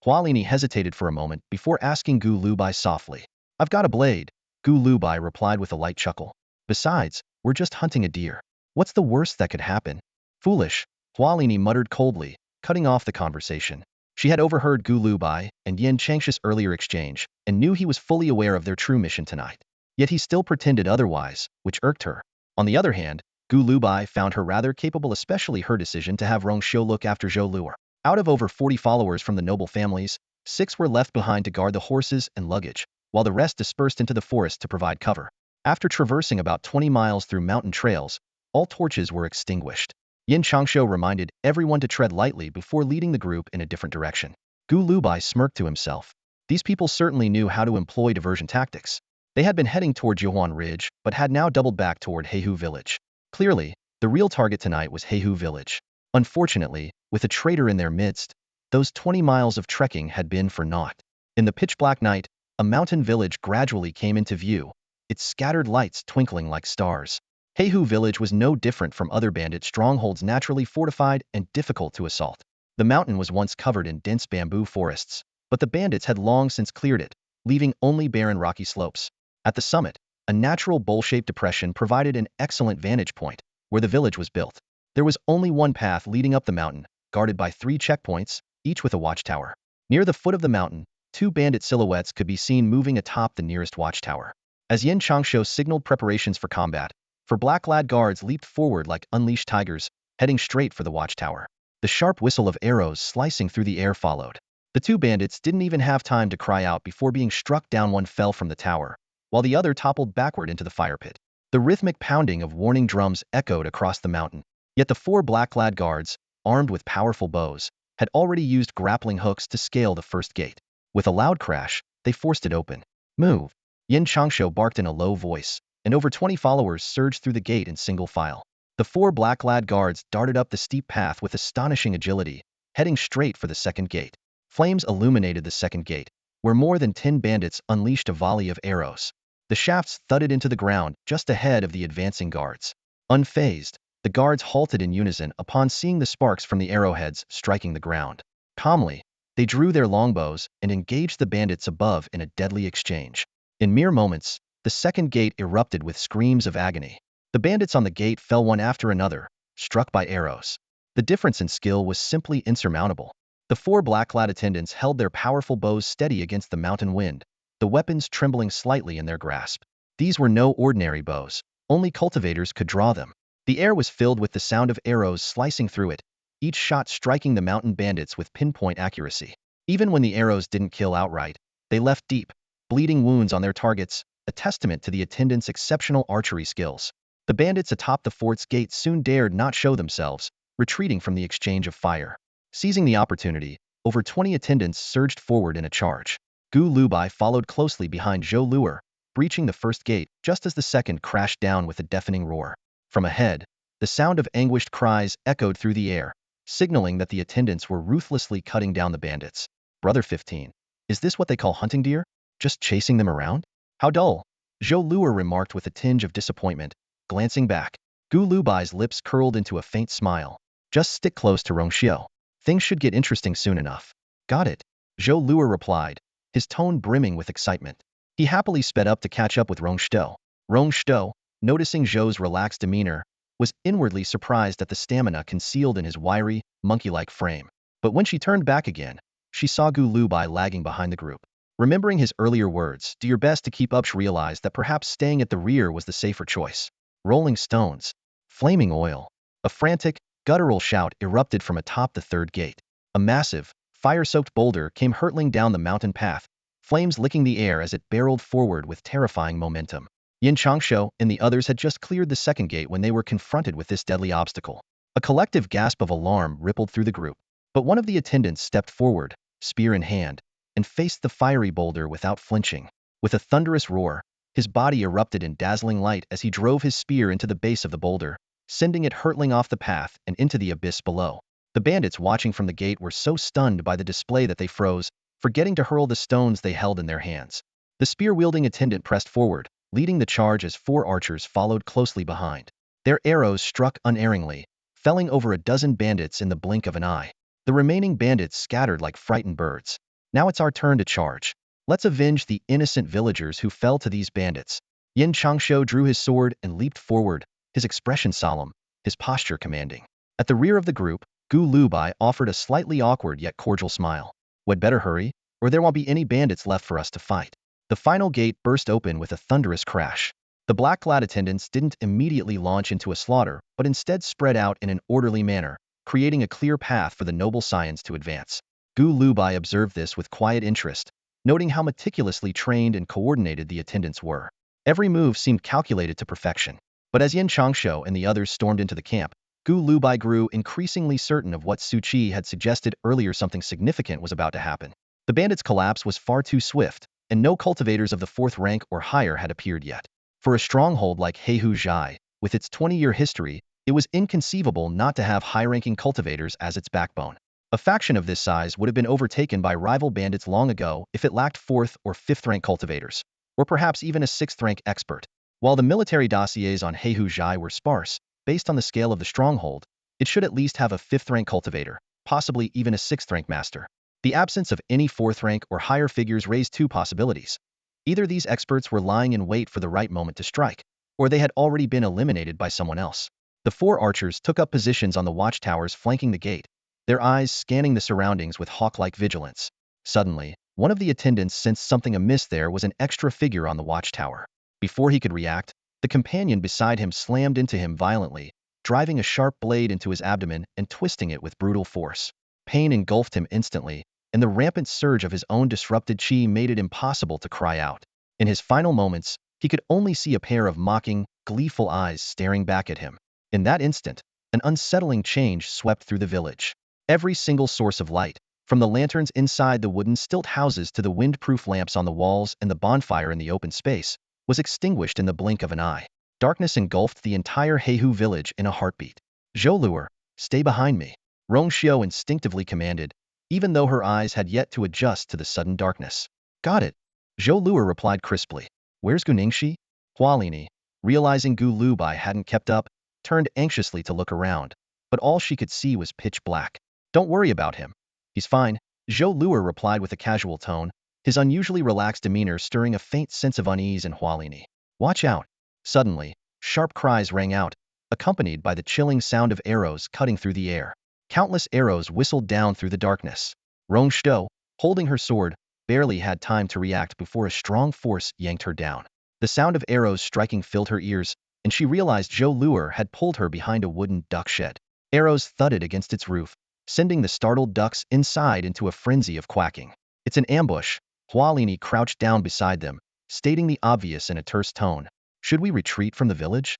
Hualini hesitated for a moment before asking Gu Lubai softly. I've got a blade, Gu Lubai replied with a light chuckle. Besides, we're just hunting a deer. What's the worst that could happen? Foolish, Hualini muttered coldly, cutting off the conversation. She had overheard Gu Lubai and Yin Changshu's earlier exchange and knew he was fully aware of their true mission tonight. Yet he still pretended otherwise, which irked her. On the other hand, Gu Lubai found her rather capable, especially her decision to have Rongxiu look after Zhou Luer. Out of over 40 followers from the noble families, 6 were left behind to guard the horses and luggage, while the rest dispersed into the forest to provide cover. After traversing about 20 miles through mountain trails, all torches were extinguished. Yin Changshu reminded everyone to tread lightly before leading the group in a different direction. Gu Lubai smirked to himself. These people certainly knew how to employ diversion tactics. They had been heading toward Johan Ridge, but had now doubled back toward Heihu Village. Clearly, the real target tonight was Heihu Village. Unfortunately, with a traitor in their midst, those 20 miles of trekking had been for naught. In the pitch-black night, a mountain village gradually came into view, its scattered lights twinkling like stars. Heihu Village was no different from other bandit strongholds, naturally fortified and difficult to assault. The mountain was once covered in dense bamboo forests, but the bandits had long since cleared it, leaving only barren rocky slopes. At the summit, a natural bowl-shaped depression provided an excellent vantage point, where the village was built. There was only one path leading up the mountain, guarded by 3 checkpoints, each with a watchtower. Near the foot of the mountain, 2 bandit silhouettes could be seen moving atop the nearest watchtower. As Yin Changshu signaled preparations for combat, black-clad guards leaped forward like unleashed tigers, heading straight for the watchtower. The sharp whistle of arrows slicing through the air followed. The 2 bandits didn't even have time to cry out before being struck down. One fell from the tower, while the other toppled backward into the fire pit. The rhythmic pounding of warning drums echoed across the mountain. Yet the 4 black-clad guards, armed with powerful bows, had already used grappling hooks to scale the first gate. With a loud crash, they forced it open. Move! Yin Changshu barked in a low voice, and over 20 followers surged through the gate in single file. The 4 black-clad guards darted up the steep path with astonishing agility, heading straight for the second gate. Flames illuminated the second gate, where more than 10 bandits unleashed a volley of arrows. The shafts thudded into the ground just ahead of the advancing guards. Unfazed, the guards halted in unison upon seeing the sparks from the arrowheads striking the ground. Calmly, they drew their longbows and engaged the bandits above in a deadly exchange. In mere moments, the second gate erupted with screams of agony. The bandits on the gate fell one after another, struck by arrows. The difference in skill was simply insurmountable. The 4 black-clad attendants held their powerful bows steady against the mountain wind, the weapons trembling slightly in their grasp. These were no ordinary bows. Only cultivators could draw them. The air was filled with the sound of arrows slicing through it, each shot striking the mountain bandits with pinpoint accuracy. Even when the arrows didn't kill outright, they left deep, bleeding wounds on their targets, a testament to the attendants' exceptional archery skills. The bandits atop the fort's gate soon dared not show themselves, retreating from the exchange of fire. Seizing the opportunity, over 20 attendants surged forward in a charge. Gu Lubai followed closely behind Zhou Luer, breaching the first gate just as the second crashed down with a deafening roar. From ahead, the sound of anguished cries echoed through the air, signaling that the attendants were ruthlessly cutting down the bandits. Brother 15, is this what they call hunting deer? Just chasing them around? How dull! Zhou Luer remarked with a tinge of disappointment, glancing back. Gu Lubai's lips curled into a faint smile. Just stick close to Rongxiu. Things should get interesting soon enough. Got it, Zhou Luer replied, his tone brimming with excitement. He happily sped up to catch up with Rongxiu. Rongxiu, noticing Zhou's relaxed demeanor, was inwardly surprised at the stamina concealed in his wiry, monkey-like frame. But when she turned back again, she saw Gu Lubai lagging behind the group. Remembering his earlier words, do your best to keep up, she realized that perhaps staying at the rear was the safer choice. Rolling stones. Flaming oil. A frantic, guttural shout erupted from atop the third gate. A massive, fire-soaked boulder came hurtling down the mountain path, flames licking the air as it barreled forward with terrifying momentum. Yin Changshu and the others had just cleared the second gate when they were confronted with this deadly obstacle. A collective gasp of alarm rippled through the group. But one of the attendants stepped forward, spear in hand, and faced the fiery boulder without flinching. With a thunderous roar, his body erupted in dazzling light as he drove his spear into the base of the boulder, sending it hurtling off the path and into the abyss below. The bandits watching from the gate were so stunned by the display that they froze, forgetting to hurl the stones they held in their hands. The spear-wielding attendant pressed forward, leading the charge as 4 archers followed closely behind. Their arrows struck unerringly, felling over a dozen bandits in the blink of an eye. The remaining bandits scattered like frightened birds. Now it's our turn to charge. Let's avenge the innocent villagers who fell to these bandits. Yin Changshu drew his sword and leaped forward, his expression solemn, his posture commanding. At the rear of the group, Gu Lubai offered a slightly awkward yet cordial smile. We'd better hurry, or there won't be any bandits left for us to fight. The final gate burst open with a thunderous crash. The black-clad attendants didn't immediately launch into a slaughter, but instead spread out in an orderly manner, creating a clear path for the noble scions to advance. Gu Lubai observed this with quiet interest, noting how meticulously trained and coordinated the attendants were. Every move seemed calculated to perfection. But as Yin Changshu and the others stormed into the camp, Gu Lubai grew increasingly certain of what Su Qi had suggested earlier. Something significant was about to happen. The bandits' collapse was far too swift, and no cultivators of the 4th rank or higher had appeared yet. For a stronghold like Heihu Zhai, with its 20-year history, it was inconceivable not to have high-ranking cultivators as its backbone. A faction of this size would have been overtaken by rival bandits long ago if it lacked 4th or 5th rank cultivators, or perhaps even a 6th rank expert. While the military dossiers on Heihu Zhai were sparse, based on the scale of the stronghold, it should at least have a 5th rank cultivator, possibly even a 6th rank master. The absence of any 4th rank or higher figures raised two possibilities. Either these experts were lying in wait for the right moment to strike, or they had already been eliminated by someone else. The 4 archers took up positions on the watchtowers flanking the gate, their eyes scanning the surroundings with hawk-like vigilance. Suddenly, one of the attendants sensed something amiss. There was an extra figure on the watchtower. Before he could react, the companion beside him slammed into him violently, driving a sharp blade into his abdomen and twisting it with brutal force. Pain engulfed him instantly, and the rampant surge of his own disrupted chi made it impossible to cry out. In his final moments, he could only see a pair of mocking, gleeful eyes staring back at him. In that instant, an unsettling change swept through the village. Every single source of light, from the lanterns inside the wooden stilt houses to the wind-proof lamps on the walls and the bonfire in the open space, was extinguished in the blink of an eye. Darkness engulfed the entire Heihu village in a heartbeat. "Zhou Luer, stay behind me," Rongxiu instinctively commanded, even though her eyes had yet to adjust to the sudden darkness. "Got it," Zhou Luer replied crisply. "Where's Gu Ningxi?" Hualini, realizing Gu Lubai hadn't kept up, turned anxiously to look around, but all she could see was pitch black. "Don't worry about him. He's fine," Zhou Luer replied with a casual tone, his unusually relaxed demeanor stirring a faint sense of unease in Hualini. "Watch out." Suddenly, sharp cries rang out, accompanied by the chilling sound of arrows cutting through the air. Countless arrows whistled down through the darkness. Rongxiu, holding her sword, barely had time to react before a strong force yanked her down. The sound of arrows striking filled her ears, and she realized Zhou Luer had pulled her behind a wooden duck shed. Arrows thudded against its roof, sending the startled ducks inside into a frenzy of quacking. "It's an ambush." Hualini crouched down beside them, stating the obvious in a terse tone. "Should we retreat from the village?"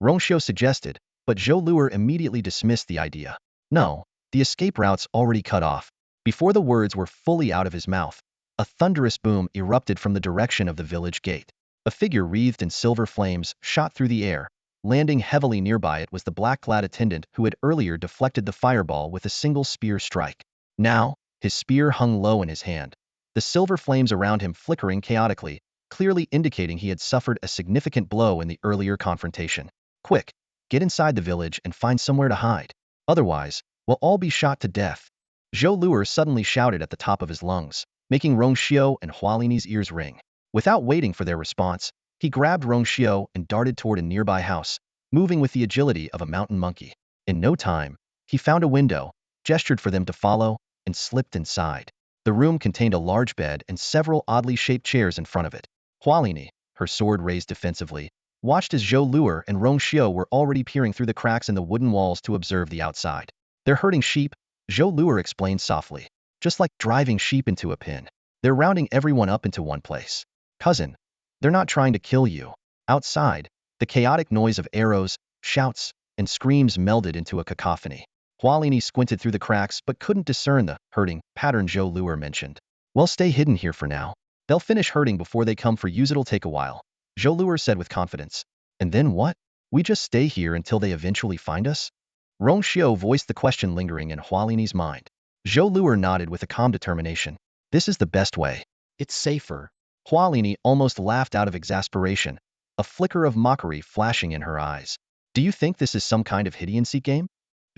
Rongxiu suggested, but Zhou Luer immediately dismissed the idea. "No, the escape route's already cut off." Before the words were fully out of his mouth, a thunderous boom erupted from the direction of the village gate. A figure wreathed in silver flames shot through the air. Landing heavily nearby it was the black-clad attendant who had earlier deflected the fireball with a single spear strike. Now, his spear hung low in his hand, the silver flames around him flickering chaotically, clearly indicating he had suffered a significant blow in the earlier confrontation. "Quick, get inside the village and find somewhere to hide. Otherwise, we'll all be shot to death." Zhou Luer suddenly shouted at the top of his lungs, making Rongxiu and Hualini's ears ring. Without waiting for their response, he grabbed Rongxiu and darted toward a nearby house, moving with the agility of a mountain monkey. In no time, he found a window, gestured for them to follow, and slipped inside. The room contained a large bed and several oddly shaped chairs in front of it. Hualini, her sword raised defensively, watched as Zhou Luer and Rongxiu were already peering through the cracks in the wooden walls to observe the outside. "They're herding sheep," Zhou Luer explained softly. "Just like driving sheep into a pen. They're rounding everyone up into one place. Cousin, they're not trying to kill you." Outside, the chaotic noise of arrows, shouts, and screams melded into a cacophony. Hualini squinted through the cracks but couldn't discern the herding pattern Zhou Luer mentioned. "Well, stay hidden here for now. They'll finish herding before they come for you. It'll take a while," Zhou Luer said with confidence. "And then what? We just stay here until they eventually find us?" Rongxiu voiced the question lingering in Hualini's mind. Zhou Luer nodded with a calm determination. "This is the best way. It's safer." Hualini almost laughed out of exasperation, a flicker of mockery flashing in her eyes. "Do you think this is some kind of hide-and-seek game?"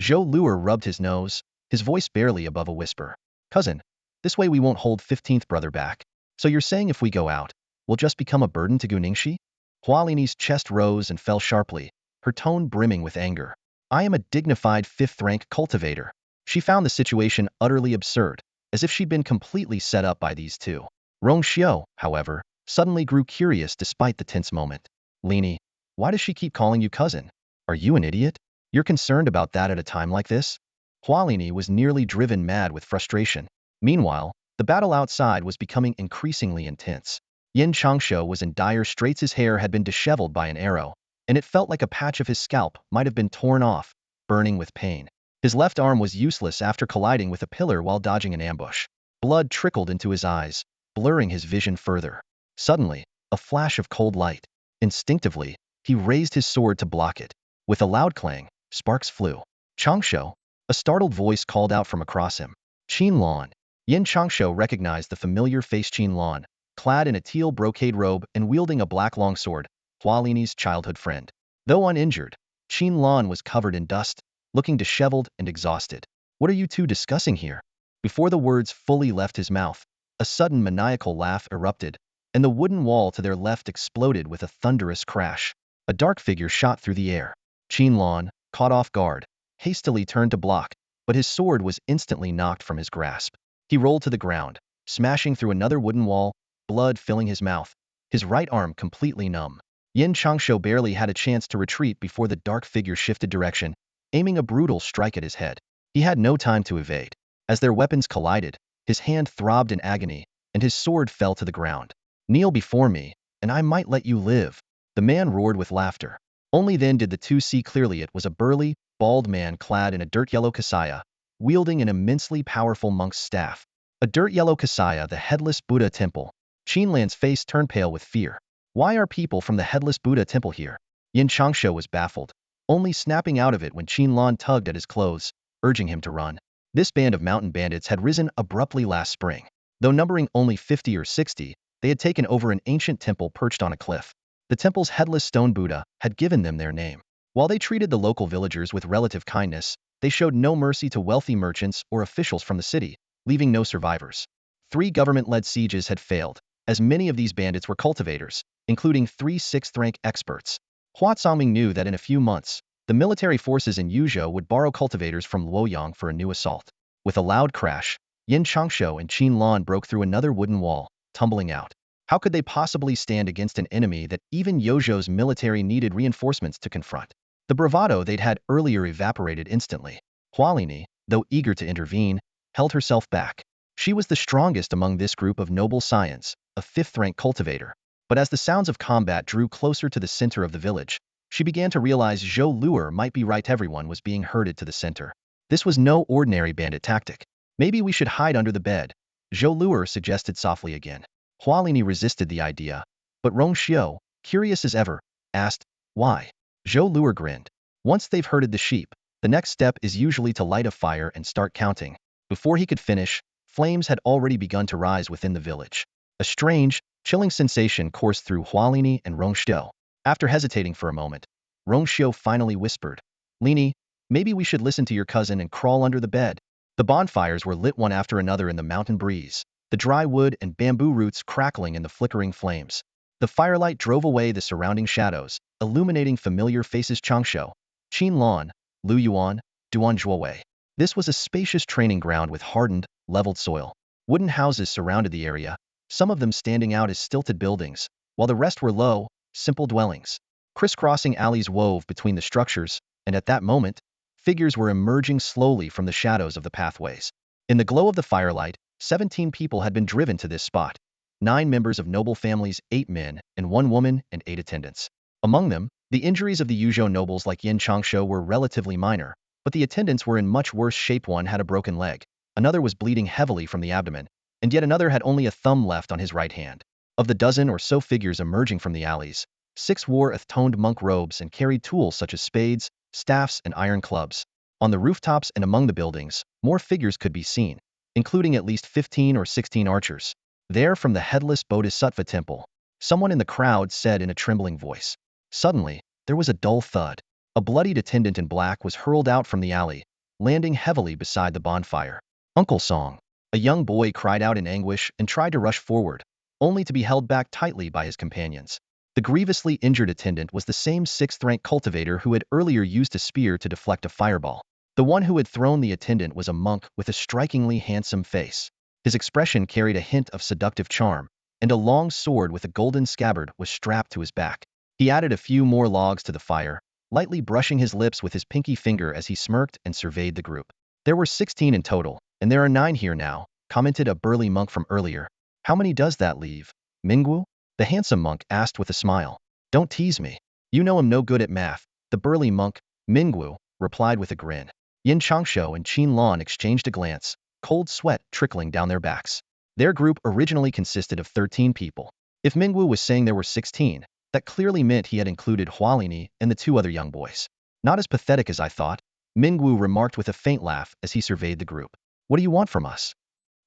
Zhou Luer rubbed his nose, his voice barely above a whisper. "Cousin, this way we won't hold 15th brother back. So you're saying if we go out, we'll just become a burden to Gu Ningxi?" Hualini's chest rose and fell sharply, her tone brimming with anger. "I am a dignified 5th rank cultivator." She found the situation utterly absurd, as if she'd been completely set up by these two. Rongxiu, however, suddenly grew curious despite the tense moment. "Lini, why does she keep calling you cousin? Are you an idiot? You're concerned about that at a time like this?" Hualini was nearly driven mad with frustration. Meanwhile, the battle outside was becoming increasingly intense. Yin Changsho was in dire straits. His hair had been disheveled by an arrow, and it felt like a patch of his scalp might have been torn off, burning with pain. His left arm was useless after colliding with a pillar while dodging an ambush. Blood trickled into his eyes, blurring his vision further. Suddenly, a flash of cold light. Instinctively, he raised his sword to block it. With a loud clang, sparks flew. Changsho, a startled voice called out from across him. Qin Lan. Yin Changsho recognized the familiar face. Qin Lan, clad in a teal brocade robe and wielding a black longsword, Hua Lini's childhood friend. Though uninjured, Qin Lan was covered in dust, looking disheveled and exhausted. What are you two discussing here? Before the words fully left his mouth, a sudden maniacal laugh erupted, and the wooden wall to their left exploded with a thunderous crash. A dark figure shot through the air. Qin Lan, caught off guard, hastily turned to block, but his sword was instantly knocked from his grasp. He rolled to the ground, smashing through another wooden wall, blood filling his mouth, his right arm completely numb. Yin Changsho barely had a chance to retreat before the dark figure shifted direction, aiming a brutal strike at his head. He had no time to evade. As their weapons collided, his hand throbbed in agony, and his sword fell to the ground. Kneel before me, and I might let you live. The man roared with laughter. Only then did the two see clearly. It was a burly, bald man clad in a dirt-yellow kasaya, wielding an immensely powerful monk's staff. A dirt-yellow kasaya, the headless Buddha temple. Qin Lan's face turned pale with fear. Why are people from the headless Buddha temple here? Yin Changsho was baffled, only snapping out of it when Qin Lan tugged at his clothes, urging him to run. This band of mountain bandits had risen abruptly last spring. Though numbering only 50 or 60, they had taken over an ancient temple perched on a cliff. The temple's headless stone Buddha had given them their name. While they treated the local villagers with relative kindness, they showed no mercy to wealthy merchants or officials from the city, leaving no survivors. 3 government-led sieges had failed, as many of these bandits were cultivators, including 3 sixth-rank experts. Hua Tsangming knew that in a few months, the military forces in Yuzhou would borrow cultivators from Luoyang for a new assault. With a loud crash, Yin Changsho and Qin Lan broke through another wooden wall, tumbling out. How could they possibly stand against an enemy that even Yozhou's military needed reinforcements to confront? The bravado they'd had earlier evaporated instantly. Hualini, though eager to intervene, held herself back. She was the strongest among this group of noble scions, a 5th-rank cultivator. But as the sounds of combat drew closer to the center of the village, she began to realize Zhou Luer might be right. Everyone was being herded to the center. This was no ordinary bandit tactic. Maybe we should hide under the bed, Zhou Luer suggested softly again. Hualini resisted the idea, but Rong Xiu, curious as ever, asked, why? Zhou Luer grinned. Once they've herded the sheep, the next step is usually to light a fire and start counting. Before he could finish, flames had already begun to rise within the village. A strange, chilling sensation coursed through Hualini and Rong Xiu. After hesitating for a moment, Rong Xiu finally whispered, Lini, maybe we should listen to your cousin and crawl under the bed. The bonfires were lit one after another in the mountain breeze, the dry wood and bamboo roots crackling in the flickering flames. The firelight drove away the surrounding shadows, illuminating familiar faces. Changsho, Qin Lan, Lu Yuan, Duan Zhuowei. This was a spacious training ground with hardened, leveled soil. Wooden houses surrounded the area, some of them standing out as stilted buildings, while the rest were low, simple dwellings. Crisscrossing alleys wove between the structures, and at that moment, figures were emerging slowly from the shadows of the pathways. In the glow of the firelight, 17 people had been driven to this spot. 9 members of noble families, 8 men, and 1 woman, and 8 attendants. Among them, the injuries of the Yuzhou nobles like Yin Changsho were relatively minor, but the attendants were in much worse shape. One had a broken leg, another was bleeding heavily from the abdomen, and yet another had only a thumb left on his right hand. Of the dozen or so figures emerging from the alleys, 6 wore atoned monk robes and carried tools such as spades, staffs, and iron clubs. On the rooftops and among the buildings, more figures could be seen, including at least 15 or 16 archers. They're from the headless Bodhisattva temple, someone in the crowd said in a trembling voice. Suddenly, there was a dull thud. A bloodied attendant in black was hurled out from the alley, landing heavily beside the bonfire. Uncle Song. A young boy cried out in anguish and tried to rush forward, only to be held back tightly by his companions. The grievously injured attendant was the same 6th-rank cultivator who had earlier used a spear to deflect a fireball. The one who had thrown the attendant was a monk with a strikingly handsome face. His expression carried a hint of seductive charm, and a long sword with a golden scabbard was strapped to his back. He added a few more logs to the fire, lightly brushing his lips with his pinky finger as he smirked and surveyed the group. There were 16 in total, and there are 9 here now, commented a burly monk from earlier. How many does that leave? Minggu? The handsome monk asked with a smile. Don't tease me. You know I'm no good at math. The burly monk, Mingwu, replied with a grin. Yin Changsho and Qin Lan exchanged a glance, cold sweat trickling down their backs. Their group originally consisted of 13 people. If Mingwu was saying there were 16, that clearly meant he had included Hualini and the two other young boys. Not as pathetic as I thought, Mingwu remarked with a faint laugh as he surveyed the group. What do you want from us?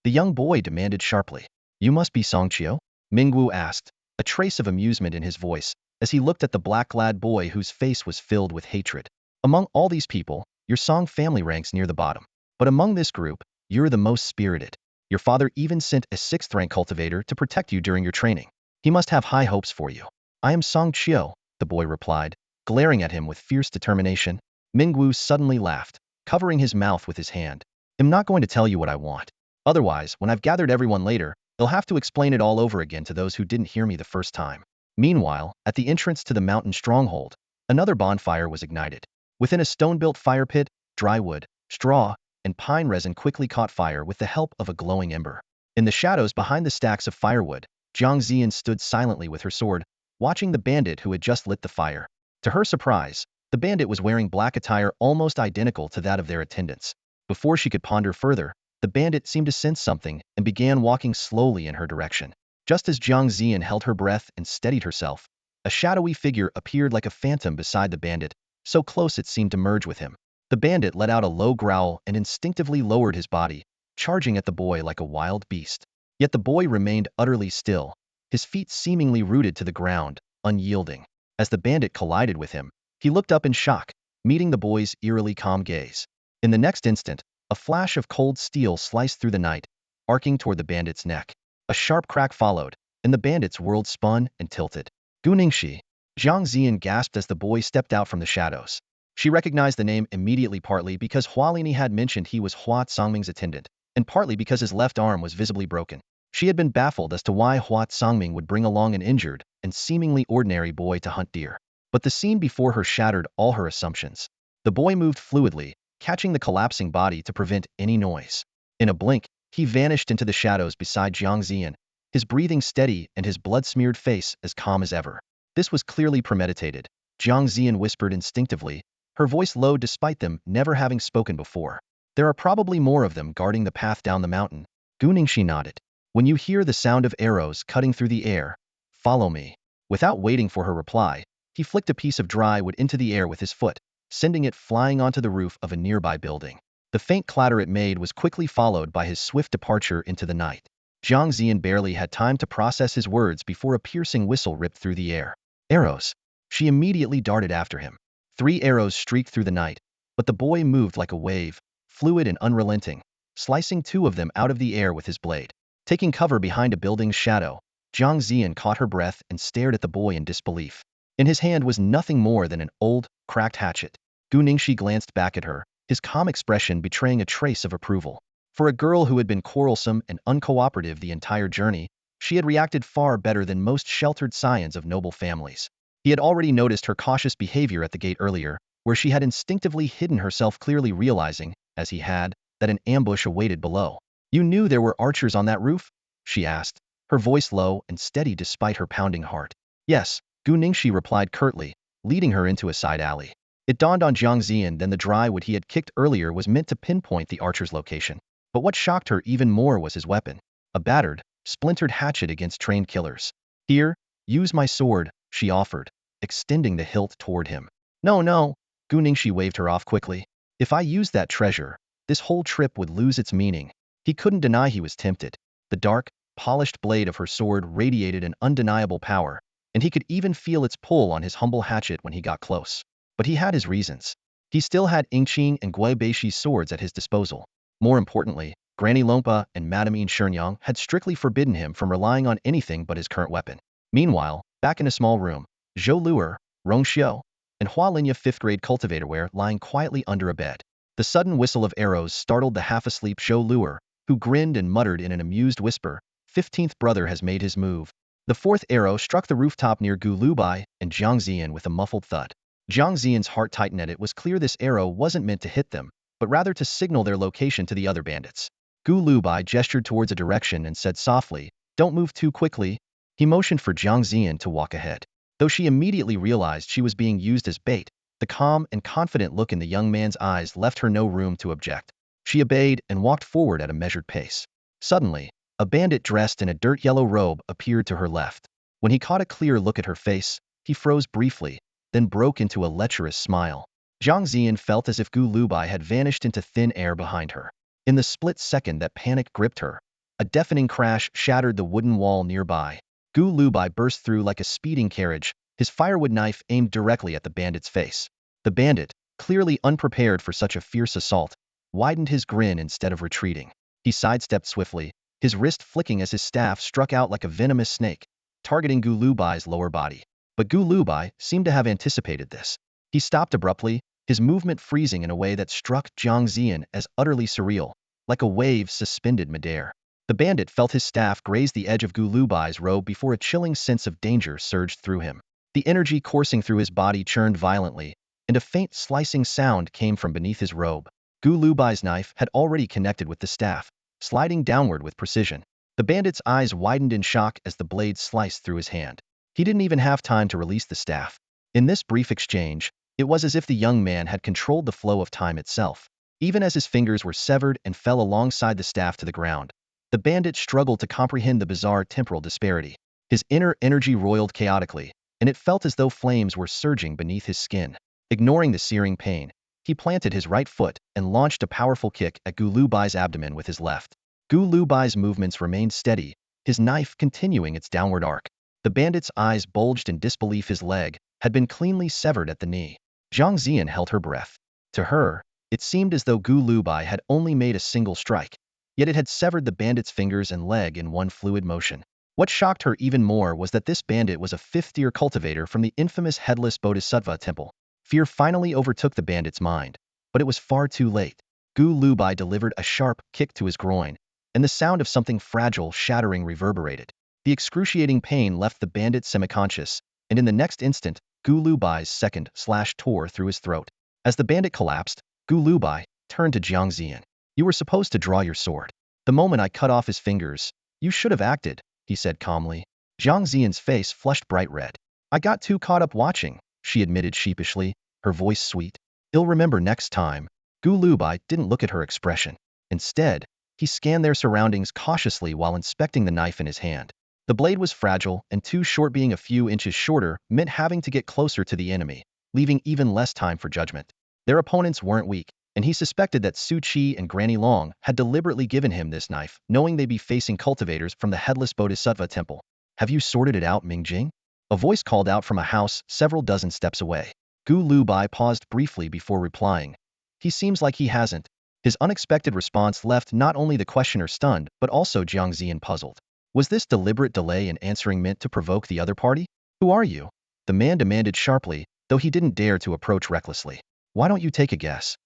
The young boy demanded sharply. You must be Songqiu? Mingwu asked, a trace of amusement in his voice, as he looked at the black-clad boy whose face was filled with hatred. Among all these people, your Song family ranks near the bottom. But among this group, you're the most spirited. Your father even sent a 6th-rank cultivator to protect you during your training. He must have high hopes for you. I am Song Qiu, the boy replied, glaring at him with fierce determination. Mingwu suddenly laughed, covering his mouth with his hand. I'm not going to tell you what I want. Otherwise, when I've gathered everyone later, they'll have to explain it all over again to those who didn't hear me the first time. Meanwhile, at the entrance to the mountain stronghold, another bonfire was ignited. Within a stone-built fire pit, dry wood, straw, and pine resin quickly caught fire with the help of a glowing ember. In the shadows behind the stacks of firewood, Jiang Ziyan stood silently with her sword, watching the bandit who had just lit the fire. To her surprise, the bandit was wearing black attire almost identical to that of their attendants. Before she could ponder further, the bandit seemed to sense something and began walking slowly in her direction. Just as Jiang Ziyan held her breath and steadied herself, a shadowy figure appeared like a phantom beside the bandit, so close it seemed to merge with him. The bandit let out a low growl and instinctively lowered his body, charging at the boy like a wild beast. Yet the boy remained utterly still, his feet seemingly rooted to the ground, unyielding. As the bandit collided with him, he looked up in shock, meeting the boy's eerily calm gaze. In the next instant, a flash of cold steel sliced through the night, arcing toward the bandit's neck. A sharp crack followed, and the bandit's world spun and tilted. Guningshi, Jiang Ziyan gasped as the boy stepped out from the shadows. She recognized the name immediately, partly because Hualini had mentioned he was Hua Songming's attendant, and partly because his left arm was visibly broken. She had been baffled as to why Hua Songming would bring along an injured and seemingly ordinary boy to hunt deer. But the scene before her shattered all her assumptions. The boy moved fluidly, catching the collapsing body to prevent any noise. In a blink, he vanished into the shadows beside Jiang Ziyan, his breathing steady and his blood-smeared face as calm as ever. This was clearly premeditated, Jiang Ziyan whispered instinctively, her voice low despite them never having spoken before. There are probably more of them guarding the path down the mountain. Guningshi nodded. When you hear the sound of arrows cutting through the air, follow me. Without waiting for her reply, he flicked a piece of dry wood into the air with his foot, sending it flying onto the roof of a nearby building. The faint clatter it made was quickly followed by his swift departure into the night. Jiang Ziyan barely had time to process his words before a piercing whistle ripped through the air. Arrows! She immediately darted after him. 3 arrows streaked through the night, but the boy moved like a wave, fluid and unrelenting, slicing 2 of them out of the air with his blade. Taking cover behind a building's shadow, Jiang Ziyan caught her breath and stared at the boy in disbelief. In his hand was nothing more than an old, cracked hatchet. Guningshi glanced back at her, his calm expression betraying a trace of approval. For a girl who had been quarrelsome and uncooperative the entire journey, she had reacted far better than most sheltered scions of noble families. He had already noticed her cautious behavior at the gate earlier, where she had instinctively hidden herself, clearly realizing, as he had, that an ambush awaited below. You knew there were archers on that roof? She asked, her voice low and steady despite her pounding heart. Yes, Guningshi replied curtly, leading her into a side alley. It dawned on Jiang Ziyan then the dry wood he had kicked earlier was meant to pinpoint the archer's location. But what shocked her even more was his weapon. A battered, splintered hatchet against trained killers. Here, use my sword, she offered, extending the hilt toward him. No, Guningshi waved her off quickly. If I used that treasure, this whole trip would lose its meaning. He couldn't deny he was tempted. The dark, polished blade of her sword radiated an undeniable power, and he could even feel its pull on his humble hatchet when he got close. But he had his reasons. He still had Ingqing and Gui Beishi's swords at his disposal. More importantly, Granny Longpa and Madame Yin Shenyang had strictly forbidden him from relying on anything but his current weapon. Meanwhile, back in a small room, Zhou Luer, Rong Xiu, and Hua Linya 5th-grade cultivator were lying quietly under a bed. The sudden whistle of arrows startled the half-asleep Zhou Luer, who grinned and muttered in an amused whisper, 15th brother has made his move. The 4th arrow struck the rooftop near Gu Lubai and Jiang Ziyan with a muffled thud. Jiang Ziyan's heart tightened at it was clear this arrow wasn't meant to hit them, but rather to signal their location to the other bandits. Gu Lubai gestured towards a direction and said softly, don't move too quickly. He motioned for Jiang Ziyan to walk ahead. Though she immediately realized she was being used as bait, the calm and confident look in the young man's eyes left her no room to object. She obeyed and walked forward at a measured pace. Suddenly, a bandit dressed in a dirt-yellow robe appeared to her left. When he caught a clear look at her face, he froze briefly, then broke into a lecherous smile. Jiang Ziyan felt as if Gu Lubai had vanished into thin air behind her. In the split second that panic gripped her, a deafening crash shattered the wooden wall nearby. Gu Lubai burst through like a speeding carriage, his firewood knife aimed directly at the bandit's face. The bandit, clearly unprepared for such a fierce assault, widened his grin instead of retreating. He sidestepped swiftly, his wrist flicking as his staff struck out like a venomous snake, targeting Gu Lubai's lower body. But Gu Lubai seemed to have anticipated this. He stopped abruptly, his movement freezing in a way that struck Jiang Ziyan as utterly surreal, like a wave suspended midair. The bandit felt his staff graze the edge of Gu Lubai's robe before a chilling sense of danger surged through him. The energy coursing through his body churned violently, and a faint slicing sound came from beneath his robe. Gu Lubai's knife had already connected with the staff, sliding downward with precision. The bandit's eyes widened in shock as the blade sliced through his hand. He didn't even have time to release the staff. In this brief exchange, it was as if the young man had controlled the flow of time itself. Even as his fingers were severed and fell alongside the staff to the ground, the bandit struggled to comprehend the bizarre temporal disparity. His inner energy roiled chaotically, and it felt as though flames were surging beneath his skin. Ignoring the searing pain, he planted his right foot and launched a powerful kick at Gu Lubai's abdomen with his left. Gu Lubai's movements remained steady, his knife continuing its downward arc. The bandit's eyes bulged in disbelief. His leg had been cleanly severed at the knee. Jiang Ziyan held her breath. To her, it seemed as though Gu Lubai had only made a single strike, yet it had severed the bandit's fingers and leg in one fluid motion. What shocked her even more was that this bandit was a fifth-tier cultivator from the infamous Headless Bodhisattva Temple. Fear finally overtook the bandit's mind, but it was far too late. Gu Lubai delivered a sharp kick to his groin, and the sound of something fragile shattering reverberated. The excruciating pain left the bandit semi-conscious, and in the next instant, Gu Lubai's second slash tore through his throat. As the bandit collapsed, Gu Lubai turned to Jiang Ziyan. "You were supposed to draw your sword. The moment I cut off his fingers, you should have acted," he said calmly. Jiang Ziyan's face flushed bright red. "I got too caught up watching," she admitted sheepishly, her voice sweet. "You'll remember next time." Gu Lubai didn't look at her expression. Instead, he scanned their surroundings cautiously while inspecting the knife in his hand. The blade was fragile, and too short. Being a few inches shorter meant having to get closer to the enemy, leaving even less time for judgment. Their opponents weren't weak, and he suspected that Su Qi and Granny Long had deliberately given him this knife, knowing they'd be facing cultivators from the Headless Bodhisattva Temple. "Have you sorted it out, Mingjing?" A voice called out from a house several dozen steps away. Gu Lubai paused briefly before replying. "He seems like he hasn't." His unexpected response left not only the questioner stunned, but also Jiang Ziyan puzzled. Was this deliberate delay in answering meant to provoke the other party? "Who are you?" the man demanded sharply, though he didn't dare to approach recklessly. "Why don't you take a guess?"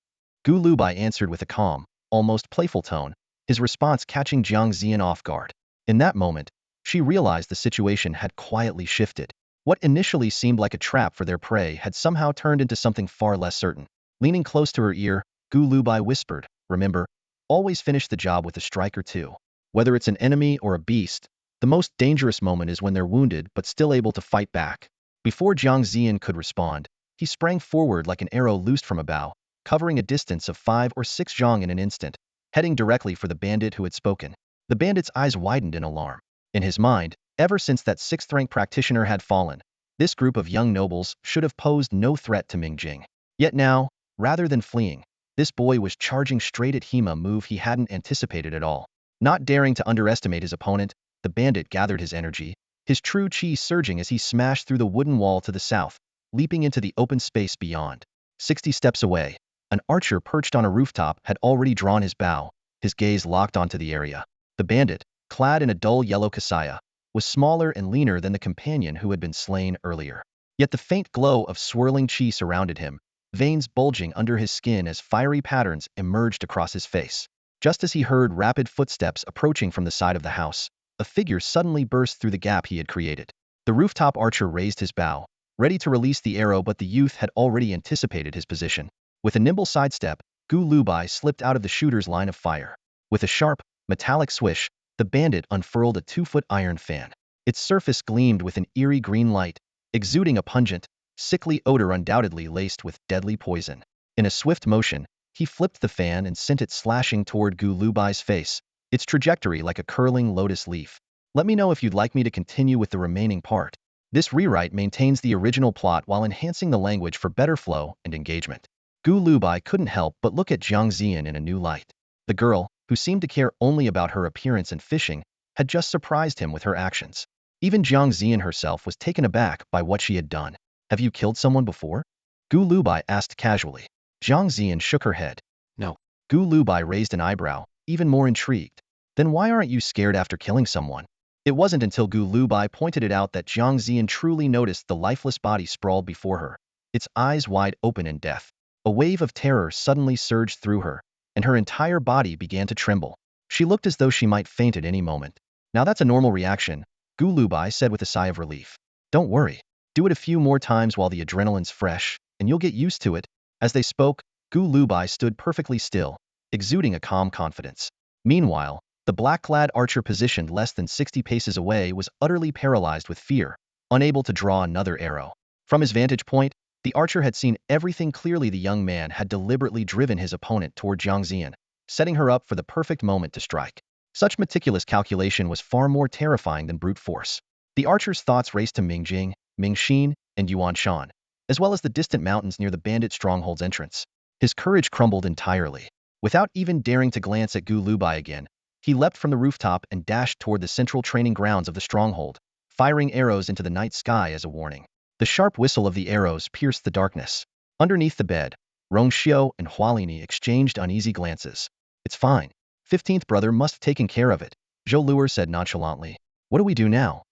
Gu Lubai answered with a calm, almost playful tone, his response catching Jiang Ziyan off guard. In that moment, she realized the situation had quietly shifted. What initially seemed like a trap for their prey had somehow turned into something far less certain. Leaning close to her ear, Gu Lubai whispered, "Remember, always finish the job with a strike or two. Whether it's an enemy or a beast, the most dangerous moment is when they're wounded but still able to fight back." Before Jiang Ziyan could respond, he sprang forward like an arrow loosed from a bow, covering a distance of 5 or 6 zhang in an instant, heading directly for the bandit who had spoken. The bandit's eyes widened in alarm. In his mind, ever since that 6th-rank practitioner had fallen, this group of young nobles should have posed no threat to Mingjing. Yet now, rather than fleeing, this boy was charging straight at him, a move he hadn't anticipated at all. Not daring to underestimate his opponent, the bandit gathered his energy, his true chi surging as he smashed through the wooden wall to the south, leaping into the open space beyond. 60 steps away, an archer perched on a rooftop had already drawn his bow, his gaze locked onto the area. The bandit, clad in a dull yellow kasaya, was smaller and leaner than the companion who had been slain earlier. Yet the faint glow of swirling chi surrounded him, veins bulging under his skin as fiery patterns emerged across his face. Just as he heard rapid footsteps approaching from the side of the house, a figure suddenly burst through the gap he had created. The rooftop archer raised his bow, ready to release the arrow, but the youth had already anticipated his position. With a nimble sidestep, Gu Lubai slipped out of the shooter's line of fire. With a sharp, metallic swish, the bandit unfurled a 2-foot iron fan. Its surface gleamed with an eerie green light, exuding a pungent, sickly odor undoubtedly laced with deadly poison. In a swift motion, he flipped the fan and sent it slashing toward Gu Lubai's face, its trajectory like a curling lotus leaf. Let me know if you'd like me to continue with the remaining part. This rewrite maintains the original plot while enhancing the language for better flow and engagement. Gu Lubai couldn't help but look at Jiang Ziyan in a new light. The girl, who seemed to care only about her appearance and fishing, had just surprised him with her actions. Even Jiang Ziyan herself was taken aback by what she had done. Have you killed someone before? Gu Lubai asked casually. Jiang Ziyan shook her head. No. Gu Lubai raised an eyebrow, even more intrigued. Then why aren't you scared after killing someone? It wasn't until Gu Lubai pointed it out that Jiang Ziyan truly noticed the lifeless body sprawled before her, its eyes wide open in death. A wave of terror suddenly surged through her, and her entire body began to tremble. She looked as though she might faint at any moment. Now that's a normal reaction, Gu Lubai said with a sigh of relief. Don't worry. Do it a few more times while the adrenaline's fresh, and you'll get used to it. As they spoke, Gu Lubai stood perfectly still, exuding a calm confidence. Meanwhile, the black-clad archer positioned less than 60 paces away was utterly paralyzed with fear, unable to draw another arrow. From his vantage point, the archer had seen everything clearly. The young man had deliberately driven his opponent toward Jiang Ziyan, setting her up for the perfect moment to strike. Such meticulous calculation was far more terrifying than brute force. The archer's thoughts raced to Mingjing, Mingxin, and Yuanshan, as well as the distant mountains near the bandit stronghold's entrance. His courage crumbled entirely. Without even daring to glance at Gu Lubai again, he leapt from the rooftop and dashed toward the central training grounds of the stronghold, firing arrows into the night sky as a warning. The sharp whistle of the arrows pierced the darkness. Underneath the bed, Rongxiu and Hualini exchanged uneasy glances. It's fine. 15th brother must have taken care of it, Zhou Luer said nonchalantly. What do we do now?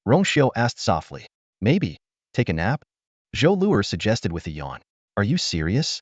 Rongxiu asked softly. Maybe take a nap? Zhou Luer suggested with a yawn. Are you serious?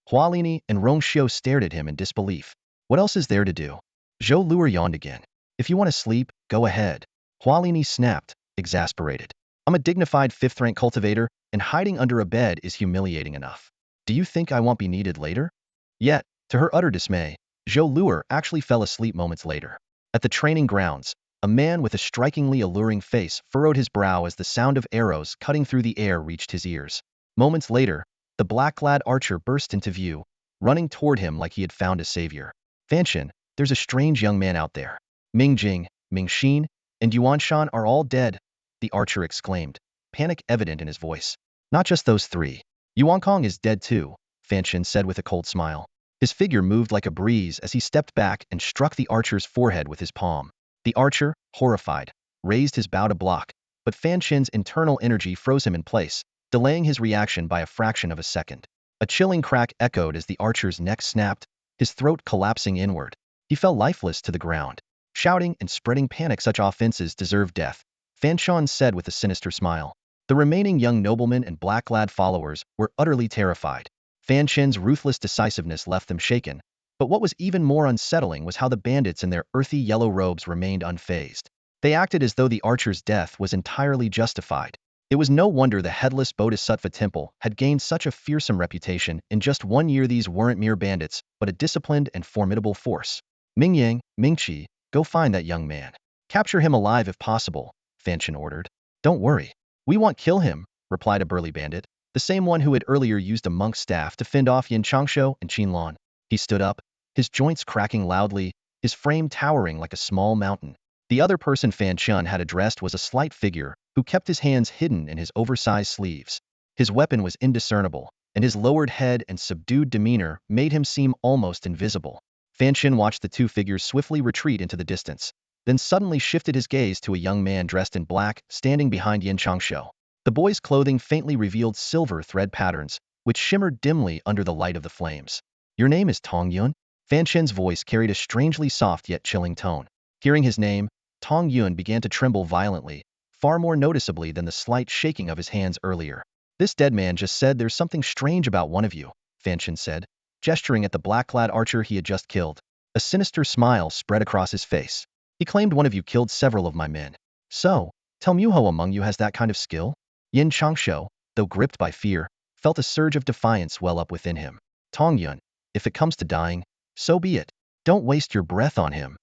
Hualini and Rongxiu stared at him in disbelief. What else is there to do? Zhou Luer yawned again. If you want to sleep, go ahead. Hualini snapped, exasperated. I'm a dignified 5th-rank cultivator, and hiding under a bed is humiliating enough. Do you think I won't be needed later? Yet, to her utter dismay, Zhou Luer actually fell asleep moments later. At the training grounds, a man with a strikingly alluring face furrowed his brow as the sound of arrows cutting through the air reached his ears. Moments later, the black-clad archer burst into view, running toward him like he had found a savior. Fanshin, there's a strange young man out there. Mingjing, Mingxin, and Yuanshan are all dead, the archer exclaimed, panic evident in his voice. Not just those three. Yuankong is dead too, Fanshin said with a cold smile. His figure moved like a breeze as he stepped back and struck the archer's forehead with his palm. The archer, horrified, raised his bow to block, but Fanshin's internal energy froze him in place, delaying his reaction by a fraction of a second. A chilling crack echoed as the archer's neck snapped, his throat collapsing inward. He fell lifeless to the ground. Shouting and spreading panic, such offenses deserve death, Fanshan said with a sinister smile. The remaining young noblemen and black-clad followers were utterly terrified. Fanshin's ruthless decisiveness left them shaken, but what was even more unsettling was how the bandits in their earthy yellow robes remained unfazed. They acted as though the archer's death was entirely justified. It was no wonder the headless Bodhisattva temple had gained such a fearsome reputation. In just 1 year, these weren't mere bandits, but a disciplined and formidable force. Mingyang, Mingqi, go find that young man. Capture him alive if possible, Fanshin ordered. Don't worry. We won't kill him, replied a burly bandit, the same one who had earlier used a monk's staff to fend off Yin Changshu and Qinlan. He stood up, his joints cracking loudly, his frame towering like a small mountain. The other person Fanshin had addressed was a slight figure, who kept his hands hidden in his oversized sleeves. His weapon was indiscernible, and his lowered head and subdued demeanor made him seem almost invisible. Fanshin watched the two figures swiftly retreat into the distance, then suddenly shifted his gaze to a young man dressed in black, standing behind Yin Changshu. The boy's clothing faintly revealed silver thread patterns, which shimmered dimly under the light of the flames. Your name is Tong Yun? Fanshin's voice carried a strangely soft yet chilling tone. Hearing his name, Tong Yun began to tremble violently, far more noticeably than the slight shaking of his hands earlier. This dead man just said there's something strange about one of you, Fanshin said, gesturing at the black-clad archer he had just killed. A sinister smile spread across his face. He claimed one of you killed several of my men. So, tell me who among you has that kind of skill? Yin Changshu, though gripped by fear, felt a surge of defiance well up within him. Tong Yun, if it comes to dying, so be it. Don't waste your breath on him.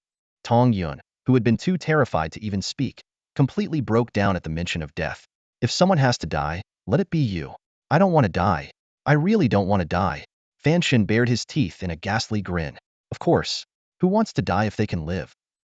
Tong Yun, who had been too terrified to even speak, completely broke down at the mention of death. If someone has to die, let it be you. I don't want to die. I really don't want to die. Fan Shin bared his teeth in a ghastly grin. Of course. Who wants to die if they can live?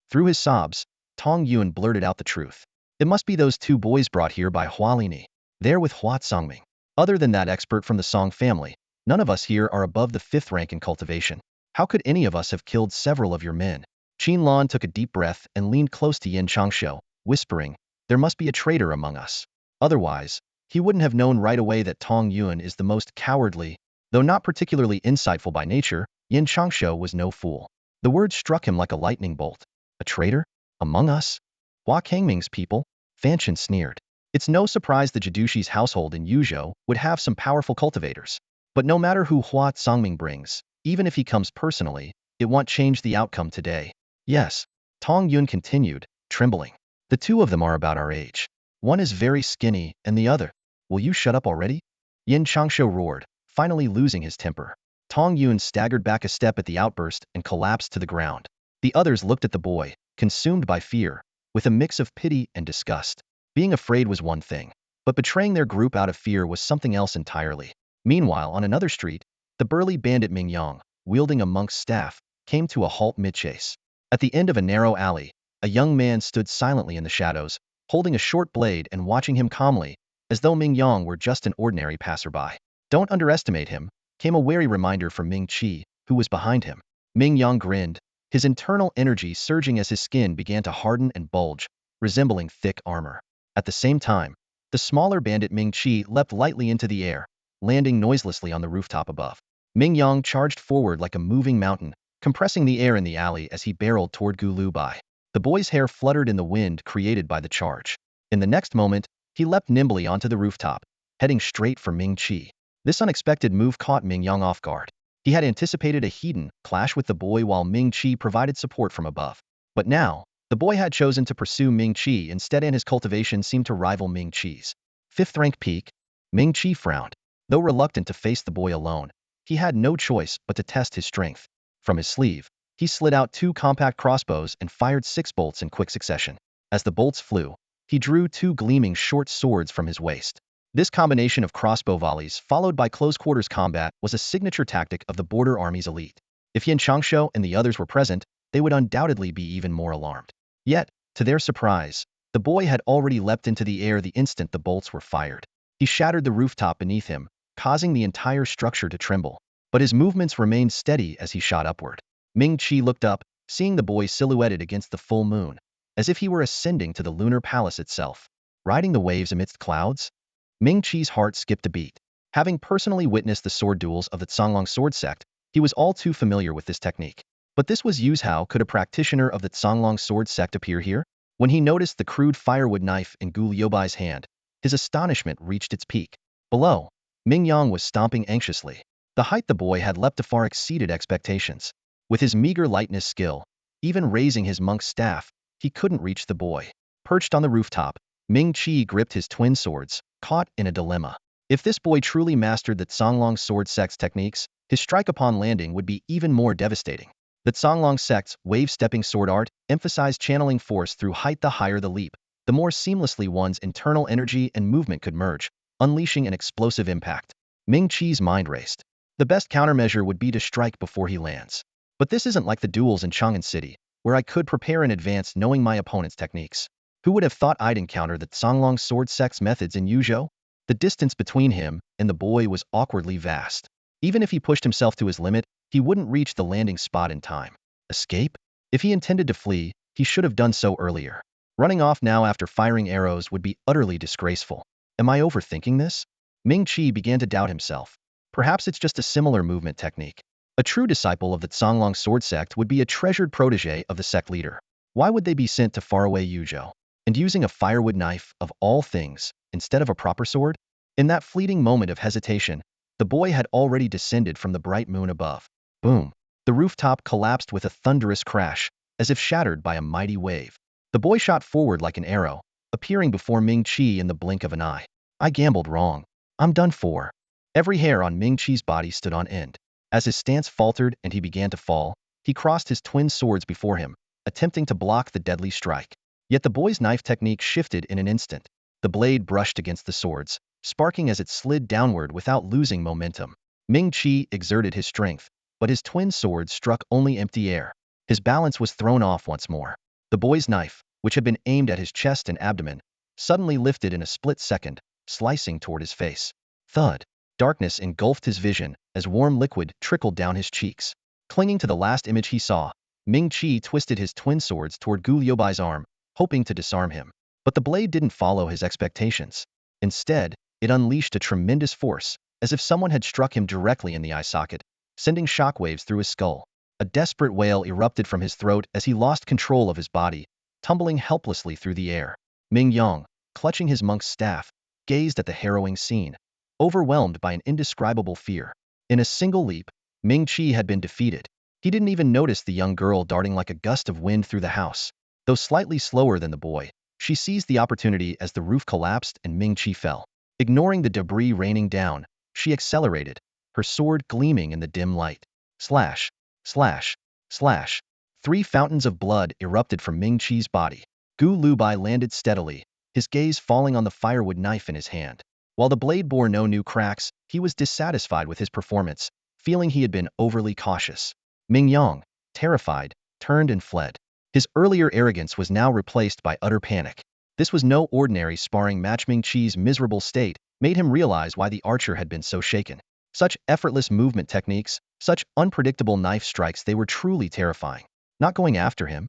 Through his sobs, Tong Yun blurted out the truth. It must be those two boys brought here by Hua Lini. They're with Hua Tsangming. Other than that expert from the Song family, none of us here are above the 5th rank in cultivation. How could any of us have killed several of your men? Qin Lan took a deep breath and leaned close to Yin Changshou, whispering, there must be a traitor among us. Otherwise, he wouldn't have known right away that Tong Yun is the most cowardly. Though not particularly insightful by nature, Yin Changshou was no fool. The word struck him like a lightning bolt. A traitor? Among us? Hua Kangming's people? Fan Shin sneered. It's no surprise the Jidushi's household in Yuzhou would have some powerful cultivators. But no matter who Hua Tsangming brings, even if he comes personally, it won't change the outcome today. Yes, Tong Yun continued, trembling. The two of them are about our age. One is very skinny, and the other. Will you shut up already? Yin Changshou roared, finally losing his temper. Tong Yun staggered back a step at the outburst and collapsed to the ground. The others looked at the boy, consumed by fear, with a mix of pity and disgust. Being afraid was one thing, but betraying their group out of fear was something else entirely. Meanwhile, on another street, the burly bandit Ming Yang, wielding a monk's staff, came to a halt mid-chase. At the end of a narrow alley, a young man stood silently in the shadows, holding a short blade and watching him calmly, as though Ming Yang were just an ordinary passerby. Don't underestimate him, came a wary reminder from Ming Qi, who was behind him. Ming Yang grinned, his internal energy surging as his skin began to harden and bulge, resembling thick armor. At the same time, the smaller bandit Ming Qi leapt lightly into the air, landing noiselessly on the rooftop above. Ming Yang charged forward like a moving mountain, compressing the air in the alley as he barreled toward Gu Lu Bai. The boy's hair fluttered in the wind created by the charge. In the next moment, he leapt nimbly onto the rooftop, heading straight for Ming Qi. This unexpected move caught Ming Yang off guard. He had anticipated a heated clash with the boy while Ming Qi provided support from above. But now, the boy had chosen to pursue Ming Qi instead, and his cultivation seemed to rival Ming Qi's. 5th rank peak? Ming Qi frowned. Though reluctant to face the boy alone, he had no choice but to test his strength. From his sleeve, he slid out 2 compact crossbows and fired 6 bolts in quick succession. As the bolts flew, he drew 2 gleaming short swords from his waist. This combination of crossbow volleys followed by close-quarters combat was a signature tactic of the border army's elite. If Yin Changshou and the others were present, they would undoubtedly be even more alarmed. Yet, to their surprise, the boy had already leapt into the air the instant the bolts were fired. He shattered the rooftop beneath him, causing the entire structure to tremble. But his movements remained steady as he shot upward. Ming Qi looked up, seeing the boy silhouetted against the full moon, as if he were ascending to the lunar palace itself. Riding the waves amidst clouds? Ming Qi's heart skipped a beat. Having personally witnessed the sword duels of the Canglong sword sect, he was all too familiar with this technique. But this was how could a practitioner of the Canglong sword sect appear here? When he noticed the crude firewood knife in Gu Liubai's hand, his astonishment reached its peak. Below, Ming Yang was stomping anxiously. The height the boy had leapt to far exceeded expectations. With his meager lightness skill, even raising his monk's staff, he couldn't reach the boy. Perched on the rooftop, Ming Qi gripped his twin swords, caught in a dilemma. If this boy truly mastered the Canglong sword sect's techniques, his strike upon landing would be even more devastating. The Canglong sect's wave-stepping sword art emphasized channeling force through height. The higher the leap, the more seamlessly one's internal energy and movement could merge, unleashing an explosive impact. Ming Qi's mind raced. The best countermeasure would be to strike before he lands. But this isn't like the duels in Chang'an City, where I could prepare in advance knowing my opponent's techniques. Who would have thought I'd encounter the Canglong sword sect's methods in Yuzhou? The distance between him and the boy was awkwardly vast. Even if he pushed himself to his limit, he wouldn't reach the landing spot in time. Escape? If he intended to flee, he should have done so earlier. Running off now after firing arrows would be utterly disgraceful. Am I overthinking this? Ming Qi began to doubt himself. Perhaps it's just a similar movement technique. A true disciple of the Canglong sword sect would be a treasured protege of the sect leader. Why would they be sent to faraway Yuzhou? And using a firewood knife, of all things, instead of a proper sword? In that fleeting moment of hesitation, the boy had already descended from the bright moon above. Boom! The rooftop collapsed with a thunderous crash, as if shattered by a mighty wave. The boy shot forward like an arrow, appearing before Ming Qi in the blink of an eye. I gambled wrong. I'm done for. Every hair on Ming Qi's body stood on end. As his stance faltered and he began to fall, he crossed his twin swords before him, attempting to block the deadly strike. Yet the boy's knife technique shifted in an instant. The blade brushed against the swords, sparking as it slid downward without losing momentum. Ming Chi exerted his strength, but his twin swords struck only empty air. His balance was thrown off once more. The boy's knife, which had been aimed at his chest and abdomen, suddenly lifted in a split second, slicing toward his face. Thud. Darkness engulfed his vision as warm liquid trickled down his cheeks. Clinging to the last image he saw, Ming Chi twisted his twin swords toward Gu Liubai's arm, hoping to disarm him. But the blade didn't follow his expectations. Instead, it unleashed a tremendous force, as if someone had struck him directly in the eye socket, sending shockwaves through his skull. A desperate wail erupted from his throat as he lost control of his body, tumbling helplessly through the air. Ming Yang, clutching his monk's staff, gazed at the harrowing scene, overwhelmed by an indescribable fear. In a single leap, Ming Chi had been defeated. He didn't even notice the young girl darting like a gust of wind through the house. Though slightly slower than the boy, she seized the opportunity as the roof collapsed and Ming Chi fell. Ignoring the debris raining down, she accelerated, her sword gleaming in the dim light. Slash, slash, slash. 3 fountains of blood erupted from Ming Chi's body. Gu Lubai landed steadily, his gaze falling on the firewood knife in his hand. While the blade bore no new cracks, he was dissatisfied with his performance, feeling he had been overly cautious. Ming Yang, terrified, turned and fled. His earlier arrogance was now replaced by utter panic. This was no ordinary sparring match. Ming Chi's miserable state made him realize why the archer had been so shaken. Such effortless movement techniques, such unpredictable knife strikes, they were truly terrifying. Not going after him?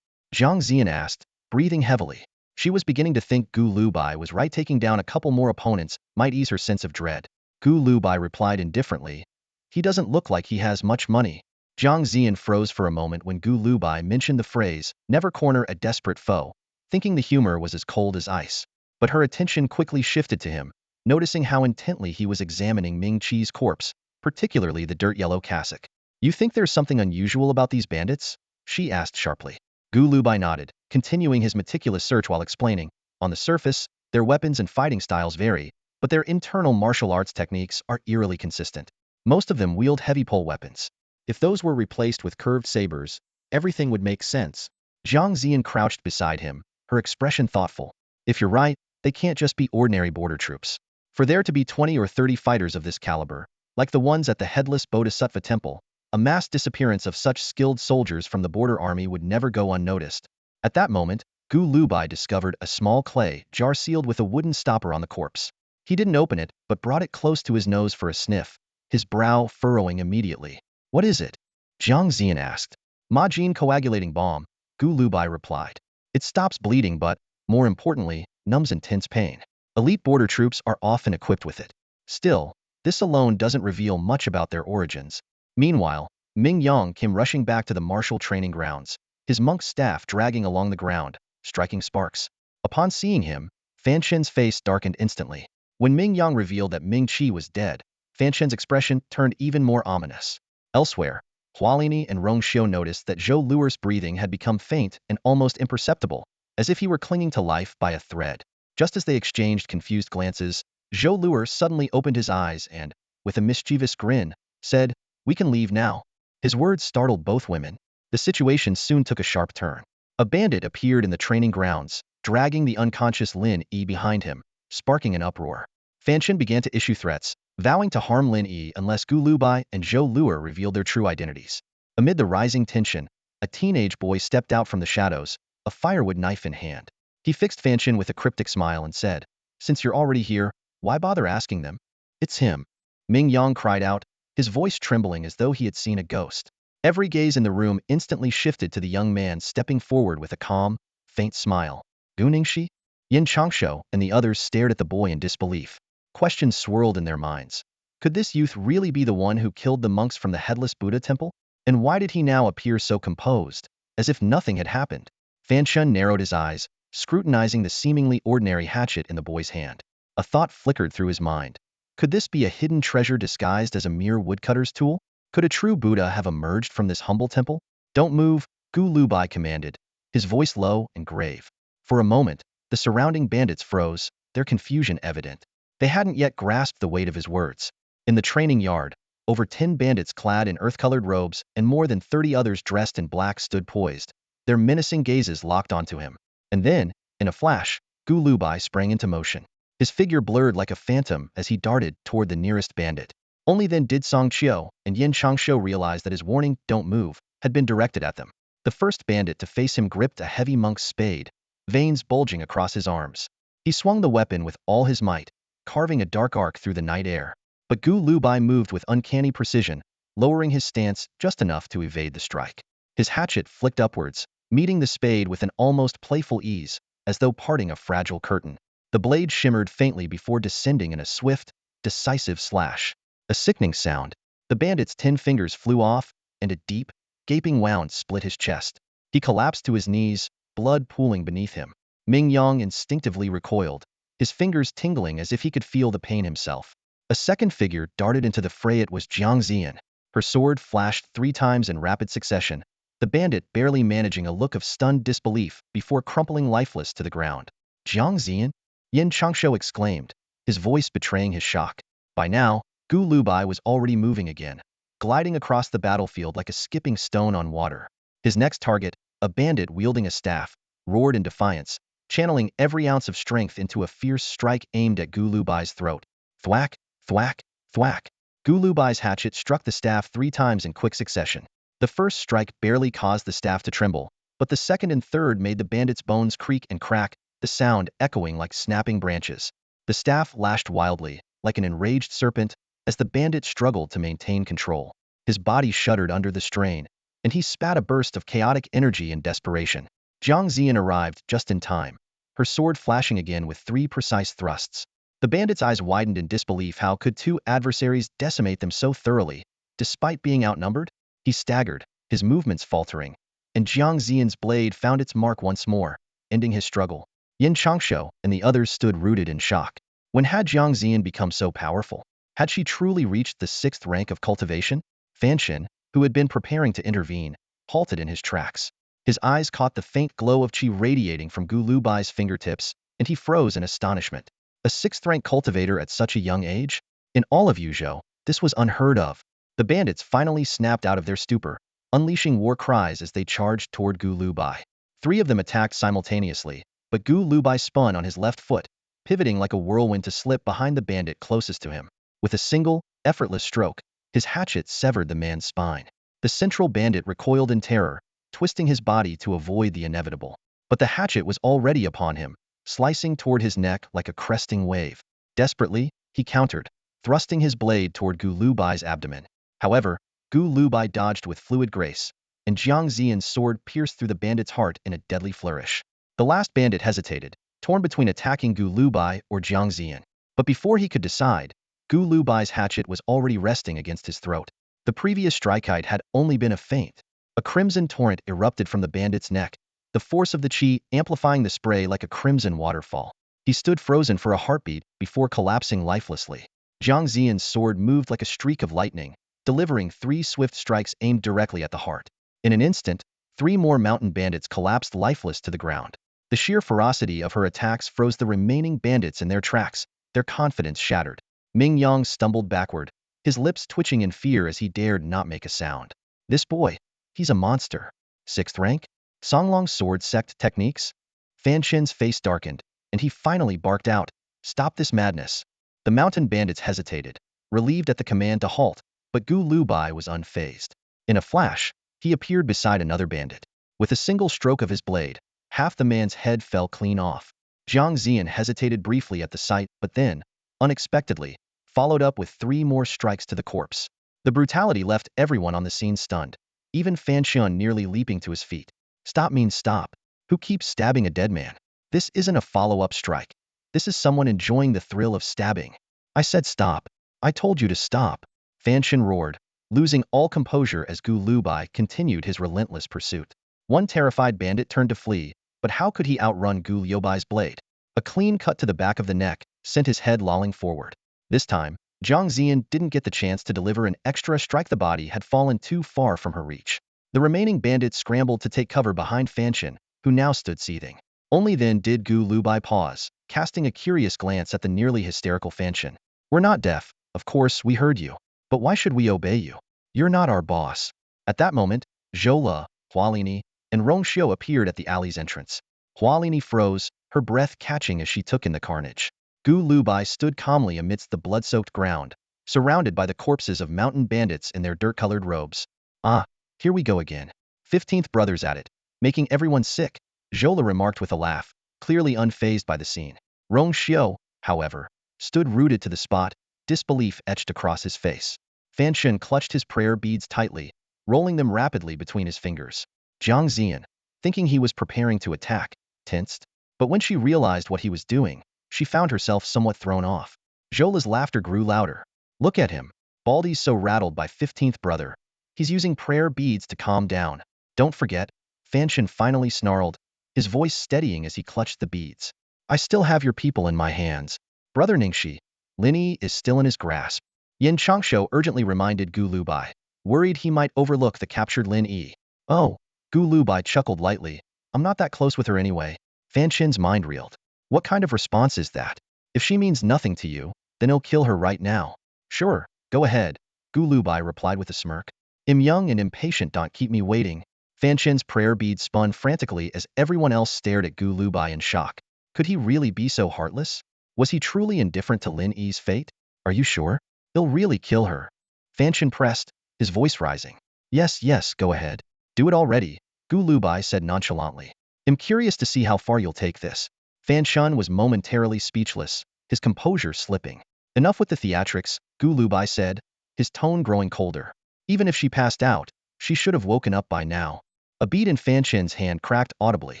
Zhang Zian asked, breathing heavily. She was beginning to think Gu Lubai was right. Taking down a couple more opponents might ease her sense of dread. Gu Lubai replied indifferently, "He doesn't look like he has much money." Zhang Zian froze for a moment when Gu Lubai mentioned the phrase, "never corner a desperate foe," thinking the humor was as cold as ice. But her attention quickly shifted to him, noticing how intently he was examining Ming Chi's corpse, particularly the dirt yellow cassock. "You think there's something unusual about these bandits?" she asked sharply. Gu Lubai nodded, continuing his meticulous search while explaining, "On the surface, their weapons and fighting styles vary, but their internal martial arts techniques are eerily consistent. Most of them wield heavy pole weapons. If those were replaced with curved sabers, everything would make sense." Zhang Zian crouched beside him, her expression thoughtful. "If you're right, they can't just be ordinary border troops. For there to be 20 or 30 fighters of this caliber, like the ones at the Headless Bodhisattva Temple, a mass disappearance of such skilled soldiers from the border army would never go unnoticed." At that moment, Gu Lubai discovered a small clay jar sealed with a wooden stopper on the corpse. He didn't open it, but brought it close to his nose for a sniff, his brow furrowing immediately. "What is it?" Zhang Zian asked. "Majin coagulating balm," Gu Lubai replied. "It stops bleeding but, more importantly, numbs intense pain. Elite border troops are often equipped with it. Still, this alone doesn't reveal much about their origins." Meanwhile, Ming Yang came rushing back to the martial training grounds, his monk's staff dragging along the ground, striking sparks. Upon seeing him, Fan Shen's face darkened instantly. When Ming Yang revealed that Ming Chi was dead, Fan Shen's expression turned even more ominous. Elsewhere, Hualini and Rong Xiu noticed that Zhou Luer's breathing had become faint and almost imperceptible, as if he were clinging to life by a thread. Just as they exchanged confused glances, Zhou Luer suddenly opened his eyes and, with a mischievous grin, said, "We can leave now." His words startled both women. The situation soon took a sharp turn. A bandit appeared in the training grounds, dragging the unconscious Lin Yi behind him, sparking an uproar. Fan Shen began to issue threats, vowing to harm Lin Yi unless Gu Lubai and Zhou Luer revealed their true identities. Amid the rising tension, a teenage boy stepped out from the shadows, a firewood knife in hand. He fixed Fan Shen with a cryptic smile and said, "Since you're already here, why bother asking them?" "It's him," Ming Yang cried out, his voice trembling as though he had seen a ghost. Every gaze in the room instantly shifted to the young man stepping forward with a calm, faint smile. "Gu Ningxi?" Yin Changshou and the others stared at the boy in disbelief. Questions swirled in their minds. Could this youth really be the one who killed the monks from the Headless Buddha Temple? And why did he now appear so composed, as if nothing had happened? Fan Shen narrowed his eyes, scrutinizing the seemingly ordinary hatchet in the boy's hand. A thought flickered through his mind. Could this be a hidden treasure disguised as a mere woodcutter's tool? Could a true Buddha have emerged from this humble temple? "Don't move," Gu Lubai commanded, his voice low and grave. For a moment, the surrounding bandits froze, their confusion evident. They hadn't yet grasped the weight of his words. In the training yard, over 10 bandits clad in earth-colored robes and more than 30 others dressed in black stood poised, their menacing gazes locked onto him. And then, in a flash, Gu Lubai sprang into motion. His figure blurred like a phantom as he darted toward the nearest bandit. Only then did Song Qiu and Yin Changshu realize that his warning, "Don't move," had been directed at them. The first bandit to face him gripped a heavy monk's spade, veins bulging across his arms. He swung the weapon with all his might, carving a dark arc through the night air. But Gu Lubai moved with uncanny precision, lowering his stance just enough to evade the strike. His hatchet flicked upwards, meeting the spade with an almost playful ease, as though parting a fragile curtain. The blade shimmered faintly before descending in a swift, decisive slash. A sickening sound. The bandit's 10 fingers flew off, and a deep, gaping wound split his chest. He collapsed to his knees, blood pooling beneath him. Ming Yang instinctively recoiled, his fingers tingling as if he could feel the pain himself. A second figure darted into the fray. It was Jiang Ziyan. Her sword flashed 3 times in rapid succession, the bandit barely managing a look of stunned disbelief before crumpling lifeless to the ground. "Jiang Ziyan?" Yin Changshu exclaimed, his voice betraying his shock. By now, Gu Lubai was already moving again, gliding across the battlefield like a skipping stone on water. His next target, a bandit wielding a staff, roared in defiance, channeling every ounce of strength into a fierce strike aimed at Gu Lubai's throat. Thwack, thwack, thwack. Gu Lubai's hatchet struck the staff 3 times in quick succession. The first strike barely caused the staff to tremble, but the second and third made the bandit's bones creak and crack, the sound echoing like snapping branches. The staff lashed wildly, like an enraged serpent, as the bandit struggled to maintain control. His body shuddered under the strain, and he spat a burst of chaotic energy in desperation. Jiang Ziyan arrived just in time, her sword flashing again with 3 precise thrusts. The bandit's eyes widened in disbelief. How could 2 adversaries decimate them so thoroughly, despite being outnumbered? He staggered, his movements faltering, and Jiang Ziyan's blade found its mark once more, ending his struggle. Yin Changshu and the others stood rooted in shock. When had Jiang Ziyan become so powerful? Had she truly reached the 6th rank of cultivation? Fan Shen, who had been preparing to intervene, halted in his tracks. His eyes caught the faint glow of qi radiating from Gu Lubai's fingertips, and he froze in astonishment. A 6th rank cultivator at such a young age? In all of Yuzhou, this was unheard of. The bandits finally snapped out of their stupor, unleashing war cries as they charged toward Gu Lubai. 3 of them attacked simultaneously, but Gu Lubai spun on his left foot, pivoting like a whirlwind to slip behind the bandit closest to him. With a single, effortless stroke, his hatchet severed the man's spine. The central bandit recoiled in terror, twisting his body to avoid the inevitable. But the hatchet was already upon him, slicing toward his neck like a cresting wave. Desperately, he countered, thrusting his blade toward Gu Lubai's abdomen. However, Gu Lubai dodged with fluid grace, and Jiang Ziyan's sword pierced through the bandit's heart in a deadly flourish. The last bandit hesitated, torn between attacking Gu Lubai or Jiang Ziyan. But before he could decide, Gu Lubai's hatchet was already resting against his throat. The previous strike had only been a feint. A crimson torrent erupted from the bandit's neck, the force of the qi amplifying the spray like a crimson waterfall. He stood frozen for a heartbeat before collapsing lifelessly. Jiang Ziyan's sword moved like a streak of lightning, delivering 3 swift strikes aimed directly at the heart. In an instant, 3 more mountain bandits collapsed lifeless to the ground. The sheer ferocity of her attacks froze the remaining bandits in their tracks, their confidence shattered. Ming Yang stumbled backward, his lips twitching in fear as he dared not make a sound. This boy, he's a monster. 6th rank? Songlong's sword sect techniques? Fan Shen's face darkened, and he finally barked out, "Stop this madness." The mountain bandits hesitated, relieved at the command to halt, but Gu Lubai was unfazed. In a flash, he appeared beside another bandit. With a single stroke of his blade, half the man's head fell clean off. Jiang Ziyan hesitated briefly at the sight, but then, unexpectedly, followed up with 3 more strikes to the corpse. The brutality left everyone on the scene stunned, even Fan Shen nearly leaping to his feet. Stop means stop. Who keeps stabbing a dead man? This isn't a follow-up strike. This is someone enjoying the thrill of stabbing. I said stop. I told you to stop. Fan Shen roared, losing all composure as Gu Lubai continued his relentless pursuit. One terrified bandit turned to flee, but how could he outrun Gu Lubai's blade? A clean cut to the back of the neck sent his head lolling forward. This time, Jiang Ziyan didn't get the chance to deliver an extra strike. The body had fallen too far from her reach. The remaining bandits scrambled to take cover behind Fan Shen, who now stood seething. Only then did Gu Lubai pause, casting a curious glance at the nearly hysterical Fan Shen. "We're not deaf. Of course, we heard you. But why should we obey you? You're not our boss." At that moment, Zhou Le, Hualini, and Rong Xiu appeared at the alley's entrance. Hualini froze, her breath catching as she took in the carnage. Gu Lubai stood calmly amidst the blood-soaked ground, surrounded by the corpses of mountain bandits in their dirt-colored robes. Ah, here we go again. 15th brothers at it, making everyone sick, Zhola remarked with a laugh, clearly unfazed by the scene. Rong Xiao, however, stood rooted to the spot, disbelief etched across his face. Fan Shen clutched his prayer beads tightly, rolling them rapidly between his fingers. Jiang Zian, thinking he was preparing to attack, tensed. But when she realized what he was doing, she found herself somewhat thrown off. Zhola's laughter grew louder. Look at him. Baldy's so rattled by 15th brother. He's using prayer beads to calm down. Don't forget, Fan Shen finally snarled, his voice steadying as he clutched the beads. I still have your people in my hands. Brother Ningxi, Lin Yi is still in his grasp. Yin Changshu urgently reminded Gu Lubai, worried he might overlook the captured Lin Yi. Oh, Gu Lubai chuckled lightly. I'm not that close with her anyway. Fan Shen's mind reeled. What kind of response is that? If she means nothing to you, then he'll kill her right now. Sure, go ahead, Gu Lubai replied with a smirk. I'm young and impatient, don't keep me waiting. Fan Shen's prayer beads spun frantically as everyone else stared at Gu Lubai in shock. Could he really be so heartless? Was he truly indifferent to Lin Yi's fate? Are you sure? He'll really kill her. Fan Shen pressed, his voice rising. Yes, go ahead. Do it already, Gu Lubai said nonchalantly. I'm curious to see how far you'll take this. Fan Shen was momentarily speechless, his composure slipping. Enough with the theatrics, Gu Lubai said, his tone growing colder. Even if she passed out, she should have woken up by now. A bead in Fan Shen's hand cracked audibly.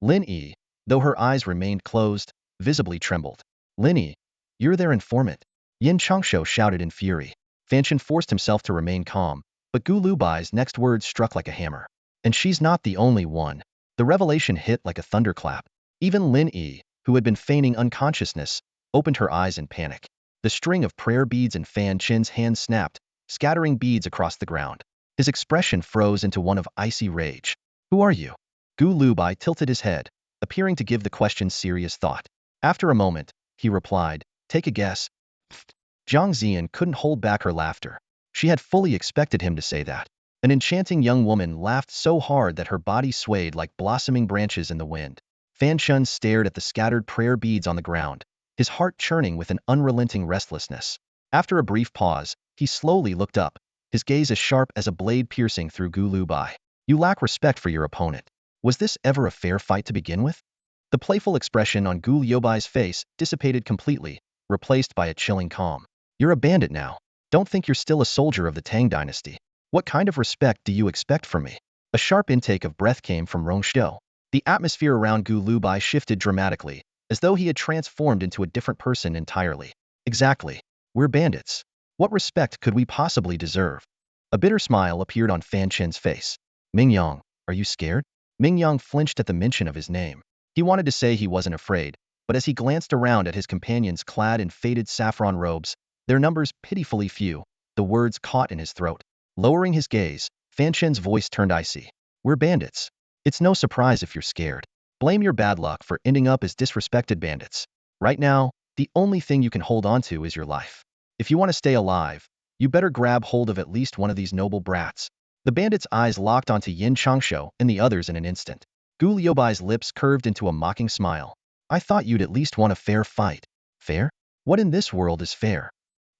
Lin Yi, though her eyes remained closed, visibly trembled. Lin Yi, you're their informant. Yin Changshu shouted in fury. Fan Shen forced himself to remain calm, but Gu Lubai's next words struck like a hammer. And she's not the only one. The revelation hit like a thunderclap. Even Lin Yi, who had been feigning unconsciousness, opened her eyes in panic. The string of prayer beads in Fan Shen's hand snapped, scattering beads across the ground. His expression froze into one of icy rage. Who are you? Gu Lubai tilted his head, appearing to give the question serious thought. After a moment, he replied, take a guess. Jiang Zian couldn't hold back her laughter. She had fully expected him to say that. An enchanting young woman laughed so hard that her body swayed like blossoming branches in the wind. Fan Shen stared at the scattered prayer beads on the ground, his heart churning with an unrelenting restlessness. After a brief pause, he slowly looked up, his gaze as sharp as a blade piercing through Gu Lubai. You lack respect for your opponent. Was this ever a fair fight to begin with? The playful expression on Gu Liubai's face dissipated completely, replaced by a chilling calm. You're a bandit now. Don't think you're still a soldier of the Tang dynasty. What kind of respect do you expect from me? A sharp intake of breath came from Rong Xiao. The atmosphere around Gu Lubai shifted dramatically, as though he had transformed into a different person entirely. Exactly. We're bandits. What respect could we possibly deserve? A bitter smile appeared on Fan Shen's face. Mingyang, are you scared? Mingyang flinched at the mention of his name. He wanted to say he wasn't afraid, but as he glanced around at his companions clad in faded saffron robes, their numbers pitifully few, the words caught in his throat. Lowering his gaze, Fan Shen's voice turned icy. We're bandits. It's no surprise if you're scared. Blame your bad luck for ending up as disrespected bandits. Right now, the only thing you can hold on to is your life. If you want to stay alive, you better grab hold of at least one of these noble brats. The bandit's eyes locked onto Yin Changshu and the others in an instant. Gu Liubai's lips curved into a mocking smile. I thought you'd at least want a fair fight. Fair? What in this world is fair?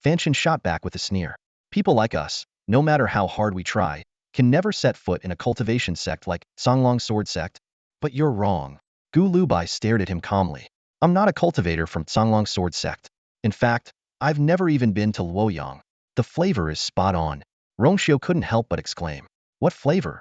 Fan Shen shot back with a sneer. People like us, no matter how hard we try, can never set foot in a cultivation sect like Songlong Sword Sect. But you're wrong. Gu Lubai stared at him calmly. I'm not a cultivator from Songlong Sword Sect. In fact, I've never even been to Luoyang. The flavor is spot on. Rongxiu couldn't help but exclaim. What flavor?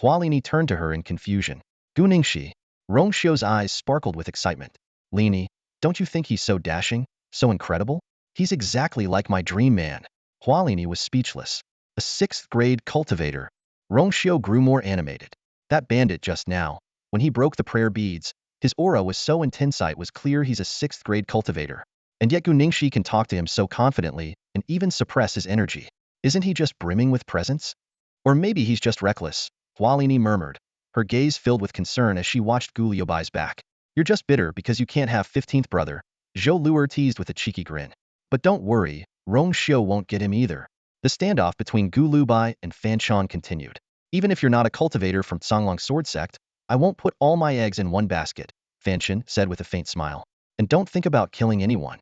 Hualini turned to her in confusion. Gu Ningxi. Rongxiu's eyes sparkled with excitement. Lini, don't you think he's so dashing, so incredible? He's exactly like my dream man. Hualini was speechless. A 6th grade cultivator. Rongxiu grew more animated. That bandit just now, when he broke the prayer beads, his aura was so intense it was clear he's a 6th grade cultivator. And yet Gu Ningxi can talk to him so confidently and even suppress his energy. Isn't he just brimming with presence? Or maybe he's just reckless, Hualini murmured, her gaze filled with concern as she watched Gu Liubai's back. You're just bitter because you can't have 15th brother, Zhou Luer teased with a cheeky grin. But don't worry, Rongxiu won't get him either. The standoff between Gu Lubai and Fan Shen continued. Even if you're not a cultivator from Songlong Sword Sect, I won't put all my eggs in one basket, Fan Chen said with a faint smile. And don't think about killing anyone.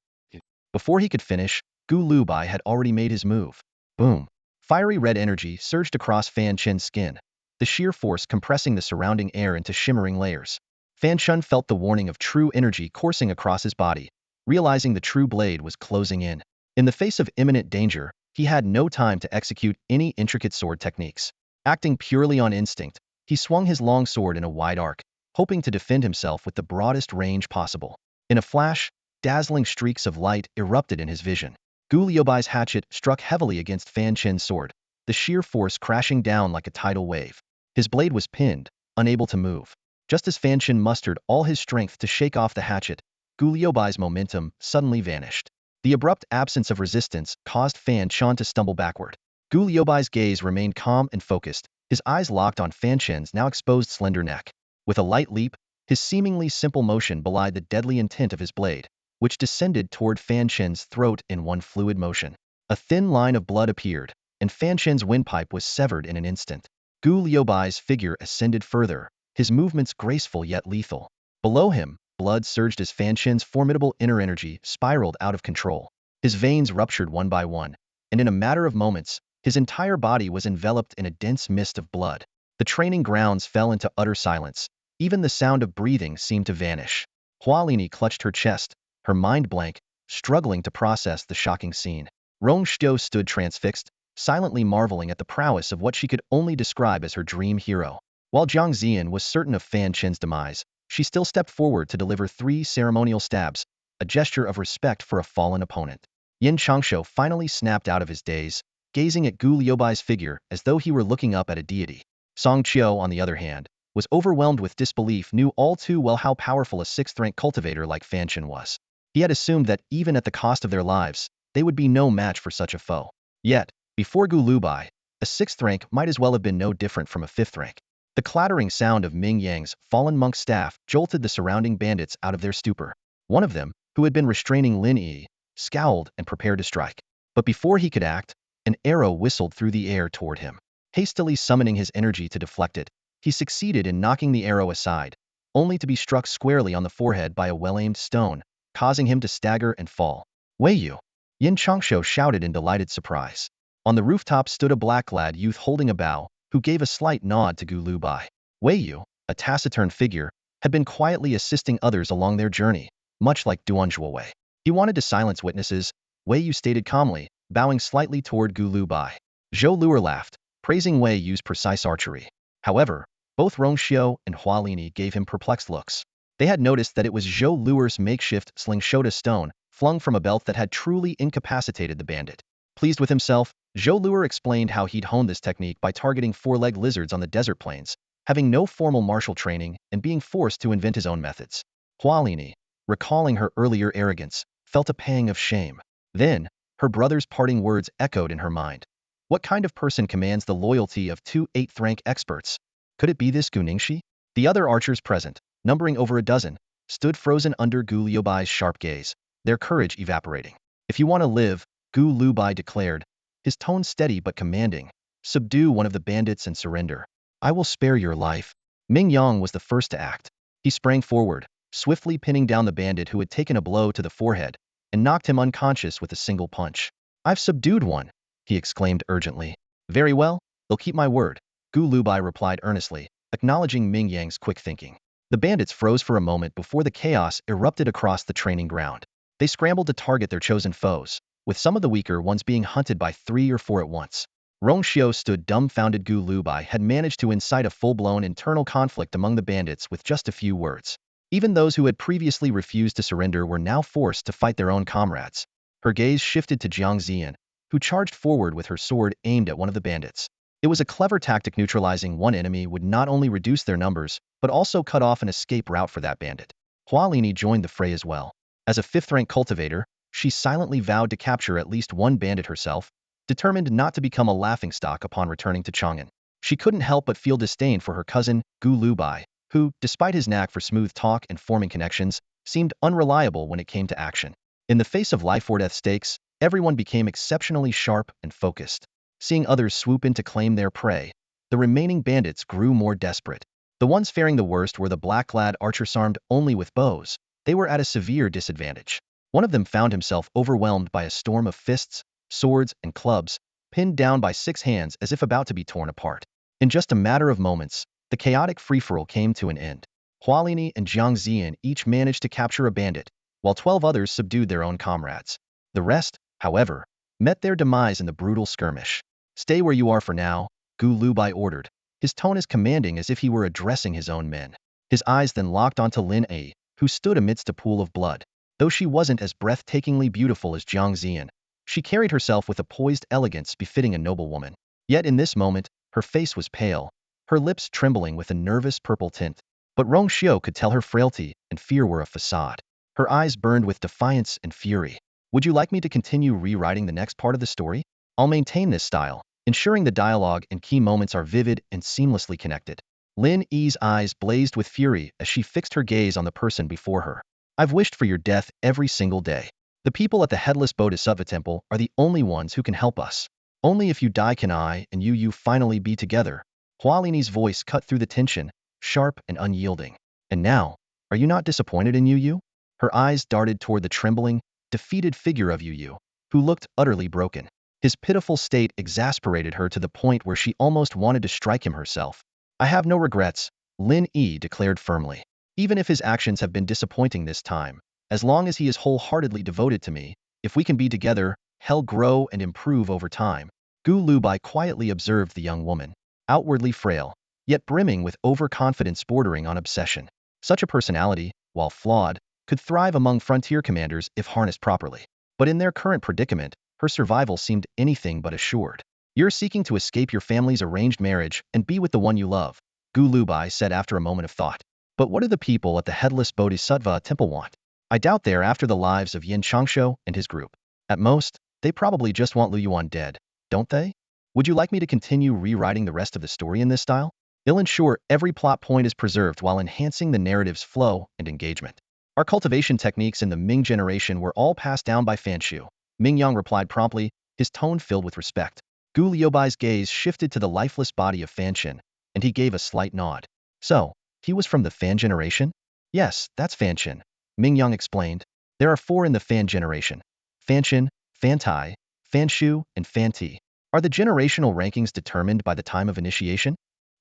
Before he could finish, Gu Lubai had already made his move. Boom. Fiery red energy surged across Fan Chen's skin, the sheer force compressing the surrounding air into shimmering layers. Fan Chen felt the warning of true energy coursing across his body, realizing the true blade was closing in. In the face of imminent danger, he had no time to execute any intricate sword techniques. Acting purely on instinct, he swung his long sword in a wide arc, hoping to defend himself with the broadest range possible. In a flash, dazzling streaks of light erupted in his vision. Gu Liubai's hatchet struck heavily against Fan Chen's sword, the sheer force crashing down like a tidal wave. His blade was pinned, unable to move. Just as Fan Chen mustered all his strength to shake off the hatchet, Gu Liubai's momentum suddenly vanished. The abrupt absence of resistance caused Fan Chen to stumble backward. Gu Liubai's gaze remained calm and focused, his eyes locked on Fan Chen's now exposed slender neck. With a light leap, his seemingly simple motion belied the deadly intent of his blade, which descended toward Fan Chen's throat in one fluid motion. A thin line of blood appeared, and Fan Chen's windpipe was severed in an instant. Gu Liubai's figure ascended further, his movements graceful yet lethal. Below him, blood surged as Fan Chen's formidable inner energy spiraled out of control. His veins ruptured one by one, and in a matter of moments, his entire body was enveloped in a dense mist of blood. The training grounds fell into utter silence. Even the sound of breathing seemed to vanish. Hualini clutched her chest, her mind blank, struggling to process the shocking scene. Rong Xiu stood transfixed, silently marveling at the prowess of what she could only describe as her dream hero. While Jiang Ziyan was certain of Fan Chen's demise, she still stepped forward to deliver 3 ceremonial stabs, a gesture of respect for a fallen opponent. Yin Changshu finally snapped out of his daze, gazing at Gu Liubai's figure as though he were looking up at a deity. Song Qiu, on the other hand, was overwhelmed with disbelief, knew all too well how powerful a 6th-rank cultivator like Fan Chen was. He had assumed that even at the cost of their lives, they would be no match for such a foe. Yet, before Gu Lubai, a 6th rank might as well have been no different from a 5th rank. The clattering sound of Ming Yang's fallen monk's staff jolted the surrounding bandits out of their stupor. One of them, who had been restraining Lin Yi, scowled and prepared to strike. But before he could act, an arrow whistled through the air toward him. Hastily summoning his energy to deflect it, he succeeded in knocking the arrow aside, only to be struck squarely on the forehead by a well-aimed stone, causing him to stagger and fall. Wei Yu! Yin Changshu shouted in delighted surprise. On the rooftop stood a black-clad youth holding a bow, who gave a slight nod to Gu Lubai. Wei Yu, a taciturn figure, had been quietly assisting others along their journey, much like Duan Zhuowei. He wanted to silence witnesses, Wei Yu stated calmly, bowing slightly toward Gu Lubai. Zhou Luer laughed, praising Wei Yu's precise archery. However, both Rong Xiu and Hualini gave him perplexed looks. They had noticed that it was Zhou Luer's makeshift slingshot stone, flung from a belt that had truly incapacitated the bandit. Pleased with himself, Zhou Luer explained how he'd honed this technique by targeting 4-legged lizards on the desert plains, having no formal martial training and being forced to invent his own methods. Hualini, recalling her earlier arrogance, felt a pang of shame. Then, her brother's parting words echoed in her mind. What kind of person commands the loyalty of 2 8th-rank experts? Could it be this Gu Ningxi? The other archers present, numbering over a dozen, stood frozen under Gu Liubai's sharp gaze, their courage evaporating. If you want to live, Gu Lubai declared, his tone steady but commanding, subdue one of the bandits and surrender. I will spare your life. Ming Yang was the first to act. He sprang forward, swiftly pinning down the bandit who had taken a blow to the forehead, and knocked him unconscious with a single punch. I've subdued one, he exclaimed urgently. Very well, they'll keep my word, Gu Lubai replied earnestly, acknowledging Ming Yang's quick thinking. The bandits froze for a moment before the chaos erupted across the training ground. They scrambled to target their chosen foes, with some of the weaker ones being hunted by 3 or 4 at once. Rong Xiu stood dumbfounded. Gu Lubai had managed to incite a full-blown internal conflict among the bandits with just a few words. Even those who had previously refused to surrender were now forced to fight their own comrades. Her gaze shifted to Jiang Ziyan, who charged forward with her sword aimed at one of the bandits. It was a clever tactic. Neutralizing one enemy would not only reduce their numbers, but also cut off an escape route for that bandit. Hualini joined the fray as well. As a 5th-rank cultivator, she silently vowed to capture at least one bandit herself, determined not to become a laughingstock upon returning to Chang'an. She couldn't help but feel disdain for her cousin, Gu Lubai, who, despite his knack for smooth talk and forming connections, seemed unreliable when it came to action. In the face of life-or-death stakes, everyone became exceptionally sharp and focused. Seeing others swoop in to claim their prey, the remaining bandits grew more desperate. The ones faring the worst were the black-clad archers armed only with bows. They were at a severe disadvantage. One of them found himself overwhelmed by a storm of fists, swords, and clubs, pinned down by 6 hands as if about to be torn apart. In just a matter of moments, the chaotic free-for-all came to an end. Hualini and Jiang Ziyan each managed to capture a bandit, while 12 others subdued their own comrades. The rest, however, met their demise in the brutal skirmish. "Stay where you are for now," Gu Lubai ordered, his tone as commanding as if he were addressing his own men. His eyes then locked onto Lin A, who stood amidst a pool of blood. Though she wasn't as breathtakingly beautiful as Jiang Ziyan, she carried herself with a poised elegance befitting a noblewoman. Yet in this moment, her face was pale, her lips trembling with a nervous purple tint. But Rong Xiu could tell her frailty and fear were a facade. Her eyes burned with defiance and fury. "Would you like me to continue rewriting the next part of the story? I'll maintain this style, ensuring the dialogue and key moments are vivid and seamlessly connected." Lin Yi's eyes blazed with fury as she fixed her gaze on the person before her. "I've wished for your death every single day. The people at the Headless Bodhisattva Temple are the only ones who can help us. Only if you die can I and you finally be together." Hualini's voice cut through the tension, sharp and unyielding. "And now, are you not disappointed in Yu? Her eyes darted toward the trembling, defeated figure of Yu, who looked utterly broken. His pitiful state exasperated her to the point where she almost wanted to strike him herself. "I have no regrets," Lin Yi declared firmly. "Even if his actions have been disappointing this time, as long as he is wholeheartedly devoted to me, if we can be together, he'll grow and improve over time." Gu Lubai quietly observed the young woman, outwardly frail, yet brimming with overconfidence bordering on obsession. Such a personality, while flawed, could thrive among frontier commanders if harnessed properly. But in their current predicament, her survival seemed anything but assured. "You're seeking to escape your family's arranged marriage and be with the one you love," Gu Lubai said after a moment of thought. "But what do the people at the Headless Bodhisattva Temple want? I doubt they're after the lives of Yin Changshu and his group. At most, they probably just want Lu Yuan dead, don't they? Would you like me to continue rewriting the rest of the story in this style? It'll ensure every plot point is preserved while enhancing the narrative's flow and engagement." "Our cultivation techniques in the Ming generation were all passed down by Fan Shu," Mingyang replied promptly, his tone filled with respect. Gu Liubai's gaze shifted to the lifeless body of Fan Xin, and he gave a slight nod. "So, he was from the Fan generation?" "Yes, that's Fan Xin," Mingyang explained. "There are 4 in the Fan generation: Fan Xin, Fan Tai, Fan Shu, and Fan Ti. Are the generational rankings determined by the time of initiation?"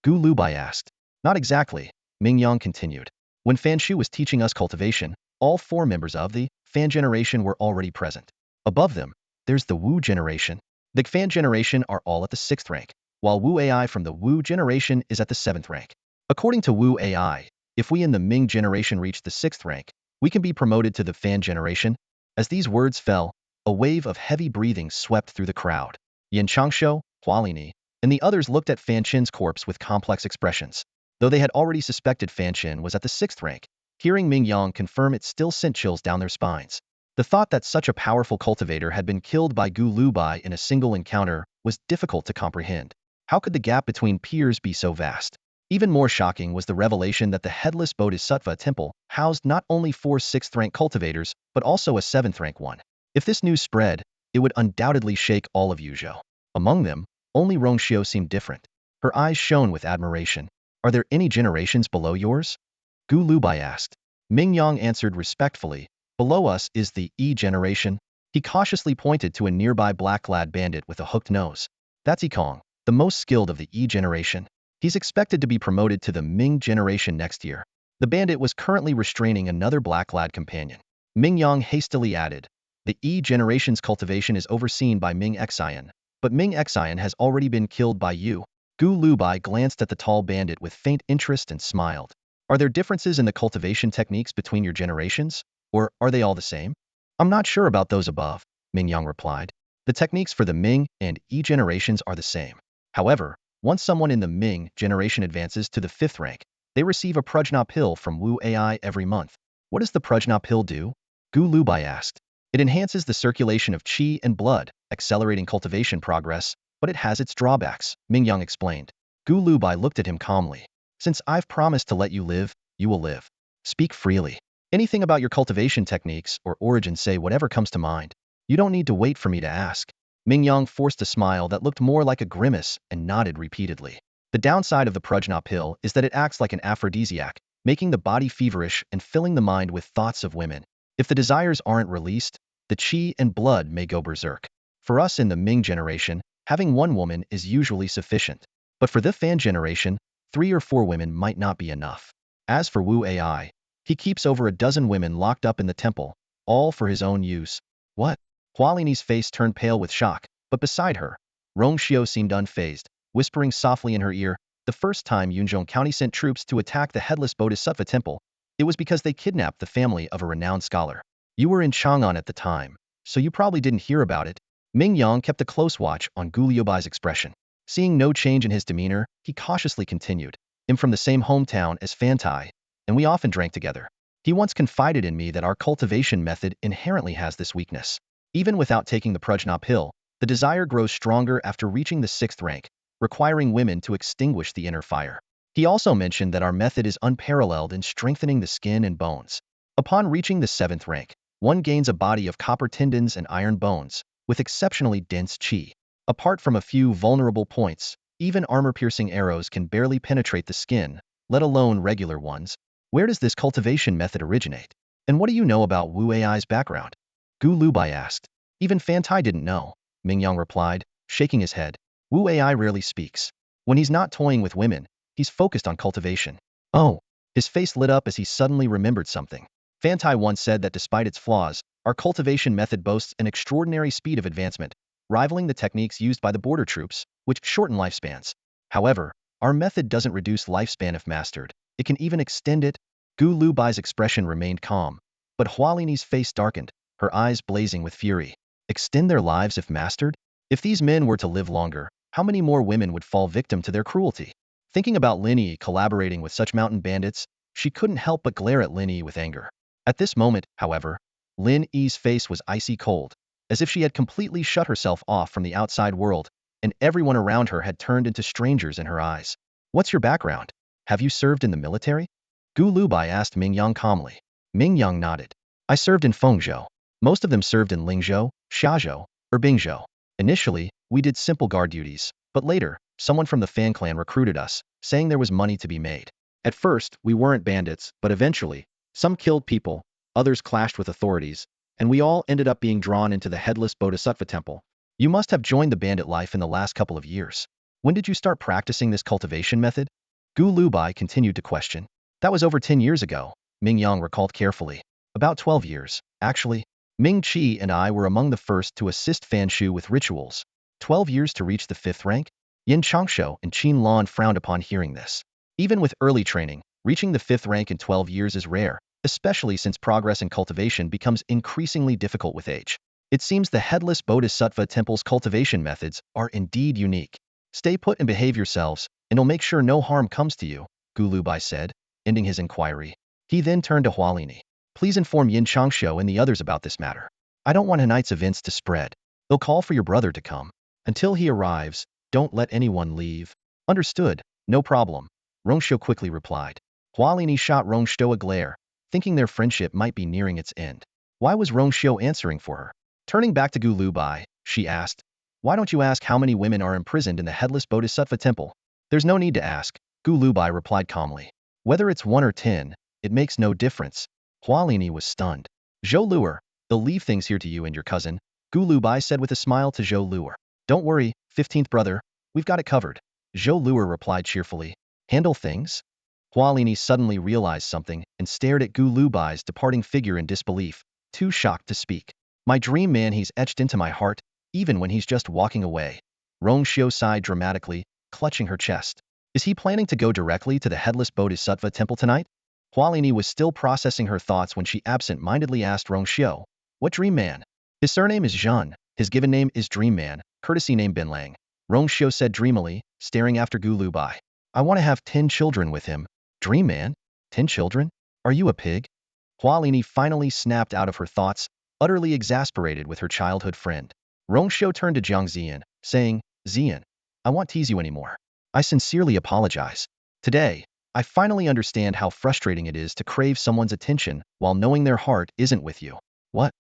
Gu Lubai asked. "Not exactly," Mingyang continued. "When Fan Shu was teaching us cultivation, all 4 members of the Fan generation were already present. Above them, there's the Wu generation. The Fan generation are all at the 6th rank, while Wu AI from the Wu generation is at the 7th rank. According to Wu AI, if we in the Ming generation reach the 6th rank, we can be promoted to the Fan generation." As these words fell, a wave of heavy breathing swept through the crowd. Yin Changshu, Hualini, and the others looked at Fan Chin's corpse with complex expressions. Though they had already suspected Fan Chin was at the 6th rank, hearing Ming Yang confirm it still sent chills down their spines. The thought that such a powerful cultivator had been killed by Gu Lubai in a single encounter was difficult to comprehend. How could the gap between peers be so vast? Even more shocking was the revelation that the Headless Bodhisattva Temple housed not only 4 6th-rank cultivators, but also a 7th-rank one. If this news spread, it would undoubtedly shake all of Yuzhou. Among them, only Rong Xiu seemed different. Her eyes shone with admiration. "Are there any generations below yours?" Gu Lubai asked. Ming Yang answered respectfully, "Below us is the E generation." He cautiously pointed to a nearby black-clad bandit with a hooked nose. "That's Yikong, the most skilled of the E generation. He's expected to be promoted to the Ming generation next year." The bandit was currently restraining another black-clad companion. Ming Yang hastily added, "The E generation's cultivation is overseen by Ming Xian, but Ming Xian has already been killed by you." Gu Lubai glanced at the tall bandit with faint interest and smiled. "Are there differences in the cultivation techniques between your generations, or are they all the same?" "I'm not sure about those above," Ming Yang replied. "The techniques for the Ming and E generations are the same. However, once someone in the Ming generation advances to the 5th rank, they receive a Prajna pill from Wu AI every month." "What does the Prajna pill do?" Gu Lubai asked. "It enhances the circulation of qi and blood, accelerating cultivation progress, but it has its drawbacks," Ming Yang explained. Gu Lubai looked at him calmly. "Since I've promised to let you live, you will live. Speak freely. Anything about your cultivation techniques or origin, say whatever comes to mind. You don't need to wait for me to ask." Ming Yang forced a smile that looked more like a grimace and nodded repeatedly. The downside of the prajna pill is that it acts like an aphrodisiac, making the body feverish and filling the mind with thoughts of women. If the desires aren't released, the qi and blood may go berserk. For us in the Ming generation, having one woman is usually sufficient. But for the Fan generation, 3 or 4 women might not be enough. As for Wu Ai, he keeps over a dozen women locked up in the temple, all for his own use. What? Hualini's face turned pale with shock, but beside her, Rongxiu seemed unfazed, whispering softly in her ear, the first time Yunzhong County sent troops to attack the headless Bodhisattva temple, it was because they kidnapped the family of a renowned scholar. You were in Chang'an at the time, so you probably didn't hear about it. Ming Yang kept a close watch on Gu Liubai's expression. Seeing no change in his demeanor, he cautiously continued. I'm from the same hometown as Fantai, and we often drank together. He once confided in me that our cultivation method inherently has this weakness. Even without taking the prajna pill, the desire grows stronger after reaching the 6th rank, requiring women to extinguish the inner fire. He also mentioned that our method is unparalleled in strengthening the skin and bones. Upon reaching the 7th rank, one gains a body of copper tendons and iron bones, with exceptionally dense qi. Apart from a few vulnerable points, even armor-piercing arrows can barely penetrate the skin, let alone regular ones. Where does this cultivation method originate? And what do you know about Wu Ai's background? Gu Lubai asked. Even Fantai didn't know, Ming Yang replied, shaking his head. Wu Ai rarely speaks. When he's not toying with women, he's focused on cultivation. Oh, his face lit up as he suddenly remembered something. Fantai once said that despite its flaws, our cultivation method boasts an extraordinary speed of advancement, rivaling the techniques used by the border troops, which shorten lifespans. However, our method doesn't reduce lifespan if mastered. It can even extend it. Gu Lubai's expression remained calm, but Hualini's face darkened, her eyes blazing with fury. Extend their lives if mastered? If these men were to live longer, how many more women would fall victim to their cruelty? Thinking about Lin Yi collaborating with such mountain bandits, she couldn't help but glare at Lin Yi with anger. At this moment, however, Lin Yi's face was icy cold, as if she had completely shut herself off from the outside world, and everyone around her had turned into strangers in her eyes. What's your background? Have you served in the military? Gu Lubai asked Ming Yang calmly. Ming Yang nodded. I served in Fengzhou. Most of them served in Lingzhou, Xiazhou, or Bingzhou. Initially, we did simple guard duties, but later, someone from the Fan clan recruited us, saying there was money to be made. At first, we weren't bandits, but eventually, some killed people, others clashed with authorities, and we all ended up being drawn into the headless Bodhisattva temple. You must have joined the bandit life in the last couple of years. When did you start practicing this cultivation method? Gu Lubai continued to question. That was over 10 years ago, Ming Yang recalled carefully. About 12 years, actually. Ming Qi and I were among the first to assist Fan Shu with rituals. 12 years to reach the 5th rank? Yin Changshou and Qin Lan frowned upon hearing this. Even with early training, reaching the 5th rank in 12 years is rare, especially since progress in cultivation becomes increasingly difficult with age. It seems the headless Bodhisattva temple's cultivation methods are indeed unique. Stay put and behave yourselves, and I'll make sure no harm comes to you, Gu Lubai said, ending his inquiry. He then turned to Hualini. Please inform Yin Changshou and the others about this matter. I don't want tonight's events to spread. They'll call for your brother to come. Until he arrives, don't let anyone leave. Understood, no problem, Rongxiu quickly replied. Hualini shot Rongxiu a glare, thinking their friendship might be nearing its end. Why was Rongxiu answering for her? Turning back to Gu Lubai, she asked, why don't you ask how many women are imprisoned in the headless Bodhisattva temple? There's no need to ask, Gu Lubai replied calmly. Whether it's 1 or 10, it makes no difference. Hualini was stunned. Zhou Luer, they'll leave things here to you and your cousin, Gu Lubai said with a smile to Zhou Luer. Don't worry, 15th brother, we've got it covered. Zhou Luer replied cheerfully. Handle things? Hualini suddenly realized something and stared at Gu Lubai's departing figure in disbelief, too shocked to speak. My dream man, he's etched into my heart, even when he's just walking away. Rongxiu sighed dramatically, clutching her chest. Is he planning to go directly to the headless Bodhisattva temple tonight? Hualini was still processing her thoughts when she absent-mindedly asked Rongxiu, what dream man? His surname is Zhan, his given name is Dream Man, courtesy name Binlang. Rongxiu said dreamily, staring after Gu Lubai. I want to have 10 children with him. Dream Man? 10 children? Are you a pig? Hualini finally snapped out of her thoughts, utterly exasperated with her childhood friend. Rongxiu turned to Jiang Ziyan, saying, Ziyan, I won't tease you anymore. I sincerely apologize. Today, I finally understand how frustrating it is to crave someone's attention while knowing their heart isn't with you. What?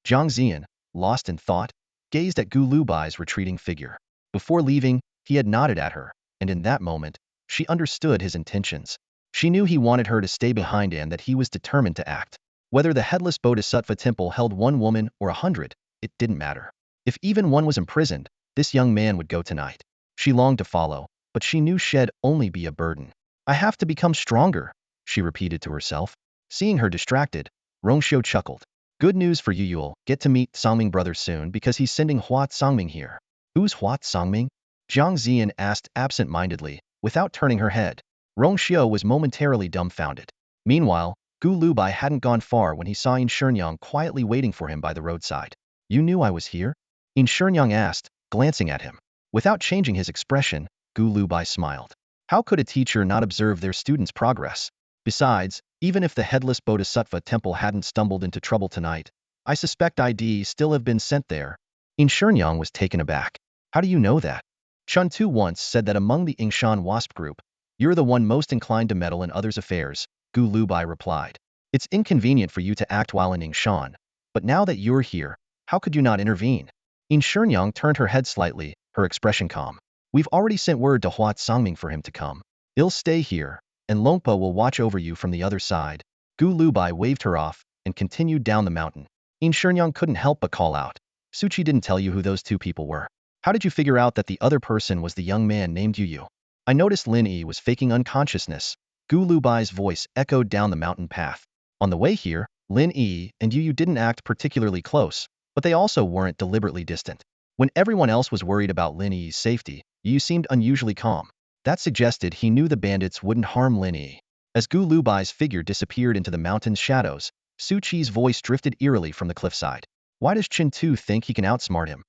Jiang Ziyan, lost in thought, gazed at Gu Lubai's retreating figure. Before leaving, he had nodded at her, and in that moment, She understood his intentions. She knew he wanted her to stay behind and that he was determined to act. Whether the headless Bodhisattva temple held 1 woman or 100, it didn't matter. If even one was imprisoned, this young man would go tonight. She longed to follow, but she knew she'd only be a burden. I have to become stronger, she repeated to herself. Seeing her distracted, Rongxiu chuckled. Good news for you, you'll get to meet Songming brothers soon because he's sending Hua Songming here. Who's Hua Songming? Jiang Ziyan asked absent-mindedly, without turning her head. Rongxiu was momentarily dumbfounded. Meanwhile, Gu Lubai hadn't gone far when he saw Yin Shenyang quietly waiting for him by the roadside. You knew I was here? Yin Shenyang asked, glancing at him. Without changing his expression, Gu Lubai smiled. How could a teacher not observe their students' progress? Besides, even if the headless Bodhisattva temple hadn't stumbled into trouble tonight, I suspect I'd still have been sent there. Yin Shenyang was taken aback. How do you know that? Chun Tu once said that among the Yingshan WASP group, you're the one most inclined to meddle in others' affairs, Gu Lubai replied. It's inconvenient for you to act while in Yingshan, but now that you're here, how could you not intervene? Yin Shenyang turned her head slightly, her expression calm. We've already sent word to Hua Songming for him to come. He'll stay here, and Longpa will watch over you from the other side. Gu Lubai waved her off and continued down the mountain. Yin Shenyang couldn't help but call out. Suchi didn't tell you who those 2 people were. How did you figure out that the other person was the young man named Yu? I noticed Lin Yi was faking unconsciousness. Gu Lubai's voice echoed down the mountain path. On the way here, Lin Yi and Yu didn't act particularly close, but they also weren't deliberately distant. When everyone else was worried about Lin Yi's safety, Yu seemed unusually calm. That suggested he knew the bandits wouldn't harm Lin Yi. As Gu Lubai's figure disappeared into the mountain's shadows, Su Qi's voice drifted eerily from the cliffside. Why does Chin Tu think he can outsmart him?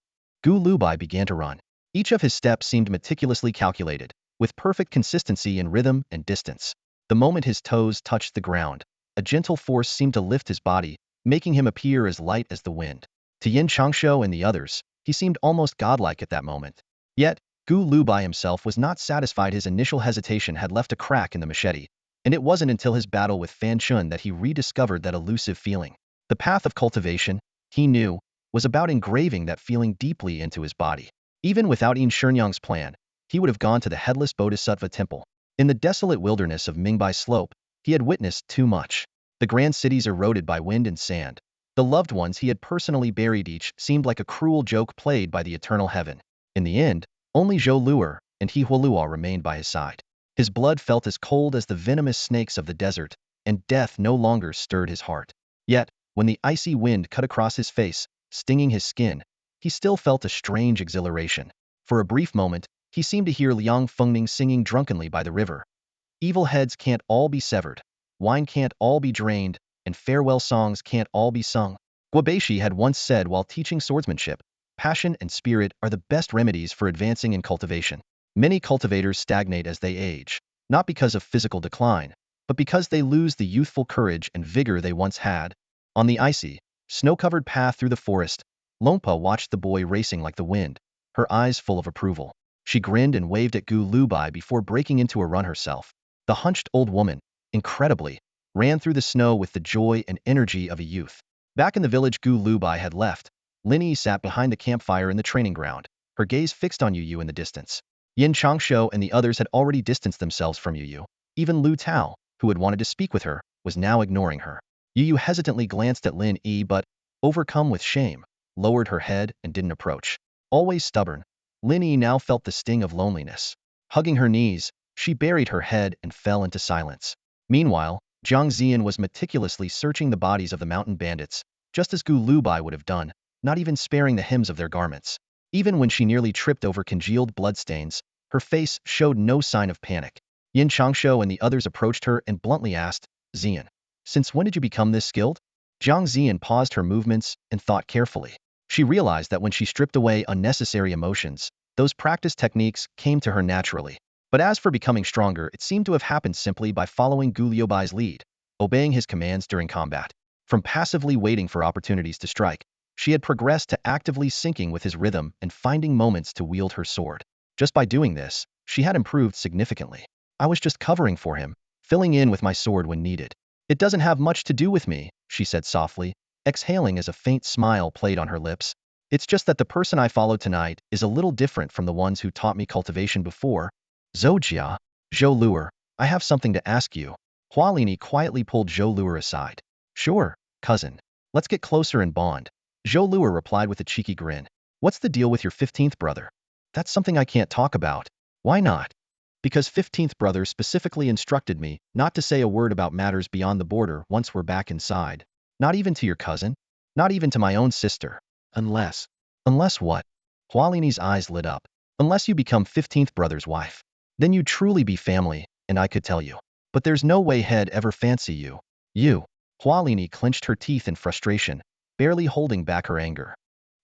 Gu Lubai began to run. Each of his steps seemed meticulously calculated, with perfect consistency in rhythm and distance. The moment his toes touched the ground, a gentle force seemed to lift his body, making him appear as light as the wind. To Yin Changshu and the others, he seemed almost godlike at that moment. Yet, Gu Lubai himself was not satisfied. His initial hesitation had left a crack in the machete, and it wasn't until his battle with Fan Chun that he rediscovered that elusive feeling. The path of cultivation, he knew, was about engraving that feeling deeply into his body. Even without Yin Shenyang's plan, he would have gone to the headless Bodhisattva temple. In the desolate wilderness of Mingbai Slope, he had witnessed too much. The grand cities eroded by wind and sand. The loved ones he had personally buried each seemed like a cruel joke played by the eternal heaven. In the end, only Zhou Luer and He Huoluo remained by his side. His blood felt as cold as the venomous snakes of the desert, and death no longer stirred his heart. Yet, when the icy wind cut across his face, stinging his skin, he still felt a strange exhilaration. For a brief moment, he seemed to hear Liang Fengning singing drunkenly by the river. Evil heads can't all be severed, wine can't all be drained, and farewell songs can't all be sung. Guobeishi had once said while teaching swordsmanship, passion and spirit are the best remedies for advancing in cultivation. Many cultivators stagnate as they age, not because of physical decline, but because they lose the youthful courage and vigor they once had. On the icy, snow-covered path through the forest, Longpa watched the boy racing like the wind, her eyes full of approval. She grinned and waved at Gu Lubai before breaking into a run herself. The hunched old woman, incredibly, ran through the snow with the joy and energy of a youth. Back in the village Gu Lubai had left, Lin Yi sat behind the campfire in the training ground, her gaze fixed on Yu in the distance. Yin Changshu and the others had already distanced themselves from Yu. Even Lu Tao, who had wanted to speak with her, was now ignoring her. Yu hesitantly glanced at Lin Yi but, overcome with shame, lowered her head and didn't approach. Always stubborn, Lin Yi now felt the sting of loneliness. Hugging her knees, she buried her head and fell into silence. Meanwhile, Jiang Ziyan was meticulously searching the bodies of the mountain bandits, just as Gu Lubai would have done, not even sparing the hems of their garments. Even when she nearly tripped over congealed bloodstains, her face showed no sign of panic. Yin Changshu and the others approached her and bluntly asked, Ziyan, since when did you become this skilled? Jiang Ziyan paused her movements and thought carefully. She realized that when she stripped away unnecessary emotions, those practiced techniques came to her naturally. But as for becoming stronger, it seemed to have happened simply by following Gu Liubai's lead, obeying his commands during combat. From passively waiting for opportunities to strike, she had progressed to actively syncing with his rhythm and finding moments to wield her sword. Just by doing this, she had improved significantly. I was just covering for him, filling in with my sword when needed. It doesn't have much to do with me, she said softly, exhaling as a faint smile played on her lips. It's just that the person I follow tonight is a little different from the ones who taught me cultivation before. Zojia, Zhou Luer, I have something to ask you. Hualini quietly pulled Zhou Luer aside. Sure, cousin. Let's get closer and bond. Zhou Luer replied with a cheeky grin. What's the deal with your 15th brother? That's something I can't talk about. Why not? Because 15th brother specifically instructed me not to say a word about matters beyond the border once we're back inside. Not even to your cousin. Not even to my own sister. Unless. Unless what? Hualini's eyes lit up. Unless you become 15th brother's wife. Then you'd truly be family, and I could tell you. But there's no way he'd ever fancy you. You. Hualini clenched her teeth in frustration, barely holding back her anger.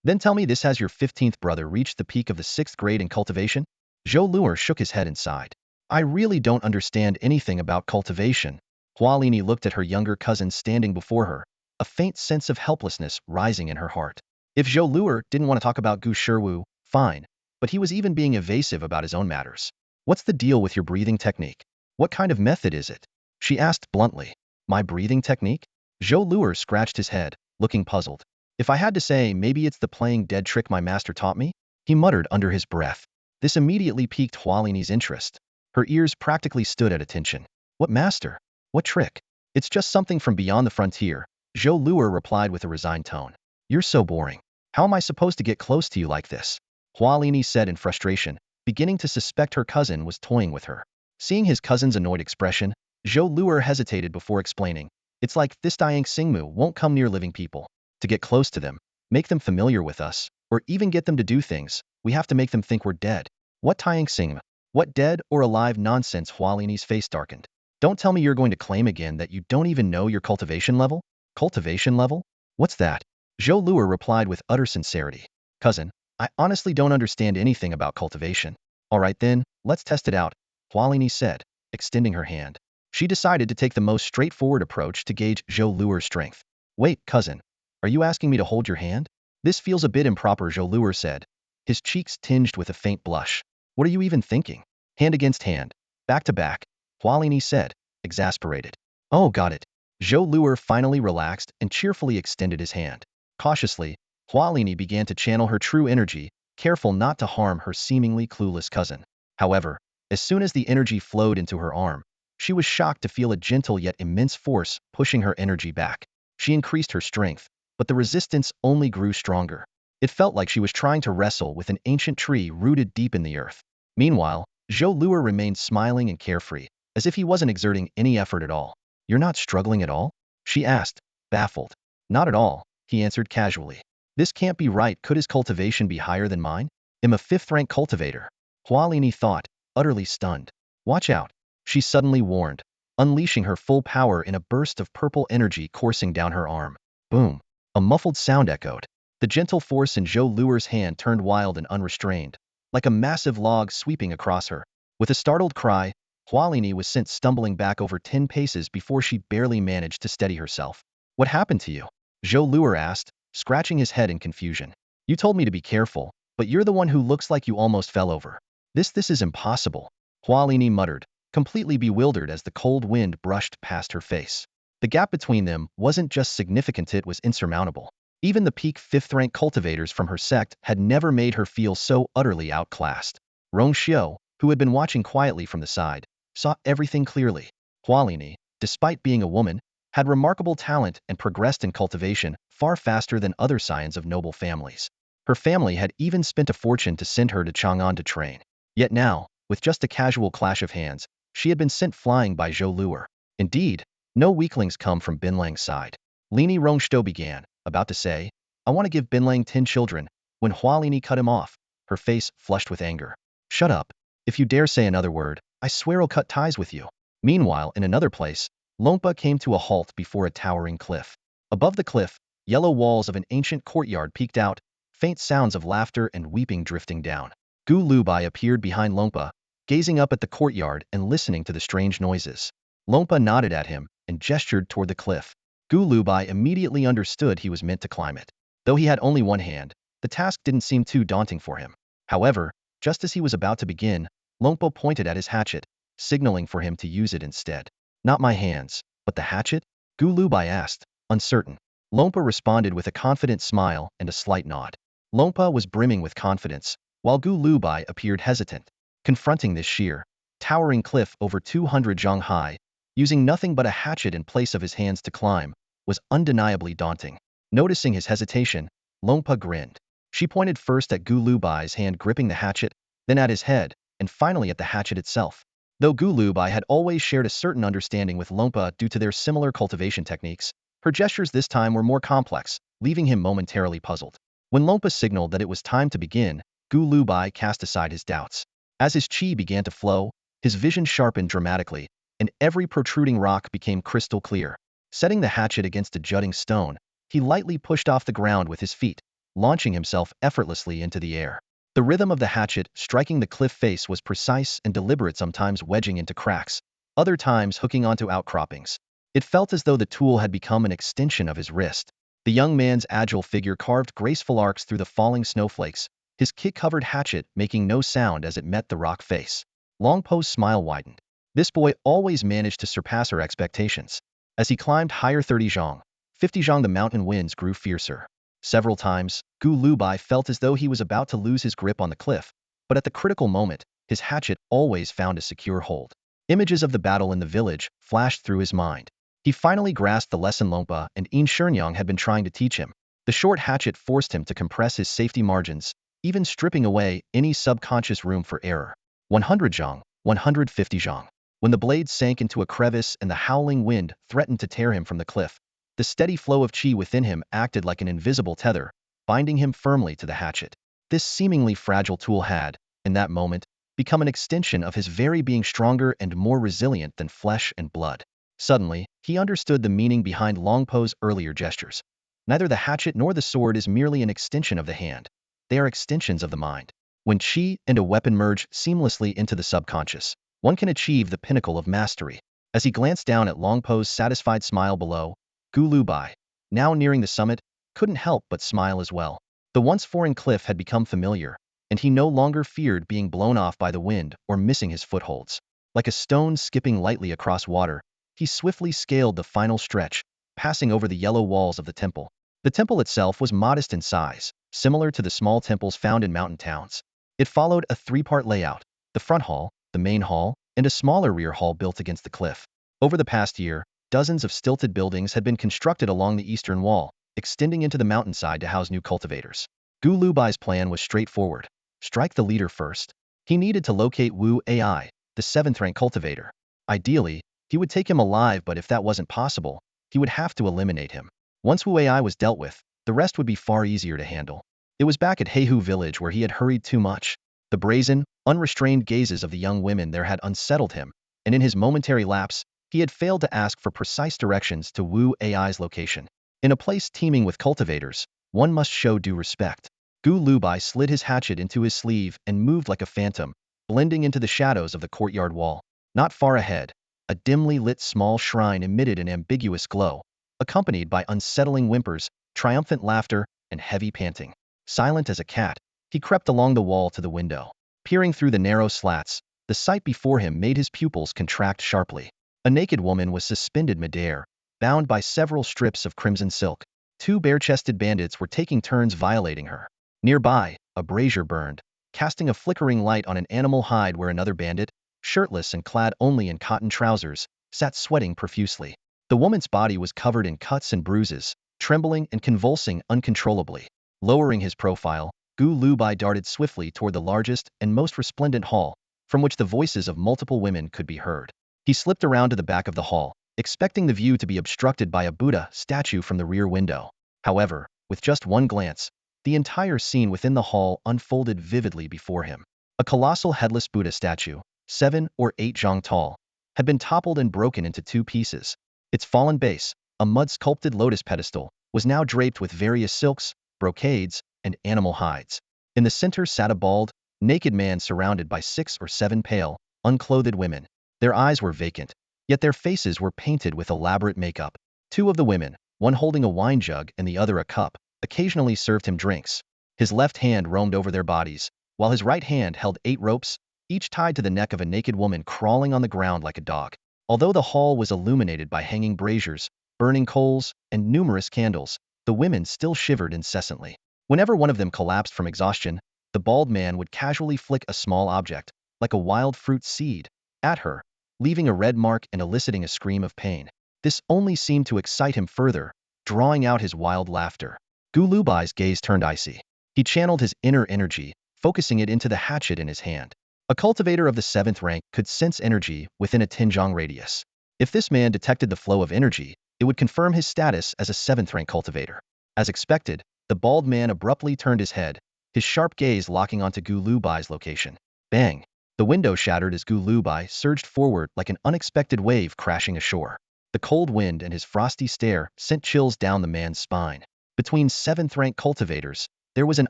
Then tell me this: has your 15th brother reached the peak of the 6th grade in cultivation? Zhou Luer shook his head and sighed. I really don't understand anything about cultivation. Hualini looked at her younger cousin standing before her, a faint sense of helplessness rising in her heart. If Zhou Luer didn't want to talk about Gu Shiwu, fine, but he was even being evasive about his own matters. What's the deal with your breathing technique? What kind of method is it? She asked bluntly. My breathing technique? Zhou Luer scratched his head, looking puzzled. If I had to say, maybe it's the playing dead trick my master taught me? He muttered under his breath. This immediately piqued Hualini's interest. Her ears practically stood at attention. What master? What trick? It's just something from beyond the frontier, Zhou Luer replied with a resigned tone. You're so boring. How am I supposed to get close to you like this? Hualini said in frustration, beginning to suspect her cousin was toying with her. Seeing his cousin's annoyed expression, Zhou Luer hesitated before explaining. It's like this Diang Xingmu won't come near living people. To get close to them, make them familiar with us, or even get them to do things, we have to make them think we're dead. What Diang Xingmu? What dead or alive nonsense? Hualini's face darkened. Don't tell me you're going to claim again that you don't even know your cultivation level? Cultivation level? What's that? Zhou Luer replied with utter sincerity. Cousin, I honestly don't understand anything about cultivation. Alright then, let's test it out, Hualini said, extending her hand. She decided to take the most straightforward approach to gauge Zhou Luer's strength. Wait, cousin. Are you asking me to hold your hand? This feels a bit improper, Zhou Luer said, his cheeks tinged with a faint blush. What are you even thinking? Hand against hand. Back to back, Hualini said, exasperated. Oh, got it. Zhou Luer finally relaxed and cheerfully extended his hand. Cautiously, Hualini began to channel her true energy, careful not to harm her seemingly clueless cousin. However, as soon as the energy flowed into her arm, she was shocked to feel a gentle yet immense force pushing her energy back. She increased her strength, but the resistance only grew stronger. It felt like she was trying to wrestle with an ancient tree rooted deep in the earth. Meanwhile, Zhou Luer remained smiling and carefree, as if he wasn't exerting any effort at all. You're not struggling at all? She asked, baffled. Not at all, he answered casually. This can't be right. Could his cultivation be higher than mine? I'm a 5th-rank cultivator. Hualini thought, utterly stunned. Watch out, she suddenly warned, unleashing her full power in a burst of purple energy coursing down her arm. Boom. A muffled sound echoed. The gentle force in Zhou Luer's hand turned wild and unrestrained, like a massive log sweeping across her. With a startled cry, Hualini was sent stumbling back over 10 paces before she barely managed to steady herself. What happened to you? Zhou Luer asked, scratching his head in confusion. You told me to be careful, but you're the one who looks like you almost fell over. This is impossible, Hualini muttered, completely bewildered as the cold wind brushed past her face. The gap between them wasn't just significant, it was insurmountable. Even the peak 5th-rank cultivators from her sect had never made her feel so utterly outclassed. Rong Xiu, who had been watching quietly from the side, saw everything clearly. Hualini, despite being a woman, had remarkable talent and progressed in cultivation far faster than other scions of noble families. Her family had even spent a fortune to send her to Chang'an to train. Yet now, with just a casual clash of hands, she had been sent flying by Zhou Luer. Indeed, no weaklings come from Binlang's side. Lini Rongshou began, about to say, I want to give Binlang 10 children, when Hualini cut him off, her face flushed with anger. Shut up. If you dare say another word, I swear I'll cut ties with you. Meanwhile, in another place, Lompa came to a halt before a towering cliff. Above the cliff, yellow walls of an ancient courtyard peeked out, faint sounds of laughter and weeping drifting down. Gu Lubai appeared behind Lompa, gazing up at the courtyard and listening to the strange noises. Lompa nodded at him and gestured toward the cliff. Gu Lubai immediately understood he was meant to climb it. Though he had only one hand, the task didn't seem too daunting for him. However, just as he was about to begin, Lompa pointed at his hatchet, signaling for him to use it instead. Not my hands, but the hatchet? Gu Lubai asked, uncertain. Lompa responded with a confident smile and a slight nod. Lompa was brimming with confidence, while Gu Lubai appeared hesitant. Confronting this sheer, towering cliff over 200 zhang high, using nothing but a hatchet in place of his hands to climb, was undeniably daunting. Noticing his hesitation, Longpa grinned. She pointed first at Gu Lubai's hand gripping the hatchet, then at his head, and finally at the hatchet itself. Though Gu Lubai had always shared a certain understanding with Longpa due to their similar cultivation techniques, her gestures this time were more complex, leaving him momentarily puzzled. When Longpa signaled that it was time to begin, Gu Lubai cast aside his doubts. As his qi began to flow, his vision sharpened dramatically, and every protruding rock became crystal clear. Setting the hatchet against a jutting stone, he lightly pushed off the ground with his feet, launching himself effortlessly into the air. The rhythm of the hatchet striking the cliff face was precise and deliberate, sometimes wedging into cracks, other times hooking onto outcroppings. It felt as though the tool had become an extension of his wrist. The young man's agile figure carved graceful arcs through the falling snowflakes, his kick-covered hatchet making no sound as it met the rock face. Longpo's smile widened. This boy always managed to surpass her expectations. As he climbed higher 30 zhang, 50 zhang, the mountain winds grew fiercer. Several times, Gu Lubai felt as though he was about to lose his grip on the cliff, but at the critical moment, his hatchet always found a secure hold. Images of the battle in the village flashed through his mind. He finally grasped the lesson Longpa and Yin Shenyang had been trying to teach him. The short hatchet forced him to compress his safety margins, even stripping away any subconscious room for error. 100 zhang, 150 zhang. When the blade sank into a crevice and the howling wind threatened to tear him from the cliff, the steady flow of qi within him acted like an invisible tether, binding him firmly to the hatchet. This seemingly fragile tool had, in that moment, become an extension of his very being, stronger and more resilient than flesh and blood. Suddenly, he understood the meaning behind Longpo's earlier gestures. Neither the hatchet nor the sword is merely an extension of the hand. They are extensions of the mind. When qi and a weapon merge seamlessly into the subconscious, one can achieve the pinnacle of mastery. As he glanced down at Longpo's satisfied smile below, Gu Lubai, now nearing the summit, couldn't help but smile as well. The once foreign cliff had become familiar, and he no longer feared being blown off by the wind or missing his footholds. Like a stone skipping lightly across water, he swiftly scaled the final stretch, passing over the yellow walls of the temple. The temple itself was modest in size, similar to the small temples found in mountain towns. It followed a three-part layout: the front hall, the main hall, and a smaller rear hall built against the cliff. Over the past year, dozens of stilted buildings had been constructed along the eastern wall, extending into the mountainside to house new cultivators. Gu Lubai's plan was straightforward: strike the leader first. He needed to locate Wu Ai, the 7th-rank cultivator. Ideally, he would take him alive, but if that wasn't possible, he would have to eliminate him. Once Wu Ai was dealt with, the rest would be far easier to handle. It was back at Heihu village where he had hurried too much. The brazen, unrestrained gazes of the young women there had unsettled him, and in his momentary lapse, he had failed to ask for precise directions to Wu Ai's location. In a place teeming with cultivators, one must show due respect. Gu Lubai slid his hatchet into his sleeve and moved like a phantom, blending into the shadows of the courtyard wall. Not far ahead, a dimly lit small shrine emitted an ambiguous glow, accompanied by unsettling whimpers, triumphant laughter, and heavy panting. Silent as a cat, he crept along the wall to the window. Peering through the narrow slats, the sight before him made his pupils contract sharply. A naked woman was suspended midair, bound by several strips of crimson silk. 2 bare-chested bandits were taking turns violating her. Nearby, a brazier burned, casting a flickering light on an animal hide where another bandit, shirtless and clad only in cotton trousers, sat sweating profusely. The woman's body was covered in cuts and bruises, trembling and convulsing uncontrollably. Lowering his profile, Gu Lubai darted swiftly toward the largest and most resplendent hall, from which the voices of multiple women could be heard. He slipped around to the back of the hall, expecting the view to be obstructed by a Buddha statue from the rear window. However, with just one glance, the entire scene within the hall unfolded vividly before him. A colossal headless Buddha statue, 7 or 8 zhang tall, had been toppled and broken into 2 pieces. Its fallen base, a mud-sculpted lotus pedestal, was now draped with various silks, brocades, and animal hides. In the center sat a bald, naked man surrounded by 6 or 7 pale, unclothed women. Their eyes were vacant, yet their faces were painted with elaborate makeup. 2 of the women, one holding a wine jug and the other a cup, occasionally served him drinks. His left hand roamed over their bodies, while his right hand held 8 ropes, each tied to the neck of a naked woman crawling on the ground like a dog. Although the hall was illuminated by hanging braziers, burning coals, and numerous candles, the women still shivered incessantly. Whenever one of them collapsed from exhaustion, the bald man would casually flick a small object, like a wild fruit seed, at her, leaving a red mark and eliciting a scream of pain. This only seemed to excite him further, drawing out his wild laughter. Gulubai's gaze turned icy. He channeled his inner energy, focusing it into the hatchet in his hand. A cultivator of the 7th rank could sense energy within a Tinjong radius. If this man detected the flow of energy, it would confirm his status as a 7th rank cultivator. As expected, the bald man abruptly turned his head, his sharp gaze locking onto Gulubai's location. Bang! The window shattered as Gulubai surged forward like an unexpected wave crashing ashore. The cold wind and his frosty stare sent chills down the man's spine. Between 7th rank cultivators, there was an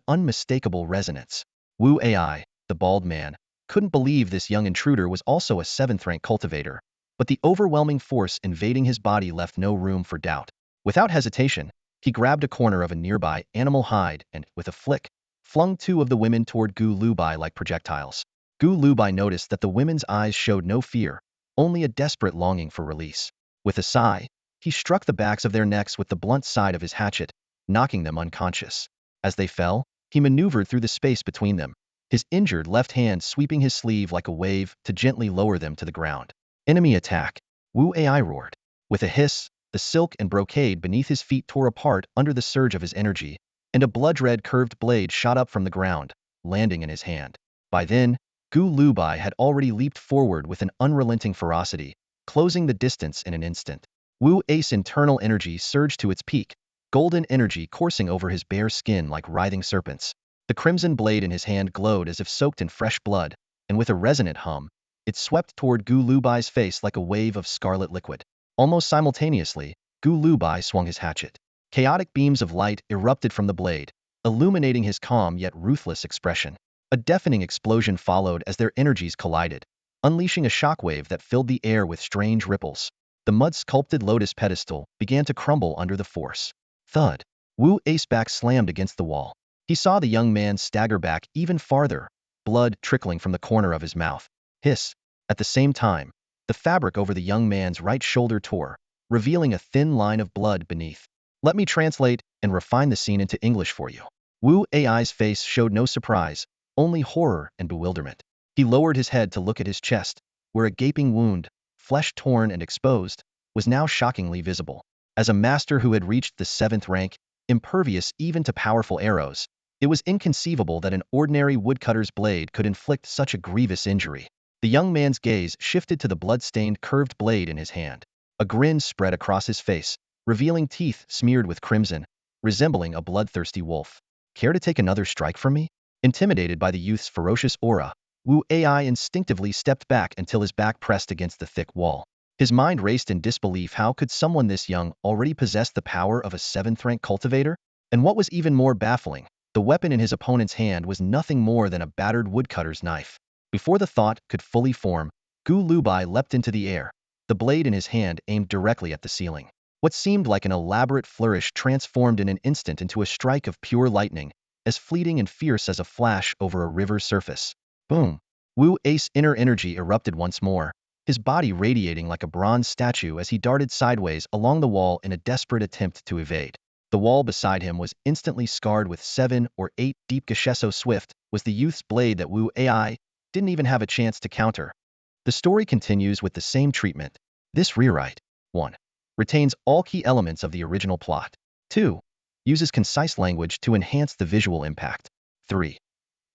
unmistakable resonance. Wu Ai, the bald man, couldn't believe this young intruder was also a 7th rank cultivator, but the overwhelming force invading his body left no room for doubt. Without hesitation, he grabbed a corner of a nearby animal hide and, with a flick, flung 2 of the women toward Gu Lubai like projectiles. Gu Lubai noticed that the women's eyes showed no fear, only a desperate longing for release. With a sigh, he struck the backs of their necks with the blunt side of his hatchet, knocking them unconscious. As they fell, he maneuvered through the space between them, his injured left hand sweeping his sleeve like a wave to gently lower them to the ground. Enemy attack! Wu Ai roared. With a hiss, the silk and brocade beneath his feet tore apart under the surge of his energy, and a blood-red curved blade shot up from the ground, landing in his hand. By then, Gu Lubai had already leaped forward with an unrelenting ferocity, closing the distance in an instant. Wu Ai's internal energy surged to its peak, golden energy coursing over his bare skin like writhing serpents. The crimson blade in his hand glowed as if soaked in fresh blood, and with a resonant hum, it swept toward Gu Lubai's face like a wave of scarlet liquid. Almost simultaneously, Gu Lubai swung his hatchet. Chaotic beams of light erupted from the blade, illuminating his calm yet ruthless expression. A deafening explosion followed as their energies collided, unleashing a shockwave that filled the air with strange ripples. The mud-sculpted lotus pedestal began to crumble under the force. Thud! Wu Ai's back slammed against the wall. He saw the young man stagger back even farther, blood trickling from the corner of his mouth. Hiss! At the same time, the fabric over the young man's right shoulder tore, revealing a thin line of blood beneath. Let me translate and refine the scene into English for you. Wu Ai's face showed no surprise, only horror and bewilderment. He lowered his head to look at his chest, where a gaping wound, flesh torn and exposed, was now shockingly visible. As a master who had reached the 7th rank, impervious even to powerful arrows, it was inconceivable that an ordinary woodcutter's blade could inflict such a grievous injury. The young man's gaze shifted to the blood-stained curved blade in his hand. A grin spread across his face, revealing teeth smeared with crimson, resembling a bloodthirsty wolf. Care to take another strike from me? Intimidated by the youth's ferocious aura, Wu Ai instinctively stepped back until his back pressed against the thick wall. His mind raced in disbelief. How could someone this young already possess the power of a 7th rank cultivator? And what was even more baffling, the weapon in his opponent's hand was nothing more than a battered woodcutter's knife. Before the thought could fully form, Gu Lubai leapt into the air, the blade in his hand aimed directly at the ceiling. What seemed like an elaborate flourish transformed in an instant into a strike of pure lightning, as fleeting and fierce as a flash over a river's surface. Boom! Wu Ai's inner energy erupted once more, his body radiating like a bronze statue as he darted sideways along the wall in a desperate attempt to evade. The wall beside him was instantly scarred with 7 or 8 deep gashes. So swift was the youth's blade that Wu Ai didn't even have a chance to counter. The story continues with the same treatment. This rewrite 1. Retains all key elements of the original plot. 2. Uses concise language to enhance the visual impact. 3.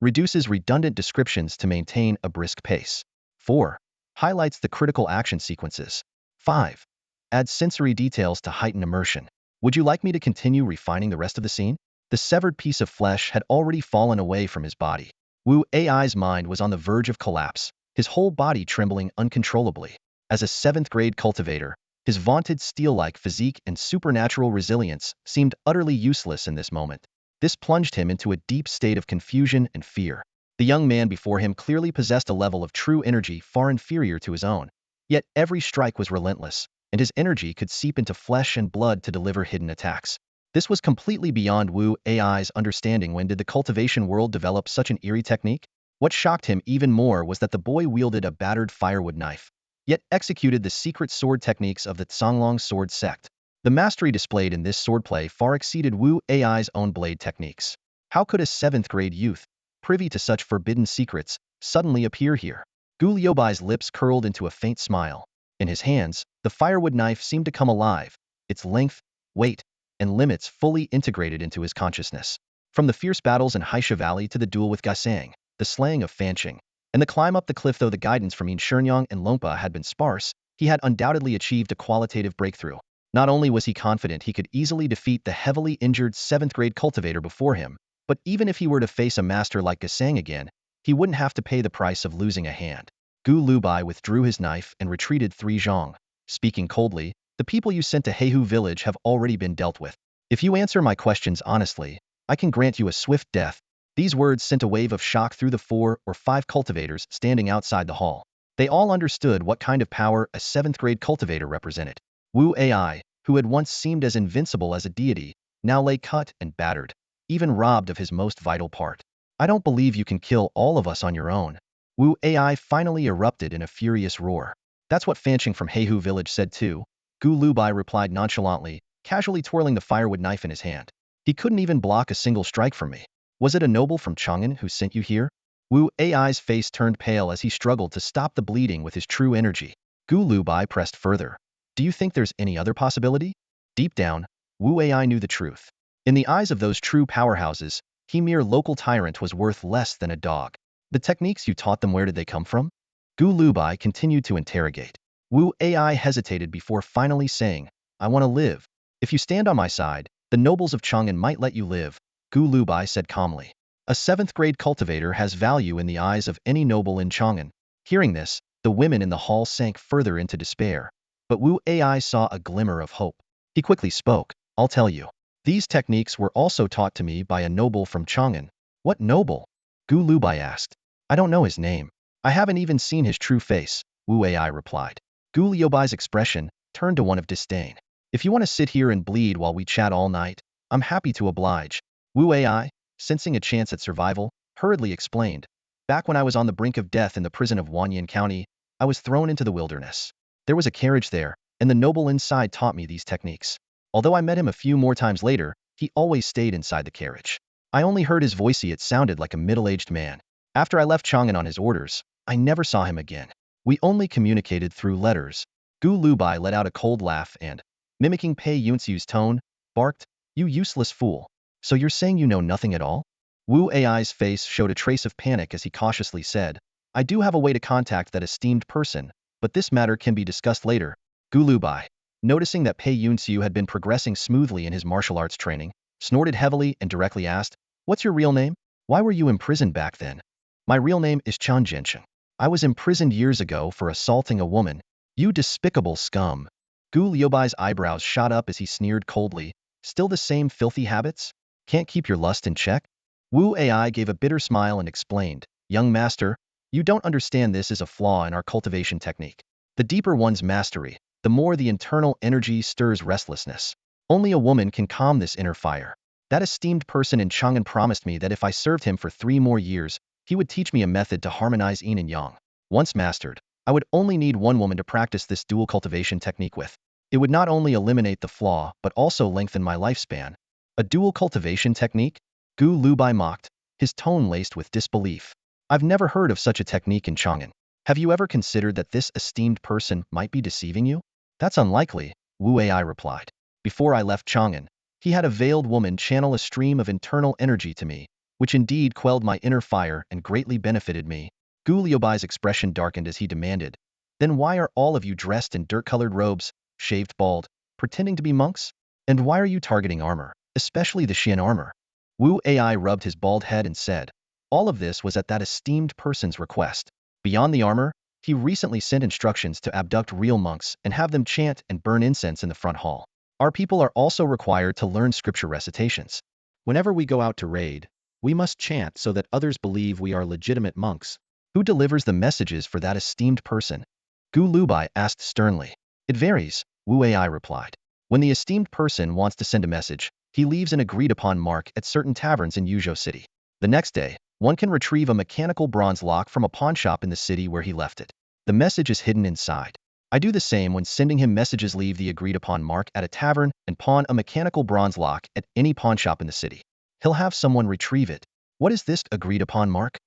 Reduces redundant descriptions to maintain a brisk pace. 4. Highlights the critical action sequences. 5. Adds sensory details to heighten immersion. Would you like me to continue refining the rest of the scene? The severed piece of flesh had already fallen away from his body. Wu Ai's mind was on the verge of collapse, his whole body trembling uncontrollably. As a 7th grade cultivator, his vaunted steel-like physique and supernatural resilience seemed utterly useless in this moment. This plunged him into a deep state of confusion and fear. The young man before him clearly possessed a level of true energy far inferior to his own. Yet every strike was relentless, and his energy could seep into flesh and blood to deliver hidden attacks. This was completely beyond Wu Ai's understanding. When did the cultivation world develop such an eerie technique? What shocked him even more was that the boy wielded a battered firewood knife, yet executed the secret sword techniques of the Tsanglong sword sect. The mastery displayed in this swordplay far exceeded Wu Ai's own blade techniques. How could a 7th grade youth, privy to such forbidden secrets, suddenly appear here? Gu Liubai's lips curled into a faint smile. In his hands, the firewood knife seemed to come alive, its length, weight, and limits fully integrated into his consciousness. From the fierce battles in Haisha Valley to the duel with Gaisang, the slaying of Fanqing, and the climb up the cliff, though the guidance from Yin Shenyang and Longpa had been sparse, he had undoubtedly achieved a qualitative breakthrough. Not only was he confident he could easily defeat the heavily injured 7th-grade cultivator before him, but even if he were to face a master like Gaisang again, he wouldn't have to pay the price of losing a hand. Gu Lubai withdrew his knife and retreated 3 zhong. Speaking coldly, the people you sent to Heihu village have already been dealt with. If you answer my questions honestly, I can grant you a swift death. These words sent a wave of shock through the 4 or 5 cultivators standing outside the hall. They all understood what kind of power a 7th-grade cultivator represented. Wu Ai, who had once seemed as invincible as a deity, now lay cut and battered, even robbed of his most vital part. I don't believe you can kill all of us on your own. Wu Ai finally erupted in a furious roar. That's what Fanqing from Heihu village said too. Gu Lubai replied nonchalantly, casually twirling the firewood knife in his hand. He couldn't even block a single strike from me. Was it a noble from Chang'an who sent you here? Wu Ai's face turned pale as he struggled to stop the bleeding with his true energy. Gu Lubai pressed further. Do you think there's any other possibility? Deep down, Wu Ai knew the truth. In the eyes of those true powerhouses, he mere local tyrant was worth less than a dog. The techniques you taught them, where did they come from? Gu Lubai continued to interrogate. Wu Ai hesitated before finally saying, I want to live. If you stand on my side, the nobles of Chang'an might let you live, Gu Lubai said calmly. A 7th-grade cultivator has value in the eyes of any noble in Chang'an. Hearing this, the women in the hall sank further into despair. But Wu Ai saw a glimmer of hope. He quickly spoke, I'll tell you. These techniques were also taught to me by a noble from Chang'an. What noble? Gu Lubai asked. I don't know his name. I haven't even seen his true face, Wu Ai replied. Gu Liubai's expression turned to one of disdain. If you want to sit here and bleed while we chat all night, I'm happy to oblige. Wu Ai, sensing a chance at survival, hurriedly explained. Back when I was on the brink of death in the prison of Wanyan County, I was thrown into the wilderness. There was a carriage there, and the noble inside taught me these techniques. Although I met him a few more times later, he always stayed inside the carriage. I only heard his voice. It sounded like a middle-aged man. After I left Chang'an on his orders, I never saw him again. We only communicated through letters. Gu Lubai let out a cold laugh and, mimicking Pei Yunxiu's tone, barked, You useless fool. So you're saying you know nothing at all? Wu Ai's face showed a trace of panic as he cautiously said, I do have a way to contact that esteemed person, but this matter can be discussed later. Gu Lubai, noticing that Pei Yunxiu had been progressing smoothly in his martial arts training, snorted heavily and directly asked, What's your real name? Why were you imprisoned back then? My real name is Chan Jiansheng. I was imprisoned years ago for assaulting a woman. You despicable scum. Gu Liubai's eyebrows shot up as he sneered coldly. Still the same filthy habits? Can't keep your lust in check? Wu Ai gave a bitter smile and explained, Young master, you don't understand, this is a flaw in our cultivation technique. The deeper one's mastery, the more the internal energy stirs restlessness. Only a woman can calm this inner fire. That esteemed person in Chang'an promised me that if I served him for 3 more years, he would teach me a method to harmonize yin and yang. Once mastered, I would only need one woman to practice this dual cultivation technique with. It would not only eliminate the flaw, but also lengthen my lifespan. A dual cultivation technique? Gu Lubai mocked, his tone laced with disbelief. I've never heard of such a technique in Chang'an. Have you ever considered that this esteemed person might be deceiving you? That's unlikely, Wu Ai replied. Before I left Chang'an, he had a veiled woman channel a stream of internal energy to me, which indeed quelled my inner fire and greatly benefited me. Gu Liubai's expression darkened as he demanded, Then why are all of you dressed in dirt-colored robes, shaved bald, pretending to be monks? And why are you targeting armor, especially the Xian armor? Wu Ai rubbed his bald head and said, All of this was at that esteemed person's request. Beyond the armor, he recently sent instructions to abduct real monks and have them chant and burn incense in the front hall. Our people are also required to learn scripture recitations. Whenever we go out to raid, we must chant so that others believe we are legitimate monks. Who delivers the messages for that esteemed person? Gu Lubai asked sternly. It varies, Wu Ai replied. When the esteemed person wants to send a message, he leaves an agreed-upon mark at certain taverns in Yuzhou City. The next day, one can retrieve a mechanical bronze lock from a pawnshop in the city where he left it. The message is hidden inside. I do the same when sending him messages. Leave the agreed-upon mark at a tavern and pawn a mechanical bronze lock at any pawnshop in the city. He'll have someone retrieve it. What is this agreed-upon mark?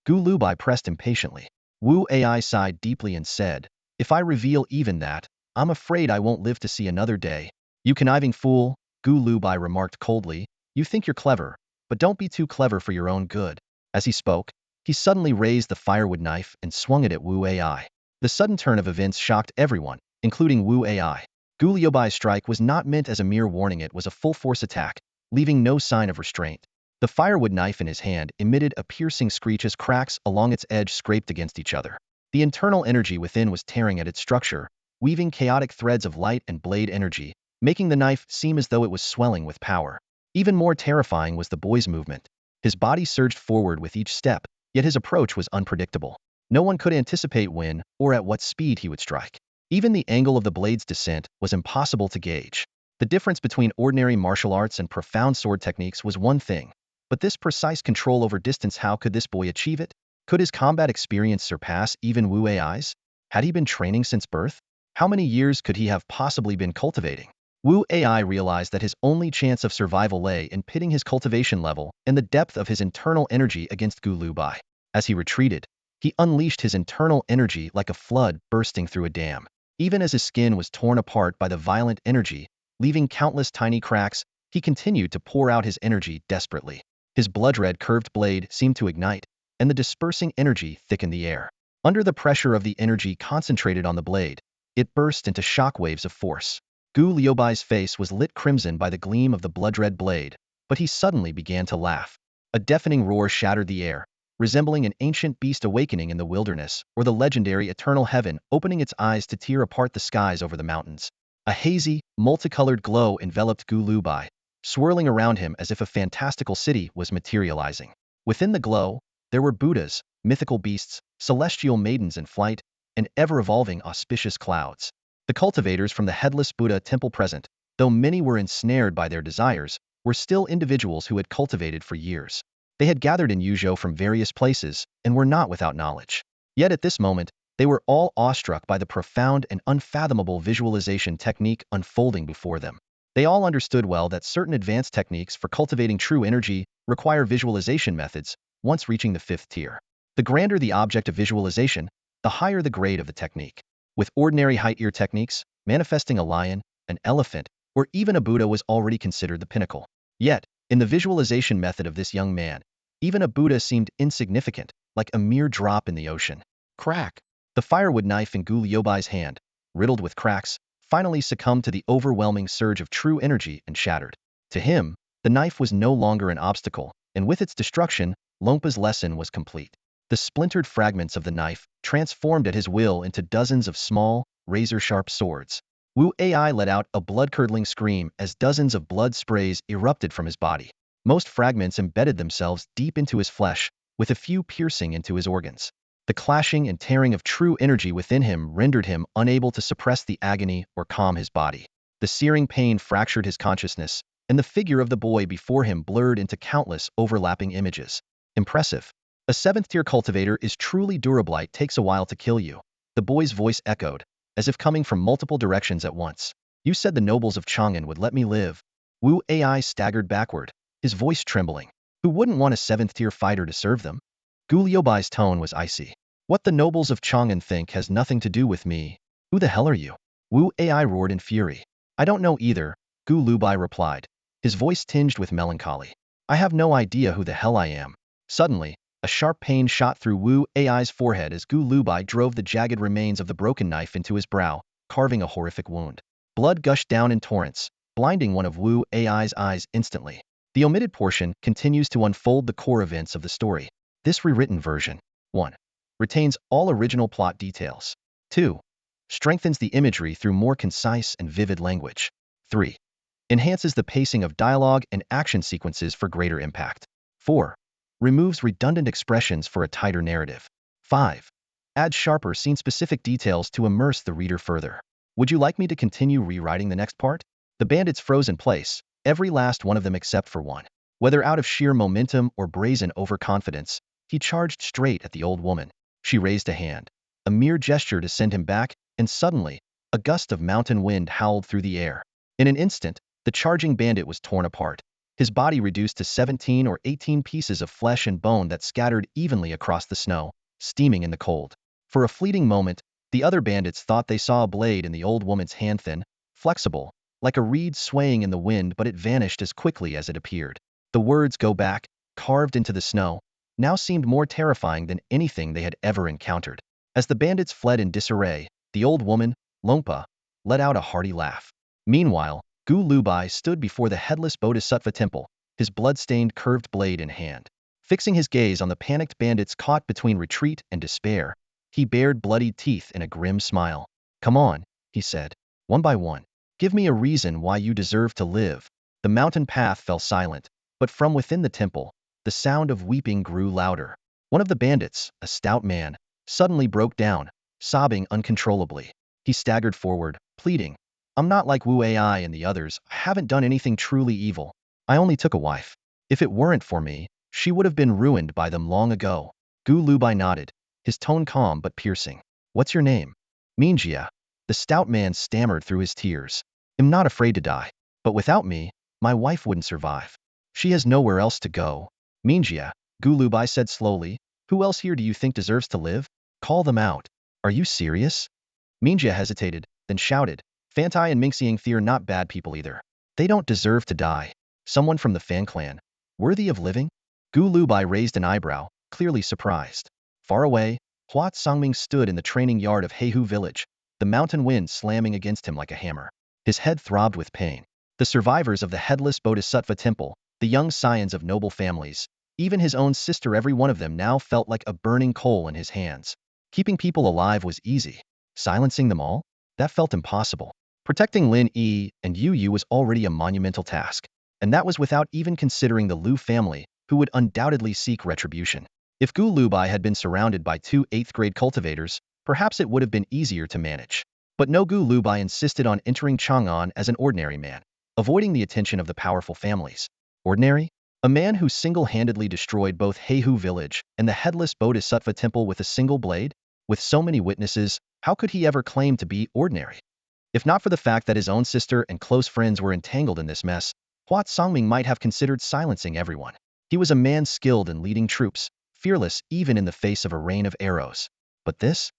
Gu Lubai pressed impatiently. Wu Ai sighed deeply and said, "If I reveal even that, I'm afraid I won't live to see another day." "You conniving fool," Gu Lubai remarked coldly, "you think you're clever, but don't be too clever for your own good." As he spoke, he suddenly raised the firewood knife and swung it at Wu Ai. The sudden turn of events shocked everyone, including Wu Ai. Gu Liubai's strike was not meant as a mere warning, it was a full-force attack, leaving no sign of restraint. The firewood knife in his hand emitted a piercing screech as cracks along its edge scraped against each other. The internal energy within was tearing at its structure, weaving chaotic threads of light and blade energy, making the knife seem as though it was swelling with power. Even more terrifying was the boy's movement. His body surged forward with each step, yet his approach was unpredictable. No one could anticipate when or at what speed he would strike. Even the angle of the blade's descent was impossible to gauge. The difference between ordinary martial arts and profound sword techniques was one thing. But this precise control over distance, how could this boy achieve it? Could his combat experience surpass even Wu Ai's? Had he been training since birth? How many years could he have possibly been cultivating? Wu Ai realized that his only chance of survival lay in pitting his cultivation level and the depth of his internal energy against Gu Lubai. As he retreated, he unleashed his internal energy like a flood bursting through a dam. Even as his skin was torn apart by the violent energy, leaving countless tiny cracks, he continued to pour out his energy desperately. His blood-red curved blade seemed to ignite, and the dispersing energy thickened the air. Under the pressure of the energy concentrated on the blade, it burst into shock waves of force. Gu Liubai's face was lit crimson by the gleam of the blood-red blade, but he suddenly began to laugh. A deafening roar shattered the air, resembling an ancient beast awakening in the wilderness, or the legendary eternal heaven opening its eyes to tear apart the skies over the mountains. A hazy, multicolored glow enveloped Gu Lubai, swirling around him as if a fantastical city was materializing. Within the glow, there were Buddhas, mythical beasts, celestial maidens in flight, and ever-evolving auspicious clouds. The cultivators from the headless Buddha temple present, though many were ensnared by their desires, were still individuals who had cultivated for years. They had gathered in Yuzhou from various places and were not without knowledge. Yet at this moment, they were all awestruck by the profound and unfathomable visualization technique unfolding before them. They all understood well that certain advanced techniques for cultivating true energy require visualization methods once reaching the 5th tier. The grander the object of visualization, the higher the grade of the technique. With ordinary height-ear techniques, manifesting a lion, an elephant, or even a Buddha was already considered the pinnacle. Yet, in the visualization method of this young man, even a Buddha seemed insignificant, like a mere drop in the ocean. Crack! The firewood knife in Gu Liubai's hand, riddled with cracks, finally succumbed to the overwhelming surge of true energy and shattered. To him, the knife was no longer an obstacle, and with its destruction, Longpa's lesson was complete. The splintered fragments of the knife transformed at his will into dozens of small, razor-sharp swords. Wu Ai let out a blood-curdling scream as dozens of blood sprays erupted from his body. Most fragments embedded themselves deep into his flesh, with a few piercing into his organs. The clashing and tearing of true energy within him rendered him unable to suppress the agony or calm his body. The searing pain fractured his consciousness, and the figure of the boy before him blurred into countless overlapping images. Impressive. A 7th-tier cultivator is truly durable. It takes a while to kill you. The boy's voice echoed, as if coming from multiple directions at once. You said the nobles of Chang'an would let me live. Wu Ai staggered backward, his voice trembling. Who wouldn't want a 7th-tier fighter to serve them? Gu Liubai's tone was icy. What the nobles of Chang'an think has nothing to do with me. Who the hell are you? Wu Ai roared in fury. I don't know either, Gu Lubai replied, his voice tinged with melancholy. I have no idea who the hell I am. Suddenly, a sharp pain shot through Wu Ai's forehead as Gu Lubai drove the jagged remains of the broken knife into his brow, carving a horrific wound. Blood gushed down in torrents, blinding one of Wu Ai's eyes instantly. The omitted portion continues to unfold the core events of the story. This rewritten version 1. Retains all original plot details. 2. Strengthens the imagery through more concise and vivid language. 3. Enhances the pacing of dialogue and action sequences for greater impact. 4. Removes redundant expressions for a tighter narrative. 5. Adds sharper scene-specific details to immerse the reader further. Would you like me to continue rewriting the next part? The bandits froze in place, every last one of them except for one. Whether out of sheer momentum or brazen overconfidence, he charged straight at the old woman. She raised a hand, a mere gesture to send him back, and suddenly, a gust of mountain wind howled through the air. In an instant, the charging bandit was torn apart, his body reduced to 17 or 18 pieces of flesh and bone that scattered evenly across the snow, steaming in the cold. For a fleeting moment, the other bandits thought they saw a blade in the old woman's hand, thin, flexible, like a reed swaying in the wind, but it vanished as quickly as it appeared. The words "go back," carved into the snow, now seemed more terrifying than anything they had ever encountered. As the bandits fled in disarray, the old woman, Longpa, let out a hearty laugh. Meanwhile, Gu Lubai stood before the headless Bodhisattva temple, his blood-stained curved blade in hand. Fixing his gaze on the panicked bandits caught between retreat and despair, he bared bloodied teeth in a grim smile. "Come on," he said, "one by one. Give me a reason why you deserve to live." The mountain path fell silent, but from within the temple, the sound of weeping grew louder. One of the bandits, a stout man, suddenly broke down, sobbing uncontrollably. He staggered forward, pleading, "I'm not like Wu Ai and the others. I haven't done anything truly evil. I only took a wife. If it weren't for me, she would have been ruined by them long ago." Gu Lubai nodded, his tone calm but piercing. "What's your name?" "Mingjia." The stout man stammered through his tears. "I'm not afraid to die. But without me, my wife wouldn't survive. She has nowhere else to go." "Mingjia," Gu Lubai said slowly, "who else here do you think deserves to live? Call them out." "Are you serious?" Mingjia hesitated, then shouted, "Fantai and Mingxiang Thi are not bad people either. They don't deserve to die. Someone from the Fan clan. Worthy of living?" Gu Lubai raised an eyebrow, clearly surprised. Far away, Huat Songming stood in the training yard of Heihu village, the mountain wind slamming against him like a hammer. His head throbbed with pain. The survivors of the headless Bodhisattva temple, the young scions of noble families, even his own sister, every one of them now felt like a burning coal in his hands. Keeping people alive was easy. Silencing them all? That felt impossible. Protecting Lin Yi and Yu Yu was already a monumental task, and that was without even considering the Lu family, who would undoubtedly seek retribution. If Gu Lubai had been surrounded by 2 8th-grade cultivators, perhaps it would have been easier to manage. But no, Gu Lubai insisted on entering Chang'an as an ordinary man, avoiding the attention of the powerful families. Ordinary? A man who single-handedly destroyed both Heihu village and the headless Bodhisattva temple with a single blade? With so many witnesses, how could he ever claim to be ordinary? If not for the fact that his own sister and close friends were entangled in this mess, Huat Songming might have considered silencing everyone. He was a man skilled in leading troops, fearless even in the face of a rain of arrows. But this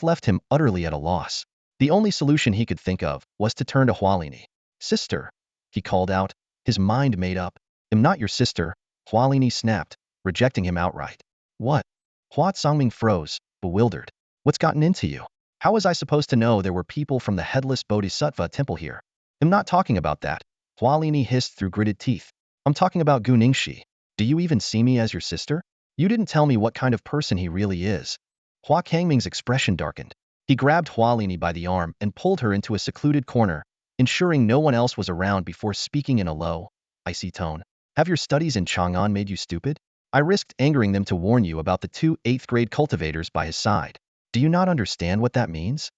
left him utterly at a loss. The only solution he could think of was to turn to Hualini. "Sister," he called out, his mind made up. "I'm not your sister," Hualini snapped, rejecting him outright. "What?" Huat Songming froze, bewildered. "What's gotten into you? How was I supposed to know there were people from the headless Bodhisattva temple here?" "I'm not talking about that," Hualini hissed through gritted teeth. "I'm talking about Gu Ningxi. Do you even see me as your sister? You didn't tell me what kind of person he really is." Hua Kangming's expression darkened. He grabbed Hualini by the arm and pulled her into a secluded corner, ensuring no one else was around before speaking in a low, icy tone. "Have your studies in Chang'an made you stupid? I risked angering them to warn you about the 2 8th-grade cultivators by his side. Do you not understand what that means?"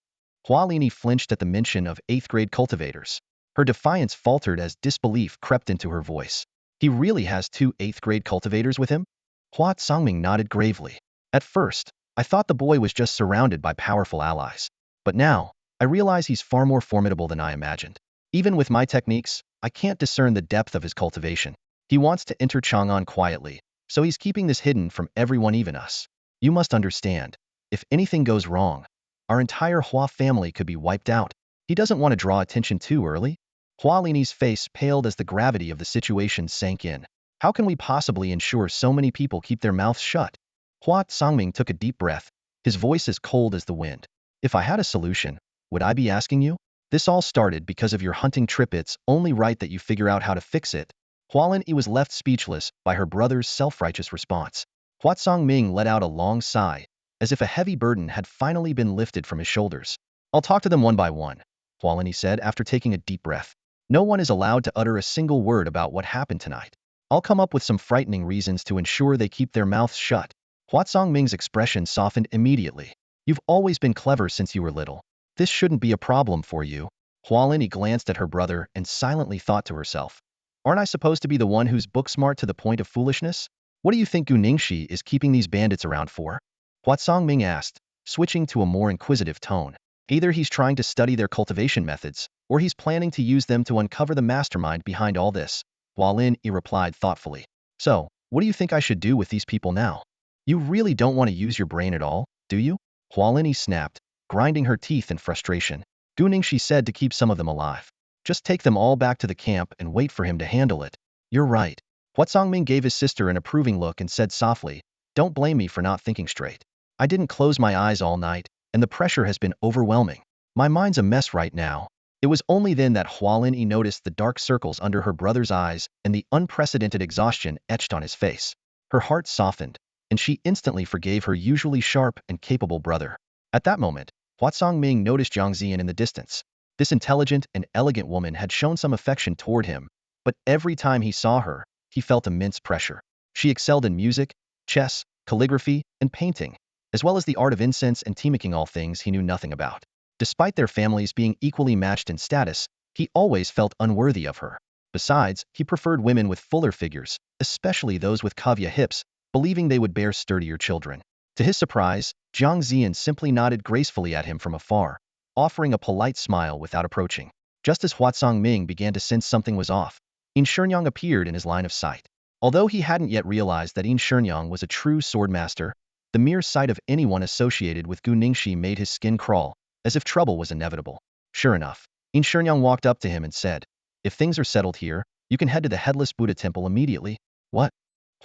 Hualini flinched at the mention of 8th-grade cultivators. Her defiance faltered as disbelief crept into her voice. "He really has 2 8th-grade cultivators with him?" Huat Songming nodded gravely. "At first, I thought the boy was just surrounded by powerful allies. But now, I realize he's far more formidable than I imagined. Even with my techniques, I can't discern the depth of his cultivation. He wants to enter Chang'an quietly, so he's keeping this hidden from everyone, even us. You must understand, if anything goes wrong, our entire Hua family could be wiped out. He doesn't want to draw attention too early." Hualini's face paled as the gravity of the situation sank in. "How can we possibly ensure so many people keep their mouths shut?" Huat Songming took a deep breath, his voice as cold as the wind. "If I had a solution, would I be asking you? This all started because of your hunting trip. It's only right that you figure out how to fix it." Hualin Yi was left speechless by her brother's self-righteous response. Huat Songming let out a long sigh, as if a heavy burden had finally been lifted from his shoulders. "I'll talk to them one by one," Hualin Yi said after taking a deep breath. "No one is allowed to utter a single word about what happened tonight. I'll come up with some frightening reasons to ensure they keep their mouths shut." Huat Songming's expression softened immediately. "You've always been clever since you were little. This shouldn't be a problem for you." Hualin Yi glanced at her brother and silently thought to herself, "Aren't I supposed to be the one who's book-smart to the point of foolishness? What do you think Gu Ningxi is keeping these bandits around for?" Huat Songming asked, switching to a more inquisitive tone. "Either he's trying to study their cultivation methods, or he's planning to use them to uncover the mastermind behind all this," Hualin Yi replied thoughtfully. "So, what do you think I should do with these people now? You really don't want to use your brain at all, do you?" Hualini snapped, grinding her teeth in frustration. Gu Ningxi said to keep some of them alive. Just take them all back to the camp and wait for him to handle it. You're right. Huatsongming gave his sister an approving look and said softly, don't blame me for not thinking straight. I didn't close my eyes all night, and the pressure has been overwhelming. My mind's a mess right now. It was only then that Hualini noticed the dark circles under her brother's eyes and the unprecedented exhaustion etched on his face. Her heart softened, and she instantly forgave her usually sharp and capable brother. At that moment, Huatsongming noticed Jiang Ziyan in the distance. This intelligent and elegant woman had shown some affection toward him, but every time he saw her, he felt immense pressure. She excelled in music, chess, calligraphy, and painting, as well as the art of incense and tea making, all things he knew nothing about. Despite their families being equally matched in status, he always felt unworthy of her. Besides, he preferred women with fuller figures, especially those with kavya hips, believing they would bear sturdier children. To his surprise, Jiang Ziyan simply nodded gracefully at him from afar, offering a polite smile without approaching. Just as Huatsongming began to sense something was off, Yin Shenyang appeared in his line of sight. Although he hadn't yet realized that Yin Shenyang was a true swordmaster, the mere sight of anyone associated with Gu Ningxi made his skin crawl, as if trouble was inevitable. Sure enough, Yin Shenyang walked up to him and said, if things are settled here, you can head to the Headless Buddha Temple immediately. What?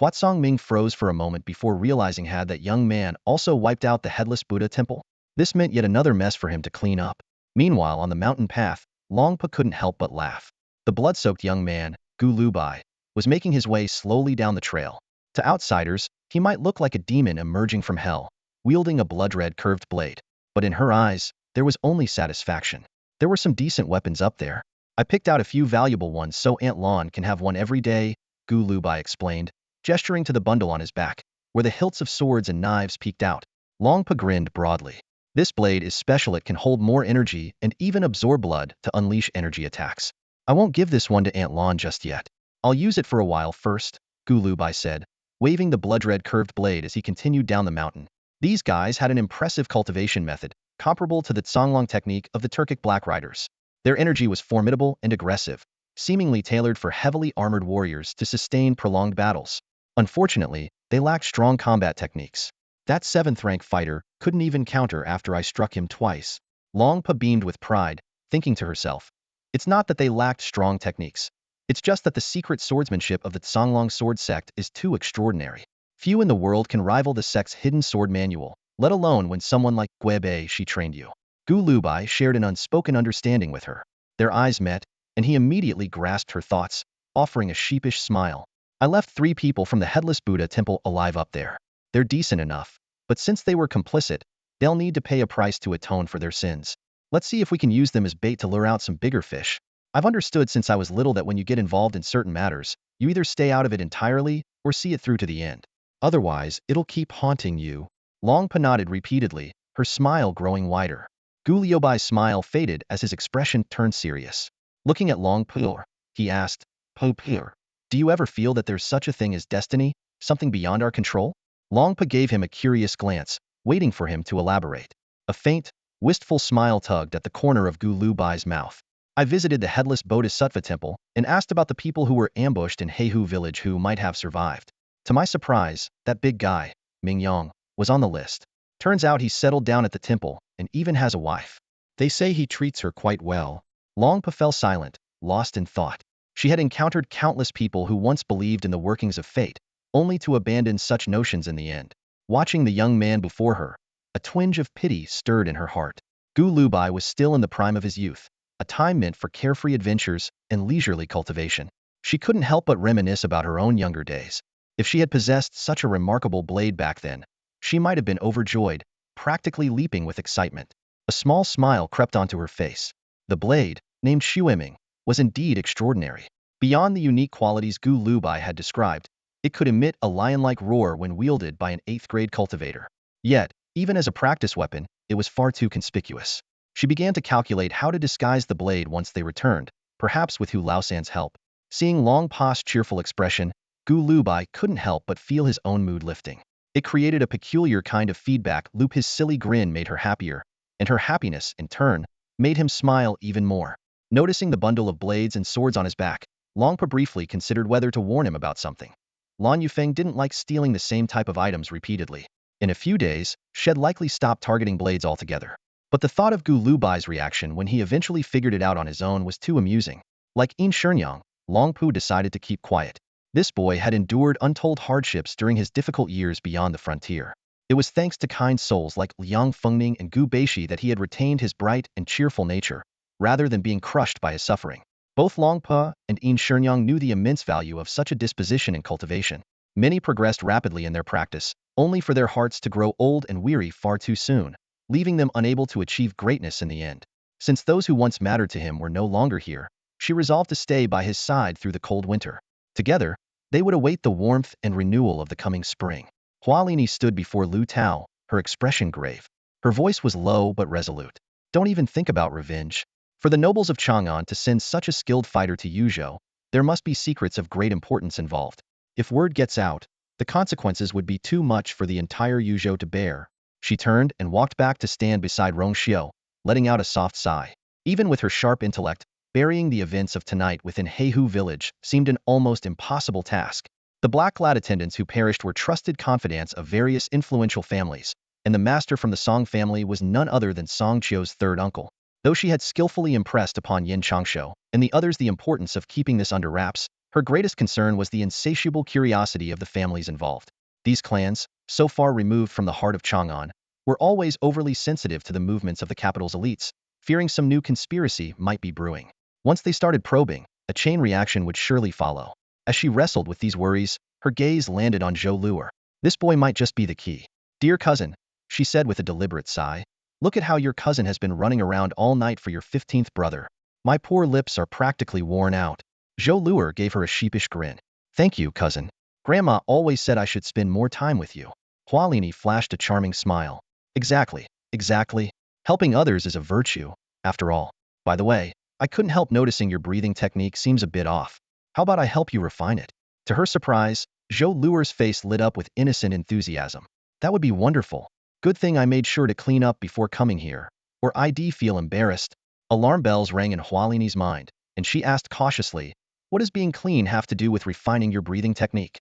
Huatsongming froze for a moment before realizing had that young man also wiped out the Headless Buddha Temple. This meant yet another mess for him to clean up. Meanwhile, on the mountain path, Longpa couldn't help but laugh. The blood-soaked young man, Gu Lubai, was making his way slowly down the trail. To outsiders, he might look like a demon emerging from hell, wielding a blood-red curved blade. But in her eyes, there was only satisfaction. There were some decent weapons up there. I picked out a few valuable ones so Aunt Lon can have one every day, Gu Lubai explained, gesturing to the bundle on his back, where the hilts of swords and knives peeked out. Longpa grinned broadly. This blade is special, it can hold more energy and even absorb blood to unleash energy attacks. I won't give this one to Aunt Lon just yet. I'll use it for a while first, Gu Lubai said, waving the blood-red curved blade as he continued down the mountain. These guys had an impressive cultivation method, comparable to the Tsonglong technique of the Turkic Black Riders. Their energy was formidable and aggressive, seemingly tailored for heavily armored warriors to sustain prolonged battles. Unfortunately, they lacked strong combat techniques. That 7th-rank fighter couldn't even counter after I struck him twice. Longpa beamed with pride, thinking to herself, it's not that they lacked strong techniques. It's just that the secret swordsmanship of the Tsonglong sword sect is too extraordinary. Few in the world can rival the sect's hidden sword manual, let alone when someone like Guebei she trained you. Gu Lubai shared an unspoken understanding with her. Their eyes met, and he immediately grasped her thoughts, offering a sheepish smile. I left 3 people from the Headless Buddha Temple alive up there. They're decent enough, but since they were complicit, they'll need to pay a price to atone for their sins. Let's see if we can use them as bait to lure out some bigger fish. I've understood since I was little that when you get involved in certain matters, you either stay out of it entirely or see it through to the end. Otherwise, it'll keep haunting you. Longpa nodded repeatedly, her smile growing wider. Gu Liubai's smile faded as his expression turned serious. Looking at Longpa, he asked, Po-Pur, do you ever feel that there's such a thing as destiny, something beyond our control? Longpa gave him a curious glance, waiting for him to elaborate. A faint, wistful smile tugged at the corner of Gu Lubai's mouth. I visited the Headless Bodhisattva Temple and asked about the people who were ambushed in Heihu village who might have survived. To my surprise, that big guy, Ming Yang, was on the list. Turns out he settled down at the temple and even has a wife. They say he treats her quite well. Longpa fell silent, lost in thought. She had encountered countless people who once believed in the workings of fate, only to abandon such notions in the end. Watching the young man before her, a twinge of pity stirred in her heart. Gu Lubai was still in the prime of his youth, a time meant for carefree adventures and leisurely cultivation. She couldn't help but reminisce about her own younger days. If she had possessed such a remarkable blade back then, she might have been overjoyed, practically leaping with excitement. A small smile crept onto her face. The blade, named Xueming, was indeed extraordinary. Beyond the unique qualities Gu Lubai had described, it could emit a lion-like roar when wielded by an 8th-grade cultivator. Yet, even as a practice weapon, it was far too conspicuous. She began to calculate how to disguise the blade once they returned, perhaps with Hu Laosan's help. Seeing Long Pa's cheerful expression, Gu Lubai couldn't help but feel his own mood lifting. It created a peculiar kind of feedback loop. His silly grin made her happier, and her happiness, in turn, made him smile even more. Noticing the bundle of blades and swords on his back, Longpa briefly considered whether to warn him about something. Lan Yufeng didn't like stealing the same type of items repeatedly. In a few days, Shed likely stopped targeting blades altogether. But the thought of Gu Lubai's reaction when he eventually figured it out on his own was too amusing. Like Yin Shenyang, Long Pu decided to keep quiet. This boy had endured untold hardships during his difficult years beyond the frontier. It was thanks to kind souls like Liang Fengning and Gu Beishi that he had retained his bright and cheerful nature, rather than being crushed by his suffering. Both Long Pu and Yin Shenyang knew the immense value of such a disposition and cultivation. Many progressed rapidly in their practice, only for their hearts to grow old and weary far too soon, leaving them unable to achieve greatness in the end. Since those who once mattered to him were no longer here, she resolved to stay by his side through the cold winter. Together, they would await the warmth and renewal of the coming spring. Hualini stood before Lu Tao, her expression grave. Her voice was low but resolute. Don't even think about revenge. For the nobles of Chang'an to send such a skilled fighter to Yuzhou, there must be secrets of great importance involved. If word gets out, the consequences would be too much for the entire Yuzhou to bear. She turned and walked back to stand beside Rongxiu, letting out a soft sigh. Even with her sharp intellect, burying the events of tonight within Heihu village seemed an almost impossible task. The black-clad attendants who perished were trusted confidants of various influential families, and the master from the Song family was none other than Song Qiu's third uncle. Though she had skillfully impressed upon Yin Changshou and the others the importance of keeping this under wraps, her greatest concern was the insatiable curiosity of the families involved. These clans, so far removed from the heart of Chang'an, were always overly sensitive to the movements of the capital's elites, fearing some new conspiracy might be brewing. Once they started probing, a chain reaction would surely follow. As she wrestled with these worries, her gaze landed on Zhou Luer. This boy might just be the key. Dear cousin, she said with a deliberate sigh, look at how your cousin has been running around all night for your 15th brother. My poor lips are practically worn out. Zhou Luer gave her a sheepish grin. Thank you, cousin. Grandma always said I should spend more time with you. Hualini flashed a charming smile. Exactly, exactly. Helping others is a virtue, after all. By the way, I couldn't help noticing your breathing technique seems a bit off. How about I help you refine it? To her surprise, Zhou Luer's face lit up with innocent enthusiasm. That would be wonderful. Good thing I made sure to clean up before coming here. Or I'd feel embarrassed. Alarm bells rang in Hualini's mind, and she asked cautiously, what does being clean have to do with refining your breathing technique?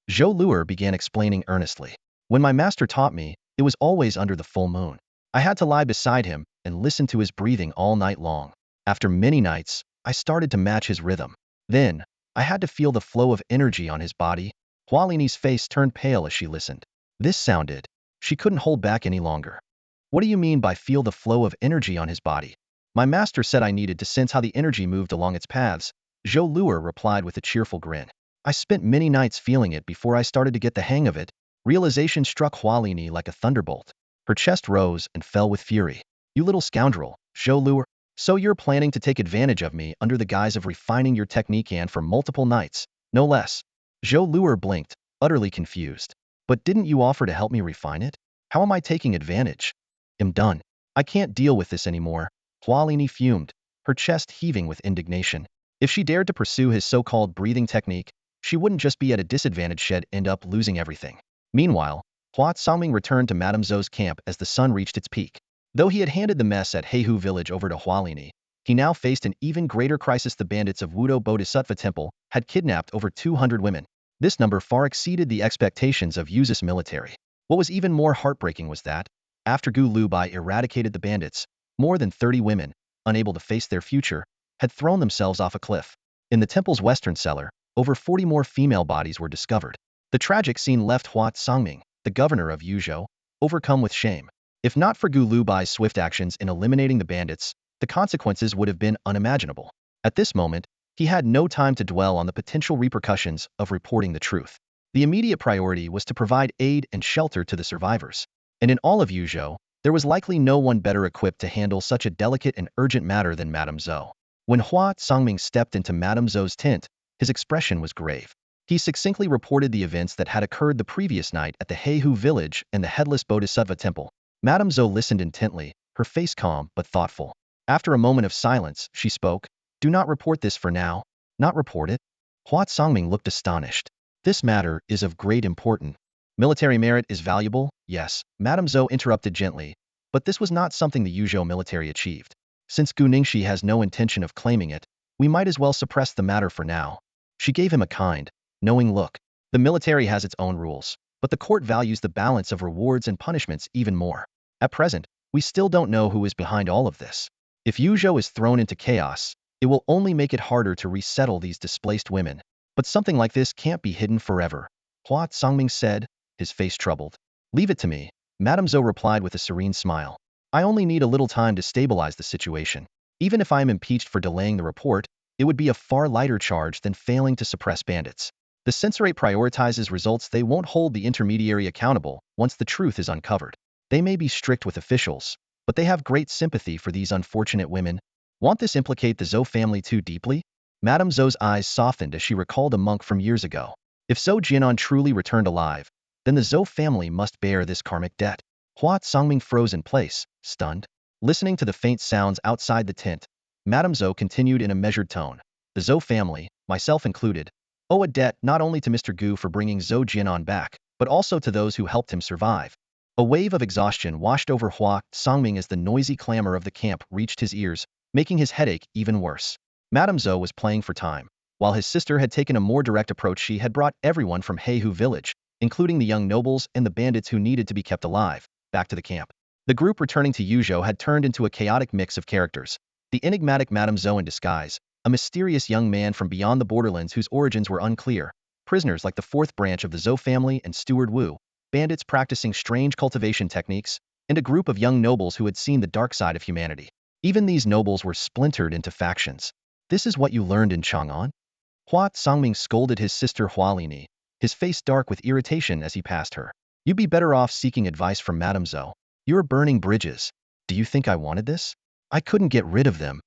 Zhou Luer began explaining earnestly. When my master taught me, it was always under the full moon. I had to lie beside him and listen to his breathing all night long. After many nights, I started to match his rhythm. Then, I had to feel the flow of energy on his body. Hualini's face turned pale as she listened. This sounded. She couldn't hold back any longer. What do you mean by feel the flow of energy on his body? My master said I needed to sense how the energy moved along its paths. Zhou Luer replied with a cheerful grin. I spent many nights feeling it before I started to get the hang of it. Realization struck Hualini like a thunderbolt. Her chest rose and fell with fury. You little scoundrel, Zhou Luer. So you're planning to take advantage of me under the guise of refining your technique and for multiple nights, no less. Zhou Luer blinked, utterly confused. But didn't you offer to help me refine it? How am I taking advantage? I'm done. I can't deal with this anymore. Hualini fumed, her chest heaving with indignation. If she dared to pursue his so-called breathing technique, she wouldn't just be at a disadvantage, she'd end up losing everything. Meanwhile, Hua Tsangming returned to Madame Zhou's camp as the sun reached its peak. Though he had handed the mess at Heihu village over to Hualini, he now faced an even greater crisis. The bandits of Wudo Bodhisattva Temple had kidnapped over 200 women. This number far exceeded the expectations of Yu's military. What was even more heartbreaking was that, after Gu Lubai eradicated the bandits, more than 30 women, unable to face their future, had thrown themselves off a cliff. In the temple's western cellar, over 40 more female bodies were discovered. The tragic scene left Hua Tsangming, the governor of Yuzhou, overcome with shame. If not for Gu Lubai's swift actions in eliminating the bandits, the consequences would have been unimaginable. At this moment, he had no time to dwell on the potential repercussions of reporting the truth. The immediate priority was to provide aid and shelter to the survivors. And in all of Yuzhou, there was likely no one better equipped to handle such a delicate and urgent matter than Madame Zhou. When Hua Tsangming stepped into Madame Zhou's tent, his expression was grave. He succinctly reported the events that had occurred the previous night at the Heihu village and the Headless Bodhisattva Temple. Madame Zhou listened intently, her face calm but thoughtful. After a moment of silence, she spoke. Do not report this for now. Not report it? Hua Tsangming looked astonished. This matter is of great importance. Military merit is valuable, yes, Madame Zhou interrupted gently, but this was not something the Yuzhou military achieved. Since Gu Ningxi has no intention of claiming it, we might as well suppress the matter for now. She gave him a kind, knowing look. The military has its own rules, but the court values the balance of rewards and punishments even more. At present, we still don't know who is behind all of this. If Yuzhou is thrown into chaos, it will only make it harder to resettle these displaced women. But something like this can't be hidden forever, Hua Songming said, his face troubled. Leave it to me, Madame Zhou replied with a serene smile. I only need a little time to stabilize the situation. Even if I am impeached for delaying the report, it would be a far lighter charge than failing to suppress bandits. The censorate prioritizes results. They won't hold the intermediary accountable once the truth is uncovered. They may be strict with officials, but they have great sympathy for these unfortunate women. Won't this implicate the Zhou family too deeply? Madame Zhou's eyes softened as she recalled a monk from years ago. If Zhou Jianan truly returned alive, then the Zhou family must bear this karmic debt. Hua Songming froze in place, stunned. Listening to the faint sounds outside the tent, Madame Zhou continued in a measured tone. The Zhou family, myself included, owe a debt not only to Mr. Gu for bringing Zhou Jianan back, but also to those who helped him survive. A wave of exhaustion washed over Hua Songming as the noisy clamor of the camp reached his ears, making his headache even worse. Madame Zhou was playing for time. While his sister had taken a more direct approach, she had brought everyone from Heihu village, including the young nobles and the bandits who needed to be kept alive, back to the camp. The group returning to Yuzhou had turned into a chaotic mix of characters. The enigmatic Madame Zhou in disguise, a mysterious young man from beyond the borderlands whose origins were unclear, prisoners like the fourth branch of the Zhou family and Steward Wu, bandits practicing strange cultivation techniques, and a group of young nobles who had seen the dark side of humanity. Even these nobles were splintered into factions. This is what you learned in Chang'an? Hua Songming scolded his sister Hua Lini, his face dark with irritation as he passed her. You'd be better off seeking advice from Madame Zhou. You're burning bridges. Do you think I wanted this? I couldn't get rid of them.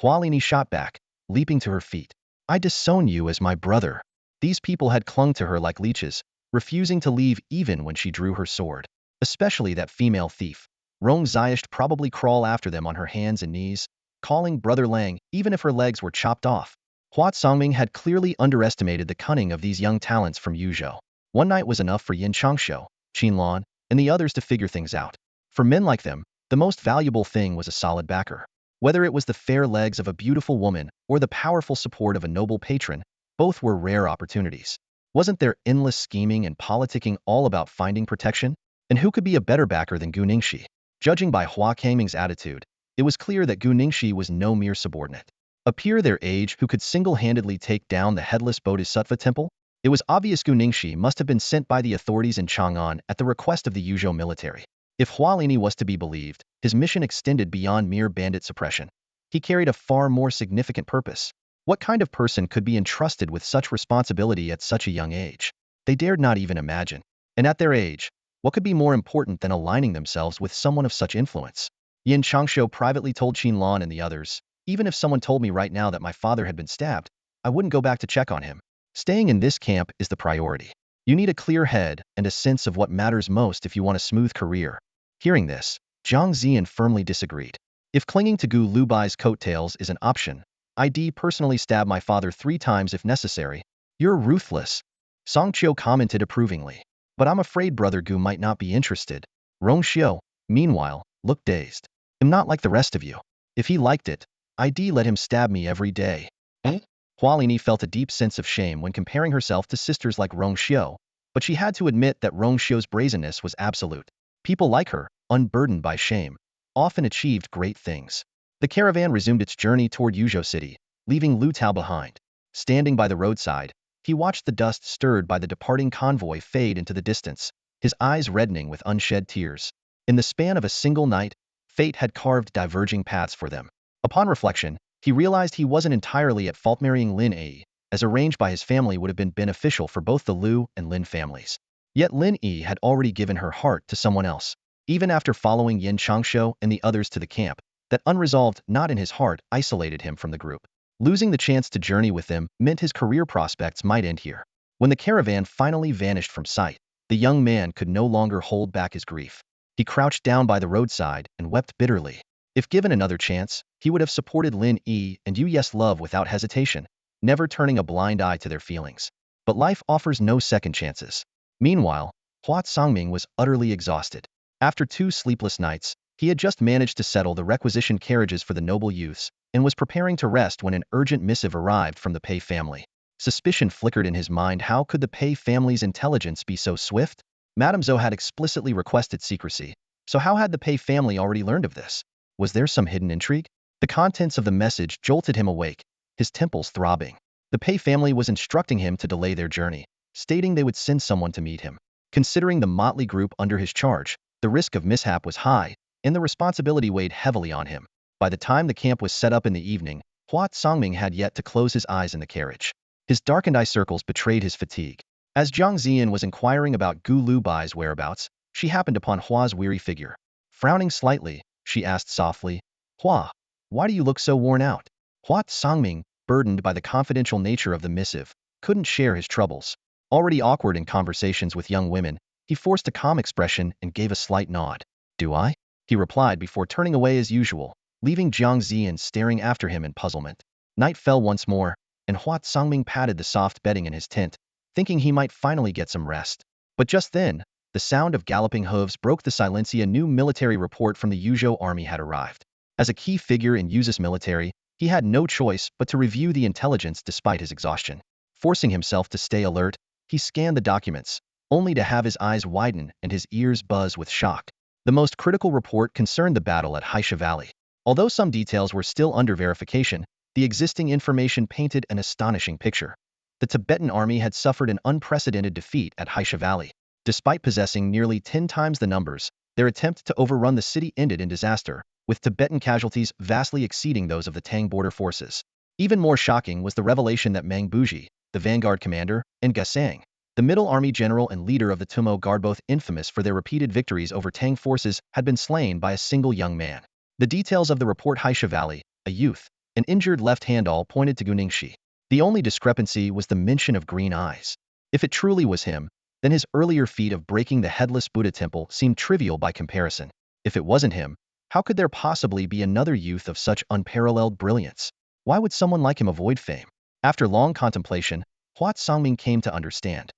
Hua Lini shot back, leaping to her feet. I disown you as my brother. These people had clung to her like leeches, refusing to leave even when she drew her sword. Especially that female thief. Rong Ziyasht probably crawl after them on her hands and knees, calling Brother Lang even if her legs were chopped off. Hua Songming had clearly underestimated the cunning of these young talents from Yuzhou. One night was enough for Yin Changshu, Qinlan, and the others to figure things out. For men like them, the most valuable thing was a solid backer. Whether it was the fair legs of a beautiful woman or the powerful support of a noble patron, both were rare opportunities. Wasn't their endless scheming and politicking all about finding protection? And who could be a better backer than Gu Ningxi? Judging by Hua Kangming's attitude, it was clear that Gu Ningxi was no mere subordinate. A peer their age who could single-handedly take down the headless Bodhisattva temple? It was obvious Gu Ningxi must have been sent by the authorities in Chang'an at the request of the Yuzhou military. If Hua Lini was to be believed, his mission extended beyond mere bandit suppression. He carried a far more significant purpose. What kind of person could be entrusted with such responsibility at such a young age? They dared not even imagine. And at their age, what could be more important than aligning themselves with someone of such influence? Yin Changshu privately told Qinlan and the others, even if someone told me right now that my father had been stabbed, I wouldn't go back to check on him. Staying in this camp is the priority. You need a clear head and a sense of what matters most if you want a smooth career. Hearing this, Zhang Ziyan firmly disagreed. If clinging to Gu Lubai's coattails is an option, I'd personally stab my father 3 times if necessary. You're ruthless. Song Qiu commented approvingly. But I'm afraid Brother Gu might not be interested. Rong Xiu, meanwhile, looked dazed. I'm not like the rest of you. If he liked it, I'd let him stab me every day. Hua Lini felt a deep sense of shame when comparing herself to sisters like Rong Xiu, but she had to admit that Rong Xiu's brazenness was absolute. People like her, unburdened by shame, often achieved great things. The caravan resumed its journey toward Yuzhou City, leaving Lu Tao behind. Standing by the roadside, he watched the dust stirred by the departing convoy fade into the distance, his eyes reddening with unshed tears. In the span of a single night, fate had carved diverging paths for them. Upon reflection, he realized he wasn't entirely at fault. Marrying Lin Yi, as arranged by his family, would have been beneficial for both the Lu and Lin families. Yet Lin Yi had already given her heart to someone else. Even after following Yin Changshu and the others to the camp, that unresolved knot in his heart isolated him from the group. Losing the chance to journey with them meant his career prospects might end here. When the caravan finally vanished from sight, the young man could no longer hold back his grief. He crouched down by the roadside and wept bitterly. If given another chance, he would have supported Lin Yi and Yu Yes Love without hesitation, never turning a blind eye to their feelings. But life offers no second chances. Meanwhile, Hua Songming was utterly exhausted. After 2 sleepless nights, he had just managed to settle the requisition carriages for the noble youths, and was preparing to rest when an urgent missive arrived from the Pei family. Suspicion flickered in his mind. How could the Pei family's intelligence be so swift? Madame Zhou had explicitly requested secrecy, so how had the Pei family already learned of this? Was there some hidden intrigue? The contents of the message jolted him awake, his temples throbbing. The Pei family was instructing him to delay their journey, stating they would send someone to meet him. Considering the motley group under his charge, the risk of mishap was high, and the responsibility weighed heavily on him. By the time the camp was set up in the evening, Hua Tsangming had yet to close his eyes in the carriage. His darkened eye circles betrayed his fatigue. As Jiang Ziyan was inquiring about Gu Lubai's whereabouts, she happened upon Hua's weary figure. Frowning slightly, she asked softly, "Hua, why do you look so worn out?" Hua Tsangming, burdened by the confidential nature of the missive, couldn't share his troubles. Already awkward in conversations with young women, he forced a calm expression and gave a slight nod. "Do I?" he replied before turning away as usual, leaving Jiang Ziyan staring after him in puzzlement. Night fell once more, and Hua Tsangming patted the soft bedding in his tent, thinking he might finally get some rest. But just then, the sound of galloping hooves broke the silence. A new military report from the Yuzhou army had arrived. As a key figure in Yuzu's military, he had no choice but to review the intelligence despite his exhaustion. Forcing himself to stay alert, he scanned the documents, only to have his eyes widen and his ears buzz with shock. The most critical report concerned the battle at Haisha Valley. Although some details were still under verification, the existing information painted an astonishing picture. The Tibetan army had suffered an unprecedented defeat at Haisha Valley. Despite possessing nearly 10 times the numbers, their attempt to overrun the city ended in disaster, with Tibetan casualties vastly exceeding those of the Tang border forces. Even more shocking was the revelation that Mang Buji, the vanguard commander, and Gasang, the middle army general and leader of the Tumo Guard, both infamous for their repeated victories over Tang forces, had been slain by a single young man. The details of the report: Haisha Valley, a youth, an injured left hand, all pointed to Guningshi. The only discrepancy was the mention of green eyes. If it truly was him, then his earlier feat of breaking the headless Buddha temple seemed trivial by comparison. If it wasn't him, how could there possibly be another youth of such unparalleled brilliance? Why would someone like him avoid fame? After long contemplation, Hua Tsangming came to understand.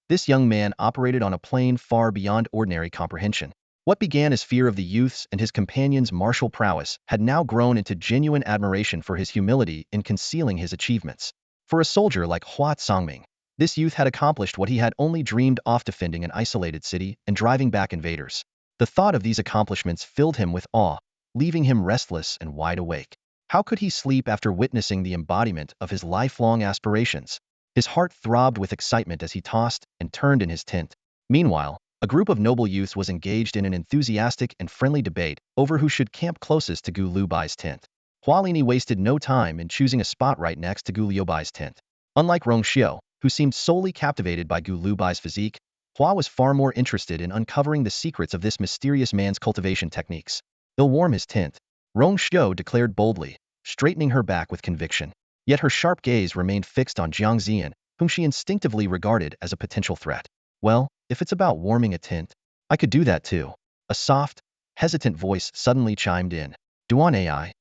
This young man operated on a plane far beyond ordinary comprehension. What began as fear of the youth's and his companions' martial prowess had now grown into genuine admiration for his humility in concealing his achievements. For a soldier like Hua Tsangming, this youth had accomplished what he had only dreamed of: defending an isolated city and driving back invaders. The thought of these accomplishments filled him with awe, leaving him restless and wide awake. How could he sleep after witnessing the embodiment of his lifelong aspirations? His heart throbbed with excitement as he tossed and turned in his tent. Meanwhile, a group of noble youths was engaged in an enthusiastic and friendly debate over who should camp closest to Gu Lubai's tent. Hualini wasted no time in choosing a spot right next to Gu Liubai's tent. Unlike Rongxiu, who seemed solely captivated by Gu Lubai's physique, Hua was far more interested in uncovering the secrets of this mysterious man's cultivation techniques. "He'll warm his tent," Rongxiu declared boldly, straightening her back with conviction. Yet her sharp gaze remained fixed on Jiang Ziyan, whom she instinctively regarded as a potential threat. "Well, if it's about warming a tent, I could do that too." A soft, hesitant voice suddenly chimed in. "Duan AI."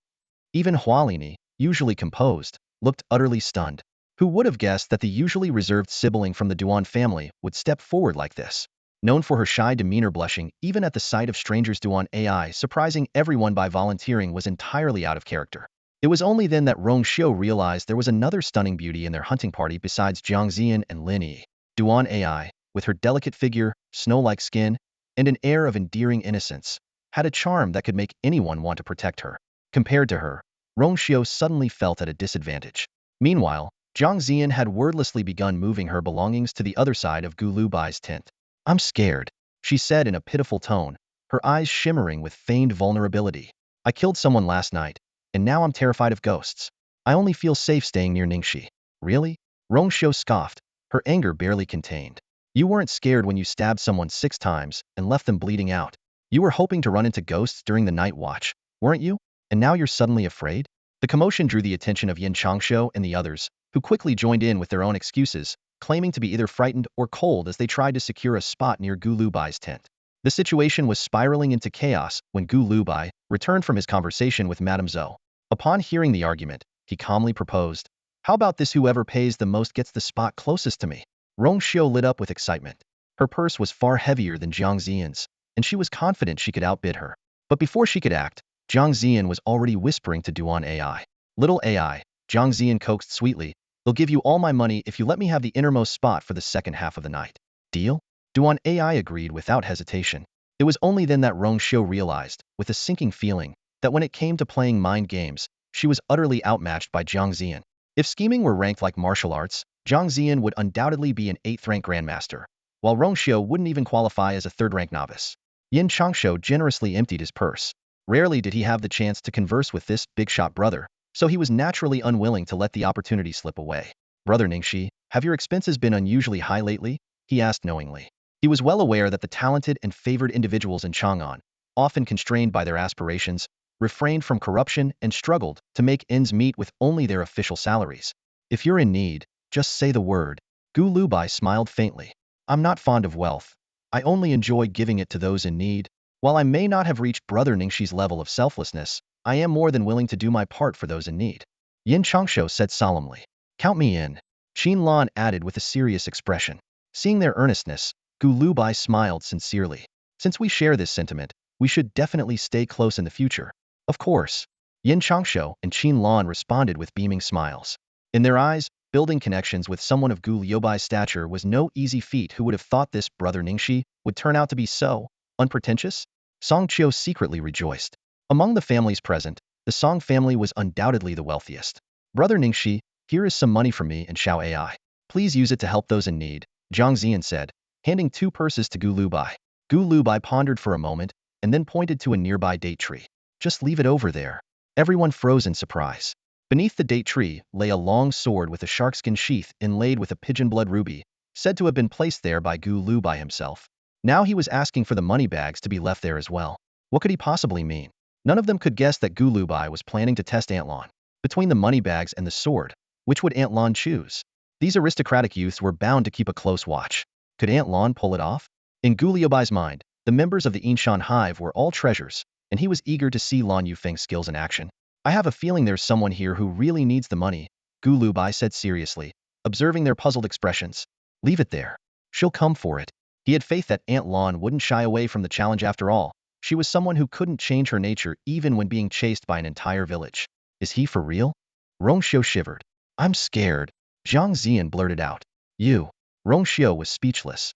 Even Hualini, usually composed, looked utterly stunned. Who would have guessed that the usually reserved sibling from the Duan family would step forward like this? Known for her shy demeanor, blushing even at the sight of strangers, Duan AI surprising everyone by volunteering was entirely out of character. It was only then that Rongxiu realized there was another stunning beauty in their hunting party besides Jiang Ziyan and Lin Yi. Duan AI, with her delicate figure, snow-like skin, and an air of endearing innocence, had a charm that could make anyone want to protect her. Compared to her, Rongxiu suddenly felt at a disadvantage. Meanwhile, Jiang Ziyan had wordlessly begun moving her belongings to the other side of Gu Lubai's tent. "I'm scared," she said in a pitiful tone, her eyes shimmering with feigned vulnerability. "I killed someone last night, and now I'm terrified of ghosts. I only feel safe staying near Ningxi." "Really?" Rongxiu scoffed, her anger barely contained. "You weren't scared when you stabbed someone 6 times and left them bleeding out. You were hoping to run into ghosts during the night watch, weren't you? And now you're suddenly afraid?" The commotion drew the attention of Yin Changshu and the others, who quickly joined in with their own excuses, claiming to be either frightened or cold as they tried to secure a spot near Gu Lubai's tent. The situation was spiraling into chaos when Gu Lubai returned from his conversation with Madame Zhou. Upon hearing the argument, he calmly proposed, "How about this? Whoever pays the most gets the spot closest to me." Rongxiu lit up with excitement. Her purse was far heavier than Jiang Ziyan's, and she was confident she could outbid her. But before she could act, Jiang Ziyan was already whispering to Duan AI. "Little AI," Jiang Ziyan coaxed sweetly, "they'll give you all my money if you let me have the innermost spot for the second half of the night. Deal?" Duan AI agreed without hesitation. It was only then that Rong Xiu realized, with a sinking feeling, that when it came to playing mind games, she was utterly outmatched by Jiang Ziyan. If scheming were ranked like martial arts, Jiang Ziyan would undoubtedly be an 8th-rank grandmaster, while Rong Xiu wouldn't even qualify as a 3rd-rank novice. Yin Changshu generously emptied his purse. Rarely did he have the chance to converse with this big-shot brother, so he was naturally unwilling to let the opportunity slip away. Brother Ningxi, have your expenses been unusually high lately? He asked knowingly. He was well aware that the talented and favored individuals in Chang'an, often constrained by their aspirations, refrained from corruption and struggled to make ends meet with only their official salaries. If you're in need, just say the word. Gu Lubai smiled faintly. I'm not fond of wealth. I only enjoy giving it to those in need. While I may not have reached Brother Ningxi's level of selflessness, I am more than willing to do my part for those in need. Yin Changshu said solemnly. Count me in. Qin Lan added with a serious expression. Seeing their earnestness, Gu Lubai smiled sincerely. Since we share this sentiment, we should definitely stay close in the future. Of course. Yin Changshu and Qin Lan responded with beaming smiles. In their eyes, building connections with someone of Gu Liubai's stature was no easy feat. Who would have thought this Brother Ningxi would turn out to be so unpretentious? Song Qiu secretly rejoiced. Among the families present, the Song family was undoubtedly the wealthiest. Brother Ningxi, here is some money from me and Xiao Ai. Please use it to help those in need, Jiang Ziyan said, handing 2 purses to Gu Lubai. Gu Lubai pondered for a moment, and then pointed to a nearby date tree. Just leave it over there. Everyone froze in surprise. Beneath the date tree lay a long sword with a sharkskin sheath inlaid with a pigeon blood ruby, said to have been placed there by Gu Lubai himself. Now he was asking for the money bags to be left there as well. What could he possibly mean? None of them could guess that Gu Lubai was planning to test Aunt Lan. Between the money bags and the sword, which would Aunt Lan choose? These aristocratic youths were bound to keep a close watch. Could Aunt Lan pull it off? In Gu Liubai's mind, the members of the Yinshan Hive were all treasures, and he was eager to see Lan Yufeng's skills in action. I have a feeling there's someone here who really needs the money, Gu Lubai said seriously, observing their puzzled expressions. Leave it there. She'll come for it. He had faith that Aunt Lan wouldn't shy away from the challenge after all. She was someone who couldn't change her nature even when being chased by an entire village. Is he for real? Rong Xiu shivered. I'm scared. Jiang Ziyan blurted out. You. Rong Xiu was speechless.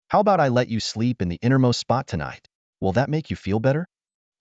How about I let you sleep in the innermost spot tonight? Will that make you feel better?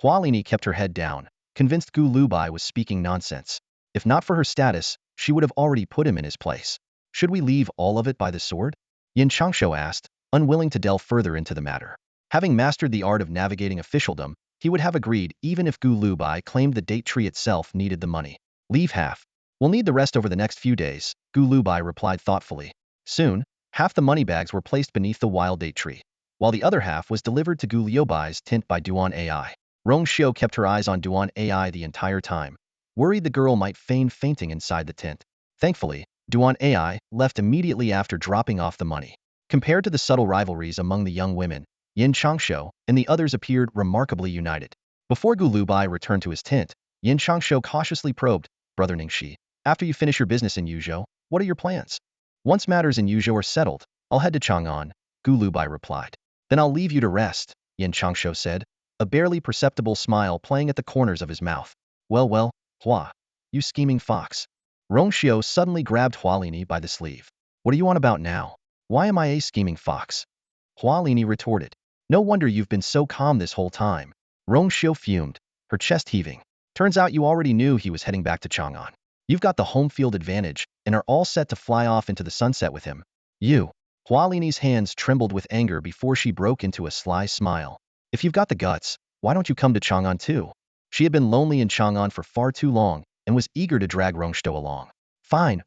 Hualini kept her head down, convinced Gu Lubai was speaking nonsense. If not for her status, she would have already put him in his place. Should we leave all of it by the sword? Yin Changshu asked, unwilling to delve further into the matter. Having mastered the art of navigating officialdom, he would have agreed even if Gu Lubai claimed the date tree itself needed the money. Leave half. We'll need the rest over the next few days, Gu Lubai replied thoughtfully. Soon, half the money bags were placed beneath the wild date tree, while the other half was delivered to Gu Liubai's tent by Duan AI. Rong Xiu kept her eyes on Duan AI the entire time, worried the girl might feign fainting inside the tent. Thankfully, Duan AI left immediately after dropping off the money. Compared to the subtle rivalries among the young women, Yin Changshu and the others appeared remarkably united. Before Gu Lubai returned to his tent, Yin Changshu cautiously probed, Brother Ningxi, after you finish your business in Yuzhou, what are your plans? Once matters in Yuzhou are settled, I'll head to Chang'an, Gu Lubai replied. Then I'll leave you to rest, Yin Changshu said, a barely perceptible smile playing at the corners of his mouth. Well, Hua, you scheming fox. Rong Xiu suddenly grabbed Hualini by the sleeve. What do you want about now? Why am I a scheming fox? Hualini retorted. No wonder you've been so calm this whole time. Rong Xiu fumed, her chest heaving. Turns out you already knew he was heading back to Chang'an. You've got the home field advantage and are all set to fly off into the sunset with him. You. Hualini's hands trembled with anger before she broke into a sly smile. If you've got the guts, why don't you come to Chang'an too? She had been lonely in Chang'an for far too long and was eager to drag Rong Xiu along. Fine.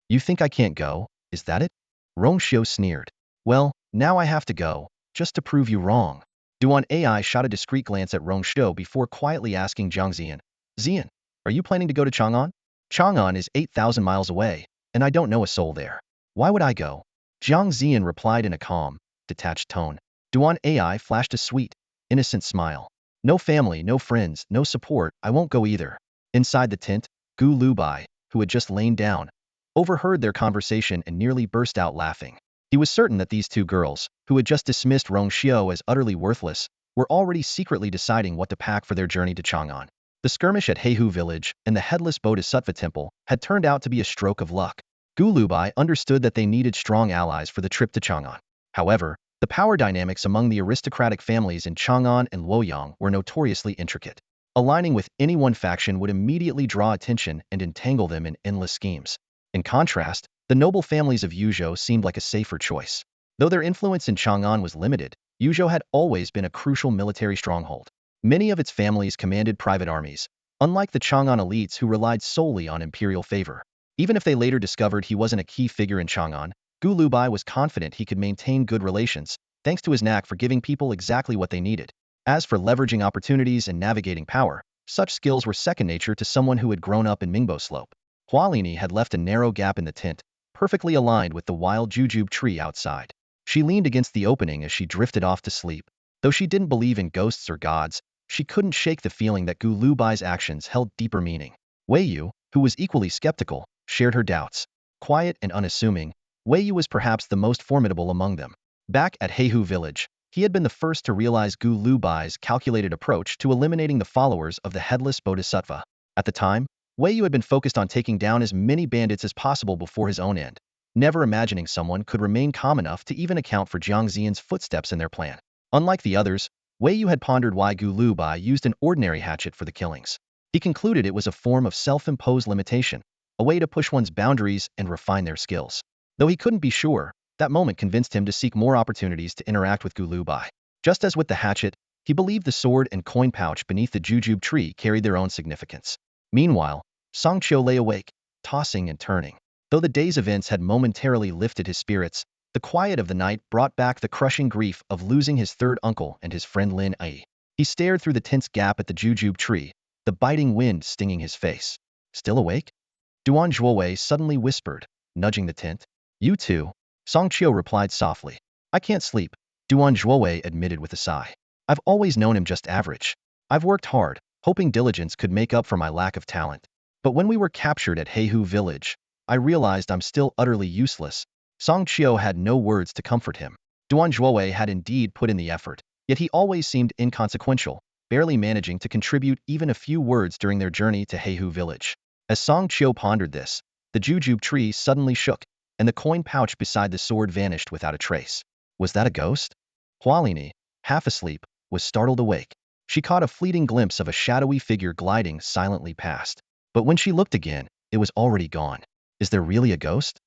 You think I can't go, is that it? Rong Xiu sneered. Well, now I have to go, just to prove you wrong. Duan AI shot a discreet glance at Rong Xiu before quietly asking Jiang Ziyan. Ziyan, are you planning to go to Chang'an? Chang'an is 8,000 miles away, and I don't know a soul there. Why would I go? Jiang Ziyan replied in a calm, detached tone. Duan AI flashed a sweet, innocent smile. No family, no friends, no support, I won't go either. Inside the tent, Gu Lubai, who had just lain down, overheard their conversation and nearly burst out laughing. He was certain that these 2 girls, who had just dismissed Rong Xiu as utterly worthless, were already secretly deciding what to pack for their journey to Chang'an. The skirmish at Heihu village and the headless Bodhisattva temple had turned out to be a stroke of luck. Gu Lubai understood that they needed strong allies for the trip to Chang'an. However, the power dynamics among the aristocratic families in Chang'an and Luoyang were notoriously intricate. Aligning with any one faction would immediately draw attention and entangle them in endless schemes. In contrast, the noble families of Yuzhou seemed like a safer choice. Though their influence in Chang'an was limited, Yuzhou had always been a crucial military stronghold. Many of its families commanded private armies, unlike the Chang'an elites who relied solely on imperial favor. Even if they later discovered he wasn't a key figure in Chang'an, Gu Lubai was confident he could maintain good relations, thanks to his knack for giving people exactly what they needed. As for leveraging opportunities and navigating power, such skills were second nature to someone who had grown up in Mingbo Slope. Hualini had left a narrow gap in the tent, perfectly aligned with the wild jujube tree outside. She leaned against the opening as she drifted off to sleep. Though she didn't believe in ghosts or gods, she couldn't shake the feeling that Gu Lubai's actions held deeper meaning. Wei Yu, who was equally skeptical, shared her doubts. Quiet and unassuming, Wei Yu was perhaps the most formidable among them. Back at Heihu village, he had been the first to realize Gu Lubai's calculated approach to eliminating the followers of the headless bodhisattva. At the time, Wei Yu had been focused on taking down as many bandits as possible before his own end, never imagining someone could remain calm enough to even account for Jiang Ziyan's footsteps in their plan. Unlike the others, Wei Yu had pondered why Gu Lubai used an ordinary hatchet for the killings. He concluded it was a form of self-imposed limitation, a way to push one's boundaries and refine their skills. Though he couldn't be sure, that moment convinced him to seek more opportunities to interact with Gu Lubai. Just as with the hatchet, he believed the sword and coin pouch beneath the jujube tree carried their own significance. Meanwhile, Song Qiu lay awake, tossing and turning. Though the day's events had momentarily lifted his spirits, the quiet of the night brought back the crushing grief of losing his third uncle and his friend Lin Ai. He stared through the tense gap at the jujube tree, the biting wind stinging his face. Still awake? Duan Zhuowei suddenly whispered, nudging the tent. You too. Song Qiu replied softly. I can't sleep, Duan Zhuowei admitted with a sigh. I've always known him just average. I've worked hard, hoping diligence could make up for my lack of talent. But when we were captured at Heihu village, I realized I'm still utterly useless. Song Qiu had no words to comfort him. Duan Zhuowei had indeed put in the effort, yet he always seemed inconsequential, barely managing to contribute even a few words during their journey to Heihu village. As Song Qiu pondered this, the jujube tree suddenly shook, and the coin pouch beside the sword vanished without a trace. Was that a ghost? Hualini, half asleep, was startled awake. She caught a fleeting glimpse of a shadowy figure gliding silently past. But when she looked again, it was already gone. Is there really a ghost?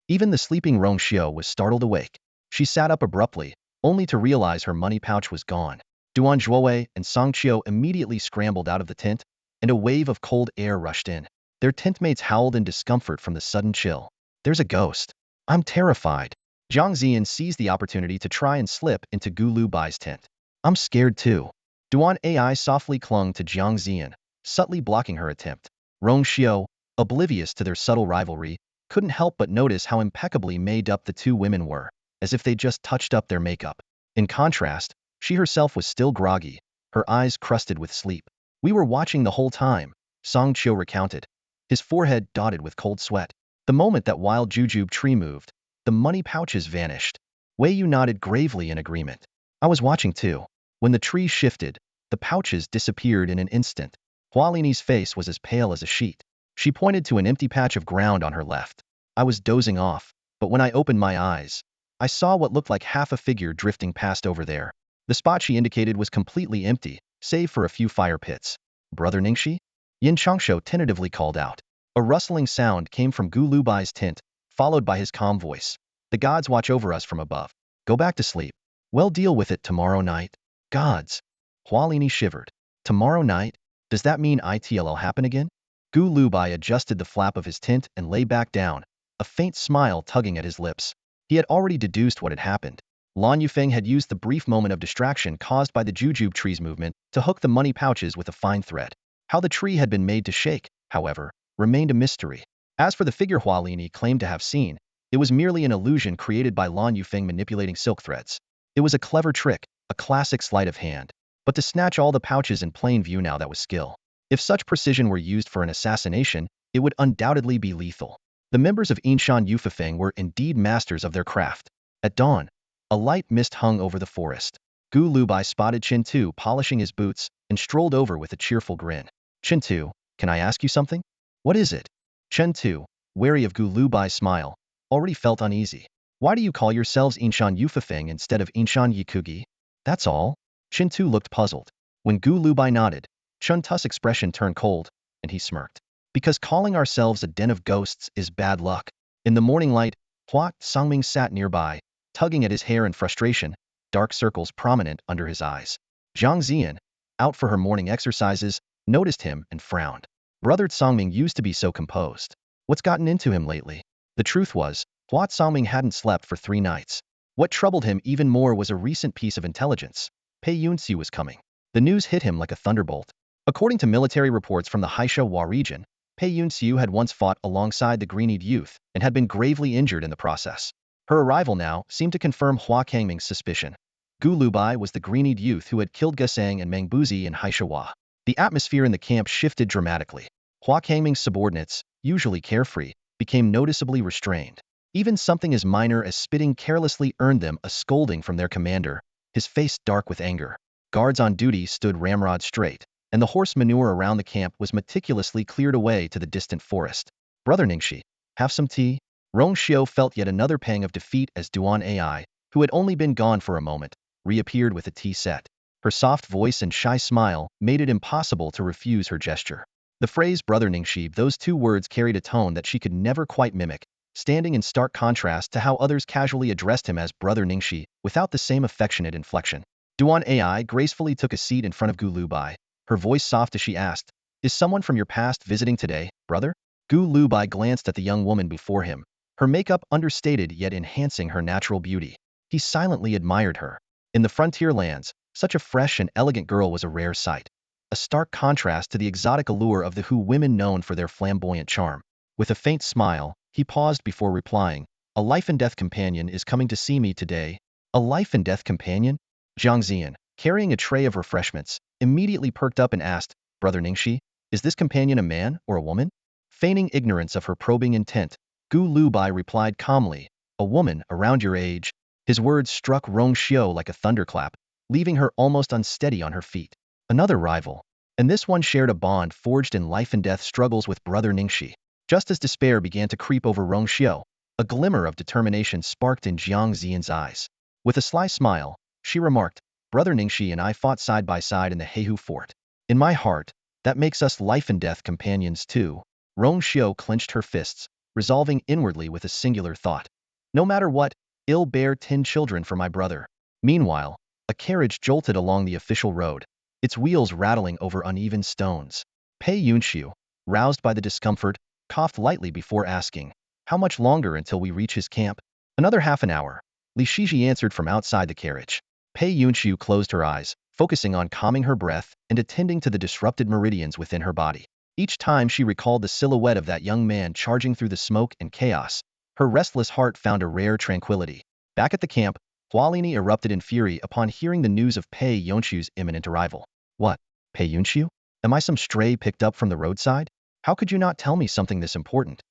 Even the sleeping Rong Xiu was startled awake. She sat up abruptly, only to realize her money pouch was gone. Duan Zhuowei and Song Qiu immediately scrambled out of the tent, and a wave of cold air rushed in. Their tent mates howled in discomfort from the sudden chill. There's a ghost. I'm terrified. Jiang Ziyan seized the opportunity to try and slip into Gu Lubai's tent. I'm scared too. Duan Ai softly clung to Jiang Ziyan, subtly blocking her attempt. Rong Xiu, oblivious to their subtle rivalry, couldn't help but notice how impeccably made up the two women were, as if they'd just touched up their makeup. In contrast, she herself was still groggy, her eyes crusted with sleep. We were watching the whole time, Song Qiu recounted, his forehead dotted with cold sweat. The moment that wild jujube tree moved, the money pouches vanished. Wei Yu nodded gravely in agreement. I was watching too. When the tree shifted, the pouches disappeared in an instant. Hualini's face was as pale as a sheet. She pointed to an empty patch of ground on her left. I was dozing off, but when I opened my eyes, I saw what looked like half a figure drifting past over there. The spot she indicated was completely empty, save for a few fire pits. Brother Ningxi? Yin Changsho tentatively called out. A rustling sound came from Gu Lubai's tent, followed by his calm voice. The gods watch over us from above. Go back to sleep. We'll deal with it tomorrow night. Gods. Hualini shivered. Tomorrow night? Does that mean it'll happen again? Gu Lubai adjusted the flap of his tent and lay back down, a faint smile tugging at his lips. He had already deduced what had happened. Lan Yufeng had used the brief moment of distraction caused by the jujube tree's movement to hook the money pouches with a fine thread. How the tree had been made to shake, however, remained a mystery. As for the figure Hualini claimed to have seen, it was merely an illusion created by Lan Yufeng manipulating silk threads. It was a clever trick, a classic sleight of hand. But to snatch all the pouches in plain view now, that was skill. If such precision were used for an assassination, it would undoubtedly be lethal. The members of Yinshan Yufafeng were indeed masters of their craft. At dawn, a light mist hung over the forest. Gu Lubai spotted Chen Tu polishing his boots and strolled over with a cheerful grin. Chen Tu, can I ask you something? What is it? Chen Tu, wary of Gu Lubai's smile, already felt uneasy. Why do you call yourselves Inshan Yufafeng instead of Inshan Yikugi? That's all. Chin Tu looked puzzled. When Gu Lubai nodded, Chun Tu's expression turned cold, and he smirked. Because calling ourselves a den of ghosts is bad luck. In the morning light, Hua Songming sat nearby, tugging at his hair in frustration, dark circles prominent under his eyes. Zhang Zian, out for her morning exercises, noticed him and frowned. Brother Songming used to be so composed. What's gotten into him lately? The truth was, Hua Songming hadn't slept for 3 nights. What troubled him even more was a recent piece of intelligence. Pei Yunxiu was coming. The news hit him like a thunderbolt. According to military reports from the Haisha region, Pei Yunxiu had once fought alongside the Green-eyed youth and had been gravely injured in the process. Her arrival now seemed to confirm Hua Kangming's suspicion. Gu Lubai was the Green-eyed youth who had killed Gesang and Mangbuzi in Haisha. The atmosphere in the camp shifted dramatically. Hua Kangming's subordinates, usually carefree, became noticeably restrained. Even something as minor as spitting carelessly earned them a scolding from their commander, his face dark with anger. Guards on duty stood ramrod straight, and the horse manure around the camp was meticulously cleared away to the distant forest. Brother Ningxi, have some tea? Rong Xiu felt yet another pang of defeat as Duan Ai, who had only been gone for a moment, reappeared with a tea set. Her soft voice and shy smile made it impossible to refuse her gesture. The phrase Brother Ningxi, those 2 words carried a tone that she could never quite mimic, standing in stark contrast to how others casually addressed him as Brother Ningxi, without the same affectionate inflection. Duan Ai gracefully took a seat in front of Gu Lubai, her voice soft as she asked, "Is someone from your past visiting today, brother?" Gu Lubai glanced at the young woman before him, her makeup understated yet enhancing her natural beauty. He silently admired her. In the frontier lands, such a fresh and elegant girl was a rare sight, a stark contrast to the exotic allure of the Hu women known for their flamboyant charm. With a faint smile, he paused before replying, "A life and death companion is coming to see me today." A life and death companion? Zhang Zian, carrying a tray of refreshments, immediately perked up and asked, "Brother Ningxi, is this companion a man or a woman?" Feigning ignorance of her probing intent, Gu Lubai replied calmly, "A woman around your age." His words struck Rong Xiu like a thunderclap, leaving her almost unsteady on her feet. Another rival. And this one shared a bond forged in life and death struggles with Brother Ningxi. Just as despair began to creep over Rong Xiu, a glimmer of determination sparked in Jiang Zian's eyes. With a sly smile, she remarked, "Brother Ningxi and I fought side by side in the Heihu fort. In my heart, that makes us life and death companions too." Rong Xiu clenched her fists, resolving inwardly with a singular thought. No matter what, I'll bear 10 children for my brother. Meanwhile, a carriage jolted along the official road, its wheels rattling over uneven stones. Pei Yunxiu, roused by the discomfort, coughed lightly before asking, "How much longer until we reach his camp?" "Another half an hour," Li Shiji answered from outside the carriage. Pei Yunxiu closed her eyes, focusing on calming her breath and attending to the disrupted meridians within her body. Each time she recalled the silhouette of that young man charging through the smoke and chaos, her restless heart found a rare tranquility. Back at the camp, Hualini erupted in fury upon hearing the news of Pei Yunxiu's imminent arrival. "What? Pei Yunxiu? Am I some stray picked up from the roadside? How could you not tell me something this important?"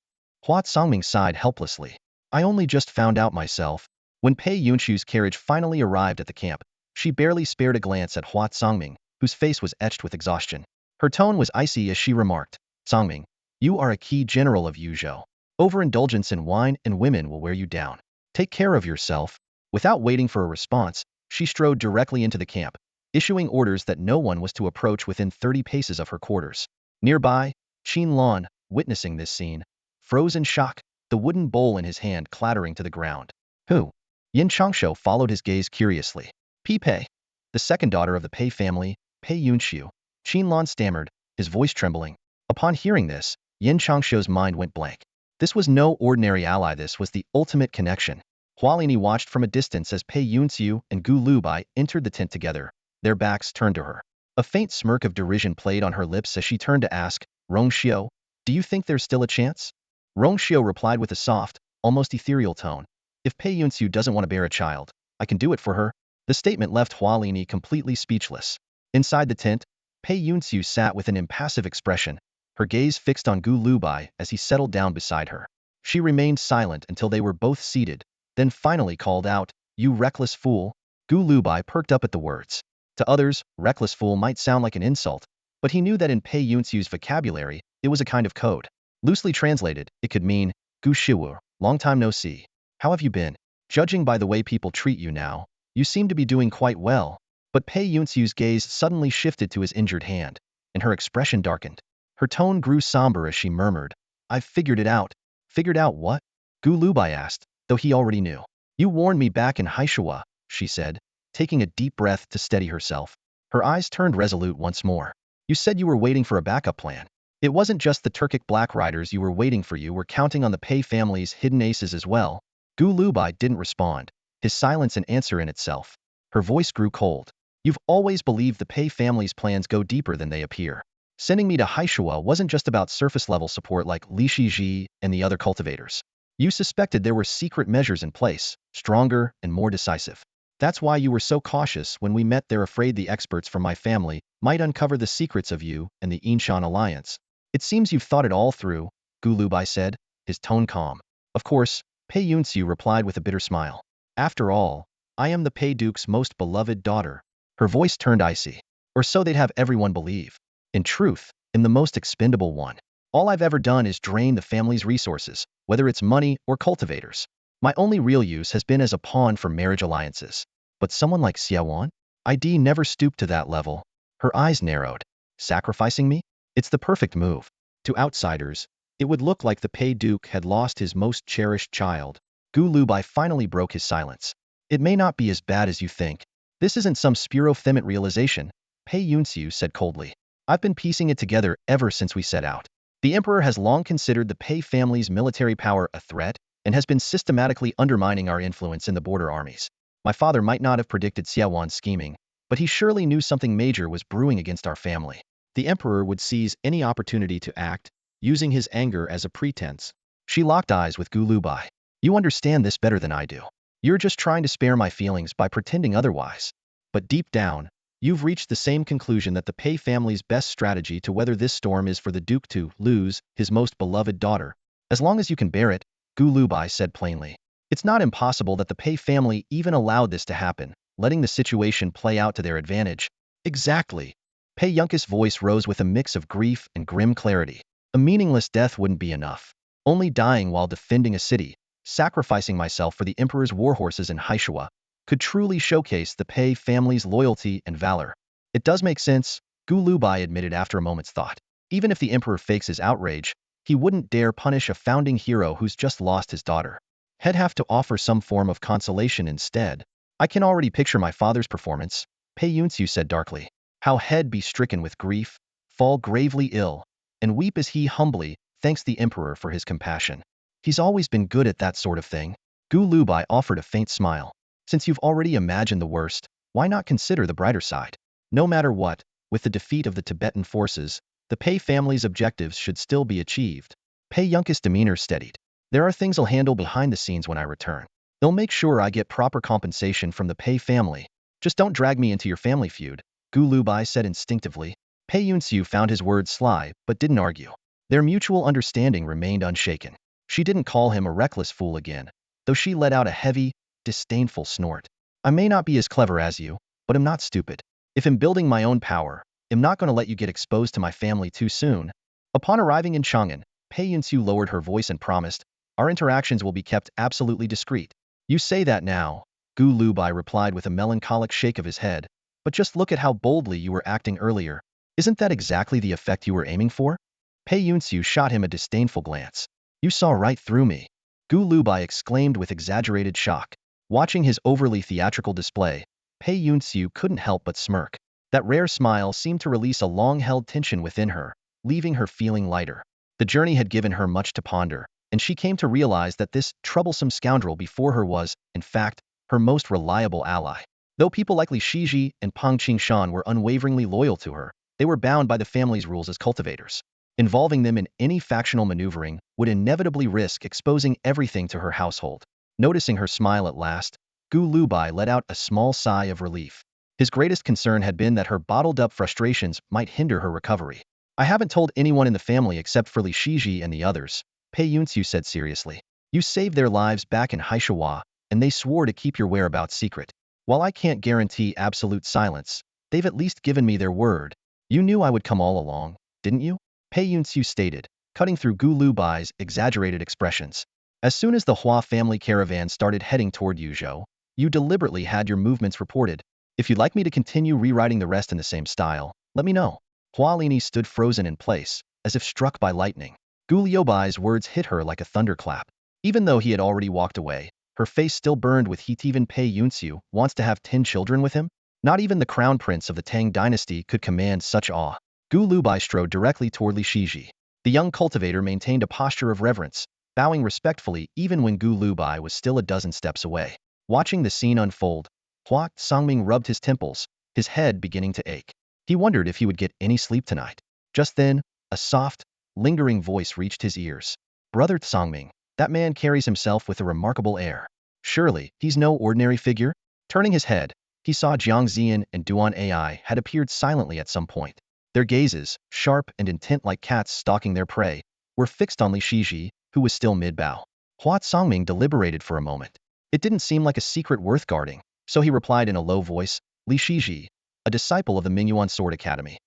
Hua Songming sighed helplessly. "I only just found out myself." When Pei Yunxiu's carriage finally arrived at the camp, she barely spared a glance at Hua Songming, whose face was etched with exhaustion. Her tone was icy as she remarked, "Songming, you are a key general of Yuzhou. Overindulgence in wine and women will wear you down. Take care of yourself." Without waiting for a response, she strode directly into the camp, issuing orders that no one was to approach within 30 paces of her quarters. Nearby, Qin Lan, witnessing this scene, froze in shock, the wooden bowl in his hand clattering to the ground. "Who?" Yin Changshu followed his gaze curiously. "Pei, the second daughter of the Pei family, Pei Yunxiu." Qin Lan stammered, his voice trembling. Upon hearing this, Yin Changshu's mind went blank. This was no ordinary ally, this was the ultimate connection. Hualini watched from a distance as Pei Yunxiu and Gu Lubai entered the tent together, their backs turned to her. A faint smirk of derision played on her lips as she turned to ask, "Rong Xiu, do you think there's still a chance?" Rong Xiu replied with a soft, almost ethereal tone, "If Pei Yunxiu doesn't want to bear a child, I can do it for her." The statement left Hualini completely speechless. Inside the tent, Pei Yunxiu sat with an impassive expression, her gaze fixed on Gu Lubai as he settled down beside her. She remained silent until they were both seated, then finally called out, "You reckless fool." Gu Lubai perked up at the words. To others, reckless fool might sound like an insult, but he knew that in Pei Yunxiu's vocabulary, it was a kind of code. Loosely translated, it could mean, "Gu Shiwu, long time no see. How have you been?" Judging by the way people treat you now, you seem to be doing quite well. But Pei Yunxiu's gaze suddenly shifted to his injured hand, and her expression darkened. Her tone grew somber as she murmured, "I've figured it out." Figured out what? Gu Lubai asked, though he already knew. You warned me back in Haishuwa, she said, taking a deep breath to steady herself. Her eyes turned resolute once more. You said you were waiting for a backup plan. It wasn't just the Turkic Black Riders you were waiting for, you were counting on the Pei family's hidden aces as well. Gu Lubai didn't respond, his silence an answer in itself. Her voice grew cold. You've always believed the Pei family's plans go deeper than they appear. Sending me to Haishuwa wasn't just about surface-level support like Li Shiji and the other cultivators. You suspected there were secret measures in place, stronger and more decisive. That's why you were so cautious when we met there, afraid the experts from my family might uncover the secrets of you and the Inshan alliance. It seems you've thought it all through, Gu Lubai said, his tone calm. Of course, Pei Yunxiu replied with a bitter smile. After all, I am the Pei Duke's most beloved daughter. Her voice turned icy. Or so they'd have everyone believe. In truth, I'm the most expendable one. All I've ever done is drain the family's resources, whether it's money or cultivators. My only real use has been as a pawn for marriage alliances. But someone like Xiaowan? ID never stooped to that level. Her eyes narrowed. Sacrificing me? It's the perfect move. To outsiders, it would look like the Pei Duke had lost his most cherished child. Gu Lubai finally broke his silence. It may not be as bad as you think. This isn't some spuro-themit realization, Pei Yunxiu said coldly. I've been piecing it together ever since we set out. The Emperor has long considered the Pei family's military power a threat and has been systematically undermining our influence in the border armies. My father might not have predicted Xiaowan's scheming, but he surely knew something major was brewing against our family. The Emperor would seize any opportunity to act, using his anger as a pretense. She locked eyes with Gu Lubai. You understand this better than I do. You're just trying to spare my feelings by pretending otherwise. But deep down, you've reached the same conclusion that the Pei family's best strategy to weather this storm is for the Duke to lose his most beloved daughter. As long as you can bear it, Gu Lubai said plainly. It's not impossible that the Pei family even allowed this to happen, letting the situation play out to their advantage. Exactly. Pei Yunki's voice rose with a mix of grief and grim clarity. A meaningless death wouldn't be enough. Only dying while defending a city, sacrificing myself for the Emperor's warhorses in Haishuwa, could truly showcase the Pei family's loyalty and valor. It does make sense, Gu Lubai admitted after a moment's thought. Even if the Emperor fakes his outrage, he wouldn't dare punish a founding hero who's just lost his daughter. He'd have to offer some form of consolation instead. I can already picture my father's performance, Pei Yunxiu said darkly. How he'd be stricken with grief, fall gravely ill, and weep as he humbly thanks the Emperor for his compassion. He's always been good at that sort of thing. Gu Lubai offered a faint smile. Since you've already imagined the worst, why not consider the brighter side? No matter what, with the defeat of the Tibetan forces, the Pei family's objectives should still be achieved. Pei Yunki's demeanor steadied. There are things I'll handle behind the scenes when I return. They'll make sure I get proper compensation from the Pei family. Just don't drag me into your family feud, Gu Lubai said instinctively. Pei Yunxiu found his words sly, but didn't argue. Their mutual understanding remained unshaken. She didn't call him a reckless fool again, though she let out a heavy, disdainful snort. I may not be as clever as you, but I'm not stupid. If I'm building my own power, I'm not going to let you get exposed to my family too soon. Upon arriving in Chang'an, Pei Yunxiu lowered her voice and promised, our interactions will be kept absolutely discreet. You say that now, Gu Lubai replied with a melancholic shake of his head, but just look at how boldly you were acting earlier. Isn't that exactly the effect you were aiming for? Pei Yunxiu shot him a disdainful glance. You saw right through me. Gu Lubai exclaimed with exaggerated shock. Watching his overly theatrical display, Pei Yunxiu couldn't help but smirk. That rare smile seemed to release a long-held tension within her, leaving her feeling lighter. The journey had given her much to ponder, and she came to realize that this troublesome scoundrel before her was, in fact, her most reliable ally. Though people like Li Shiji and Pang Qingshan were unwaveringly loyal to her, they were bound by the family's rules as cultivators. Involving them in any factional maneuvering would inevitably risk exposing everything to her household. Noticing her smile at last, Gu Lubai let out a small sigh of relief. His greatest concern had been that her bottled-up frustrations might hinder her recovery. I haven't told anyone in the family except for Li Shiji and the others, Pei Yunxiu said seriously. You saved their lives back in Haishuwa, and they swore to keep your whereabouts secret. While I can't guarantee absolute silence, they've at least given me their word. You knew I would come all along, didn't you? Pei Yunxiu stated, cutting through Gu Lubai's exaggerated expressions. As soon as the Hua family caravan started heading toward Yuzhou, you deliberately had your movements reported. If you'd like me to continue rewriting the rest in the same style, let me know. Hua Lini stood frozen in place, as if struck by lightning. Gu Liubai's words hit her like a thunderclap. Even though he had already walked away, her face still burned with heat. Even Pei Yunxiu wants to have 10 children with him? Not even the crown prince of the Tang dynasty could command such awe. Gu Lubai strode directly toward Li Shiji. The young cultivator maintained a posture of reverence, bowing respectfully even when Gu Lubai was still a dozen steps away. Watching the scene unfold, Hua Songming rubbed his temples, his head beginning to ache. He wondered if he would get any sleep tonight. Just then, a soft, lingering voice reached his ears. Brother Songming, that man carries himself with a remarkable air. Surely, he's no ordinary figure? Turning his head, he saw Jiang Zian and Duan Ai had appeared silently at some point. Their gazes, sharp and intent like cats stalking their prey, were fixed on Li Shiji, who was still mid-bow. Hua Songming deliberated for a moment. It didn't seem like a secret worth guarding, so he replied in a low voice, Li Shiji, a disciple of the Mingyuan Sword Academy.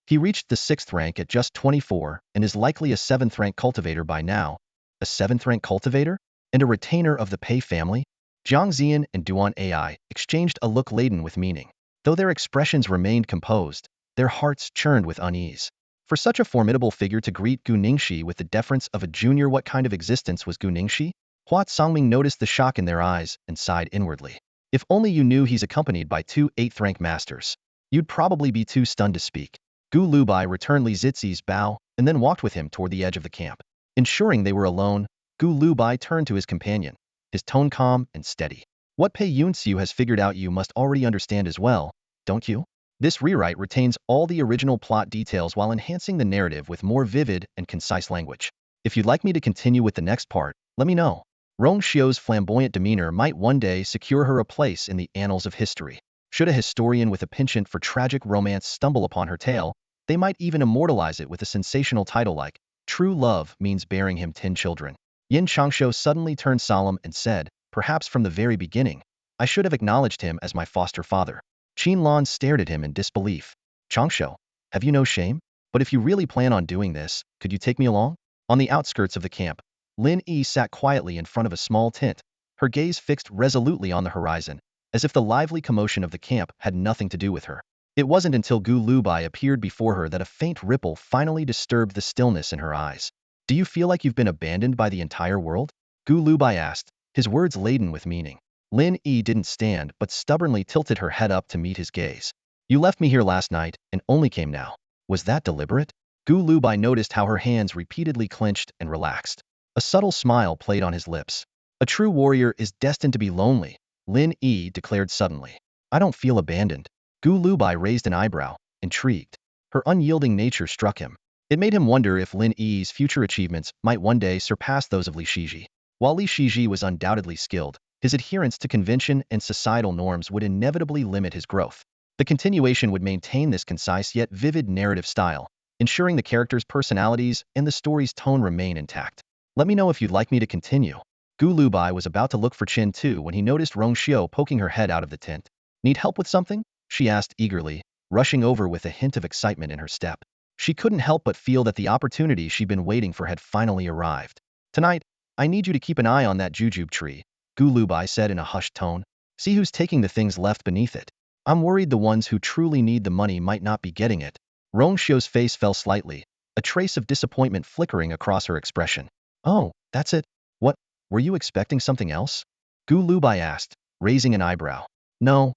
He reached the 6th rank at just 24 and is likely a 7th rank cultivator by now. A 7th rank cultivator? And a retainer of the Pei family? Jiang Zian and Duan Ai exchanged a look laden with meaning. Though their expressions remained composed, their hearts churned with unease. For such a formidable figure to greet Gu Ningxi with the deference of a junior, what kind of existence was Gu Ningxi? Hua Songming noticed the shock in their eyes and sighed inwardly. If only you knew he's accompanied by 2 8th-rank masters. You'd probably be too stunned to speak. Gu Lubai returned Li Zizi's bow and then walked with him toward the edge of the camp. Ensuring they were alone, Gu Lubai turned to his companion, his tone calm and steady. What Pei Yunxiu has figured out you must already understand as well, don't you? This rewrite retains all the original plot details while enhancing the narrative with more vivid and concise language. If you'd like me to continue with the next part, let me know. Rong Xiu's flamboyant demeanor might one day secure her a place in the annals of history. Should a historian with a penchant for tragic romance stumble upon her tale, they might even immortalize it with a sensational title like, True Love Means Bearing Him 10 Children. Yin Changshu suddenly turned solemn and said, perhaps from the very beginning, I should have acknowledged him as my foster father. Qin Lan stared at him in disbelief. Changshu, have you no shame? But if you really plan on doing this, could you take me along? On the outskirts of the camp, Lin Yi sat quietly in front of a small tent, her gaze fixed resolutely on the horizon, as if the lively commotion of the camp had nothing to do with her. It wasn't until Gu Lubai appeared before her that a faint ripple finally disturbed the stillness in her eyes. Do you feel like you've been abandoned by the entire world? Gu Lubai asked, his words laden with meaning. Lin Yi didn't stand but stubbornly tilted her head up to meet his gaze. You left me here last night and only came now. Was that deliberate? Gu Lubai noticed how her hands repeatedly clenched and relaxed. A subtle smile played on his lips. A true warrior is destined to be lonely, Lin Yi declared suddenly. I don't feel abandoned. Gu Lubai raised an eyebrow, intrigued. Her unyielding nature struck him. It made him wonder if Lin Yi's future achievements might one day surpass those of Li Shiji. While Li Shiji was undoubtedly skilled, his adherence to convention and societal norms would inevitably limit his growth. The continuation would maintain this concise yet vivid narrative style, ensuring the characters' personalities and the story's tone remain intact. Let me know if you'd like me to continue. Gu Lubai was about to look for Qin Tu when he noticed Rong Xiu poking her head out of the tent. Need help with something? She asked eagerly, rushing over with a hint of excitement in her step. She couldn't help but feel that the opportunity she'd been waiting for had finally arrived. Tonight, I need you to keep an eye on that jujube tree, Gu Lubai said in a hushed tone. See who's taking the things left beneath it. I'm worried the ones who truly need the money might not be getting it. Rong Xiu's face fell slightly, a trace of disappointment flickering across her expression. Oh, that's it? What, were you expecting something else? Gu Lubai asked, raising an eyebrow. No,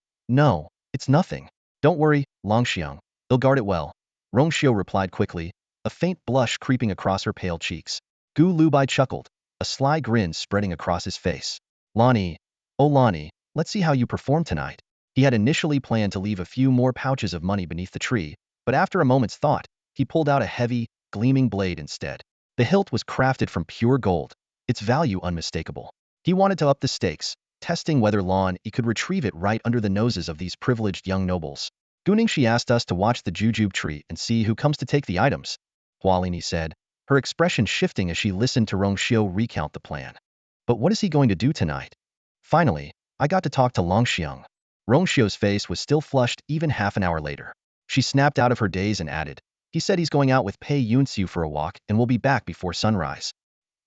it's nothing. Don't worry, Longxiang, they'll guard it well. Rong Xiu replied quickly, a faint blush creeping across her pale cheeks. Gu Lubai chuckled, a sly grin spreading across his face. Lonnie, oh Lonnie, let's see how you perform tonight. He had initially planned to leave a few more pouches of money beneath the tree, but after a moment's thought, he pulled out a heavy, gleaming blade instead. The hilt was crafted from pure gold, its value unmistakable. He wanted to up the stakes, testing whether Lon Yi could retrieve it right under the noses of these privileged young nobles. Gu Ningxi asked us to watch the jujube tree and see who comes to take the items, Hualini said, her expression shifting as she listened to Rong Xiu recount the plan. But what is he going to do tonight? Finally, I got to talk to Longxiang. Rong Xiu's face was still flushed even half an hour later. She snapped out of her daze and added, he said he's going out with Pei Yunxiu for a walk and will be back before sunrise.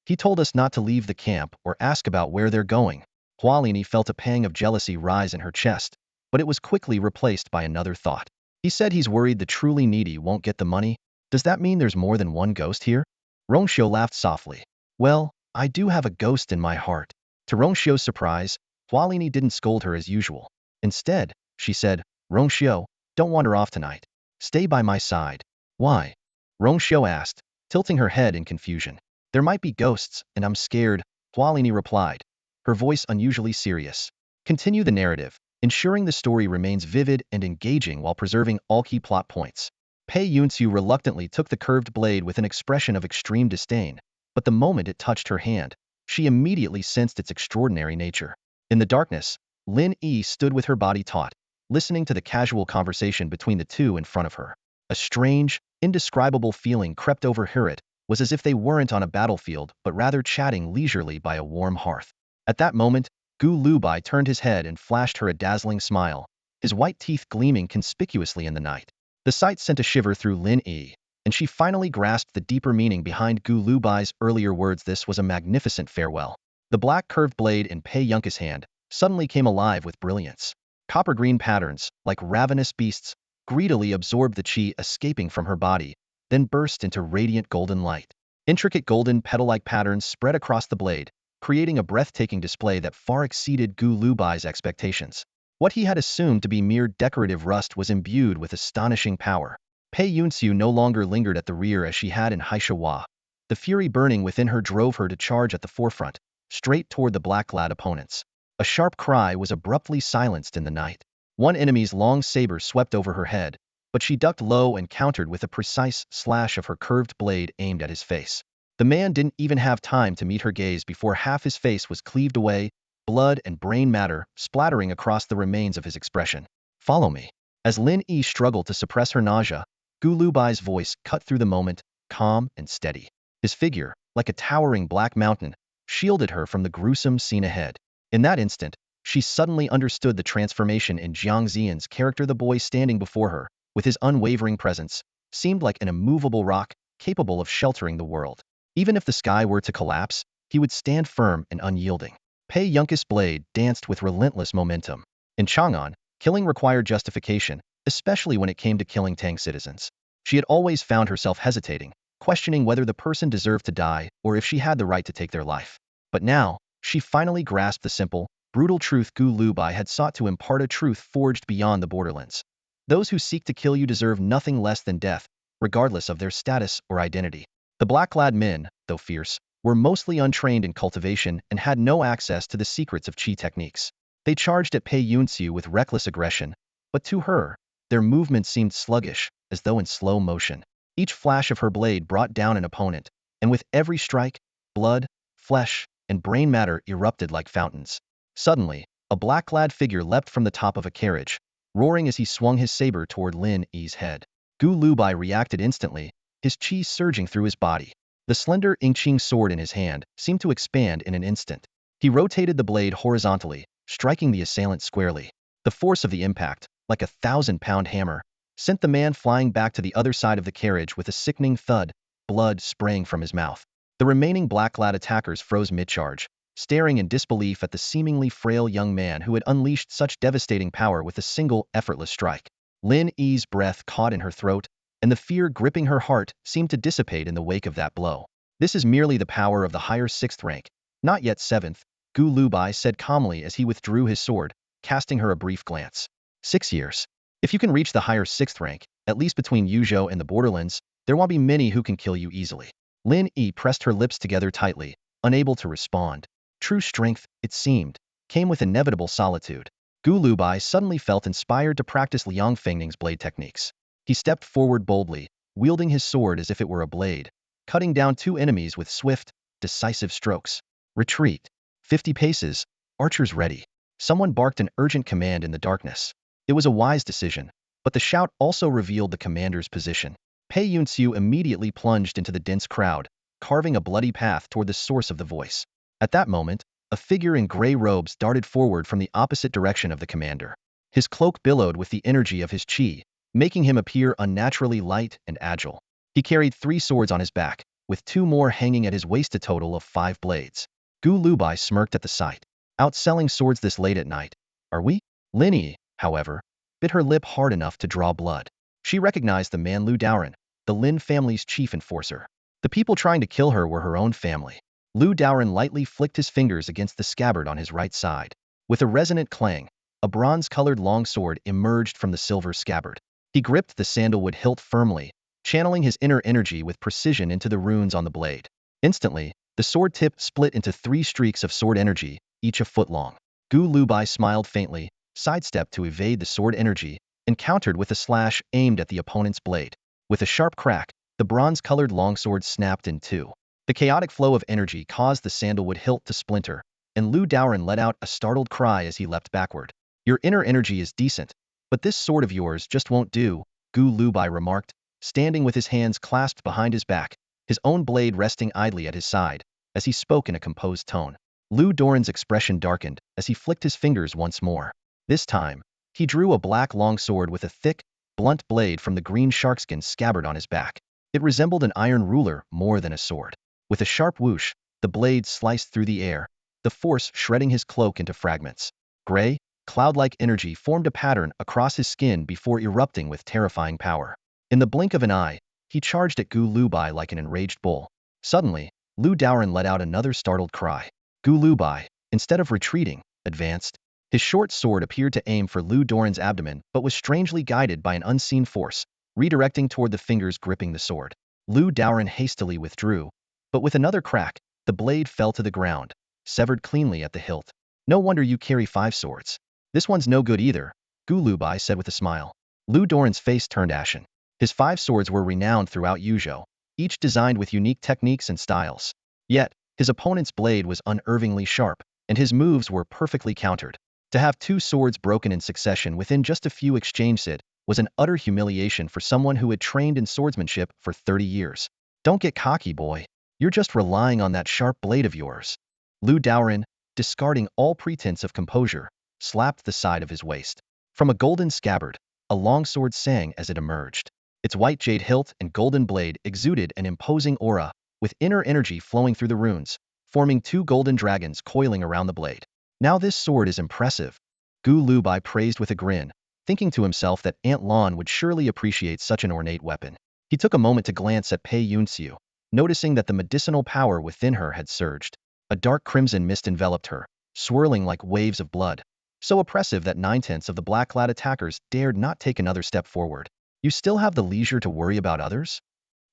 He told us not to leave the camp or ask about where they're going. Hualini felt a pang of jealousy rise in her chest, but it was quickly replaced by another thought. He said he's worried the truly needy won't get the money. Does that mean there's more than one ghost here? Rongxiu laughed softly. Well, I do have a ghost in my heart. To Rongxiu's surprise, Hualini didn't scold her as usual. Instead, she said, Rongxiu, don't wander off tonight. Stay by my side. Why? Rongxiu asked, tilting her head in confusion. There might be ghosts, and I'm scared, Hualini replied, her voice unusually serious. Continue the narrative, ensuring the story remains vivid and engaging while preserving all key plot points. Pei Yunxiu reluctantly took the curved blade with an expression of extreme disdain, but the moment it touched her hand, she immediately sensed its extraordinary nature. In the darkness, Lin Yi stood with her body taut, listening to the casual conversation between the two in front of her. A strange, indescribable feeling crept over her. It was as if they weren't on a battlefield but rather chatting leisurely by a warm hearth. At that moment, Gu Lubai turned his head and flashed her a dazzling smile, his white teeth gleaming conspicuously in the night. The sight sent a shiver through Lin Yi, and she finally grasped the deeper meaning behind Gu Lubai's earlier words. This was a magnificent farewell. The black curved blade in Pei Yunka's hand suddenly came alive with brilliance. Copper-green patterns, like ravenous beasts, greedily absorbed the qi escaping from her body, then burst into radiant golden light. Intricate golden petal-like patterns spread across the blade, creating a breathtaking display that far exceeded Gu Lubai's expectations. What he had assumed to be mere decorative rust was imbued with astonishing power. Pei Yunxiu no longer lingered at the rear as she had in Haishawa. The fury burning within her drove her to charge at the forefront, straight toward the black-clad opponents. A sharp cry was abruptly silenced in the night. One enemy's long saber swept over her head, but she ducked low and countered with a precise slash of her curved blade aimed at his face. The man didn't even have time to meet her gaze before half his face was cleaved away, blood and brain matter splattering across the remains of his expression. Follow me. As Lin Yi struggled to suppress her nausea, Gu Lubai's voice cut through the moment, calm and steady. His figure, like a towering black mountain, shielded her from the gruesome scene ahead. In that instant, she suddenly understood the transformation in Jiang Ziyan's character. The boy standing before her, with his unwavering presence, seemed like an immovable rock, capable of sheltering the world. Even if the sky were to collapse, he would stand firm and unyielding. Pei Yunka's blade danced with relentless momentum. In Chang'an, killing required justification, especially when it came to killing Tang citizens. She had always found herself hesitating, questioning whether the person deserved to die or if she had the right to take their life. But now, she finally grasped the simple, brutal truth Gu Lubai had sought to impart, a truth forged beyond the borderlands. Those who seek to kill you deserve nothing less than death, regardless of their status or identity. The black-clad men, though fierce, were mostly untrained in cultivation and had no access to the secrets of qi techniques. They charged at Pei Yunxiu with reckless aggression, but to her, their movements seemed sluggish, as though in slow motion. Each flash of her blade brought down an opponent, and with every strike, blood, flesh, and brain matter erupted like fountains. Suddenly, a black-clad figure leapt from the top of a carriage, roaring as he swung his saber toward Lin Yi's head. Gu Lubai reacted instantly, his qi surging through his body. The slender Ingqing sword in his hand seemed to expand in an instant. He rotated the blade horizontally, striking the assailant squarely. The force of the impact, like a 1,000-pound hammer, sent the man flying back to the other side of the carriage with a sickening thud, blood spraying from his mouth. The remaining black-clad attackers froze mid-charge, staring in disbelief at the seemingly frail young man who had unleashed such devastating power with a single, effortless strike. Lin Yi's breath caught in her throat, and the fear gripping her heart seemed to dissipate in the wake of that blow. This is merely the power of the higher 6th rank, not yet 7th, Gu Lubai said calmly as he withdrew his sword, casting her a brief glance. 6 years. If you can reach the higher 6th rank, at least between Yuzhou and the borderlands, there won't be many who can kill you easily. Lin Yi pressed her lips together tightly, unable to respond. True strength, it seemed, came with inevitable solitude. Gu Lubai suddenly felt inspired to practice Liang Fengning's blade techniques. He stepped forward boldly, wielding his sword as if it were a blade, cutting down 2 enemies with swift, decisive strokes. Retreat. 50 paces, archers ready. Someone barked an urgent command in the darkness. It was a wise decision, but the shout also revealed the commander's position. Pei Yunxiu immediately plunged into the dense crowd, carving a bloody path toward the source of the voice. At that moment, a figure in gray robes darted forward from the opposite direction of the commander. His cloak billowed with the energy of his qi, making him appear unnaturally light and agile. He carried 3 swords on his back, with 2 more hanging at his waist, a total of 5 blades. Gu Lubai smirked at the sight. Outselling swords this late at night, are we? Linny, however, bit her lip hard enough to draw blood. She recognized the man Lu Daoren, the Lin family's chief enforcer. The people trying to kill her were her own family. Lu Daoren lightly flicked his fingers against the scabbard on his right side. With a resonant clang, a bronze-colored longsword emerged from the silver scabbard. He gripped the sandalwood hilt firmly, channeling his inner energy with precision into the runes on the blade. Instantly, the sword tip split into 3 streaks of sword energy, each a foot long. Gu Lubai smiled faintly, sidestepped to evade the sword energy, and countered with a slash aimed at the opponent's blade. With a sharp crack, the bronze-colored longsword snapped in 2. The chaotic flow of energy caused the sandalwood hilt to splinter, and Lu Daoren let out a startled cry as he leapt backward. Your inner energy is decent, but this sword of yours just won't do, Gu Lubai remarked, standing with his hands clasped behind his back, his own blade resting idly at his side, as he spoke in a composed tone. Lu Daoren's expression darkened as he flicked his fingers once more. This time, he drew a black longsword with a thick, blunt blade from the green sharkskin scabbard on his back. It resembled an iron ruler more than a sword. With a sharp whoosh, the blade sliced through the air, the force shredding his cloak into fragments. Gray, cloud-like energy formed a pattern across his skin before erupting with terrifying power. In the blink of an eye, he charged at Gu Lubai like an enraged bull. Suddenly, Lu Daoren let out another startled cry. Gu Lubai, instead of retreating, advanced. His short sword appeared to aim for Lu Daoren's abdomen but was strangely guided by an unseen force, redirecting toward the fingers gripping the sword. Lu Daoren hastily withdrew, but with another crack, the blade fell to the ground, severed cleanly at the hilt. No wonder you carry 5 swords. This one's no good either, Gu Lubai said with a smile. Lu Daoren's face turned ashen. His 5 swords were renowned throughout Yuzhou, each designed with unique techniques and styles. Yet, his opponent's blade was unervingly sharp, and his moves were perfectly countered. To have 2 swords broken in succession within just a few exchanges was an utter humiliation for someone who had trained in swordsmanship for 30 years. Don't get cocky, boy. You're just relying on that sharp blade of yours. Lu Daoren, discarding all pretense of composure, slapped the side of his waist. From a golden scabbard, a longsword sang as it emerged. Its white jade hilt and golden blade exuded an imposing aura, with inner energy flowing through the runes, forming 2 golden dragons coiling around the blade. Now this sword is impressive, Gu Lubai praised with a grin, thinking to himself that Aunt Lan would surely appreciate such an ornate weapon. He took a moment to glance at Pei Yunxiu, noticing that the medicinal power within her had surged. A dark crimson mist enveloped her, swirling like waves of blood, so oppressive that 9/10 of the black-clad attackers dared not take another step forward. You still have the leisure to worry about others?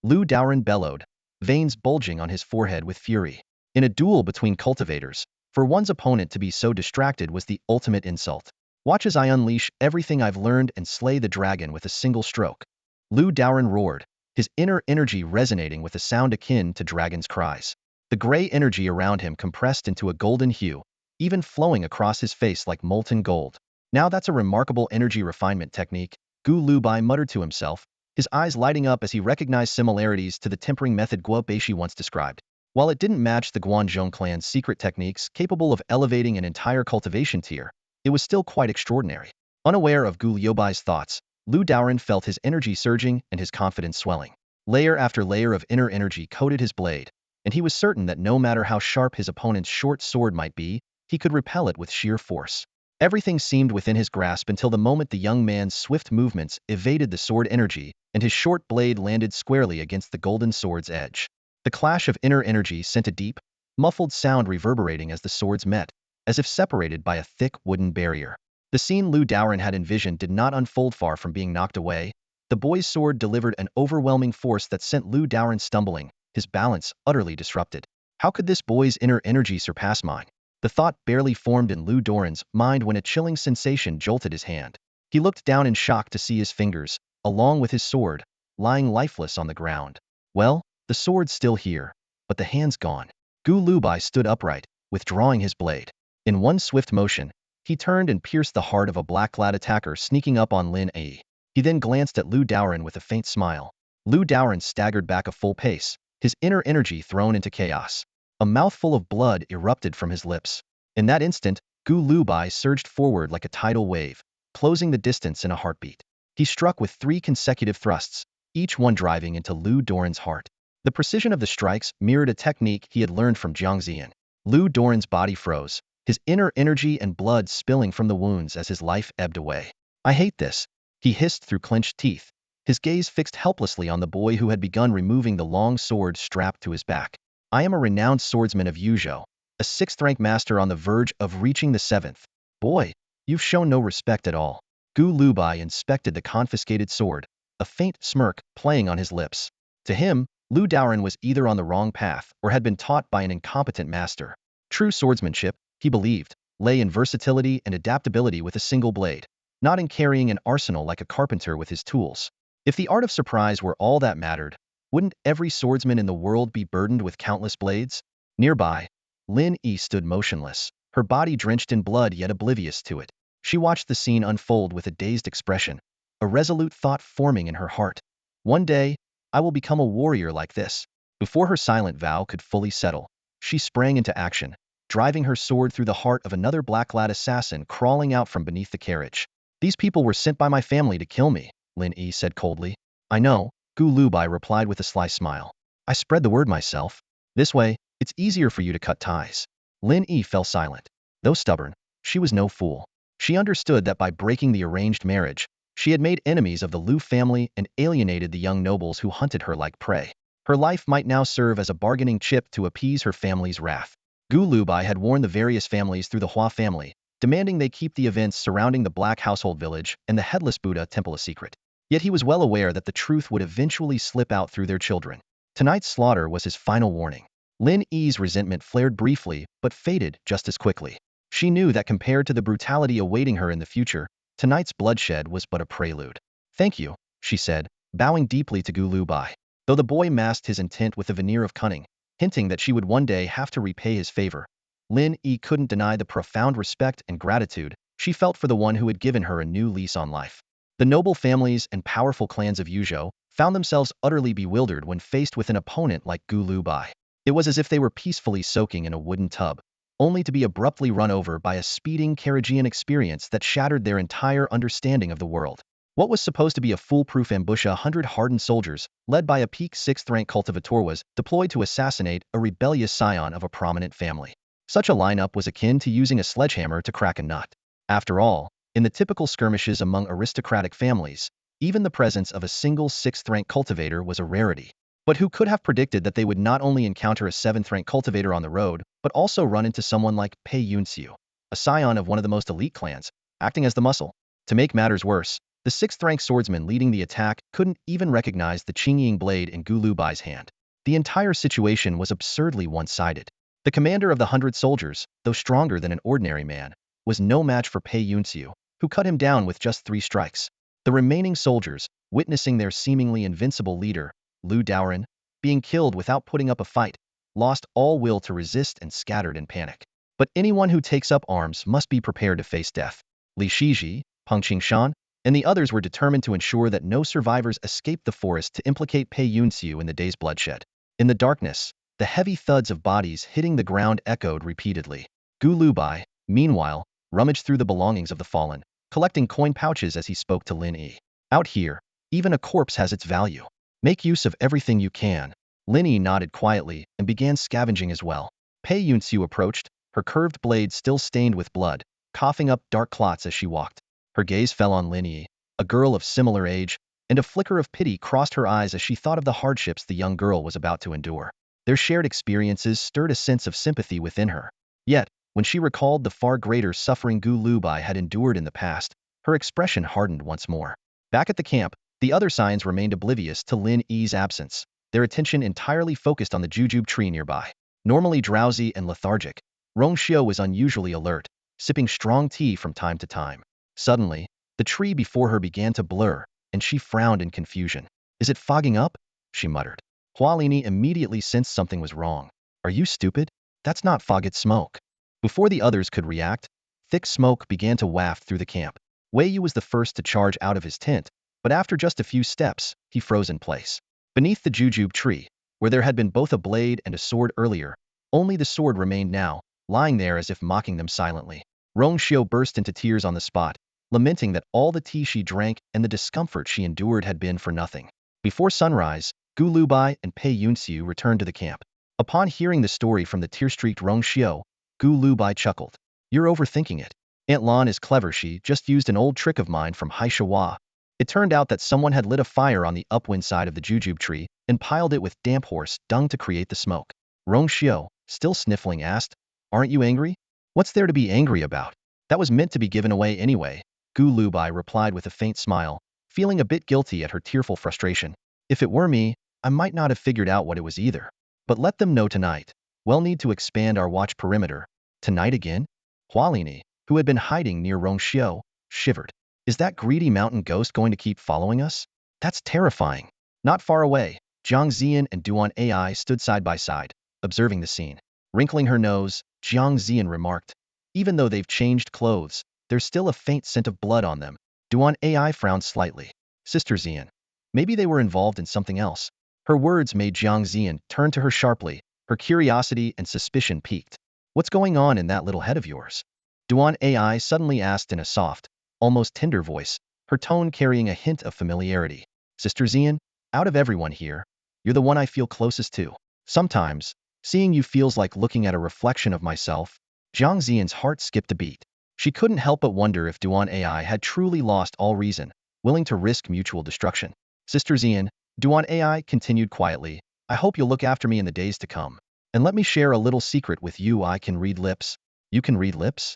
Lu Daoren bellowed, veins bulging on his forehead with fury. In a duel between cultivators, for one's opponent to be so distracted was the ultimate insult. Watch as I unleash everything I've learned and slay the dragon with a single stroke. Lu Daoren roared, his inner energy resonating with a sound akin to dragon's cries. The gray energy around him compressed into a golden hue, even flowing across his face like molten gold. Now that's a remarkable energy refinement technique, Gu Lubai muttered to himself, his eyes lighting up as he recognized similarities to the tempering method Guo Beishi once described. While it didn't match the Guanzhong clan's secret techniques capable of elevating an entire cultivation tier, it was still quite extraordinary. Unaware of Gu Liubai's thoughts, Lu Daoren felt his energy surging and his confidence swelling. Layer after layer of inner energy coated his blade, and he was certain that no matter how sharp his opponent's short sword might be, he could repel it with sheer force. Everything seemed within his grasp until the moment the young man's swift movements evaded the sword energy, and his short blade landed squarely against the golden sword's edge. The clash of inner energy sent a deep, muffled sound reverberating as the swords met, as if separated by a thick wooden barrier. The scene Lu Daoren had envisioned did not unfold far from being knocked away. The boy's sword delivered an overwhelming force that sent Lu Daoren stumbling, his balance utterly disrupted. How could this boy's inner energy surpass mine? The thought barely formed in Lu Daoren's mind when a chilling sensation jolted his hand. He looked down in shock to see his fingers, along with his sword, lying lifeless on the ground. Well, the sword's still here, but the hand's gone. Gu Lubai stood upright, withdrawing his blade. In one swift motion, he turned and pierced the heart of a black-clad attacker sneaking up on Lin Yi. He then glanced at Lu Daoren with a faint smile. Lu Daoren staggered back a full pace, his inner energy thrown into chaos. A mouthful of blood erupted from his lips. In that instant, Gu Lubai surged forward like a tidal wave, closing the distance in a heartbeat. He struck with 3 consecutive thrusts, each one driving into Lu Daoren's heart. The precision of the strikes mirrored a technique he had learned from Jiang Ziyan. Lu Doran's body froze, his inner energy and blood spilling from the wounds as his life ebbed away. I hate this, he hissed through clenched teeth, his gaze fixed helplessly on the boy who had begun removing the long sword strapped to his back. I am a renowned swordsman of Yuzhou, a sixth-rank master on the verge of reaching the seventh. Boy, you've shown no respect at all. Gu Lubai inspected the confiscated sword, a faint smirk playing on his lips. To him, Lu Daoran was either on the wrong path or had been taught by an incompetent master. True swordsmanship, he believed, lay in versatility and adaptability with a single blade, not in carrying an arsenal like a carpenter with his tools. If the art of surprise were all that mattered, wouldn't every swordsman in the world be burdened with countless blades? Nearby, Lin Yi stood motionless, her body drenched in blood yet oblivious to it. She watched the scene unfold with a dazed expression, a resolute thought forming in her heart. One day, I will become a warrior like this. Before her silent vow could fully settle, she sprang into action, driving her sword through the heart of another black-clad assassin crawling out from beneath the carriage. These people were sent by my family to kill me, Lin Yi said coldly. I know, Gu Lubai replied with a sly smile. I spread the word myself. This way, it's easier for you to cut ties. Lin Yi fell silent. Though stubborn, she was no fool. She understood that by breaking the arranged marriage, she had made enemies of the Lu family and alienated the young nobles who hunted her like prey. Her life might now serve as a bargaining chip to appease her family's wrath. Gu Lubai had warned the various families through the Hua family, demanding they keep the events surrounding the Black Household Village and the Headless Buddha Temple a secret. Yet he was well aware that the truth would eventually slip out through their children. Tonight's slaughter was his final warning. Lin Yi's resentment flared briefly, but faded just as quickly. She knew that compared to the brutality awaiting her in the future, tonight's bloodshed was but a prelude. Thank you, she said, bowing deeply to Gu Lubai. Though the boy masked his intent with a veneer of cunning, hinting that she would one day have to repay his favor, Lin Yi couldn't deny the profound respect and gratitude she felt for the one who had given her a new lease on life. The noble families and powerful clans of Yuzhou found themselves utterly bewildered when faced with an opponent like Gu Lubai. It was as if they were peacefully soaking in a wooden tub, only to be abruptly run over by a speeding Karagian experience that shattered their entire understanding of the world. What was supposed to be a foolproof ambush, 100 hardened soldiers, led by a peak 6th-rank cultivator, was deployed to assassinate a rebellious scion of a prominent family. Such a lineup was akin to using a sledgehammer to crack a nut. After all, in the typical skirmishes among aristocratic families, even the presence of a single 6th-rank cultivator was a rarity. But who could have predicted that they would not only encounter a 7th-rank cultivator on the road, but also run into someone like Pei Yunxiu, a scion of one of the most elite clans, acting as the muscle? To make matters worse, the 6th-rank swordsman leading the attack couldn't even recognize the Qingying blade in Gu Lubai's hand. The entire situation was absurdly one-sided. The commander of the 100 soldiers, though stronger than an ordinary man, was no match for Pei Yunxiu, who cut him down with just 3 strikes. The remaining soldiers, witnessing their seemingly invincible leader, Lu Daoran, being killed without putting up a fight, lost all will to resist and scattered in panic. But anyone who takes up arms must be prepared to face death. Li Shiji, Peng Qingshan, and the others were determined to ensure that no survivors escaped the forest to implicate Pei Yunxiu in the day's bloodshed. In the darkness, the heavy thuds of bodies hitting the ground echoed repeatedly. Gu Lubai, meanwhile, rummaged through the belongings of the fallen, collecting coin pouches as he spoke to Lin Yi. Out here, even a corpse has its value. Make use of everything you can. Lin Yi nodded quietly and began scavenging as well. Pei Yunxiu approached, her curved blade still stained with blood, coughing up dark clots as she walked. Her gaze fell on Lin Yi, a girl of similar age, and a flicker of pity crossed her eyes as she thought of the hardships the young girl was about to endure. Their shared experiences stirred a sense of sympathy within her. Yet, when she recalled the far greater suffering Gu Lubai had endured in the past, her expression hardened once more. Back at the camp, the other signs remained oblivious to Lin Yi's absence, their attention entirely focused on the jujube tree nearby. Normally drowsy and lethargic, Rongxiu was unusually alert, sipping strong tea from time to time. Suddenly, the tree before her began to blur, and she frowned in confusion. Is it fogging up? She muttered. Hualini immediately sensed something was wrong. Are you stupid? That's not fog, it's smoke. Before the others could react, thick smoke began to waft through the camp. Wei Yu was the first to charge out of his tent, but after just a few steps, he froze in place. Beneath the jujube tree, where there had been both a blade and a sword earlier, only the sword remained now, lying there as if mocking them silently. Rongxiu burst into tears on the spot, lamenting that all the tea she drank and the discomfort she endured had been for nothing. Before sunrise, Gu Lubai and Pei Yunxiu returned to the camp. Upon hearing the story from the tear-streaked Rong Xiu, Gu Lubai chuckled. You're overthinking it. Aunt Lan is clever, she just used an old trick of mine from Haishawa. It turned out that someone had lit a fire on the upwind side of the jujube tree and piled it with damp horse dung to create the smoke. Rong Xiu, still sniffling, asked, Aren't you angry? What's there to be angry about? That was meant to be given away anyway, Gu Lubai replied with a faint smile, feeling a bit guilty at her tearful frustration. If it were me, I might not have figured out what it was either. But let them know tonight. We'll need to expand our watch perimeter. Tonight again? Hualini, who had been hiding near Rong Xiu, shivered. Is that greedy mountain ghost going to keep following us? That's terrifying. Not far away, Jiang Ziyan and Duan Ai stood side by side, observing the scene. Wrinkling her nose, Jiang Ziyan remarked, even though they've changed clothes, there's still a faint scent of blood on them. Duan Ai frowned slightly. Sister Ziyan. Maybe they were involved in something else. Her words made Jiang Ziyan turn to her sharply, her curiosity and suspicion piqued. What's going on in that little head of yours? Duan Ai suddenly asked in a soft, almost tender voice, her tone carrying a hint of familiarity. Sister Ziyan, out of everyone here, you're the one I feel closest to. Sometimes, seeing you feels like looking at a reflection of myself. Jiang Ziyan's heart skipped a beat. She couldn't help but wonder if Duan Ai had truly lost all reason, willing to risk mutual destruction. Sister Ziyan, Duan Ai continued quietly, I hope you'll look after me in the days to come. And let me share a little secret with you. I can read lips. You can read lips?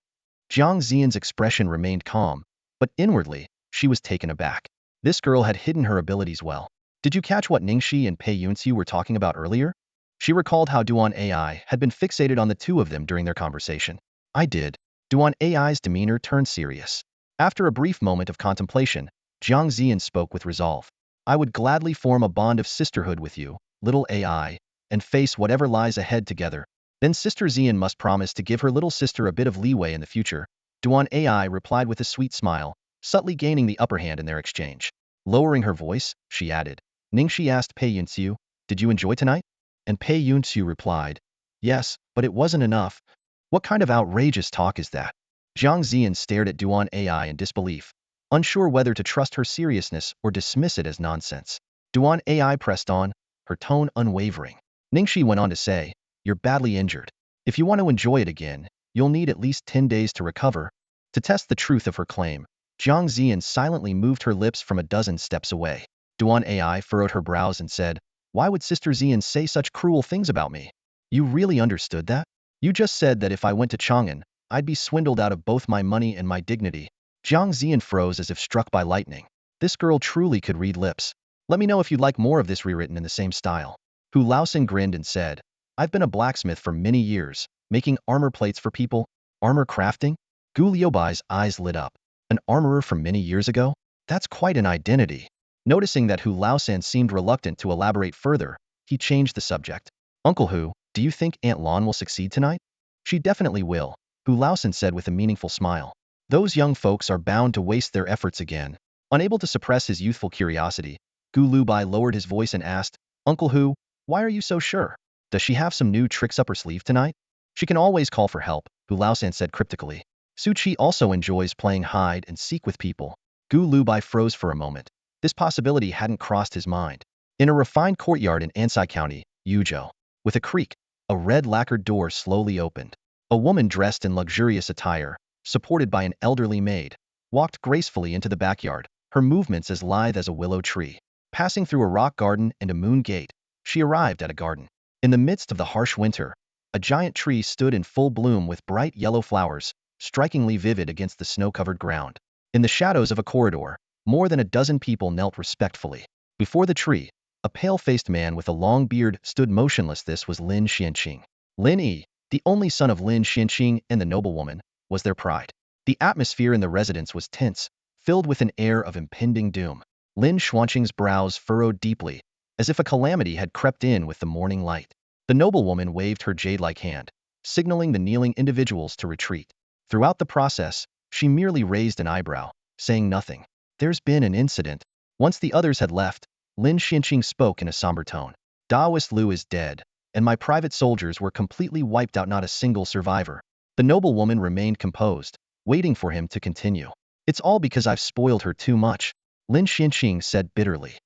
Jiang Ziyan's expression remained calm, but inwardly, she was taken aback. This girl had hidden her abilities well. Did you catch what Ningxi and Pei Yunxiu were talking about earlier? She recalled how Duan Ai had been fixated on the two of them during their conversation. I did. Duan Ai's demeanor turned serious. After a brief moment of contemplation, Jiang Ziyan spoke with resolve. I would gladly form a bond of sisterhood with you, little Ai, and face whatever lies ahead together. Then Sister Ziyan must promise to give her little sister a bit of leeway in the future. Duan Ai replied with a sweet smile, subtly gaining the upper hand in their exchange. Lowering her voice, she added, Ningxi asked Pei Yunxiu, did you enjoy tonight? And Pei Yunxiu replied, yes, but it wasn't enough. What kind of outrageous talk is that? Jiang Ziyan stared at Duan Ai in disbelief, unsure whether to trust her seriousness or dismiss it as nonsense. Duan Ai pressed on, her tone unwavering. Ningxi went on to say, you're badly injured. If you want to enjoy it again, you'll need at least 10 days to recover. To test the truth of her claim, Jiang Ziyan silently moved her lips from a dozen steps away. Duan Ai furrowed her brows and said, why would Sister Ziyan say such cruel things about me? You really understood that? You just said that if I went to Chang'an, I'd be swindled out of both my money and my dignity. Jiang Ziyan froze as if struck by lightning. This girl truly could read lips. Let me know if you'd like more of this rewritten in the same style. Hu Laosen grinned and said, I've been a blacksmith for many years, making armor plates for people. Armor crafting? Gu Liubai's eyes lit up. An armorer from many years ago? That's quite an identity. Noticing that Hu Laosan seemed reluctant to elaborate further, he changed the subject. Uncle Hu, do you think Aunt Lan will succeed tonight? She definitely will, Hu Laosan said with a meaningful smile. Those young folks are bound to waste their efforts again. Unable to suppress his youthful curiosity, Gu Lubai lowered his voice and asked, Uncle Hu, why are you so sure? Does she have some new tricks up her sleeve tonight? She can always call for help, Hu Laosan said cryptically. Su Qi also enjoys playing hide and seek with people. Gu Lubai froze for a moment. This possibility hadn't crossed his mind. In a refined courtyard in Ansai County, Yuzhou, with a creak, a red lacquered door slowly opened. A woman dressed in luxurious attire, supported by an elderly maid, walked gracefully into the backyard, her movements as lithe as a willow tree. Passing through a rock garden and a moon gate, she arrived at a garden. In the midst of the harsh winter, a giant tree stood in full bloom with bright yellow flowers, strikingly vivid against the snow-covered ground. In the shadows of a corridor, more than a dozen people knelt respectfully. Before the tree, a pale-faced man with a long beard stood motionless. This was Lin Xianqing. Lin Yi, the only son of Lin Xianqing and the noblewoman, was their pride. The atmosphere in the residence was tense, filled with an air of impending doom. Lin Xuanqing's brows furrowed deeply, as if a calamity had crept in with the morning light. The noblewoman waved her jade-like hand, signaling the kneeling individuals to retreat. Throughout the process, she merely raised an eyebrow, saying nothing. There's been an incident. Once the others had left, Lin Xianqing spoke in a somber tone. Daoist Lu is dead, and my private soldiers were completely wiped out, not a single survivor. The noblewoman remained composed, waiting for him to continue. It's all because I've spoiled her too much, Lin Xianqing said bitterly.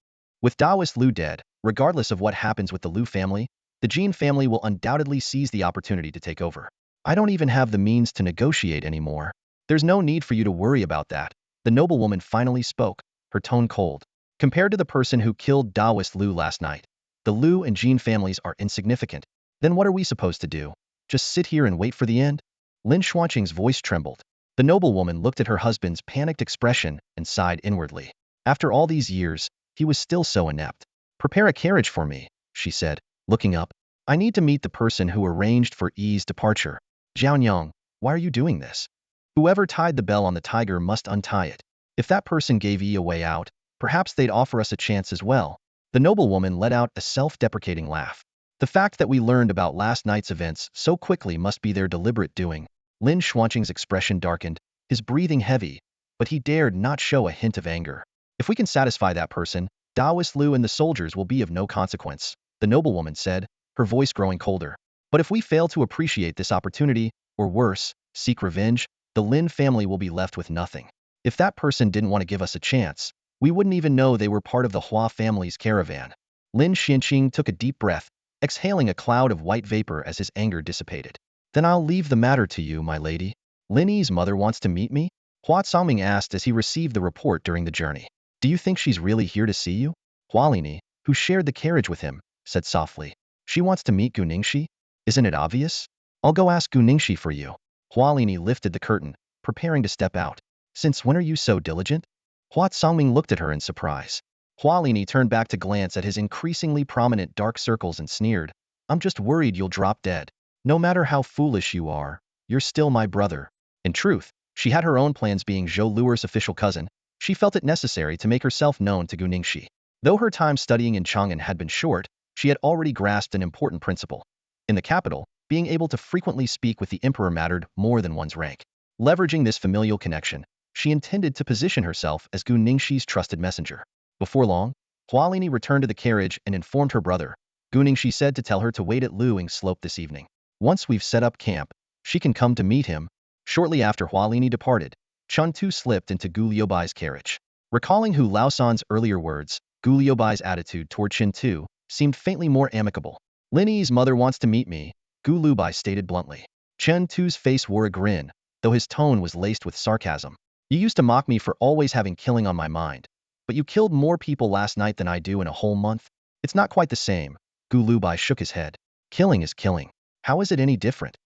With Daoist Lu dead, Regardless of what happens with the Liu family, the Jin family will undoubtedly seize the opportunity to take over. I don't even have the means to negotiate anymore. There's no need for you to worry about that. The noblewoman finally spoke, her tone cold. Compared to the person who killed Daoist Liu last night, the Liu and Jin families are insignificant. Then what are we supposed to do? Just sit here and wait for the end? Lin Xuanqing's voice trembled. The noblewoman looked at her husband's panicked expression and sighed inwardly. After all these years, he was still so inept. Prepare a carriage for me, she said, looking up. I need to meet the person who arranged for Yi's departure. Jianyang, why are you doing this? Whoever tied the bell on the tiger must untie it. If that person gave Yi a way out, perhaps they'd offer us a chance as well. The noblewoman let out a self-deprecating laugh. The fact that we learned about last night's events so quickly must be their deliberate doing. Lin Xuanqing's expression darkened, his breathing heavy, but he dared not show a hint of anger. If we can satisfy that person, Daoist Liu and the soldiers will be of no consequence, the noblewoman said, her voice growing colder. But if we fail to appreciate this opportunity, or worse, seek revenge, the Lin family will be left with nothing. If that person didn't want to give us a chance, we wouldn't even know they were part of the Hua family's caravan. Lin Xuanqing took a deep breath, exhaling a cloud of white vapor as his anger dissipated. Then I'll leave the matter to you, my lady. Lin Yi's mother wants to meet me? Hua Caoming asked as he received the report during the journey. Do you think she's really here to see you? Hua Lini, who shared the carriage with him, said softly. She wants to meet Gu Ningxi? Isn't it obvious? I'll go ask Gu Ningxi for you. Hua Lini lifted the curtain, preparing to step out. Since when are you so diligent? Hua Caoming looked at her in surprise. Hua Lini turned back to glance at his increasingly prominent dark circles and sneered. I'm just worried you'll drop dead. No matter how foolish you are, you're still my brother. In truth, she had her own plans. Being Zhou Luer's official cousin, she felt it necessary to make herself known to Gu Ningxi. Though her time studying in Chang'an had been short, she had already grasped an important principle. In the capital, being able to frequently speak with the emperor mattered more than one's rank. Leveraging this familial connection, she intended to position herself as Gu Ningxi's trusted messenger. Before long, Hua Lini returned to the carriage and informed her brother. Gu Ningxi said to tell her to wait at Luing Slope this evening. Once we've set up camp, she can come to meet him. Shortly after Hua Lini departed, Chun Tu slipped into Gu Liubai's carriage. Recalling Hu Laosan's earlier words, Gu Liubai's attitude toward Chin Tu seemed faintly more amicable. Lin Yi's mother wants to meet me, Gu Liubai stated bluntly. Chen Tu's face wore a grin, though his tone was laced with sarcasm. You used to mock me for always having killing on my mind, but you killed more people last night than I do in a whole month. It's not quite the same. Gu Liubai shook his head. Killing is killing. How is it any different?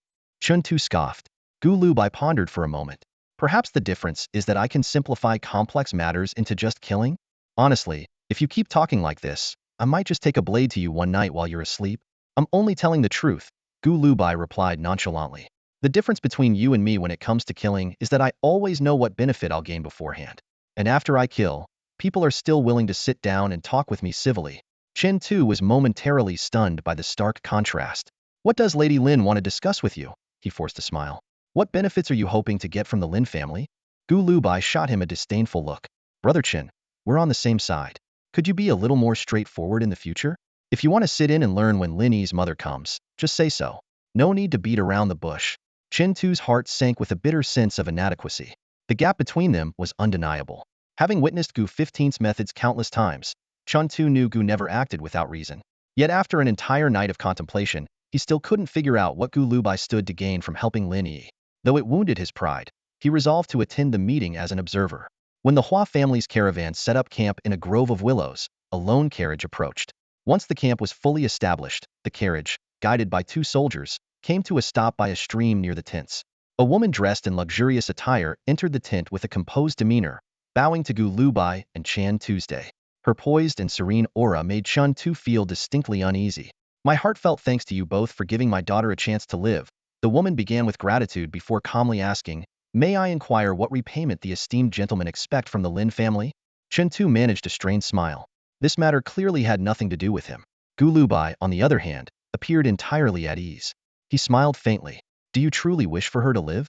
Chun Tu scoffed. Gu Liubai pondered for a moment. Perhaps the difference is that I can simplify complex matters into just killing? Honestly, if you keep talking like this, I might just take a blade to you one night while you're asleep. I'm only telling the truth, Gu Liubai replied nonchalantly. The difference between you and me when it comes to killing is that I always know what benefit I'll gain beforehand. And after I kill, people are still willing to sit down and talk with me civilly. Chen Tu was momentarily stunned by the stark contrast. What does Lady Lin want to discuss with you? He forced a smile. What benefits are you hoping to get from the Lin family? Gu Liubai shot him a disdainful look. Brother Chen, we're on the same side. Could you be a little more straightforward in the future? If you want to sit in and learn when Lin Yi's mother comes, just say so. No need to beat around the bush. Chen Tu's heart sank with a bitter sense of inadequacy. The gap between them was undeniable. Having witnessed Gu 15's methods countless times, Chun Tu knew Gu never acted without reason. Yet after an entire night of contemplation, he still couldn't figure out what Gu Liubai stood to gain from helping Lin Yi. Though it wounded his pride, he resolved to attend the meeting as an observer. When the Hua family's caravan set up camp in a grove of willows, a lone carriage approached. Once the camp was fully established, the carriage, guided by two soldiers, came to a stop by a stream near the tents. A woman dressed in luxurious attire entered the tent with a composed demeanor, bowing to Gu Liubai and Chan Tuesday. Her poised and serene aura made Chun Tu feel distinctly uneasy. My heartfelt thanks to you both for giving my daughter a chance to live. The woman began with gratitude before calmly asking, may I inquire what repayment the esteemed gentlemen expect from the Lin family? Chun Tu managed a strained smile. This matter clearly had nothing to do with him. Gu Liubai, on the other hand, appeared entirely at ease. He smiled faintly. Do you truly wish for her to live?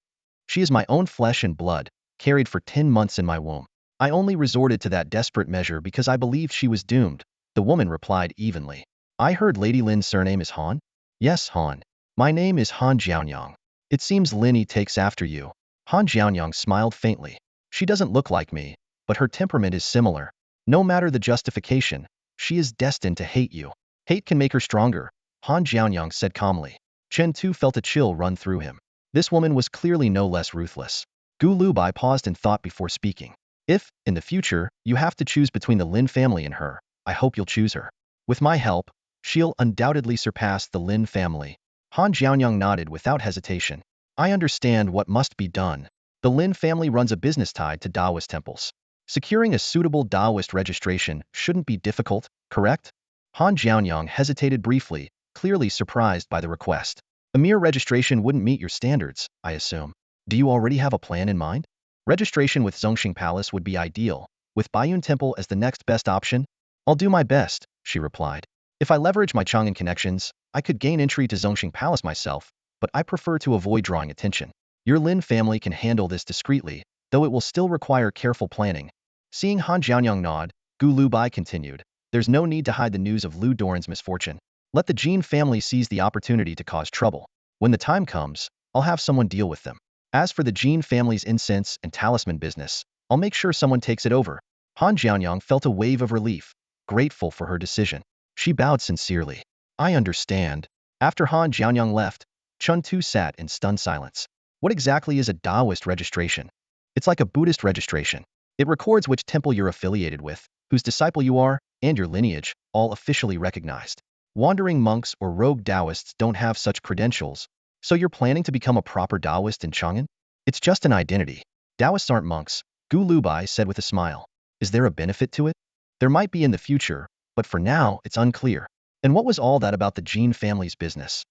She is my own flesh and blood, carried for 10 months in my womb. I only resorted to that desperate measure because I believed she was doomed, the woman replied evenly. I heard Lady Lin's surname is Han? Yes, Han. My name is Han Jianyang. It seems Lin Yi takes after you. Han Jianyang smiled faintly. She doesn't look like me, but her temperament is similar. No matter the justification, She is destined to hate you. Hate can make her stronger, Han Jianyang said calmly. Chen Tu felt a chill run through him. This woman was clearly no less ruthless. Gu Lubai paused in thought before speaking. If, in the future, you have to choose between the Lin family and her, I hope you'll choose her. With my help, she'll undoubtedly surpass the Lin family. Han Jianyang nodded without hesitation. I understand what must be done. The Lin family runs a business tied to Taoist temples. Securing a suitable Taoist registration shouldn't be difficult, correct? Han Jianyang hesitated briefly, clearly surprised by the request. A mere registration wouldn't meet your standards, I assume. Do you already have a plan in mind? Registration with Zongxing Palace would be ideal, with Baiyun Temple as the next best option. I'll do my best, she replied. If I leverage my Chang'an connections, I could gain entry to Zongxing Palace myself, but I prefer to avoid drawing attention. Your Lin family can handle this discreetly, though it will still require careful planning. Seeing Han Jianyang nod, Gu Lubai continued, there's no need to hide the news of Lu Doran's misfortune. Let the Jin family seize the opportunity to cause trouble. When the time comes, I'll have someone deal with them. As for the Jin family's incense and talisman business, I'll make sure someone takes it over. Han Jianyang felt a wave of relief, grateful for her decision. She bowed sincerely. I understand. After Han Jianyang left, Chun Tu sat in stunned silence. What exactly is a Taoist registration? It's like a Buddhist registration. It records which temple you're affiliated with, whose disciple you are, and your lineage, all officially recognized. Wandering monks or rogue Taoists don't have such credentials, so you're planning to become a proper Taoist in Chang'an? It's just an identity. Taoists aren't monks, Gu Lubai said with a smile. Is there a benefit to it? There might be in the future, but for now, it's unclear. And what was all that about the Jin family's business?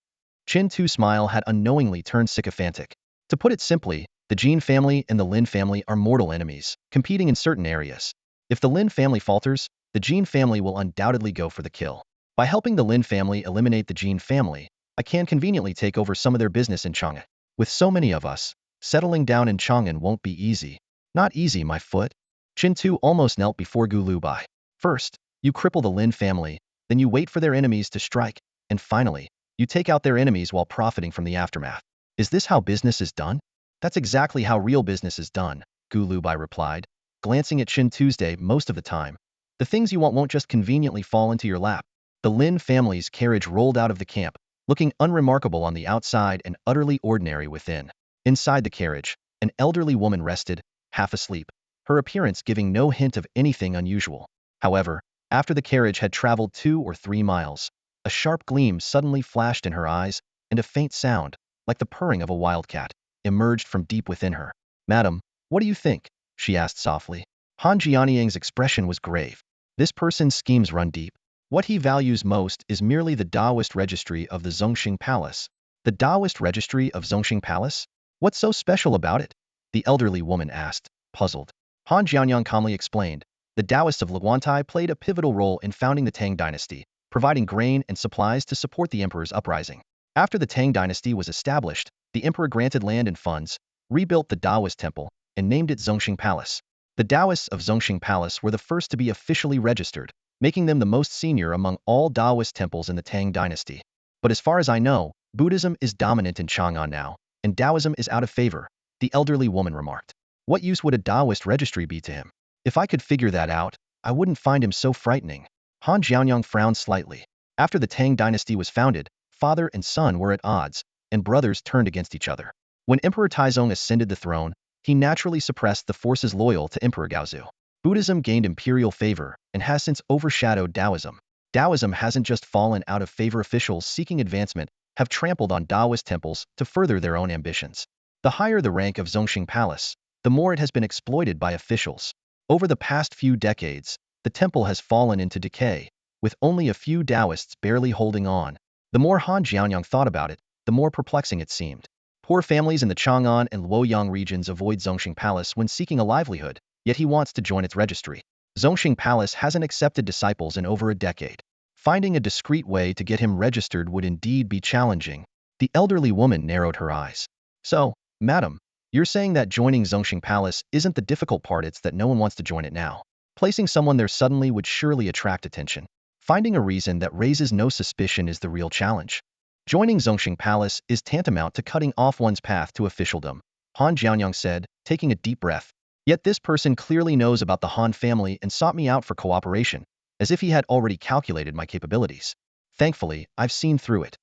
Chin Tu's smile had unknowingly turned sycophantic. To put it simply, the Jin family and the Lin family are mortal enemies, competing in certain areas. If the Lin family falters, the Jin family will undoubtedly go for the kill. By helping the Lin family eliminate the Jin family, I can conveniently take over some of their business in Chang'an. With so many of us, settling down in Chang'an won't be easy. Not easy, my foot. Chin Tu almost knelt before Gu Lubai. First, you cripple the Lin family, then you wait for their enemies to strike, and finally, you take out their enemies while profiting from the aftermath. Is this how business is done? That's exactly how real business is done, Gu Lubai replied, glancing at Chin Tuesday most of the time. The things you want won't just conveniently fall into your lap. The Lin family's carriage rolled out of the camp, looking unremarkable on the outside and utterly ordinary within. Inside the carriage, an elderly woman rested, half asleep, her appearance giving no hint of anything unusual. However, after the carriage had traveled 2 or 3 miles, a sharp gleam suddenly flashed in her eyes, and a faint sound, like the purring of a wildcat, emerged from deep within her. Madam, what do you think? She asked softly. Han Jianyang's expression was grave. This person's schemes run deep. What he values most is merely the Taoist registry of the Zongxing Palace. The Taoist registry of Zongxing Palace? What's so special about it? The elderly woman asked, puzzled. Han Jianyang calmly explained. The Taoists of Luguantai played a pivotal role in founding the Tang dynasty, providing grain and supplies to support the emperor's uprising. After the Tang dynasty was established, the emperor granted land and funds, rebuilt the Taoist temple, and named it Zongxing Palace. The Taoists of Zongxing Palace were the first to be officially registered, making them the most senior among all Taoist temples in the Tang dynasty. But as far as I know, Buddhism is dominant in Chang'an now, and Taoism is out of favor, the elderly woman remarked. What use would a Taoist registry be to him? If I could figure that out, I wouldn't find him so frightening. Han Jianyang frowned slightly. After the Tang dynasty was founded, father and son were at odds, and brothers turned against each other. When Emperor Taizong ascended the throne, he naturally suppressed the forces loyal to Emperor Gaozu. Buddhism gained imperial favor and has since overshadowed Taoism. Taoism hasn't just fallen out of favor. Officials seeking advancement have trampled on Taoist temples to further their own ambitions. The higher the rank of Zongxing Palace, the more it has been exploited by officials. Over the past few decades, the temple has fallen into decay, with only a few Taoists barely holding on. The more Han Jianyang thought about it, the more perplexing it seemed. Poor families in the Chang'an and Luoyang regions avoid Zongxing Palace when seeking a livelihood, yet he wants to join its registry. Zongxing Palace hasn't accepted disciples in over a decade. Finding a discreet way to get him registered would indeed be challenging. The elderly woman narrowed her eyes. So, madam, you're saying that joining Zongxing Palace isn't the difficult part, it's that no one wants to join it now. Placing someone there suddenly would surely attract attention. Finding a reason that raises no suspicion is the real challenge. Joining Zongxing Palace is tantamount to cutting off one's path to officialdom, Han Jianyang said, taking a deep breath. Yet this person clearly knows about the Han family and sought me out for cooperation. as if he had already calculated my capabilities. Thankfully, I've seen through it.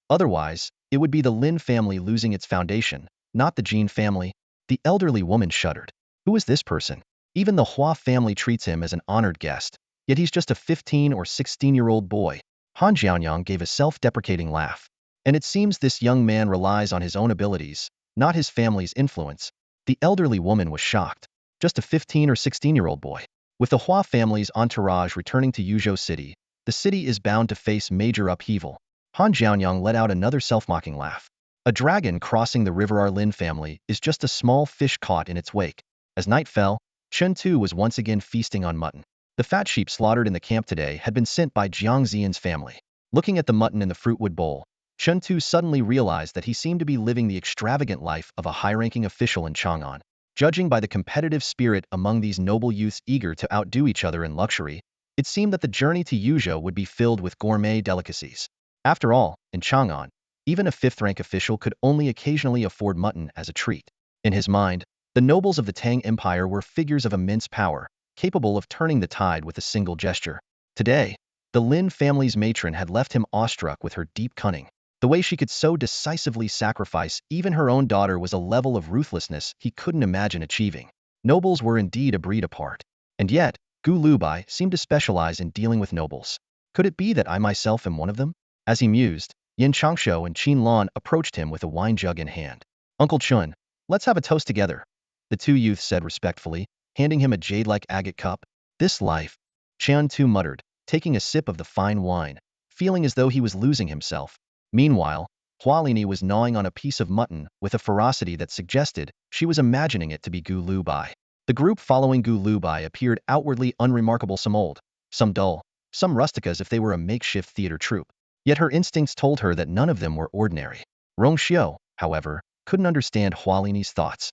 Otherwise, it would be the Lin family losing its foundation, not the Jin family. The elderly woman shuddered. Who is this person? Even the Hua family treats him as an honored guest, yet he's just a 15 or 16-year-old boy. Han Jianyang gave a self-deprecating laugh. And it seems this young man relies on his own abilities, not his family's influence. The elderly woman was shocked. Just a 15 or 16-year-old boy. With the Hua family's entourage returning to Yuzhou City, the city is bound to face major upheaval. Han Jianyang let out another self-mocking laugh. A dragon crossing the river. Our Lin family is just a small fish caught in its wake. As night fell, Chen Tu was once again feasting on mutton. The fat sheep slaughtered in the camp today had been sent by Jiang Ziyan's family. Looking at the mutton in the fruitwood bowl, Chen Tu suddenly realized that he seemed to be living the extravagant life of a high-ranking official in Chang'an. Judging by the competitive spirit among these noble youths eager to outdo each other in luxury, it seemed that the journey to Yuzhou would be filled with gourmet delicacies. After all, in Chang'an, even a fifth-rank official could only occasionally afford mutton as a treat. In his mind, the nobles of the Tang Empire were figures of immense power, capable of turning the tide with a single gesture. Today, the Lin family's matron had left him awestruck with her deep cunning. The way she could so decisively sacrifice even her own daughter was a level of ruthlessness he couldn't imagine achieving. Nobles were indeed a breed apart. And yet, Gu Lubai seemed to specialize in dealing with nobles. Could it be that I myself am one of them? As he mused, Yin Changshu and Qin Lan approached him with a wine jug in hand. Uncle Chun, let's have a toast together, the two youths said respectfully, handing him a jade-like agate cup. This life, Qian Tu muttered, taking a sip of the fine wine, feeling as though he was losing himself. Meanwhile, Hualini was gnawing on a piece of mutton with a ferocity that suggested she was imagining it to be Gu Lubai. The group following Gu Lubai appeared outwardly unremarkable, some old, some dull, some rustic, as if they were a makeshift theater troupe. Yet her instincts told her that none of them were ordinary. Rongxiu, however, couldn't understand Hualini's thoughts.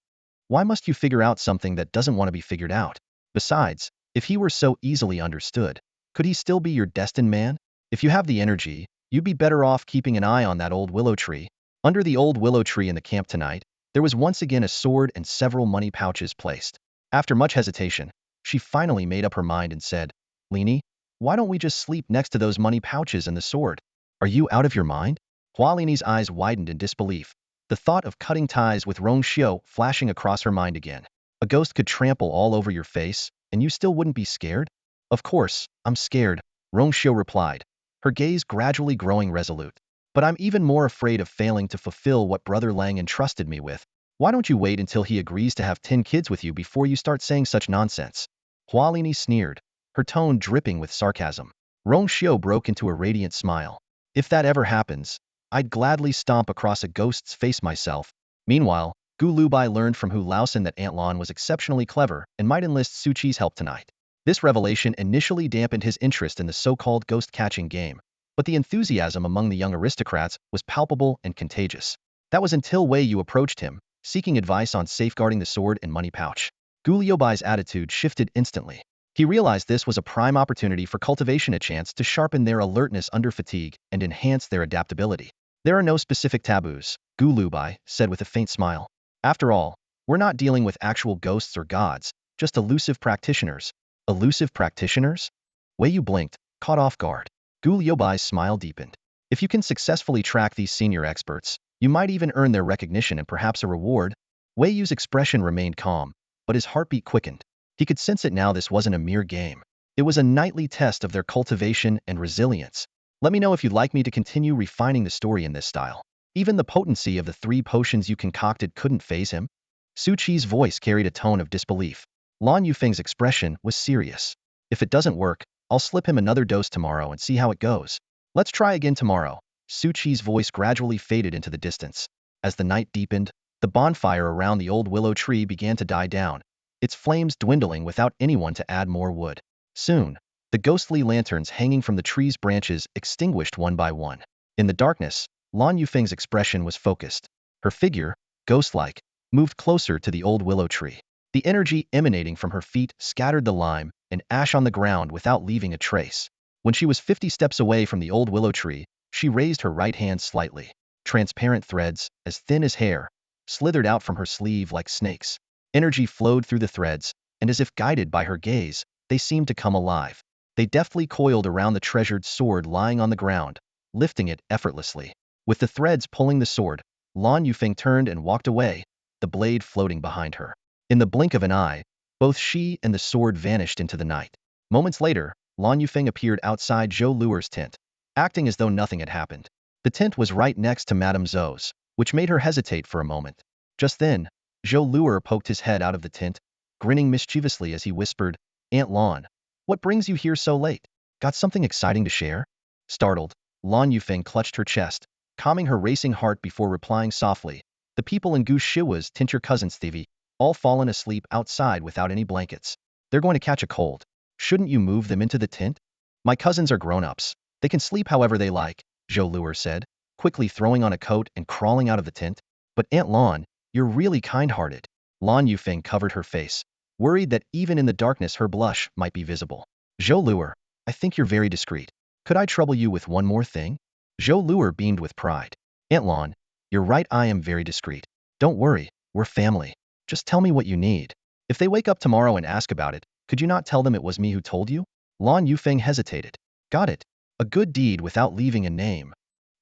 Why must you figure out something that doesn't want to be figured out? Besides, if he were so easily understood, could he still be your destined man? If you have the energy, you'd be better off keeping an eye on that old willow tree. Under the old willow tree in the camp tonight, there was once again a sword and several money pouches placed. After much hesitation, she finally made up her mind and said, Lini, why don't we just sleep next to those money pouches and the sword? Are you out of your mind? Hualini's eyes widened in disbelief, the thought of cutting ties with Rongxiu flashing across her mind again. A ghost could trample all over your face, and you still wouldn't be scared? Of course, I'm scared, Rongxiu replied, her gaze gradually growing resolute. But I'm even more afraid of failing to fulfill what Brother Lang entrusted me with. Why don't you wait until he agrees to have 10 kids with you before you start saying such nonsense? Hualini sneered, her tone dripping with sarcasm. Rongxiu broke into a radiant smile. If that ever happens, I'd gladly stomp across a ghost's face myself. Meanwhile, Gu Lubai learned from Hu Laosan that Aunt Lan was exceptionally clever and might enlist Su Chi's help tonight. This revelation initially dampened his interest in the so-called ghost-catching game, but the enthusiasm among the young aristocrats was palpable and contagious. That was until Wei Yu approached him, seeking advice on safeguarding the sword and money pouch. Gu Liubai's attitude shifted instantly. He realized this was a prime opportunity for cultivation, a chance to sharpen their alertness under fatigue and enhance their adaptability. There are no specific taboos, Gu Lubai said with a faint smile. After all, we're not dealing with actual ghosts or gods, just elusive practitioners. Elusive practitioners? Wei Yu blinked, caught off guard. Gu Liubai's smile deepened. If you can successfully track these senior experts, you might even earn their recognition and perhaps a reward. Wei Yu's expression remained calm, but his heartbeat quickened. He could sense it now. This wasn't a mere game. It was a nightly test of their cultivation and resilience. Let me know if you'd like me to continue refining the story in this style. Even the potency of the 3 potions you concocted couldn't faze him. Su Chi's voice carried a tone of disbelief. Lan Yufeng's expression was serious. If it doesn't work, I'll slip him another dose tomorrow and see how it goes. Let's try again tomorrow. Su Chi's voice gradually faded into the distance. As the night deepened, the bonfire around the old willow tree began to die down, its flames dwindling without anyone to add more wood. Soon, the ghostly lanterns hanging from the tree's branches extinguished one by one. In the darkness, Lan Yufeng's expression was focused. Her figure, ghost-like, moved closer to the old willow tree. The energy emanating from her feet scattered the lime and ash on the ground without leaving a trace. When she was 50 steps away from the old willow tree, she raised her right hand slightly. Transparent threads, as thin as hair, slithered out from her sleeve like snakes. Energy flowed through the threads, and as if guided by her gaze, they seemed to come alive. They deftly coiled around the treasured sword lying on the ground, lifting it effortlessly. With the threads pulling the sword, Lan Yufeng turned and walked away, the blade floating behind her. In the blink of an eye, both she and the sword vanished into the night. Moments later, Lan Yufeng appeared outside Zhou Luer's tent, acting as though nothing had happened. The tent was right next to Madame Zhou's, which made her hesitate for a moment. Just then, Zhou Luer poked his head out of the tent, grinning mischievously as he whispered, "Aunt Lan, what brings you here so late? Got something exciting to share?" Startled, Lan Yufeng clutched her chest, calming her racing heart before replying softly, "The people in Gu Shiwa's tent, your cousins Thivi, all fallen asleep outside without any blankets. They're going to catch a cold. Shouldn't you move them into the tent? My cousins are grown-ups. They can sleep however they like," Zhou Luer said, quickly throwing on a coat and crawling out of the tent. "But Aunt Lan, you're really kind-hearted." Lan Yufeng covered her face, worried that even in the darkness her blush might be visible. "Zhou Luer, I think you're very discreet. Could I trouble you with one more thing?" Zhou Luer beamed with pride. "Aunt Lan, you're right, I am very discreet. Don't worry, we're family. Just tell me what you need. If they wake up tomorrow and ask about it, could you not tell them it was me who told you?" Lan Yufeng hesitated. "Got it. A good deed without leaving a name."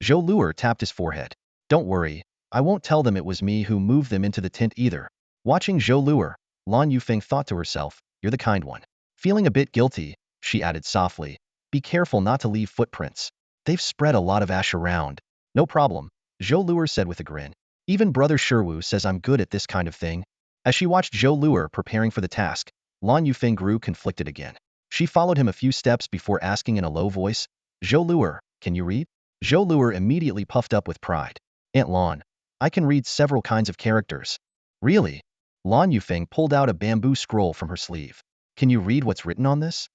Zhou Luer tapped his forehead. "Don't worry, I won't tell them it was me who moved them into the tent either." Watching Zhou Luer, Lan Yufeng thought to herself, "You're the kind one." Feeling a bit guilty, she added softly, "Be careful not to leave footprints. They've spread a lot of ash around." "No problem," Zhou Luer said with a grin. "Even Brother Sherwu says I'm good at this kind of thing." As she watched Zhou Luer preparing for the task, Lan Yufeng grew conflicted again. She followed him a few steps before asking in a low voice, "Zhou Luer, can you read?" Zhou Luer immediately puffed up with pride. "Aunt Lan, I can read several kinds of characters." "Really?" Lan Yufeng pulled out a bamboo scroll from her sleeve. "Can you read what's written on this?"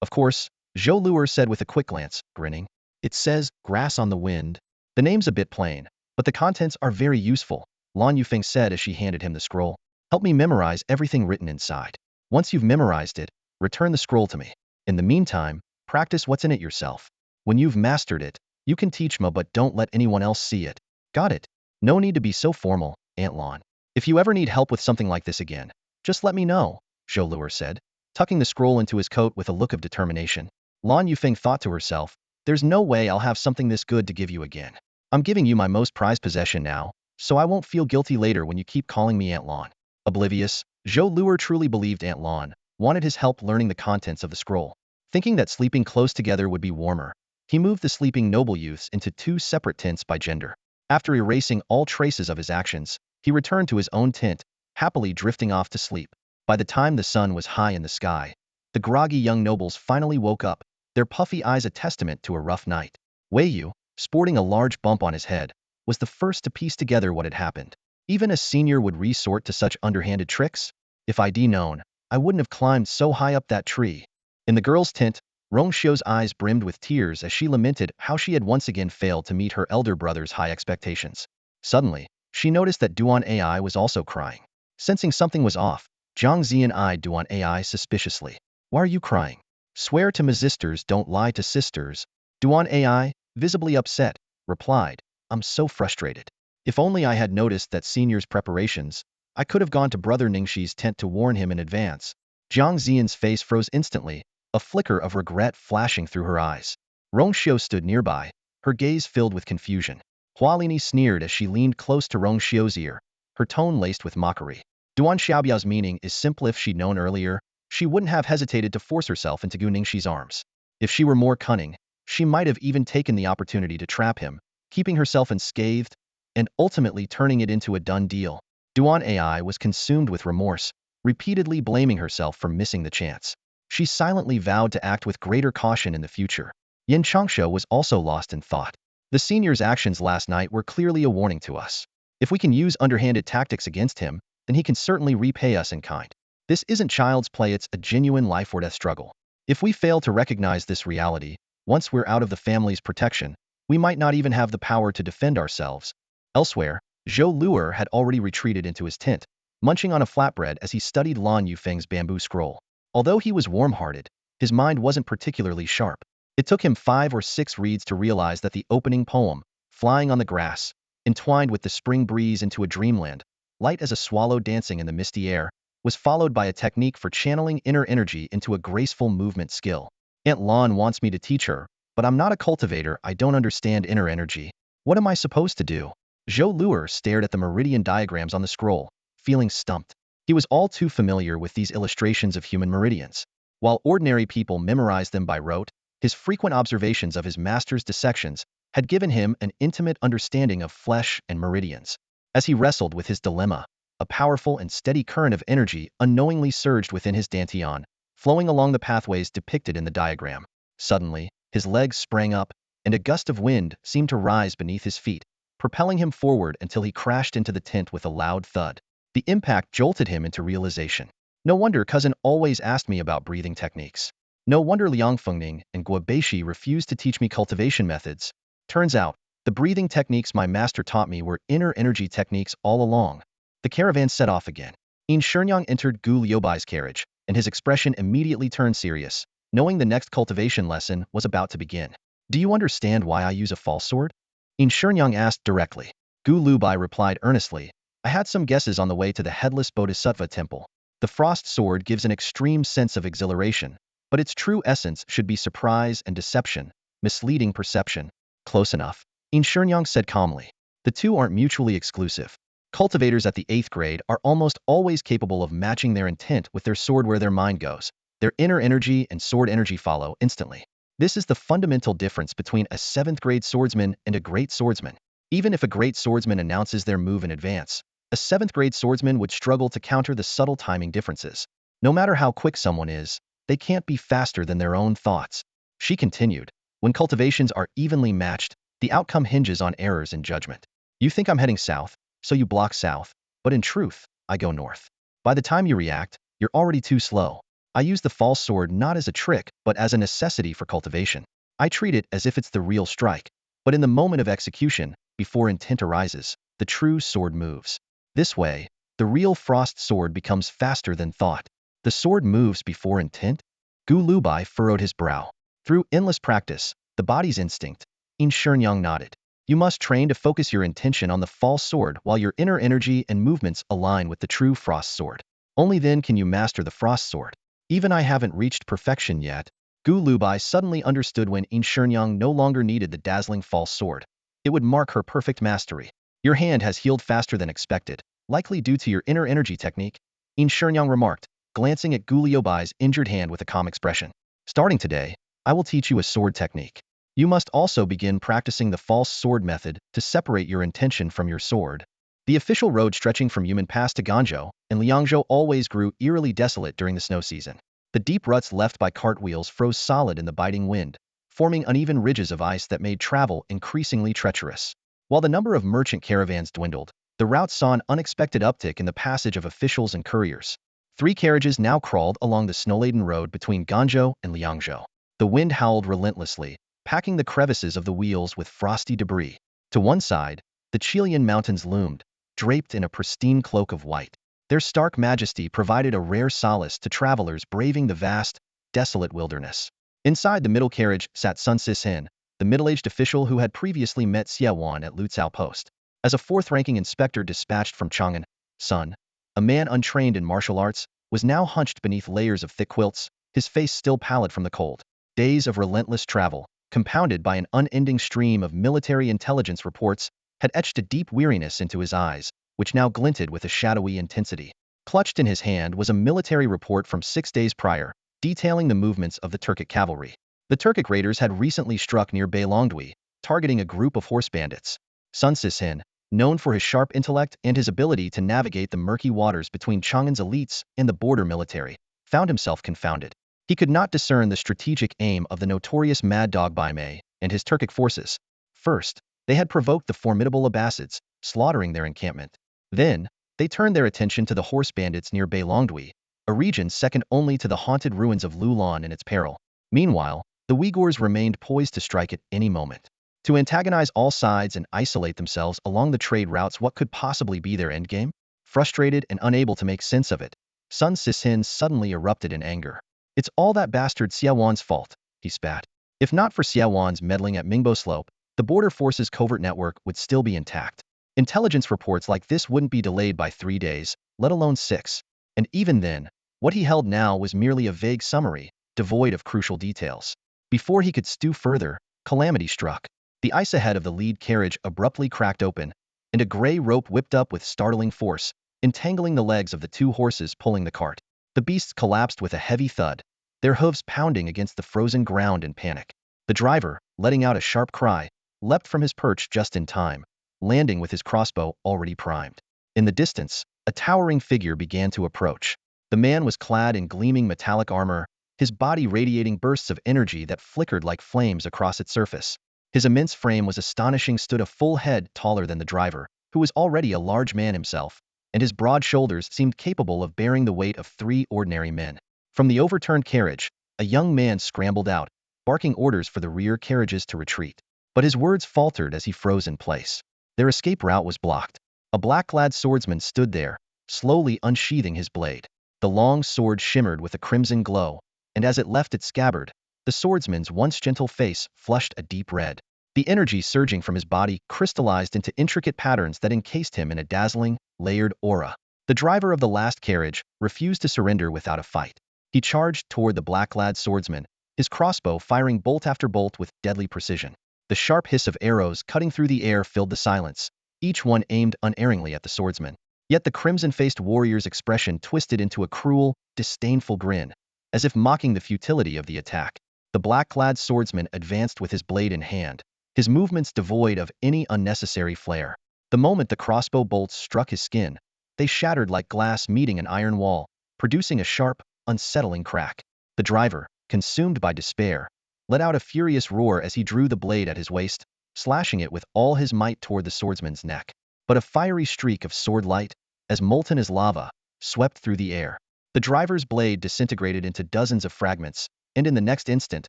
"Of course," Zhou Luer said with a quick glance, grinning. "It says, grass on the wind." "The name's a bit plain, but the contents are very useful," Lan Yufeng said as she handed him the scroll. "Help me memorize everything written inside. Once you've memorized it, return the scroll to me. In the meantime, practice what's in it yourself. When you've mastered it, you can teach me, but don't let anyone else see it." "Got it. No need to be so formal, Aunt Lan. If you ever need help with something like this again, just let me know," Zhou Luer said, tucking the scroll into his coat with a look of determination. Lan Yufeng thought to herself, "There's no way I'll have something this good to give you again. I'm giving you my most prized possession now, so I won't feel guilty later when you keep calling me Aunt Lan." Oblivious, Zhou Luer truly believed Aunt Lan wanted his help learning the contents of the scroll. Thinking that sleeping close together would be warmer, he moved the sleeping noble youths into two separate tents by gender. After erasing all traces of his actions, he returned to his own tent, happily drifting off to sleep. By the time the sun was high in the sky, the groggy young nobles finally woke up, their puffy eyes a testament to a rough night. Wei Yu, sporting a large bump on his head, was the first to piece together what had happened. Even a senior would resort to such underhanded tricks? If I'd known, I wouldn't have climbed so high up that tree. In the girl's tent, Rongxiu's eyes brimmed with tears as she lamented how she had once again failed to meet her elder brother's high expectations. Suddenly, she noticed that Duan Ai was also crying. Sensing something was off, Zhang Ziyan eyed Duan Ai suspiciously. "Why are you crying?" "Swear to my sisters, don't lie to sisters." Duan Ai, visibly upset, replied, "I'm so frustrated. If only I had noticed that senior's preparations, I could have gone to Brother Ningxi's tent to warn him in advance." Zhang Ziyan's face froze instantly, a flicker of regret flashing through her eyes. Rongxiu stood nearby, her gaze filled with confusion. Hualini sneered as she leaned close to Rongxiu's ear, her tone laced with mockery. Duan Xiaobiao's meaning is simple. If she'd known earlier, she wouldn't have hesitated to force herself into Gu Ningxi's arms. If she were more cunning, she might have even taken the opportunity to trap him, keeping herself unscathed, and ultimately turning it into a done deal. Duan Ai was consumed with remorse, repeatedly blaming herself for missing the chance. She silently vowed to act with greater caution in the future. Yin Changsha was also lost in thought. The senior's actions last night were clearly a warning to us. If we can use underhanded tactics against him, then he can certainly repay us in kind. This isn't child's play, it's a genuine life-or-death struggle. If we fail to recognize this reality, once we're out of the family's protection, we might not even have the power to defend ourselves. Elsewhere, Zhou Luer had already retreated into his tent, munching on a flatbread as he studied Lan Yufeng's bamboo scroll. Although he was warm-hearted, his mind wasn't particularly sharp. It took him 5 or 6 reads to realize that the opening poem, Flying on the Grass, entwined with the spring breeze into a dreamland, light as a swallow dancing in the misty air, was followed by a technique for channeling inner energy into a graceful movement skill. Aunt Lon wants me to teach her, but I'm not a cultivator. I don't understand inner energy. What am I supposed to do? Zhou Luer stared at the meridian diagrams on the scroll, feeling stumped. He was all too familiar with these illustrations of human meridians. While ordinary people memorized them by rote, his frequent observations of his master's dissections had given him an intimate understanding of flesh and meridians. As he wrestled with his dilemma, a powerful and steady current of energy unknowingly surged within his dantian, flowing along the pathways depicted in the diagram. Suddenly, his legs sprang up, and a gust of wind seemed to rise beneath his feet, propelling him forward until he crashed into the tent with a loud thud. The impact jolted him into realization. No wonder cousin always asked me about breathing techniques. No wonder Liang Fengning and Guobeishi refused to teach me cultivation methods. Turns out, the breathing techniques my master taught me were inner energy techniques all along. The caravan set off again. In Shenyang entered Gu Liubai's carriage, and his expression immediately turned serious, knowing the next cultivation lesson was about to begin. Do you understand why I use a false sword? In Shenyang asked directly. Gu Liubai replied earnestly, I had some guesses on the way to the headless Bodhisattva temple. The frost sword gives an extreme sense of exhilaration, but its true essence should be surprise and deception, misleading perception. Close enough. In Shenyang said calmly. The two aren't mutually exclusive. Cultivators at the 8th grade are almost always capable of matching their intent with their sword where their mind goes. Their inner energy and sword energy follow instantly. This is the fundamental difference between a 7th grade swordsman and a great swordsman. Even if a great swordsman announces their move in advance, a 7th grade swordsman would struggle to counter the subtle timing differences. No matter how quick someone is, they can't be faster than their own thoughts. She continued, when cultivations are evenly matched, the outcome hinges on errors in judgment. You think I'm heading south, so you block south, but in truth, I go north. By the time you react, you're already too slow. I use the false sword not as a trick, but as a necessity for cultivation. I treat it as if it's the real strike, but in the moment of execution, before intent arises, the true sword moves. This way, the real frost sword becomes faster than thought. The sword moves before intent? Gu Lubai furrowed his brow. Through endless practice, the body's instinct, In Shenyang nodded. You must train to focus your intention on the false sword while your inner energy and movements align with the true frost sword. Only then can you master the frost sword. Even I haven't reached perfection yet. Gu Lubai suddenly understood when In Shenyang no longer needed the dazzling false sword. It would mark her perfect mastery. Your hand has healed faster than expected, likely due to your inner energy technique, In Shenyang remarked, glancing at Gu Liubai's injured hand with a calm expression. Starting today, I will teach you a sword technique. You must also begin practicing the false sword method to separate your intention from your sword. The official road stretching from Yumen Pass to Ganzhou and Liangzhou always grew eerily desolate during the snow season. The deep ruts left by cart wheels froze solid in the biting wind, forming uneven ridges of ice that made travel increasingly treacherous. While the number of merchant caravans dwindled, the route saw an unexpected uptick in the passage of officials and couriers. 3 carriages now crawled along the snow-laden road between Ganzhou and Liangzhou. The wind howled relentlessly, packing the crevices of the wheels with frosty debris. To one side, the Chilean mountains loomed, draped in a pristine cloak of white. Their stark majesty provided a rare solace to travelers braving the vast, desolate wilderness. Inside the middle carriage sat Sun Sishin, the middle-aged official who had previously met Xie Wan at Lutzao Post. As a 4th-ranking inspector dispatched from Chang'an, Sun, a man untrained in martial arts, was now hunched beneath layers of thick quilts, his face still pallid from the cold. Days of relentless travel, compounded by an unending stream of military intelligence reports, had etched a deep weariness into his eyes, which now glinted with a shadowy intensity. Clutched in his hand was a military report from 6 days prior, detailing the movements of the Turkic cavalry. The Turkic raiders had recently struck near Beilongdui, targeting a group of horse bandits. Sun Sishin, known for his sharp intellect and his ability to navigate the murky waters between Chang'an's elites and the border military, found himself confounded. He could not discern the strategic aim of the notorious Mad Dog Baimei and his Turkic forces. First, they had provoked the formidable Abbasids, slaughtering their encampment. Then, they turned their attention to the horse bandits near Beilongdui, a region second only to the haunted ruins of Lulan in its peril. Meanwhile, the Uyghurs remained poised to strike at any moment. To antagonize all sides and isolate themselves along the trade routes, what could possibly be their endgame? Frustrated and unable to make sense of it, Sun Sishin suddenly erupted in anger. It's all that bastard Xie Wan's fault, he spat. If not for Xie Wan's meddling at Mingbai Slope, the border forces' covert network would still be intact. Intelligence reports like this wouldn't be delayed by 3 days, let alone 6. And even then, what he held now was merely a vague summary, devoid of crucial details. Before he could stew further, calamity struck. The ice ahead of the lead carriage abruptly cracked open, and a gray rope whipped up with startling force, entangling the legs of the two horses pulling the cart. The beasts collapsed with a heavy thud, their hooves pounding against the frozen ground in panic. The driver, letting out a sharp cry, leapt from his perch just in time, landing with his crossbow already primed. In the distance, a towering figure began to approach. The man was clad in gleaming metallic armor, his body radiating bursts of energy that flickered like flames across its surface. His immense frame was astonishing, stood a full head taller than the driver, who was already a large man himself, and his broad shoulders seemed capable of bearing the weight of 3 ordinary men. From the overturned carriage, a young man scrambled out, barking orders for the rear carriages to retreat. But his words faltered as he froze in place. Their escape route was blocked. A black-clad swordsman stood there, slowly unsheathing his blade. The long sword shimmered with a crimson glow, and as it left its scabbard, the swordsman's once gentle face flushed a deep red. The energy surging from his body crystallized into intricate patterns that encased him in a dazzling, layered aura. The driver of the last carriage refused to surrender without a fight. He charged toward the black-clad swordsman, his crossbow firing bolt after bolt with deadly precision. The sharp hiss of arrows cutting through the air filled the silence, each one aimed unerringly at the swordsman. Yet the crimson-faced warrior's expression twisted into a cruel, disdainful grin, as if mocking the futility of the attack. The black-clad swordsman advanced with his blade in hand, his movements devoid of any unnecessary flair. The moment the crossbow bolts struck his skin, they shattered like glass meeting an iron wall, producing a sharp, unsettling crack. The driver, consumed by despair, let out a furious roar as he drew the blade at his waist, slashing it with all his might toward the swordsman's neck. But a fiery streak of sword light, as molten as lava, swept through the air. The driver's blade disintegrated into dozens of fragments, and in the next instant,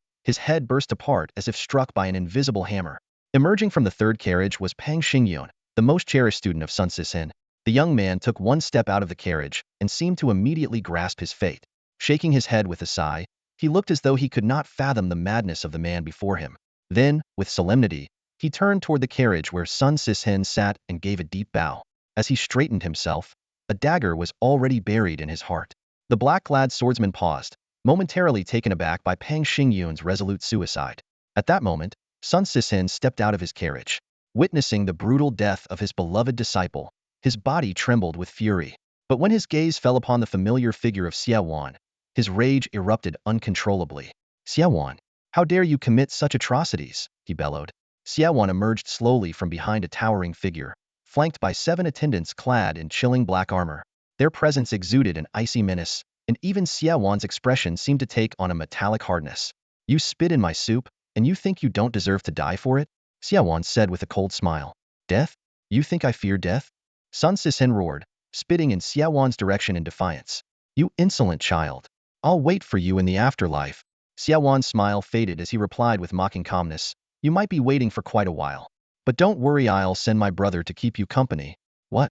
his head burst apart as if struck by an invisible hammer. Emerging from the third carriage was Pang Xingyun, the most cherished student of Sun Sishen. The young man took one step out of the carriage and seemed to immediately grasp his fate. Shaking his head with a sigh, he looked as though he could not fathom the madness of the man before him. Then, with solemnity, he turned toward the carriage where Sun Sishen sat and gave a deep bow. As he straightened himself, a dagger was already buried in his heart. The black-clad swordsman paused, momentarily taken aback by Pang Xingyun's resolute suicide. At that moment, Sun Sishen stepped out of his carriage. Witnessing the brutal death of his beloved disciple, his body trembled with fury. But when his gaze fell upon the familiar figure of Xie Wan, his rage erupted uncontrollably. "Xie Wan, how dare you commit such atrocities?" he bellowed. Xie Wan emerged slowly from behind a towering figure, flanked by 7 attendants clad in chilling black armor. Their presence exuded an icy menace, and even Xie Wan's expression seemed to take on a metallic hardness. "You spit in my soup, and you think you don't deserve to die for it?" Xie Wan said with a cold smile. "Death? You think I fear death?" Sun Sishen roared, spitting in Xie Wan's direction in defiance. "You insolent child! I'll wait for you in the afterlife." Xie Wan's smile faded as he replied with mocking calmness, "You might be waiting for quite a while. But don't worry, I'll send my brother to keep you company." "What?"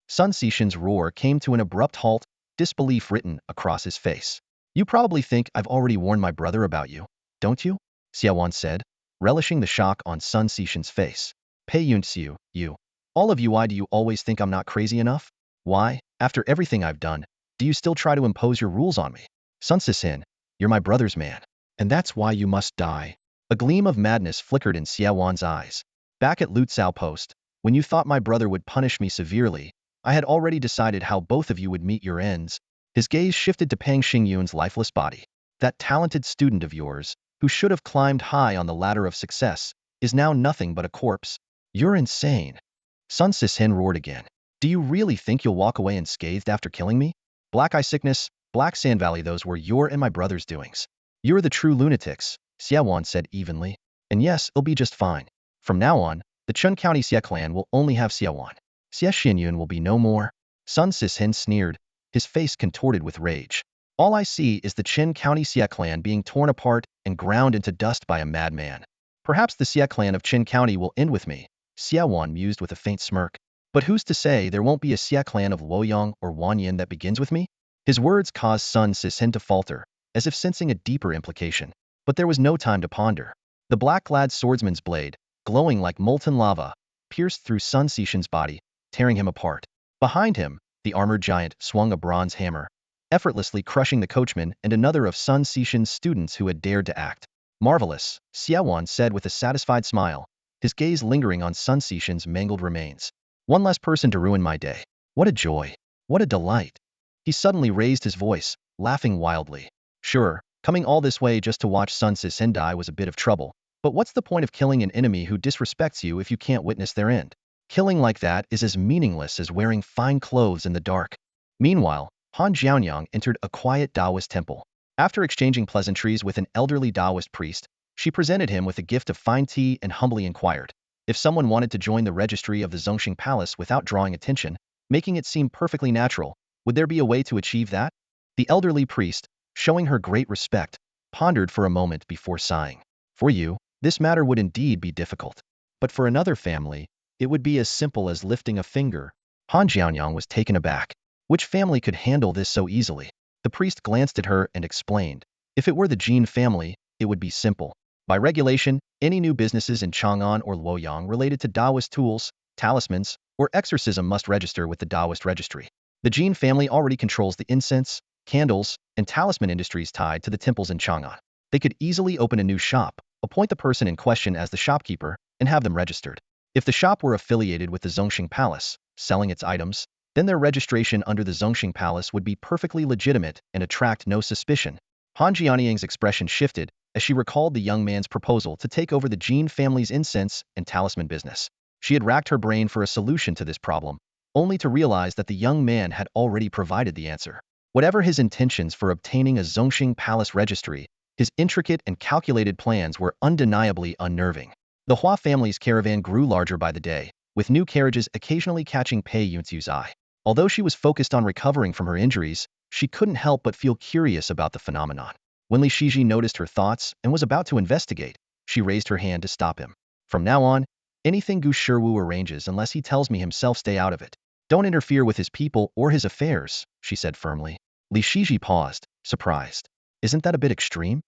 Sun Sishen's roar came to an abrupt halt, disbelief written across his face. "You probably think I've already warned my brother about you, don't you?" Xie Wan said, relishing the shock on Sun Sishen's face. "Pei Yunxiu, you. All of you, why do you always think I'm not crazy enough? Why, after everything I've done, do you still try to impose your rules on me? Sun Sishen, you're my brother's man, and that's why you must die." A gleam of madness flickered in Xie Wan's eyes. "Back at Lutsao Post, when you thought my brother would punish me severely, I had already decided how both of you would meet your ends." His gaze shifted to Pang Xingyun's lifeless body. "That talented student of yours, who should have climbed high on the ladder of success, is now nothing but a corpse." "You're insane." Sun Sishen roared again. "Do you really think you'll walk away unscathed after killing me? Black Eye Sickness, Black Sand Valley, those were your and my brother's doings. You're the true lunatics," Xie Wan said evenly. "And yes, it'll be just fine. From now on, the Chun County Xie clan will only have Xie Wan. Xie Xinyun will be no more." Sun Sishen sneered, his face contorted with rage. "All I see is the Qin County Xie clan being torn apart and ground into dust by a madman. Perhaps the Xie clan of Qin County will end with me," Xie Wan mused with a faint smirk. "But who's to say there won't be a Xie clan of Luoyang or Wanyin that begins with me?" His words caused Sun Sishen to falter, as if sensing a deeper implication. But there was no time to ponder. The black-clad swordsman's blade, glowing like molten lava, pierced through Sun Sishen's body, tearing him apart. Behind him, the armored giant swung a bronze hammer, effortlessly crushing the coachman and another of Sun Xishan's students who had dared to act. Marvelous, Xiaowan said with a satisfied smile, his gaze lingering on Sun Xishan's mangled remains. One less person to ruin my day. What a joy. What a delight. He suddenly raised his voice, laughing wildly. Sure, coming all this way just to watch Sun Xishan die was a bit of trouble, but what's the point of killing an enemy who disrespects you if you can't witness their end? Killing like that is as meaningless as wearing fine clothes in the dark. Meanwhile, Han Jianyang entered a quiet Taoist temple. After exchanging pleasantries with an elderly Taoist priest, she presented him with a gift of fine tea and humbly inquired if someone wanted to join the registry of the Zhongxing Palace without drawing attention, making it seem perfectly natural. Would there be a way to achieve that? The elderly priest, showing her great respect, pondered for a moment before sighing. For you, this matter would indeed be difficult. But for another family, it would be as simple as lifting a finger. Han Jianyang was taken aback. Which family could handle this so easily? The priest glanced at her and explained. If it were the Jin family, it would be simple. By regulation, any new businesses in Chang'an or Luoyang related to Taoist tools, talismans, or exorcism must register with the Taoist registry. The Jin family already controls the incense, candles, and talisman industries tied to the temples in Chang'an. They could easily open a new shop, appoint the person in question as the shopkeeper, and have them registered. If the shop were affiliated with the Zhongxing Palace, selling its items, then their registration under the Zhongxing Palace would be perfectly legitimate and attract no suspicion. Han Jianyang's expression shifted as she recalled the young man's proposal to take over the Jin family's incense and talisman business. She had racked her brain for a solution to this problem, only to realize that the young man had already provided the answer. Whatever his intentions for obtaining a Zhongxing Palace registry, his intricate and calculated plans were undeniably unnerving. The Hua family's caravan grew larger by the day, with new carriages occasionally catching Pei Yunxiu's eye. Although she was focused on recovering from her injuries, she couldn't help but feel curious about the phenomenon. When Li Shiji noticed her thoughts and was about to investigate, she raised her hand to stop him. From now on, anything Gu Shiwu arranges unless he tells me himself, stay out of it. Don't interfere with his people or his affairs, she said firmly. Li Shiji paused, surprised. Isn't that a bit extreme?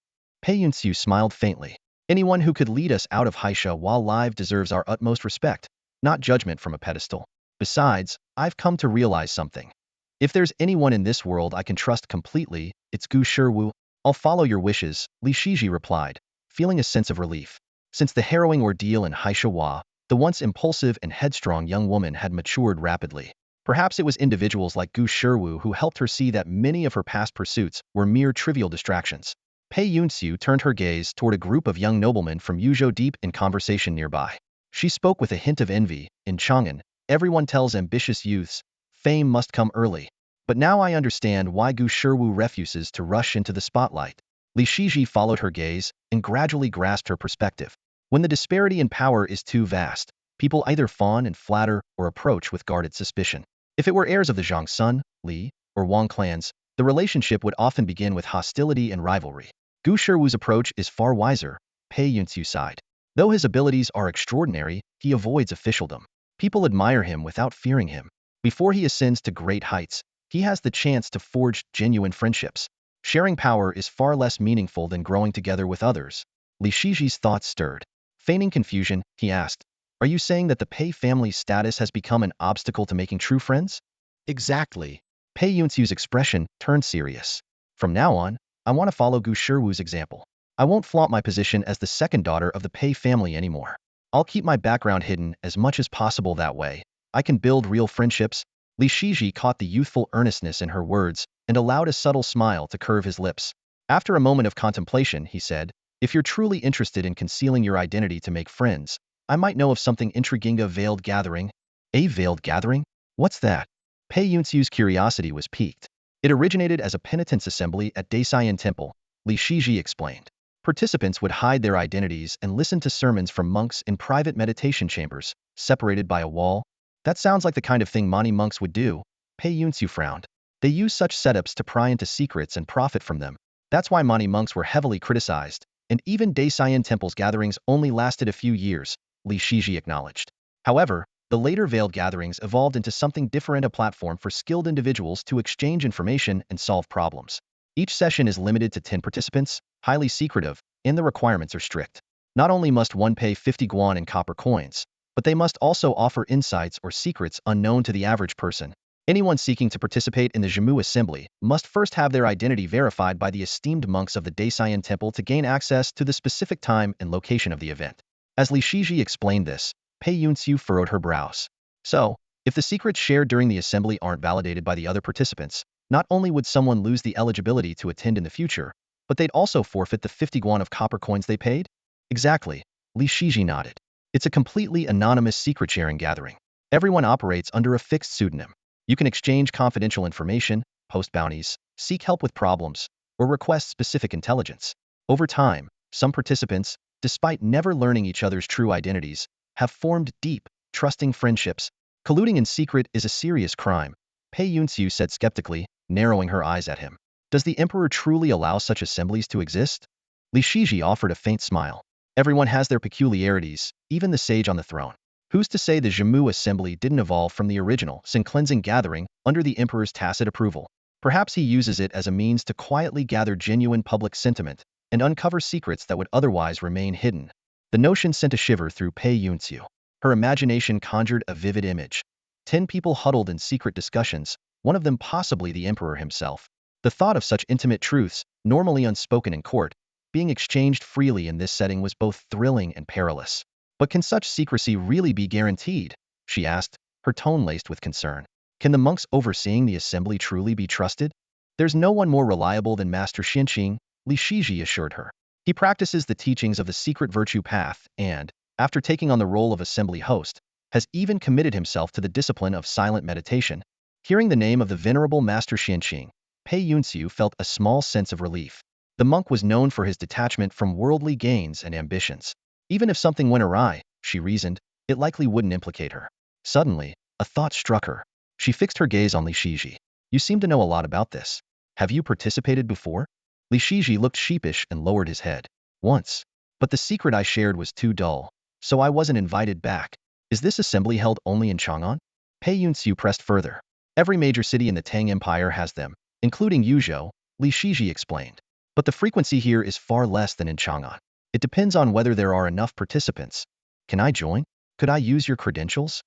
Pei Yunxiu smiled faintly. Anyone who could lead us out of Haisha while live deserves our utmost respect, not judgment from a pedestal. Besides, I've come to realize something. If there's anyone in this world I can trust completely, it's Gu Shiwu. I'll follow your wishes, Li Shiji replied, feeling a sense of relief. Since the harrowing ordeal in Haisha, the once impulsive and headstrong young woman had matured rapidly. Perhaps it was individuals like Gu Shiwu who helped her see that many of her past pursuits were mere trivial distractions. Pei Yunxiu turned her gaze toward a group of young noblemen from Yuzhou deep in conversation nearby. She spoke with a hint of envy. In Chang'an, everyone tells ambitious youths, fame must come early. But now I understand why Gu Shiwu refuses to rush into the spotlight. Li Shiji followed her gaze and gradually grasped her perspective. When the disparity in power is too vast, people either fawn and flatter or approach with guarded suspicion. If it were heirs of the Zhang Sun, Li, or Wang clans, the relationship would often begin with hostility and rivalry. Gu Shiwu's approach is far wiser, Pei Yunxiu sighed. Though his abilities are extraordinary, he avoids officialdom. People admire him without fearing him. Before he ascends to great heights, he has the chance to forge genuine friendships. Sharing power is far less meaningful than growing together with others. Li Shiji's thoughts stirred. Feigning confusion, he asked, are you saying that the Pei family's status has become an obstacle to making true friends? Exactly. Pei Yunxiu's expression turned serious. From now on, I want to follow Gu Shiwu's example. I won't flaunt my position as the second daughter of the Pei family anymore. I'll keep my background hidden as much as possible. That way, I can build real friendships. Li Shiji caught the youthful earnestness in her words and allowed a subtle smile to curve his lips. After a moment of contemplation, he said, if you're truly interested in concealing your identity to make friends, I might know of something intriguing. A veiled gathering? A veiled gathering? What's that? Pei Yunxiu's curiosity was piqued. It originated as a penitence assembly at Desaiyan Temple, Li Shiji explained. Participants would hide their identities and listen to sermons from monks in private meditation chambers, separated by a wall. That sounds like the kind of thing Mani monks would do. Pei Yunxiu frowned. They use such setups to pry into secrets and profit from them. That's why Mani monks were heavily criticized, and even Desaiyan Temple's gatherings only lasted a few years, Li Shiji acknowledged. However, the later veiled gatherings evolved into something different, a platform for skilled individuals to exchange information and solve problems. Each session is limited to 10 participants, highly secretive, and the requirements are strict. Not only must one pay 50 guan in copper coins, but they must also offer insights or secrets unknown to the average person. Anyone seeking to participate in the Zhimu assembly must first have their identity verified by the esteemed monks of the Dacian temple to gain access to the specific time and location of the event. As Li Shiji explained this, Pei Yunxiu furrowed her brows. So, if the secrets shared during the assembly aren't validated by the other participants, not only would someone lose the eligibility to attend in the future, but they'd also forfeit the 50 guan of copper coins they paid? Exactly, Li Shiji nodded. It's a completely anonymous secret-sharing gathering. Everyone operates under a fixed pseudonym. You can exchange confidential information, post bounties, seek help with problems, or request specific intelligence. Over time, some participants, despite never learning each other's true identities, have formed deep, trusting friendships. Colluding in secret is a serious crime, Pei Yunxiu said skeptically, narrowing her eyes at him. Does the emperor truly allow such assemblies to exist? Li Shiji offered a faint smile. Everyone has their peculiarities, even the sage on the throne. Who's to say the Zhimu assembly didn't evolve from the original sin-cleansing gathering under the emperor's tacit approval? Perhaps he uses it as a means to quietly gather genuine public sentiment and uncover secrets that would otherwise remain hidden. The notion sent a shiver through Pei Yunxiu. Her imagination conjured a vivid image. 10 people huddled in secret discussions, one of them possibly the emperor himself. The thought of such intimate truths, normally unspoken in court, being exchanged freely in this setting was both thrilling and perilous. But can such secrecy really be guaranteed? She asked, her tone laced with concern. Can the monks overseeing the assembly truly be trusted? There's no one more reliable than Master Xinqing, Li Shiji assured her. He practices the teachings of the secret virtue path and, after taking on the role of assembly host, has even committed himself to the discipline of silent meditation. Hearing the name of the venerable Master Xinqing, Pei Yunxiu felt a small sense of relief. The monk was known for his detachment from worldly gains and ambitions. Even if something went awry, she reasoned, it likely wouldn't implicate her. Suddenly, a thought struck her. She fixed her gaze on Li Shiji. You seem to know a lot about this. Have you participated before? Li Shiji looked sheepish and lowered his head. Once. But the secret I shared was too dull, so I wasn't invited back. Is this assembly held only in Chang'an? Pei Yunxiu pressed further. Every major city in the Tang Empire has them, including Yuzhou, Li Shiji explained. But the frequency here is far less than in Chang'an. It depends on whether there are enough participants. Can I join? Could I use your credentials?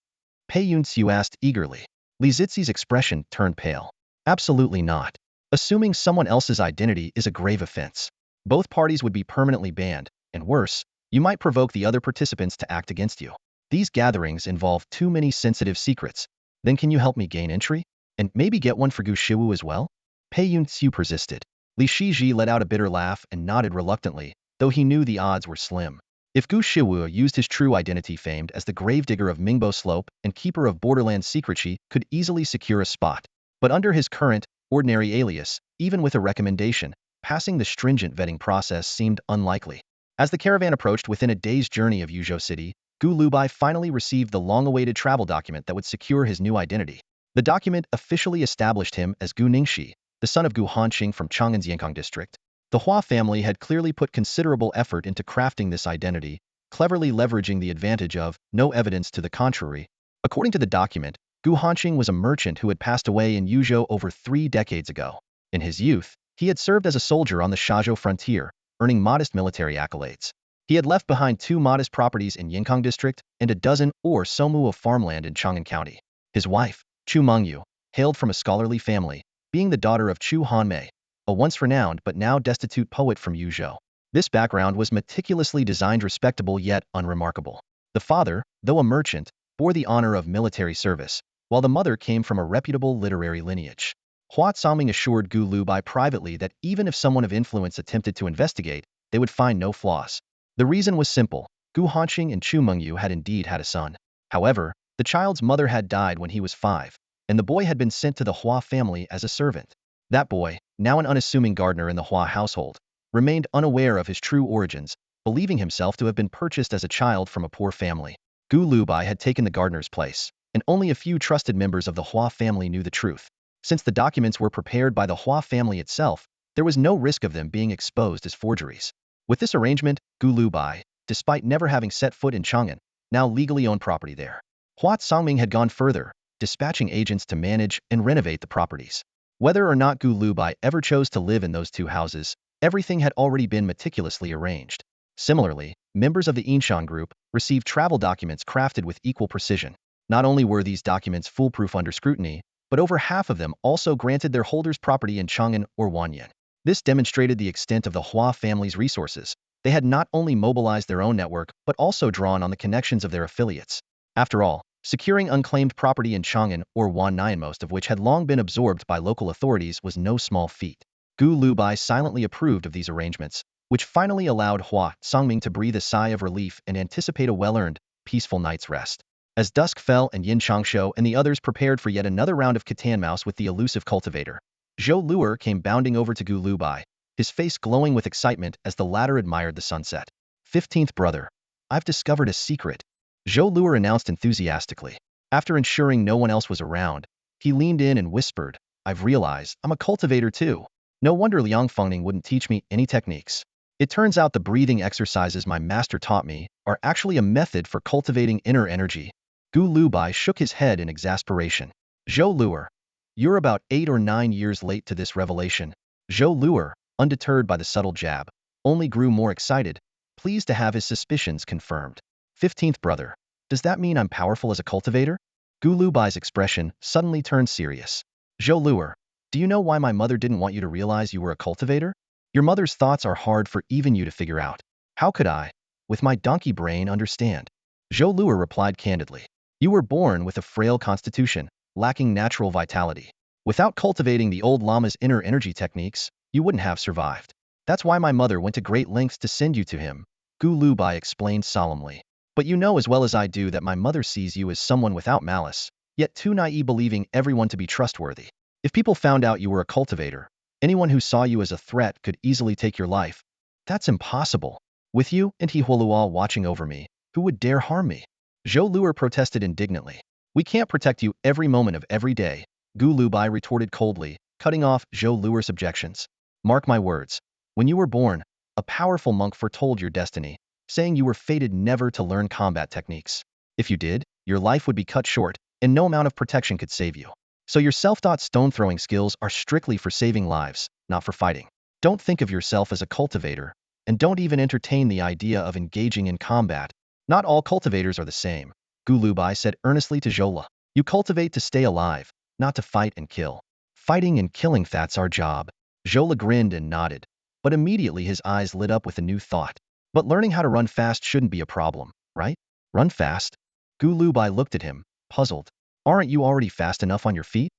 Pei Yunxiu asked eagerly. Li Zixi's expression turned pale. Absolutely not. Assuming someone else's identity is a grave offense. Both parties would be permanently banned, and worse, you might provoke the other participants to act against you. These gatherings involve too many sensitive secrets. Then can you help me gain entry? And maybe get one for Gu Shiwu as well? Pei Yunxiu persisted. Li Shiji let out a bitter laugh and nodded reluctantly, though he knew the odds were slim. If Gu Shiwu used his true identity famed as the gravedigger of Mingbai Slope and keeper of Borderland secret, she could easily secure a spot. But under his current, ordinary alias, even with a recommendation, passing the stringent vetting process seemed unlikely. As the caravan approached within a day's journey of Yuzhou City, Gu Lubai finally received the long-awaited travel document that would secure his new identity. The document officially established him as Gu Ningxi, the son of Gu Hanqing from Chang'an's Yangkang district. The Hua family had clearly put considerable effort into crafting this identity, cleverly leveraging the advantage of no evidence to the contrary. According to the document, Gu Hanqing was a merchant who had passed away in Yuzhou over 3 decades ago. In his youth, he had served as a soldier on the Shazhou frontier, earning modest military accolades. He had left behind 2 modest properties in Yingkang district and a dozen or so mu of farmland in Chang'an County. His wife, Chu Mengyu, hailed from a scholarly family, being the daughter of Chu Hanmei, a once renowned but now destitute poet from Yuzhou. This background was meticulously designed, respectable yet unremarkable. The father, though a merchant, bore the honor of military service, while the mother came from a reputable literary lineage. Hua Tsangming assured Gu Lubai privately that even if someone of influence attempted to investigate, they would find no flaws. The reason was simple. Gu Hanqing and Chu Mengyu had indeed had a son. However, the child's mother had died when he was 5, and the boy had been sent to the Hua family as a servant. That boy, now an unassuming gardener in the Hua household, remained unaware of his true origins, believing himself to have been purchased as a child from a poor family. Gu Lubai had taken the gardener's place, and only a few trusted members of the Hua family knew the truth. Since the documents were prepared by the Hua family itself, there was no risk of them being exposed as forgeries. With this arrangement, Gu Lubai, despite never having set foot in Chang'an, now legally owned property there. Hua Tsangming had gone further, dispatching agents to manage and renovate the properties. Whether or not Gu Lubai ever chose to live in those 2 houses, everything had already been meticulously arranged. Similarly, members of the Yinshan group received travel documents crafted with equal precision. Not only were these documents foolproof under scrutiny, but over half of them also granted their holders property in Chang'an or Wanyan. This demonstrated the extent of the Hua family's resources. They had not only mobilized their own network, but also drawn on the connections of their affiliates. After all, securing unclaimed property in Chang'an or Wanyan, most of which had long been absorbed by local authorities, was no small feat. Gu Lubai silently approved of these arrangements, which finally allowed Hua Songming to breathe a sigh of relief and anticipate a well-earned, peaceful night's rest. As dusk fell and Yin Changshu and the others prepared for yet another round of cat-and-mouse with the elusive cultivator, Zhou Luer came bounding over to Gu Lubai, his face glowing with excitement as the latter admired the sunset. 15th brother, I've discovered a secret, Zhou Luer announced enthusiastically. After ensuring no one else was around, he leaned in and whispered, I've realized I'm a cultivator too. No wonder Liang Fengning wouldn't teach me any techniques. It turns out the breathing exercises my master taught me are actually a method for cultivating inner energy. Gu Lubai shook his head in exasperation. Zhou Luer, you're about 8 or 9 years late to this revelation. Zhou Luer, undeterred by the subtle jab, only grew more excited, pleased to have his suspicions confirmed. 15th brother, does that mean I'm powerful as a cultivator? Gu Lubai's expression suddenly turned serious. Zhou Luer, do you know why my mother didn't want you to realize you were a cultivator? Your mother's thoughts are hard for even you to figure out. How could I, with my donkey brain, understand? Zhou Luer replied candidly. You were born with a frail constitution, lacking natural vitality. Without cultivating the old lama's inner energy techniques, you wouldn't have survived. That's why my mother went to great lengths to send you to him, Gu Lubai explained solemnly. But you know as well as I do that my mother sees you as someone without malice, yet too naive, believing everyone to be trustworthy. If people found out you were a cultivator, anyone who saw you as a threat could easily take your life. That's impossible. With you and He Huolua watching over me, who would dare harm me? Zhou Luer protested indignantly. We can't protect you every moment of every day, Gu Lubai retorted coldly, cutting off Zhou Luer's objections. Mark my words. When you were born, a powerful monk foretold your destiny, saying you were fated never to learn combat techniques. If you did, your life would be cut short, and no amount of protection could save you. So your self-taught stone-throwing skills are strictly for saving lives, not for fighting. Don't think of yourself as a cultivator, and don't even entertain the idea of engaging in combat. Not all cultivators are the same, Gu Lubai said earnestly to Zhola. You cultivate to stay alive, not to fight and kill. Fighting and killing, that's our job. Zhola grinned and nodded, but immediately his eyes lit up with a new thought. But learning how to run fast shouldn't be a problem, right? Run fast? Gu Lubai looked at him, puzzled. Aren't you already fast enough on your feet?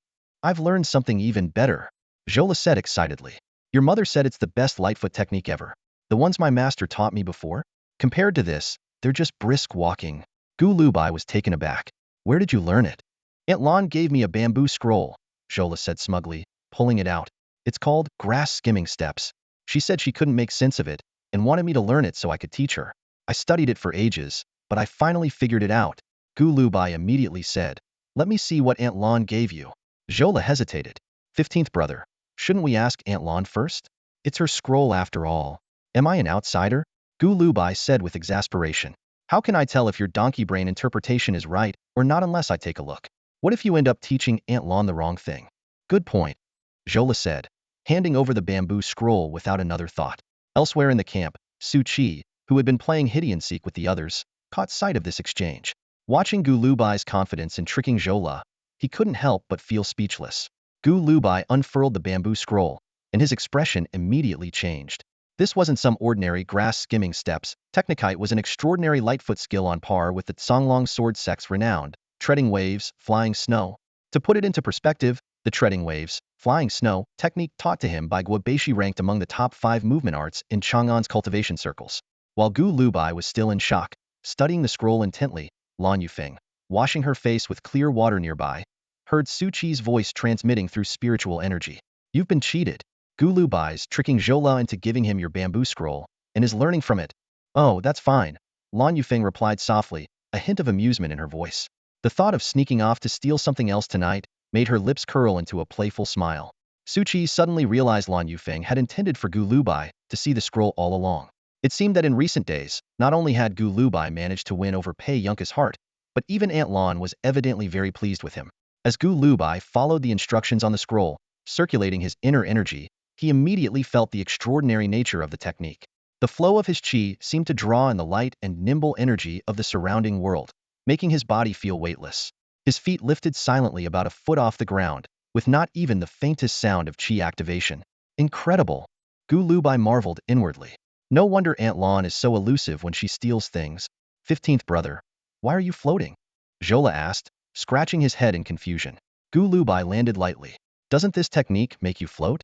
I've learned something even better, Zhola said excitedly. Your mother said it's the best lightfoot technique ever. The ones my master taught me before? Compared to this, they're just brisk walking. Gu Lubai was taken aback. Where did you learn it? Aunt Lan gave me a bamboo scroll, Zhola said smugly, pulling it out. It's called grass skimming steps. She said she couldn't make sense of it, and wanted me to learn it so I could teach her. I studied it for ages, but I finally figured it out, Gu Lubai immediately said. Let me see what Aunt Lan gave you. Zhola hesitated. 15th brother, shouldn't we ask Aunt Lan first? It's her scroll after all. Am I an outsider? Gu Lubai said with exasperation. How can I tell if your donkey brain interpretation is right or not unless I take a look? What if you end up teaching Aunt Lan the wrong thing? Good point, Zhola said, handing over the bamboo scroll without another thought. Elsewhere in the camp, Su Qi, who had been playing hide and seek with the others, caught sight of this exchange. Watching Gu Lubai's confidence in tricking Zhola, he couldn't help but feel speechless. Gu Lubai unfurled the bamboo scroll, and his expression immediately changed. This wasn't some ordinary grass skimming steps. Technikite was an extraordinary lightfoot skill on par with the Songlong sword sect's renowned treading waves, flying snow. To put it into perspective, the treading waves, flying snow technique taught to him by Guobeishi ranked among the top 5 movement arts in Chang'an's cultivation circles. While Gu Lubai was still in shock, studying the scroll intently, Lan Yufeng, washing her face with clear water nearby, heard Su Qi's voice transmitting through spiritual energy. You've been cheated. Gu Lubai's tricking Zhola into giving him your bamboo scroll, and is learning from it. Oh, that's fine, Lan Yufeng replied softly, a hint of amusement in her voice. The thought of sneaking off to steal something else tonight made her lips curl into a playful smile. Su Qi suddenly realized Lan Yufeng had intended for Gu Lubai to see the scroll all along. It seemed that in recent days, not only had Gu Lubai managed to win over Pei Yunka's heart, but even Aunt Lan was evidently very pleased with him. As Gu Lubai followed the instructions on the scroll, circulating his inner energy, he immediately felt the extraordinary nature of the technique. The flow of his qi seemed to draw in the light and nimble energy of the surrounding world, making his body feel weightless. His feet lifted silently about a foot off the ground, with not even the faintest sound of chi activation. Incredible! Gu Lubai marveled inwardly. No wonder Aunt Lon is so elusive when she steals things. 15th brother. Why are you floating? Jola asked, scratching his head in confusion. Gu Lubai landed lightly. Doesn't this technique make you float?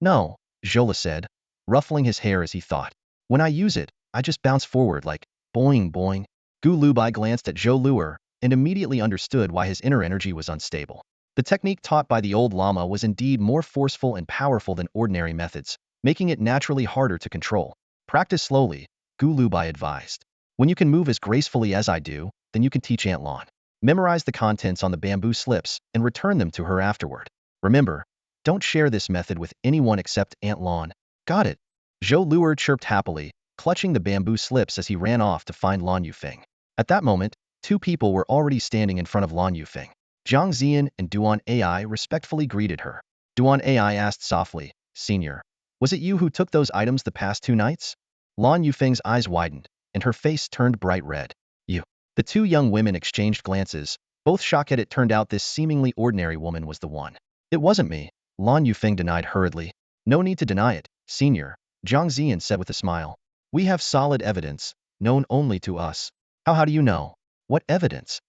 No, Jola said, ruffling his hair as he thought. When I use it, I just bounce forward like boing boing. Gu Lubai glanced at Zhou Luer and immediately understood why his inner energy was unstable. The technique taught by the old Lama was indeed more forceful and powerful than ordinary methods, making it naturally harder to control. Practice slowly, Gu Lubai advised. When you can move as gracefully as I do, then you can teach Aunt Lon. Memorize the contents on the bamboo slips and return them to her afterward. Remember, don't share this method with anyone except Aunt Lon. Got it. Zhou Luer chirped happily, clutching the bamboo slips as he ran off to find Lan Yufeng. At that moment, two people were already standing in front of Lan Yufeng. Jiang Zian and Duan Ai respectfully greeted her. Duan Ai asked softly, Senior, was it you who took those items the past 2 nights? Lan Yufeng's eyes widened, and her face turned bright red. You. The two young women exchanged glances, both shocked it turned out this seemingly ordinary woman was the one. It wasn't me, Lan Yufeng denied hurriedly. No need to deny it, Senior, Jiang Zian said with a smile. We have solid evidence, known only to us. How do you know? What evidence?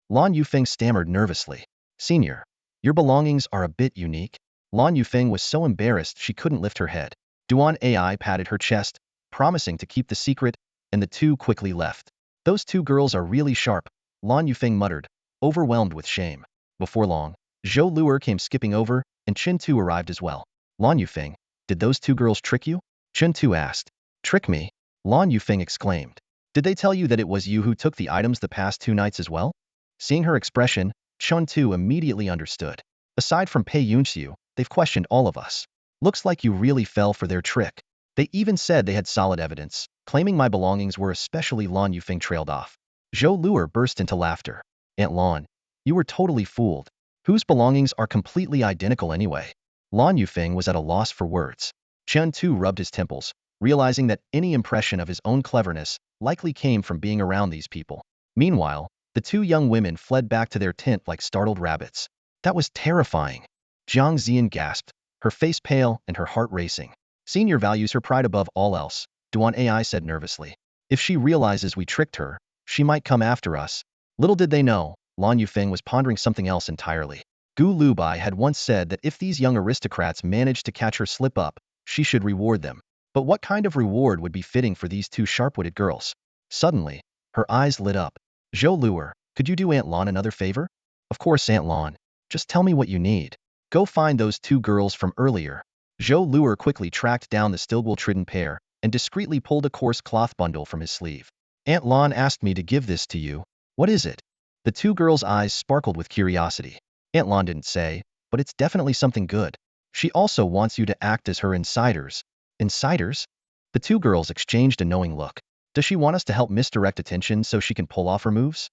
Lan Yufeng stammered nervously. Senior, your belongings are a bit unique. Lan Yufeng was so embarrassed she couldn't lift her head. Duan Ai patted her chest, promising to keep the secret, and the two quickly left. Those two girls are really sharp, Lan Yufeng muttered, overwhelmed with shame. Before long, Zhou Luer came skipping over, and Chen Tu arrived as well. Lan Yufeng, did those two girls trick you? Chen Tu asked. Trick me? Lan Yufeng exclaimed. Did they tell you that it was you who took the items the past 2 nights as well? Seeing her expression, Chen Tu immediately understood. Aside from Pei Yunxiu, they've questioned all of us. Looks like you really fell for their trick. They even said they had solid evidence, claiming my belongings were especially Lan Yufeng trailed off. Zhou Luer burst into laughter. Aunt Lan, you were totally fooled. Whose belongings are completely identical anyway? Lan Yufeng was at a loss for words. Chen Tu rubbed his temples, realizing that any impression of his own cleverness likely came from being around these people. Meanwhile, the two young women fled back to their tent like startled rabbits. That was terrifying. Jiang Zian gasped, her face pale and her heart racing. Senior values her pride above all else, Duan Ai said nervously. If she realizes we tricked her, she might come after us. Little did they know, Lan Yufeng was pondering something else entirely. Gu Lubai had once said that if these young aristocrats managed to catch her slip up, she should reward them. But what kind of reward would be fitting for these two sharp-witted girls? Suddenly, her eyes lit up. Zhou Luer, could you do Aunt Lon another favor? Of course, Aunt Lon. Just tell me what you need. Go find those two girls from earlier. Zhou Luer quickly tracked down the still-tridden pair and discreetly pulled a coarse cloth bundle from his sleeve. Aunt Lon asked me to give this to you. What is it? The two girls' eyes sparkled with curiosity. Aunt Lon didn't say, but it's definitely something good. She also wants you to act as her insiders. Insiders? The two girls exchanged a knowing look. Does she want us to help misdirect attention so she can pull off her moves?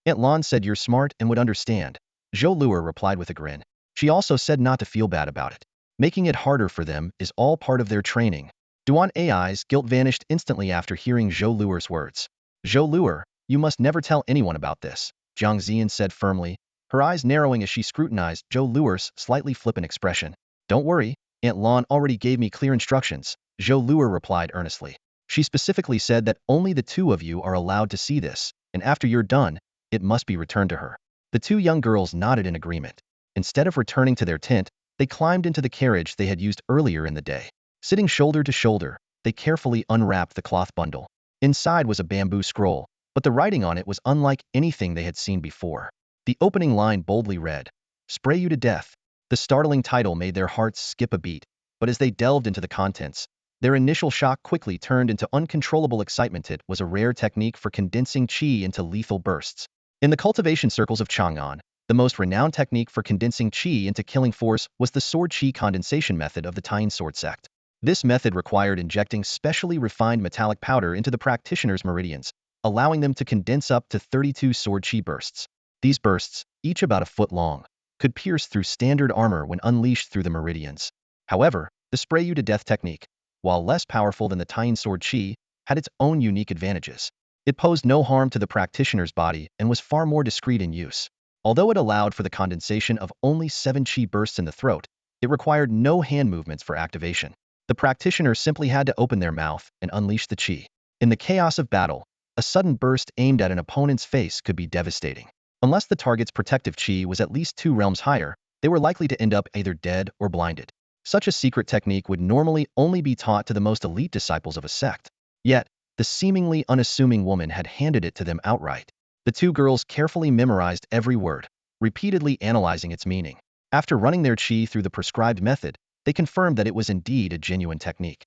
Aunt Lon said you're smart and would understand. Zhou Luer replied with a grin. She also said not to feel bad about it. Making it harder for them is all part of their training. Duan Ai's guilt vanished instantly after hearing Zhou Luer's words. Zhou Luer, you must never tell anyone about this, Jiang Zian said firmly, her eyes narrowing as she scrutinized Zhou Luer's slightly flippant expression. Don't worry, Aunt Lon already gave me clear instructions, Zhou Luer replied earnestly. She specifically said that only the two of you are allowed to see this, and after you're done, it must be returned to her. The two young girls nodded in agreement. Instead of returning to their tent, they climbed into the carriage they had used earlier in the day. Sitting shoulder to shoulder, they carefully unwrapped the cloth bundle. Inside was a bamboo scroll, but the writing on it was unlike anything they had seen before. The opening line boldly read, "Spray you to death." The startling title made their hearts skip a beat, but as they delved into the contents, their initial shock quickly turned into uncontrollable excitement. It was a rare technique for condensing qi into lethal bursts. In the cultivation circles of Chang'an, the most renowned technique for condensing qi into killing force was the sword qi condensation method of the Tang sword sect. This method required injecting specially refined metallic powder into the practitioner's meridians, allowing them to condense up to 32 sword qi bursts. These bursts, each about a foot long, could pierce through standard armor when unleashed through the meridians. However, the spray you to death technique, while less powerful than the Tang sword qi, had its own unique advantages. It posed no harm to the practitioner's body and was far more discreet in use. Although it allowed for the condensation of only 7 chi bursts in the throat, it required no hand movements for activation. The practitioner simply had to open their mouth and unleash the chi. In the chaos of battle, a sudden burst aimed at an opponent's face could be devastating. Unless the target's protective chi was at least 2 realms higher, they were likely to end up either dead or blinded. Such a secret technique would normally only be taught to the most elite disciples of a sect. Yet, the seemingly unassuming woman had handed it to them outright. The two girls carefully memorized every word, repeatedly analyzing its meaning. After running their chi through the prescribed method, they confirmed that it was indeed a genuine technique.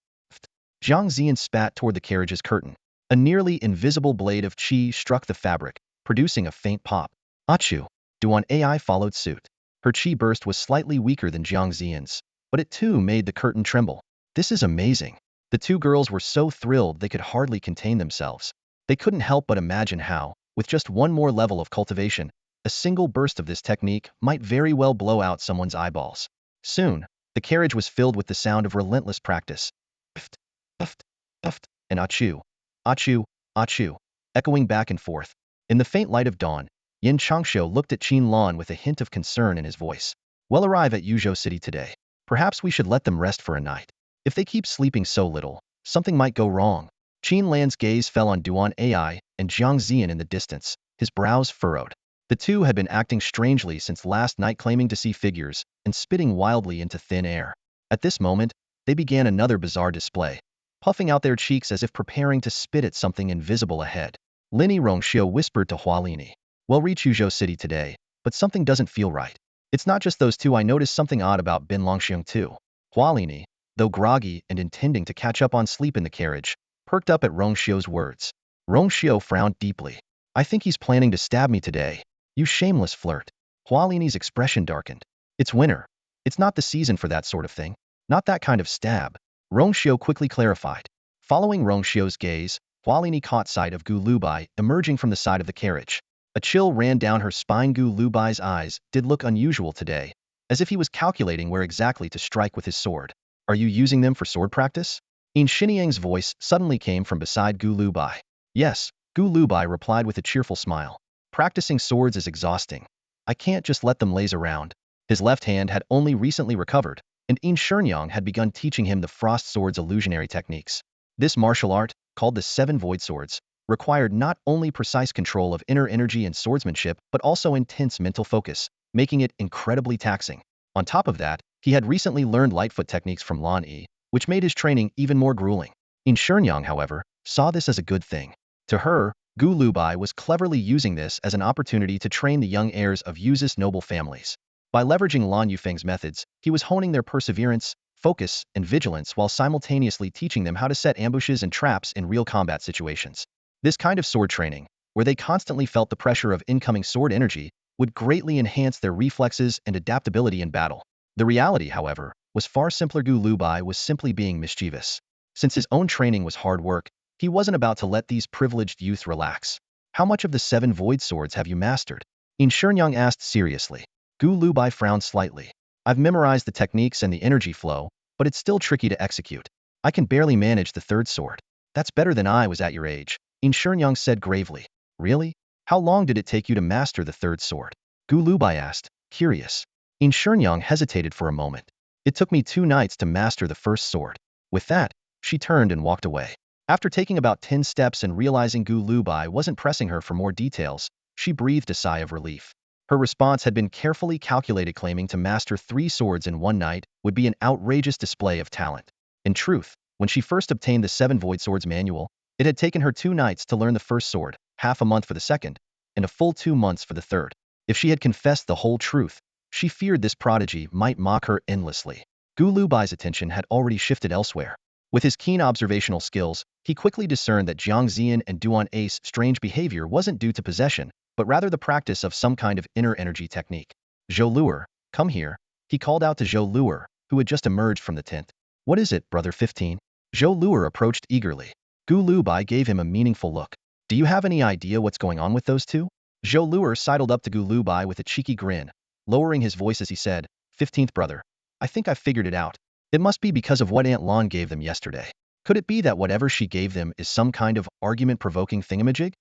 Jiang Ziyan spat toward the carriage's curtain. A nearly invisible blade of chi struck the fabric, producing a faint pop. Achu! Duan Ai followed suit. Her chi burst was slightly weaker than Jiang Ziyan's, but it too made the curtain tremble. This is amazing. The two girls were so thrilled they could hardly contain themselves. They couldn't help but imagine how, with just one more level of cultivation, a single burst of this technique might very well blow out someone's eyeballs. Soon, the carriage was filled with the sound of relentless practice. Puft, puft, puft, and achu, achu, achu, echoing back and forth. In the faint light of dawn, Yin Changshu looked at Qin Lan with a hint of concern in his voice. We'll arrive at Yuzhou City today. Perhaps we should let them rest for a night. If they keep sleeping so little, something might go wrong. Qin Lan's gaze fell on Duan Ai and Jiang Ziyan in the distance, his brows furrowed. The two had been acting strangely since last night, claiming to see figures and spitting wildly into thin air. At this moment, they began another bizarre display, puffing out their cheeks as if preparing to spit at something invisible ahead. Lini Rongxiu whispered to Hualini, "We'll reach Yuzhou City today, but something doesn't feel right. It's not just those two. I noticed something odd about Bin Longxiang too." Hualini, though groggy and intending to catch up on sleep in the carriage, perked up at Rongxiu's words. Rongxiu frowned deeply. "I think he's planning to stab me today. You shameless flirt." Hualini's expression darkened. "It's winter. It's not the season for that sort of thing. Not that kind of stab." Rongxiu quickly clarified. Following Rongxiu's gaze, Hualini caught sight of Gu Lubai emerging from the side of the carriage. A chill ran down her spine. Gu Lubai's eyes did look unusual today, as if he was calculating where exactly to strike with his sword. "Are you using them for sword practice?" In Xiniang's voice suddenly came from beside Gu Lubai. "Yes," Gu Lubai replied with a cheerful smile. "Practicing swords is exhausting. I can't just let them laze around." His left hand had only recently recovered, and In Shenyang had begun teaching him the Frost Sword's illusionary techniques. This martial art, called the Seven Void Swords, required not only precise control of inner energy and swordsmanship, but also intense mental focus, making it incredibly taxing. On top of that, he had recently learned Lightfoot techniques from Lan Yi, which made his training even more grueling. In Shenyang, however, saw this as a good thing. To her, Gu Lubai was cleverly using this as an opportunity to train the young heirs of Yu's noble families. By leveraging Lan Yufeng's methods, he was honing their perseverance, focus, and vigilance while simultaneously teaching them how to set ambushes and traps in real combat situations. This kind of sword training, where they constantly felt the pressure of incoming sword energy, would greatly enhance their reflexes and adaptability in battle. The reality, however, was far simpler. Gu Lubai was simply being mischievous. Since his own training was hard work, he wasn't about to let these privileged youth relax. "How much of the 7 void swords have you mastered?" In Shenyang asked seriously. Gu Lubai frowned slightly. "I've memorized the techniques and the energy flow, but it's still tricky to execute. I can barely manage the 3rd sword." "That's better than I was at your age," In Shenyang said gravely. "Really? How long did it take you to master the 3rd sword?" Gu Lubai asked, curious. In Shenyang hesitated for a moment. "It took me 2 nights to master the 1st sword." With that, she turned and walked away. After taking about 10 steps and realizing Gu Lubai wasn't pressing her for more details, she breathed a sigh of relief. Her response had been carefully calculated. Claiming to master 3 swords in one night would be an outrageous display of talent. In truth, when she first obtained the 7 Void Swords manual, it had taken her 2 nights to learn the 1st sword, half a month for the 2nd, and a full 2 months for the 3rd. If she had confessed the whole truth, she feared this prodigy might mock her endlessly. Gu Lubai's attention had already shifted elsewhere. With his keen observational skills, he quickly discerned that Jiang Ziyan and Duan Ai's strange behavior wasn't due to possession, but rather the practice of some kind of inner energy technique. "Zhou Luer, come here," he called out to Zhou Luer, who had just emerged from the tent. "What is it, Brother 15? Zhou Luer approached eagerly. Gu Lubai gave him a meaningful look. "Do you have any idea what's going on with those two?" Zhou Luer sidled up to Gu Lubai with a cheeky grin, lowering his voice as he said, "15th brother, I think I've figured it out. It must be because of what Aunt Lan gave them yesterday. Could it be that whatever she gave them is some kind of argument-provoking thingamajig?"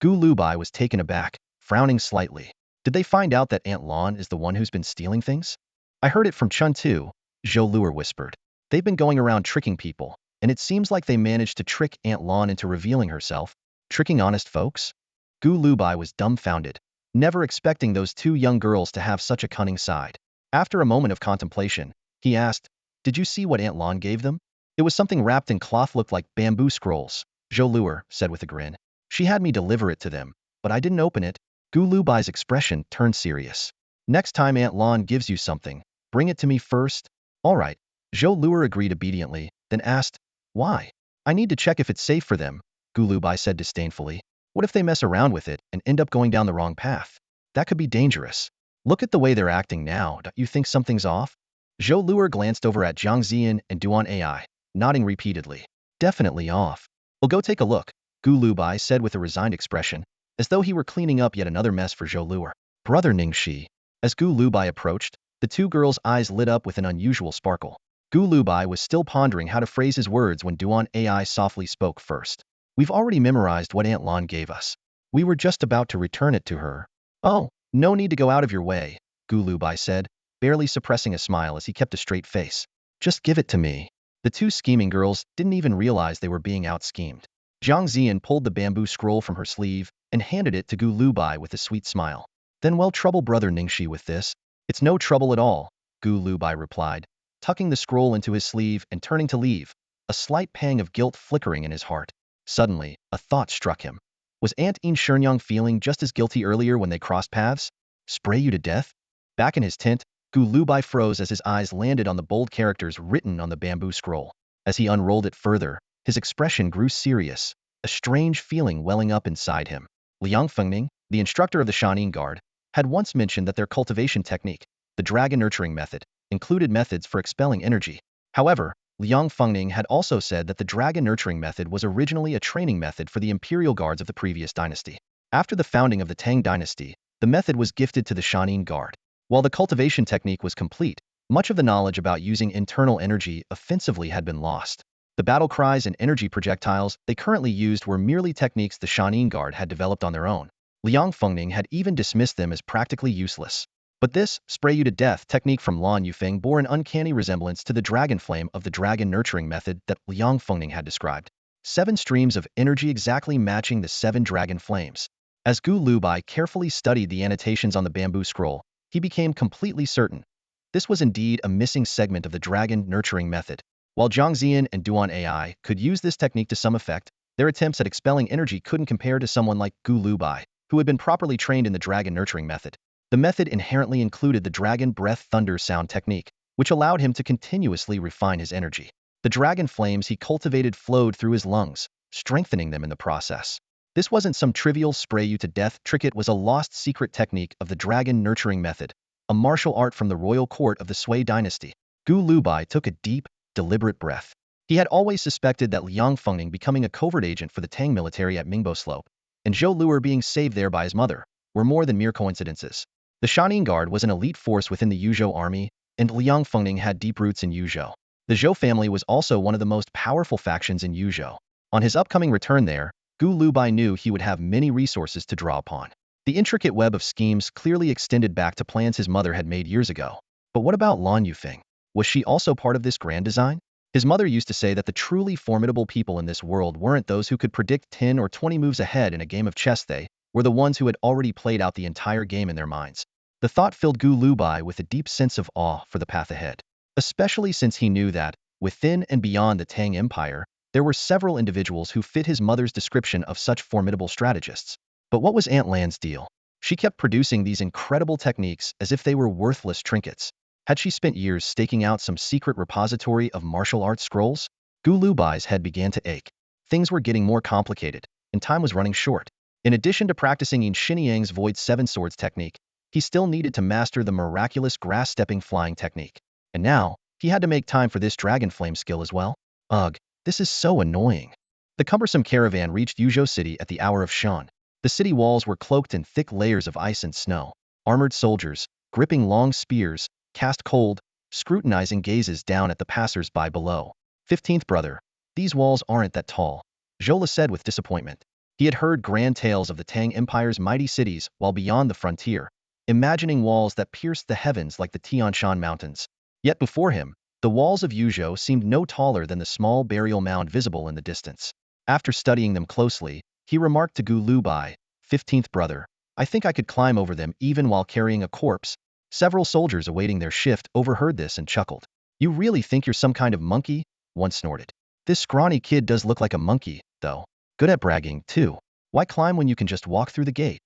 Gu Lubai was taken aback, frowning slightly. Did they find out that Aunt Lan is the one who's been stealing things? I heard it from Chun too, Zhou Luer whispered. They've been going around tricking people, and it seems like they managed to trick Aunt Lan into revealing herself, tricking honest folks? Gu Lubai was dumbfounded, never expecting those two young girls to have such a cunning side. After a moment of contemplation, he asked, "Did you see what Aunt Lan gave them?" "It was something wrapped in cloth looked like bamboo scrolls," Zhou Luer said with a grin. "She had me deliver it to them, but I didn't open it." Gu Lubai's expression turned serious. "Next time Aunt Lan gives you something, bring it to me first." "All right." Zhou Luer agreed obediently, then asked, "Why?" "I need to check if it's safe for them," Gu Lubai said disdainfully. "What if they mess around with it and end up going down the wrong path? That could be dangerous. Look at the way they're acting now, don't you think something's off?" Zhou Luer glanced over at Jiang Ziyan and Duan Ai, nodding repeatedly. "Definitely off. We'll go take a look," Gu Lubai said with a resigned expression, as though he were cleaning up yet another mess for Zhou Luer. "Brother Ningxi." As Gu Lubai approached, the two girls' eyes lit up with an unusual sparkle. Gu Lubai was still pondering how to phrase his words when Duan Ai softly spoke first. "We've already memorized what Aunt Lan gave us. We were just about to return it to her." "Oh, no need to go out of your way," Gu Lubai said, barely suppressing a smile as he kept a straight face. "Just give it to me." The two scheming girls didn't even realize they were being out-schemed. Jiang Ziyan pulled the bamboo scroll from her sleeve and handed it to Gu Lubai with a sweet smile. "Then well trouble brother Ningxi with this." "It's no trouble at all," Gu Lubai replied, tucking the scroll into his sleeve and turning to leave, a slight pang of guilt flickering in his heart. Suddenly, a thought struck him. Was Aunt Yin Shenyang feeling just as guilty earlier when they crossed paths? "Spray you to death?" Back in his tent, Gu Lubai froze as his eyes landed on the bold characters written on the bamboo scroll. As he unrolled it further, his expression grew serious, a strange feeling welling up inside him. Liang Fengning, the instructor of the Shanin Guard, had once mentioned that their cultivation technique, the dragon nurturing method, included methods for expelling energy. However, Liang Fengning had also said that the dragon nurturing method was originally a training method for the imperial guards of the previous dynasty. After the founding of the Tang dynasty, the method was gifted to the Shanin Guard. While the cultivation technique was complete, much of the knowledge about using internal energy offensively had been lost. The battle cries and energy projectiles they currently used were merely techniques the Shanin Guard had developed on their own. Liang Fengning had even dismissed them as practically useless. But this spray you to death technique from Lan Yufeng bore an uncanny resemblance to the dragon flame of the dragon nurturing method that Liang Fengning had described. 7 streams of energy exactly matching the 7 dragon flames. As Gu Lubai carefully studied the annotations on the bamboo scroll, he became completely certain. This was indeed a missing segment of the dragon nurturing method. While Jiang Ziyan and Duan Ai could use this technique to some effect, their attempts at expelling energy couldn't compare to someone like Gu Lubai, who had been properly trained in the dragon nurturing method. The method inherently included the dragon breath thunder sound technique, which allowed him to continuously refine his energy. The dragon flames he cultivated flowed through his lungs, strengthening them in the process. This wasn't some trivial spray you to death trick, it was a lost secret technique of the dragon nurturing method, a martial art from the royal court of the Sui dynasty. Gu Lubai took a deep, deliberate breath. He had always suspected that Liang Fengning becoming a covert agent for the Tang military at Mingbai Slope, and Zhou Luer being saved there by his mother, were more than mere coincidences. The Shanin Guard was an elite force within the Yuzhou army, and Liang Fengning had deep roots in Yuzhou. The Zhou family was also one of the most powerful factions in Yuzhou. On his upcoming return there, Gu Lubai knew he would have many resources to draw upon. The intricate web of schemes clearly extended back to plans his mother had made years ago. But what about Lan Yufeng? Was she also part of this grand design? His mother used to say that the truly formidable people in this world weren't those who could predict 10 or 20 moves ahead in a game of chess, they were the ones who had already played out the entire game in their minds. The thought filled Gu Lubai with a deep sense of awe for the path ahead, especially since he knew that, within and beyond the Tang Empire, there were several individuals who fit his mother's description of such formidable strategists. But what was Aunt Lan's deal? She kept producing these incredible techniques as if they were worthless trinkets. Had she spent years staking out some secret repository of martial arts scrolls? Gu Lubai's head began to ache. Things were getting more complicated, and time was running short. In addition to practicing Yin Shinyang's Void Seven Swords technique, he still needed to master the miraculous grass-stepping flying technique. And now, he had to make time for this dragon flame skill as well? Ugh, this is so annoying. The cumbersome caravan reached Yuzhou City at the hour of Shan. The city walls were cloaked in thick layers of ice and snow. Armored soldiers, gripping long spears, cast cold, scrutinizing gazes down at the passers-by below. 15th brother, these walls aren't that tall, Zhola said with disappointment. He had heard grand tales of the Tang Empire's mighty cities while beyond the frontier, imagining walls that pierced the heavens like the Tian Shan Mountains. Yet before him, the walls of Yuzhou seemed no taller than the small burial mound visible in the distance. After studying them closely, he remarked to Gu Lubai, 15th brother, I think I could climb over them even while carrying a corpse. Several soldiers awaiting their shift overheard this and chuckled. You really think you're some kind of monkey? One snorted. This scrawny kid does look like a monkey, though. Good at bragging, too. Why climb when you can just walk through the gate?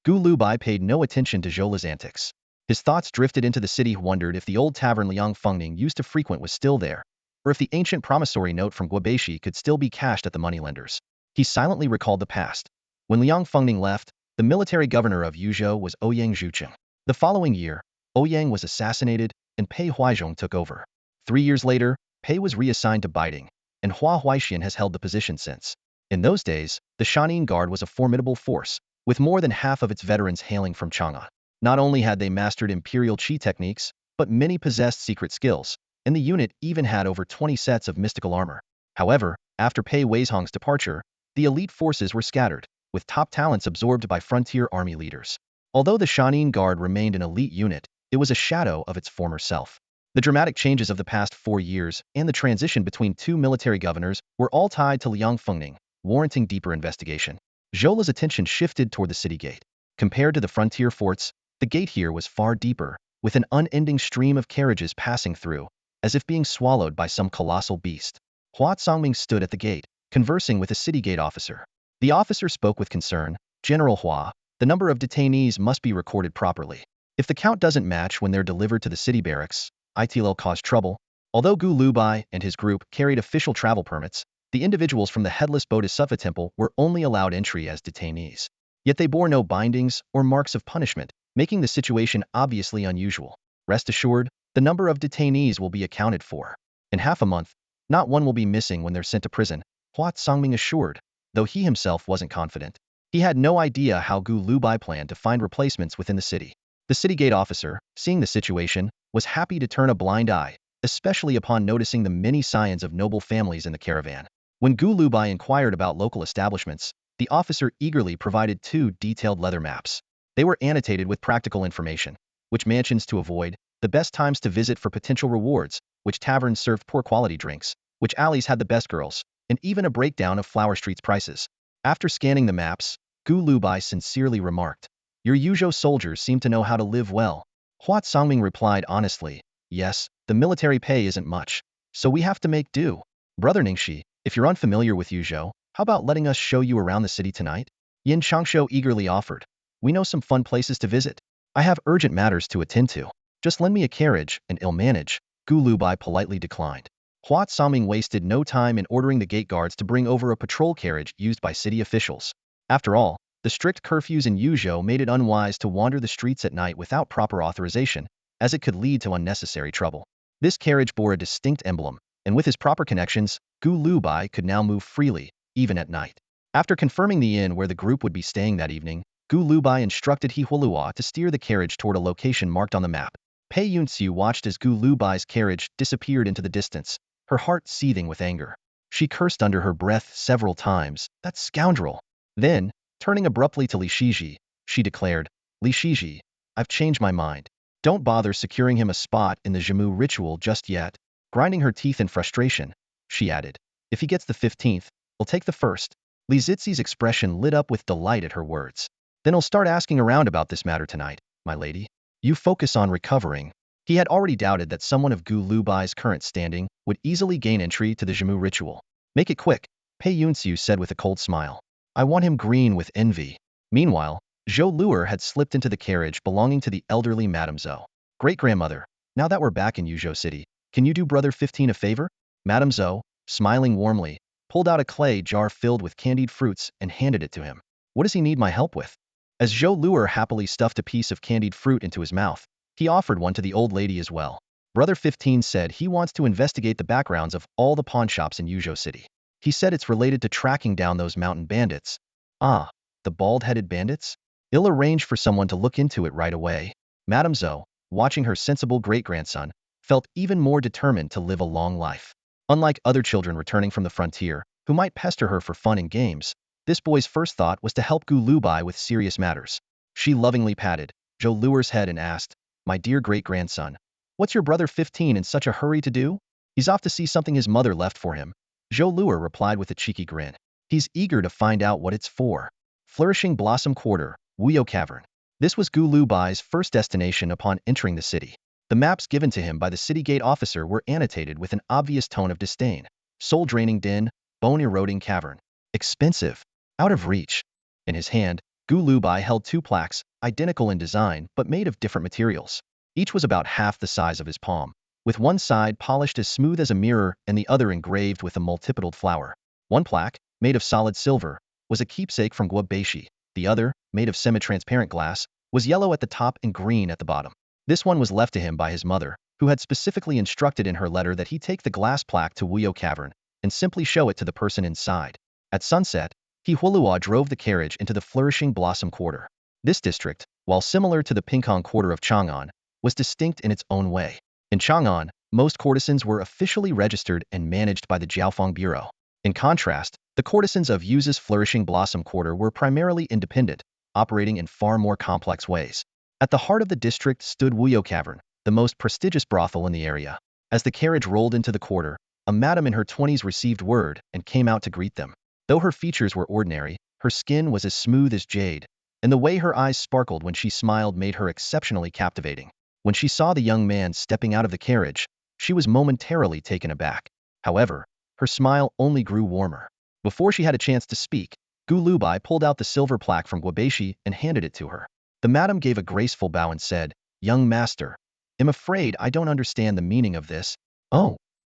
Gu Lubai paid no attention to Zhola's antics. His thoughts drifted into the city, wondered if the old tavern Liang Fengning used to frequent was still there, or if the ancient promissory note from Guobeishi could still be cashed at the moneylenders. He silently recalled the past. When Liang Fengning left, the military governor of Yuzhou was Ouyang Zhucheng. The following year, Ouyang was assassinated, and Pei Huizhong took over. 3 years later, Pei was reassigned to Baiting, and Hua Huixian has held the position since. In those days, the Shanin Guard was a formidable force, with more than half of its veterans hailing from Chang'an. Not only had they mastered imperial qi techniques, but many possessed secret skills, and the unit even had over 20 sets of mystical armor. However, after Pei Weizhong's departure, the elite forces were scattered, with top talents absorbed by frontier army leaders. Although the Shanin Guard remained an elite unit, it was a shadow of its former self. The dramatic changes of the past 4 years and the transition between 2 military governors were all tied to Liang Fengning, warranting deeper investigation. Zhola's attention shifted toward the city gate. Compared to the frontier forts, the gate here was far deeper, with an unending stream of carriages passing through, as if being swallowed by some colossal beast. Hua Tsangming stood at the gate, conversing with a city gate officer. The officer spoke with concern. General Hua, the number of detainees must be recorded properly. If the count doesn't match when they're delivered to the city barracks, it'll cause trouble. Although Gu Lubai and his group carried official travel permits, the individuals from the headless Bodhisattva temple were only allowed entry as detainees. Yet they bore no bindings or marks of punishment, making the situation obviously unusual. Rest assured, the number of detainees will be accounted for. In half a month, not one will be missing when they're sent to prison, Hua Tsangming assured, though he himself wasn't confident. He had no idea how Gu Lubai planned to find replacements within the city. The city gate officer, seeing the situation, was happy to turn a blind eye, especially upon noticing the many scions of noble families in the caravan. When Gu Lubai inquired about local establishments, the officer eagerly provided 2 detailed leather maps. They were annotated with practical information: which mansions to avoid, the best times to visit for potential rewards, which taverns served poor quality drinks, which alleys had the best girls, and even a breakdown of Flower Street's prices. After scanning the maps, Gu Lubai sincerely remarked, Your Yuzhou soldiers seem to know how to live well. Hua Tsangming replied honestly, Yes, the military pay isn't much, so we have to make do. Brother Ningxi, if you're unfamiliar with Yuzhou, how about letting us show you around the city tonight? Yin Changsho eagerly offered. We know some fun places to visit. I have urgent matters to attend to. Just lend me a carriage, and I'll manage. Gu Lubai politely declined. Hua Tsangming wasted no time in ordering the gate guards to bring over a patrol carriage used by city officials. After all, the strict curfews in Yuzhou made it unwise to wander the streets at night without proper authorization, as it could lead to unnecessary trouble. This carriage bore a distinct emblem, and with his proper connections, Gu Lubai could now move freely, even at night. After confirming the inn where the group would be staying that evening, Gu Lubai instructed He Huolua to steer the carriage toward a location marked on the map. Pei Yunxiu watched as Gu Lubai's carriage disappeared into the distance, her heart seething with anger. She cursed under her breath several times, that scoundrel. Then, turning abruptly to Li Shiji, she declared, Li Shiji, I've changed my mind. Don't bother securing him a spot in the Zhimu ritual just yet. Grinding her teeth in frustration, she added, if he gets the 15th, I'll take the first. Li Zixi's expression lit up with delight at her words. Then I'll start asking around about this matter tonight, my lady. You focus on recovering. He had already doubted that someone of Gu Lubai's current standing would easily gain entry to the Zhimu ritual. Make it quick, Pei Yunxiu said with a cold smile. I want him green with envy. Meanwhile, Zhou Luer had slipped into the carriage belonging to the elderly Madame Zhou. Great-grandmother, now that we're back in Yuzhou City, can you do Brother 15 a favor? Madame Zhou, smiling warmly, pulled out a clay jar filled with candied fruits and handed it to him. What does he need my help with? As Zhou Luer happily stuffed a piece of candied fruit into his mouth, he offered one to the old lady as well. Brother 15 said he wants to investigate the backgrounds of all the pawn shops in Yuzhou City. He said it's related to tracking down those mountain bandits. Ah, the bald-headed bandits? I'll arrange for someone to look into it right away. Madame Zhou, watching her sensible great-grandson, felt even more determined to live a long life. Unlike other children returning from the frontier, who might pester her for fun and games, this boy's first thought was to help Gu Lubai with serious matters. She lovingly patted Zhou Luer's head and asked, "My dear great-grandson, what's your brother 15 in such a hurry to do?" "He's off to see something his mother left for him," Zhou Luer replied with a cheeky grin. "He's eager to find out what it's for." Flourishing Blossom Quarter, Wuyo Cavern. This was Gu Lubai's first destination upon entering the city. The maps given to him by the city gate officer were annotated with an obvious tone of disdain. Soul-draining den, bone-eroding cavern. Expensive. Out of reach. In his hand, Gu Lubai held two plaques, identical in design but made of different materials. Each was about half the size of his palm, with one side polished as smooth as a mirror and the other engraved with a multipedaled flower. One plaque, made of solid silver, was a keepsake from Guobeishi. The other, made of semi-transparent glass, was yellow at the top and green at the bottom. This one was left to him by his mother, who had specifically instructed in her letter that he take the glass plaque to Wuyo Cavern and simply show it to the person inside. At sunset, He Huolua drove the carriage into the flourishing Blossom Quarter. This district, while similar to the Pinkong Quarter of Chang'an, was distinct in its own way. In Chang'an, most courtesans were officially registered and managed by the Jiaofeng Bureau. In contrast, the courtesans of Yu's flourishing Blossom Quarter were primarily independent, operating in far more complex ways. At the heart of the district stood Wuyo Cavern, the most prestigious brothel in the area. As the carriage rolled into the quarter, a madam in her 20s received word and came out to greet them. Though her features were ordinary, her skin was as smooth as jade, and the way her eyes sparkled when she smiled made her exceptionally captivating. When she saw the young man stepping out of the carriage, she was momentarily taken aback. However, her smile only grew warmer. Before she had a chance to speak, Gu Lubai pulled out the silver plaque from Guobeishi and handed it to her. The madam gave a graceful bow and said, "Young master, I'm afraid I don't understand the meaning of this." "Oh."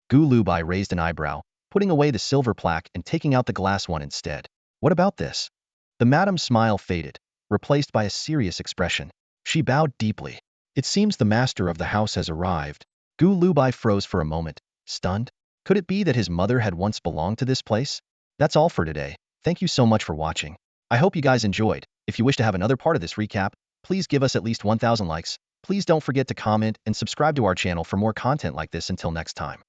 Gu Lubai raised an eyebrow, putting away the silver plaque and taking out the glass one instead. "What about this?" The madam's smile faded, replaced by a serious expression. She bowed deeply. "It seems the master of the house has arrived." Gu Lubai froze for a moment, stunned. Could it be that his mother had once belonged to this place? That's all for today. Thank you so much for watching. I hope you guys enjoyed. If you wish to have another part of this recap, please give us at least 1,000 likes. Please don't forget to comment and subscribe to our channel for more content like this. Until next time.